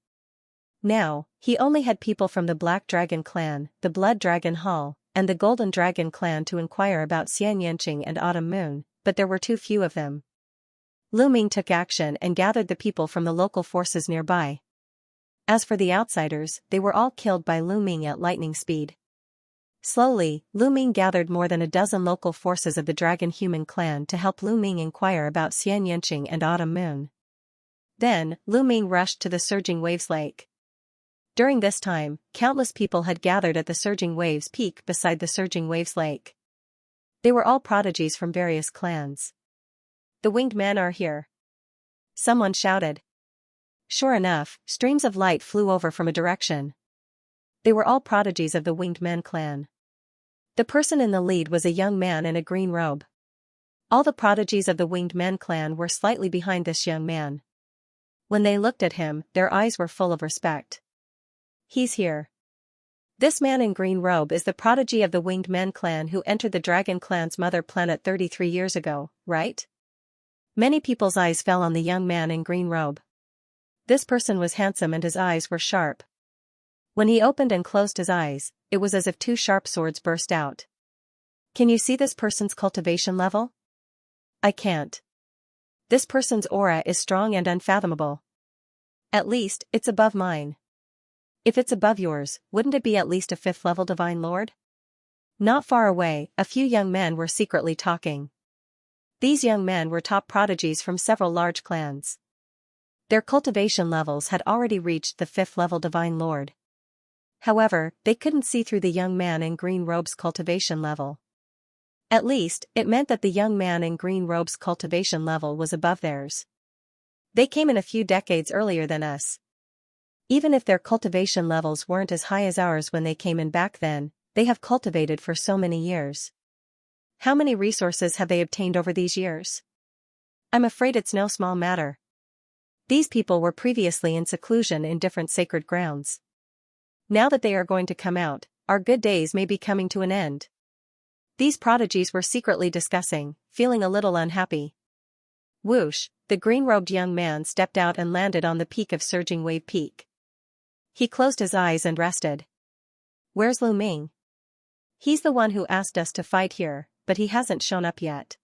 Now, he only had people from the Black Dragon Clan, the Blood Dragon Hall, and the Golden Dragon Clan to inquire about Xianxia and Autumn Moon, but there were too few of them. Lu Ming took action and gathered the people from the local forces nearby. As for the outsiders, they were all killed by Lu Ming at lightning speed. Slowly, Lu Ming gathered more than a dozen local forces of the Dragon Human clan to help Lu Ming inquire about Xianxia and Autumn Moon. Then, Lu Ming rushed to the Surging Waves Lake. During this time, countless people had gathered at the Surging Waves Peak beside the Surging Waves Lake. They were all prodigies from various clans. "The winged men are here," someone shouted. Sure enough, streams of light flew over from a direction. They were all prodigies of the Winged Men clan. The person in the lead was a young man in a green robe. All the prodigies of the Winged Men clan were slightly behind this young man. When they looked at him, their eyes were full of respect. "He's here. This man in green robe is the prodigy of the Winged Men clan who entered the Dragon clan's mother planet 33 years ago, right?" Many people's eyes fell on the young man in green robe. This person was handsome and his eyes were sharp. When he opened and closed his eyes, it was as if two sharp swords burst out. "Can you see this person's cultivation level?" "I can't. This person's aura is strong and unfathomable. At least, it's above mine." "If it's above yours, wouldn't it be at least a 5th level Divine Lord?" Not far away, a few young men were secretly talking. These young men were top prodigies from several large clans. Their cultivation levels had already reached the 5th level Divine Lord. However, they couldn't see through the young man in green robe's cultivation level. At least, it meant that the young man in green robe's cultivation level was above theirs. "They came in a few decades earlier than us. Even if their cultivation levels weren't as high as ours when they came in back then, they have cultivated for so many years. How many resources have they obtained over these years? I'm afraid it's no small matter." These people were previously in seclusion in different sacred grounds. Now that they are going to come out, our good days may be coming to an end. These prodigies were secretly discussing, feeling a little unhappy. Whoosh, the green-robed young man stepped out and landed on the peak of Surging Wave Peak. He closed his eyes and rested. "Where's Lu Ming? He's the one who asked us to fight here, but he hasn't shown up yet.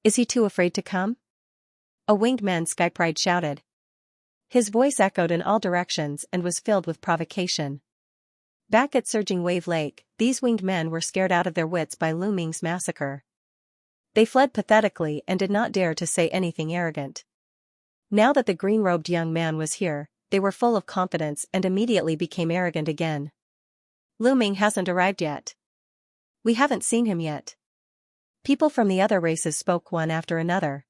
Is he too afraid to come?" A winged man Skypride shouted. His voice echoed in all directions and was filled with provocation. Back at Surging Wave Lake, these winged men were scared out of their wits by Lu Ming's massacre. They fled pathetically and did not dare to say anything arrogant. Now that the green-robed young man was here, they were full of confidence and immediately became arrogant again. "Lu Ming hasn't arrived yet. We haven't seen him yet." People from the other races spoke one after another.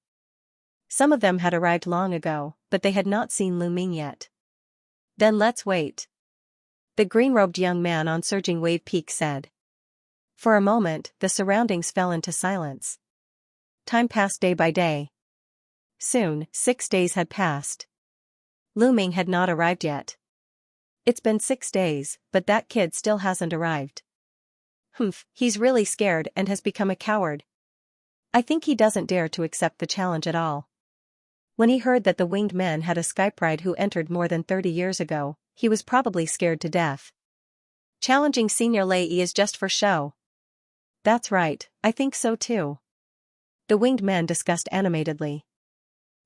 Some of them had arrived long ago, but they had not seen Lu Ming yet. "Then let's wait," the green-robed young man on Surging Wave Peak said. For a moment, the surroundings fell into silence. Time passed day by day. Soon, 6 days had passed. Lu Ming had not arrived yet. "It's been 6 days, but that kid still hasn't arrived. Humph, he's really scared and has become a coward. I think he doesn't dare to accept the challenge at all." When he heard that the winged men had a Skypride who entered more than 30 years ago, he was probably scared to death. "Challenging Senior Lei is just for show." "That's right, I think so too." The winged men discussed animatedly.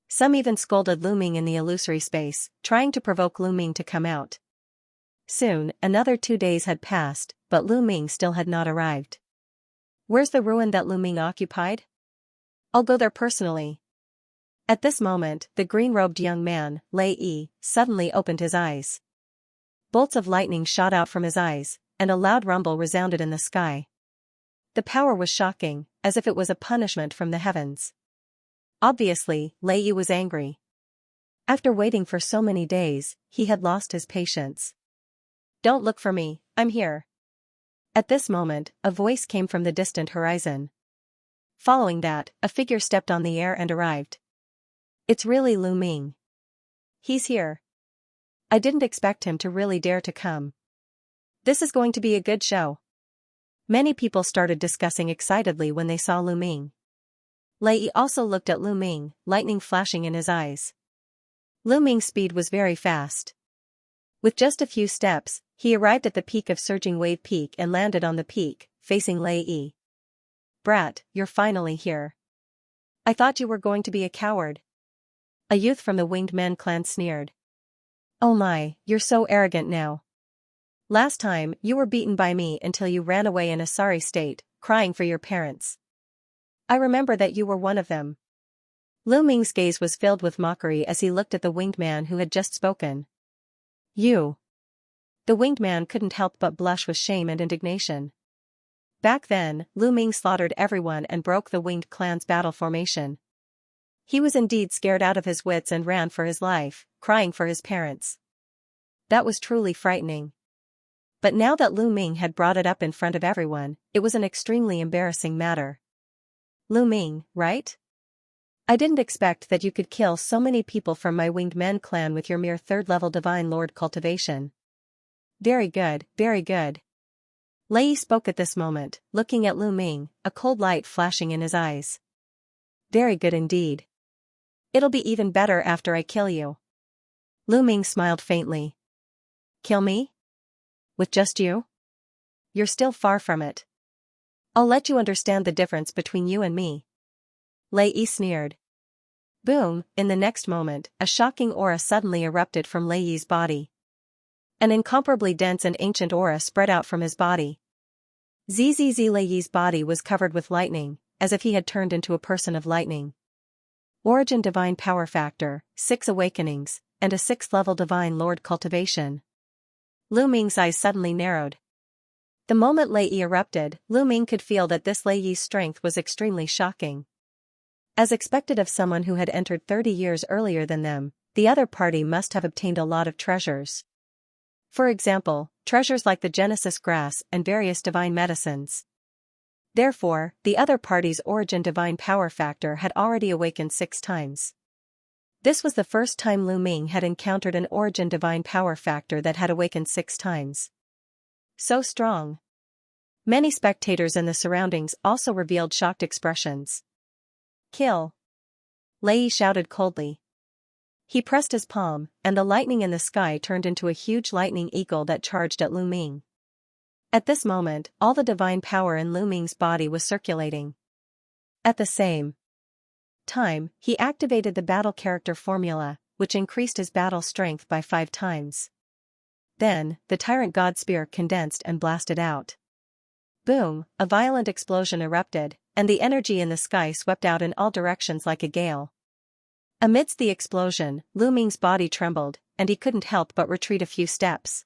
Some even scolded Lu Ming in the illusory space, trying to provoke Lu Ming to come out. Soon, another 2 days had passed, but Lu Ming still had not arrived. "Where's the ruin that Lu Ming occupied? I'll go there personally." At this moment, the green-robed young man, Lei, suddenly opened his eyes. Bolts of lightning shot out from his eyes, and a loud rumble resounded in the sky. The power was shocking, as if it was a punishment from the heavens. Obviously, Lei was angry. After waiting for so many days, he had lost his patience. "Don't look for me, I'm here." At this moment, a voice came from the distant horizon. Following that, a figure stepped on the air and arrived. "It's really Lu Ming. He's here. I didn't expect him to really dare to come. This is going to be a good show." Many people started discussing excitedly when they saw Lu Ming. Lei also looked at Lu Ming, lightning flashing in his eyes. Lu Ming's speed was very fast. With just a few steps, he arrived at the peak of Surging Wave Peak and landed on the peak, facing Lei. "Brat, you're finally here. I thought you were going to be a coward." A youth from the Winged Men clan sneered. Oh my, you're so arrogant now. Last time, you were beaten by me until you ran away in a sorry state, crying for your parents. I remember that you were one of them. Lu Ming's gaze was filled with mockery as he looked at the winged man who had just spoken. You. The winged man couldn't help but blush with shame and indignation. Back then, Lu Ming slaughtered everyone and broke the winged clan's battle formation. He was indeed scared out of his wits and ran for his life, crying for his parents. That was truly frightening. But now that Lu Ming had brought it up in front of everyone, it was an extremely embarrassing matter. Lu Ming, right? I didn't expect that you could kill so many people from my Winged Men clan with your mere third-level Divine Lord cultivation. Very good, very good. Lei Yi spoke at this moment, looking at Lu Ming, a cold light flashing in his eyes. Very good indeed. It'll be even better after I kill you. Lu Ming smiled faintly. Kill me? With just you? You're still far from it. I'll let you understand the difference between you and me. Lei Yi sneered. Boom, in the next moment, a shocking aura suddenly erupted from Lei Yi's body. An incomparably dense and ancient aura spread out from his body. Zzz Lei Yi's body was covered with lightning, as if he had turned into a person of lightning. Origin Divine Power Factor, 6 Awakenings, and a 6th-level Divine Lord cultivation. Lu Ming's eyes suddenly narrowed. The moment Lei Yi erupted, Lu Ming could feel that this Lei Yi's strength was extremely shocking. As expected of someone who had entered 30 years earlier than them, the other party must have obtained a lot of treasures. For example, treasures like the Genesis grass and various divine medicines. Therefore, the other party's origin divine power factor had already awakened 6 times. This was the first time Lu Ming had encountered an origin divine power factor that had awakened 6 times. So strong. Many spectators in the surroundings also revealed shocked expressions. Kill. Lei Yi shouted coldly. He pressed his palm, and the lightning in the sky turned into a huge lightning eagle that charged at Lu Ming. At this moment, all the divine power in Lu Ming's body was circulating. At the same time, he activated the battle character formula, which increased his battle strength by 5 times. Then, the Tyrant God Spear condensed and blasted out. Boom, a violent explosion erupted, and the energy in the sky swept out in all directions like a gale. Amidst the explosion, Lu Ming's body trembled, and he couldn't help but retreat a few steps.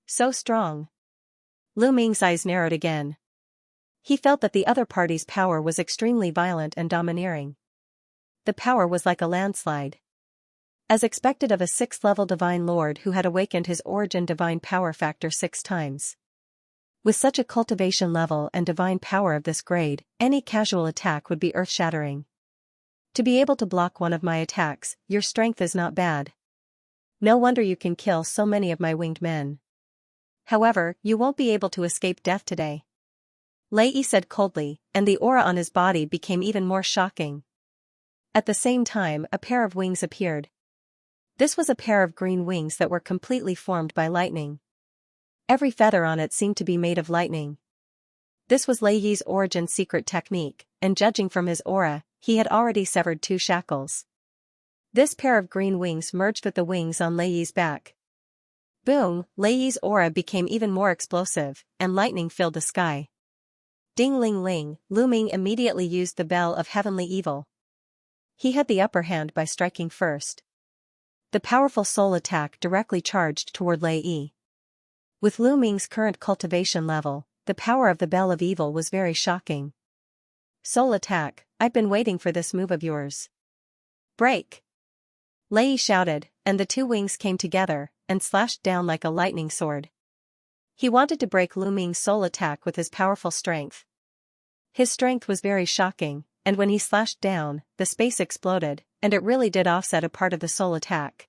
So strong. Lu Ming's eyes narrowed again. He felt that the other party's power was extremely violent and domineering. The power was like a landslide. As expected of a 6th-level Divine Lord who had awakened his origin divine power factor 6 times. With such a cultivation level and divine power of this grade, any casual attack would be earth-shattering. To be able to block one of my attacks, your strength is not bad. No wonder you can kill so many of my winged men. However, you won't be able to escape death today. Lei Yi said coldly, and the aura on his body became even more shocking. At the same time, a pair of wings appeared. This was a pair of green wings that were completely formed by lightning. Every feather on it seemed to be made of lightning. This was Lei Yi's origin secret technique, and judging from his aura, he had already severed 2 shackles. This pair of green wings merged with the wings on Lei Yi's back. Boom, Lei Yi's aura became even more explosive, and lightning filled the sky. Ding-ling-ling, Lu Ming immediately used the Bell of Heavenly Evil. He had the upper hand by striking first. The powerful soul attack directly charged toward Lei Yi. With Lu Ming's current cultivation level, the power of the Bell of Evil was very shocking. Soul attack, I've been waiting for this move of yours. Break! Lei Yi shouted, and the 2 wings came together, and slashed down like a lightning sword. He wanted to break Lu Ming's soul attack with his powerful strength. His strength was very shocking, and when he slashed down, the space exploded, and it really did offset a part of the soul attack.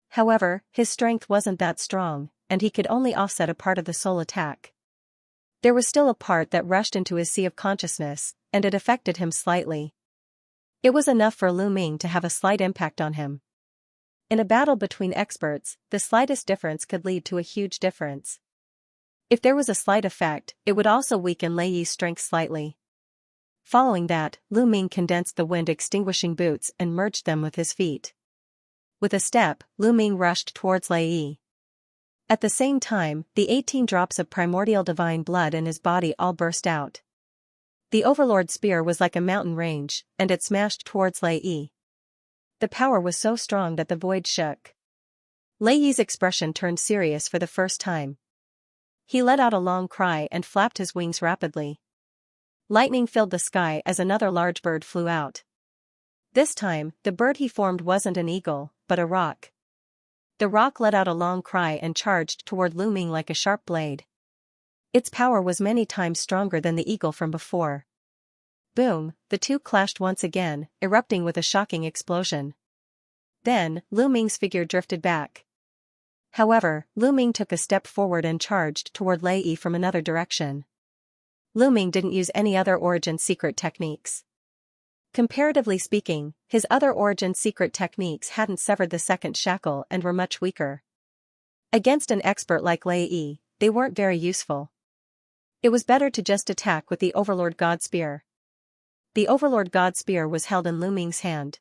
However, his strength wasn't that strong, and he could only offset a part of the soul attack. There was still a part that rushed into his sea of consciousness, and it affected him slightly. It was enough for Lu Ming to have a slight impact on him. In a battle between experts, the slightest difference could lead to a huge difference. If there was a slight effect, it would also weaken Lei Yi's strength slightly. Following that, Lu Ming condensed the wind-extinguishing boots and merged them with his feet. With a step, Lu Ming rushed towards Lei Yi. At the same time, the 18 drops of primordial divine blood in his body all burst out. The Overlord spear was like a mountain range, and it smashed towards Lei Yi. The power was so strong that the void shook. Lei Yi's expression turned serious for the first time. He let out a long cry and flapped his wings rapidly. Lightning filled the sky as another large bird flew out. This time, the bird he formed wasn't an eagle, but a roc. The roc let out a long cry and charged toward Lu Ming like a sharp blade. Its power was many times stronger than the eagle from before. Boom, the two clashed once again, erupting with a shocking explosion. Then, Lu Ming's figure drifted back. However, Lu Ming took a step forward and charged toward Lei Yi from another direction. Lu Ming didn't use any other origin secret techniques. Comparatively speaking, his other origin secret techniques hadn't severed the second shackle and were much weaker. Against an expert like Lei Yi, they weren't very useful. It was better to just attack with the Overlord God Spear. The Overlord God Spear was held in Lu Ming's hand.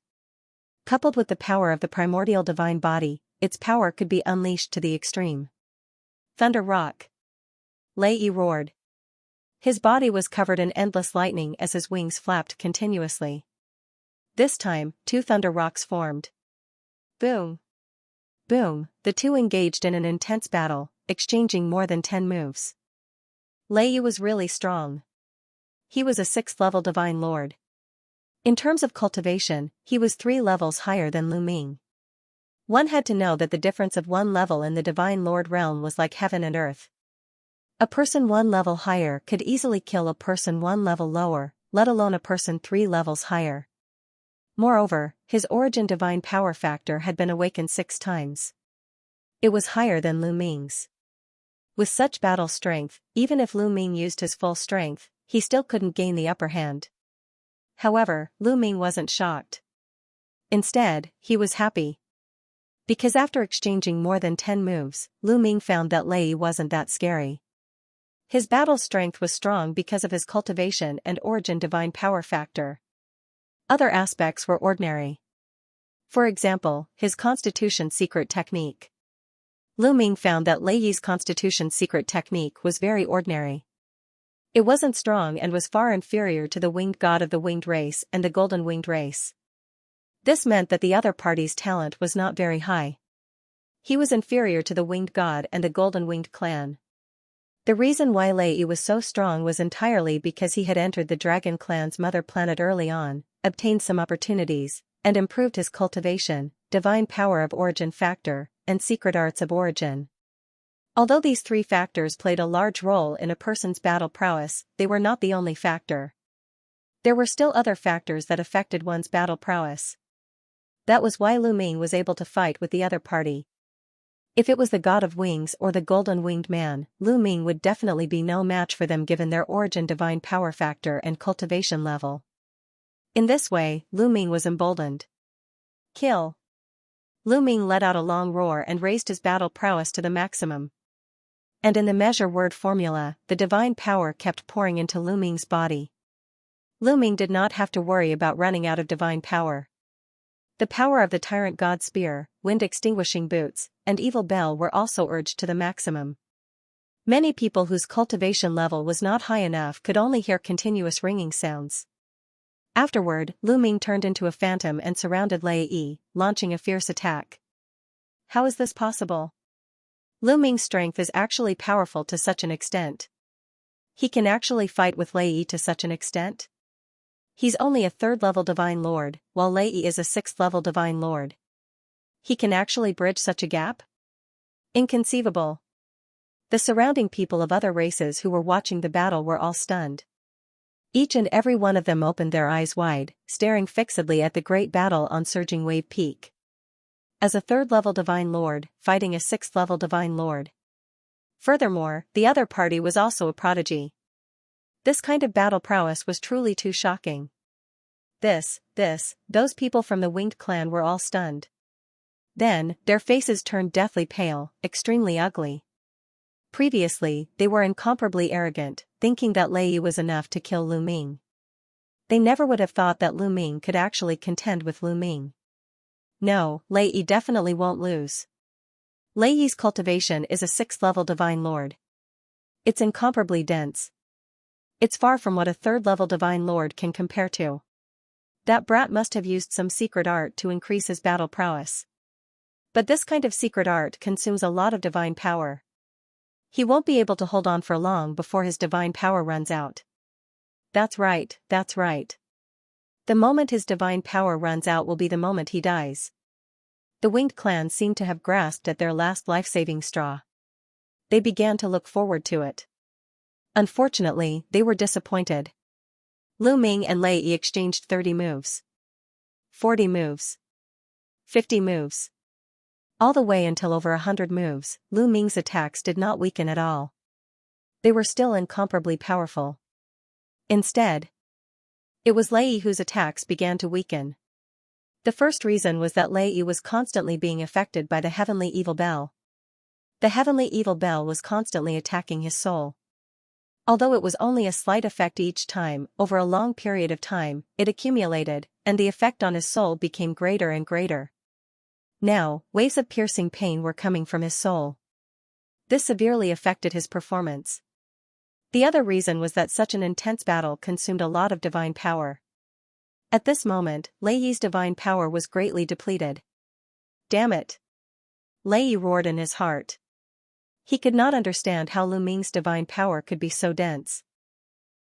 Coupled with the power of the primordial divine body, its power could be unleashed to the extreme. Thunder Rock! Lei Yi roared. His body was covered in endless lightning as his wings flapped continuously. This time, two thunder rocks formed. Boom! Boom! The two engaged in an intense battle, exchanging more than 10 moves. Lei Yi was really strong. He was a 6th-level Divine Lord. In terms of cultivation, he was 3 levels higher than Lu Ming. One had to know that the difference of 1 level in the Divine Lord realm was like heaven and earth. A person 1 level higher could easily kill a person 1 level lower, let alone a person 3 levels higher. Moreover, his origin divine power factor had been awakened 6 times. It was higher than Lu Ming's. With such battle strength, even if Lu Ming used his full strength, he still couldn't gain the upper hand. However, Lu Ming wasn't shocked. Instead, he was happy. Because after exchanging more than 10 moves, Lu Ming found that Lei Yi wasn't that scary. His battle strength was strong because of his cultivation and origin divine power factor. Other aspects were ordinary. For example, his constitution secret technique. Lu Ming found that Lei Yi's constitution secret technique was very ordinary. It wasn't strong and was far inferior to the winged god of the winged race and the golden winged race. This meant that the other party's talent was not very high. He was inferior to the winged god and the golden winged clan. The reason why Lei Yi was so strong was entirely because he had entered the dragon clan's mother planet early on, obtained some opportunities, and improved his cultivation, divine power of origin factor, and secret arts of origin. Although these 3 factors played a large role in a person's battle prowess, they were not the only factor. There were still other factors that affected one's battle prowess. That was why Lu Ming was able to fight with the other party. If it was the God of Wings or the Golden Winged Man, Lu Ming would definitely be no match for them given their origin divine power factor and cultivation level. In this way, Lu Ming was emboldened. Kill! Lu Ming let out a long roar and raised his battle prowess to the maximum. And in the measure word formula, the divine power kept pouring into Lu Ming's body. Lu Ming did not have to worry about running out of divine power. The power of the Tyrant God Spear, wind-extinguishing boots, and Evil Bell were also urged to the maximum. Many people whose cultivation level was not high enough could only hear continuous ringing sounds. Afterward, Lu Ming turned into a phantom and surrounded Lei Yi, launching a fierce attack. How is this possible? Lu Ming's strength is actually powerful to such an extent. He can actually fight with Lei Yi to such an extent? He's only a 3rd-level Divine Lord, while Lei Yi is a 6th-level Divine Lord. He can actually bridge such a gap? Inconceivable. The surrounding people of other races who were watching the battle were all stunned. Each and every one of them opened their eyes wide, staring fixedly at the great battle on Surging Wave Peak. As a 3rd-level Divine Lord, fighting a 6th-level Divine Lord. Furthermore, the other party was also a prodigy. This kind of battle prowess was truly too shocking. Those people from the Winged Clan were all stunned. Then, their faces turned deathly pale, extremely ugly. Previously, they were incomparably arrogant, thinking that Lei Yi was enough to kill Lu Ming. They never would have thought that Lu Ming could actually contend with Lu Ming. No, Lei Yi definitely won't lose. Lei Yi's cultivation is a 6th-level divine lord. It's incomparably dense. It's far from what a 3rd-level divine lord can compare to. That brat must have used some secret art to increase his battle prowess. But this kind of secret art consumes a lot of divine power. He won't be able to hold on for long before his divine power runs out. That's right, that's right. The moment his divine power runs out will be the moment he dies. The winged clan seemed to have grasped at their last life-saving straw. They began to look forward to it. Unfortunately, they were disappointed. Lu Ming and Lei Yi exchanged 30 moves. 40 moves. 50 moves. All the way until over 100 moves, Lu Ming's attacks did not weaken at all. They were still incomparably powerful. Instead, it was Lei Yi whose attacks began to weaken. The first reason was that Lei Yi was constantly being affected by the heavenly evil bell. The heavenly evil bell was constantly attacking his soul. Although it was only a slight effect each time, over a long period of time, it accumulated, and the effect on his soul became greater and greater. Now, waves of piercing pain were coming from his soul. This severely affected his performance. The other reason was that such an intense battle consumed a lot of divine power. At this moment, Lei Yi's divine power was greatly depleted. Damn it! Lei Yi roared in his heart. He could not understand how Lu Ming's divine power could be so dense.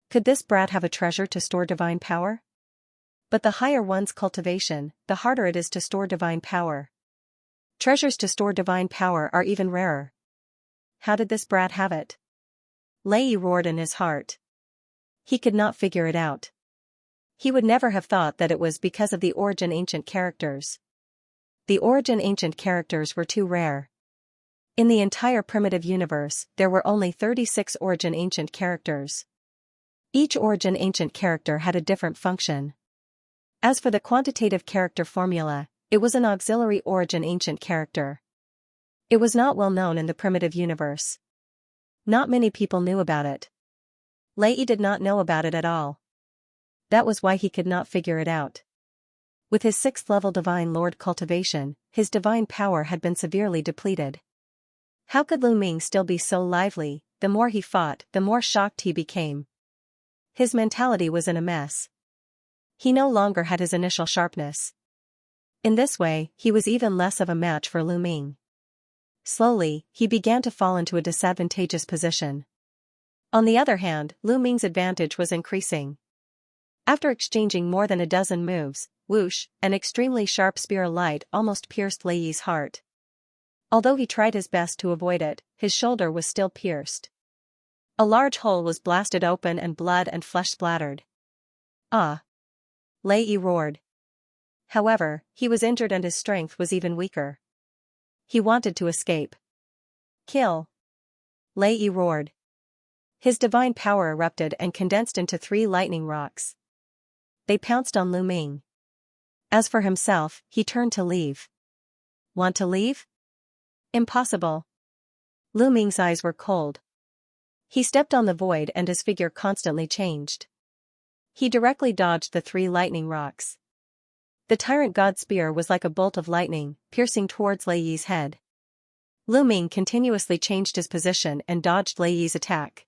Could this brat have a treasure to store divine power? But the higher one's cultivation, the harder it is to store divine power. Treasures to store divine power are even rarer. How did this brat have it? Lei Yi roared in his heart. He could not figure it out. He would never have thought that it was because of the Origin Ancient characters. The Origin Ancient characters were too rare. In the entire primitive universe, there were only 36 Origin Ancient characters. Each Origin Ancient character had a different function. As for the quantitative character formula, it was an auxiliary Origin Ancient character. It was not well known in the primitive universe. Not many people knew about it. Lei Yi did not know about it at all. That was why he could not figure it out. With his 6th-level divine lord cultivation, his divine power had been severely depleted. How could Lu Ming still be so lively? The more he fought, the more shocked he became. His mentality was in a mess. He no longer had his initial sharpness. In this way, he was even less of a match for Lu Ming. Slowly, he began to fall into a disadvantageous position. On the other hand, Lu Ming's advantage was increasing. After exchanging more than a dozen moves, whoosh, an extremely sharp spear of light almost pierced Lei Yi's heart. Although he tried his best to avoid it, his shoulder was still pierced. A large hole was blasted open and blood and flesh splattered. Ah! Lei Yi roared. However, he was injured and his strength was even weaker. He wanted to escape. Kill! Lei Yi roared. His divine power erupted and condensed into 3 lightning rocks. They pounced on Lu Ming. As for himself, he turned to leave. Want to leave? Impossible. Lu Ming's eyes were cold. He stepped on the void and his figure constantly changed. He directly dodged the 3 lightning rocks. The tyrant god spear was like a bolt of lightning, piercing towards Lei Yi's head. Lu Ming continuously changed his position and dodged Lei Yi's attack.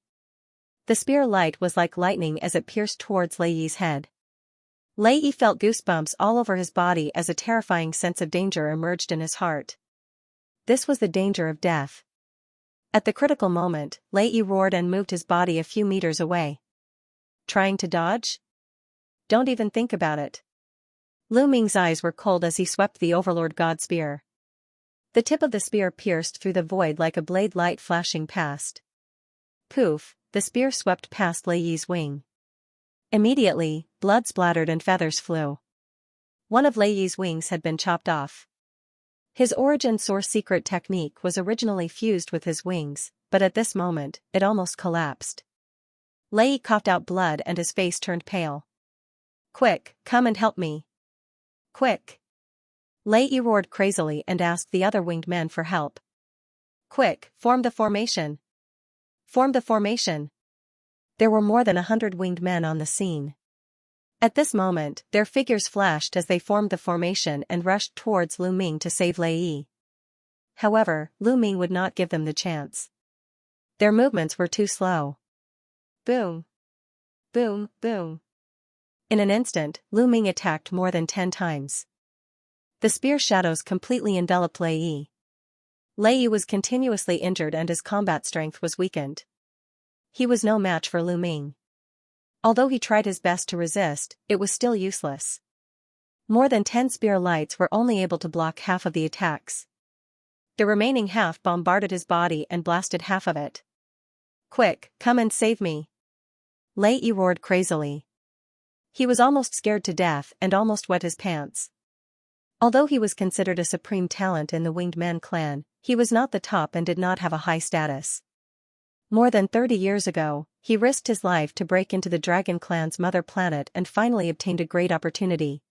The spear light was like lightning as it pierced towards Lei Yi's head. Lei Yi felt goosebumps all over his body as a terrifying sense of danger emerged in his heart. This was the danger of death. At the critical moment, Lei Yi roared and moved his body a few meters away. Trying to dodge? Don't even think about it. Lu Ming's eyes were cold as he swept the Overlord God spear. The tip of the spear pierced through the void like a blade light flashing past. Poof, the spear swept past Lei Yi's wing. Immediately, blood splattered and feathers flew. One of Lei Yi's wings had been chopped off. His origin source secret technique was originally fused with his wings, but at this moment, it almost collapsed. Lei Yi coughed out blood and his face turned pale. Quick, come and help me. Quick! Lei Yi roared crazily and asked the other winged men for help. Quick, form the formation! Form the formation! There were more than 100 winged men on the scene. At this moment, their figures flashed as they formed the formation and rushed towards Lu Ming to save Lei Yi. However, Lu Ming would not give them the chance. Their movements were too slow. Boom. Boom, boom. In an instant, Lu Ming attacked more than 10 times. The spear shadows completely enveloped Lei Yi. Lei Yi was continuously injured and his combat strength was weakened. He was no match for Lu Ming. Although he tried his best to resist, it was still useless. More than 10 spear lights were only able to block half of the attacks. The remaining half bombarded his body and blasted half of it. Quick, come and save me! Lei Yi roared crazily. He was almost scared to death and almost wet his pants. Although he was considered a supreme talent in the Winged Man clan, he was not the top and did not have a high status. More than 30 years ago, he risked his life to break into the Dragon Clan's mother planet and finally obtained a great opportunity.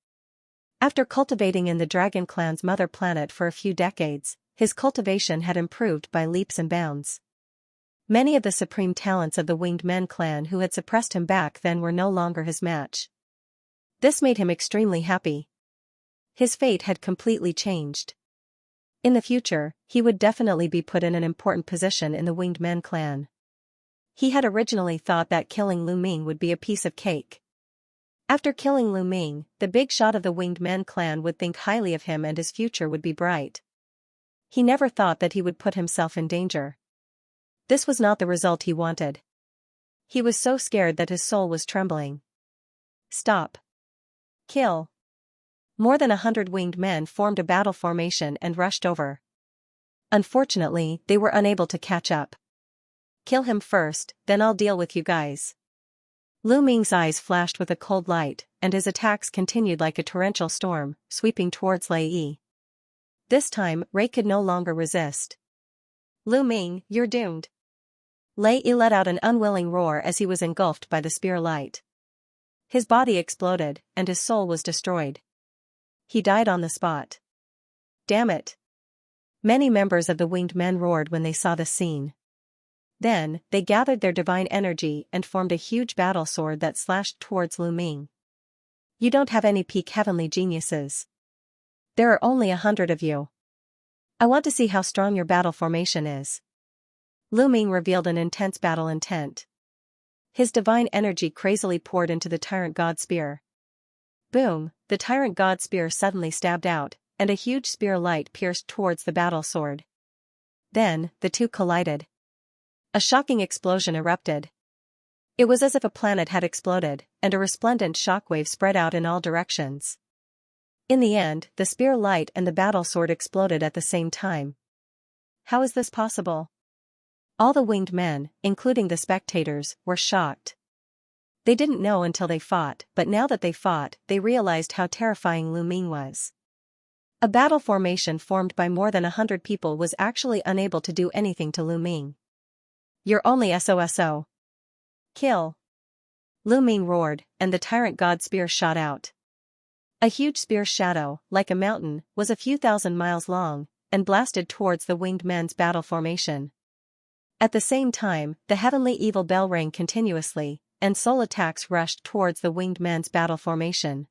After cultivating in the Dragon Clan's mother planet for a few decades, his cultivation had improved by leaps and bounds. Many of the supreme talents of the Winged Men clan who had suppressed him back then were no longer his match. This made him extremely happy. His fate had completely changed. In the future, he would definitely be put in an important position in the Winged Men clan. He had originally thought that killing Lu Ming would be a piece of cake. After killing Lu Ming, the big shot of the Winged Men clan would think highly of him and his future would be bright. He never thought that he would put himself in danger. This was not the result he wanted. He was so scared that his soul was trembling. Stop. Kill. More than 100 winged men formed a battle formation and rushed over. Unfortunately, they were unable to catch up. Kill him first, then I'll deal with you guys. Lu Ming's eyes flashed with a cold light, and his attacks continued like a torrential storm, sweeping towards Lei Yi. This time, Ray could no longer resist. Lu Ming, you're doomed. Lei Yi let out an unwilling roar as he was engulfed by the spear light. His body exploded, and his soul was destroyed. He died on the spot. Damn it. Many members of the winged men roared when they saw the scene. Then, they gathered their divine energy and formed a huge battle sword that slashed towards Lu Ming. You don't have any peak heavenly geniuses. There are only 100 of you. I want to see how strong your battle formation is. Lu Ming revealed an intense battle intent. His divine energy crazily poured into the Tyrant God Spear. Boom, the Tyrant God Spear suddenly stabbed out, and a huge spear light pierced towards the battle sword. Then, the two collided. A shocking explosion erupted. It was as if a planet had exploded, and a resplendent shockwave spread out in all directions. In the end, the spear light and the battle sword exploded at the same time. How is this possible? All the winged men, including the spectators, were shocked. They didn't know until they fought, but now that they fought, they realized how terrifying Lu Ming was. A battle formation formed by more than 100 people was actually unable to do anything to Lu Ming. You're only SOSO. Kill. Lu Ming roared, and the Tyrant God Spear shot out. A huge spear shadow, like a mountain, was a few thousand miles long, and blasted towards the winged men's battle formation. At the same time, the heavenly evil bell rang continuously, and soul attacks rushed towards the winged men's battle formation.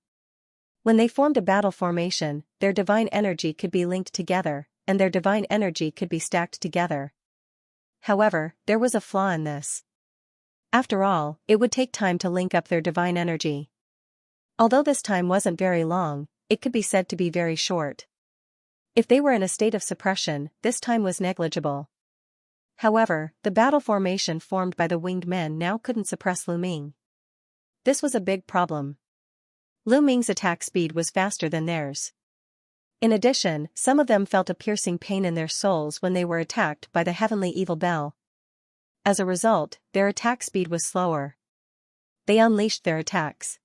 When they formed a battle formation, their divine energy could be linked together, and their divine energy could be stacked together. However, there was a flaw in this. After all, it would take time to link up their divine energy. Although this time wasn't very long, it could be said to be very short. If they were in a state of suppression, this time was negligible. However, the battle formation formed by the winged men now couldn't suppress Lu Ming. This was a big problem. Lu Ming's attack speed was faster than theirs. In addition, some of them felt a piercing pain in their souls when they were attacked by the heavenly evil bell. As a result, their attack speed was slower. They unleashed their attacks.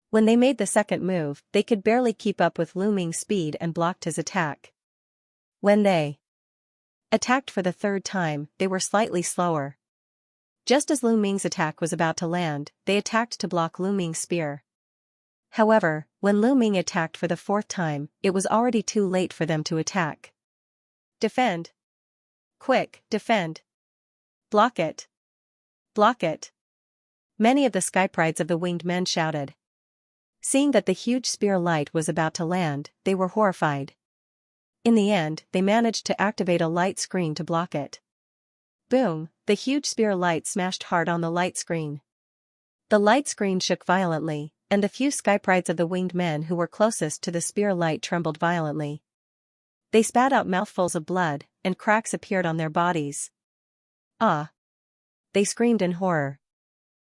When they made the second move, they could barely keep up with Lu Ming's speed and blocked his attack. When they attacked for the third time, they were slightly slower. Just as Lu Ming's attack was about to land, they attacked to block Lu Ming's spear. However, when Lu Ming attacked for the fourth time, it was already too late for them to attack. Defend. Quick, defend. Block it. Block it. Many of the skyprides of the winged men shouted. Seeing that the huge spear light was about to land, they were horrified. In the end, they managed to activate a light screen to block it. Boom, the huge spear light smashed hard on the light screen. The light screen shook violently, and the few skyprides of the winged men who were closest to the spear light trembled violently. They spat out mouthfuls of blood, and cracks appeared on their bodies. Ah! They screamed in horror.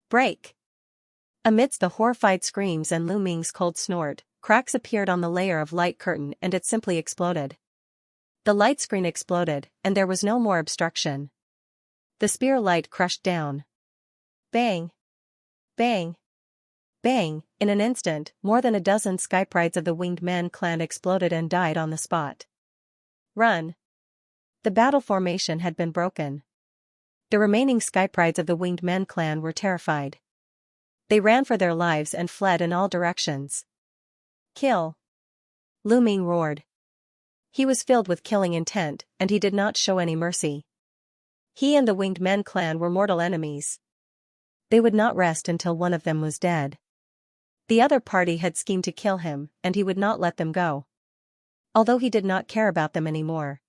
Break! Amidst the horrified screams and Lu Ming's cold snort, cracks appeared on the layer of light curtain and it simply exploded. The light screen exploded, and there was no more obstruction. The spear light crushed down. Bang! Bang! Bang! In an instant, more than a dozen skyprides of the winged men clan exploded and died on the spot. Run! The battle formation had been broken. The remaining skyprides of the winged men clan were terrified. They ran for their lives and fled in all directions. Kill! Lu Ming roared. He was filled with killing intent, and he did not show any mercy. He and the winged men clan were mortal enemies. They would not rest until one of them was dead. The other party had schemed to kill him, and he would not let them go. Although he did not care about them anymore.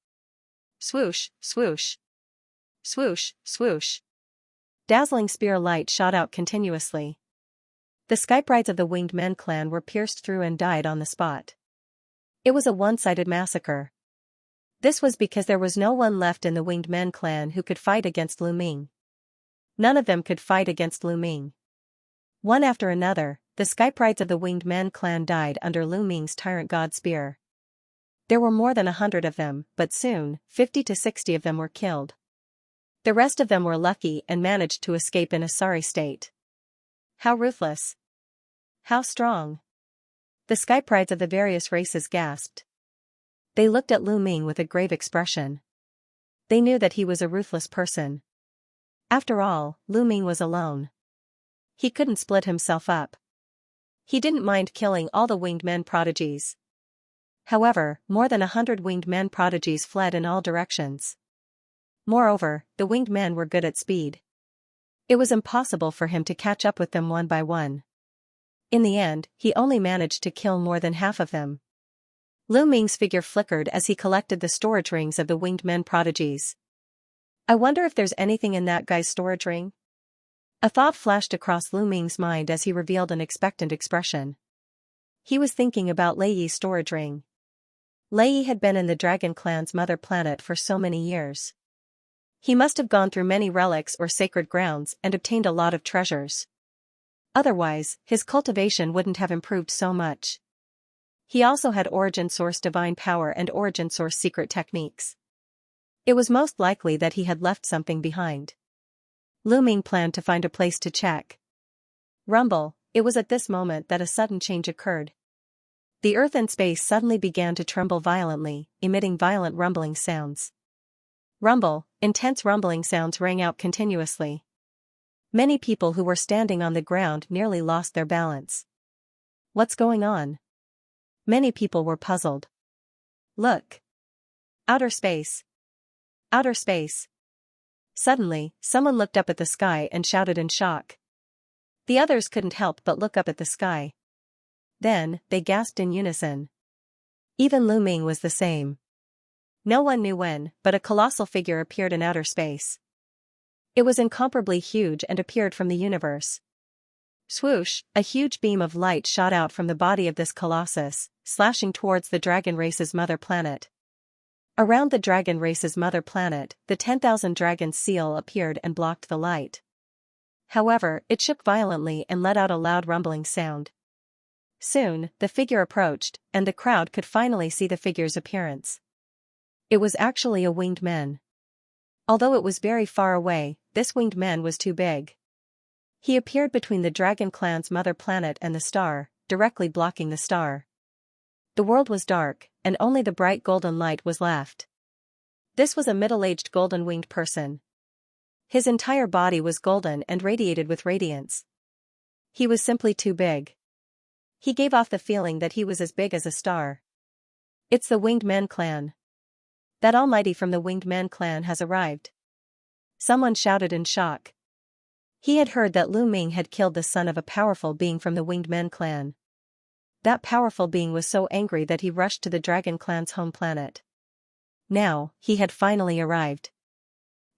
Swoosh, swoosh. Swoosh, swoosh. Dazzling spear light shot out continuously. The skyprides of the winged men clan were pierced through and died on the spot. It was a one-sided massacre. This was because there was no one left in the winged men clan who could fight against Lu Ming. None of them could fight against Lu Ming. One after another, the skyprides of the winged men clan died under Lu Ming's tyrant god spear. There were more than 100 of them, but soon, 50 to 60 of them were killed. The rest of them were lucky and managed to escape in a sorry state. How ruthless! How strong! The skyprides of the various races gasped. They looked at Lu Ming with a grave expression. They knew that he was a ruthless person. After all, Lu Ming was alone. He couldn't split himself up. He didn't mind killing all the winged men prodigies. However, more than 100 winged men prodigies fled in all directions. Moreover, the winged men were good at speed. It was impossible for him to catch up with them one by one. In the end, he only managed to kill more than half of them. Lu Ming's figure flickered as he collected the storage rings of the winged men prodigies. I wonder if there's anything in that guy's storage ring? A thought flashed across Lu Ming's mind as he revealed an expectant expression. He was thinking about Lei Yi's storage ring. Lei Yi had been in the Dragon Clan's mother planet for so many years. He must have gone through many relics or sacred grounds and obtained a lot of treasures. Otherwise, his cultivation wouldn't have improved so much. He also had Origin Source divine power and Origin Source secret techniques. It was most likely that he had left something behind. Lu Ming planned to find a place to check. Rumble, it was at this moment that a sudden change occurred. The earth and space suddenly began to tremble violently, emitting violent rumbling sounds. Rumble, intense rumbling sounds rang out continuously. Many people who were standing on the ground nearly lost their balance. What's going on? Many people were puzzled. Look! Outer space! Outer space! Suddenly, someone looked up at the sky and shouted in shock. The others couldn't help but look up at the sky. Then, they gasped in unison. Even Lu Ming was the same. No one knew when, but a colossal figure appeared in outer space. It was incomparably huge and appeared from the universe. Swoosh, a huge beam of light shot out from the body of this colossus, slashing towards the dragon race's mother planet. Around the dragon race's mother planet, the 10,000 dragons seal appeared and blocked the light. However, it shook violently and let out a loud rumbling sound. Soon, the figure approached, and the crowd could finally see the figure's appearance. It was actually a winged man. Although it was very far away, this winged man was too big. He appeared between the Dragon Clan's mother planet and the star, directly blocking the star. The world was dark, and only the bright golden light was left. This was a middle-aged golden-winged person. His entire body was golden and radiated with radiance. He was simply too big. He gave off the feeling that he was as big as a star. It's the Winged Men clan. That almighty from the Winged Men clan has arrived. Someone shouted in shock. He had heard that Lu Ming had killed the son of a powerful being from the Winged Men clan. that powerful being was so angry that he rushed to the dragon clan's home planet. Now, he had finally arrived.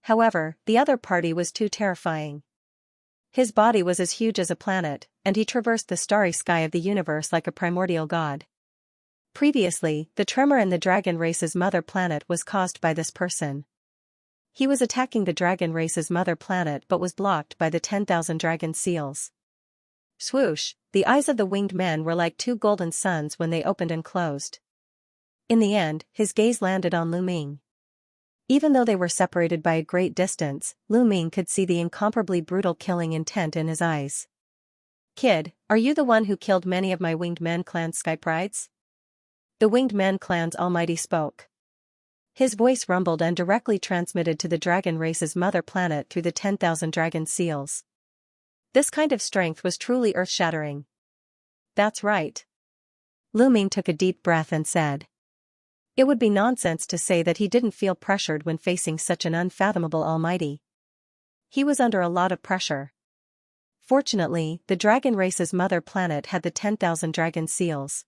However, the other party was too terrifying. His body was as huge as a planet, and he traversed the starry sky of the universe like a primordial god. Previously, the tremor in the dragon race's mother planet was caused by this person. He was attacking the dragon race's mother planet but was blocked by the 10,000 dragon seals. Swoosh, the eyes of the winged men were like two golden suns when they opened and closed. In the end, his gaze landed on Lu Ming. Even though they were separated by a great distance, Lu Ming could see the incomparably brutal killing intent in his eyes. "Kid, are you the one who killed many of my winged men clan's sky prides?" The winged men clan's almighty spoke. His voice rumbled and directly transmitted to the dragon race's mother planet through the 10,000 dragon seals. This kind of strength was truly earth-shattering. "That's right." Lu Ming took a deep breath and said. It would be nonsense to say that he didn't feel pressured when facing such an unfathomable almighty. He was under a lot of pressure. Fortunately, the dragon race's mother planet had the 10,000 dragon seals.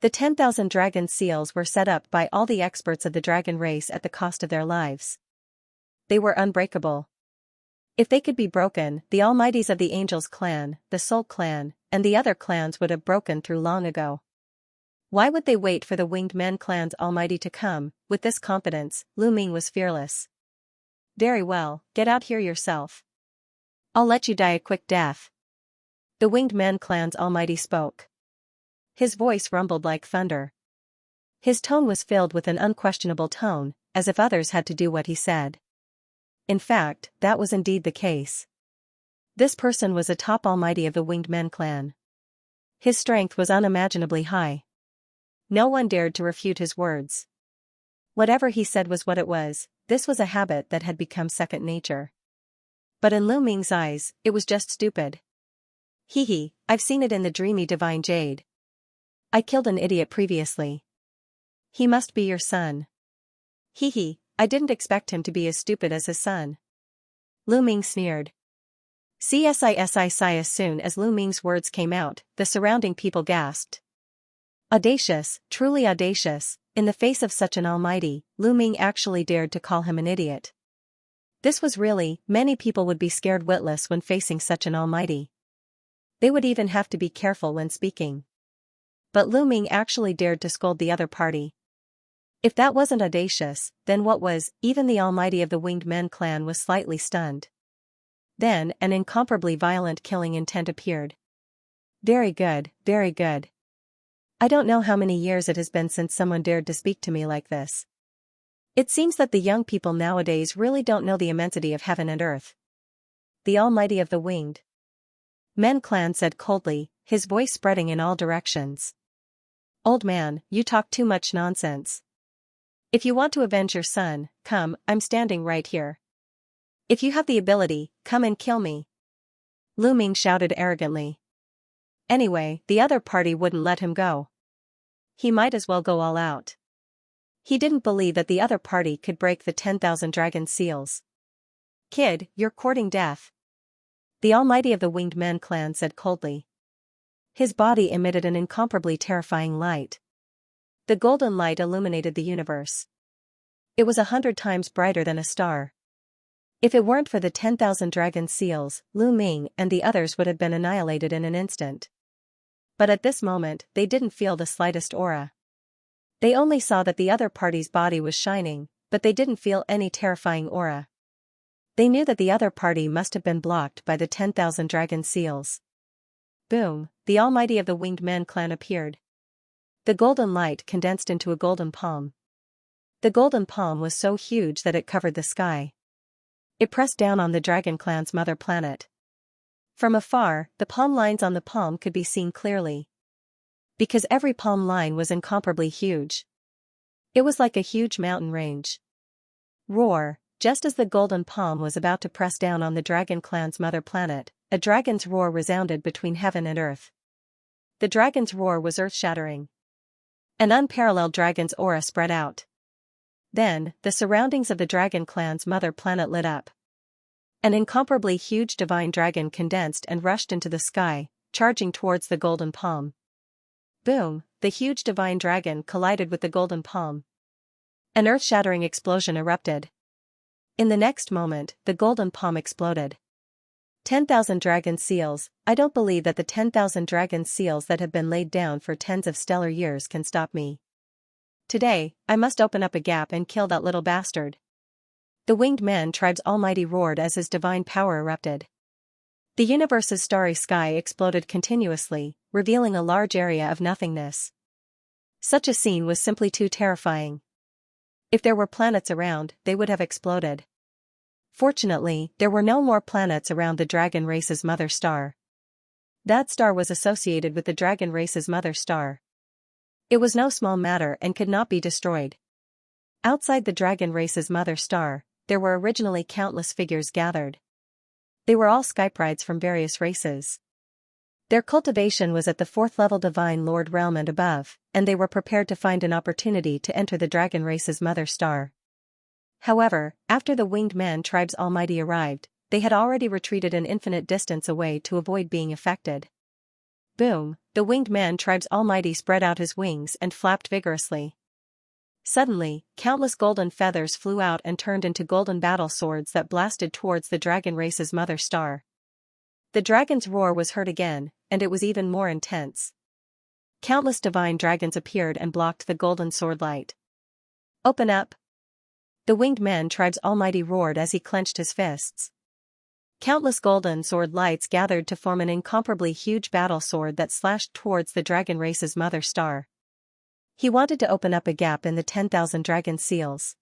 The 10,000 dragon seals were set up by all the experts of the dragon race at the cost of their lives. They were unbreakable. If they could be broken, the almighties of the Angels clan, the Soul clan, and the other clans would have broken through long ago. Why would they wait for the winged men clan's almighty to come? With this confidence, Lu Ming was fearless. "Very well, get out here yourself. I'll let you die a quick death." The winged men clan's almighty spoke. His voice rumbled like thunder. His tone was filled with an unquestionable tone, as if others had to do what he said. In fact, that was indeed the case. This person was a top almighty of the winged men clan. His strength was unimaginably high. No one dared to refute his words. Whatever he said was what it was. This was a habit that had become second nature. But in Lu Ming's eyes, it was just stupid. "Hee, I've seen it in the dreamy divine jade. I killed an idiot previously. He must be your son." "Hee, I didn't expect him to be as stupid as his son." Lu Ming sneered. As soon as Lu Ming's words came out, the surrounding people gasped. Audacious, truly audacious, in the face of such an almighty, Lu Ming actually dared to call him an idiot. This was really, many people would be scared witless when facing such an almighty. They would even have to be careful when speaking. But Lu Ming actually dared to scold the other party. If that wasn't audacious, then what was? Even the almighty of the winged men clan was slightly stunned. Then, an incomparably violent killing intent appeared. Very good, very good. I don't know how many years it has been since someone dared to speak to me like this. It seems that the young people nowadays really don't know the immensity of heaven and earth. The almighty of the winged men clan said coldly, his voice spreading in all directions. "Old man, you talk too much nonsense. If you want to avenge your son, come, I'm standing right here. If you have the ability, come and kill me." Lu Ming shouted arrogantly. Anyway, the other party wouldn't let him go. He might as well go all out. He didn't believe that the other party could break the 10,000 dragon seals. "Kid, you're courting death," the almighty of the winged men clan said coldly. His body emitted an incomparably terrifying light. The golden light illuminated the universe. It was 100 times brighter than a star. If it weren't for the 10,000 dragon seals, Lu Ming and the others would have been annihilated in an instant. But at this moment, they didn't feel the slightest aura. They only saw that the other party's body was shining, but they didn't feel any terrifying aura. They knew that the other party must have been blocked by the 10,000 dragon seals. Boom, the almighty of the winged men clan appeared. The golden light condensed into a golden palm. The golden palm was so huge that it covered the sky. It pressed down on the dragon clan's mother planet. From afar, the palm lines on the palm could be seen clearly. Because every palm line was incomparably huge. It was like a huge mountain range. Roar, just as the golden palm was about to press down on the dragon clan's mother planet, a dragon's roar resounded between heaven and earth. The dragon's roar was earth-shattering. An unparalleled dragon's aura spread out. Then, the surroundings of the dragon clan's mother planet lit up. An incomparably huge divine dragon condensed and rushed into the sky, charging towards the golden palm. Boom, the huge divine dragon collided with the golden palm. An earth-shattering explosion erupted. In the next moment, the golden palm exploded. 10,000 dragon seals. I don't believe that the 10,000 dragon seals that have been laid down for tens of stellar years can stop me. Today, I must open up a gap and kill that little bastard. The winged man tribe's almighty roared as his divine power erupted. The universe's starry sky exploded continuously, revealing a large area of nothingness. Such a scene was simply too terrifying. If there were planets around, they would have exploded. Fortunately, there were no more planets around the dragon race's mother star. That star was associated with the dragon race's mother star. It was no small matter and could not be destroyed. Outside the dragon race's mother star, there were originally countless figures gathered. They were all skyprides from various races. Their cultivation was at the 4th level divine lord realm and above, and they were prepared to find an opportunity to enter the dragon race's mother star. However, after the winged man tribe's almighty arrived, they had already retreated an infinite distance away to avoid being affected. Boom, the winged man tribe's almighty spread out his wings and flapped vigorously. Suddenly, countless golden feathers flew out and turned into golden battle swords that blasted towards the dragon race's mother star. The dragon's roar was heard again, and it was even more intense. Countless divine dragons appeared and blocked the golden sword light. Open up! The winged man tribe's almighty roared as he clenched his fists. Countless golden sword lights gathered to form an incomparably huge battle sword that slashed towards the dragon race's mother star. He wanted to open up a gap in the 10,000 dragon seals.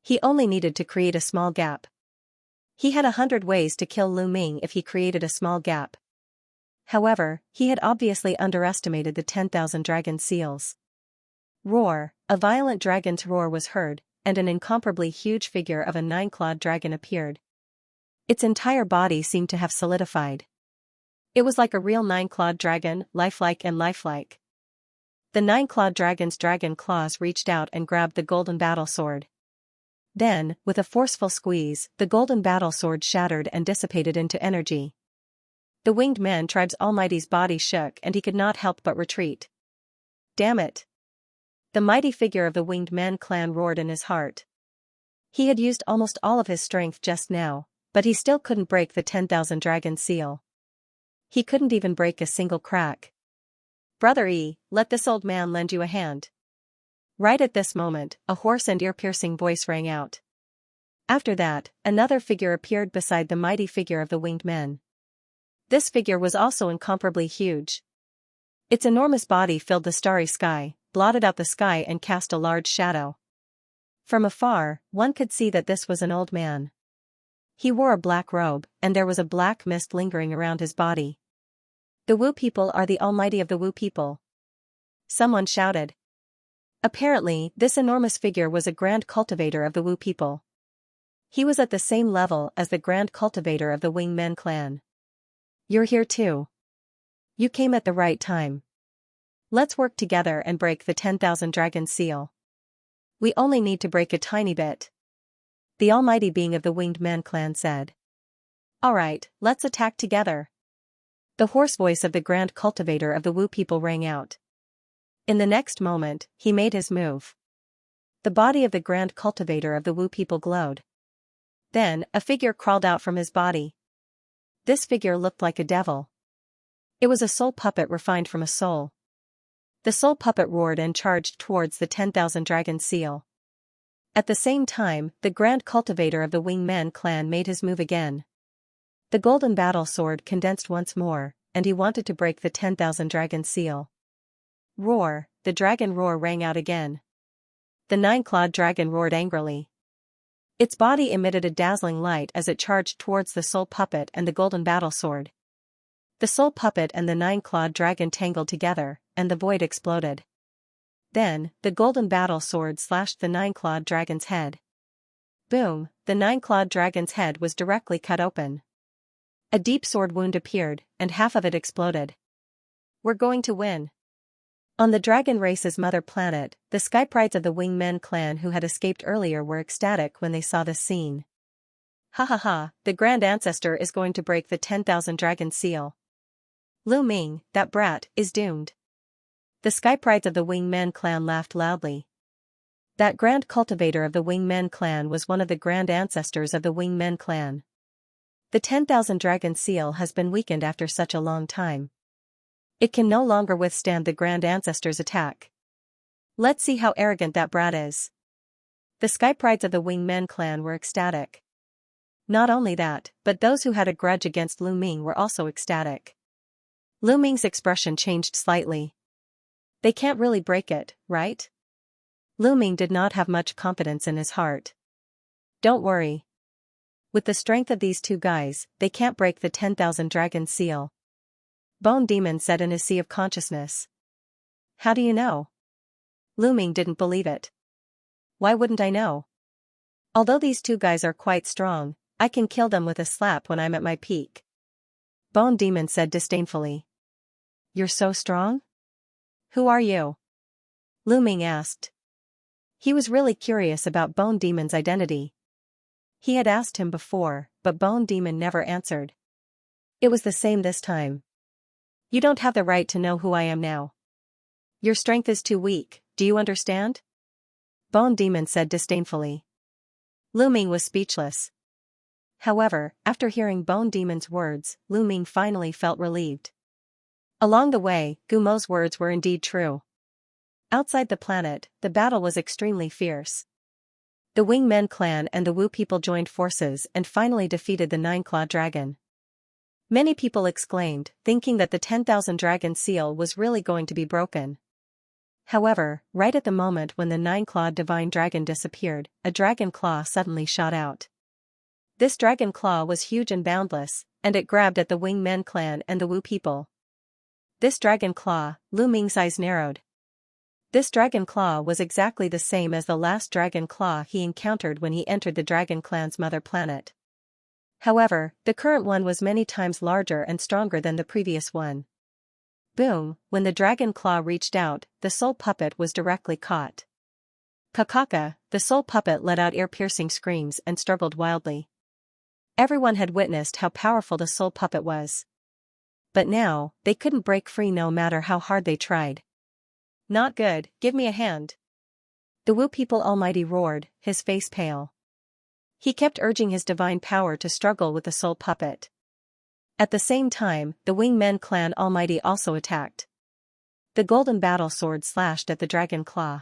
He only needed to create a small gap. He had 100 ways to kill Lu Ming if he created a small gap. However, he had obviously underestimated the 10,000 dragon seals. Roar, a violent dragon's roar was heard, and an incomparably huge figure of a 9-clawed dragon appeared. Its entire body seemed to have solidified. It was like a real 9-clawed dragon, lifelike and lifelike. The 9-clawed dragon's dragon claws reached out and grabbed the golden battle sword. Then, with a forceful squeeze, the golden battle sword shattered and dissipated into energy. The winged man tribe's almighty's body shook and he could not help but retreat. Damn it! The mighty figure of the winged man clan roared in his heart. He had used almost all of his strength just now, but he still couldn't break the 10,000 dragon seal. He couldn't even break a single crack. Brother E, let this old man lend you a hand. Right at this moment, a hoarse and ear-piercing voice rang out. After that, another figure appeared beside the mighty figure of the winged men. This figure was also incomparably huge. Its enormous body filled the starry sky, blotted out the sky and cast a large shadow. From afar, one could see that this was an old man. He wore a black robe, and there was a black mist lingering around his body. The Wu people are the almighty of the Wu people. Someone shouted. Apparently, this enormous figure was a grand cultivator of the Wu people. He was at the same level as the grand cultivator of the Wing Men clan. You're here too. You came at the right time. Let's work together and break the 10,000 dragon seal. We only need to break a tiny bit. The almighty being of the Winged Man clan said. Alright, let's attack together. The hoarse voice of the grand cultivator of the Wu people rang out. In the next moment, he made his move. The body of the grand cultivator of the Wu people glowed. Then, a figure crawled out from his body. This figure looked like a devil. It was a soul puppet refined from a soul. The soul puppet roared and charged towards the 10,000 dragon seal. At the same time, the grand cultivator of the Wing Men clan made his move again. The golden battle sword condensed once more, and he wanted to break the 10,000 dragon seal. Roar, the dragon roar rang out again. The 9-clawed dragon roared angrily. Its body emitted a dazzling light as it charged towards the soul puppet and the golden battle sword. The soul puppet and the 9-clawed dragon tangled together, and the void exploded. Then, the golden battle sword slashed the 9-clawed dragon's head. Boom, the 9-clawed dragon's head was directly cut open. A deep sword wound appeared, and half of it exploded. We're going to win. On the dragon race's mother planet, the skyprides of the Wing Men clan who had escaped earlier were ecstatic when they saw this scene. Ha ha ha, the grand ancestor is going to break the 10,000 dragon seal. Lu Ming, that brat, is doomed. The Skyprides of the Wingmen clan laughed loudly. That grand cultivator of the Wingmen clan was one of the grand ancestors of the Wingmen clan. The 10,000 dragon seal has been weakened after such a long time. It can no longer withstand the grand ancestor's attack. Let's see how arrogant that brat is. The Skyprides of the Wingmen clan were ecstatic. Not only that, but those who had a grudge against Lu Ming were also ecstatic. Lu Ming's expression changed slightly. They can't really break it, right? Lu Ming did not have much confidence in his heart. Don't worry. With the strength of these two guys, they can't break the 10,000 dragon seal. Bone Demon said in his sea of consciousness. How do you know? Lu Ming didn't believe it. Why wouldn't I know? Although these two guys are quite strong, I can kill them with a slap when I'm at my peak. Bone Demon said disdainfully. You're so strong? Who are you? Lu Ming asked. He was really curious about Bone Demon's identity. He had asked him before, but Bone Demon never answered. It was the same this time. You don't have the right to know who I am now. Your strength is too weak, do you understand? Bone Demon said disdainfully. Lu Ming was speechless. However, after hearing Bone Demon's words, Lu Ming finally felt relieved. Along the way, Gumo's words were indeed true. Outside the planet, the battle was extremely fierce. The Wingmen clan and the Wu people joined forces and finally defeated the Nine-Clawed Dragon. Many people exclaimed, thinking that the 10,000 dragon seal was really going to be broken. However, right at the moment when the Nine-Clawed Divine Dragon disappeared, a dragon claw suddenly shot out. This dragon claw was huge and boundless, and it grabbed at the Wingmen clan and the Wu people. This dragon claw, Lu Ming's eyes narrowed. This dragon claw was exactly the same as the last dragon claw he encountered when he entered the dragon clan's mother planet. However, the current one was many times larger and stronger than the previous one. Boom, when the dragon claw reached out, the soul puppet was directly caught. Kakaka, the soul puppet let out ear-piercing screams and struggled wildly. Everyone had witnessed how powerful the soul puppet was. But now, they couldn't break free no matter how hard they tried. Not good, give me a hand. The Wu people almighty roared, his face pale. He kept urging his divine power to struggle with the soul puppet. At the same time, the Wingmen clan almighty also attacked. The golden battle sword slashed at the dragon claw.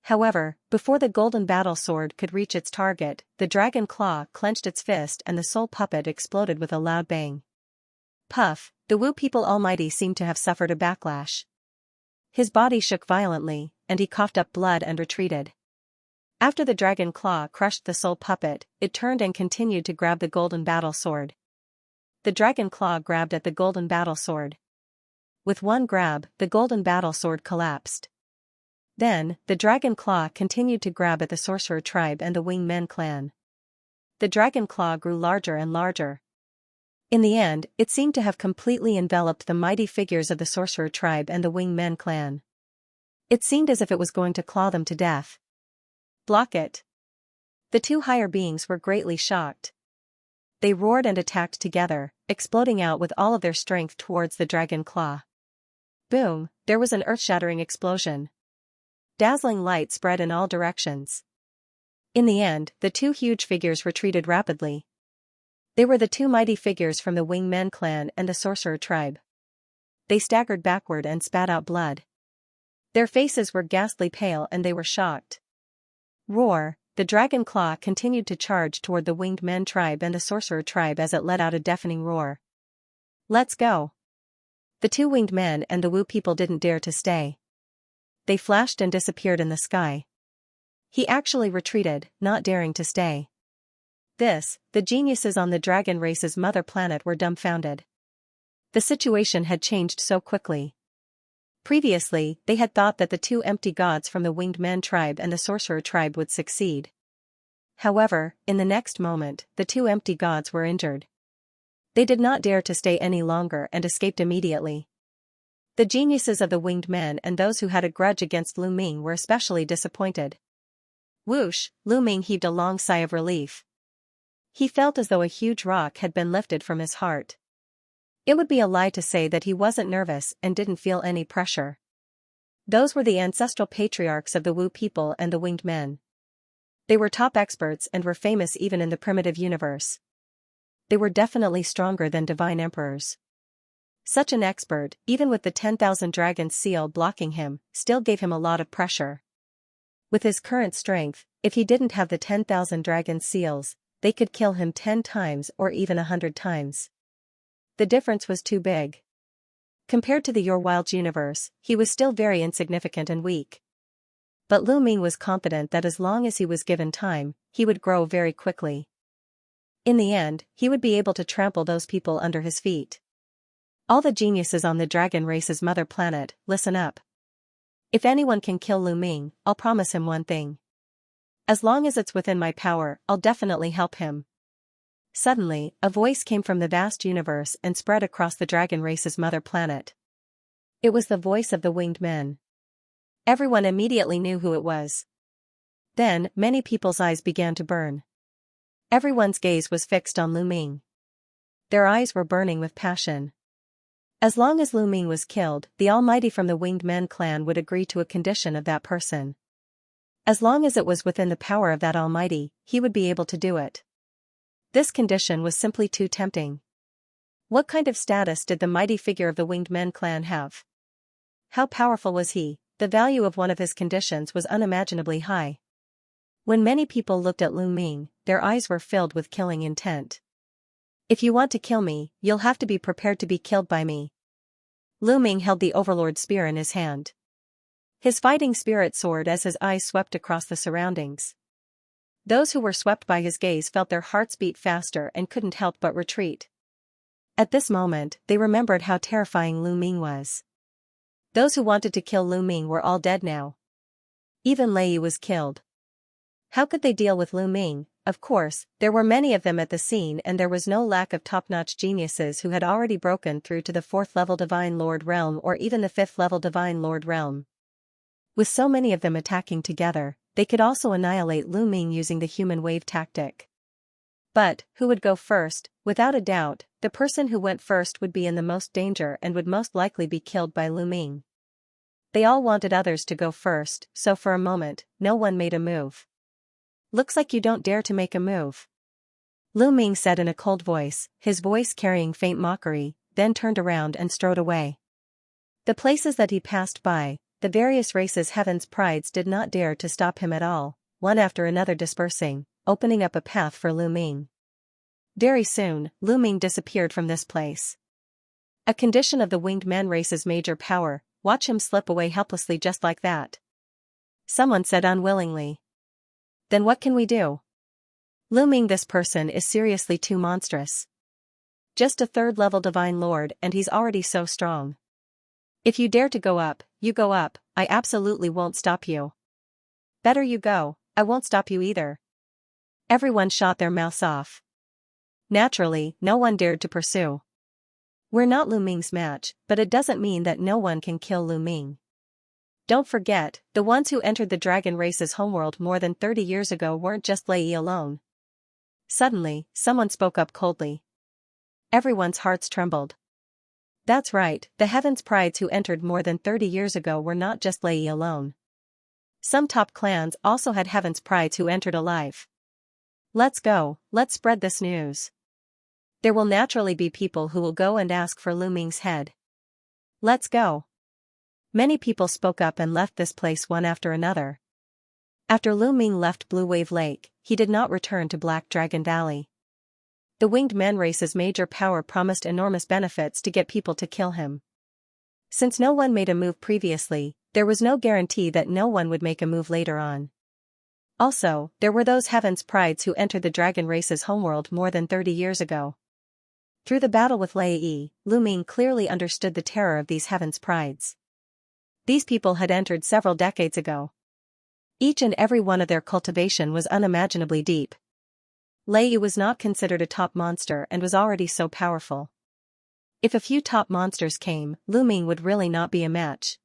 However, before the golden battle sword could reach its target, the dragon claw clenched its fist and the soul puppet exploded with a loud bang. Puff, the Wu people almighty seemed to have suffered a backlash. His body shook violently, and he coughed up blood and retreated. After the dragon claw crushed the soul puppet, it turned and continued to grab the golden battle sword. The dragon claw grabbed at the golden battle sword. With one grab, the golden battle sword collapsed. Then, the dragon claw continued to grab at the sorcerer tribe and the Wingmen clan. The dragon claw grew larger and larger. In the end, it seemed to have completely enveloped the mighty figures of the sorcerer tribe and the Wingmen clan. It seemed as if it was going to claw them to death. Block it. The two higher beings were greatly shocked. They roared and attacked together, exploding out with all of their strength towards the dragon claw. Boom, there was an earth-shattering explosion. Dazzling light spread in all directions. In the end, the two huge figures retreated rapidly. They were the two mighty figures from the Wingmen clan and the sorcerer tribe. They staggered backward and spat out blood. Their faces were ghastly pale and they were shocked. Roar, the dragon claw continued to charge toward the Winged Men tribe and the sorcerer tribe as it let out a deafening roar. Let's go. The two Winged Men and the Wu people didn't dare to stay. They flashed and disappeared in the sky. He actually retreated, not daring to stay. The geniuses on the dragon race's mother planet were dumbfounded. The situation had changed so quickly. Previously, they had thought that the two empty gods from the Winged Men tribe and the sorcerer tribe would succeed. However, in the next moment, the two empty gods were injured. They did not dare to stay any longer and escaped immediately. The geniuses of the Winged Men and those who had a grudge against Lu Ming were especially disappointed. Whoosh, Lu Ming heaved a long sigh of relief. He felt as though a huge rock had been lifted from his heart. It would be a lie to say that he wasn't nervous and didn't feel any pressure. Those were the ancestral patriarchs of the Wu people and the winged men. They were top experts and were famous even in the primitive universe. They were definitely stronger than divine emperors. Such an expert, even with the 10,000 dragons seal blocking him, still gave him a lot of pressure. With his current strength, if he didn't have the 10,000 dragon seals, they could kill him 10 times or even 100 times. The difference was too big. Compared to the Your Wilds universe, he was still very insignificant and weak. But Lu Ming was confident that as long as he was given time, he would grow very quickly. In the end, he would be able to trample those people under his feet. All the geniuses on the dragon race's mother planet, listen up. If anyone can kill Lu Ming, I'll promise him one thing. As long as it's within my power, I'll definitely help him. Suddenly, a voice came from the vast universe and spread across the dragon race's mother planet. It was the voice of the winged men. Everyone immediately knew who it was. Then, many people's eyes began to burn. Everyone's gaze was fixed on Lu Ming. Their eyes were burning with passion. As long as Lu Ming was killed, the Almighty from the Winged Men clan would agree to a condition of that person. As long as it was within the power of that Almighty, he would be able to do it. This condition was simply too tempting. What kind of status did the mighty figure of the Winged Men clan have? How powerful was he? The value of one of his conditions was unimaginably high. When many people looked at Lu Ming, their eyes were filled with killing intent. If you want to kill me, you'll have to be prepared to be killed by me. Lu Ming held the Overlord spear in his hand. His fighting spirit soared as his eyes swept across the surroundings. Those who were swept by his gaze felt their hearts beat faster and couldn't help but retreat. At this moment, they remembered how terrifying Lu Ming was. Those who wanted to kill Lu Ming were all dead now. Even Lei was killed. How could they deal with Lu Ming? Of course, there were many of them at the scene and there was no lack of top-notch geniuses who had already broken through to the 4th level Divine Lord realm or even the 5th level Divine Lord realm. With so many of them attacking together, they could also annihilate Lu Ming using the human wave tactic. But, who would go first? Without a doubt, the person who went first would be in the most danger and would most likely be killed by Lu Ming. They all wanted others to go first, so for a moment, no one made a move. Looks like you don't dare to make a move. Lu Ming said in a cold voice, his voice carrying faint mockery, then turned around and strode away. The places that he passed by, the various races' heaven's prides did not dare to stop him at all, one after another dispersing, opening up a path for Lu Ming. Very soon, Lu Ming disappeared from this place. A condition of the Winged Men race's major power, watch him slip away helplessly just like that. Someone said unwillingly. Then what can we do? Lu Ming, this person is seriously too monstrous. Just a 3rd level Divine Lord and he's already so strong. If you dare to go up, you go up, I absolutely won't stop you. Better you go, I won't stop you either. Everyone shot their mouths off. Naturally, no one dared to pursue. We're not Lu Ming's match, but it doesn't mean that no one can kill Lu Ming. Don't forget, the ones who entered the dragon race's homeworld more than 30 years ago weren't just Lei alone. Suddenly, someone spoke up coldly. Everyone's hearts trembled. That's right, the Heaven's Prides who entered more than 30 years ago were not just Lei alone. Some top clans also had Heaven's Prides who entered alive. Let's go, let's spread this news. There will naturally be people who will go and ask for Lu Ming's head. Let's go. Many people spoke up and left this place one after another. After Lu Ming left Blue Wave Lake, he did not return to Black Dragon Valley. The Winged Men race's major power promised enormous benefits to get people to kill him. Since no one made a move previously, there was no guarantee that no one would make a move later on. Also, there were those Heaven's Prides who entered the dragon race's homeworld more than 30 years ago. Through the battle with Lei, Lu Ming clearly understood the terror of these Heaven's Prides. These people had entered several decades ago. Each and every one of their cultivation was unimaginably deep. Lei was not considered a top monster and was already so powerful. If a few top monsters came, Lu Ming would really not be a match.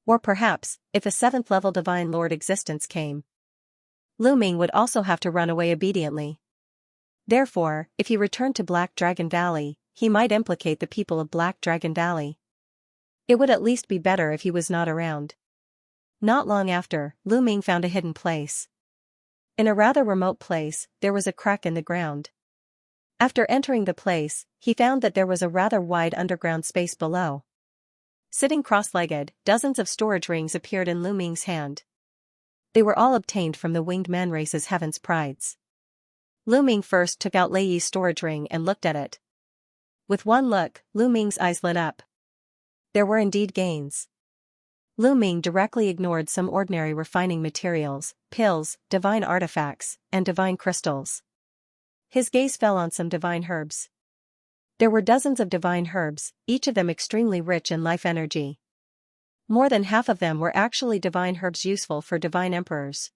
Or perhaps, if a 7th level Divine Lord existence came, Lu Ming would also have to run away obediently. Therefore, if he returned to Black Dragon Valley, he might implicate the people of Black Dragon Valley. It would at least be better if he was not around. Not long after, Lu Ming found a hidden place. In a rather remote place, there was a crack in the ground. After entering the place, he found that there was a rather wide underground space below. Sitting cross-legged, dozens of storage rings appeared in Lu Ming's hand. They were all obtained from the winged man race's heaven's prides. Lu Ming first took out Lei Yi's storage ring and looked at it. With one look, Lu Ming's eyes lit up. There were indeed gains. Lu Ming directly ignored some ordinary refining materials, pills, divine artifacts, and divine crystals. His gaze fell on some divine herbs. There were dozens of divine herbs, each of them extremely rich in life energy. More than half of them were actually divine herbs useful for divine emperors.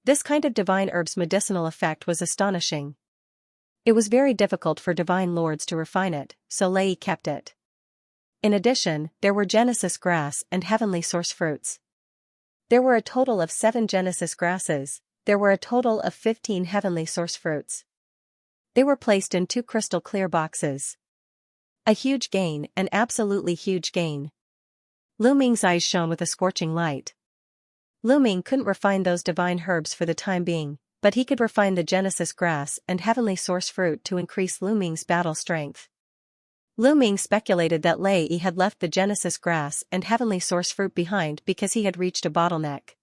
This kind of divine herb's medicinal effect was astonishing. It was very difficult for divine lords to refine it, so Lei Yi kept it. In addition, there were Genesis grass and heavenly source fruits. There were a total of 7 Genesis grasses, there were a total of 15 heavenly source fruits. They were placed in 2 crystal clear boxes. A huge gain, an absolutely huge gain. Lu Ming's eyes shone with a scorching light. Lu Ming couldn't refine those divine herbs for the time being, but he could refine the Genesis grass and heavenly source fruit to increase Lu Ming's battle strength. Lu Ming speculated that Lei Yi had left the Genesis grass and heavenly source fruit behind because he had reached a bottleneck.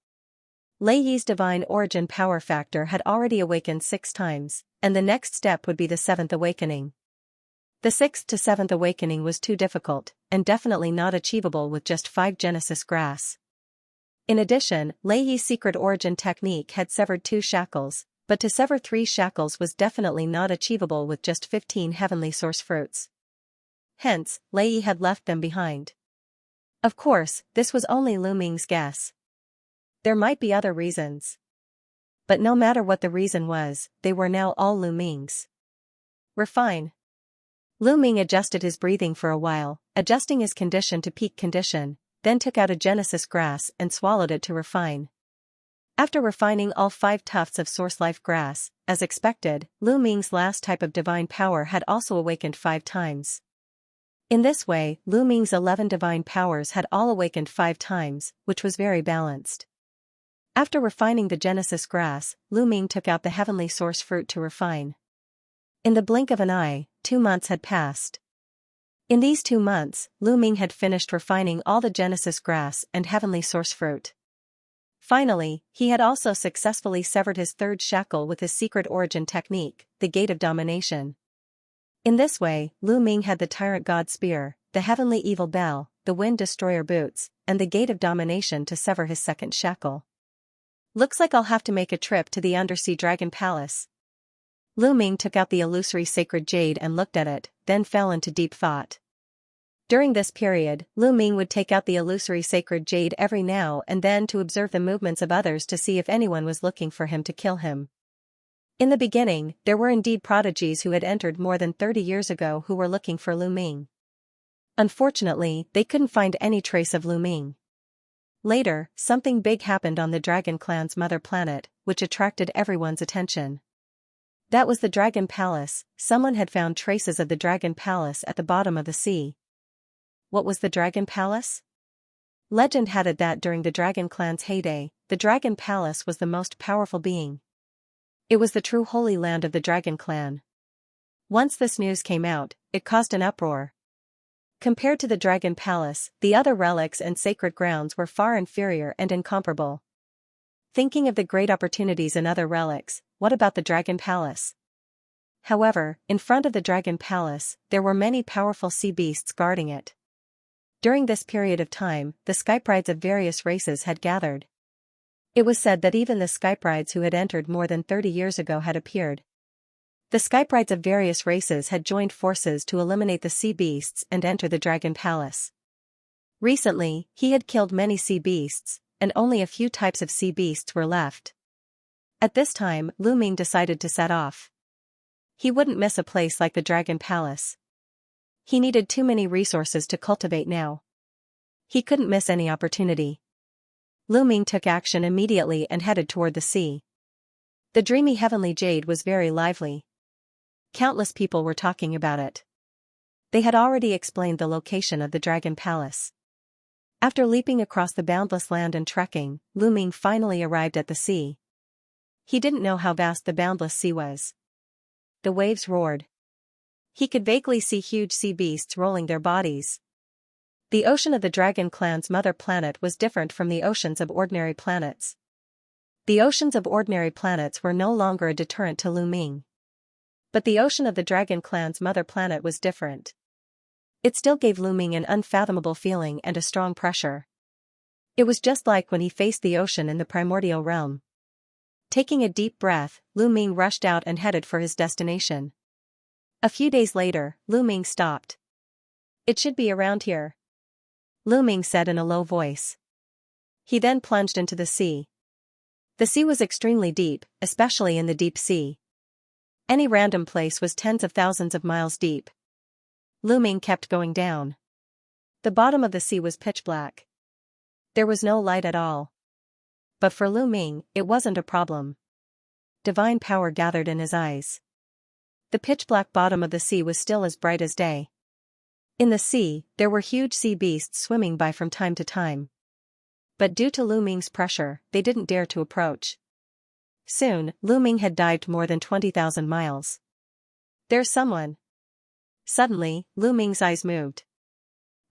Lei Yi's divine origin power factor had already awakened 6 times, and the next step would be the 7th awakening. The 6th to 7th awakening was too difficult, and definitely not achievable with just 5 Genesis grass. In addition, Lei Yi's secret origin technique had severed 2 shackles, but to sever 3 shackles was definitely not achievable with just 15 heavenly source fruits. Hence, Lei Yi had left them behind. Of course, this was only Lu Ming's guess. There might be other reasons. But no matter what the reason was, they were now all Lu Ming's. Refine. Lu Ming adjusted his breathing for a while, adjusting his condition to peak condition, then took out a Genesis grass and swallowed it to refine. After refining all 5 tufts of source life grass, as expected, Lu Ming's last type of divine power had also awakened 5 times. In this way, Lu Ming's 11 divine powers had all awakened 5 times, which was very balanced. After refining the Genesis grass, Lu Ming took out the heavenly source fruit to refine. In the blink of an eye, 2 months had passed. In these 2 months, Lu Ming had finished refining all the Genesis grass and heavenly source fruit. Finally, he had also successfully severed his 3rd shackle with his secret origin technique, the Gate of Domination. In this way, Lu Ming had the Tyrant God Spear, the Heavenly Evil Bell, the Wind Destroyer Boots, and the Gate of Domination to sever his 2nd shackle. Looks like I'll have to make a trip to the Undersea Dragon Palace. Lu Ming took out the illusory sacred jade and looked at it, then fell into deep thought. During this period, Lu Ming would take out the illusory sacred jade every now and then to observe the movements of others to see if anyone was looking for him to kill him. In the beginning, there were indeed prodigies who had entered more than 30 years ago who were looking for Lu Ming. Unfortunately, they couldn't find any trace of Lu Ming. Later, something big happened on the Dragon Clan's mother planet, which attracted everyone's attention. That was the Dragon Palace. Someone had found traces of the Dragon Palace at the bottom of the sea. What was the Dragon Palace? Legend had it that during the Dragon Clan's heyday, the Dragon Palace was the most powerful being. It was the true holy land of the Dragon Clan. Once this news came out, it caused an uproar. Compared to the Dragon Palace, the other relics and sacred grounds were far inferior and incomparable. Thinking of the great opportunities in other relics, what about the Dragon Palace? However, in front of the Dragon Palace, there were many powerful sea beasts guarding it. During this period of time, the skyprides of various races had gathered. It was said that even the skyprides who had entered more than 30 years ago had appeared. The skyprides of various races had joined forces to eliminate the sea beasts and enter the Dragon Palace. Recently, he had killed many sea beasts, and only a few types of sea beasts were left. At this time, Lu Ming decided to set off. He wouldn't miss a place like the Dragon Palace. He needed too many resources to cultivate now. He couldn't miss any opportunity. Lu Ming took action immediately and headed toward the sea. The dreamy heavenly jade was very lively. Countless people were talking about it. They had already explained the location of the Dragon Palace. After leaping across the boundless land and trekking, Lu Ming finally arrived at the sea. He didn't know how vast the boundless sea was. The waves roared. He could vaguely see huge sea beasts rolling their bodies. The ocean of the Dragon Clan's mother planet was different from the oceans of ordinary planets. The oceans of ordinary planets were no longer a deterrent to Lu Ming. But the ocean of the Dragon Clan's mother planet was different. It still gave Lu Ming an unfathomable feeling and a strong pressure. It was just like when he faced the ocean in the primordial realm. Taking a deep breath, Lu Ming rushed out and headed for his destination. A few days later, Lu Ming stopped. "It should be around here," Lu Ming said in a low voice. He then plunged into the sea. The sea was extremely deep, especially in the deep sea. Any random place was tens of thousands of miles deep. Lu Ming kept going down. The bottom of the sea was pitch black. There was no light at all. But for Lu Ming, it wasn't a problem. Divine power gathered in his eyes. The pitch-black bottom of the sea was still as bright as day. In the sea, there were huge sea beasts swimming by from time to time. But due to Lu Ming's pressure, they didn't dare to approach. Soon, Lu Ming had dived more than 20,000 miles. "There's someone." Suddenly, Lu Ming's eyes moved.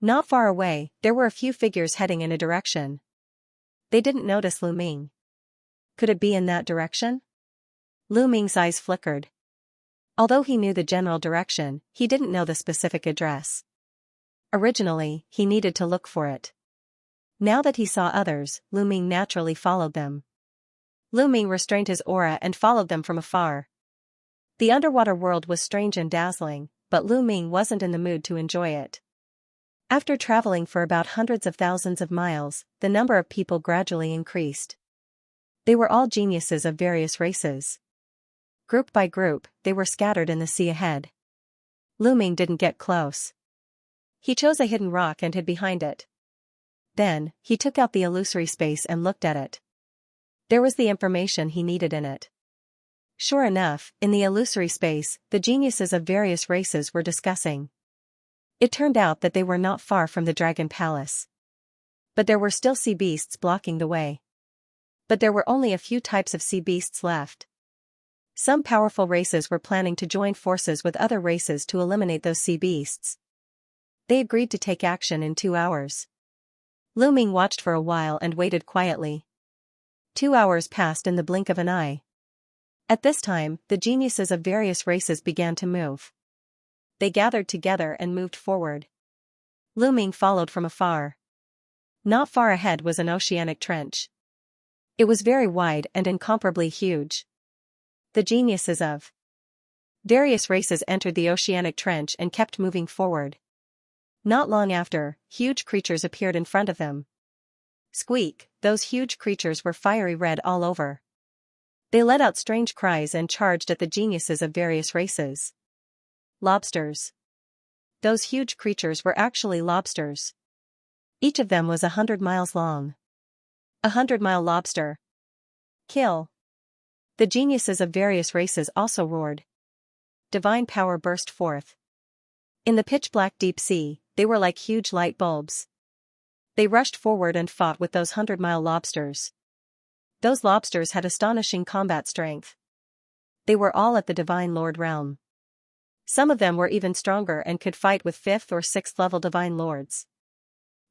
Not far away, there were a few figures heading in a direction. They didn't notice Lu Ming. Could it be in that direction? Lu Ming's eyes flickered. Although he knew the general direction, he didn't know the specific address. Originally, he needed to look for it. Now that he saw others, Lu Ming naturally followed them. Lu Ming restrained his aura and followed them from afar. The underwater world was strange and dazzling, but Lu Ming wasn't in the mood to enjoy it. After traveling for about hundreds of thousands of miles, the number of people gradually increased. They were all geniuses of various races. Group by group, they were scattered in the sea ahead. Lu Ming didn't get close. He chose a hidden rock and hid behind it. Then, he took out the illusory space and looked at it. There was the information he needed in it. Sure enough, in the illusory space, the geniuses of various races were discussing. It turned out that they were not far from the Dragon Palace. But there were still sea beasts blocking the way. But there were only a few types of sea beasts left. Some powerful races were planning to join forces with other races to eliminate those sea beasts. They agreed to take action in 2 hours. Lu Ming watched for a while and waited quietly. 2 hours passed in the blink of an eye. At this time, the geniuses of various races began to move. They gathered together and moved forward. Lu Ming followed from afar. Not far ahead was an oceanic trench. It was very wide and incomparably huge. The geniuses of various races entered the oceanic trench and kept moving forward. Not long after, huge creatures appeared in front of them. Squeak, those huge creatures were fiery red all over. They let out strange cries and charged at the geniuses of various races. Lobsters. Those huge creatures were actually lobsters. Each of them was 100 miles long. 100-mile lobster. Kill. The geniuses of various races also roared. Divine power burst forth. In the pitch-black deep sea, they were like huge light bulbs. They rushed forward and fought with those 100-mile lobsters. Those lobsters had astonishing combat strength. They were all at the Divine Lord realm. Some of them were even stronger and could fight with 5th or 6th level Divine Lords.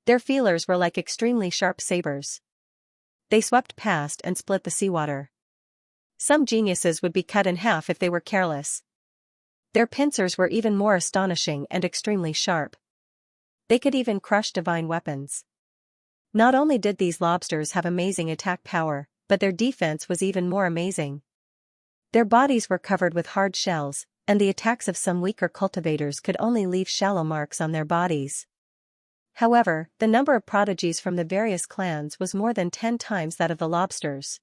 Their feelers were like extremely sharp sabers. They swept past and split the seawater. Some geniuses would be cut in half if they were careless. Their pincers were even more astonishing and extremely sharp. They could even crush divine weapons. Not only did these lobsters have amazing attack power, but their defense was even more amazing. Their bodies were covered with hard shells, and the attacks of some weaker cultivators could only leave shallow marks on their bodies. However, the number of prodigies from the various clans was more than 10 times that of the lobsters.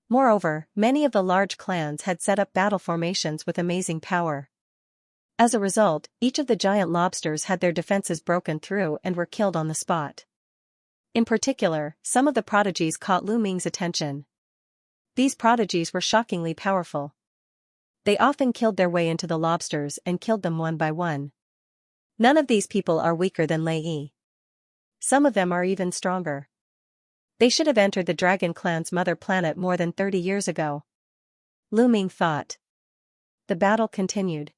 Moreover, many of the large clans had set up battle formations with amazing power. As a result, each of the giant lobsters had their defenses broken through and were killed on the spot. In particular, some of the prodigies caught Lu Ming's attention. These prodigies were shockingly powerful. They often killed their way into the lobsters and killed them one by one. None of these people are weaker than Lei Yi. Some of them are even stronger. They should have entered the Dragon Clan's mother planet more than 30 years ago. Lu Ming thought. The battle continued.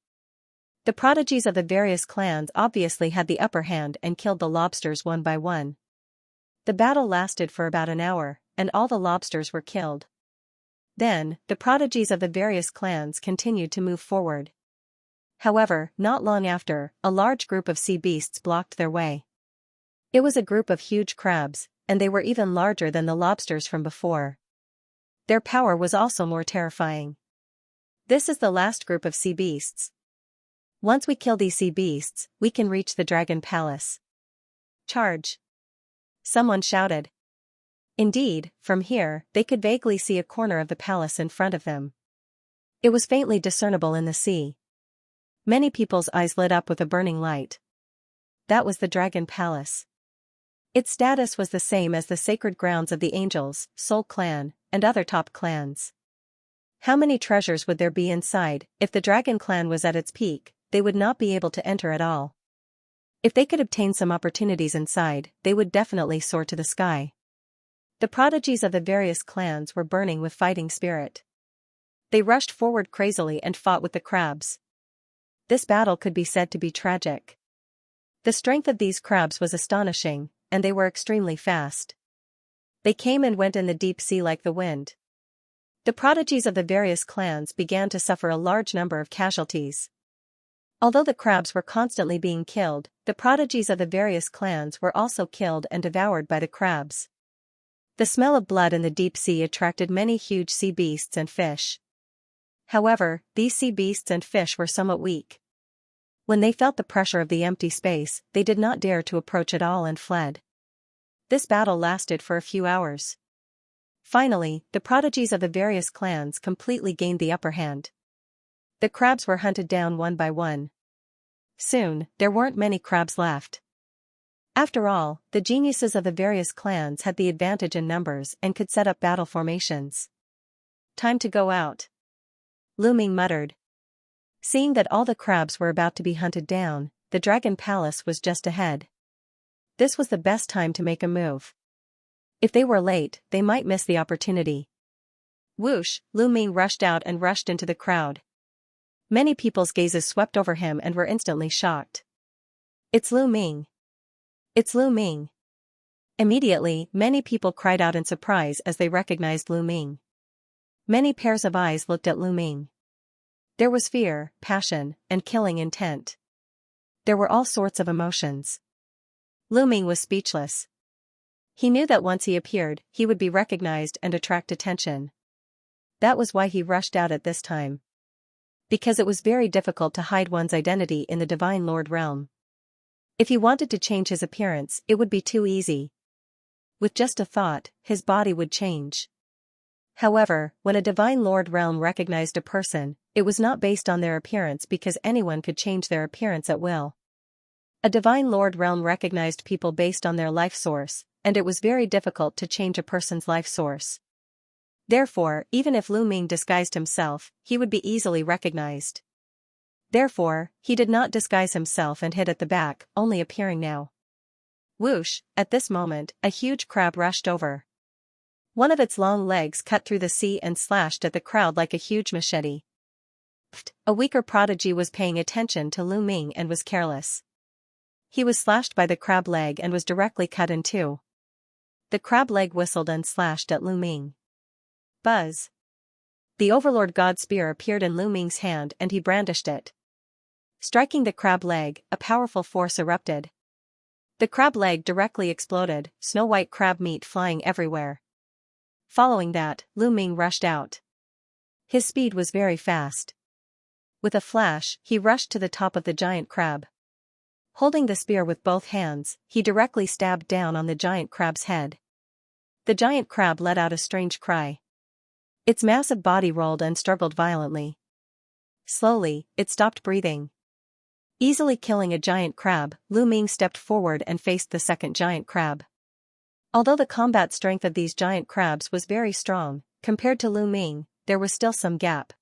The prodigies of the various clans obviously had the upper hand and killed the lobsters one by one. The battle lasted for about an hour, and all the lobsters were killed. Then, the prodigies of the various clans continued to move forward. However, not long after, a large group of sea beasts blocked their way. It was a group of huge crabs, and they were even larger than the lobsters from before. Their power was also more terrifying. This is the last group of sea beasts. Once we kill these sea beasts, we can reach the Dragon Palace. Charge! Someone shouted. Indeed, from here, they could vaguely see a corner of the palace in front of them. It was faintly discernible in the sea. Many people's eyes lit up with a burning light. That was the Dragon Palace. Its status was the same as the sacred grounds of the Angels, Soul Clan, and other top clans. How many treasures would there be inside? If the Dragon Clan was at its peak, they would not be able to enter at all. If they could obtain some opportunities inside, they would definitely soar to the sky. The prodigies of the various clans were burning with fighting spirit. They rushed forward crazily and fought with the crabs. This battle could be said to be tragic. The strength of these crabs was astonishing, and they were extremely fast. They came and went in the deep sea like the wind. The prodigies of the various clans began to suffer a large number of casualties. Although the crabs were constantly being killed, the prodigies of the various clans were also killed and devoured by the crabs. The smell of blood in the deep sea attracted many huge sea beasts and fish. However, these sea beasts and fish were somewhat weak. When they felt the pressure of the empty space, they did not dare to approach at all and fled. This battle lasted for a few hours. Finally, the prodigies of the various clans completely gained the upper hand. The crabs were hunted down one by one. Soon, there weren't many crabs left. After all, the geniuses of the various clans had the advantage in numbers and could set up battle formations. Time to go out. Lu Ming muttered. Seeing that all the crabs were about to be hunted down, the Dragon Palace was just ahead. This was the best time to make a move. If they were late, they might miss the opportunity. Whoosh! Lu Ming rushed out and rushed into the crowd. Many people's gazes swept over him and were instantly shocked. It's Lu Ming. It's Lu Ming. Immediately, many people cried out in surprise as they recognized Lu Ming. Many pairs of eyes looked at Lu Ming. There was fear, passion, and killing intent. There were all sorts of emotions. Lu Ming was speechless. He knew that once he appeared, he would be recognized and attract attention. That was why he rushed out at this time. Because it was very difficult to hide one's identity in the Divine Lord realm. If he wanted to change his appearance, it would be too easy. With just a thought, his body would change. However, when a Divine Lord realm recognized a person, it was not based on their appearance because anyone could change their appearance at will. A Divine Lord realm recognized people based on their life source, and it was very difficult to change a person's life source. Therefore, even if Lu Ming disguised himself, he would be easily recognized. Therefore, he did not disguise himself and hid at the back, only appearing now. Whoosh! At this moment, a huge crab rushed over. One of its long legs cut through the sea and slashed at the crowd like a huge machete. Pfft! A weaker prodigy was paying attention to Lu Ming and was careless. He was slashed by the crab leg and was directly cut in two. The crab leg whistled and slashed at Lu Ming. Buzz! The Overlord God Spear appeared in Lu Ming's hand and he brandished it. Striking the crab leg, a powerful force erupted. The crab leg directly exploded, snow-white crab meat flying everywhere. Following that, Lu Ming rushed out. His speed was very fast. With a flash, he rushed to the top of the giant crab. Holding the spear with both hands, he directly stabbed down on the giant crab's head. The giant crab let out a strange cry. Its massive body rolled and struggled violently. Slowly, it stopped breathing. Easily killing a giant crab, Lu Ming stepped forward and faced the second giant crab. Although the combat strength of these giant crabs was very strong, compared to Lu Ming, there was still some gap.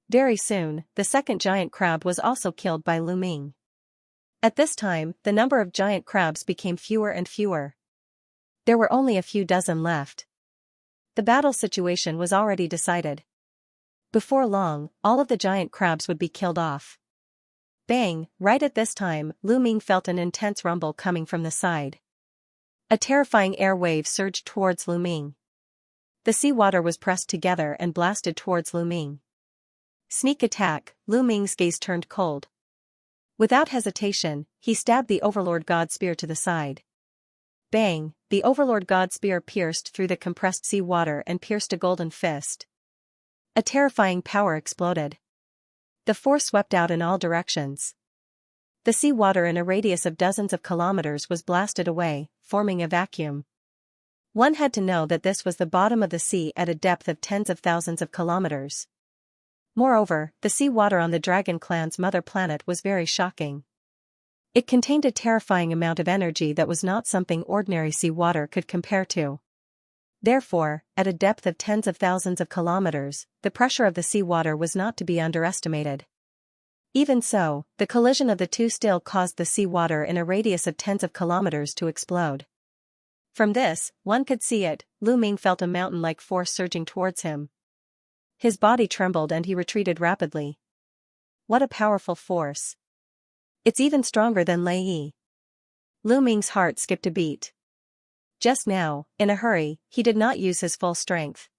Very soon, the second giant crab was also killed by Lu Ming. At this time, the number of giant crabs became fewer and fewer. There were only a few dozen left. The battle situation was already decided. Before long, all of the giant crabs would be killed off. Bang! Right at this time, Lu Ming felt an intense rumble coming from the side. A terrifying air wave surged towards Lu Ming. The seawater was pressed together and blasted towards Lu Ming. Sneak attack! Lu Ming's gaze turned cold. Without hesitation, he stabbed the Overlord God Spear to the side. Bang! The Overlord God Spear pierced through the compressed seawater and pierced a golden fist. A terrifying power exploded. The force swept out in all directions. The seawater in a radius of dozens of kilometers was blasted away, forming a vacuum. One had to know that this was the bottom of the sea at a depth of tens of thousands of kilometers. Moreover, the seawater on the Dragon Clan's mother planet was very shocking. It contained a terrifying amount of energy that was not something ordinary seawater could compare to. Therefore, at a depth of tens of thousands of kilometers, the pressure of the seawater was not to be underestimated. Even so, the collision of the two still caused the seawater in a radius of tens of kilometers to explode. From this, one could see it. Lu Ming felt a mountain-like force surging towards him. His body trembled and he retreated rapidly. What a powerful force. It's even stronger than Lei Yi. Lu Ming's heart skipped a beat. Just now, in a hurry, he did not use his full strength.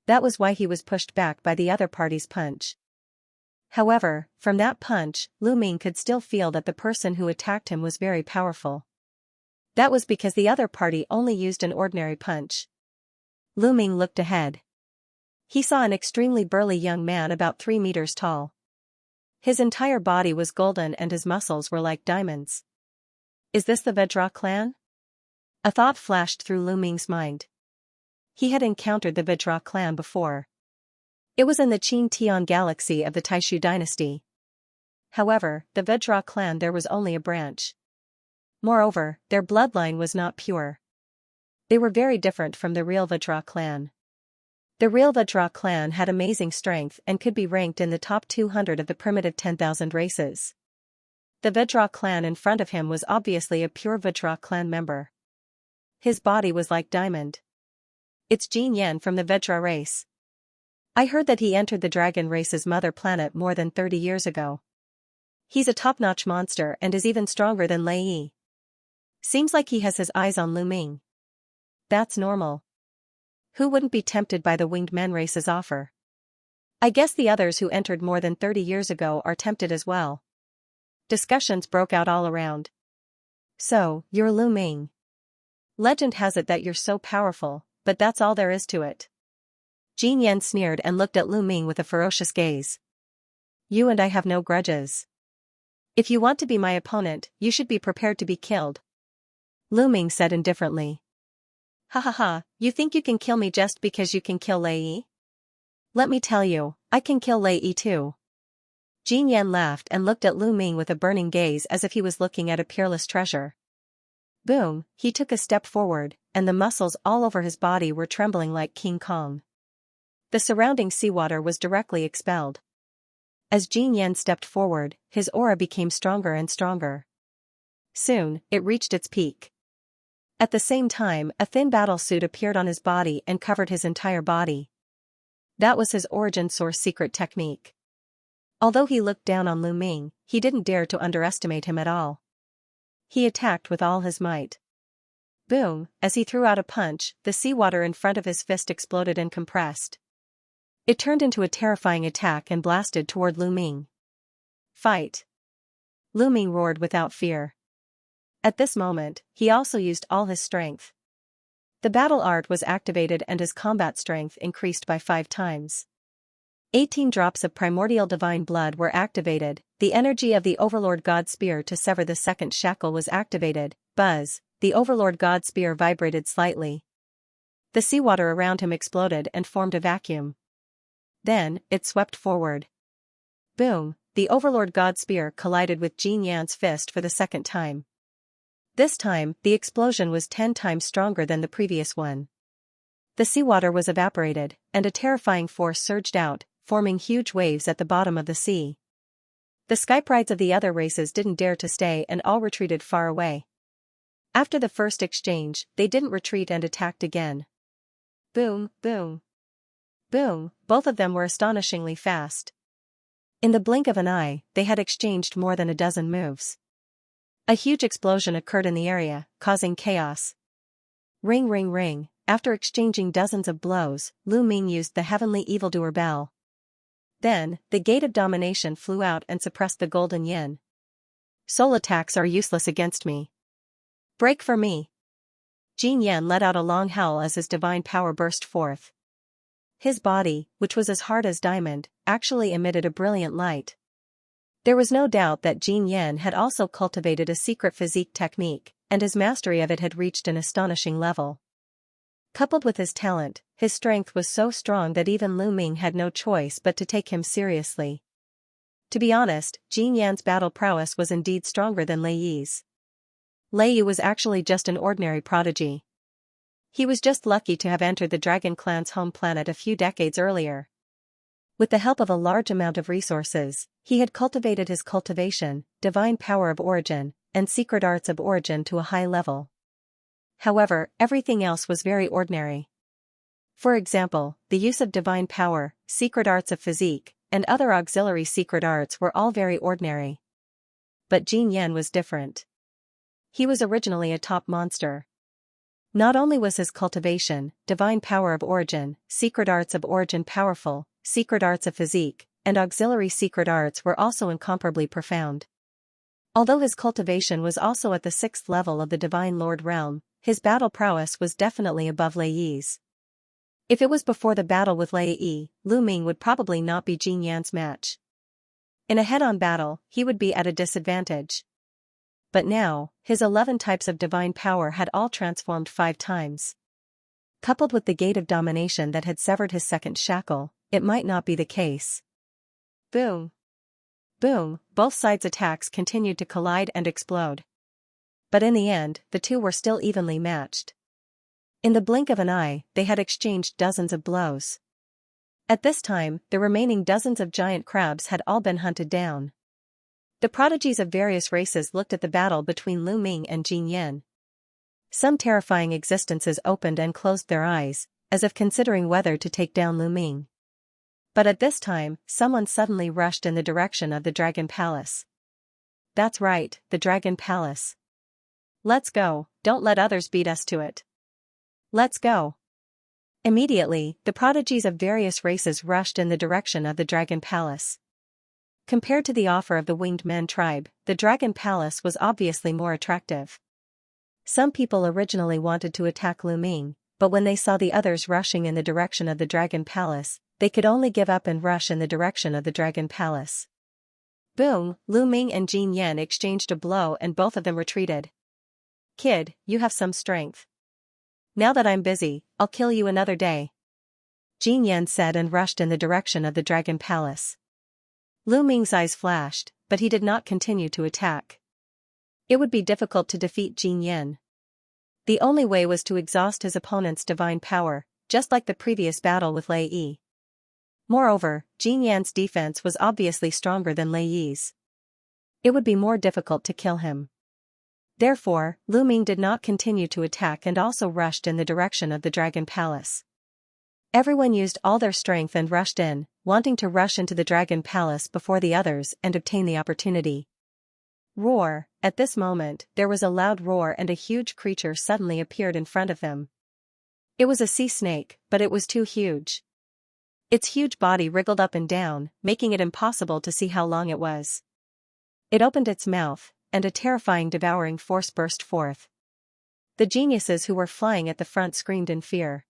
That was why he was pushed back by the other party's punch. However, from that punch, Lu Ming could still feel that the person who attacked him was very powerful. That was because the other party only used an ordinary punch. Lu Ming looked ahead. He saw an extremely burly young man about 3 meters tall. His entire body was golden and his muscles were like diamonds. Is this the Vedra clan? A thought flashed through Lu Ming's mind. He had encountered the Vedra clan before. It was in the Qin Tian galaxy of the Taishu dynasty. However, the Vedra clan there was only a branch. Moreover, their bloodline was not pure. They were very different from the real Vedra clan. The real Vedra clan had amazing strength and could be ranked in the top 200 of the primitive 10,000 races. The Vedra clan in front of him was obviously a pure Vedra clan member. His body was like diamond. It's Jin Yan from the Vedra race. I heard that he entered the dragon race's mother planet more than 30 years ago. He's a top-notch monster and is even stronger than Lei Yi. Seems like he has his eyes on Lu Ming. That's normal. Who wouldn't be tempted by the winged men race's offer? I guess the others who entered more than 30 years ago are tempted as well. Discussions broke out all around. So, you're Lu Ming. Legend has it that you're so powerful, but that's all there is to it. Jin Yan sneered and looked at Lu Ming with a ferocious gaze. You and I have no grudges. If you want to be my opponent, you should be prepared to be killed. Lu Ming said indifferently. Ha ha ha, you think you can kill me just because you can kill Lei Yi? Let me tell you, I can kill Lei Yi too. Jin Yan laughed and looked at Lu Ming with a burning gaze as if he was looking at a peerless treasure. Boom, he took a step forward, and the muscles all over his body were trembling like King Kong. The surrounding seawater was directly expelled. As Jin Yan stepped forward, his aura became stronger and stronger. Soon, it reached its peak. At the same time, a thin battle suit appeared on his body and covered his entire body. That was his origin source secret technique. Although he looked down on Lu Ming, he didn't dare to underestimate him at all. He attacked with all his might. Boom, as he threw out a punch, the seawater in front of his fist exploded and compressed. It turned into a terrifying attack and blasted toward Lu Ming. Fight! Lu Ming roared without fear. At this moment, he also used all his strength. The battle art was activated and his combat strength increased by 5 times. 18 drops of primordial divine blood were activated, the energy of the Overlord God Spear to sever the second shackle was activated. Buzz, the Overlord God Spear vibrated slightly. The seawater around him exploded and formed a vacuum. Then, it swept forward. Boom, the Overlord God Spear collided with Jin Yan's fist for the second time. This time, the explosion was 10 times stronger than the previous one. The seawater was evaporated, and a terrifying force surged out, forming huge waves at the bottom of the sea. The skyprides of the other races didn't dare to stay and all retreated far away. After the first exchange, they didn't retreat and attacked again. Boom, boom. Boom, both of them were astonishingly fast. In the blink of an eye, they had exchanged more than a dozen moves. A huge explosion occurred in the area, causing chaos. Ring ring ring, after exchanging dozens of blows, Lu Ming used the heavenly evildoer bell. Then, the gate of domination flew out and suppressed the golden yin. Soul attacks are useless against me. Break for me. Jin Yan let out a long howl as his divine power burst forth. His body, which was as hard as diamond, actually emitted a brilliant light. There was no doubt that Jin Yan had also cultivated a secret physique technique, and his mastery of it had reached an astonishing level. Coupled with his talent, his strength was so strong that even Lu Ming had no choice but to take him seriously. To be honest, Jin Yan's battle prowess was indeed stronger than Lei Yi's. Lei Yi was actually just an ordinary prodigy. He was just lucky to have entered the Dragon Clan's home planet a few decades earlier. With the help of a large amount of resources, he had cultivated his cultivation, divine power of origin, and secret arts of origin to a high level. However, everything else was very ordinary. For example, the use of divine power, secret arts of physique, and other auxiliary secret arts were all very ordinary. But Jin Yan was different. He was originally a top monster. Not only was his cultivation, divine power of origin, secret arts of origin powerful, secret arts of physique, and auxiliary secret arts were also incomparably profound. Although his cultivation was also at the 6th level of the Divine Lord realm, his battle prowess was definitely above Lei Yi's. If it was before the battle with Lei Yi, Lu Ming would probably not be Jin Yan's match. In a head-on battle, he would be at a disadvantage. But now, his 11 types of divine power had all transformed 5 times. Coupled with the gate of domination that had severed his second shackle, it might not be the case. Boom. Boom, both sides' attacks continued to collide and explode. But in the end, the two were still evenly matched. In the blink of an eye, they had exchanged dozens of blows. At this time, the remaining dozens of giant crabs had all been hunted down. The prodigies of various races looked at the battle between Lu Ming and Jin Yan. Some terrifying existences opened and closed their eyes, as if considering whether to take down Lu Ming. But at this time, someone suddenly rushed in the direction of the Dragon Palace. That's right, the Dragon Palace. Let's go, don't let others beat us to it. Let's go. Immediately, the prodigies of various races rushed in the direction of the Dragon Palace. Compared to the offer of the Winged Men tribe, the Dragon Palace was obviously more attractive. Some people originally wanted to attack Lu Ming, but when they saw the others rushing in the direction of the Dragon Palace, they could only give up and rush in the direction of the Dragon Palace. Boom, Lu Ming and Jin Yan exchanged a blow and both of them retreated. Kid, you have some strength. Now that I'm busy, I'll kill you another day. Jin Yan said and rushed in the direction of the Dragon Palace. Lu Ming's eyes flashed, but he did not continue to attack. It would be difficult to defeat Jin Yan. The only way was to exhaust his opponent's divine power, just like the previous battle with Lei Yi. Moreover, Jin Yan's defense was obviously stronger than Lei Yi's. It would be more difficult to kill him. Therefore, Lu Ming did not continue to attack and also rushed in the direction of the Dragon Palace. Everyone used all their strength and rushed in, wanting to rush into the Dragon Palace before the others and obtain the opportunity. Roar! At this moment, there was a loud roar and a huge creature suddenly appeared in front of them. It was a sea snake, but it was too huge. Its huge body wriggled up and down, making it impossible to see how long it was. It opened its mouth, and a terrifying devouring force burst forth. The geniuses who were flying at the front screamed in fear.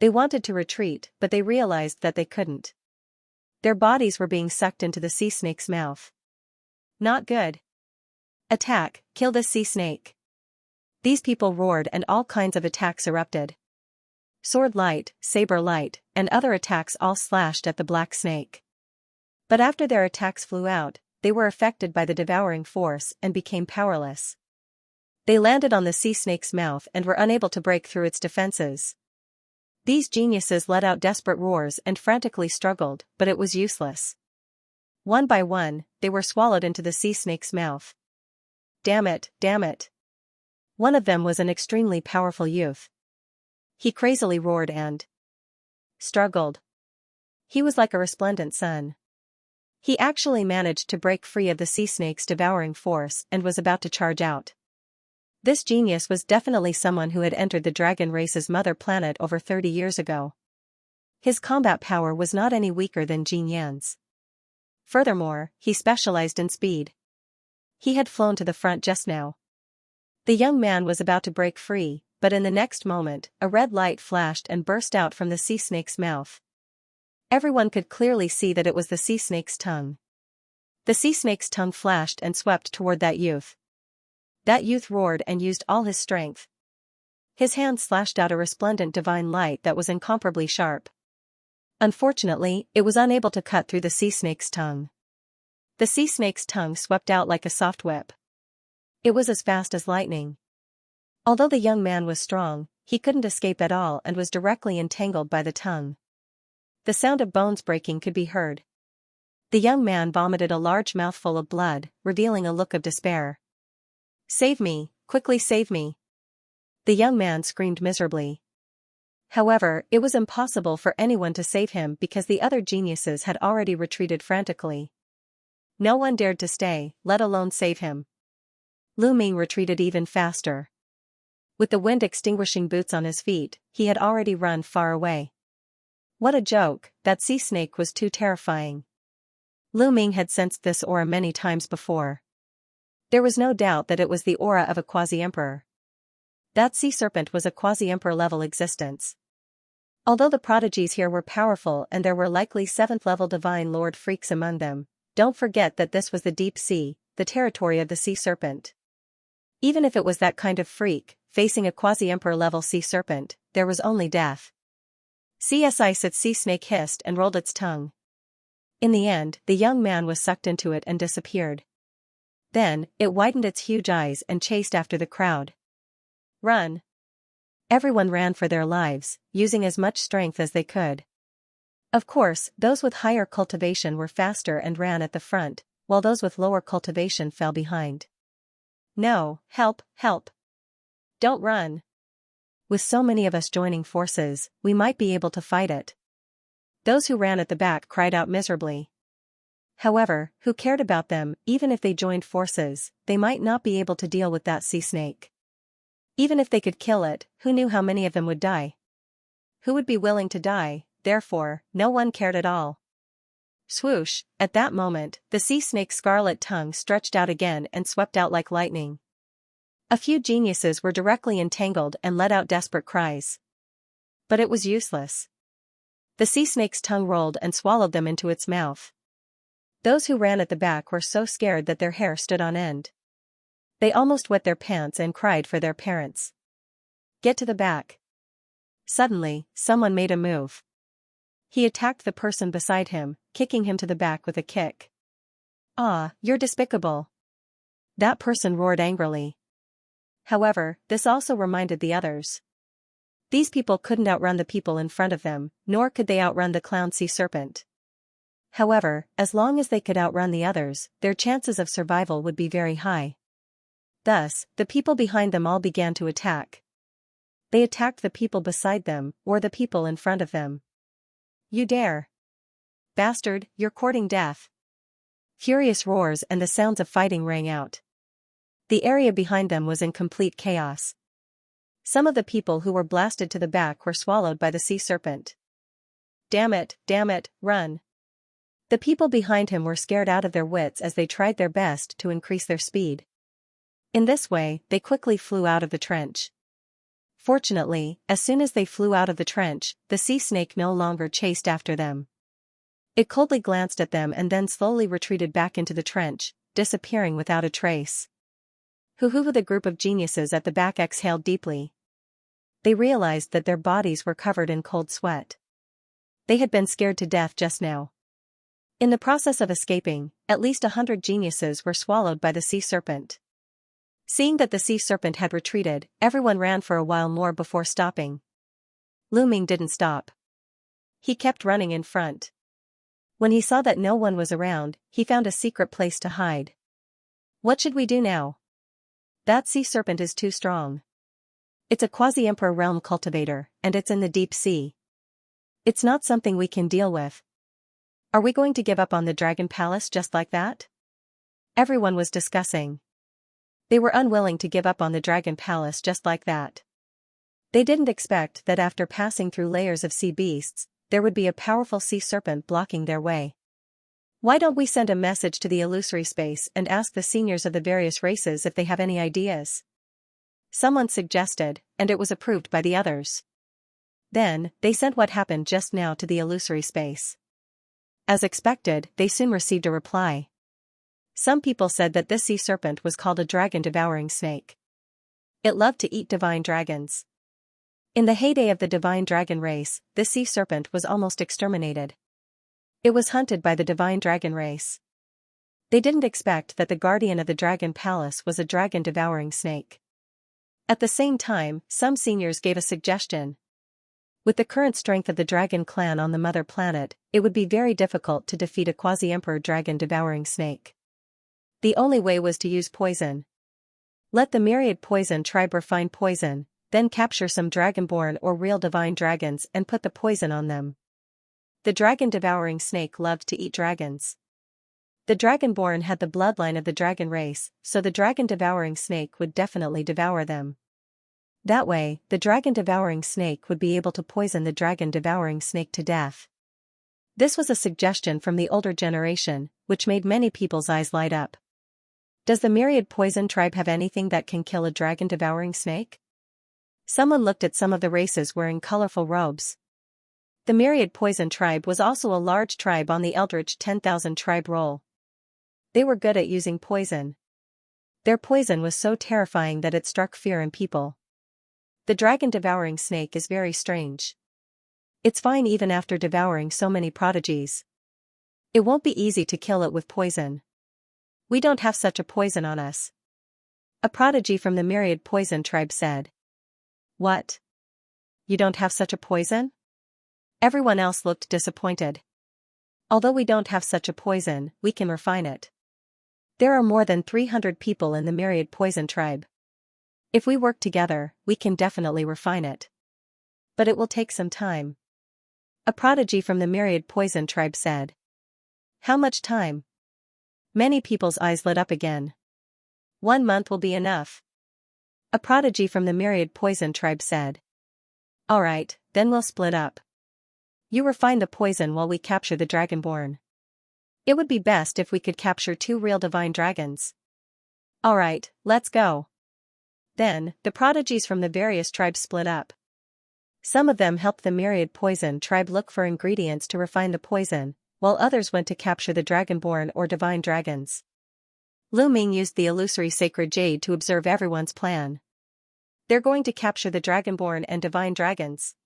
They wanted to retreat, but they realized that they couldn't. Their bodies were being sucked into the sea snake's mouth. Not good. Attack, kill this sea snake. These people roared and all kinds of attacks erupted. Sword light, saber light, and other attacks all slashed at the black snake. But after their attacks flew out, they were affected by the devouring force and became powerless. They landed on the sea snake's mouth and were unable to break through its defenses. These geniuses let out desperate roars and frantically struggled, but it was useless. One by one, they were swallowed into the sea snake's mouth. Damn it, damn it. One of them was an extremely powerful youth. He crazily roared and struggled. He was like a resplendent sun. He actually managed to break free of the sea snake's devouring force and was about to charge out. This genius was definitely someone who had entered the dragon race's mother planet over 30 years ago. His combat power was not any weaker than Jin Yan's. Furthermore, he specialized in speed. He had flown to the front just now. The young man was about to break free, but in the next moment, a red light flashed and burst out from the sea snake's mouth. Everyone could clearly see that it was the sea snake's tongue. The sea snake's tongue flashed and swept toward that youth. That youth roared and used all his strength. His hand slashed out a resplendent divine light that was incomparably sharp. Unfortunately, it was unable to cut through the sea snake's tongue. The sea snake's tongue swept out like a soft whip. It was as fast as lightning. Although the young man was strong, he couldn't escape at all and was directly entangled by the tongue. The sound of bones breaking could be heard. The young man vomited a large mouthful of blood, revealing a look of despair. "Save me, quickly save me!" The young man screamed miserably. However, it was impossible for anyone to save him because the other geniuses had already retreated frantically. No one dared to stay, let alone save him. Lu Ming retreated even faster. With the wind-extinguishing boots on his feet, he had already run far away. What a joke, that sea snake was too terrifying. Lu Ming had sensed this aura many times before. There was no doubt that it was the aura of a quasi-emperor. That sea serpent was a quasi-emperor level existence. Although the prodigies here were powerful and there were likely 7th-level divine lord freaks among them, don't forget that this was the deep sea, the territory of the sea serpent. Even if it was that kind of freak, facing a quasi-emperor level sea serpent, there was only death. Its sea snake hissed and rolled its tongue. In the end, the young man was sucked into it and disappeared. Then, it widened its huge eyes and chased after the crowd. Run! Everyone ran for their lives, using as much strength as they could. Of course, those with higher cultivation were faster and ran at the front, while those with lower cultivation fell behind. No, help, help! Don't run! With so many of us joining forces, we might be able to fight it. Those who ran at the back cried out miserably. However, who cared about them? Even if they joined forces, they might not be able to deal with that sea snake. Even if they could kill it, who knew how many of them would die? Who would be willing to die? Therefore, no one cared at all. Swoosh, at that moment, the sea snake's scarlet tongue stretched out again and swept out like lightning. A few geniuses were directly entangled and let out desperate cries. But it was useless. The sea snake's tongue rolled and swallowed them into its mouth. Those who ran at the back were so scared that their hair stood on end. They almost wet their pants and cried for their parents. Get to the back. Suddenly, someone made a move. He attacked the person beside him, kicking him to the back with a kick. "Ah, you're despicable!" That person roared angrily. However, this also reminded the others. These people couldn't outrun the people in front of them, nor could they outrun the clown sea serpent. However, as long as they could outrun the others, their chances of survival would be very high. Thus, the people behind them all began to attack. They attacked the people beside them, or the people in front of them. "You dare! Bastard, you're courting death!" Furious roars and the sounds of fighting rang out. The area behind them was in complete chaos. Some of the people who were blasted to the back were swallowed by the sea serpent. Damn it, run! The people behind him were scared out of their wits as they tried their best to increase their speed. In this way, they quickly flew out of the trench. Fortunately, as soon as they flew out of the trench, the sea snake no longer chased after them. It coldly glanced at them and then slowly retreated back into the trench, disappearing without a trace. The group of geniuses at the back exhaled deeply. They realized that their bodies were covered in cold sweat. They had been scared to death just now. In the process of escaping, at least 100 geniuses were swallowed by the sea serpent. Seeing that the sea serpent had retreated, everyone ran for a while more before stopping. Lu Ming didn't stop. He kept running in front. When he saw that no one was around, he found a secret place to hide. What should we do now? That sea serpent is too strong. It's a quasi-emperor realm cultivator, and it's in the deep sea. It's not something we can deal with. Are we going to give up on the dragon palace just like that? Everyone was discussing. They were unwilling to give up on the dragon palace just like that. They didn't expect that after passing through layers of sea beasts, there would be a powerful sea serpent blocking their way. Why don't we send a message to the illusory space and ask the seniors of the various races if they have any ideas? Someone suggested, and it was approved by the others. Then, they sent what happened just now to the illusory space. As expected, they soon received a reply. Some people said that this sea serpent was called a dragon-devouring snake. It loved to eat divine dragons. In the heyday of the divine dragon race, this sea serpent was almost exterminated. It was hunted by the divine dragon race. They didn't expect that the guardian of the dragon palace was a dragon-devouring snake. At the same time, some seniors gave a suggestion. With the current strength of the dragon clan on the mother planet, it would be very difficult to defeat a quasi-emperor dragon-devouring snake. The only way was to use poison. Let the myriad poison tribe refine poison, then capture some dragonborn or real divine dragons and put the poison on them. The dragon-devouring snake loved to eat dragons. The dragonborn had the bloodline of the dragon race, so the dragon-devouring snake would definitely devour them. That way, the dragon-devouring snake would be able to poison the dragon-devouring snake to death. This was a suggestion from the older generation, which made many people's eyes light up. Does the myriad poison tribe have anything that can kill a dragon-devouring snake? Someone looked at some of the races wearing colorful robes. The myriad poison tribe was also a large tribe on the Eldritch 10,000 tribe roll. They were good at using poison. Their poison was so terrifying that it struck fear in people. The dragon-devouring snake is very strange. It's fine even after devouring so many prodigies. It won't be easy to kill it with poison. We don't have such a poison on us. A prodigy from the myriad poison tribe said. What? You don't have such a poison? Everyone else looked disappointed. Although we don't have such a poison, we can refine it. There are more than 300 people in the myriad poison tribe. If we work together, we can definitely refine it. But it will take some time. A prodigy from the myriad poison tribe said. How much time? Many people's eyes lit up again. 1 month will be enough. A prodigy from the myriad poison tribe said. Alright, then we'll split up. You refine the poison while we capture the dragonborn. It would be best if we could capture 2 real divine dragons. Alright, let's go. Then, the prodigies from the various tribes split up. Some of them helped the myriad poison tribe look for ingredients to refine the poison, while others went to capture the dragonborn or divine dragons. Lu Ming used the illusory sacred jade to observe everyone's plan. They're going to capture the dragonborn and divine dragons.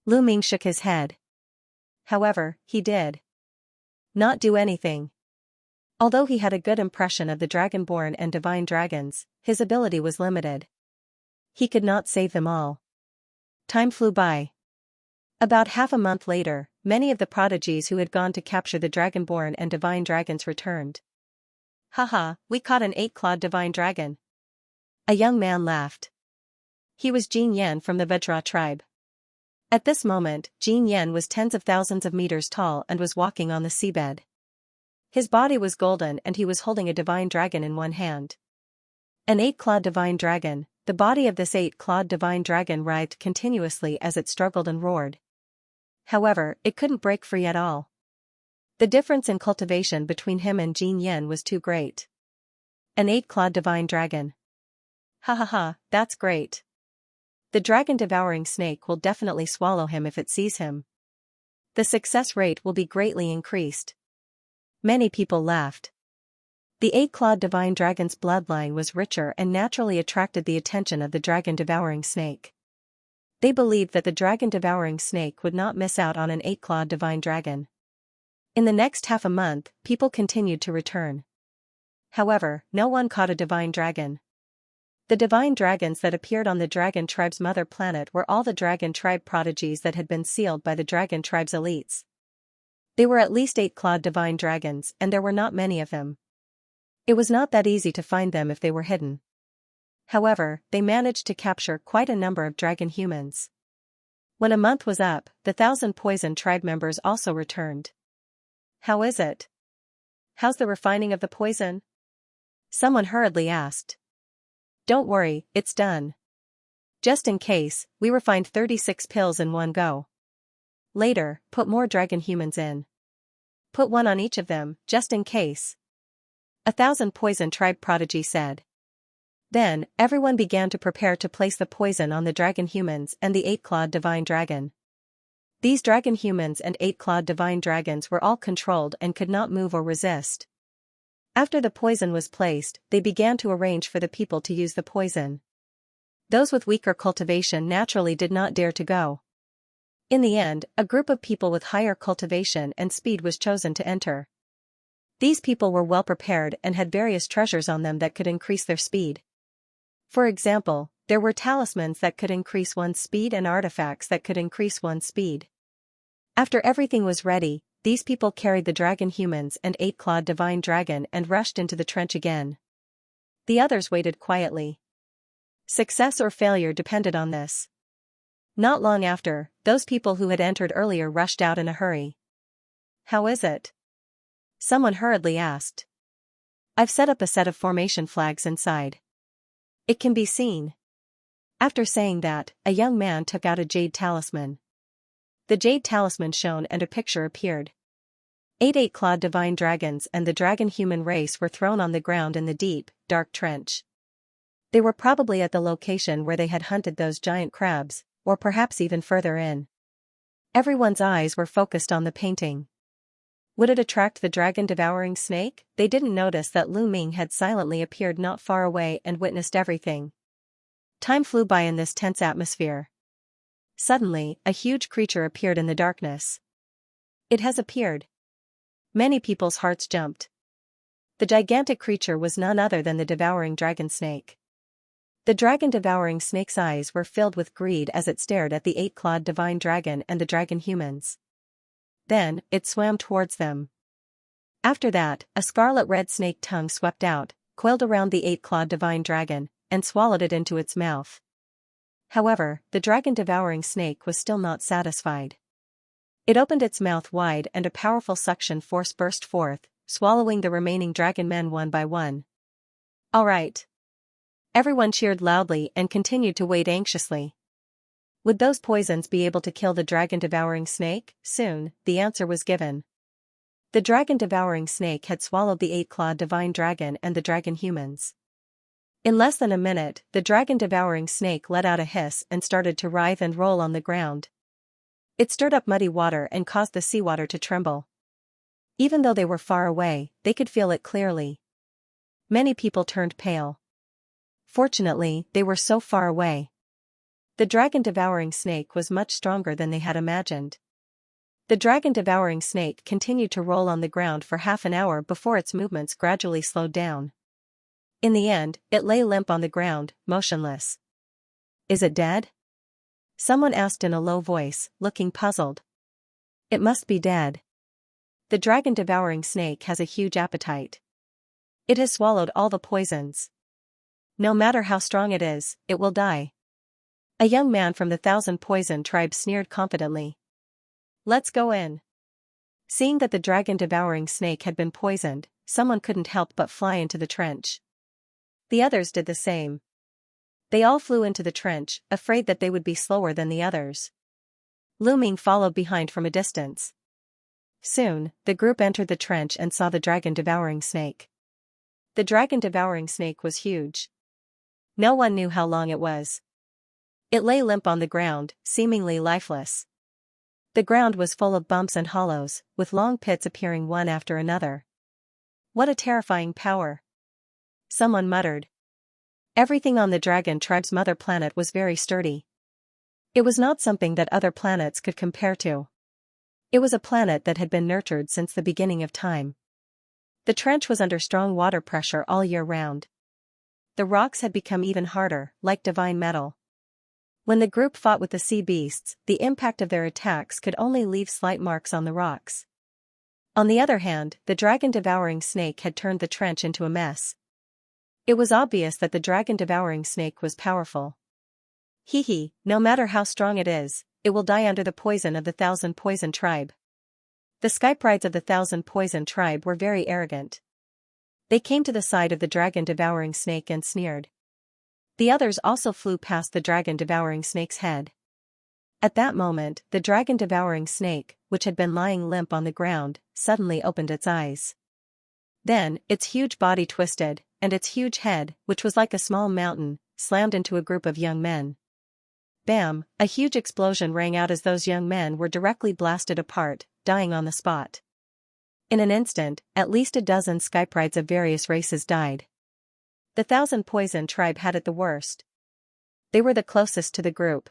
Lu Ming shook his head. However, he did not do anything. Although he had a good impression of the dragonborn and divine dragons, his ability was limited. He could not save them all. Time flew by. About half a month later, many of the prodigies who had gone to capture the dragonborn and divine dragons returned. Haha, we caught an 8-clawed divine dragon. A young man laughed. He was Jin Yan from the Vajra tribe. At this moment, Jin Yan was tens of thousands of meters tall and was walking on the seabed. His body was golden and he was holding a divine dragon in one hand. An 8-clawed divine dragon, the body of this 8-clawed divine dragon writhed continuously as it struggled and roared. However, it couldn't break free at all. The difference in cultivation between him and Jin Yan was too great. An 8-clawed divine dragon. Ha ha ha, that's great. The dragon-devouring snake will definitely swallow him if it sees him. The success rate will be greatly increased. Many people laughed. The 8-clawed divine dragon's bloodline was richer and naturally attracted the attention of the dragon-devouring snake. They believed that the dragon-devouring snake would not miss out on an 8-clawed divine dragon. In the next half a month, people continued to return. However, no one caught a divine dragon. The divine dragons that appeared on the dragon tribe's mother planet were all the dragon tribe prodigies that had been sealed by the dragon tribe's elites. They were at least 8-clawed divine dragons, and there were not many of them. It was not that easy to find them if they were hidden. However, they managed to capture quite a number of dragon humans. When a month was up, the 1,000 poison tribe members also returned. "How is it? How's the refining of the poison?" someone hurriedly asked. "Don't worry, it's done. Just in case, we refined 36 pills in one go. Later, put more dragon humans in. Put one on each of them, just in case," a 1,000 poison tribe prodigy said. Then, everyone began to prepare to place the poison on the dragon humans and the 8-clawed divine dragon. These dragon humans and 8-clawed divine dragons were all controlled and could not move or resist. After the poison was placed, they began to arrange for the people to use the poison. Those with weaker cultivation naturally did not dare to go. In the end, a group of people with higher cultivation and speed was chosen to enter. These people were well prepared and had various treasures on them that could increase their speed. For example, there were talismans that could increase one's speed and artifacts that could increase one's speed. After everything was ready, these people carried the dragon humans and 8-clawed divine dragon and rushed into the trench again. The others waited quietly. Success or failure depended on this. Not long after, those people who had entered earlier rushed out in a hurry. "How is it?" someone hurriedly asked. "I've set up a set of formation flags inside. It can be seen." After saying that, a young man took out a jade talisman. The jade talisman shone and a picture appeared. 8-clawed divine dragons and the dragon human race were thrown on the ground in the deep, dark trench. They were probably at the location where they had hunted those giant crabs, or perhaps even further in. Everyone's eyes were focused on the painting. Would it attract the dragon-devouring snake? They didn't notice that Lu Ming had silently appeared not far away and witnessed everything. Time flew by in this tense atmosphere. Suddenly, a huge creature appeared in the darkness. "It has appeared." Many people's hearts jumped. The gigantic creature was none other than the devouring dragon snake. The dragon-devouring snake's eyes were filled with greed as it stared at the 8-clawed divine dragon and the dragon humans. Then, it swam towards them. After that, a scarlet-red snake tongue swept out, coiled around the 8-clawed divine dragon, and swallowed it into its mouth. However, the dragon-devouring snake was still not satisfied. It opened its mouth wide and a powerful suction force burst forth, swallowing the remaining dragon men one by one. "All right." Everyone cheered loudly and continued to wait anxiously. Would those poisons be able to kill the dragon-devouring snake? Soon, the answer was given. The dragon-devouring snake had swallowed the 8-clawed divine dragon and the dragon humans. In less than a minute, the dragon-devouring snake let out a hiss and started to writhe and roll on the ground. It stirred up muddy water and caused the seawater to tremble. Even though they were far away, they could feel it clearly. Many people turned pale. Fortunately, they were so far away. The dragon-devouring snake was much stronger than they had imagined. The dragon-devouring snake continued to roll on the ground for half an hour before its movements gradually slowed down. In the end, it lay limp on the ground, motionless. "Is it dead?" someone asked in a low voice, looking puzzled. "It must be dead. The dragon-devouring snake has a huge appetite. It has swallowed all the poisons. No matter how strong it is, it will die." A young man from the 1,000 poison tribe sneered confidently. "Let's go in." Seeing that the dragon-devouring snake had been poisoned, someone couldn't help but fly into the trench. The others did the same. They all flew into the trench, afraid that they would be slower than the others. Lu Ming followed behind from a distance. Soon, the group entered the trench and saw the dragon-devouring snake. The dragon-devouring snake was huge. No one knew how long it was. It lay limp on the ground, seemingly lifeless. The ground was full of bumps and hollows, with long pits appearing one after another. "What a terrifying power," someone muttered. Everything on the dragon tribe's mother planet was very sturdy. It was not something that other planets could compare to. It was a planet that had been nurtured since the beginning of time. The trench was under strong water pressure all year round. The rocks had become even harder, like divine metal. When the group fought with the sea beasts, the impact of their attacks could only leave slight marks on the rocks. On the other hand, the dragon-devouring snake had turned the trench into a mess. It was obvious that the dragon-devouring snake was powerful. Hee, no matter how strong it is, it will die under the poison of the Thousand Poison tribe. The skyprides of the Thousand Poison tribe were very arrogant. They came to the side of the dragon-devouring snake and sneered. The others also flew past the dragon-devouring snake's head. At that moment, the dragon-devouring snake, which had been lying limp on the ground, suddenly opened its eyes. Then, its huge body twisted, and its huge head, which was like a small mountain, slammed into a group of young men. Bam! A huge explosion rang out as those young men were directly blasted apart, dying on the spot. In an instant, at least a dozen skyprides of various races died. The Thousand Poison tribe had it the worst. They were the closest to the group.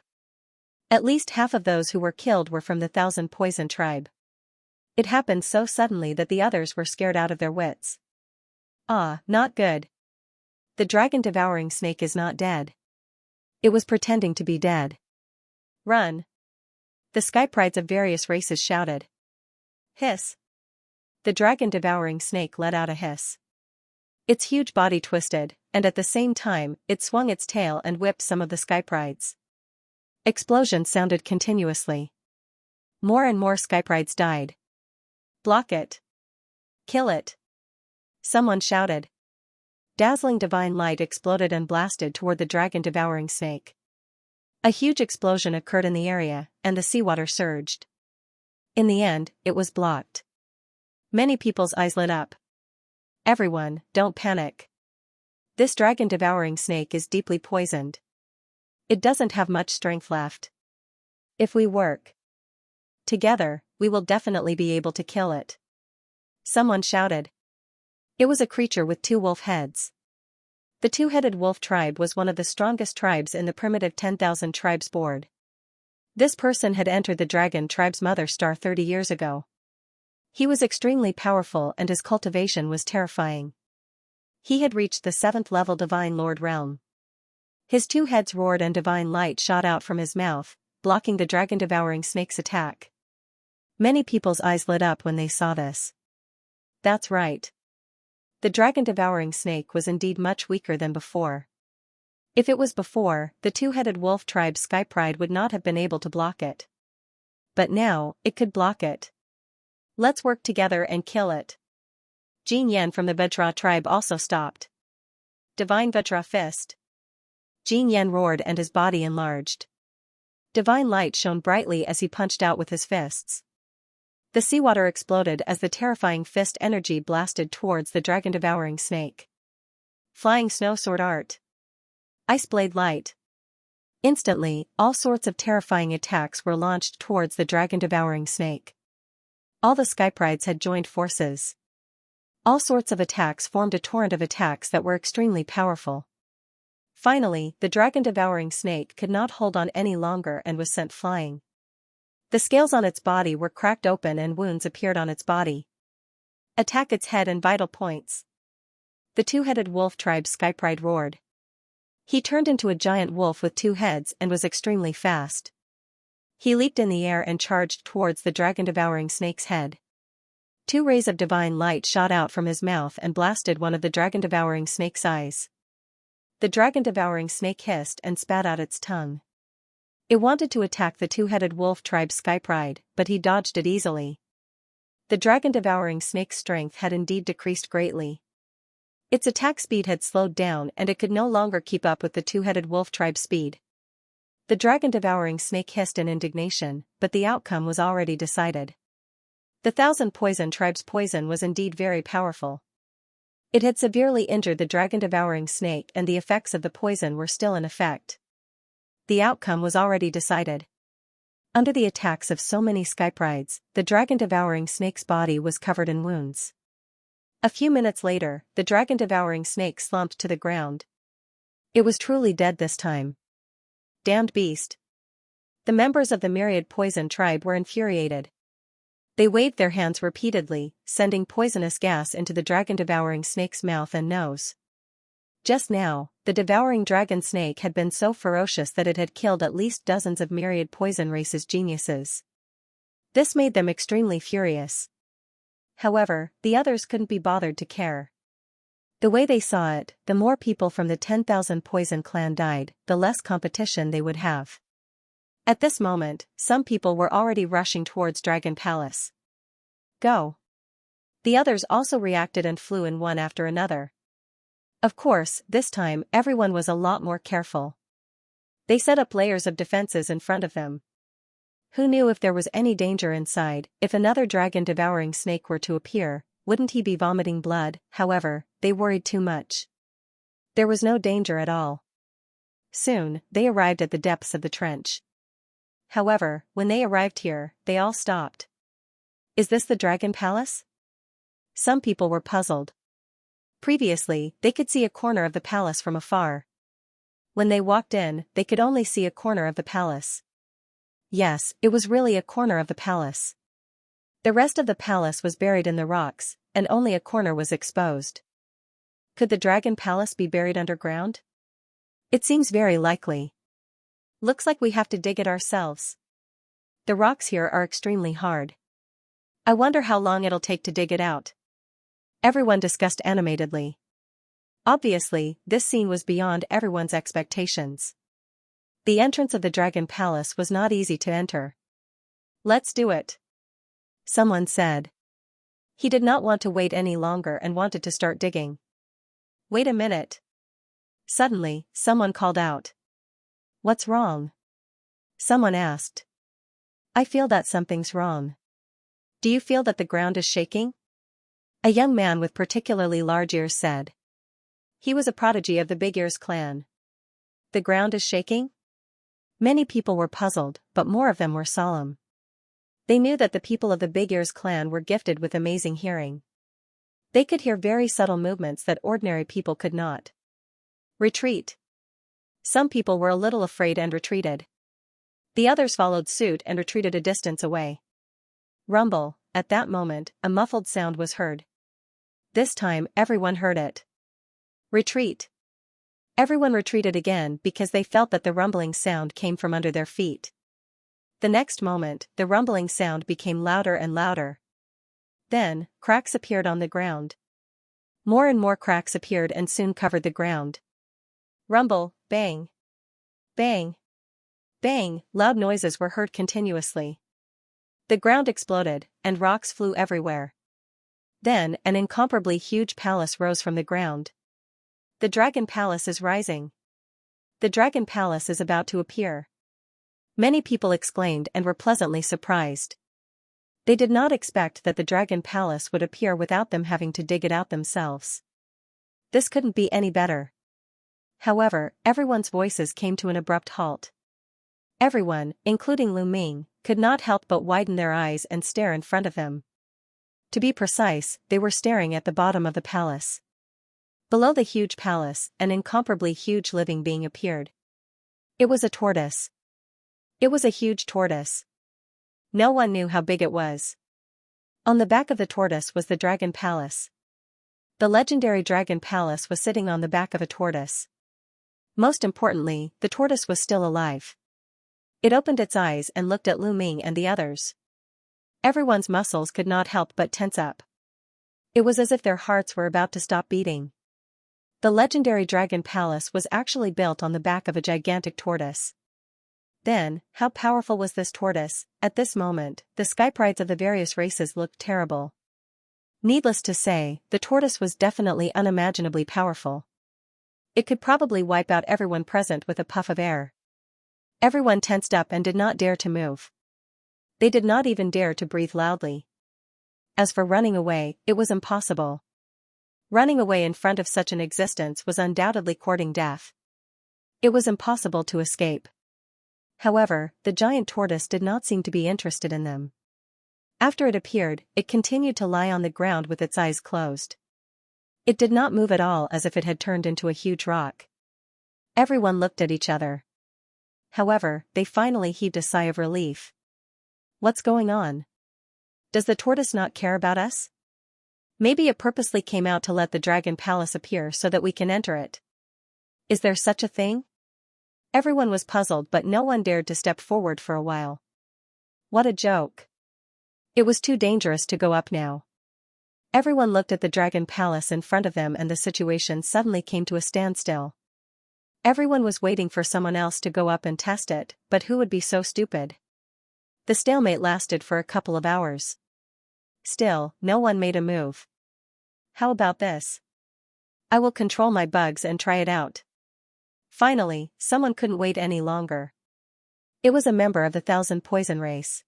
At least half of those who were killed were from the Thousand Poison tribe. It happened so suddenly that the others were scared out of their wits. Ah, not good. The dragon-devouring snake is not dead. It was pretending to be dead. Run! The skyprides of various races shouted. Hiss! The dragon-devouring snake let out a hiss. Its huge body twisted, and at the same time, it swung its tail and whipped some of the skyprides. Explosions sounded continuously. More and more skyprides died. Block it! Kill it! Someone shouted. Dazzling divine light exploded and blasted toward the dragon-devouring snake. A huge explosion occurred in the area, and the seawater surged. In the end, it was blocked. Many people's eyes lit up. Everyone, don't panic. This dragon-devouring snake is deeply poisoned. It doesn't have much strength left. If we work together, we will definitely be able to kill it. Someone shouted. It was a creature with two wolf heads. The two-headed wolf tribe was one of the strongest tribes in the primitive 10,000 tribes board. This person had entered the dragon tribe's mother star 30 years ago. He was extremely powerful and his cultivation was terrifying. He had reached the 7th level Divine Lord realm. His two heads roared and divine light shot out from his mouth, blocking the dragon-devouring snake's attack. Many people's eyes lit up when they saw this. That's right. The dragon-devouring snake was indeed much weaker than before. If it was before, the two-headed wolf tribe's skypride would not have been able to block it. But now, it could block it. Let's work together and kill it. Jin Yan from the Vajra tribe also stopped. Divine Vajra Fist. Jin Yan roared and his body enlarged. Divine light shone brightly as he punched out with his fists. The seawater exploded as the terrifying fist energy blasted towards the dragon-devouring snake. Flying Snow Sword Art. Ice Blade Light. Instantly, all sorts of terrifying attacks were launched towards the dragon-devouring snake. All the skyprides had joined forces. All sorts of attacks formed a torrent of attacks that were extremely powerful. Finally, the dragon-devouring snake could not hold on any longer and was sent flying. The scales on its body were cracked open and wounds appeared on its body. Attack its head and vital points. The two-headed wolf tribe's skypride roared. He turned into a giant wolf with two heads and was extremely fast. He leaped in the air and charged towards the dragon-devouring snake's head. Two rays of divine light shot out from his mouth and blasted one of the dragon-devouring snake's eyes. The dragon-devouring snake hissed and spat out its tongue. It wanted to attack the two-headed wolf tribe's skypride, but he dodged it easily. The dragon-devouring snake's strength had indeed decreased greatly. Its attack speed had slowed down and it could no longer keep up with the two-headed wolf tribe's speed. The dragon-devouring snake hissed in indignation, but the outcome was already decided. The Thousand Poison tribe's poison was indeed very powerful. It had severely injured the dragon-devouring snake and the effects of the poison were still in effect. The outcome was already decided. Under the attacks of so many skyprides, the dragon-devouring snake's body was covered in wounds. A few minutes later, the dragon-devouring snake slumped to the ground. It was truly dead this time. Damned beast. The members of the Myriad Poison tribe were infuriated. They waved their hands repeatedly, sending poisonous gas into the dragon-devouring snake's mouth and nose. Just now, the devouring dragon snake had been so ferocious that it had killed at least dozens of Myriad Poison race's geniuses. This made them extremely furious. However, the others couldn't be bothered to care. The way they saw it, the more people from the 10,000 Poison clan died, the less competition they would have. At this moment, some people were already rushing towards Dragon Palace. Go! The others also reacted and flew in one after another. Of course, this time everyone was a lot more careful. They set up layers of defenses in front of them. Who knew if there was any danger inside? If another dragon-devouring snake were to appear, wouldn't he be vomiting blood? However, they worried too much. There was no danger at all. Soon, they arrived at the depths of the trench. However, when they arrived here, they all stopped. Is this the Dragon Palace? Some people were puzzled. Previously, they could see a corner of the palace from afar. When they walked in, they could only see a corner of the palace. Yes, it was really a corner of the palace. The rest of the palace was buried in the rocks, and only a corner was exposed. Could the Dragon Palace be buried underground? It seems very likely. Looks like we have to dig it ourselves. The rocks here are extremely hard. I wonder how long it'll take to dig it out. Everyone discussed animatedly. Obviously, this scene was beyond everyone's expectations. The entrance of the Dragon Palace was not easy to enter. Let's do it, someone said. He did not want to wait any longer and wanted to start digging. Wait a minute. Suddenly, someone called out. What's wrong? Someone asked. I feel that something's wrong. Do you feel that the ground is shaking? A young man with particularly large ears said. He was a prodigy of the Big Ears clan. The ground is shaking? Many people were puzzled, but more of them were solemn. They knew that the people of the Big Ears clan were gifted with amazing hearing. They could hear very subtle movements that ordinary people could not. Retreat. Some people were a little afraid and retreated. The others followed suit and retreated a distance away. Rumble. At that moment, a muffled sound was heard. This time, everyone heard it. Retreat. Everyone retreated again because they felt that the rumbling sound came from under their feet. The next moment, the rumbling sound became louder and louder. Then, cracks appeared on the ground. More and more cracks appeared and soon covered the ground. Rumble, bang. Bang. Bang, loud noises were heard continuously. The ground exploded, and rocks flew everywhere. Then, an incomparably huge palace rose from the ground. The Dragon Palace is rising. The Dragon Palace is about to appear. Many people exclaimed and were pleasantly surprised. They did not expect that the Dragon Palace would appear without them having to dig it out themselves. This couldn't be any better. However, everyone's voices came to an abrupt halt. Everyone, including Lu Ming, could not help but widen their eyes and stare in front of them. To be precise, they were staring at the bottom of the palace. Below the huge palace, an incomparably huge living being appeared. It was a tortoise. It was a huge tortoise. No one knew how big it was. On the back of the tortoise was the Dragon Palace. The legendary Dragon Palace was sitting on the back of a tortoise. Most importantly, the tortoise was still alive. It opened its eyes and looked at Lu Ming and the others. Everyone's muscles could not help but tense up. It was as if their hearts were about to stop beating. The legendary Dragon Palace was actually built on the back of a gigantic tortoise. Then, how powerful was this tortoise? At this moment, the skyprides of the various races looked terrible. Needless to say, the tortoise was definitely unimaginably powerful. It could probably wipe out everyone present with a puff of air. Everyone tensed up and did not dare to move. They did not even dare to breathe loudly. As for running away, it was impossible. Running away in front of such an existence was undoubtedly courting death. It was impossible to escape. However, the giant tortoise did not seem to be interested in them. After it appeared, it continued to lie on the ground with its eyes closed. It did not move at all, as if it had turned into a huge rock. Everyone looked at each other. However, they finally heaved a sigh of relief. What's going on? Does the tortoise not care about us? Maybe it purposely came out to let the Dragon Palace appear so that we can enter it. Is there such a thing? Everyone was puzzled, but no one dared to step forward for a while. What a joke. It was too dangerous to go up now. Everyone looked at the dragon palace in front of them and the situation suddenly came to a standstill. Everyone was waiting for someone else to go up and test it, but who would be so stupid? The stalemate lasted for a couple of hours. Still, no one made a move. How about this? I will control my bugs and try it out. Finally, someone couldn't wait any longer. It was a member of the Thousand Poison race.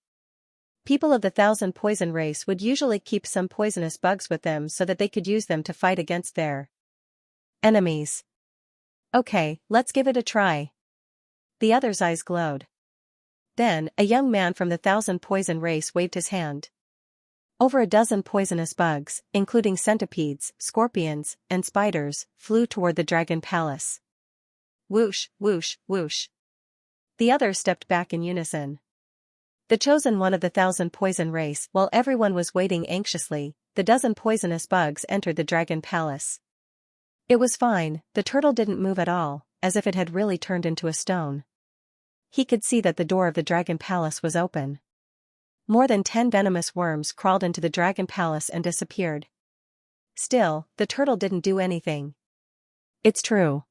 People of the Thousand Poison race would usually keep some poisonous bugs with them so that they could use them to fight against their enemies. Okay, let's give it a try. The other's eyes glowed. Then, a young man from the Thousand Poison race waved his hand. Over a dozen poisonous bugs, including centipedes, scorpions, and spiders, flew toward the dragon palace. Whoosh, whoosh, whoosh. The others stepped back in unison. The chosen one of the Thousand Poison race, while everyone was waiting anxiously, the dozen poisonous bugs entered the dragon palace. It was fine, the turtle didn't move at all, as if it had really turned into a stone. He could see that the door of the dragon palace was open. More than 10 venomous worms crawled into the dragon palace and disappeared. Still, the turtle didn't do anything. It's true.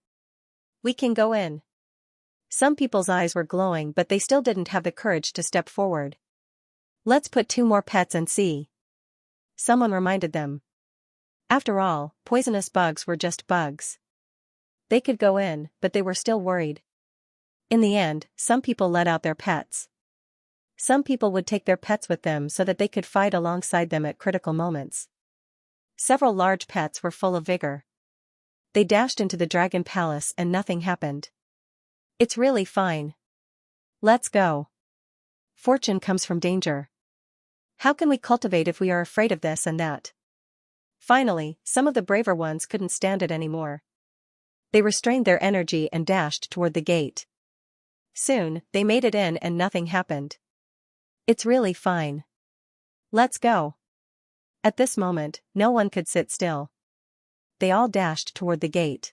We can go in. Some people's eyes were glowing, but they still didn't have the courage to step forward. Let's put 2 more pets and see. Someone reminded them. After all, poisonous bugs were just bugs. They could go in, but they were still worried. In the end, some people let out their pets. Some people would take their pets with them so that they could fight alongside them at critical moments. Several large pets were full of vigor. They dashed into the dragon palace and nothing happened. It's really fine. Let's go. Fortune comes from danger. How can we cultivate if we are afraid of this and that? Finally, some of the braver ones couldn't stand it anymore. They restrained their energy and dashed toward the gate. Soon, they made it in and nothing happened. It's really fine. Let's go. At this moment, no one could sit still. They all dashed toward the gate.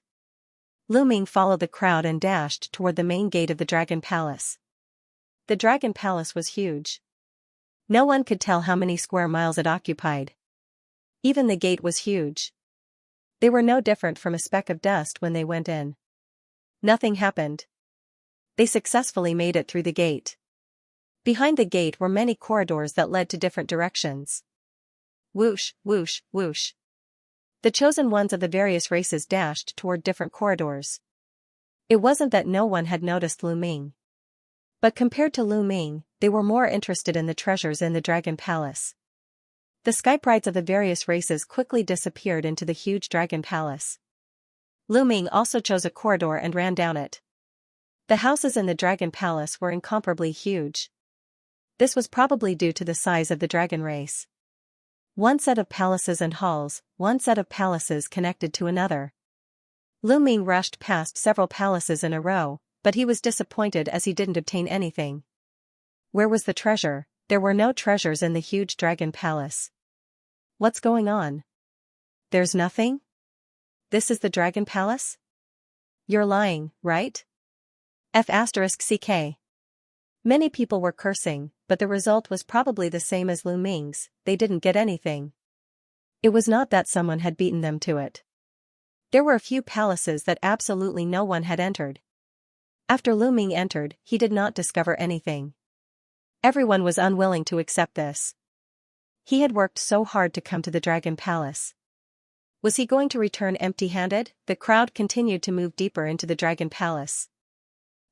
Lu Ming followed the crowd and dashed toward the main gate of the dragon palace. The dragon palace was huge. No one could tell how many square miles it occupied. Even the gate was huge. They were no different from a speck of dust when they went in. Nothing happened. They successfully made it through the gate. Behind the gate were many corridors that led to different directions. Whoosh, whoosh, whoosh. The chosen ones of the various races dashed toward different corridors. It wasn't that no one had noticed Lu Ming. But compared to Lu Ming, they were more interested in the treasures in the dragon palace. The skyprides of the various races quickly disappeared into the huge dragon palace. Lu Ming also chose a corridor and ran down it. The houses in the dragon palace were incomparably huge. This was probably due to the size of the dragon race. One set of palaces and halls, one set of palaces connected to another. Lu Ming rushed past several palaces in a row, but he was disappointed as he didn't obtain anything. Where was the treasure? There were no treasures in the huge dragon palace. What's going on? There's nothing? This is the dragon palace? You're lying, right? F***ck. Many people were cursing, but the result was probably the same as Lu Ming's, they didn't get anything. It was not that someone had beaten them to it. There were a few palaces that absolutely no one had entered. After Lu Ming entered, he did not discover anything. Everyone was unwilling to accept this. He had worked so hard to come to the dragon palace. Was he going to return empty-handed? The crowd continued to move deeper into the dragon palace.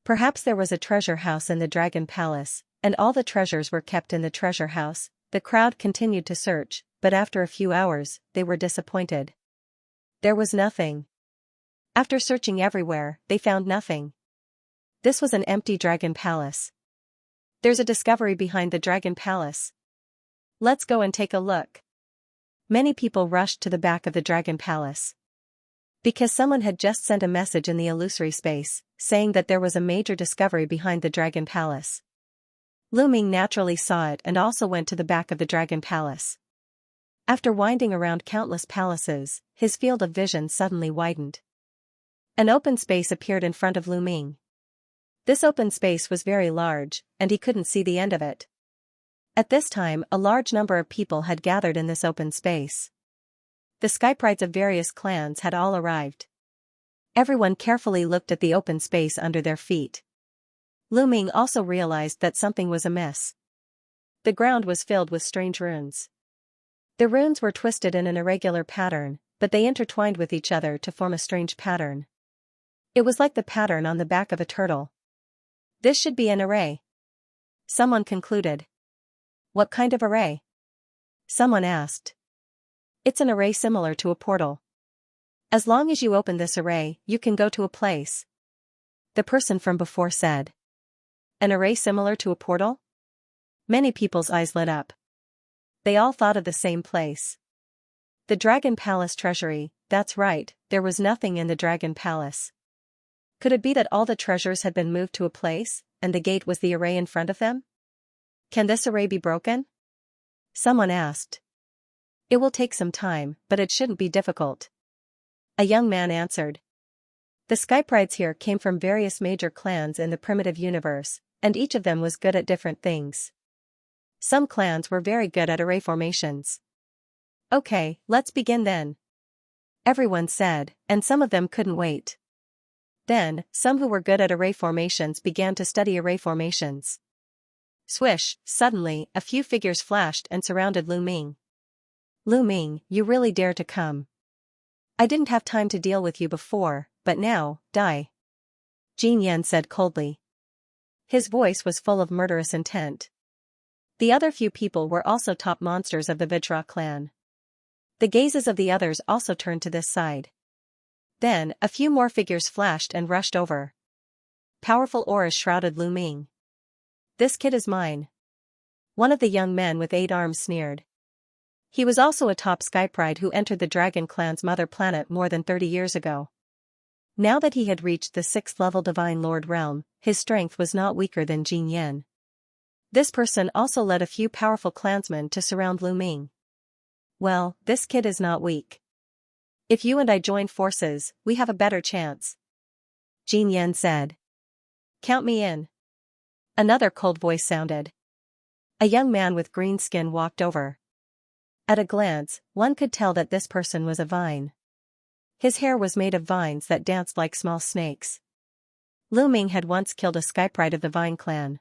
Perhaps there was a treasure house in the dragon palace, and all the treasures were kept in the treasure house. The crowd continued to search, but after a few hours, they were disappointed. There was nothing. After searching everywhere, they found nothing. This was an empty dragon palace. There's a discovery behind the dragon palace. Let's go and take a look. Many people rushed to the back of the dragon palace. Because someone had just sent a message in the illusory space, saying that there was a major discovery behind the dragon palace. Lu Ming naturally saw it and also went to the back of the dragon palace. After winding around countless palaces, his field of vision suddenly widened. An open space appeared in front of Lu Ming. This open space was very large, and he couldn't see the end of it. At this time, a large number of people had gathered in this open space. The skyprides of various clans had all arrived. Everyone carefully looked at the open space under their feet. Lu Ming also realized that something was amiss. The ground was filled with strange runes. The runes were twisted in an irregular pattern, but they intertwined with each other to form a strange pattern. It was like the pattern on the back of a turtle. This should be an array. Someone concluded. What kind of array? Someone asked. It's an array similar to a portal. As long as you open this array, you can go to a place. The person from before said. An array similar to a portal? Many people's eyes lit up. They all thought of the same place. The Dragon Palace treasury, that's right, there was nothing in the Dragon Palace. Could it be that all the treasures had been moved to a place, and the gate was the array in front of them? Can this array be broken? Someone asked. It will take some time, but it shouldn't be difficult. A young man answered. The skyprides here came from various major clans in the primitive universe, and each of them was good at different things. Some clans were very good at array formations. Okay, let's begin then. Everyone said, and some of them couldn't wait. Then, some who were good at array formations began to study array formations. Swish, suddenly, a few figures flashed and surrounded Lu Ming. Lu Ming, you really dare to come. I didn't have time to deal with you before, but now, die. Xianxia said coldly. His voice was full of murderous intent. The other few people were also top monsters of the Vajra clan. The gazes of the others also turned to this side. Then, a few more figures flashed and rushed over. Powerful auras shrouded Lu Ming. This kid is mine. One of the young men with 8 arms sneered. He was also a top skypride who entered the Dragon Clan's mother planet more than 30 years ago. Now that he had reached the 6th level Divine Lord realm, his strength was not weaker than Xianxia. This person also led a few powerful clansmen to surround Lu Ming. Well, this kid is not weak. If you and I join forces, we have a better chance. Xianxia said. Count me in. Another cold voice sounded. A young man with green skin walked over. At a glance, one could tell that this person was a vine. His hair was made of vines that danced like small snakes. Lu Ming had once killed a skypride of the Vine clan.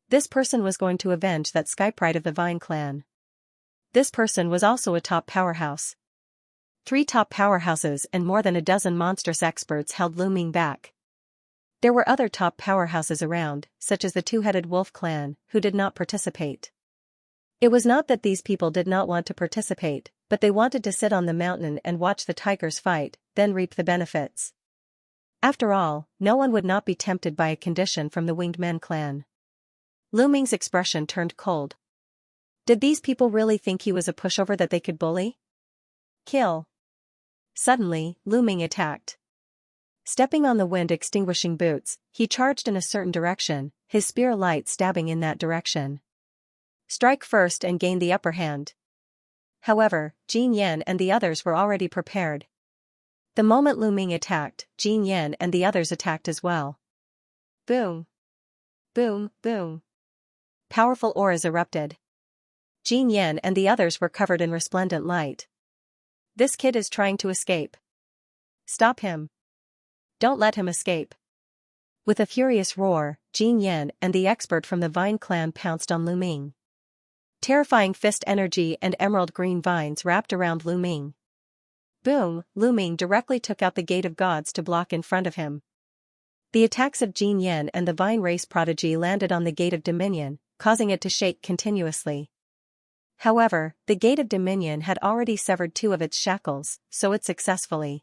This person was going to avenge that skypride of the Vine clan. This person was also a top powerhouse. 3 top powerhouses and more than a dozen monstrous experts held Lu Ming back. There were other top powerhouses around, such as the 2-headed wolf clan, who did not participate. It was not that these people did not want to participate, but they wanted to sit on the mountain and watch the tigers fight, then reap the benefits. After all, no one would not be tempted by a condition from the Winged Men clan. Lu Ming's expression turned cold. Did these people really think he was a pushover that they could bully? Kill. Suddenly, Lu Ming attacked. Stepping on the wind-extinguishing boots, he charged in a certain direction, his spear light stabbing in that direction. Strike first and gain the upper hand. However, Xianxia and the others were already prepared. The moment Lu Ming attacked, Xianxia and the others attacked as well. Boom. Boom, boom. Powerful auras erupted. Xianxia and the others were covered in resplendent light. This kid is trying to escape. Stop him. Don't let him escape. With a furious roar, Xianxia and the expert from the Vine clan pounced on Lu Ming. Terrifying fist energy and emerald green vines wrapped around Lu Ming. Boom, Lu Ming directly took out the Gate of Gods to block in front of him. The attacks of Xianxia and the Vine race prodigy landed on the Gate of Dominion, causing it to shake continuously. However, the Gate of Dominion had already severed 2 of its shackles, so it successfully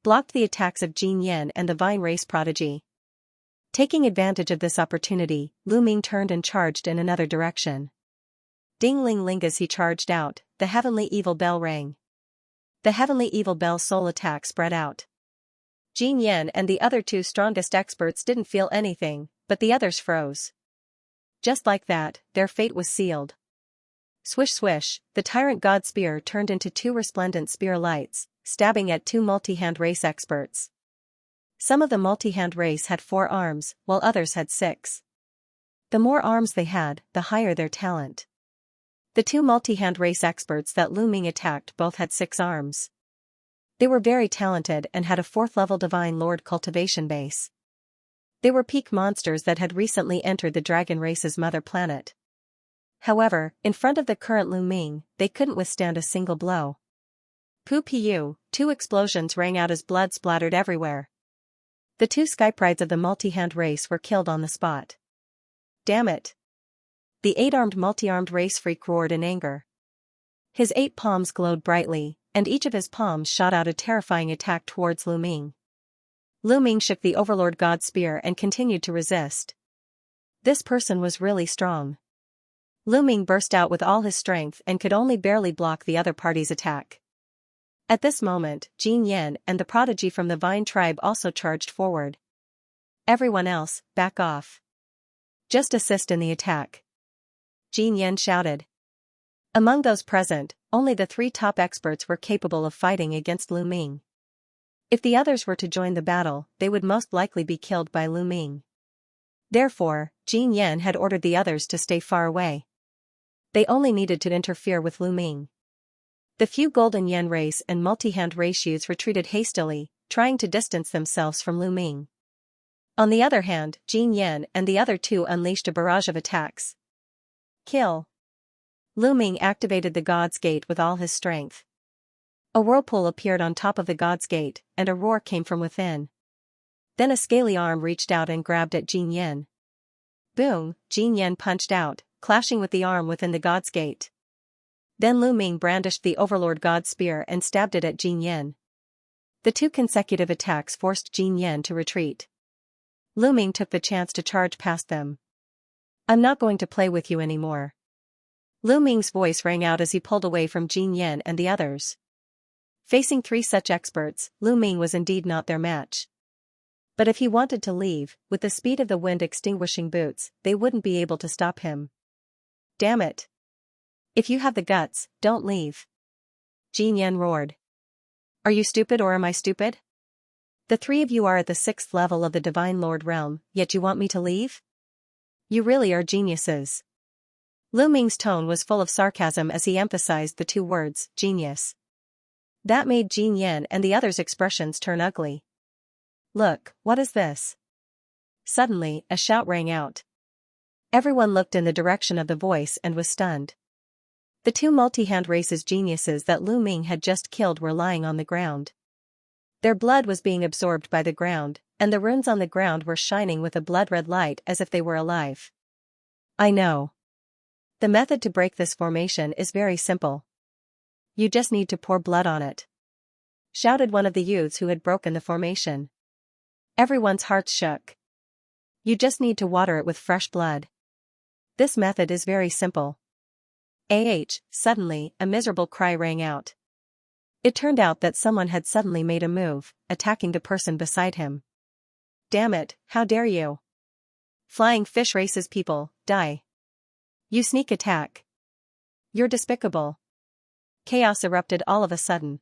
blocked the attacks of Xianxia and the Vine race prodigy. Taking advantage of this opportunity, Lu Ming turned and charged in another direction. Ding-ling-ling as he charged out, the heavenly evil bell rang. The heavenly evil bell's soul attack spread out. Xianxia and the other 2 strongest experts didn't feel anything, but the others froze. Just like that, their fate was sealed. Swish swish, the tyrant god spear turned into 2 resplendent spear lights, stabbing at 2 multi-hand race experts. Some of the multi-hand race had 4 arms, while others had 6. The more arms they had, the higher their talent. The two multi-hand race experts that Lu Ming attacked both had 6 arms. They were very talented and had a 4th-level Divine Lord Cultivation base. They were peak monsters that had recently entered the dragon race's mother planet. However, in front of the current Lu Ming, they couldn't withstand a single blow. Poo-pee-oo, 2 explosions rang out as blood splattered everywhere. The 2 skyprides of the multi-hand race were killed on the spot. Damn it! The 8-armed multi-armed race freak roared in anger. His 8 palms glowed brightly, and each of his palms shot out a terrifying attack towards Lu Ming. Lu Ming shook the Overlord God Spear and continued to resist. This person was really strong. Lu Ming burst out with all his strength and could only barely block the other party's attack. At this moment, Jin Yan and the prodigy from the Vine tribe also charged forward. Everyone else, back off. Just assist in the attack. Jin Yan shouted. Among those present, only the 3 top experts were capable of fighting against Lu Ming. If the others were to join the battle, they would most likely be killed by Lu Ming. Therefore, Jin Yan had ordered the others to stay far away. They only needed to interfere with Lu Ming. The few Golden Yen race and multi-hand race youths retreated hastily, trying to distance themselves from Lu Ming. On the other hand, Jin Yan and the other 2 unleashed a barrage of attacks. Kill. Lu Ming activated the God's Gate with all his strength. A whirlpool appeared on top of the God's Gate, and a roar came from within. Then a scaly arm reached out and grabbed at Jin Yan. Boom, Jin Yan punched out, clashing with the arm within the God's Gate. Then Lu Ming brandished the Overlord God Spear and stabbed it at Jin Yan. The 2 consecutive attacks forced Jin Yan to retreat. Lu Ming took the chance to charge past them. I'm not going to play with you anymore. Lu Ming's voice rang out as he pulled away from Jin Yan and the others. Facing 3 such experts, Lu Ming was indeed not their match. But if he wanted to leave, with the speed of the wind extinguishing boots, they wouldn't be able to stop him. Damn it! If you have the guts, don't leave. Jin Yan roared. Are you stupid or am I stupid? The 3 of you are at the 6th level of the Divine Lord realm, yet you want me to leave? You really are geniuses. Lu Ming's tone was full of sarcasm as he emphasized the 2 words, genius. That made Jin Yan and the others' expressions turn ugly. Look, what is this? Suddenly, a shout rang out. Everyone looked in the direction of the voice and was stunned. The 2 multi-hand races geniuses that Lu Ming had just killed were lying on the ground. Their blood was being absorbed by the ground, and the runes on the ground were shining with a blood-red light as if they were alive. I know. The method to break this formation is very simple. You just need to pour blood on it. Shouted one of the youths who had broken the formation. Everyone's hearts shook. You just need to water it with fresh blood. This method is very simple. Suddenly, a miserable cry rang out. It turned out that someone had suddenly made a move, attacking the person beside him. Damn it, how dare you! Flying fish races people, die. You sneak attack. You're despicable. Chaos erupted all of a sudden.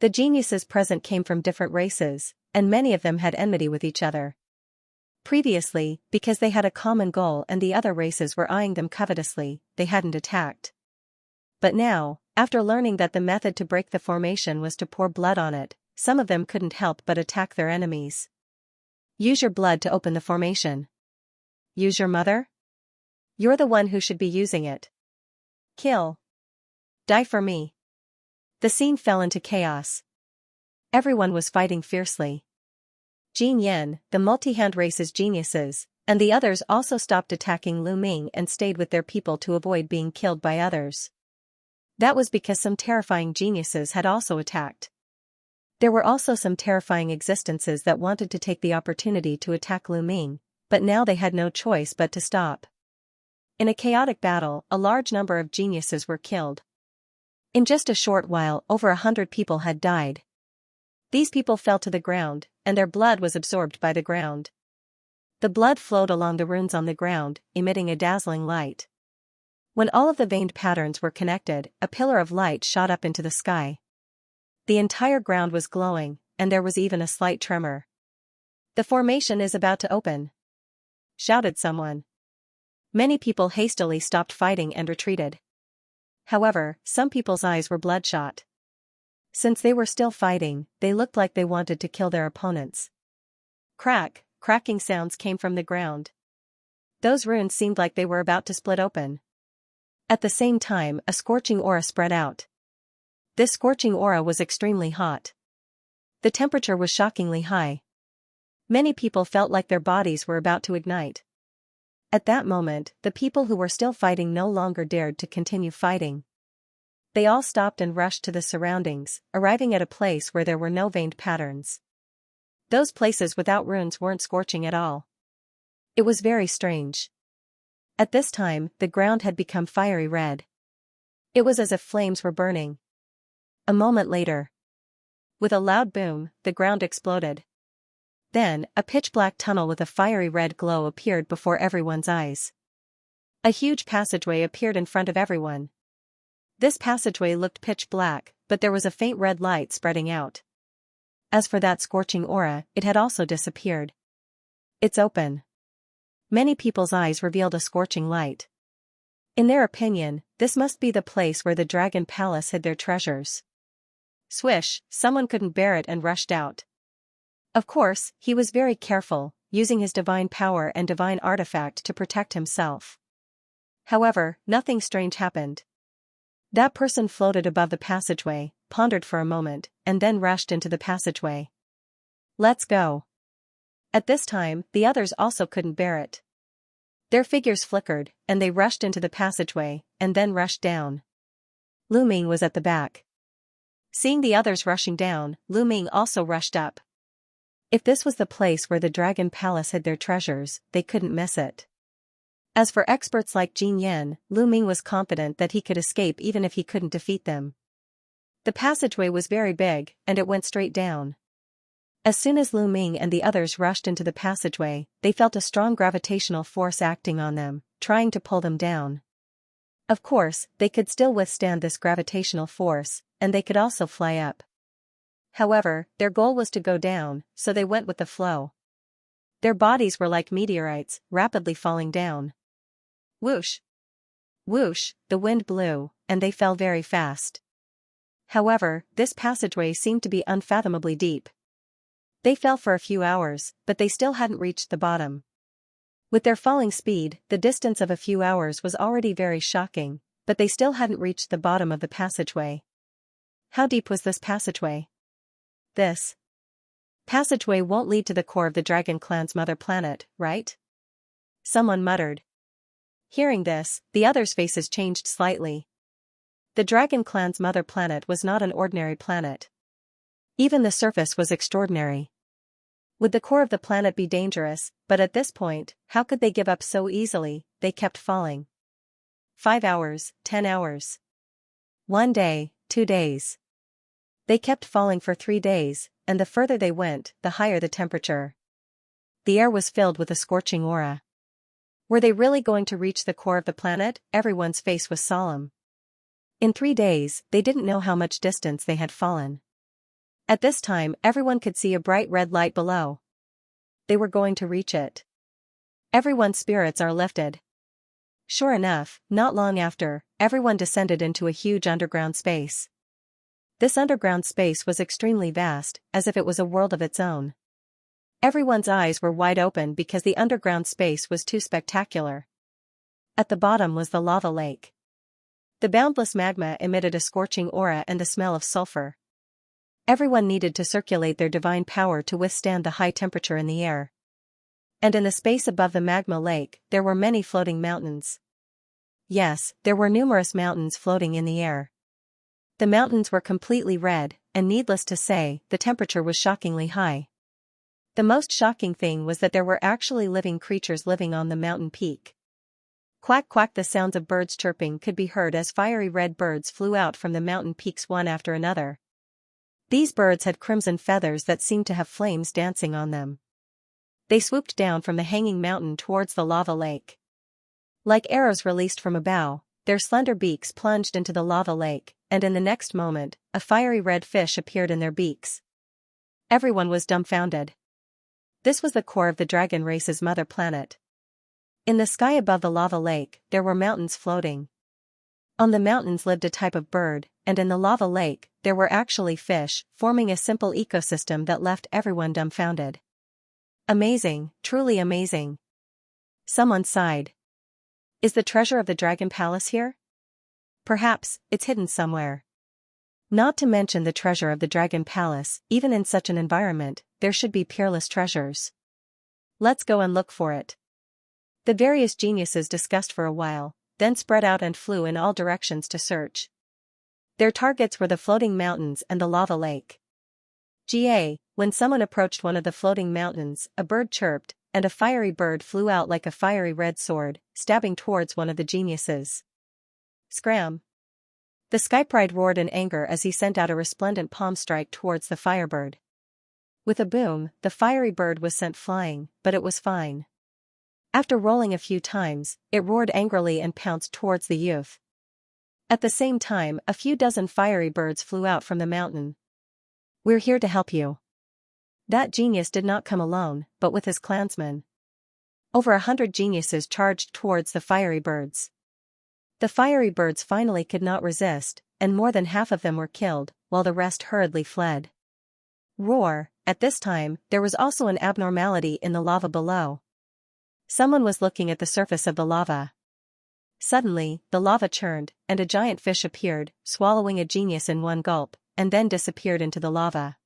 The geniuses present came from different races, and many of them had enmity with each other. Previously, because they had a common goal and the other races were eyeing them covetously, they hadn't attacked. But now, after learning that the method to break the formation was to pour blood on it, some of them couldn't help but attack their enemies. Use your blood to open the formation. Use your mother? You're the one who should be using it. Kill. Die for me. The scene fell into chaos. Everyone was fighting fiercely. Jin Yan, the multi-hand race's geniuses, and the others also stopped attacking Lu Ming and stayed with their people to avoid being killed by others. That was because some terrifying geniuses had also attacked. There were also some terrifying existences that wanted to take the opportunity to attack Lu Ming, but now they had no choice but to stop. In a chaotic battle, a large number of geniuses were killed. In just a short while, over 100 people had died. These people fell to the ground, and their blood was absorbed by the ground. The blood flowed along the runes on the ground, emitting a dazzling light. When all of the veined patterns were connected, a pillar of light shot up into the sky. The entire ground was glowing, and there was even a slight tremor. The formation is about to open, shouted someone. Many people hastily stopped fighting and retreated. However, some people's eyes were bloodshot. Since they were still fighting, they looked like they wanted to kill their opponents. Cracking sounds came from the ground. Those runes seemed like they were about to split open. At the same time, a scorching aura spread out. This scorching aura was extremely hot. The temperature was shockingly high. Many people felt like their bodies were about to ignite. At that moment, the people who were still fighting no longer dared to continue fighting. They all stopped and rushed to the surroundings, arriving at a place where there were no veined patterns. Those places without runes weren't scorching at all. It was very strange. At this time, the ground had become fiery red. It was as if flames were burning. A moment later, with a loud boom, the ground exploded. Then, a pitch-black tunnel with a fiery red glow appeared before everyone's eyes. A huge passageway appeared in front of everyone. This passageway looked pitch black, but there was a faint red light spreading out. As for that scorching aura, it had also disappeared. It's open. Many people's eyes revealed a scorching light. In their opinion, this must be the place where the Dragon Palace hid their treasures. Swish, someone couldn't bear it and rushed out. Of course, he was very careful, using his divine power and divine artifact to protect himself. However, nothing strange happened. That person floated above the passageway, pondered for a moment, and then rushed into the passageway. Let's go. At this time, the others also couldn't bear it. Their figures flickered, and they rushed into the passageway, and then rushed down. Lu Ming was at the back. Seeing the others rushing down, Lu Ming also rushed up. If this was the place where the Dragon Palace hid their treasures, they couldn't miss it. As for experts like Jin Yan, Lu Ming was confident that he could escape even if he couldn't defeat them. The passageway was very big, and it went straight down. As soon as Lu Ming and the others rushed into the passageway, they felt a strong gravitational force acting on them, trying to pull them down. Of course, they could still withstand this gravitational force, and they could also fly up. However, their goal was to go down, so they went with the flow. Their bodies were like meteorites, rapidly falling down. Whoosh! Whoosh, the wind blew, and they fell very fast. However, this passageway seemed to be unfathomably deep. They fell for a few hours, but they still hadn't reached the bottom. With their falling speed, the distance of a few hours was already very shocking, but they still hadn't reached the bottom of the passageway. How deep was this passageway? This passageway won't lead to the core of the Dragon Clan's mother planet, right? Someone muttered. Hearing this, the others' faces changed slightly. The Dragon Clan's mother planet was not an ordinary planet. Even the surface was extraordinary. Would the core of the planet be dangerous, but at this point, how could they give up so easily? They kept falling. 5 hours, 10 hours. 1 day, 2 days. They kept falling for 3 days, and the further they went, the higher the temperature. The air was filled with a scorching aura. Were they really going to reach the core of the planet? Everyone's face was solemn. In 3 days, they didn't know how much distance they had fallen. At this time, everyone could see a bright red light below. They were going to reach it. Everyone's spirits are lifted. Sure enough, not long after, everyone descended into a huge underground space. This underground space was extremely vast, as if it was a world of its own. Everyone's eyes were wide open because the underground space was too spectacular. At the bottom was the lava lake. The boundless magma emitted a scorching aura and the smell of sulfur. Everyone needed to circulate their divine power to withstand the high temperature in the air. And in the space above the magma lake, there were many floating mountains. Yes, there were numerous mountains floating in the air. The mountains were completely red, and needless to say, the temperature was shockingly high. The most shocking thing was that there were actually living creatures living on the mountain peak. Quack quack, the sounds of birds chirping could be heard as fiery red birds flew out from the mountain peaks one after another. These birds had crimson feathers that seemed to have flames dancing on them. They swooped down from the hanging mountain towards the lava lake. Like arrows released from a bow, their slender beaks plunged into the lava lake, and in the next moment, a fiery red fish appeared in their beaks. Everyone was dumbfounded. This was the core of the dragon race's mother planet. In the sky above the lava lake, there were mountains floating. On the mountains lived a type of bird, and in the lava lake, there were actually fish, forming a simple ecosystem that left everyone dumbfounded. Amazing, truly amazing. Someone sighed. Is the treasure of the Dragon Palace here? Perhaps, it's hidden somewhere. Not to mention the treasure of the Dragon Palace, even in such an environment, there should be peerless treasures. Let's go and look for it. The various geniuses discussed for a while, then spread out and flew in all directions to search. Their targets were the floating mountains and the lava lake. When someone approached one of the floating mountains, a bird chirped, and a fiery bird flew out like a fiery red sword, stabbing towards one of the geniuses. Scram! The skypride roared in anger as he sent out a resplendent palm strike towards the firebird. With a boom, the fiery bird was sent flying, but it was fine. After rolling a few times, it roared angrily and pounced towards the youth. At the same time, a few dozen fiery birds flew out from the mountain. We're here to help you. That genius did not come alone, but with his clansmen. Over 100 geniuses charged towards the fiery birds. The fiery birds finally could not resist, and more than half of them were killed, while the rest hurriedly fled. Roar! At this time, there was also an abnormality in the lava below. Someone was looking at the surface of the lava. Suddenly, the lava churned, and a giant fish appeared, swallowing a genius in one gulp, and then disappeared into the lava.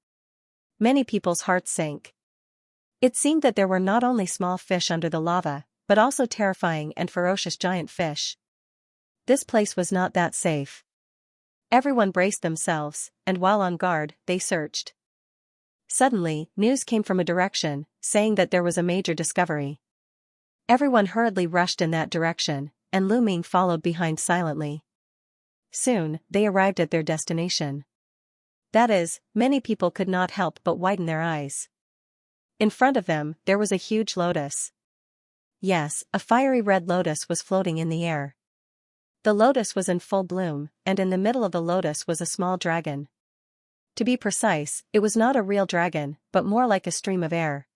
Many people's hearts sank. It seemed that there were not only small fish under the lava, but also terrifying and ferocious giant fish. This place was not that safe. Everyone braced themselves, and while on guard, they searched. Suddenly, news came from a direction, saying that there was a major discovery. Everyone hurriedly rushed in that direction, and Lu Ming followed behind silently. Soon, they arrived at their destination. That is, many people could not help but widen their eyes. In front of them, there was a huge lotus. Yes, a fiery red lotus was floating in the air. The lotus was in full bloom, and in the middle of the lotus was a small dragon. To be precise, it was not a real dragon, but more like a stream of air.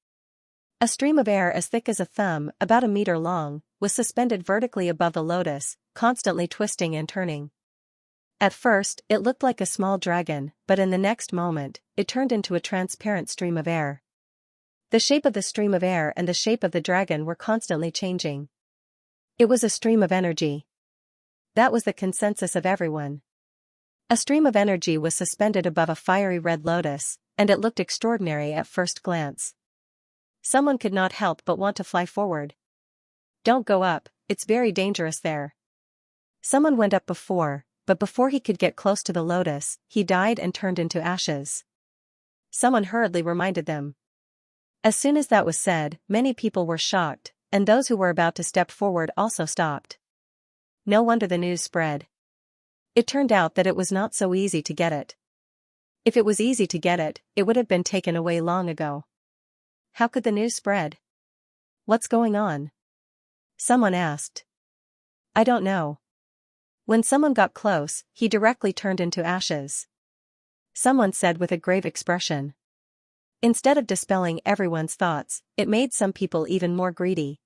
A stream of air as thick as a thumb, about a meter long, was suspended vertically above the lotus, constantly twisting and turning. At first, it looked like a small dragon, but in the next moment, it turned into a transparent stream of air. The shape of the stream of air and the shape of the dragon were constantly changing. It was a stream of energy. That was the consensus of everyone. A stream of energy was suspended above a fiery red lotus, and it looked extraordinary at first glance. Someone could not help but want to fly forward. Don't go up, it's very dangerous there. Someone went up before, but before he could get close to the lotus, he died and turned into ashes. Someone hurriedly reminded them. As soon as that was said, many people were shocked, and those who were about to step forward also stopped. No wonder the news spread. It turned out that it was not so easy to get it. If it was easy to get it, it would have been taken away long ago. How could the news spread? What's going on? Someone asked. I don't know. When someone got close, he directly turned into ashes. Someone said with a grave expression. Instead of dispelling everyone's thoughts, it made some people even more greedy.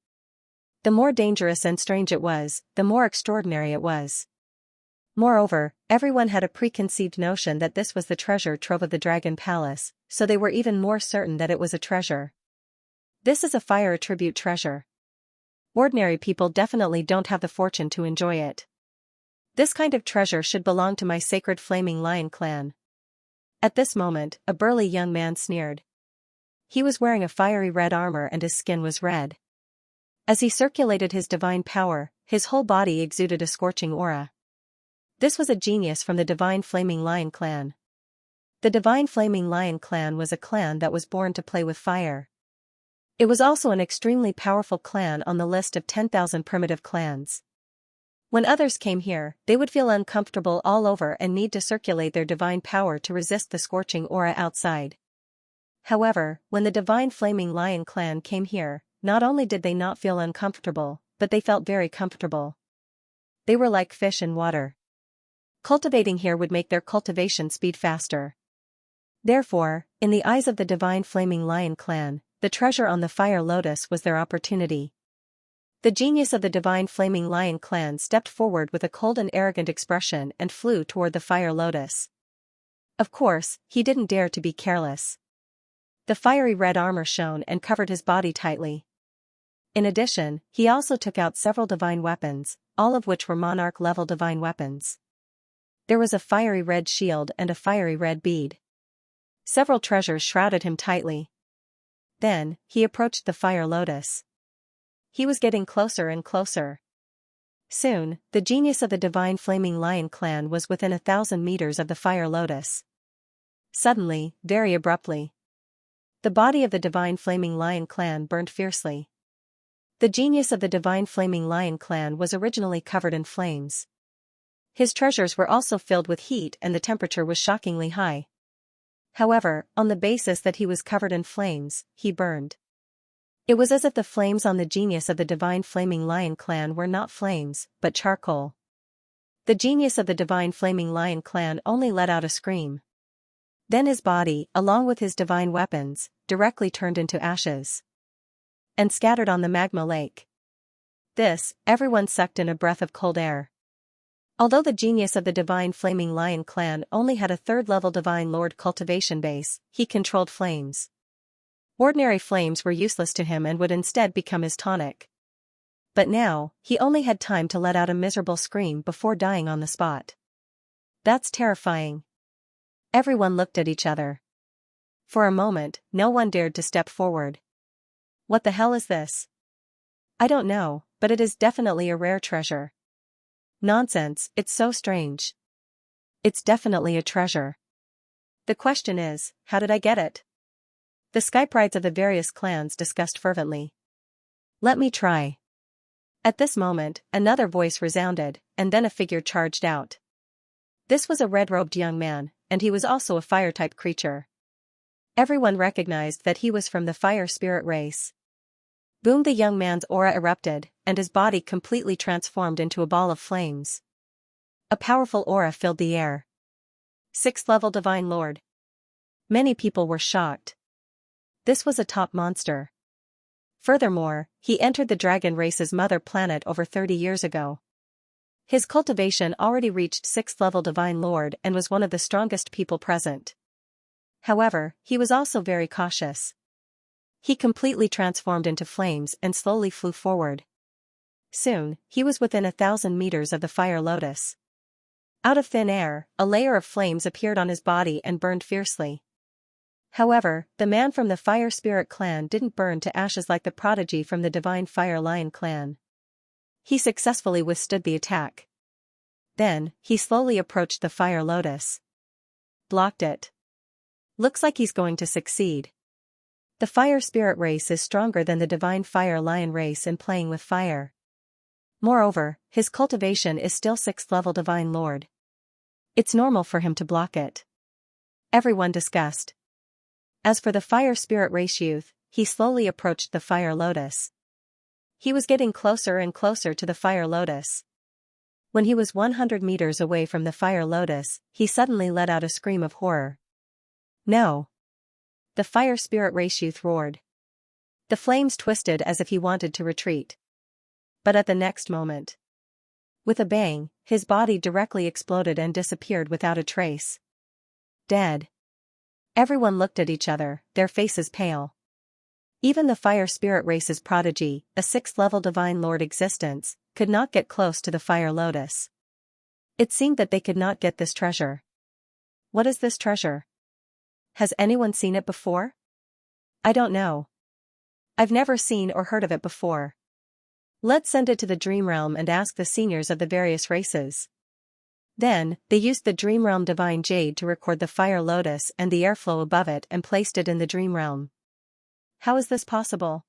The more dangerous and strange it was, the more extraordinary it was. Moreover, everyone had a preconceived notion that this was the treasure trove of the Dragon Palace, so they were even more certain that it was a treasure. This is a fire attribute treasure. Ordinary people definitely don't have the fortune to enjoy it. This kind of treasure should belong to my sacred flaming lion clan. At this moment, a burly young man sneered. He was wearing a fiery red armor and his skin was red. As he circulated his divine power, his whole body exuded a scorching aura. This was a genius from the Divine Flaming Lion clan. The Divine Flaming Lion clan was a clan that was born to play with fire. It was also an extremely powerful clan on the list of 10,000 primitive clans. When others came here, they would feel uncomfortable all over and need to circulate their divine power to resist the scorching aura outside. However, when the Divine Flaming Lion clan came here, not only did they not feel uncomfortable, but they felt very comfortable. They were like fish in water. Cultivating here would make their cultivation speed faster. Therefore, in the eyes of the Divine Flaming Lion clan, the treasure on the fire lotus was their opportunity. The genius of the divine flaming lion clan stepped forward with a cold and arrogant expression and flew toward the fire lotus. Of course, he didn't dare to be careless. The fiery red armor shone and covered his body tightly. In addition, he also took out several divine weapons, all of which were monarch-level divine weapons. There was a fiery red shield and a fiery red bead. Several treasures shrouded him tightly. Then, he approached the fire lotus. He was getting closer and closer. Soon, the genius of the divine flaming lion clan was within 1,000 meters of the fire lotus. Suddenly, very abruptly, the body of the divine flaming lion clan burned fiercely. The genius of the divine flaming lion clan was originally covered in flames. His treasures were also filled with heat and the temperature was shockingly high. However, on the basis that he was covered in flames, he burned. It was as if the flames on the genius of the divine flaming lion clan were not flames, but charcoal. The genius of the divine flaming lion clan only let out a scream. Then his body, along with his divine weapons, directly turned into ashes and scattered on the magma lake. This, everyone sucked in a breath of cold air. Although the genius of the divine flaming lion clan only had a third-level divine lord cultivation base, he controlled flames. Ordinary flames were useless to him and would instead become his tonic. But now, he only had time to let out a miserable scream before dying on the spot. That's terrifying. Everyone looked at each other. For a moment, no one dared to step forward. What the hell is this? I don't know, but it is definitely a rare treasure. Nonsense, it's so strange. It's definitely a treasure. The question is, how did I get it? The skyprides of the various clans discussed fervently. Let me try. At this moment, another voice resounded, and then a figure charged out. This was a red-robed young man, and he was also a fire-type creature. Everyone recognized that he was from the fire spirit race. Boom! The young man's aura erupted, and his body completely transformed into a ball of flames. A powerful aura filled the air. 6th level Divine Lord. Many people were shocked. This was a top monster. Furthermore, he entered the dragon race's mother planet over 30 years ago. His cultivation already reached 6th level Divine Lord and was one of the strongest people present. However, he was also very cautious. He completely transformed into flames and slowly flew forward. Soon, he was within 1,000 meters of the fire lotus. Out of thin air, a layer of flames appeared on his body and burned fiercely. However, the man from the Fire Spirit clan didn't burn to ashes like the prodigy from the Divine Fire Lion clan. He successfully withstood the attack. Then, he slowly approached the fire lotus. Blocked it. Looks like he's going to succeed. The Fire Spirit race is stronger than the Divine Fire Lion race in playing with fire. Moreover, his cultivation is still 6th level Divine Lord. It's normal for him to block it. Everyone discussed. As for the Fire Spirit race youth, he slowly approached the fire lotus. He was getting closer and closer to the fire lotus. When he was 100 meters away from the fire lotus, he suddenly let out a scream of horror. No! The Fire Spirit race youth roared. The flames twisted as if he wanted to retreat. But at the next moment, with a bang, his body directly exploded and disappeared without a trace. Dead. Everyone looked at each other, their faces pale. Even the Fire Spirit race's prodigy, a 6th level Divine Lord existence, could not get close to the fire lotus. It seemed that they could not get this treasure. What is this treasure? Has anyone seen it before? I don't know. I've never seen or heard of it before. Let's send it to the Dream Realm and ask the seniors of the various races. Then, they used the Dream Realm Divine Jade to record the fire lotus and the airflow above it and placed it in the Dream Realm. How is this possible?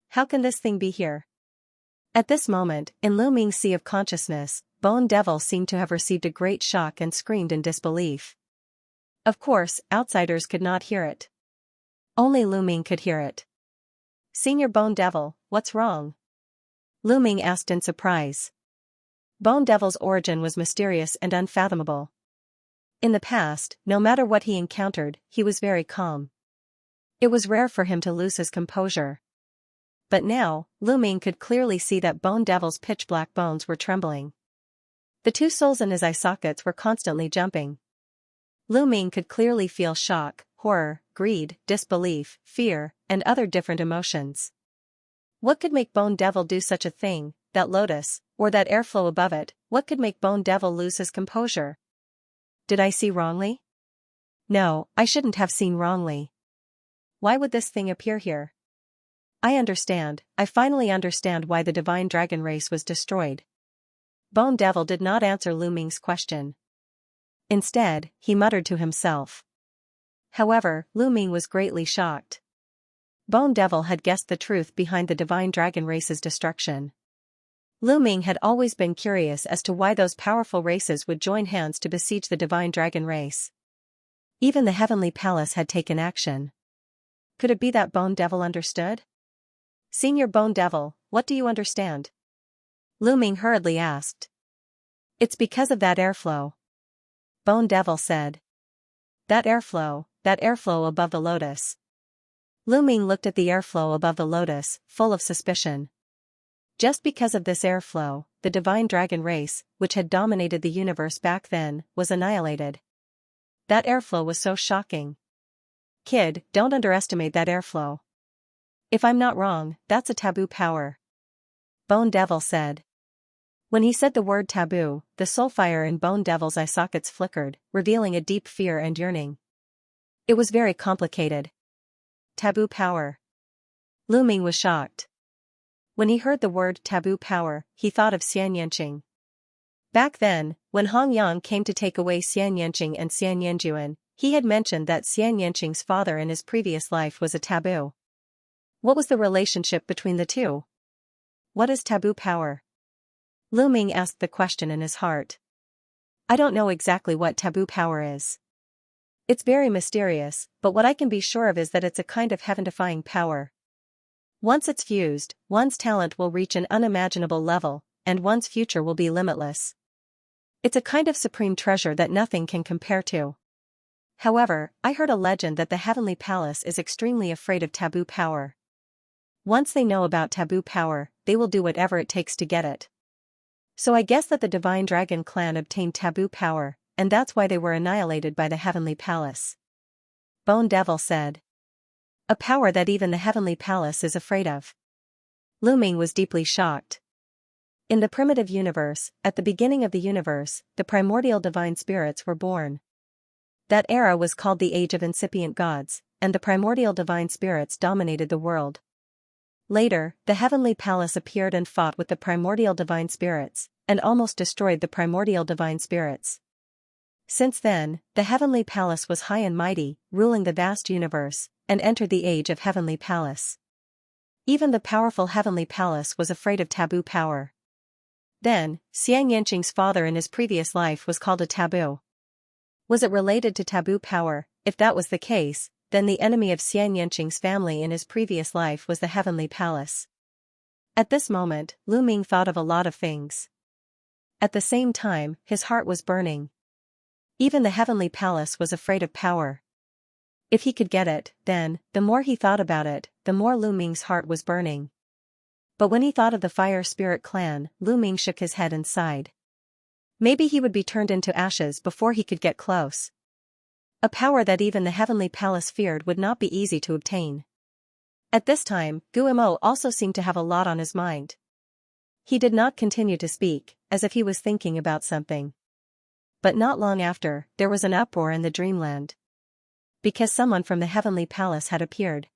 How can this thing be here? At this moment, in Lu Ming's sea of consciousness, Bone Devil seemed to have received a great shock and screamed in disbelief. Of course, outsiders could not hear it. Only Lu Ming could hear it. Senior Bone Devil, what's wrong? Lu Ming asked in surprise. Bone Devil's origin was mysterious and unfathomable. In the past, no matter what he encountered, he was very calm. It was rare for him to lose his composure. But now, Lu Ming could clearly see that Bone Devil's pitch-black bones were trembling. The two souls in his eye sockets were constantly jumping. Lu Ming could clearly feel shock, horror, greed, disbelief, fear, and other different emotions. What could make Bone Devil do such a thing, that lotus, or that airflow above it? What could make Bone Devil lose his composure? Did I see wrongly? No, I shouldn't have seen wrongly. Why would this thing appear here? I understand, I finally understand why the divine dragon race was destroyed. Bone Devil did not answer Lu Ming's question. Instead, he muttered to himself. However, Lu Ming was greatly shocked. Bone Devil had guessed the truth behind the divine dragon race's destruction. Lu Ming had always been curious as to why those powerful races would join hands to besiege the divine dragon race. Even the heavenly palace had taken action. Could it be that Bone Devil understood? Senior Bone Devil, what do you understand? Lu Ming hurriedly asked. It's because of that airflow. Bone Devil said. That airflow above the lotus. Lu Ming looked at the airflow above the lotus, full of suspicion. Just because of this airflow, the divine dragon race, which had dominated the universe back then, was annihilated. That airflow was so shocking. Kid, don't underestimate that airflow. If I'm not wrong, that's a taboo power. Bone Devil said. When he said the word taboo, the soul fire in Bone Devil's eye sockets flickered, revealing a deep fear and yearning. It was very complicated. Taboo power. Lu Ming was shocked. When he heard the word taboo power, he thought of Xianxia. Back then, when Hong Yang came to take away Xianxia and Xianxia, he had mentioned that Xianxia's father in his previous life was a taboo. What was the relationship between the two? What is taboo power? Lu Ming asked the question in his heart. I don't know exactly what taboo power is. It's very mysterious, but what I can be sure of is that it's a kind of heaven-defying power. Once it's fused, one's talent will reach an unimaginable level, and one's future will be limitless. It's a kind of supreme treasure that nothing can compare to. However, I heard a legend that the Heavenly Palace is extremely afraid of taboo power. Once they know about taboo power, they will do whatever it takes to get it. So I guess that the Divine Dragon clan obtained taboo power, and that's why they were annihilated by the Heavenly Palace. Bone Devil said. A power that even the Heavenly Palace is afraid of. Lu Ming was deeply shocked. In the primitive universe, at the beginning of the universe, the primordial divine spirits were born. That era was called the Age of Incipient Gods, and the primordial divine spirits dominated the world. Later, the Heavenly Palace appeared and fought with the primordial divine spirits, and almost destroyed the primordial divine spirits. Since then, the Heavenly Palace was high and mighty, ruling the vast universe, and entered the Age of Heavenly Palace. Even the powerful Heavenly Palace was afraid of taboo power. Then, Xianxing's father in his previous life was called a taboo. Was it related to taboo power? If that was the case, then the enemy of Xianxing's family in his previous life was the Heavenly Palace. At this moment, Lu Ming thought of a lot of things. At the same time, his heart was burning. Even the Heavenly Palace was afraid of power. If he could get it, then, the more he thought about it, the more Lu Ming's heart was burning. But when he thought of the Fire Spirit clan, Lu Ming shook his head and sighed. Maybe he would be turned into ashes before he could get close. A power that even the Heavenly Palace feared would not be easy to obtain. At this time, Guimo also seemed to have a lot on his mind. He did not continue to speak, as if he was thinking about something. But not long after, there was an uproar in the dreamland. Because someone from the Heavenly Palace had appeared.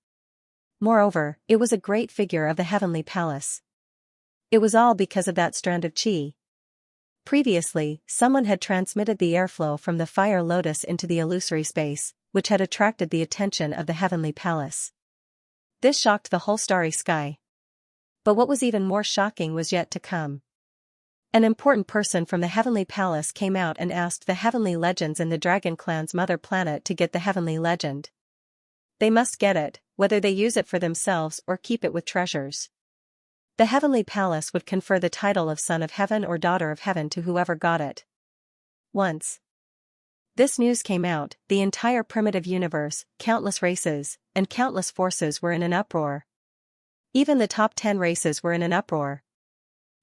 Moreover, it was a great figure of the Heavenly Palace. It was all because of that strand of qi. Previously, someone had transmitted the airflow from the fire lotus into the illusory space, which had attracted the attention of the Heavenly Palace. This shocked the whole starry sky. But what was even more shocking was yet to come. An important person from the Heavenly Palace came out and asked the Heavenly Legends in the Dragon Clan's mother planet to get the Heavenly Legend. They must get it, whether they use it for themselves or keep it with treasures. The Heavenly Palace would confer the title of Son of Heaven or Daughter of Heaven to whoever got it. Once this news came out, the entire primitive universe, countless races, and countless forces were in an uproar. Even the top 10 races were in an uproar.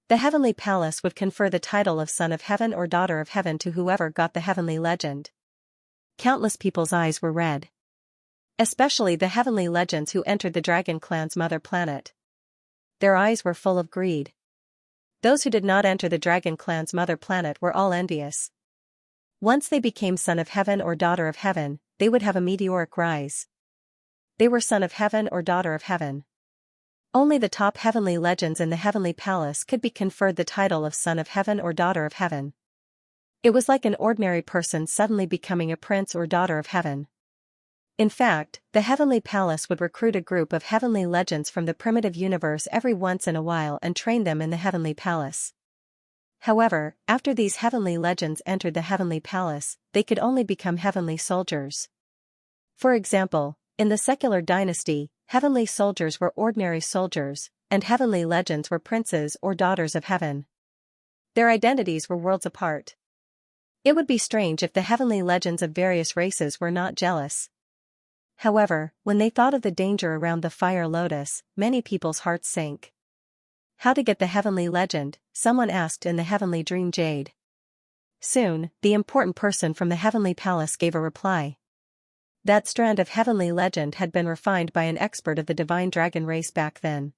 The heavenly palace would confer the title of son of heaven or daughter of heaven to whoever got the heavenly legend. Countless people's eyes were red. Especially the heavenly legends who entered the dragon clan's mother planet. Their eyes were full of greed. Those who did not enter the dragon clan's mother planet were all envious. Once they became son of heaven or daughter of heaven, they would have a meteoric rise. They were son of heaven or daughter of heaven. Only the top heavenly legends in the heavenly palace could be conferred the title of son of heaven or daughter of heaven. It was like an ordinary person suddenly becoming a prince or daughter of heaven. In fact, the heavenly palace would recruit a group of heavenly legends from the primitive universe every once in a while and train them in the heavenly palace. However, after these heavenly legends entered the heavenly palace, they could only become heavenly soldiers. For example, in the secular dynasty, heavenly soldiers were ordinary soldiers, and heavenly legends were princes or daughters of heaven. Their identities were worlds apart. It would be strange if the heavenly legends of various races were not jealous. However, when they thought of the danger around the fire lotus, many people's hearts sank. How to get the heavenly legend, someone asked in the heavenly dream jade. Soon, the important person from the heavenly palace gave a reply. That strand of heavenly legend had been refined by an expert of the divine dragon race back then.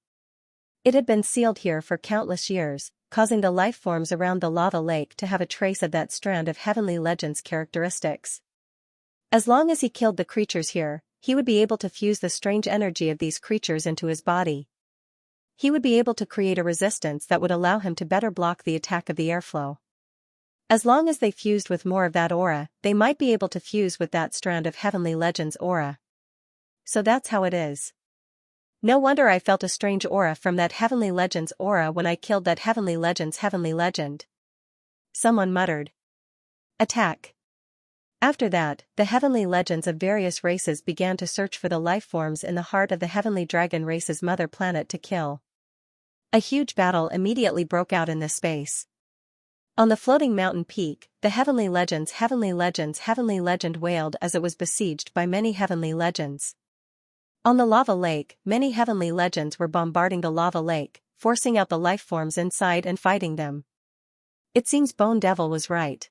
It had been sealed here for countless years, causing the life forms around the lava lake to have a trace of that strand of heavenly legend's characteristics. As long as he killed the creatures here, he would be able to fuse the strange energy of these creatures into his body. He would be able to create a resistance that would allow him to better block the attack of the airflow. As long as they fused with more of that aura, they might be able to fuse with that strand of heavenly legend's aura. So that's how it is. No wonder I felt a strange aura from that heavenly legend's aura when I killed that heavenly legend's heavenly legend. Someone muttered. Attack. After that, the heavenly legends of various races began to search for the life forms in the heart of the heavenly dragon race's mother planet to kill. A huge battle immediately broke out in this space. On the floating mountain peak, the heavenly legend's heavenly legend wailed as it was besieged by many heavenly legends. On the lava lake, many heavenly legends were bombarding the lava lake, forcing out the life forms inside and fighting them. It seems Bone Devil was right.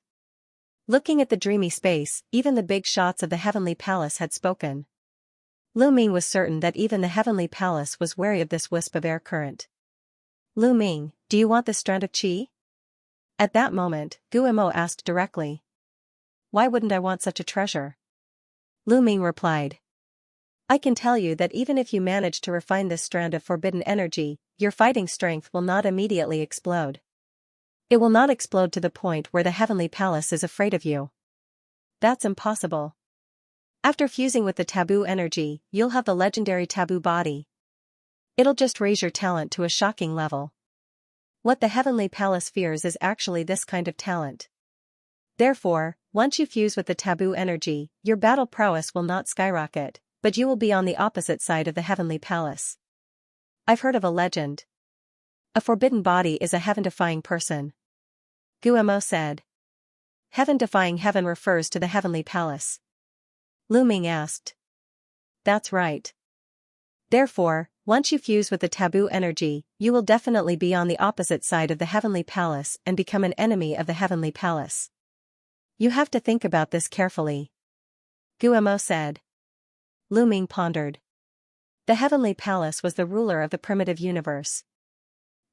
Looking at the dreamy space, even the big shots of the heavenly palace had spoken. Lu Ming was certain that even the heavenly palace was wary of this wisp of air current. Lu Ming, do you want this strand of qi? At that moment, Guimo asked directly. Why wouldn't I want such a treasure? Lu Ming replied. I can tell you that even if you manage to refine this strand of forbidden energy, your fighting strength will not immediately explode. It will not explode to the point where the heavenly palace is afraid of you. That's impossible. After fusing with the taboo energy, you'll have the legendary taboo body. It'll just raise your talent to a shocking level. What the heavenly palace fears is actually this kind of talent. Therefore, once you fuse with the taboo energy, your battle prowess will not skyrocket, but you will be on the opposite side of the heavenly palace. I've heard of a legend. A forbidden body is a heaven-defying person. Guimo said. Heaven-defying heaven refers to the heavenly palace. Lu Ming asked. That's right. Therefore, once you fuse with the taboo energy, you will definitely be on the opposite side of the heavenly palace and become an enemy of the heavenly palace. You have to think about this carefully. Guimo said. Lu Ming pondered. The heavenly palace was the ruler of the primitive universe.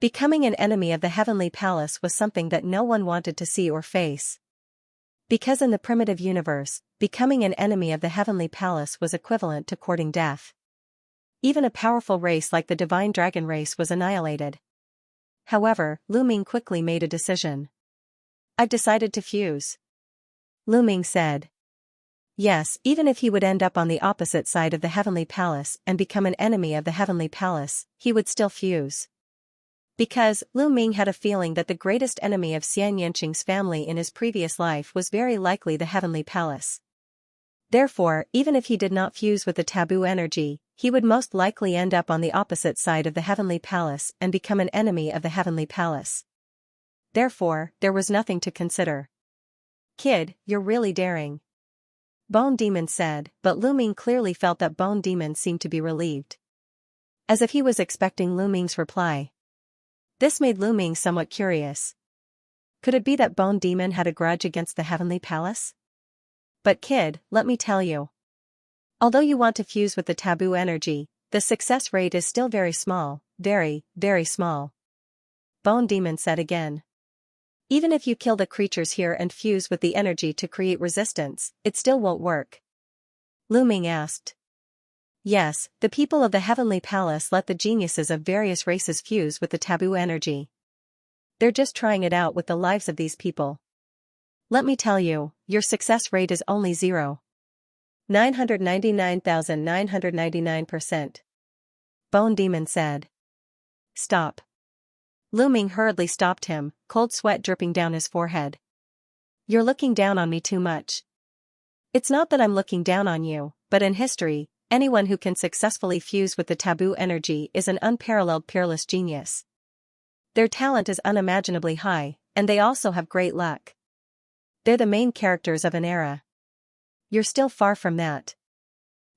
Becoming an enemy of the heavenly palace was something that no one wanted to see or face. Because in the primitive universe, becoming an enemy of the heavenly palace was equivalent to courting death. Even a powerful race like the divine dragon race was annihilated. However, Lu Ming quickly made a decision. I've decided to fuse. Lu Ming said. Yes, even if he would end up on the opposite side of the heavenly palace and become an enemy of the heavenly palace, he would still fuse. Because, Lu Ming had a feeling that the greatest enemy of Xianxia's family in his previous life was very likely the heavenly palace. Therefore, even if he did not fuse with the taboo energy, he would most likely end up on the opposite side of the heavenly palace and become an enemy of the heavenly palace. Therefore, there was nothing to consider. Kid, you're really daring. Bone Demon said, but Lu Ming clearly felt that Bone Demon seemed to be relieved. as if he was expecting Lu Ming's reply. This made Lu Ming somewhat curious. Could it be that Bone Demon had a grudge against the Heavenly Palace? But kid, let me tell you. Although you want to fuse with the taboo energy, the success rate is still very small, very, very small. Bone Demon said again. Even if you kill the creatures here and fuse with the energy to create resistance, it still won't work. Lu Ming asked. Yes, the people of the Heavenly Palace let the geniuses of various races fuse with the taboo energy. They're just trying it out with the lives of these people. Let me tell you, your success rate is only 999,999%. Bone Demon said. Stop. Lu Ming hurriedly stopped him, cold sweat dripping down his forehead. You're looking down on me too much. It's not that I'm looking down on you, but in history, anyone who can successfully fuse with the taboo energy is an unparalleled peerless genius. Their talent is unimaginably high, and they also have great luck. They're the main characters of an era. You're still far from that.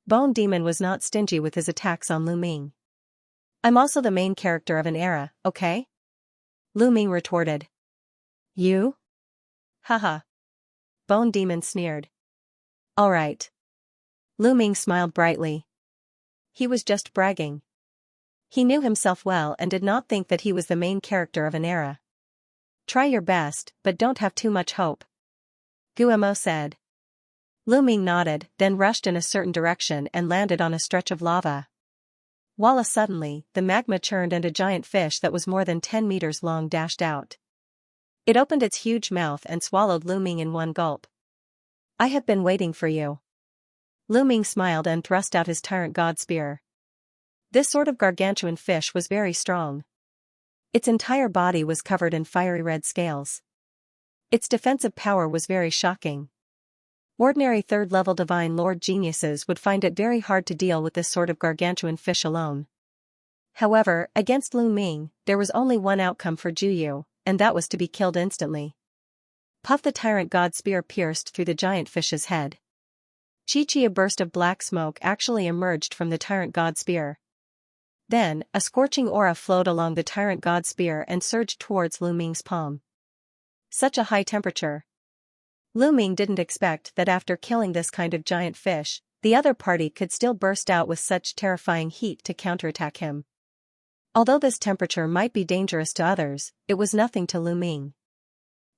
Bone Demon was not stingy with his attacks on Lu Ming. I'm also the main character of an era, okay? Lu Ming retorted. You? Haha. Bone Demon sneered. Alright. Lu Ming smiled brightly. He was just bragging. He knew himself well and did not think that he was the main character of an era. Try your best, but don't have too much hope. Guillemot said. Lu Ming nodded, then rushed in a certain direction and landed on a stretch of lava. Voila! Suddenly, the magma churned and a giant fish that was more than 10 meters long dashed out. It opened its huge mouth and swallowed Lu Ming in one gulp. I have been waiting for you. Lu Ming smiled and thrust out his tyrant god spear. This sort of gargantuan fish was very strong. Its entire body was covered in fiery red scales. Its defensive power was very shocking. Ordinary third-level Divine Lord geniuses would find it very hard to deal with this sort of gargantuan fish alone. However, against Lu Ming, there was only one outcome for Juyu, and that was to be killed instantly. Puff! The tyrant god spear pierced through the giant fish's head. Chi-chi! A burst of black smoke actually emerged from the tyrant god spear. Then, a scorching aura flowed along the tyrant god spear and surged towards Lu Ming's palm. Such a high temperature. Lu Ming didn't expect that after killing this kind of giant fish, the other party could still burst out with such terrifying heat to counterattack him. Although this temperature might be dangerous to others, it was nothing to Lu Ming.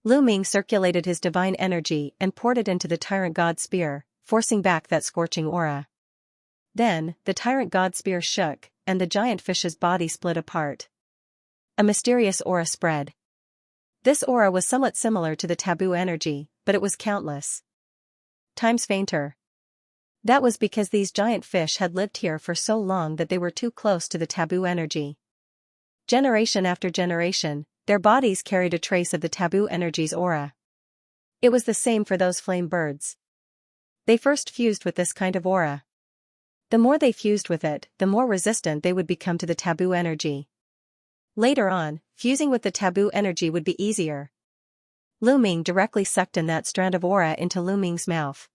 Lu Ming circulated his divine energy and poured it into the tyrant god spear, forcing back that scorching aura. Then, the tyrant god spear shook, and the giant fish's body split apart. A mysterious aura spread. This aura was somewhat similar to the taboo energy, but it was countless times fainter. That was because these giant fish had lived here for so long that they were too close to the taboo energy. Generation after generation, their bodies carried a trace of the taboo energy's aura. It was the same for those flame birds. They first fused with this kind of aura. The more they fused with it, the more resistant they would become to the taboo energy. Later on, fusing with the taboo energy would be easier. Lu Ming directly sucked in that strand of aura into Lu Ming's mouth.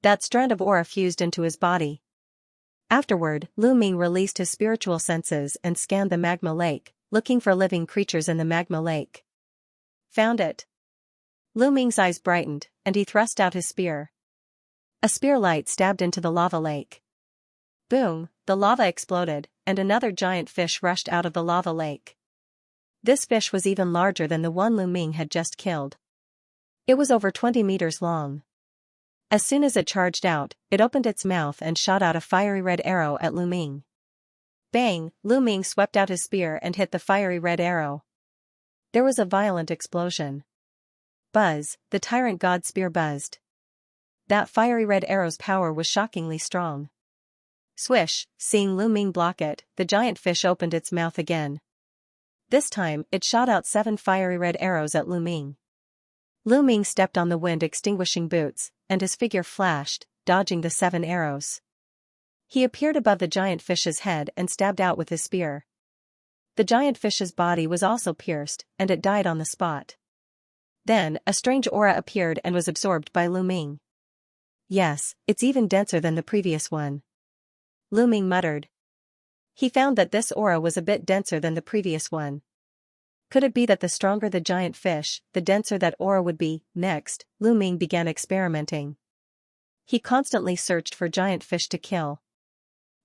That strand of aura fused into his body. Afterward, Lu Ming released his spiritual senses and scanned the magma lake, looking for living creatures in the magma lake. Found it. Lu Ming's eyes brightened, and he thrust out his spear. A spear light stabbed into the lava lake. Boom, the lava exploded, and another giant fish rushed out of the lava lake. This fish was even larger than the one Lu Ming had just killed. It was over 20 meters long. As soon as it charged out, it opened its mouth and shot out a fiery red arrow at Lu Ming. Bang! Lu Ming swept out his spear and hit the fiery red arrow. There was a violent explosion. Buzz, the tyrant god spear buzzed. That fiery red arrow's power was shockingly strong. Swish! Seeing Lu Ming block it, the giant fish opened its mouth again. This time, it shot out 7 fiery red arrows at Lu Ming. Lu Ming stepped on the wind-extinguishing boots, and his figure flashed, dodging the 7 arrows. He appeared above the giant fish's head and stabbed out with his spear. The giant fish's body was also pierced, and it died on the spot. Then, a strange aura appeared and was absorbed by Lu Ming. Yes, it's even denser than the previous one. Lu Ming muttered. He found that this aura was a bit denser than the previous one. Could it be that the stronger the giant fish, the denser that aura would be? Next, Lu Ming began experimenting. He constantly searched for giant fish to kill.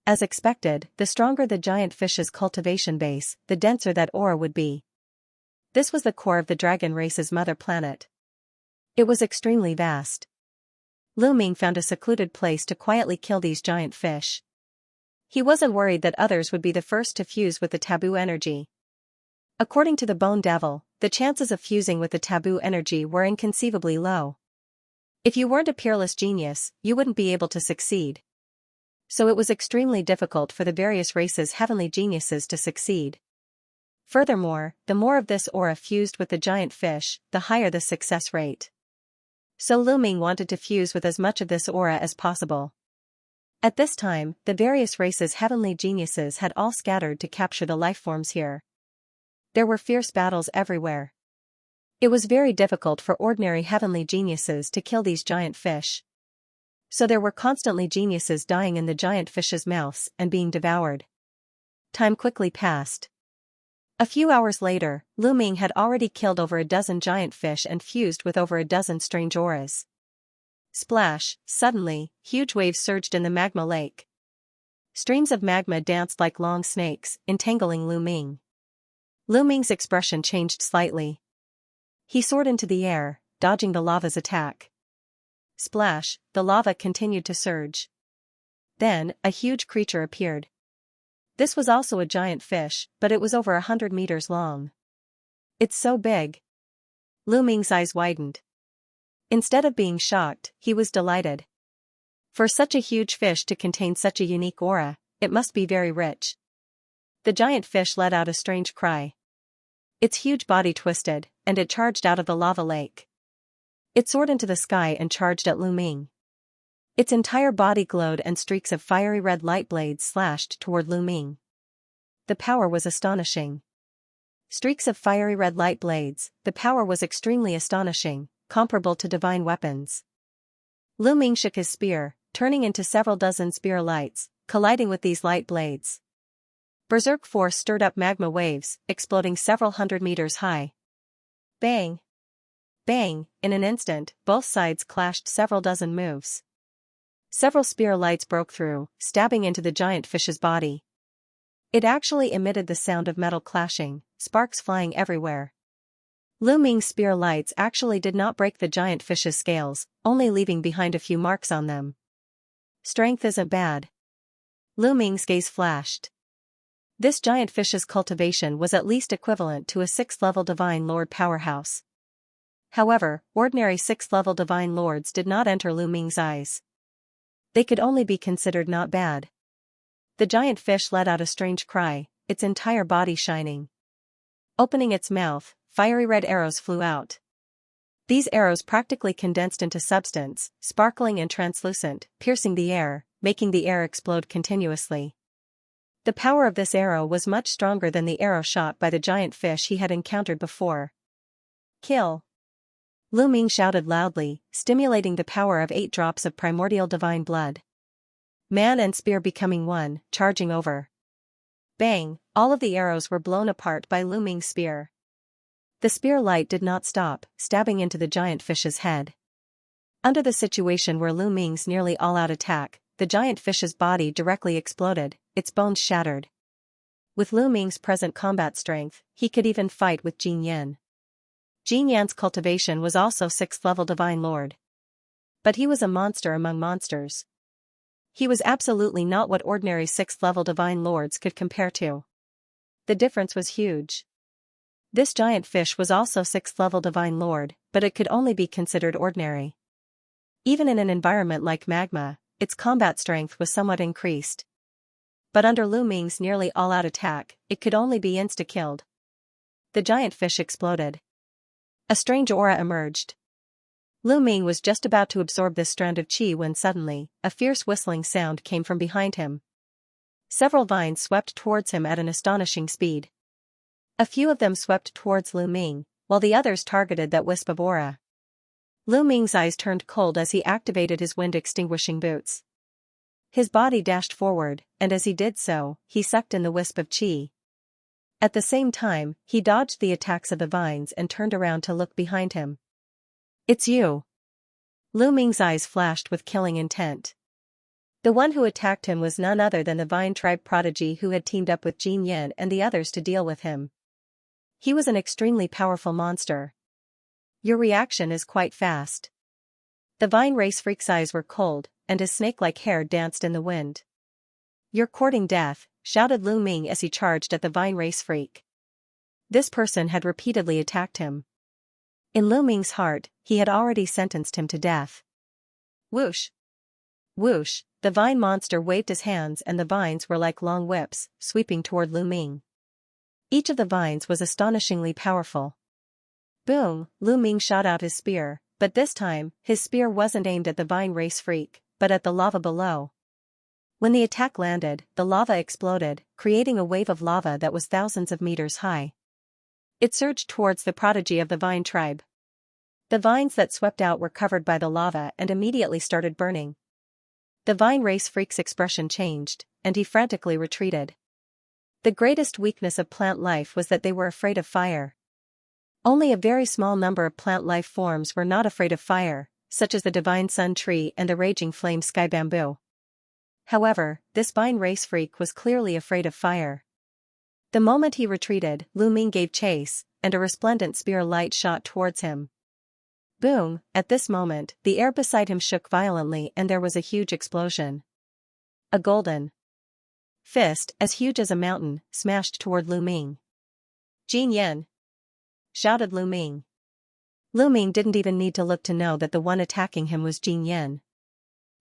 As expected, the stronger the giant fish's cultivation base, the denser that aura would be. This was the core of the dragon race's mother planet. It was extremely vast. Lu Ming found a secluded place to quietly kill these giant fish. He wasn't worried that others would be the first to fuse with the taboo energy. According to the Bone Devil, the chances of fusing with the taboo energy were inconceivably low. If you weren't a peerless genius, you wouldn't be able to succeed. So it was extremely difficult for the various races' heavenly geniuses to succeed. Furthermore, the more of this aura fused with the giant fish, the higher the success rate. So Lu Ming wanted to fuse with as much of this aura as possible. At this time, the various races' heavenly geniuses had all scattered to capture the lifeforms here. There were fierce battles everywhere. It was very difficult for ordinary heavenly geniuses to kill these giant fish. So there were constantly geniuses dying in the giant fish's mouths and being devoured. Time quickly passed. A few hours later, Lu Ming had already killed over a dozen giant fish and fused with over a dozen strange auras. Splash! Suddenly, huge waves surged in the magma lake. Streams of magma danced like long snakes, entangling Lu Ming. Lu Ming's expression changed slightly. He soared into the air, dodging the lava's attack. Splash! The lava continued to surge. Then, a huge creature appeared. This was also a giant fish, but it was over 100 meters long. It's so big. Lu Ming's eyes widened. Instead of being shocked, he was delighted. For such a huge fish to contain such a unique aura, it must be very rich. The giant fish let out a strange cry. Its huge body twisted, and it charged out of the lava lake. It soared into the sky and charged at Lu Ming. Its entire body glowed and streaks of fiery red light blades slashed toward Lu Ming. The power was astonishing. Streaks of fiery red light blades, the power was extremely astonishing, comparable to divine weapons. Lu Ming shook his spear, turning into several dozen spear lights, colliding with these light blades. Berserk force stirred up magma waves, exploding several hundred meters high. Bang! Bang! In an instant, both sides clashed several dozen moves. Several spear lights broke through, stabbing into the giant fish's body. It actually emitted the sound of metal clashing, sparks flying everywhere. Lu Ming's spear lights actually did not break the giant fish's scales, only leaving behind a few marks on them. Strength isn't bad. Lu Ming's gaze flashed. This giant fish's cultivation was at least equivalent to a 6th-level Divine Lord powerhouse. However, ordinary 6th-level Divine Lords did not enter Lu Ming's eyes. They could only be considered not bad. The giant fish let out a strange cry, its entire body shining. Opening its mouth, fiery red arrows flew out. These arrows practically condensed into substance, sparkling and translucent, piercing the air, making the air explode continuously. The power of this arrow was much stronger than the arrow shot by the giant fish he had encountered before. Kill! Lu Ming shouted loudly, stimulating the power of 8 drops of primordial divine blood. Man and spear becoming one, charging over. Bang! All of the arrows were blown apart by Lu Ming's spear. The spear light did not stop, stabbing into the giant fish's head. Under the situation where Lu Ming's nearly all-out attack, the giant fish's body directly exploded, its bones shattered. With Lu Ming's present combat strength, he could even fight with Jin Yan. Jin Yan's cultivation was also 6th-level Divine Lord. But he was a monster among monsters. He was absolutely not what ordinary 6th-level Divine Lords could compare to. The difference was huge. This giant fish was also 6th-level Divine Lord, but it could only be considered ordinary. Even in an environment like magma, its combat strength was somewhat increased. But under Lu Ming's nearly all-out attack, it could only be insta-killed. The giant fish exploded. A strange aura emerged. Lu Ming was just about to absorb this strand of qi when suddenly, a fierce whistling sound came from behind him. Several vines swept towards him at an astonishing speed. A few of them swept towards Lu Ming, while the others targeted that wisp of aura. Lu Ming's eyes turned cold as he activated his wind-extinguishing boots. His body dashed forward, and as he did so, he sucked in the wisp of qi. At the same time, he dodged the attacks of the vines and turned around to look behind him. "It's you." Lu Ming's eyes flashed with killing intent. The one who attacked him was none other than the Vine tribe prodigy who had teamed up with Jin Yan and the others to deal with him. He was an extremely powerful monster. "Your reaction is quite fast." The Vine race freak's eyes were cold, and his snake-like hair danced in the wind. "You're courting death," shouted Lu Ming as he charged at the Vine race freak. This person had repeatedly attacked him. In Lu Ming's heart, he had already sentenced him to death. Whoosh! Whoosh! The vine monster waved his hands and the vines were like long whips, sweeping toward Lu Ming. Each of the vines was astonishingly powerful. Boom! Lu Ming shot out his spear, but this time, his spear wasn't aimed at the vine race freak, but at the lava below. When the attack landed, the lava exploded, creating a wave of lava that was thousands of meters high. It surged towards the prodigy of the Vine tribe. The vines that swept out were covered by the lava and immediately started burning. The Vine race freak's expression changed, and he frantically retreated. The greatest weakness of plant life was that they were afraid of fire. Only a very small number of plant life forms were not afraid of fire, such as the divine sun tree and the raging flame sky bamboo. However, this vine race freak was clearly afraid of fire. The moment he retreated, Lu Ming gave chase, and a resplendent spear light shot towards him. Boom! At this moment, the air beside him shook violently and there was a huge explosion. A golden fist, as huge as a mountain, smashed toward Lu Ming. "Jin Yan!" shouted Lu Ming. Lu Ming didn't even need to look to know that the one attacking him was Jin Yan.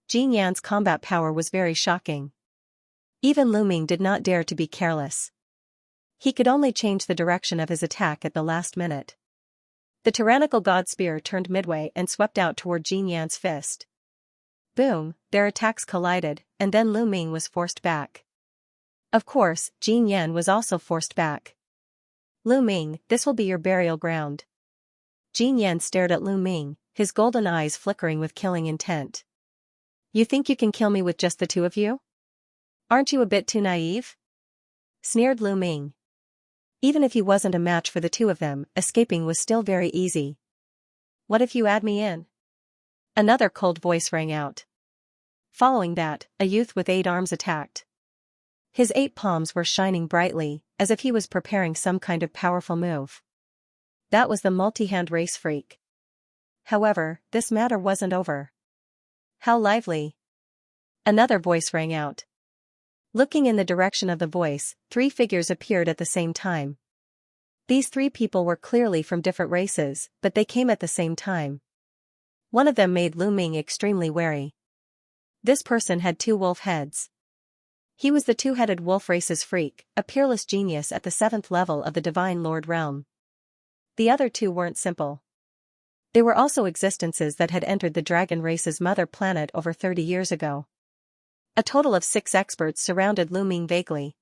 Jin Yan's combat power was very shocking. Even Lu Ming did not dare to be careless. He could only change the direction of his attack at the last minute. The tyrannical god spear turned midway and swept out toward Jin Yan's fist. Boom! Their attacks collided, and then Lu Ming was forced back. Of course, Jin Yan was also forced back. "Lu Ming, this will be your burial ground." Jin Yan stared at Lu Ming, his golden eyes flickering with killing intent. "You think you can kill me with just the two of you? Aren't you a bit too naive?" sneered Lu Ming. Even if he wasn't a match for the two of them, escaping was still very easy. "What if you add me in?" Another cold voice rang out. Following that, a youth with 8 arms attacked. His 8 palms were shining brightly, as if he was preparing some kind of powerful move. That was the multi-hand race freak. However, this matter wasn't over. "How lively!" Another voice rang out. Looking in the direction of the voice, 3 figures appeared at the same time. These 3 people were clearly from different races, but they came at the same time. One of them made Lu Ming extremely wary. This person had 2 wolf heads. He was the 2-headed wolf race's freak, a peerless genius at the 7th level of the Divine Lord realm. The other 2 weren't simple. They were also existences that had entered the dragon race's mother planet over 30 years ago. A total of 6 experts surrounded Lu Ming vaguely.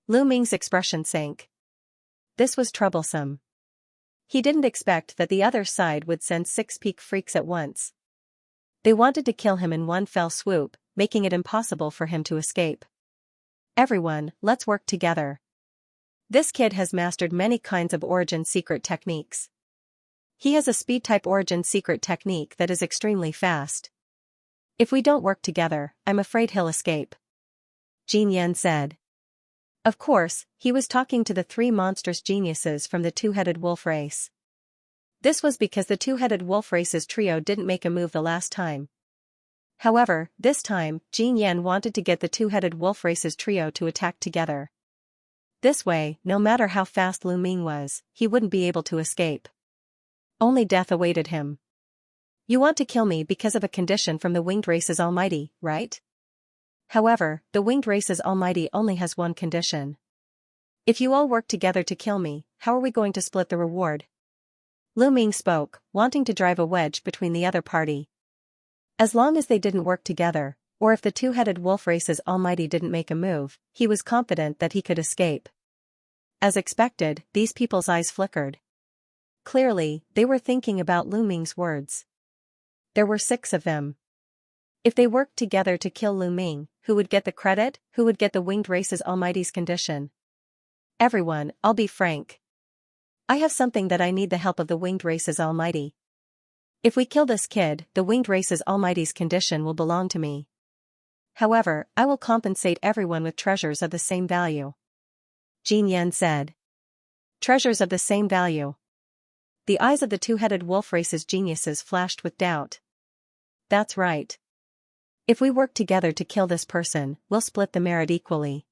Lu Ming's expression sank. This was troublesome. He didn't expect that the other side would send 6 peak freaks at once. They wanted to kill him in one fell swoop, making it impossible for him to escape. "Everyone, let's work together. This kid has mastered many kinds of origin secret techniques. He has a speed-type origin secret technique that is extremely fast. If we don't work together, I'm afraid he'll escape," Jin Yan said. Of course, he was talking to the 3 monstrous geniuses from the 2-headed wolf race. This was because the 2-headed wolf race's trio didn't make a move the last time. However, this time, Jin Yan wanted to get the 2-headed wolf race's trio to attack together. This way, no matter how fast Lu Ming was, he wouldn't be able to escape. Only death awaited him. "You want to kill me because of a condition from the winged race's almighty, right? However, the winged race's almighty only has one condition. If you all work together to kill me, how are we going to split the reward?" Lu Ming spoke, wanting to drive a wedge between the other party. As long as they didn't work together, or if the 2-headed wolf race's almighty didn't make a move, he was confident that he could escape. As expected, these people's eyes flickered. Clearly, they were thinking about Lu Ming's words. There were 6 of them. If they worked together to kill Lu Ming, who would get the credit, who would get the winged race's almighty's condition? Everyone, I'll be frank. I have something that I need the help of the winged race's almighty. If we kill this kid, the winged race's almighty's condition will belong to me. However, I will compensate everyone with treasures of the same value. Xianxia said. Treasures of the same value. The eyes of the two-headed wolf race's geniuses flashed with doubt. That's right. If we work together to kill this person, we'll split the merit equally.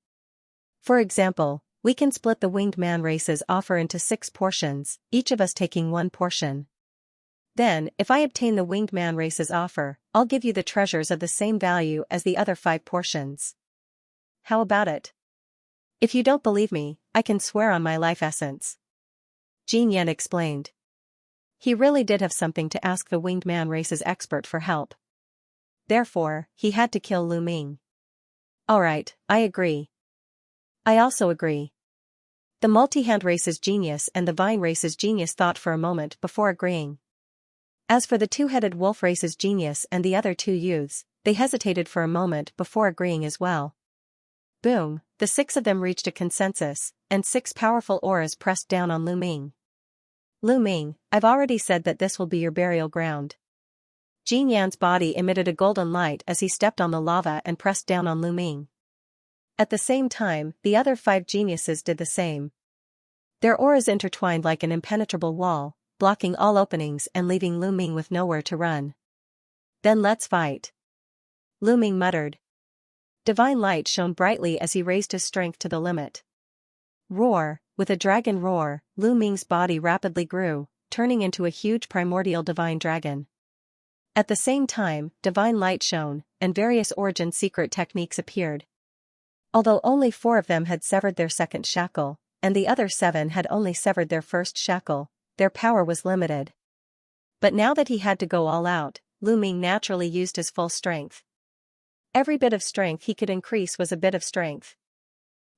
For example, we can split the winged man race's offer into 6 portions, each of us taking 1 portion. Then, if I obtain the winged man race's offer, I'll give you the treasures of the same value as the other 5 portions. How about it? If you don't believe me, I can swear on my life essence. Xianxia explained. He really did have something to ask the winged man race's expert for help. Therefore, he had to kill Lu Ming. Alright, I agree. I also agree. The multi-hand race's genius and the vine race's genius thought for a moment before agreeing. As for the two-headed wolf race's genius and the other 2 youths, they hesitated for a moment before agreeing as well. Boom, the 6 of them reached a consensus, and 6 powerful auras pressed down on Lu Ming. Lu Ming, I've already said that this will be your burial ground. Xianxia's body emitted a golden light as he stepped on the lava and pressed down on Lu Ming. At the same time, the other 5 geniuses did the same. Their auras intertwined like an impenetrable wall, blocking all openings and leaving Lu Ming with nowhere to run. Then let's fight. Lu Ming muttered. Divine light shone brightly as he raised his strength to the limit. Roar, with a dragon roar, Lu Ming's body rapidly grew, turning into a huge primordial divine dragon. At the same time, divine light shone, and various origin secret techniques appeared. Although only 4 of them had severed their second shackle, and the other 7 had only severed their first shackle, their power was limited. But now that he had to go all out, Lu Ming naturally used his full strength. Every bit of strength he could increase was a bit of strength.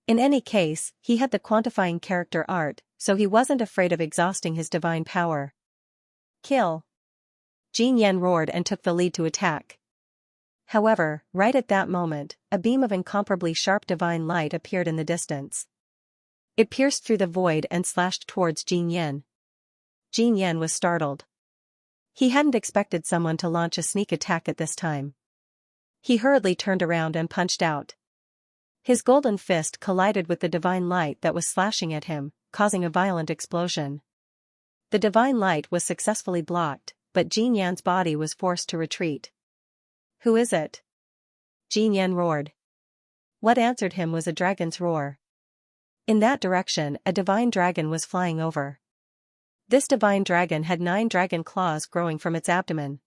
In any case, he had the quantifying character art, so he wasn't afraid of exhausting his divine power. Kill! Xianxia roared and took the lead to attack. However, right at that moment, a beam of incomparably sharp divine light appeared in the distance. It pierced through the void and slashed towards Xianxia. Xianxia was startled. He hadn't expected someone to launch a sneak attack at this time. He hurriedly turned around and punched out. His golden fist collided with the divine light that was slashing at him, causing a violent explosion. The divine light was successfully blocked, but Xianxia's body was forced to retreat. Who is it? Xianxia roared. What answered him was a dragon's roar. In that direction, a divine dragon was flying over. This divine dragon had 9 dragon claws growing from its abdomen.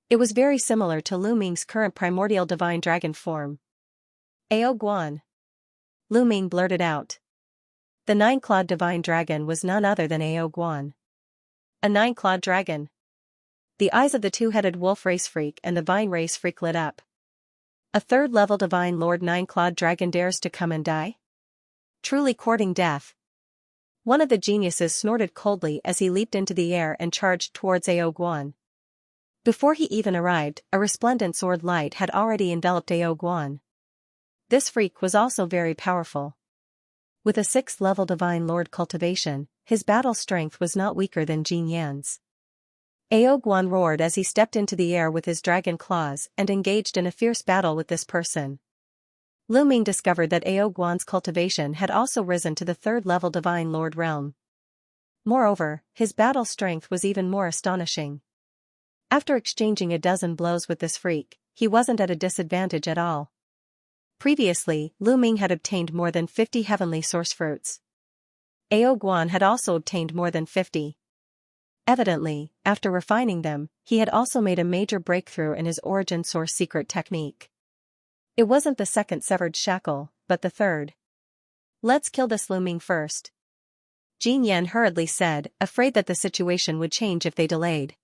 It was very similar to Lu Ming's current primordial divine dragon form. Ao Guan. Lu Ming blurted out. The 9-clawed divine dragon was none other than Ao Guan. A 9-clawed dragon. The eyes of the two-headed wolf race freak and the vine race freak lit up. A 3rd-level divine lord 9-clawed dragon dares to come and die? Truly courting death. One of the geniuses snorted coldly as he leaped into the air and charged towards Ao Guan. Before he even arrived, a resplendent sword light had already enveloped Ao Guan. This freak was also very powerful. With a 6th-level divine lord cultivation, his battle strength was not weaker than Xianxia's. Ao Guan roared as he stepped into the air with his dragon claws and engaged in a fierce battle with this person. Lu Ming discovered that Ao Guan's cultivation had also risen to the 3rd-level divine lord realm. Moreover, his battle strength was even more astonishing. After exchanging a dozen blows with this freak, he wasn't at a disadvantage at all. Previously, Lu Ming had obtained more than 50 heavenly source fruits. Ao Guan had also obtained more than 50. Evidently, after refining them, he had also made a major breakthrough in his origin source secret technique. It wasn't the 2nd severed shackle, but the 3rd. Let's kill this Lu Ming first. Xianxia hurriedly said, afraid that the situation would change if they delayed.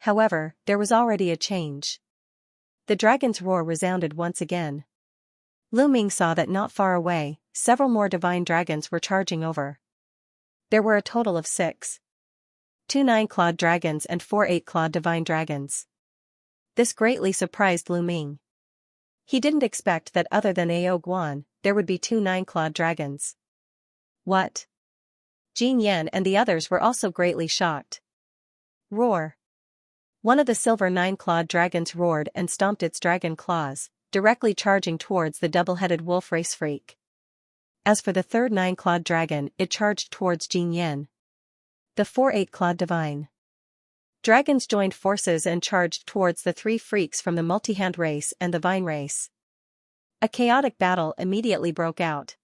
However, there was already a change. The dragon's roar resounded once again. Lu Ming saw that not far away, several more divine dragons were charging over. There were a total of 6. 2 9-clawed dragons and 4 8-clawed divine dragons. This greatly surprised Lu Ming. He didn't expect that other than Ao Guan, there would be two nine-clawed dragons. What? Jin Yan and the others were also greatly shocked. Roar! One of the silver nine-clawed dragons roared and stomped its dragon claws, directly charging towards the double-headed wolf race freak. As for the third nine-clawed dragon, it charged towards Jin Yan. The four eight-clawed divine dragons joined forces and charged towards the three freaks from the multi-hand race and the vine race. A chaotic battle immediately broke out.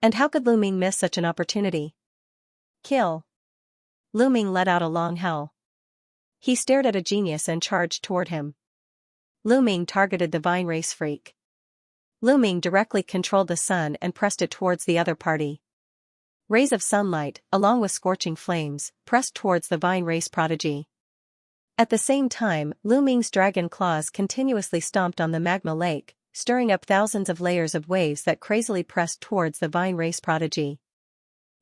And how could Lu Ming miss such an opportunity? Kill! Lu Ming let out a long howl. He stared at a genius and charged toward him. Lu Ming targeted the vine race freak. Lu Ming directly controlled the sun and pressed it towards the other party. Rays of sunlight, along with scorching flames, pressed towards the vine race prodigy. At the same time, Lu Ming's dragon claws continuously stomped on the magma lake, stirring up thousands of layers of waves that crazily pressed towards the vine race prodigy.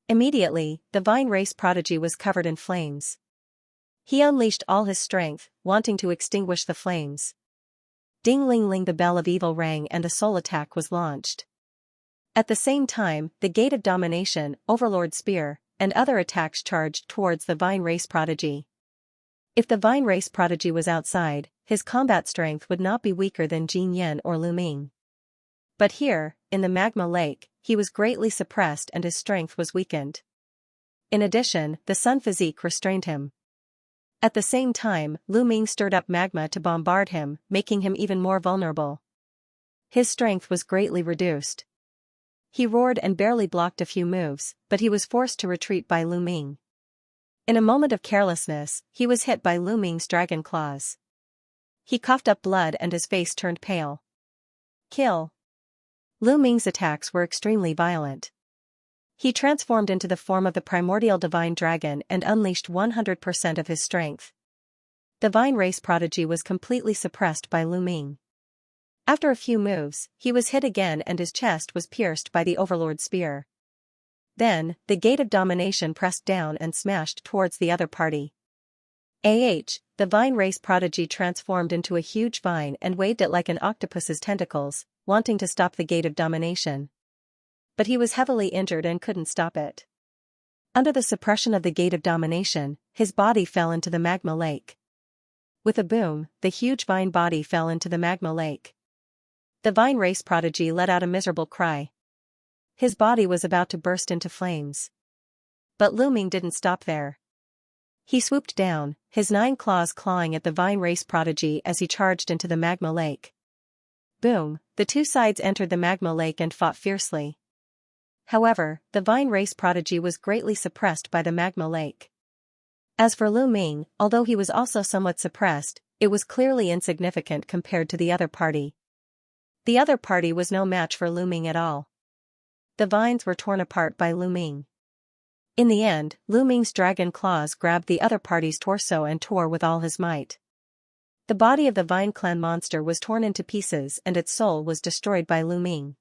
Immediately, the vine race prodigy was covered in flames. He unleashed all his strength, wanting to extinguish the flames. Ding-ling-ling, the bell of evil rang and a soul attack was launched. At the same time, the Gate of Domination, Overlord Spear, and other attacks charged towards the vine race prodigy. If the vine race prodigy was outside, his combat strength would not be weaker than Jin Yan or Lu Ming. But here, in the magma lake, he was greatly suppressed and his strength was weakened. In addition, the sun physique restrained him. At the same time, Lu Ming stirred up magma to bombard him, making him even more vulnerable. His strength was greatly reduced. He roared and barely blocked a few moves, but he was forced to retreat by Lu Ming. In a moment of carelessness, he was hit by Lu Ming's dragon claws. He coughed up blood and his face turned pale. Kill! Lu Ming's attacks were extremely violent. He transformed into the form of the primordial divine dragon and unleashed 100% of his strength. The vine race prodigy was completely suppressed by Lu Ming. After a few moves, he was hit again and his chest was pierced by the Overlord Spear. Then, the Gate of Domination pressed down and smashed towards the other party. The vine race prodigy transformed into a huge vine and waved it like an octopus's tentacles, wanting to stop the Gate of Domination. But he was heavily injured and couldn't stop it. Under the suppression of the Gate of Domination, his body fell into the magma lake. With a boom, the huge vine body fell into the magma lake. The vine race prodigy let out a miserable cry. His body was about to burst into flames. But Lu Ming didn't stop there. He swooped down, his 9 claws clawing at the vine race prodigy as he charged into the magma lake. Boom, the two sides entered the magma lake and fought fiercely. However, the vine race prodigy was greatly suppressed by the magma lake. As for Lu Ming, although he was also somewhat suppressed, it was clearly insignificant compared to the other party. The other party was no match for Lu Ming at all. The vines were torn apart by Lu Ming. In the end, Lu Ming's dragon claws grabbed the other party's torso and tore with all his might. The body of the Vine Clan monster was torn into pieces and its soul was destroyed by Lu Ming.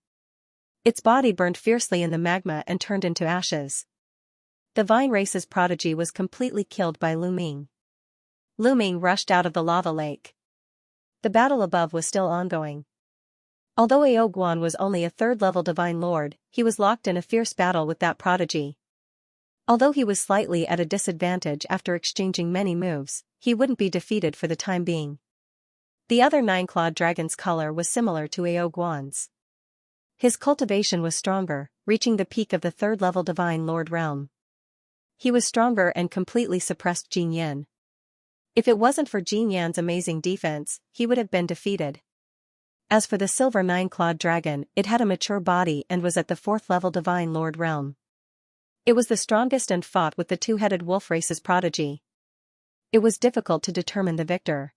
Its body burned fiercely in the magma and turned into ashes. The Vine race's prodigy was completely killed by Lu Ming. Lu Ming rushed out of the lava lake. The battle above was still ongoing. Although Ao Guan was only a third-level divine lord, he was locked in a fierce battle with that prodigy. Although he was slightly at a disadvantage after exchanging many moves, he wouldn't be defeated for the time being. The other 9-clawed dragon's color was similar to Ao Guan's. His cultivation was stronger, reaching the peak of the third-level divine lord realm. He was stronger and completely suppressed Jin Yan. If it wasn't for Jin Yan's amazing defense, he would have been defeated. As for the silver 9-clawed dragon, it had a mature body and was at the 4th-level divine lord realm. It was the strongest and fought with the two-headed wolf race's prodigy. It was difficult to determine the victor.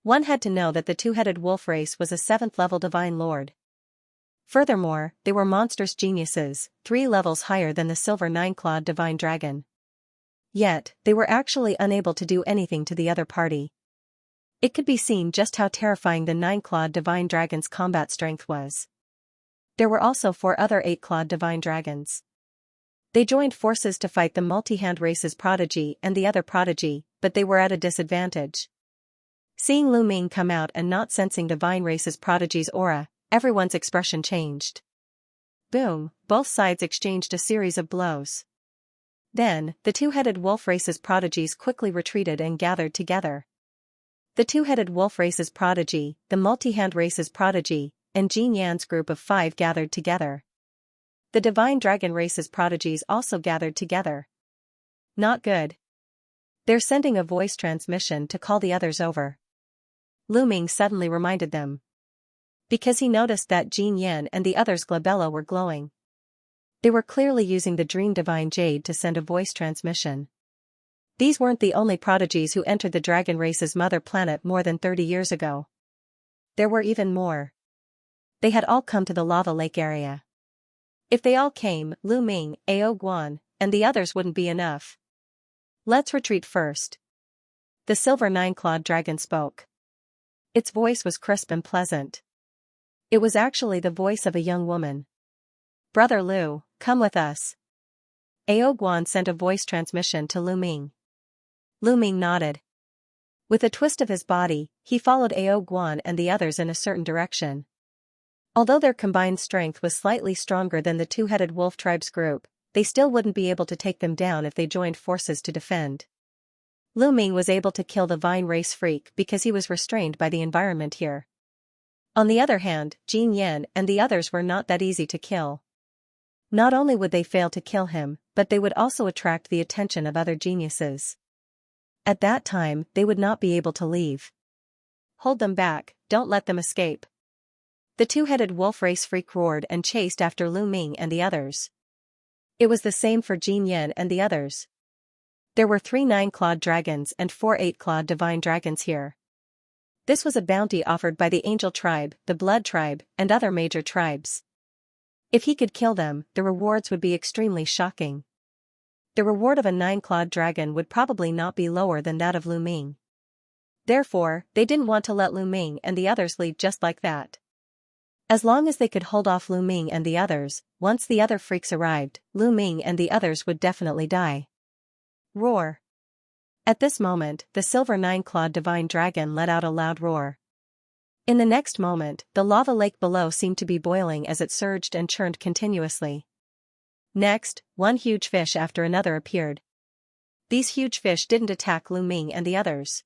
One had to know that the two-headed wolf race was a 7th-level divine lord. Furthermore, they were monstrous geniuses, 3 levels higher than the silver 9-clawed divine dragon. Yet, they were actually unable to do anything to the other party. It could be seen just how terrifying the 9-clawed divine dragon's combat strength was. There were also 4 other 8-clawed divine dragons. They joined forces to fight the multi-hand race's prodigy and the other prodigy, but they were at a disadvantage. Seeing Lu Ming come out and not sensing the Vine Race's prodigy's aura, everyone's expression changed. Boom, both sides exchanged a series of blows. Then, the two-headed wolf race's prodigies quickly retreated and gathered together. The two-headed wolf race's prodigy, the multi-hand race's prodigy, and Jin Yan's group of 5 gathered together. The divine dragon race's prodigies also gathered together. Not good. They're sending a voice transmission to call the others over. Lu Ming suddenly reminded them. Because he noticed that Jin Yan and the others' glabella were glowing. They were clearly using the Dream Divine Jade to send a voice transmission. These weren't the only prodigies who entered the dragon race's mother planet more than 30 years ago. There were even more. They had all come to the lava lake area. If they all came, Lu Ming, Ao Guan, and the others wouldn't be enough. Let's retreat first. The silver nine-clawed dragon spoke. Its voice was crisp and pleasant. It was actually the voice of a young woman. Brother Lu, come with us. Ao Guan sent a voice transmission to Lu Ming. Lu Ming nodded. With a twist of his body, he followed Ao Guan and the others in a certain direction. Although their combined strength was slightly stronger than the two-headed wolf tribe's group, they still wouldn't be able to take them down if they joined forces to defend. Lu Ming was able to kill the Vine Race freak because he was restrained by the environment here. On the other hand, Jin Yan and the others were not that easy to kill. Not only would they fail to kill him, but they would also attract the attention of other geniuses. At that time, they would not be able to leave. Hold them back, don't let them escape. The two-headed wolf race freak roared and chased after Lu Ming and the others. It was the same for Jin Yan and the others. There were 3 9-clawed dragons and 4 8-clawed divine dragons here. This was a bounty offered by the Angel tribe, the Blood tribe, and other major tribes. If he could kill them, the rewards would be extremely shocking. The reward of a 9-clawed dragon would probably not be lower than that of Lu Ming. Therefore, they didn't want to let Lu Ming and the others leave just like that. As long as they could hold off Lu Ming and the others, once the other freaks arrived, Lu Ming and the others would definitely die. Roar. At this moment, the silver 9-clawed divine dragon let out a loud roar. In the next moment, the lava lake below seemed to be boiling as it surged and churned continuously. Next, one huge fish after another appeared. These huge fish didn't attack Lu Ming and the others.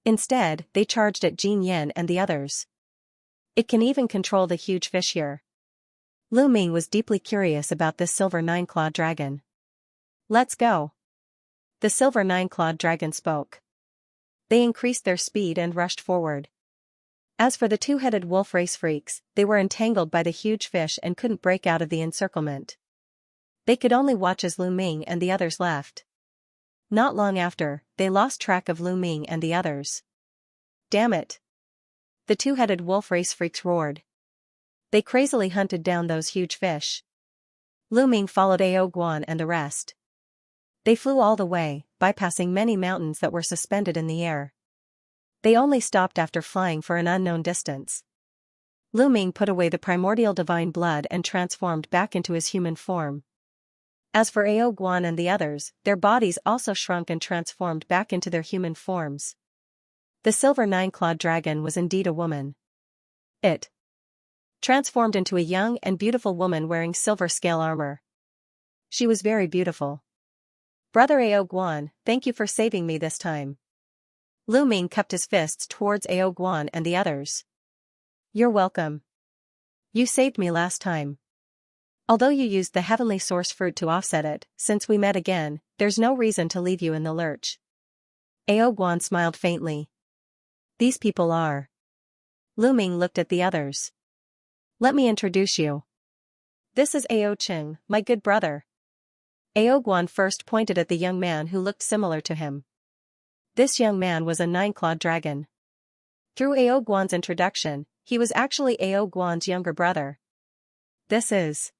Instead, they charged at Jin Yan and the others. It can even control the huge fish here. Lu Ming was deeply curious about this silver 9-clawed dragon. Let's go. The silver 9-clawed dragon spoke. They increased their speed and rushed forward. As for the two-headed wolf race freaks, they were entangled by the huge fish and couldn't break out of the encirclement. They could only watch as Lu Ming and the others left. Not long after, they lost track of Lu Ming and the others. Damn it! The two-headed wolf race freaks roared. They crazily hunted down those huge fish. Lu Ming followed Ao Guan and the rest. They flew all the way, bypassing many mountains that were suspended in the air. They only stopped after flying for an unknown distance. Lu Ming put away the primordial divine blood and transformed back into his human form. As for Ao Guan and the others, their bodies also shrunk and transformed back into their human forms. The silver 9-clawed dragon was indeed a woman. It transformed into a young and beautiful woman wearing silver scale armor. She was very beautiful. Brother Ao Guan, thank you for saving me this time. Lu Ming cupped his fists towards Ao Guan and the others. You're welcome. You saved me last time. Although you used the heavenly source fruit to offset it, since we met again, there's no reason to leave you in the lurch. Ao Guan smiled faintly. These people are. Lu Ming looked at the others. Let me introduce you. This is Ao Qing, my good brother. Ao Guan first pointed at the young man who looked similar to him. This young man was a 9-clawed dragon. Through Ao Guan's introduction, he was actually Ao Guan's younger brother. This is.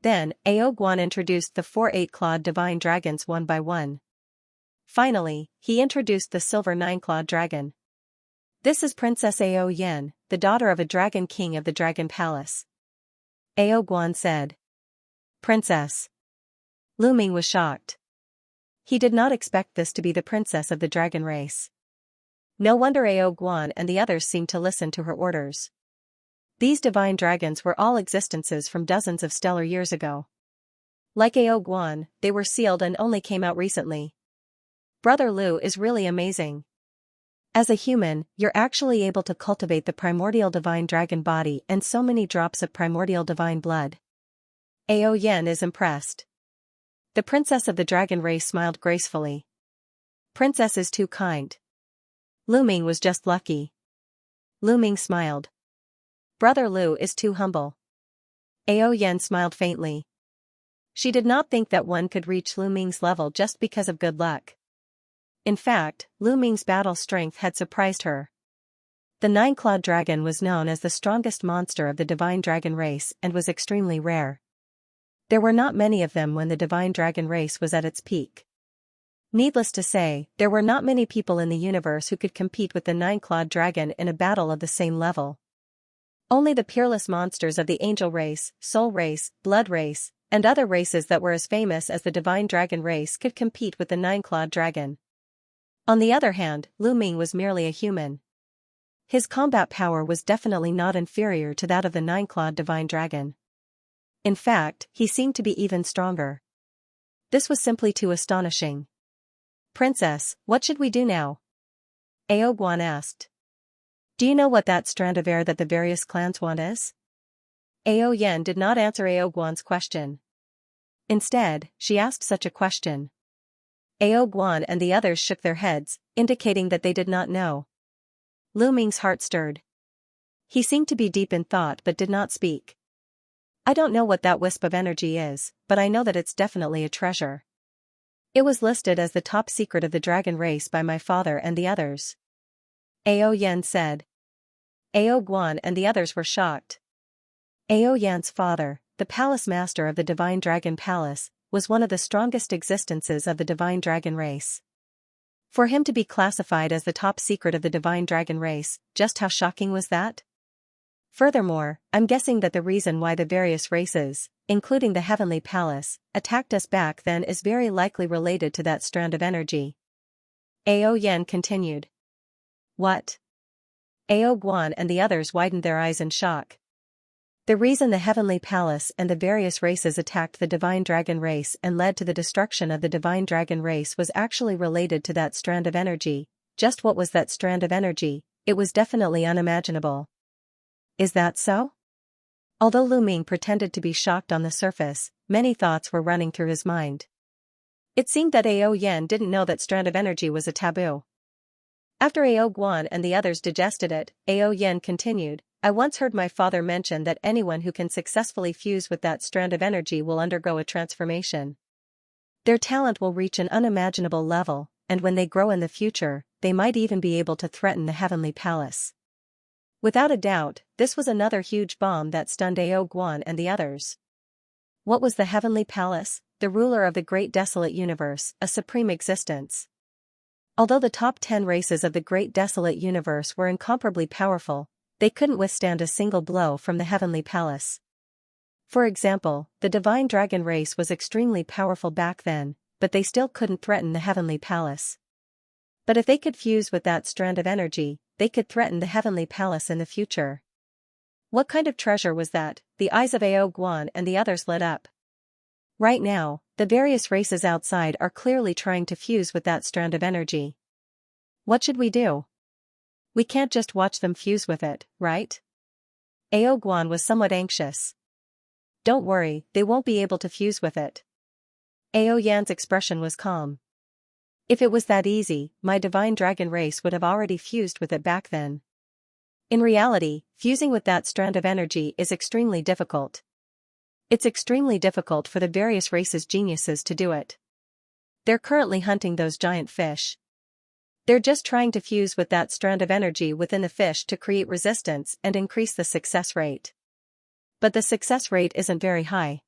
Then, Ao Guan introduced the 4 8-clawed divine dragons one by one. Finally, he introduced the silver 9-clawed dragon. This is Princess Ao Yen, the daughter of a dragon king of the Dragon Palace. Ao Guan said. Princess. Lu Ming was shocked. He did not expect this to be the princess of the dragon race. No wonder Ao Guan and the others seemed to listen to her orders. These divine dragons were all existences from dozens of stellar years ago. Like Ao Guan, they were sealed and only came out recently. Brother Lu is really amazing. As a human, you're actually able to cultivate the primordial divine dragon body and so many drops of primordial divine blood. Ao Yen is impressed. The princess of the dragon race smiled gracefully. Princess is too kind. Lu Ming was just lucky. Lu Ming smiled. Brother Lu is too humble. Ao Yen smiled faintly. She did not think that one could reach Lu Ming's level just because of good luck. In fact, Lu Ming's battle strength had surprised her. The nine-clawed dragon was known as the strongest monster of the divine dragon race and was extremely rare. There were not many of them when the divine dragon race was at its peak. Needless to say, there were not many people in the universe who could compete with the nine-clawed dragon in a battle of the same level. Only the peerless monsters of the angel race, soul race, blood race, and other races that were as famous as the divine dragon race could compete with the nine-clawed dragon. On the other hand, Lu Ming was merely a human. His combat power was definitely not inferior to that of the nine-clawed divine dragon. In fact, he seemed to be even stronger. This was simply too astonishing. Princess, what should we do now? Ao Guan asked. Do you know what that strand of air that the various clans want is? Ao Yen did not answer Ao Guan's question. Instead, she asked such a question. Ao Guan and the others shook their heads, indicating that they did not know. Lu Ming's heart stirred. He seemed to be deep in thought but did not speak. I don't know what that wisp of energy is, but I know that it's definitely a treasure. It was listed as the top secret of the dragon race by my father and the others. Ao Yen said. Ao Guan and the others were shocked. Ao Yan's father, the palace master of the divine dragon palace, was one of the strongest existences of the divine dragon race. For him to be classified as the top secret of the divine dragon race, just how shocking was that? Furthermore, I'm guessing that the reason why the various races, including the Heavenly Palace, attacked us back then is very likely related to that strand of energy. Ao Yen continued. What? Ao Guan and the others widened their eyes in shock. The reason the Heavenly Palace and the various races attacked the divine dragon race and led to the destruction of the divine dragon race was actually related to that strand of energy. Just what was that strand of energy? It was definitely unimaginable. Is that so? Although Lu Ming pretended to be shocked on the surface, many thoughts were running through his mind. It seemed that Ao Yen didn't know that strand of energy was a taboo. After Ao Guan and the others digested it, Ao Yen continued, I once heard my father mention that anyone who can successfully fuse with that strand of energy will undergo a transformation. Their talent will reach an unimaginable level, and when they grow in the future, they might even be able to threaten the Heavenly Palace. Without a doubt, this was another huge bomb that stunned Ao Guan and the others. What was the Heavenly Palace? The ruler of the great desolate universe, a supreme existence. Although the top 10 races of the great desolate universe were incomparably powerful, they couldn't withstand a single blow from the Heavenly Palace. For example, the divine dragon race was extremely powerful back then, but they still couldn't threaten the Heavenly Palace. But if they could fuse with that strand of energy, they could threaten the Heavenly Palace in the future. What kind of treasure was that? The eyes of Ao Guan and the others lit up. Right now, the various races outside are clearly trying to fuse with that strand of energy. What should we do? We can't just watch them fuse with it, right? Ao Guan was somewhat anxious. Don't worry, they won't be able to fuse with it. Ao Yan's expression was calm. If it was that easy, my divine dragon race would have already fused with it back then. In reality, fusing with that strand of energy is extremely difficult. It's extremely difficult for the various races' geniuses to do it. They're currently hunting those giant fish. They're just trying to fuse with that strand of energy within the fish to create resistance and increase the success rate. But the success rate isn't very high.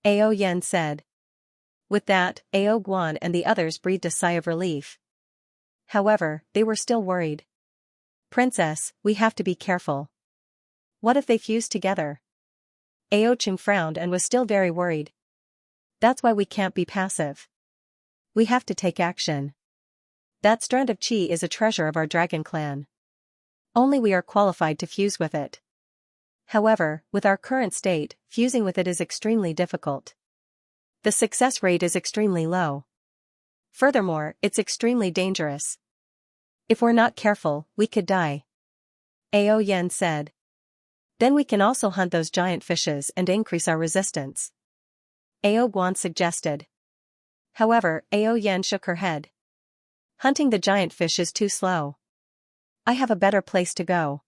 Ao Yen said. With that, Ao Guan and the others breathed a sigh of relief. However, they were still worried. Princess, we have to be careful. What if they fuse together? Ao Ching frowned and was still very worried. That's why we can't be passive. We have to take action. That strand of qi is a treasure of our dragon clan. Only we are qualified to fuse with it. However, with our current state, fusing with it is extremely difficult. The success rate is extremely low. Furthermore, it's extremely dangerous. If we're not careful, we could die. Ao Yan said. Then we can also hunt those giant fishes and increase our resistance. Ao Guan suggested. However, Ao Yan shook her head. Hunting the giant fish is too slow. I have a better place to go.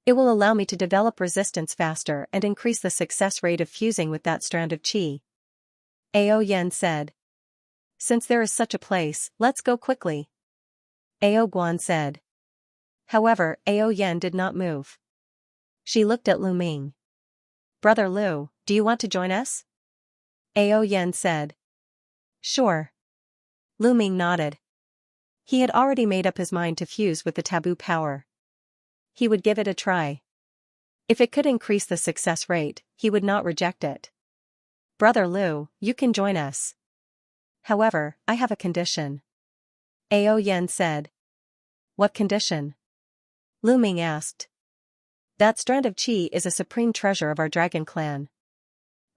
It will allow me to develop resistance faster and increase the success rate of fusing with that strand of qi. Ao Yan said. Since there is such a place, let's go quickly. Ao Guan said. However, Ao Yan did not move. She looked at Lu Ming. Brother Lu, do you want to join us? Ao Yan said. Sure. Lu Ming nodded. He had already made up his mind to fuse with the taboo power. He would give it a try. If it could increase the success rate, he would not reject it. Brother Lu, you can join us. However, I have a condition. Ao Yan said. What condition? Lu Ming asked. That strand of qi is a supreme treasure of our dragon clan.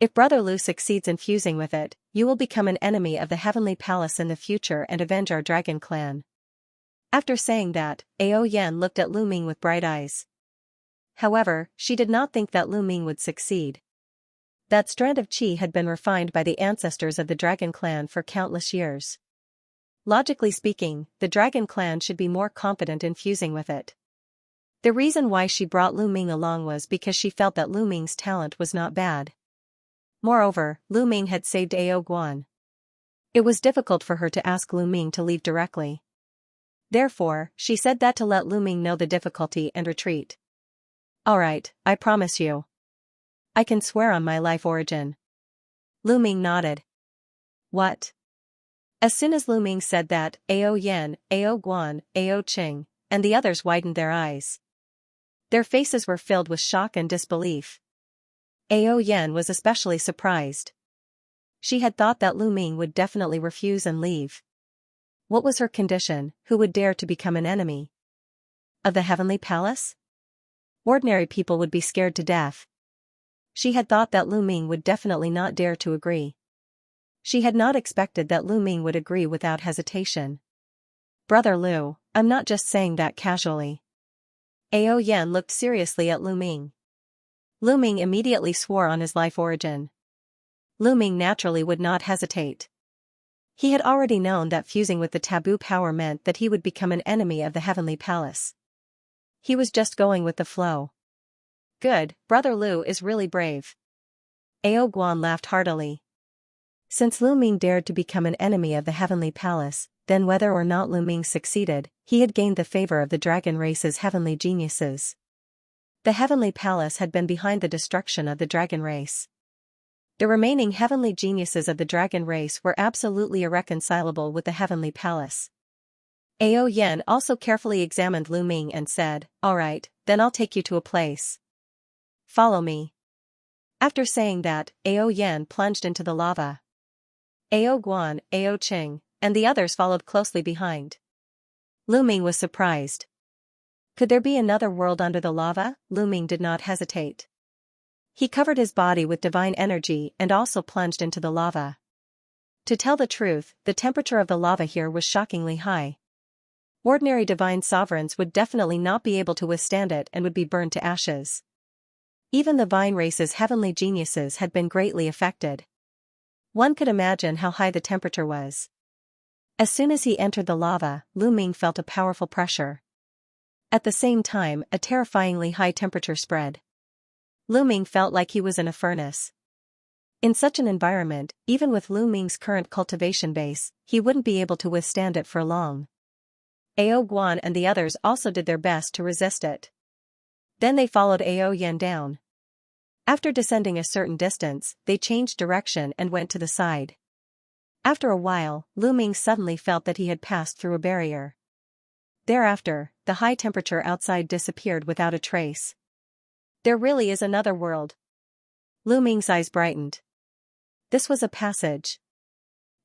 If Brother Lu succeeds in fusing with it, you will become an enemy of the Heavenly Palace in the future and avenge our dragon clan. After saying that, Ao Yan looked at Lu Ming with bright eyes. However, she did not think that Lu Ming would succeed. That strand of qi had been refined by the ancestors of the dragon clan for countless years. Logically speaking, the dragon clan should be more confident in fusing with it. The reason why she brought Lu Ming along was because she felt that Lu Ming's talent was not bad. Moreover, Lu Ming had saved Ao Guan. It was difficult for her to ask Lu Ming to leave directly. Therefore, she said that to let Lu Ming know the difficulty and retreat. Alright, I promise you. I can swear on my life origin. Lu Ming nodded. What? As soon as Lu Ming said that, Ao Yan, Ao Guan, Ao Qing, and the others widened their eyes. Their faces were filled with shock and disbelief. Ao Yan was especially surprised. She had thought that Lu Ming would definitely refuse and leave. What was her condition? Who would dare to become an enemy of the Heavenly Palace? Ordinary people would be scared to death. She had thought that Lu Ming would definitely not dare to agree. She had not expected that Lu Ming would agree without hesitation. Brother Lu, I'm not just saying that casually. Ao Yan looked seriously at Lu Ming. Lu Ming immediately swore on his life origin. Lu Ming naturally would not hesitate. He had already known that fusing with the taboo power meant that he would become an enemy of the Heavenly Palace. He was just going with the flow. Good, Brother Lu is really brave. Ao Guan laughed heartily. Since Lu Ming dared to become an enemy of the Heavenly Palace, then whether or not Lu Ming succeeded, he had gained the favor of the dragon race's heavenly geniuses. The Heavenly Palace had been behind the destruction of the dragon race. The remaining heavenly geniuses of the dragon race were absolutely irreconcilable with the Heavenly Palace. Ao Yan also carefully examined Lu Ming and said, Alright, then I'll take you to a place. Follow me. After saying that, Ao Yan plunged into the lava. Ao Guan, Ao Qing, and the others followed closely behind. Lu Ming was surprised. Could there be another world under the lava? Lu Ming did not hesitate. He covered his body with divine energy and also plunged into the lava. To tell the truth, the temperature of the lava here was shockingly high. Ordinary divine sovereigns would definitely not be able to withstand it and would be burned to ashes. Even the Vine race's heavenly geniuses had been greatly affected. One could imagine how high the temperature was. As soon as he entered the lava, Lu Ming felt a powerful pressure. At the same time, a terrifyingly high temperature spread. Lu Ming felt like he was in a furnace. In such an environment, even with Lu Ming's current cultivation base, he wouldn't be able to withstand it for long. Ao Guan and the others also did their best to resist it. Then they followed Ao Yan down. After descending a certain distance, they changed direction and went to the side. After a while, Lu Ming suddenly felt that he had passed through a barrier. Thereafter, the high temperature outside disappeared without a trace. There really is another world. Lu Ming's eyes brightened. This was a passage.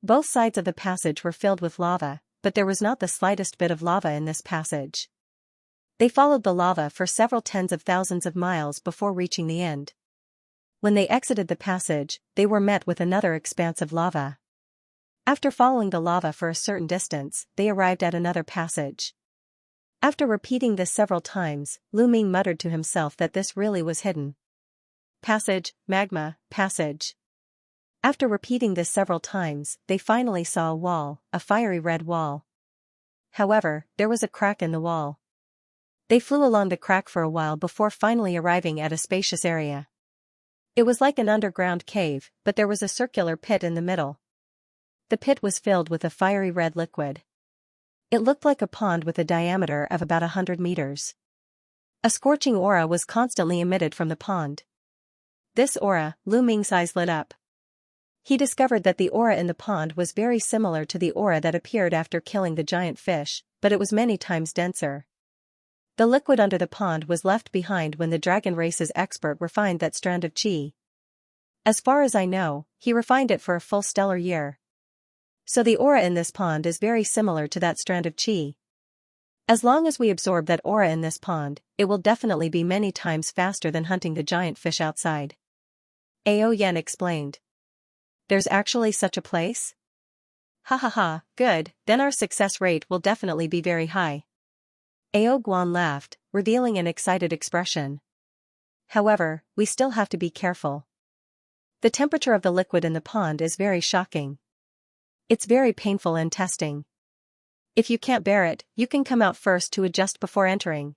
Both sides of the passage were filled with lava, but there was not the slightest bit of lava in this passage. They followed the lava for several tens of thousands of miles before reaching the end. When they exited the passage, they were met with another expanse of lava. After following the lava for a certain distance, they arrived at another passage. After repeating this several times, Lu Ming muttered to himself that this really was hidden. Passage, magma, passage. After repeating this several times, they finally saw a wall, a fiery red wall. However, there was a crack in the wall. They flew along the crack for a while before finally arriving at a spacious area. It was like an underground cave, but there was a circular pit in the middle. The pit was filled with a fiery red liquid. It looked like a pond with a diameter of about 100 meters. A scorching aura was constantly emitted from the pond. This aura, Lu Ming's eyes lit up. He discovered that the aura in the pond was very similar to the aura that appeared after killing the giant fish, but it was many times denser. The liquid under the pond was left behind when the dragon race's expert refined that strand of qi. As far as I know, he refined it for a full stellar year. So the aura in this pond is very similar to that strand of qi. As long as we absorb that aura in this pond, it will definitely be many times faster than hunting the giant fish outside. Ao Yen explained. There's actually such a place? Ha ha ha, good, then our success rate will definitely be very high. Ao Guan laughed, revealing an excited expression. However, we still have to be careful. The temperature of the liquid in the pond is very shocking. It's very painful and testing. If you can't bear it, you can come out first to adjust before entering.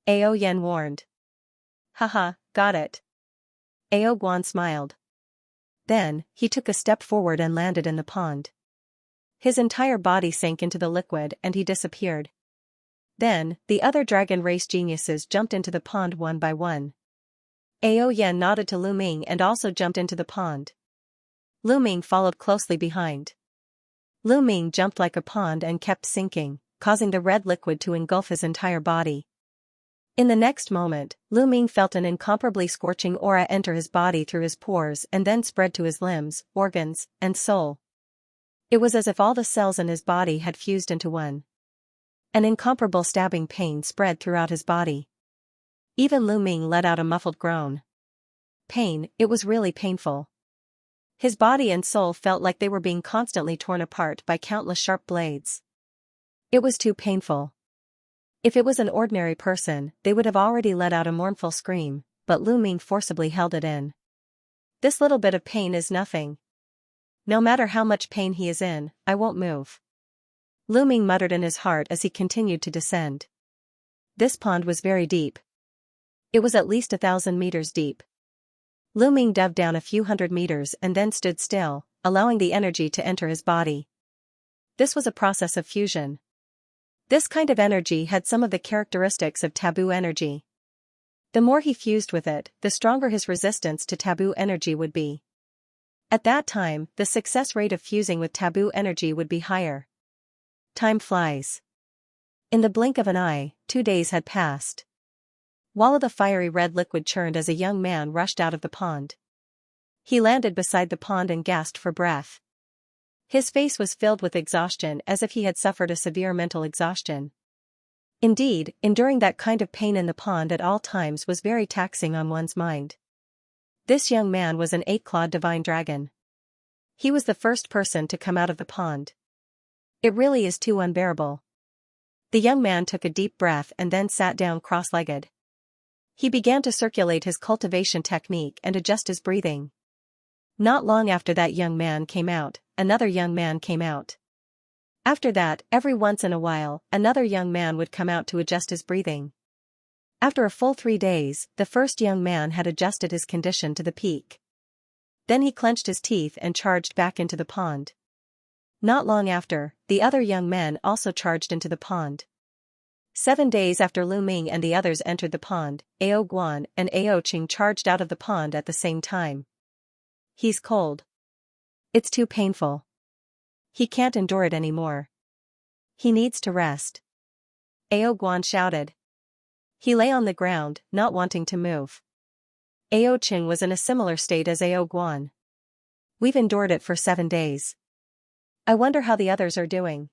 Ao Yen warned. Haha, got it. Ao Guan smiled. Then, he took a step forward and landed in the pond. His entire body sank into the liquid and he disappeared. Then, the other dragon race geniuses jumped into the pond one by one. Ao Yen nodded to Lu Ming and also jumped into the pond. Lu Ming followed closely behind. Lu Ming jumped like a pond and kept sinking, causing the red liquid to engulf his entire body. In the next moment, Lu Ming felt an incomparably scorching aura enter his body through his pores and then spread to his limbs, organs, and soul. It was as if all the cells in his body had fused into one. An incomparable stabbing pain spread throughout his body. Even Lu Ming let out a muffled groan. Pain, it was really painful. His body and soul felt like they were being constantly torn apart by countless sharp blades. It was too painful. If it was an ordinary person, they would have already let out a mournful scream, but Lu Ming forcibly held it in. This little bit of pain is nothing. No matter how much pain he is in, I won't move. Lu Ming muttered in his heart as he continued to descend. This pond was very deep. It was at least 1,000 meters deep. Lu Ming dove down a few hundred meters and then stood still, allowing the energy to enter his body. This was a process of fusion. This kind of energy had some of the characteristics of taboo energy. The more he fused with it, the stronger his resistance to taboo energy would be. At that time, the success rate of fusing with taboo energy would be higher. Time flies. In the blink of an eye, 2 days had passed. Wall of the fiery red liquid churned as a young man rushed out of the pond. He landed beside the pond and gasped for breath. His face was filled with exhaustion as if he had suffered a severe mental exhaustion. Indeed, enduring that kind of pain in the pond at all times was very taxing on one's mind. This young man was an 8-clawed divine dragon. He was the first person to come out of the pond. It really is too unbearable. The young man took a deep breath and then sat down cross-legged. He began to circulate his cultivation technique and adjust his breathing. Not long after that young man came out, another young man came out. After that, every once in a while, another young man would come out to adjust his breathing. After a full 3 days, the first young man had adjusted his condition to the peak. Then he clenched his teeth and charged back into the pond. Not long after, the other young men also charged into the pond. 7 days after Lu Ming and the others entered the pond, Ao Guan and Ao Qing charged out of the pond at the same time. He's cold. It's too painful. He can't endure it anymore. He needs to rest. Ao Guan shouted. He lay on the ground, not wanting to move. Ao Qing was in a similar state as Ao Guan. We've endured it for 7 days. I wonder how the others are doing.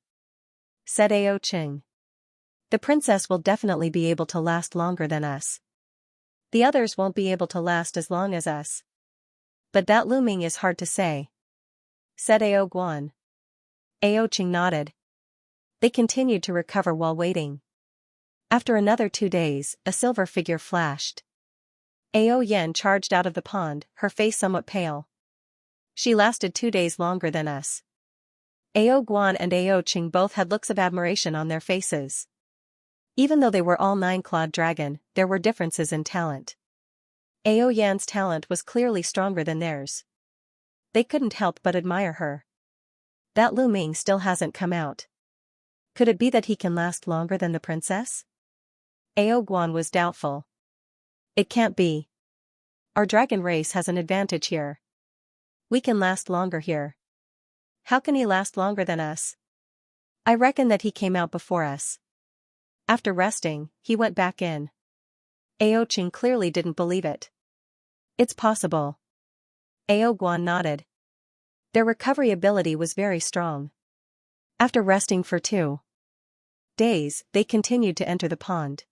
said Ao Qing. The princess will definitely be able to last longer than us. The others won't be able to last as long as us. But that Luming is hard to say, said Ao Guan. Ao Qing nodded. They continued to recover while waiting. After another 2 days, a silver figure flashed. Ao Yen charged out of the pond, her face somewhat pale. She lasted 2 days longer than us. Ao Guan and Ao Qing both had looks of admiration on their faces. Even though they were all 9-clawed dragon, there were differences in talent. Ao Yan's talent was clearly stronger than theirs. They couldn't help but admire her. That Lu Ming still hasn't come out. Could it be that he can last longer than the princess? Ao Guan was doubtful. It can't be. Our dragon race has an advantage here. We can last longer here. How can he last longer than us? I reckon that he came out before us. After resting, he went back in. Ao Qing clearly didn't believe it. It's possible. Ao Guan nodded. Their recovery ability was very strong. After resting for 2 days, they continued to enter the pond.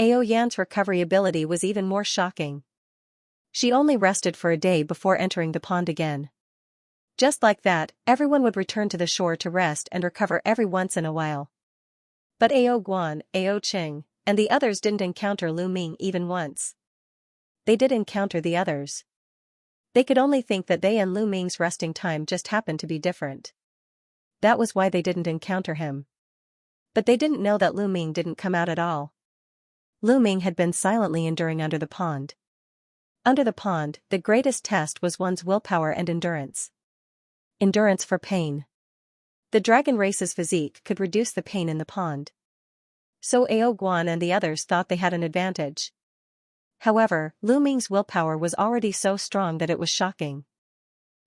Ao Yan's recovery ability was even more shocking. She only rested for a day before entering the pond again. Just like that, everyone would return to the shore to rest and recover every once in a while. But Ao Guan, Ao Qing, and the others didn't encounter Lu Ming even once. They did encounter the others. They could only think that they and Lu Ming's resting time just happened to be different. That was why they didn't encounter him. But they didn't know that Lu Ming didn't come out at all. Lu Ming had been silently enduring under the pond. Under the pond, the greatest test was one's willpower and endurance. Endurance for pain. The dragon race's physique could reduce the pain in the pond. So Ao Guan and the others thought they had an advantage. However, Lu Ming's willpower was already so strong that it was shocking.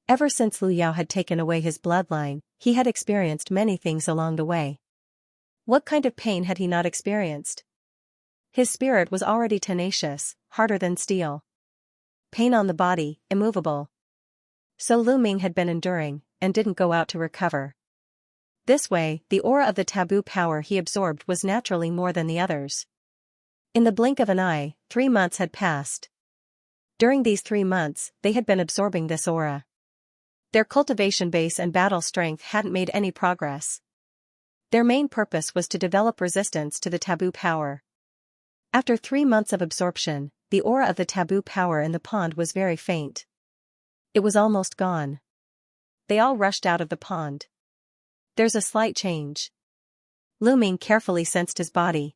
Ever since Lu Yao had taken away his bloodline, he had experienced many things along the way. What kind of pain had he not experienced? His spirit was already tenacious, harder than steel. Pain on the body, immovable. So Lu Ming had been enduring, and didn't go out to recover. This way, the aura of the taboo power he absorbed was naturally more than the others. In the blink of an eye, 3 months had passed. During these 3 months, they had been absorbing this aura. Their cultivation base and battle strength hadn't made any progress. Their main purpose was to develop resistance to the taboo power. After 3 months of absorption, the aura of the taboo power in the pond was very faint. It was almost gone. They all rushed out of the pond. There's a slight change. Lu Ming carefully sensed his body.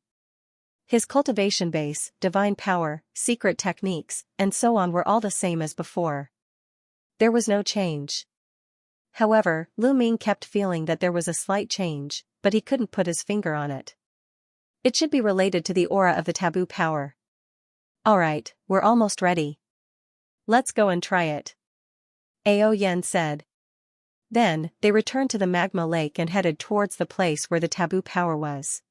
His cultivation base, divine power, secret techniques, and so on were all the same as before. There was no change. However, Lu Ming kept feeling that there was a slight change, but he couldn't put his finger on it. It should be related to the aura of the taboo power. Alright, we're almost ready. Let's go and try it. Ao Yen said. Then, they returned to the magma lake and headed towards the place where the taboo power was.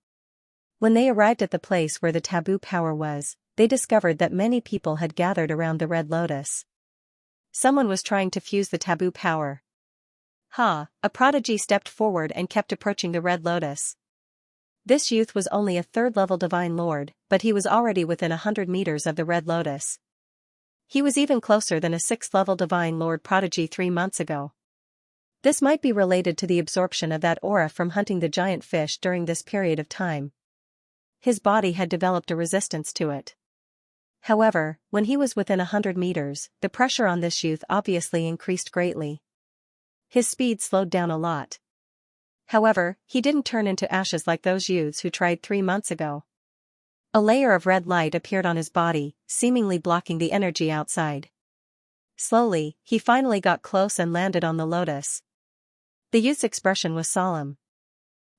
When they arrived at the place where the taboo power was, they discovered that many people had gathered around the red lotus. Someone was trying to fuse the taboo power. A prodigy stepped forward and kept approaching the red lotus. This youth was only a 3rd-level divine lord, but he was already within 100 meters of the red lotus. He was even closer than a 6th-level divine lord prodigy 3 months ago. This might be related to the absorption of that aura from hunting the giant fish during this period of time. His body had developed a resistance to it. However, when he was within 100 meters, the pressure on this youth obviously increased greatly. His speed slowed down a lot. However, he didn't turn into ashes like those youths who tried 3 months ago. A layer of red light appeared on his body, seemingly blocking the energy outside. Slowly, he finally got close and landed on the lotus. The youth's expression was solemn.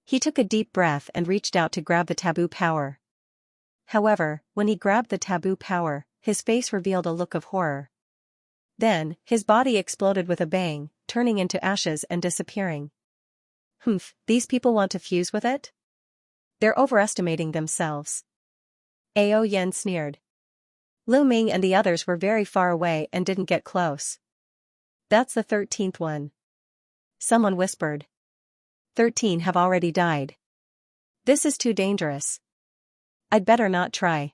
He took a deep breath and reached out to grab the taboo power. However, when he grabbed the taboo power, his face revealed a look of horror. Then, his body exploded with a bang, turning into ashes and disappearing. These people want to fuse with it? They're overestimating themselves. Ao Yen sneered. Lu Ming and the others were very far away and didn't get close. That's the 13th one. Someone whispered. 13 have already died. This is too dangerous. I'd better not try.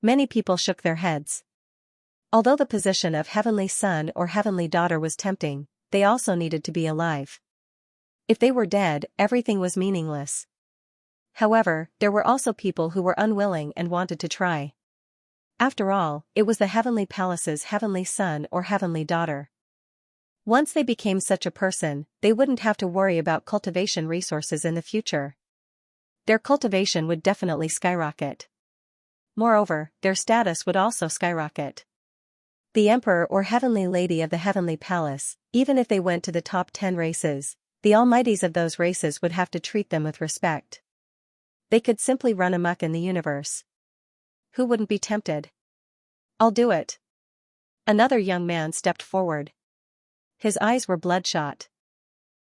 Many people shook their heads. Although the position of heavenly son or heavenly daughter was tempting, they also needed to be alive. If they were dead, everything was meaningless. However, there were also people who were unwilling and wanted to try. After all, it was the heavenly palace's heavenly son or heavenly daughter. Once they became such a person, they wouldn't have to worry about cultivation resources in the future. Their cultivation would definitely skyrocket. Moreover, their status would also skyrocket. The emperor or heavenly lady of the heavenly palace, even if they went to the top 10 races, the almighties of those races would have to treat them with respect. They could simply run amok in the universe. Who wouldn't be tempted? I'll do it. Another young man stepped forward. His eyes were bloodshot.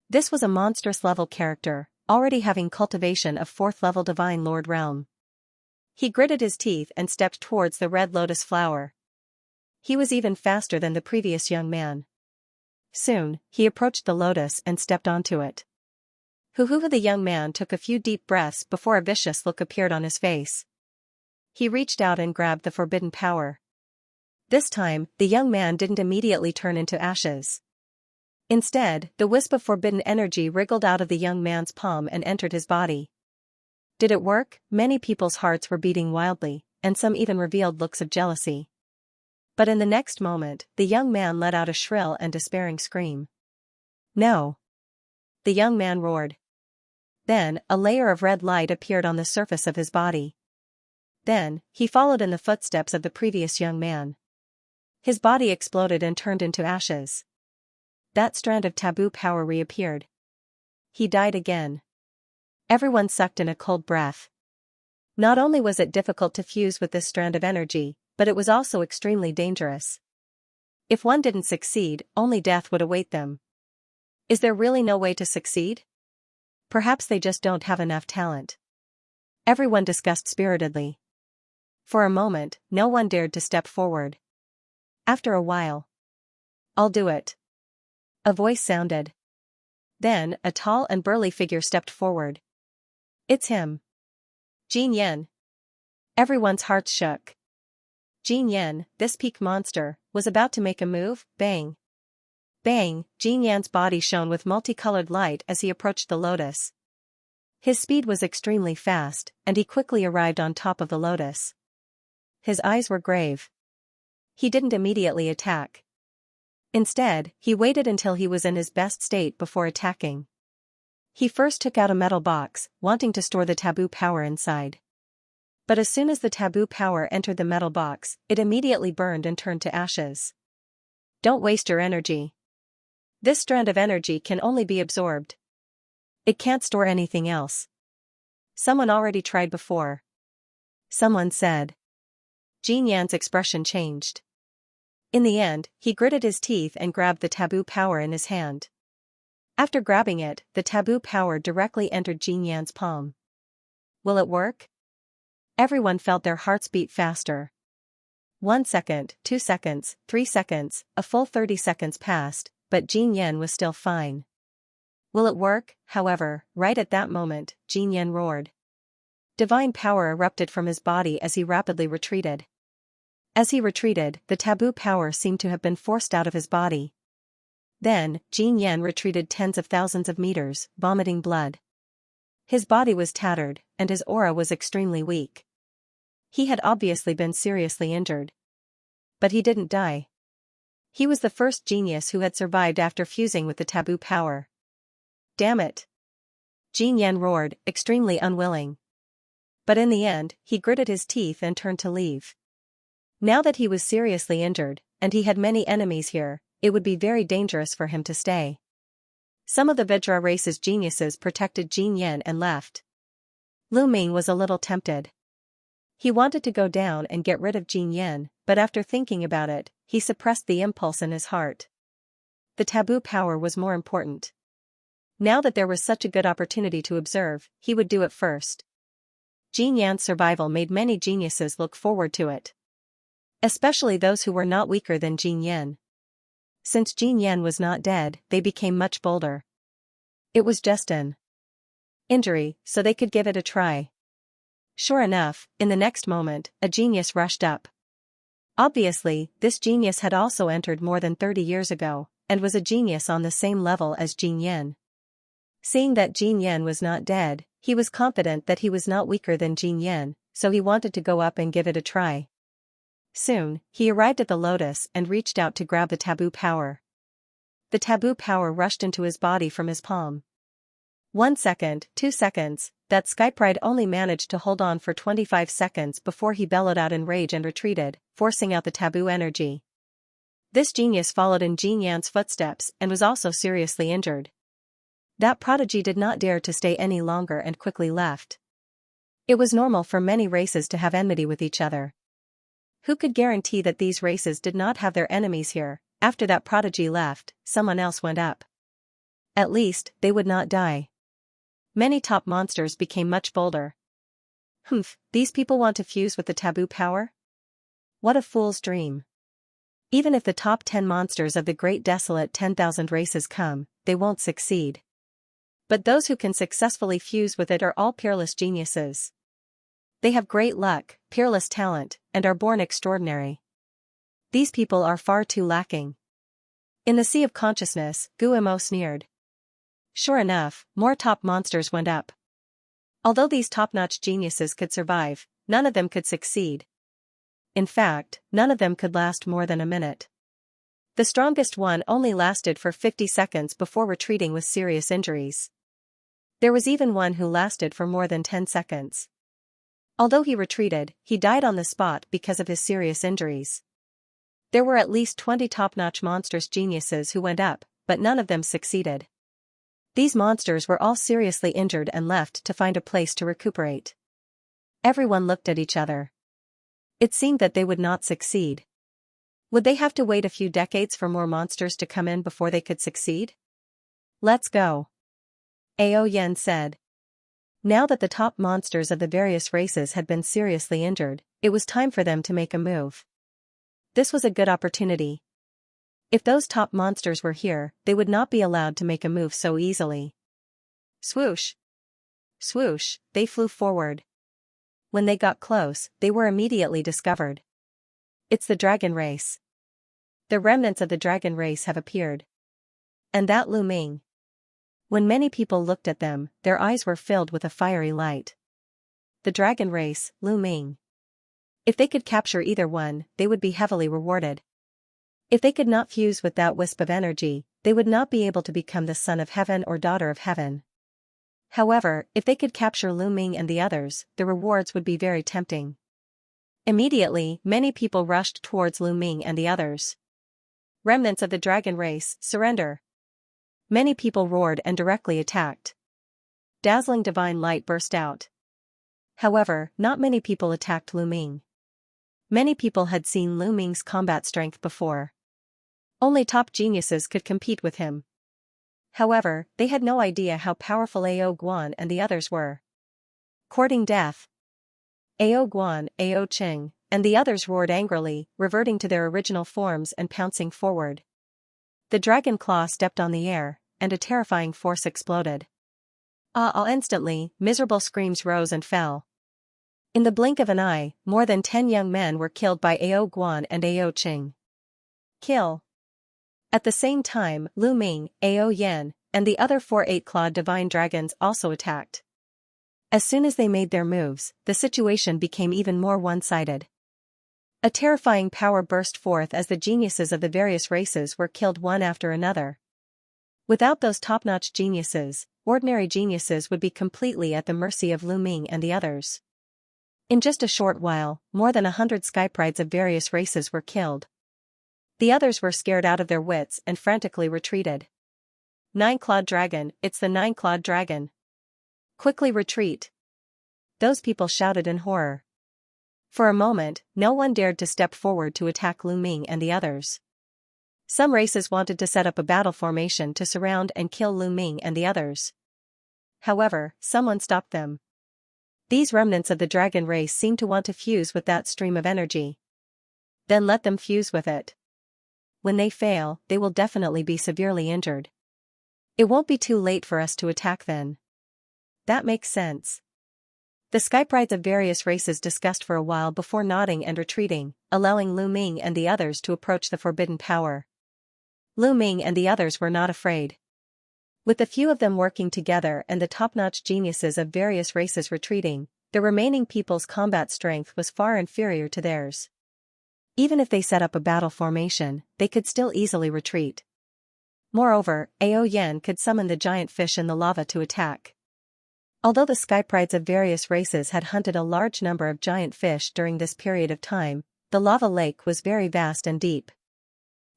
This was a monstrous level character, already having cultivation of 4th level divine lord realm. He gritted his teeth and stepped towards the red lotus flower. He was even faster than the previous young man. Soon, he approached the lotus and stepped onto it. The young man took a few deep breaths before a vicious look appeared on his face. He reached out and grabbed the forbidden power. This time, the young man didn't immediately turn into ashes. Instead, the wisp of forbidden energy wriggled out of the young man's palm and entered his body. Did it work? Many people's hearts were beating wildly, and some even revealed looks of jealousy. But in the next moment, the young man let out a shrill and despairing scream. No! The young man roared. Then, a layer of red light appeared on the surface of his body. Then, he followed in the footsteps of the previous young man. His body exploded and turned into ashes. That strand of taboo power reappeared. He died again. Everyone sucked in a cold breath. Not only was it difficult to fuse with this strand of energy, but it was also extremely dangerous. If one didn't succeed, only death would await them. Is there really no way to succeed? Perhaps they just don't have enough talent. Everyone discussed spiritedly. For a moment, no one dared to step forward. After a while, I'll do it. A voice sounded. Then, a tall and burly figure stepped forward. It's him. Jin Yen. Everyone's hearts shook. Jin Yen, this peak monster, was about to make a move. Bang! Bang! Jin Yan's body shone with multicolored light as he approached the lotus. His speed was extremely fast, and he quickly arrived on top of the lotus. His eyes were grave. He didn't immediately attack. Instead, he waited until he was in his best state before attacking. He first took out a metal box, wanting to store the taboo power inside. But as soon as the taboo power entered the metal box, it immediately burned and turned to ashes. Don't waste your energy. This strand of energy can only be absorbed. It can't store anything else. Someone already tried before. Someone said. Jin Yan's expression changed. In the end, he gritted his teeth and grabbed the taboo power in his hand. After grabbing it, the taboo power directly entered Jin Yan's palm. Will it work? Everyone felt their hearts beat faster. 1 second, 2 seconds, 3 seconds, a full 30 seconds passed, but Jin Yan was still fine. Will it work? However, right at that moment, Jin Yan roared. Divine power erupted from his body as he rapidly retreated. As he retreated, the taboo power seemed to have been forced out of his body. Then, Jin Yan retreated tens of thousands of meters, vomiting blood. His body was tattered, and his aura was extremely weak. He had obviously been seriously injured. But he didn't die. He was the first genius who had survived after fusing with the taboo power. Damn it! Jin Yan roared, extremely unwilling. But in the end, he gritted his teeth and turned to leave. Now that he was seriously injured, and he had many enemies here, it would be very dangerous for him to stay. Some of the Vajra race's geniuses protected Jin Yan and left. Lu Ming was a little tempted. He wanted to go down and get rid of Jin Yan, but after thinking about it, he suppressed the impulse in his heart. The taboo power was more important. Now that there was such a good opportunity to observe, he would do it first. Jin Yan's survival made many geniuses look forward to it. Especially those who were not weaker than Jin Yan. Since Jin Yan was not dead, they became much bolder. It was just an injury, so they could give it a try. Sure enough, in the next moment, a genius rushed up. Obviously, this genius had also entered more than 30 years ago, and was a genius on the same level as Jin Yen. Seeing that Jin Yen was not dead, he was confident that he was not weaker than Jin Yen, so he wanted to go up and give it a try. Soon, he arrived at the lotus and reached out to grab the taboo power. The taboo power rushed into his body from his palm. 1 second, 2 seconds, that Skypride only managed to hold on for 25 seconds before he bellowed out in rage and retreated, forcing out the taboo energy. This genius followed in Jin Yan's footsteps and was also seriously injured. That prodigy did not dare to stay any longer and quickly left. It was normal for many races to have enmity with each other. Who could guarantee that these races did not have their enemies here? After that prodigy left, someone else went up. At least, they would not die. Many top monsters became much bolder. These people want to fuse with the taboo power? What a fool's dream. Even if the top 10 monsters of the great desolate 10,000 races come, they won't succeed. But those who can successfully fuse with it are all peerless geniuses. They have great luck, peerless talent, and are born extraordinary. These people are far too lacking. In the sea of consciousness, Guillemot sneered. Sure enough, more top monsters went up. Although these top-notch geniuses could survive, none of them could succeed. In fact, none of them could last more than a minute. The strongest one only lasted for 50 seconds before retreating with serious injuries. There was even one who lasted for more than 10 seconds. Although he retreated, he died on the spot because of his serious injuries. There were at least 20 top-notch monstrous geniuses who went up, but none of them succeeded. These monsters were all seriously injured and left to find a place to recuperate. Everyone looked at each other. It seemed that they would not succeed. Would they have to wait a few decades for more monsters to come in before they could succeed? Let's go. Ao Yen said. Now that the top monsters of the various races had been seriously injured, it was time for them to make a move. This was a good opportunity. If those top monsters were here, they would not be allowed to make a move so easily. Swoosh! Swoosh, they flew forward. When they got close, they were immediately discovered. It's the dragon race. The remnants of the dragon race have appeared. And that Lu Ming. When many people looked at them, their eyes were filled with a fiery light. The dragon race, Lu Ming. If they could capture either one, they would be heavily rewarded. If they could not fuse with that wisp of energy, they would not be able to become the son of heaven or daughter of heaven. However, if they could capture Lu Ming and the others, the rewards would be very tempting. Immediately, many people rushed towards Lu Ming and the others. Remnants of the dragon race, surrender! Many people roared and directly attacked. Dazzling divine light burst out. However, not many people attacked Lu Ming. Many people had seen Lu Ming's combat strength before. Only top geniuses could compete with him. However, they had no idea how powerful Ao Guan and the others were. Courting death. Ao Guan, Ao Qing, and the others roared angrily, reverting to their original forms and pouncing forward. The dragon claw stepped on the air, and a terrifying force exploded. Instantly, miserable screams rose and fell. In the blink of an eye, more than 10 young men were killed by Ao Guan and Ao Qing. Kill. At the same time, Lu Ming, Ao Yen, and the other 4 8-clawed divine dragons also attacked. As soon as they made their moves, the situation became even more one-sided. A terrifying power burst forth as the geniuses of the various races were killed one after another. Without those top-notch geniuses, ordinary geniuses would be completely at the mercy of Lu Ming and the others. In just a short while, more than 100 Skyprides of various races were killed. The others were scared out of their wits and frantically retreated. 9-clawed dragon, it's the 9-clawed dragon. Quickly retreat. Those people shouted in horror. For a moment, no one dared to step forward to attack Lu Ming and the others. Some races wanted to set up a battle formation to surround and kill Lu Ming and the others. However, someone stopped them. These remnants of the dragon race seem to want to fuse with that stream of energy. Then let them fuse with it. When they fail, they will definitely be severely injured. It won't be too late for us to attack then. that makes sense. The skyprides of various races discussed for a while before nodding and retreating, allowing Lu Ming and the others to approach the forbidden power. Lu Ming and the others were not afraid. With the few of them working together and the top-notch geniuses of various races retreating, the remaining people's combat strength was far inferior to theirs. Even if they set up a battle formation, they could still easily retreat. Moreover, Ao Yan could summon the giant fish in the lava to attack. Although the skyprides of various races had hunted a large number of giant fish during this period of time, the lava lake was very vast and deep.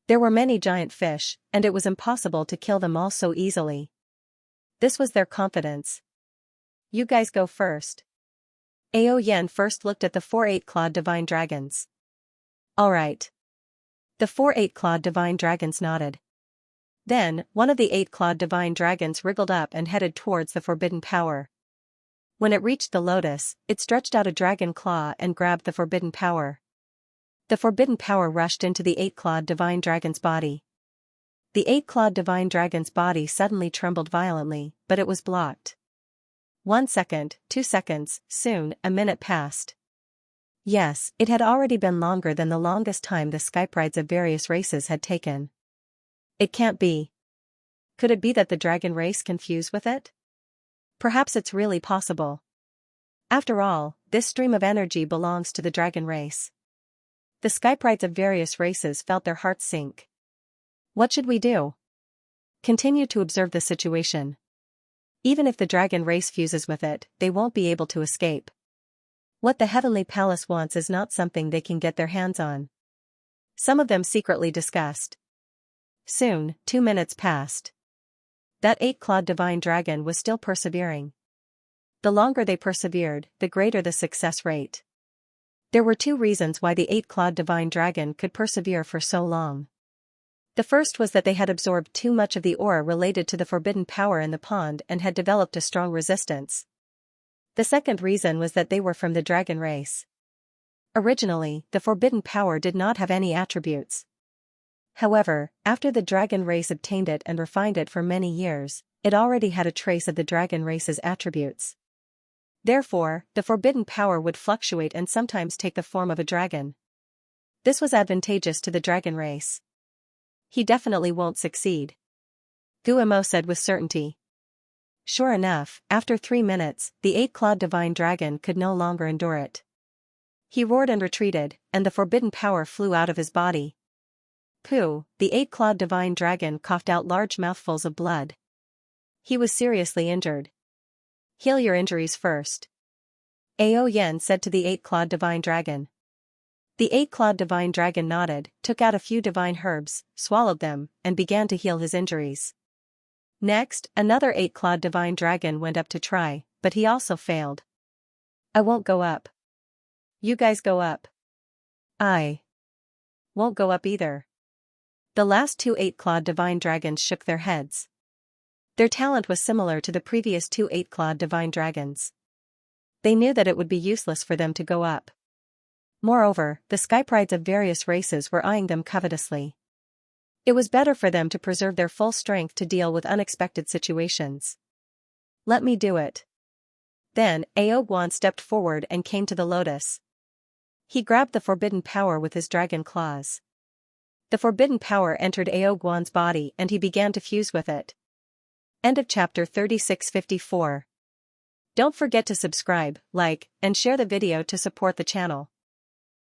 There were many giant fish, and it was impossible to kill them all so easily. This was their confidence. You guys go first. Ao Yan first looked at the 4 8-clawed divine dragons. Alright. The 4 8-clawed divine dragons nodded. Then, one of the 8-clawed divine dragons wriggled up and headed towards the forbidden power. When it reached the lotus, it stretched out a dragon claw and grabbed the forbidden power. The forbidden power rushed into the 8-clawed divine dragon's body. The 8-clawed divine dragon's body suddenly trembled violently, but it was blocked. 1 second, 2 seconds, soon, a minute passed. Yes, it had already been longer than the longest time the skyprides of various races had taken. It can't be. Could it be that the dragon race can fuse with it? Perhaps it's really possible. After all, this stream of energy belongs to the dragon race. The skyprides of various races felt their hearts sink. What should we do? Continue to observe the situation. Even if the dragon race fuses with it, they won't be able to escape. What the Heavenly Palace wants is not something they can get their hands on. Some of them secretly discussed. Soon, 2 minutes passed. That 8-clawed divine dragon was still persevering. The longer they persevered, the greater the success rate. There were 2 reasons why the 8-clawed divine dragon could persevere for so long. The first was that they had absorbed too much of the aura related to the forbidden power in the pond and had developed a strong resistance. The second reason was that they were from the dragon race. Originally, the forbidden power did not have any attributes. However, after the dragon race obtained it and refined it for many years, it already had a trace of the dragon race's attributes. Therefore, the forbidden power would fluctuate and sometimes take the form of a dragon. This was advantageous to the dragon race. He definitely won't succeed, Guillemot said with certainty. Sure enough, after 3 minutes, the 8-clawed divine dragon could no longer endure it. He roared and retreated, and the forbidden power flew out of his body. Pooh, the 8-clawed divine dragon coughed out large mouthfuls of blood. He was seriously injured. Heal your injuries first, Ao Yan said to the 8-clawed divine dragon. The 8-clawed divine dragon nodded, took out a few divine herbs, swallowed them, and began to heal his injuries. Next, another 8-clawed divine dragon went up to try, but he also failed. I won't go up. You guys go up. I won't go up either. The last 2 8-clawed divine dragons shook their heads. Their talent was similar to the previous 2 8-clawed divine dragons. They knew that it would be useless for them to go up. Moreover, the skyprides of various races were eyeing them covetously. It was better for them to preserve their full strength to deal with unexpected situations. Let me do it. Then, Ao Guan stepped forward and came to the lotus. He grabbed the forbidden power with his dragon claws. The forbidden power entered Ao Guan's body and he began to fuse with it. End of chapter 3654. Don't forget to subscribe, like, and share the video to support the channel.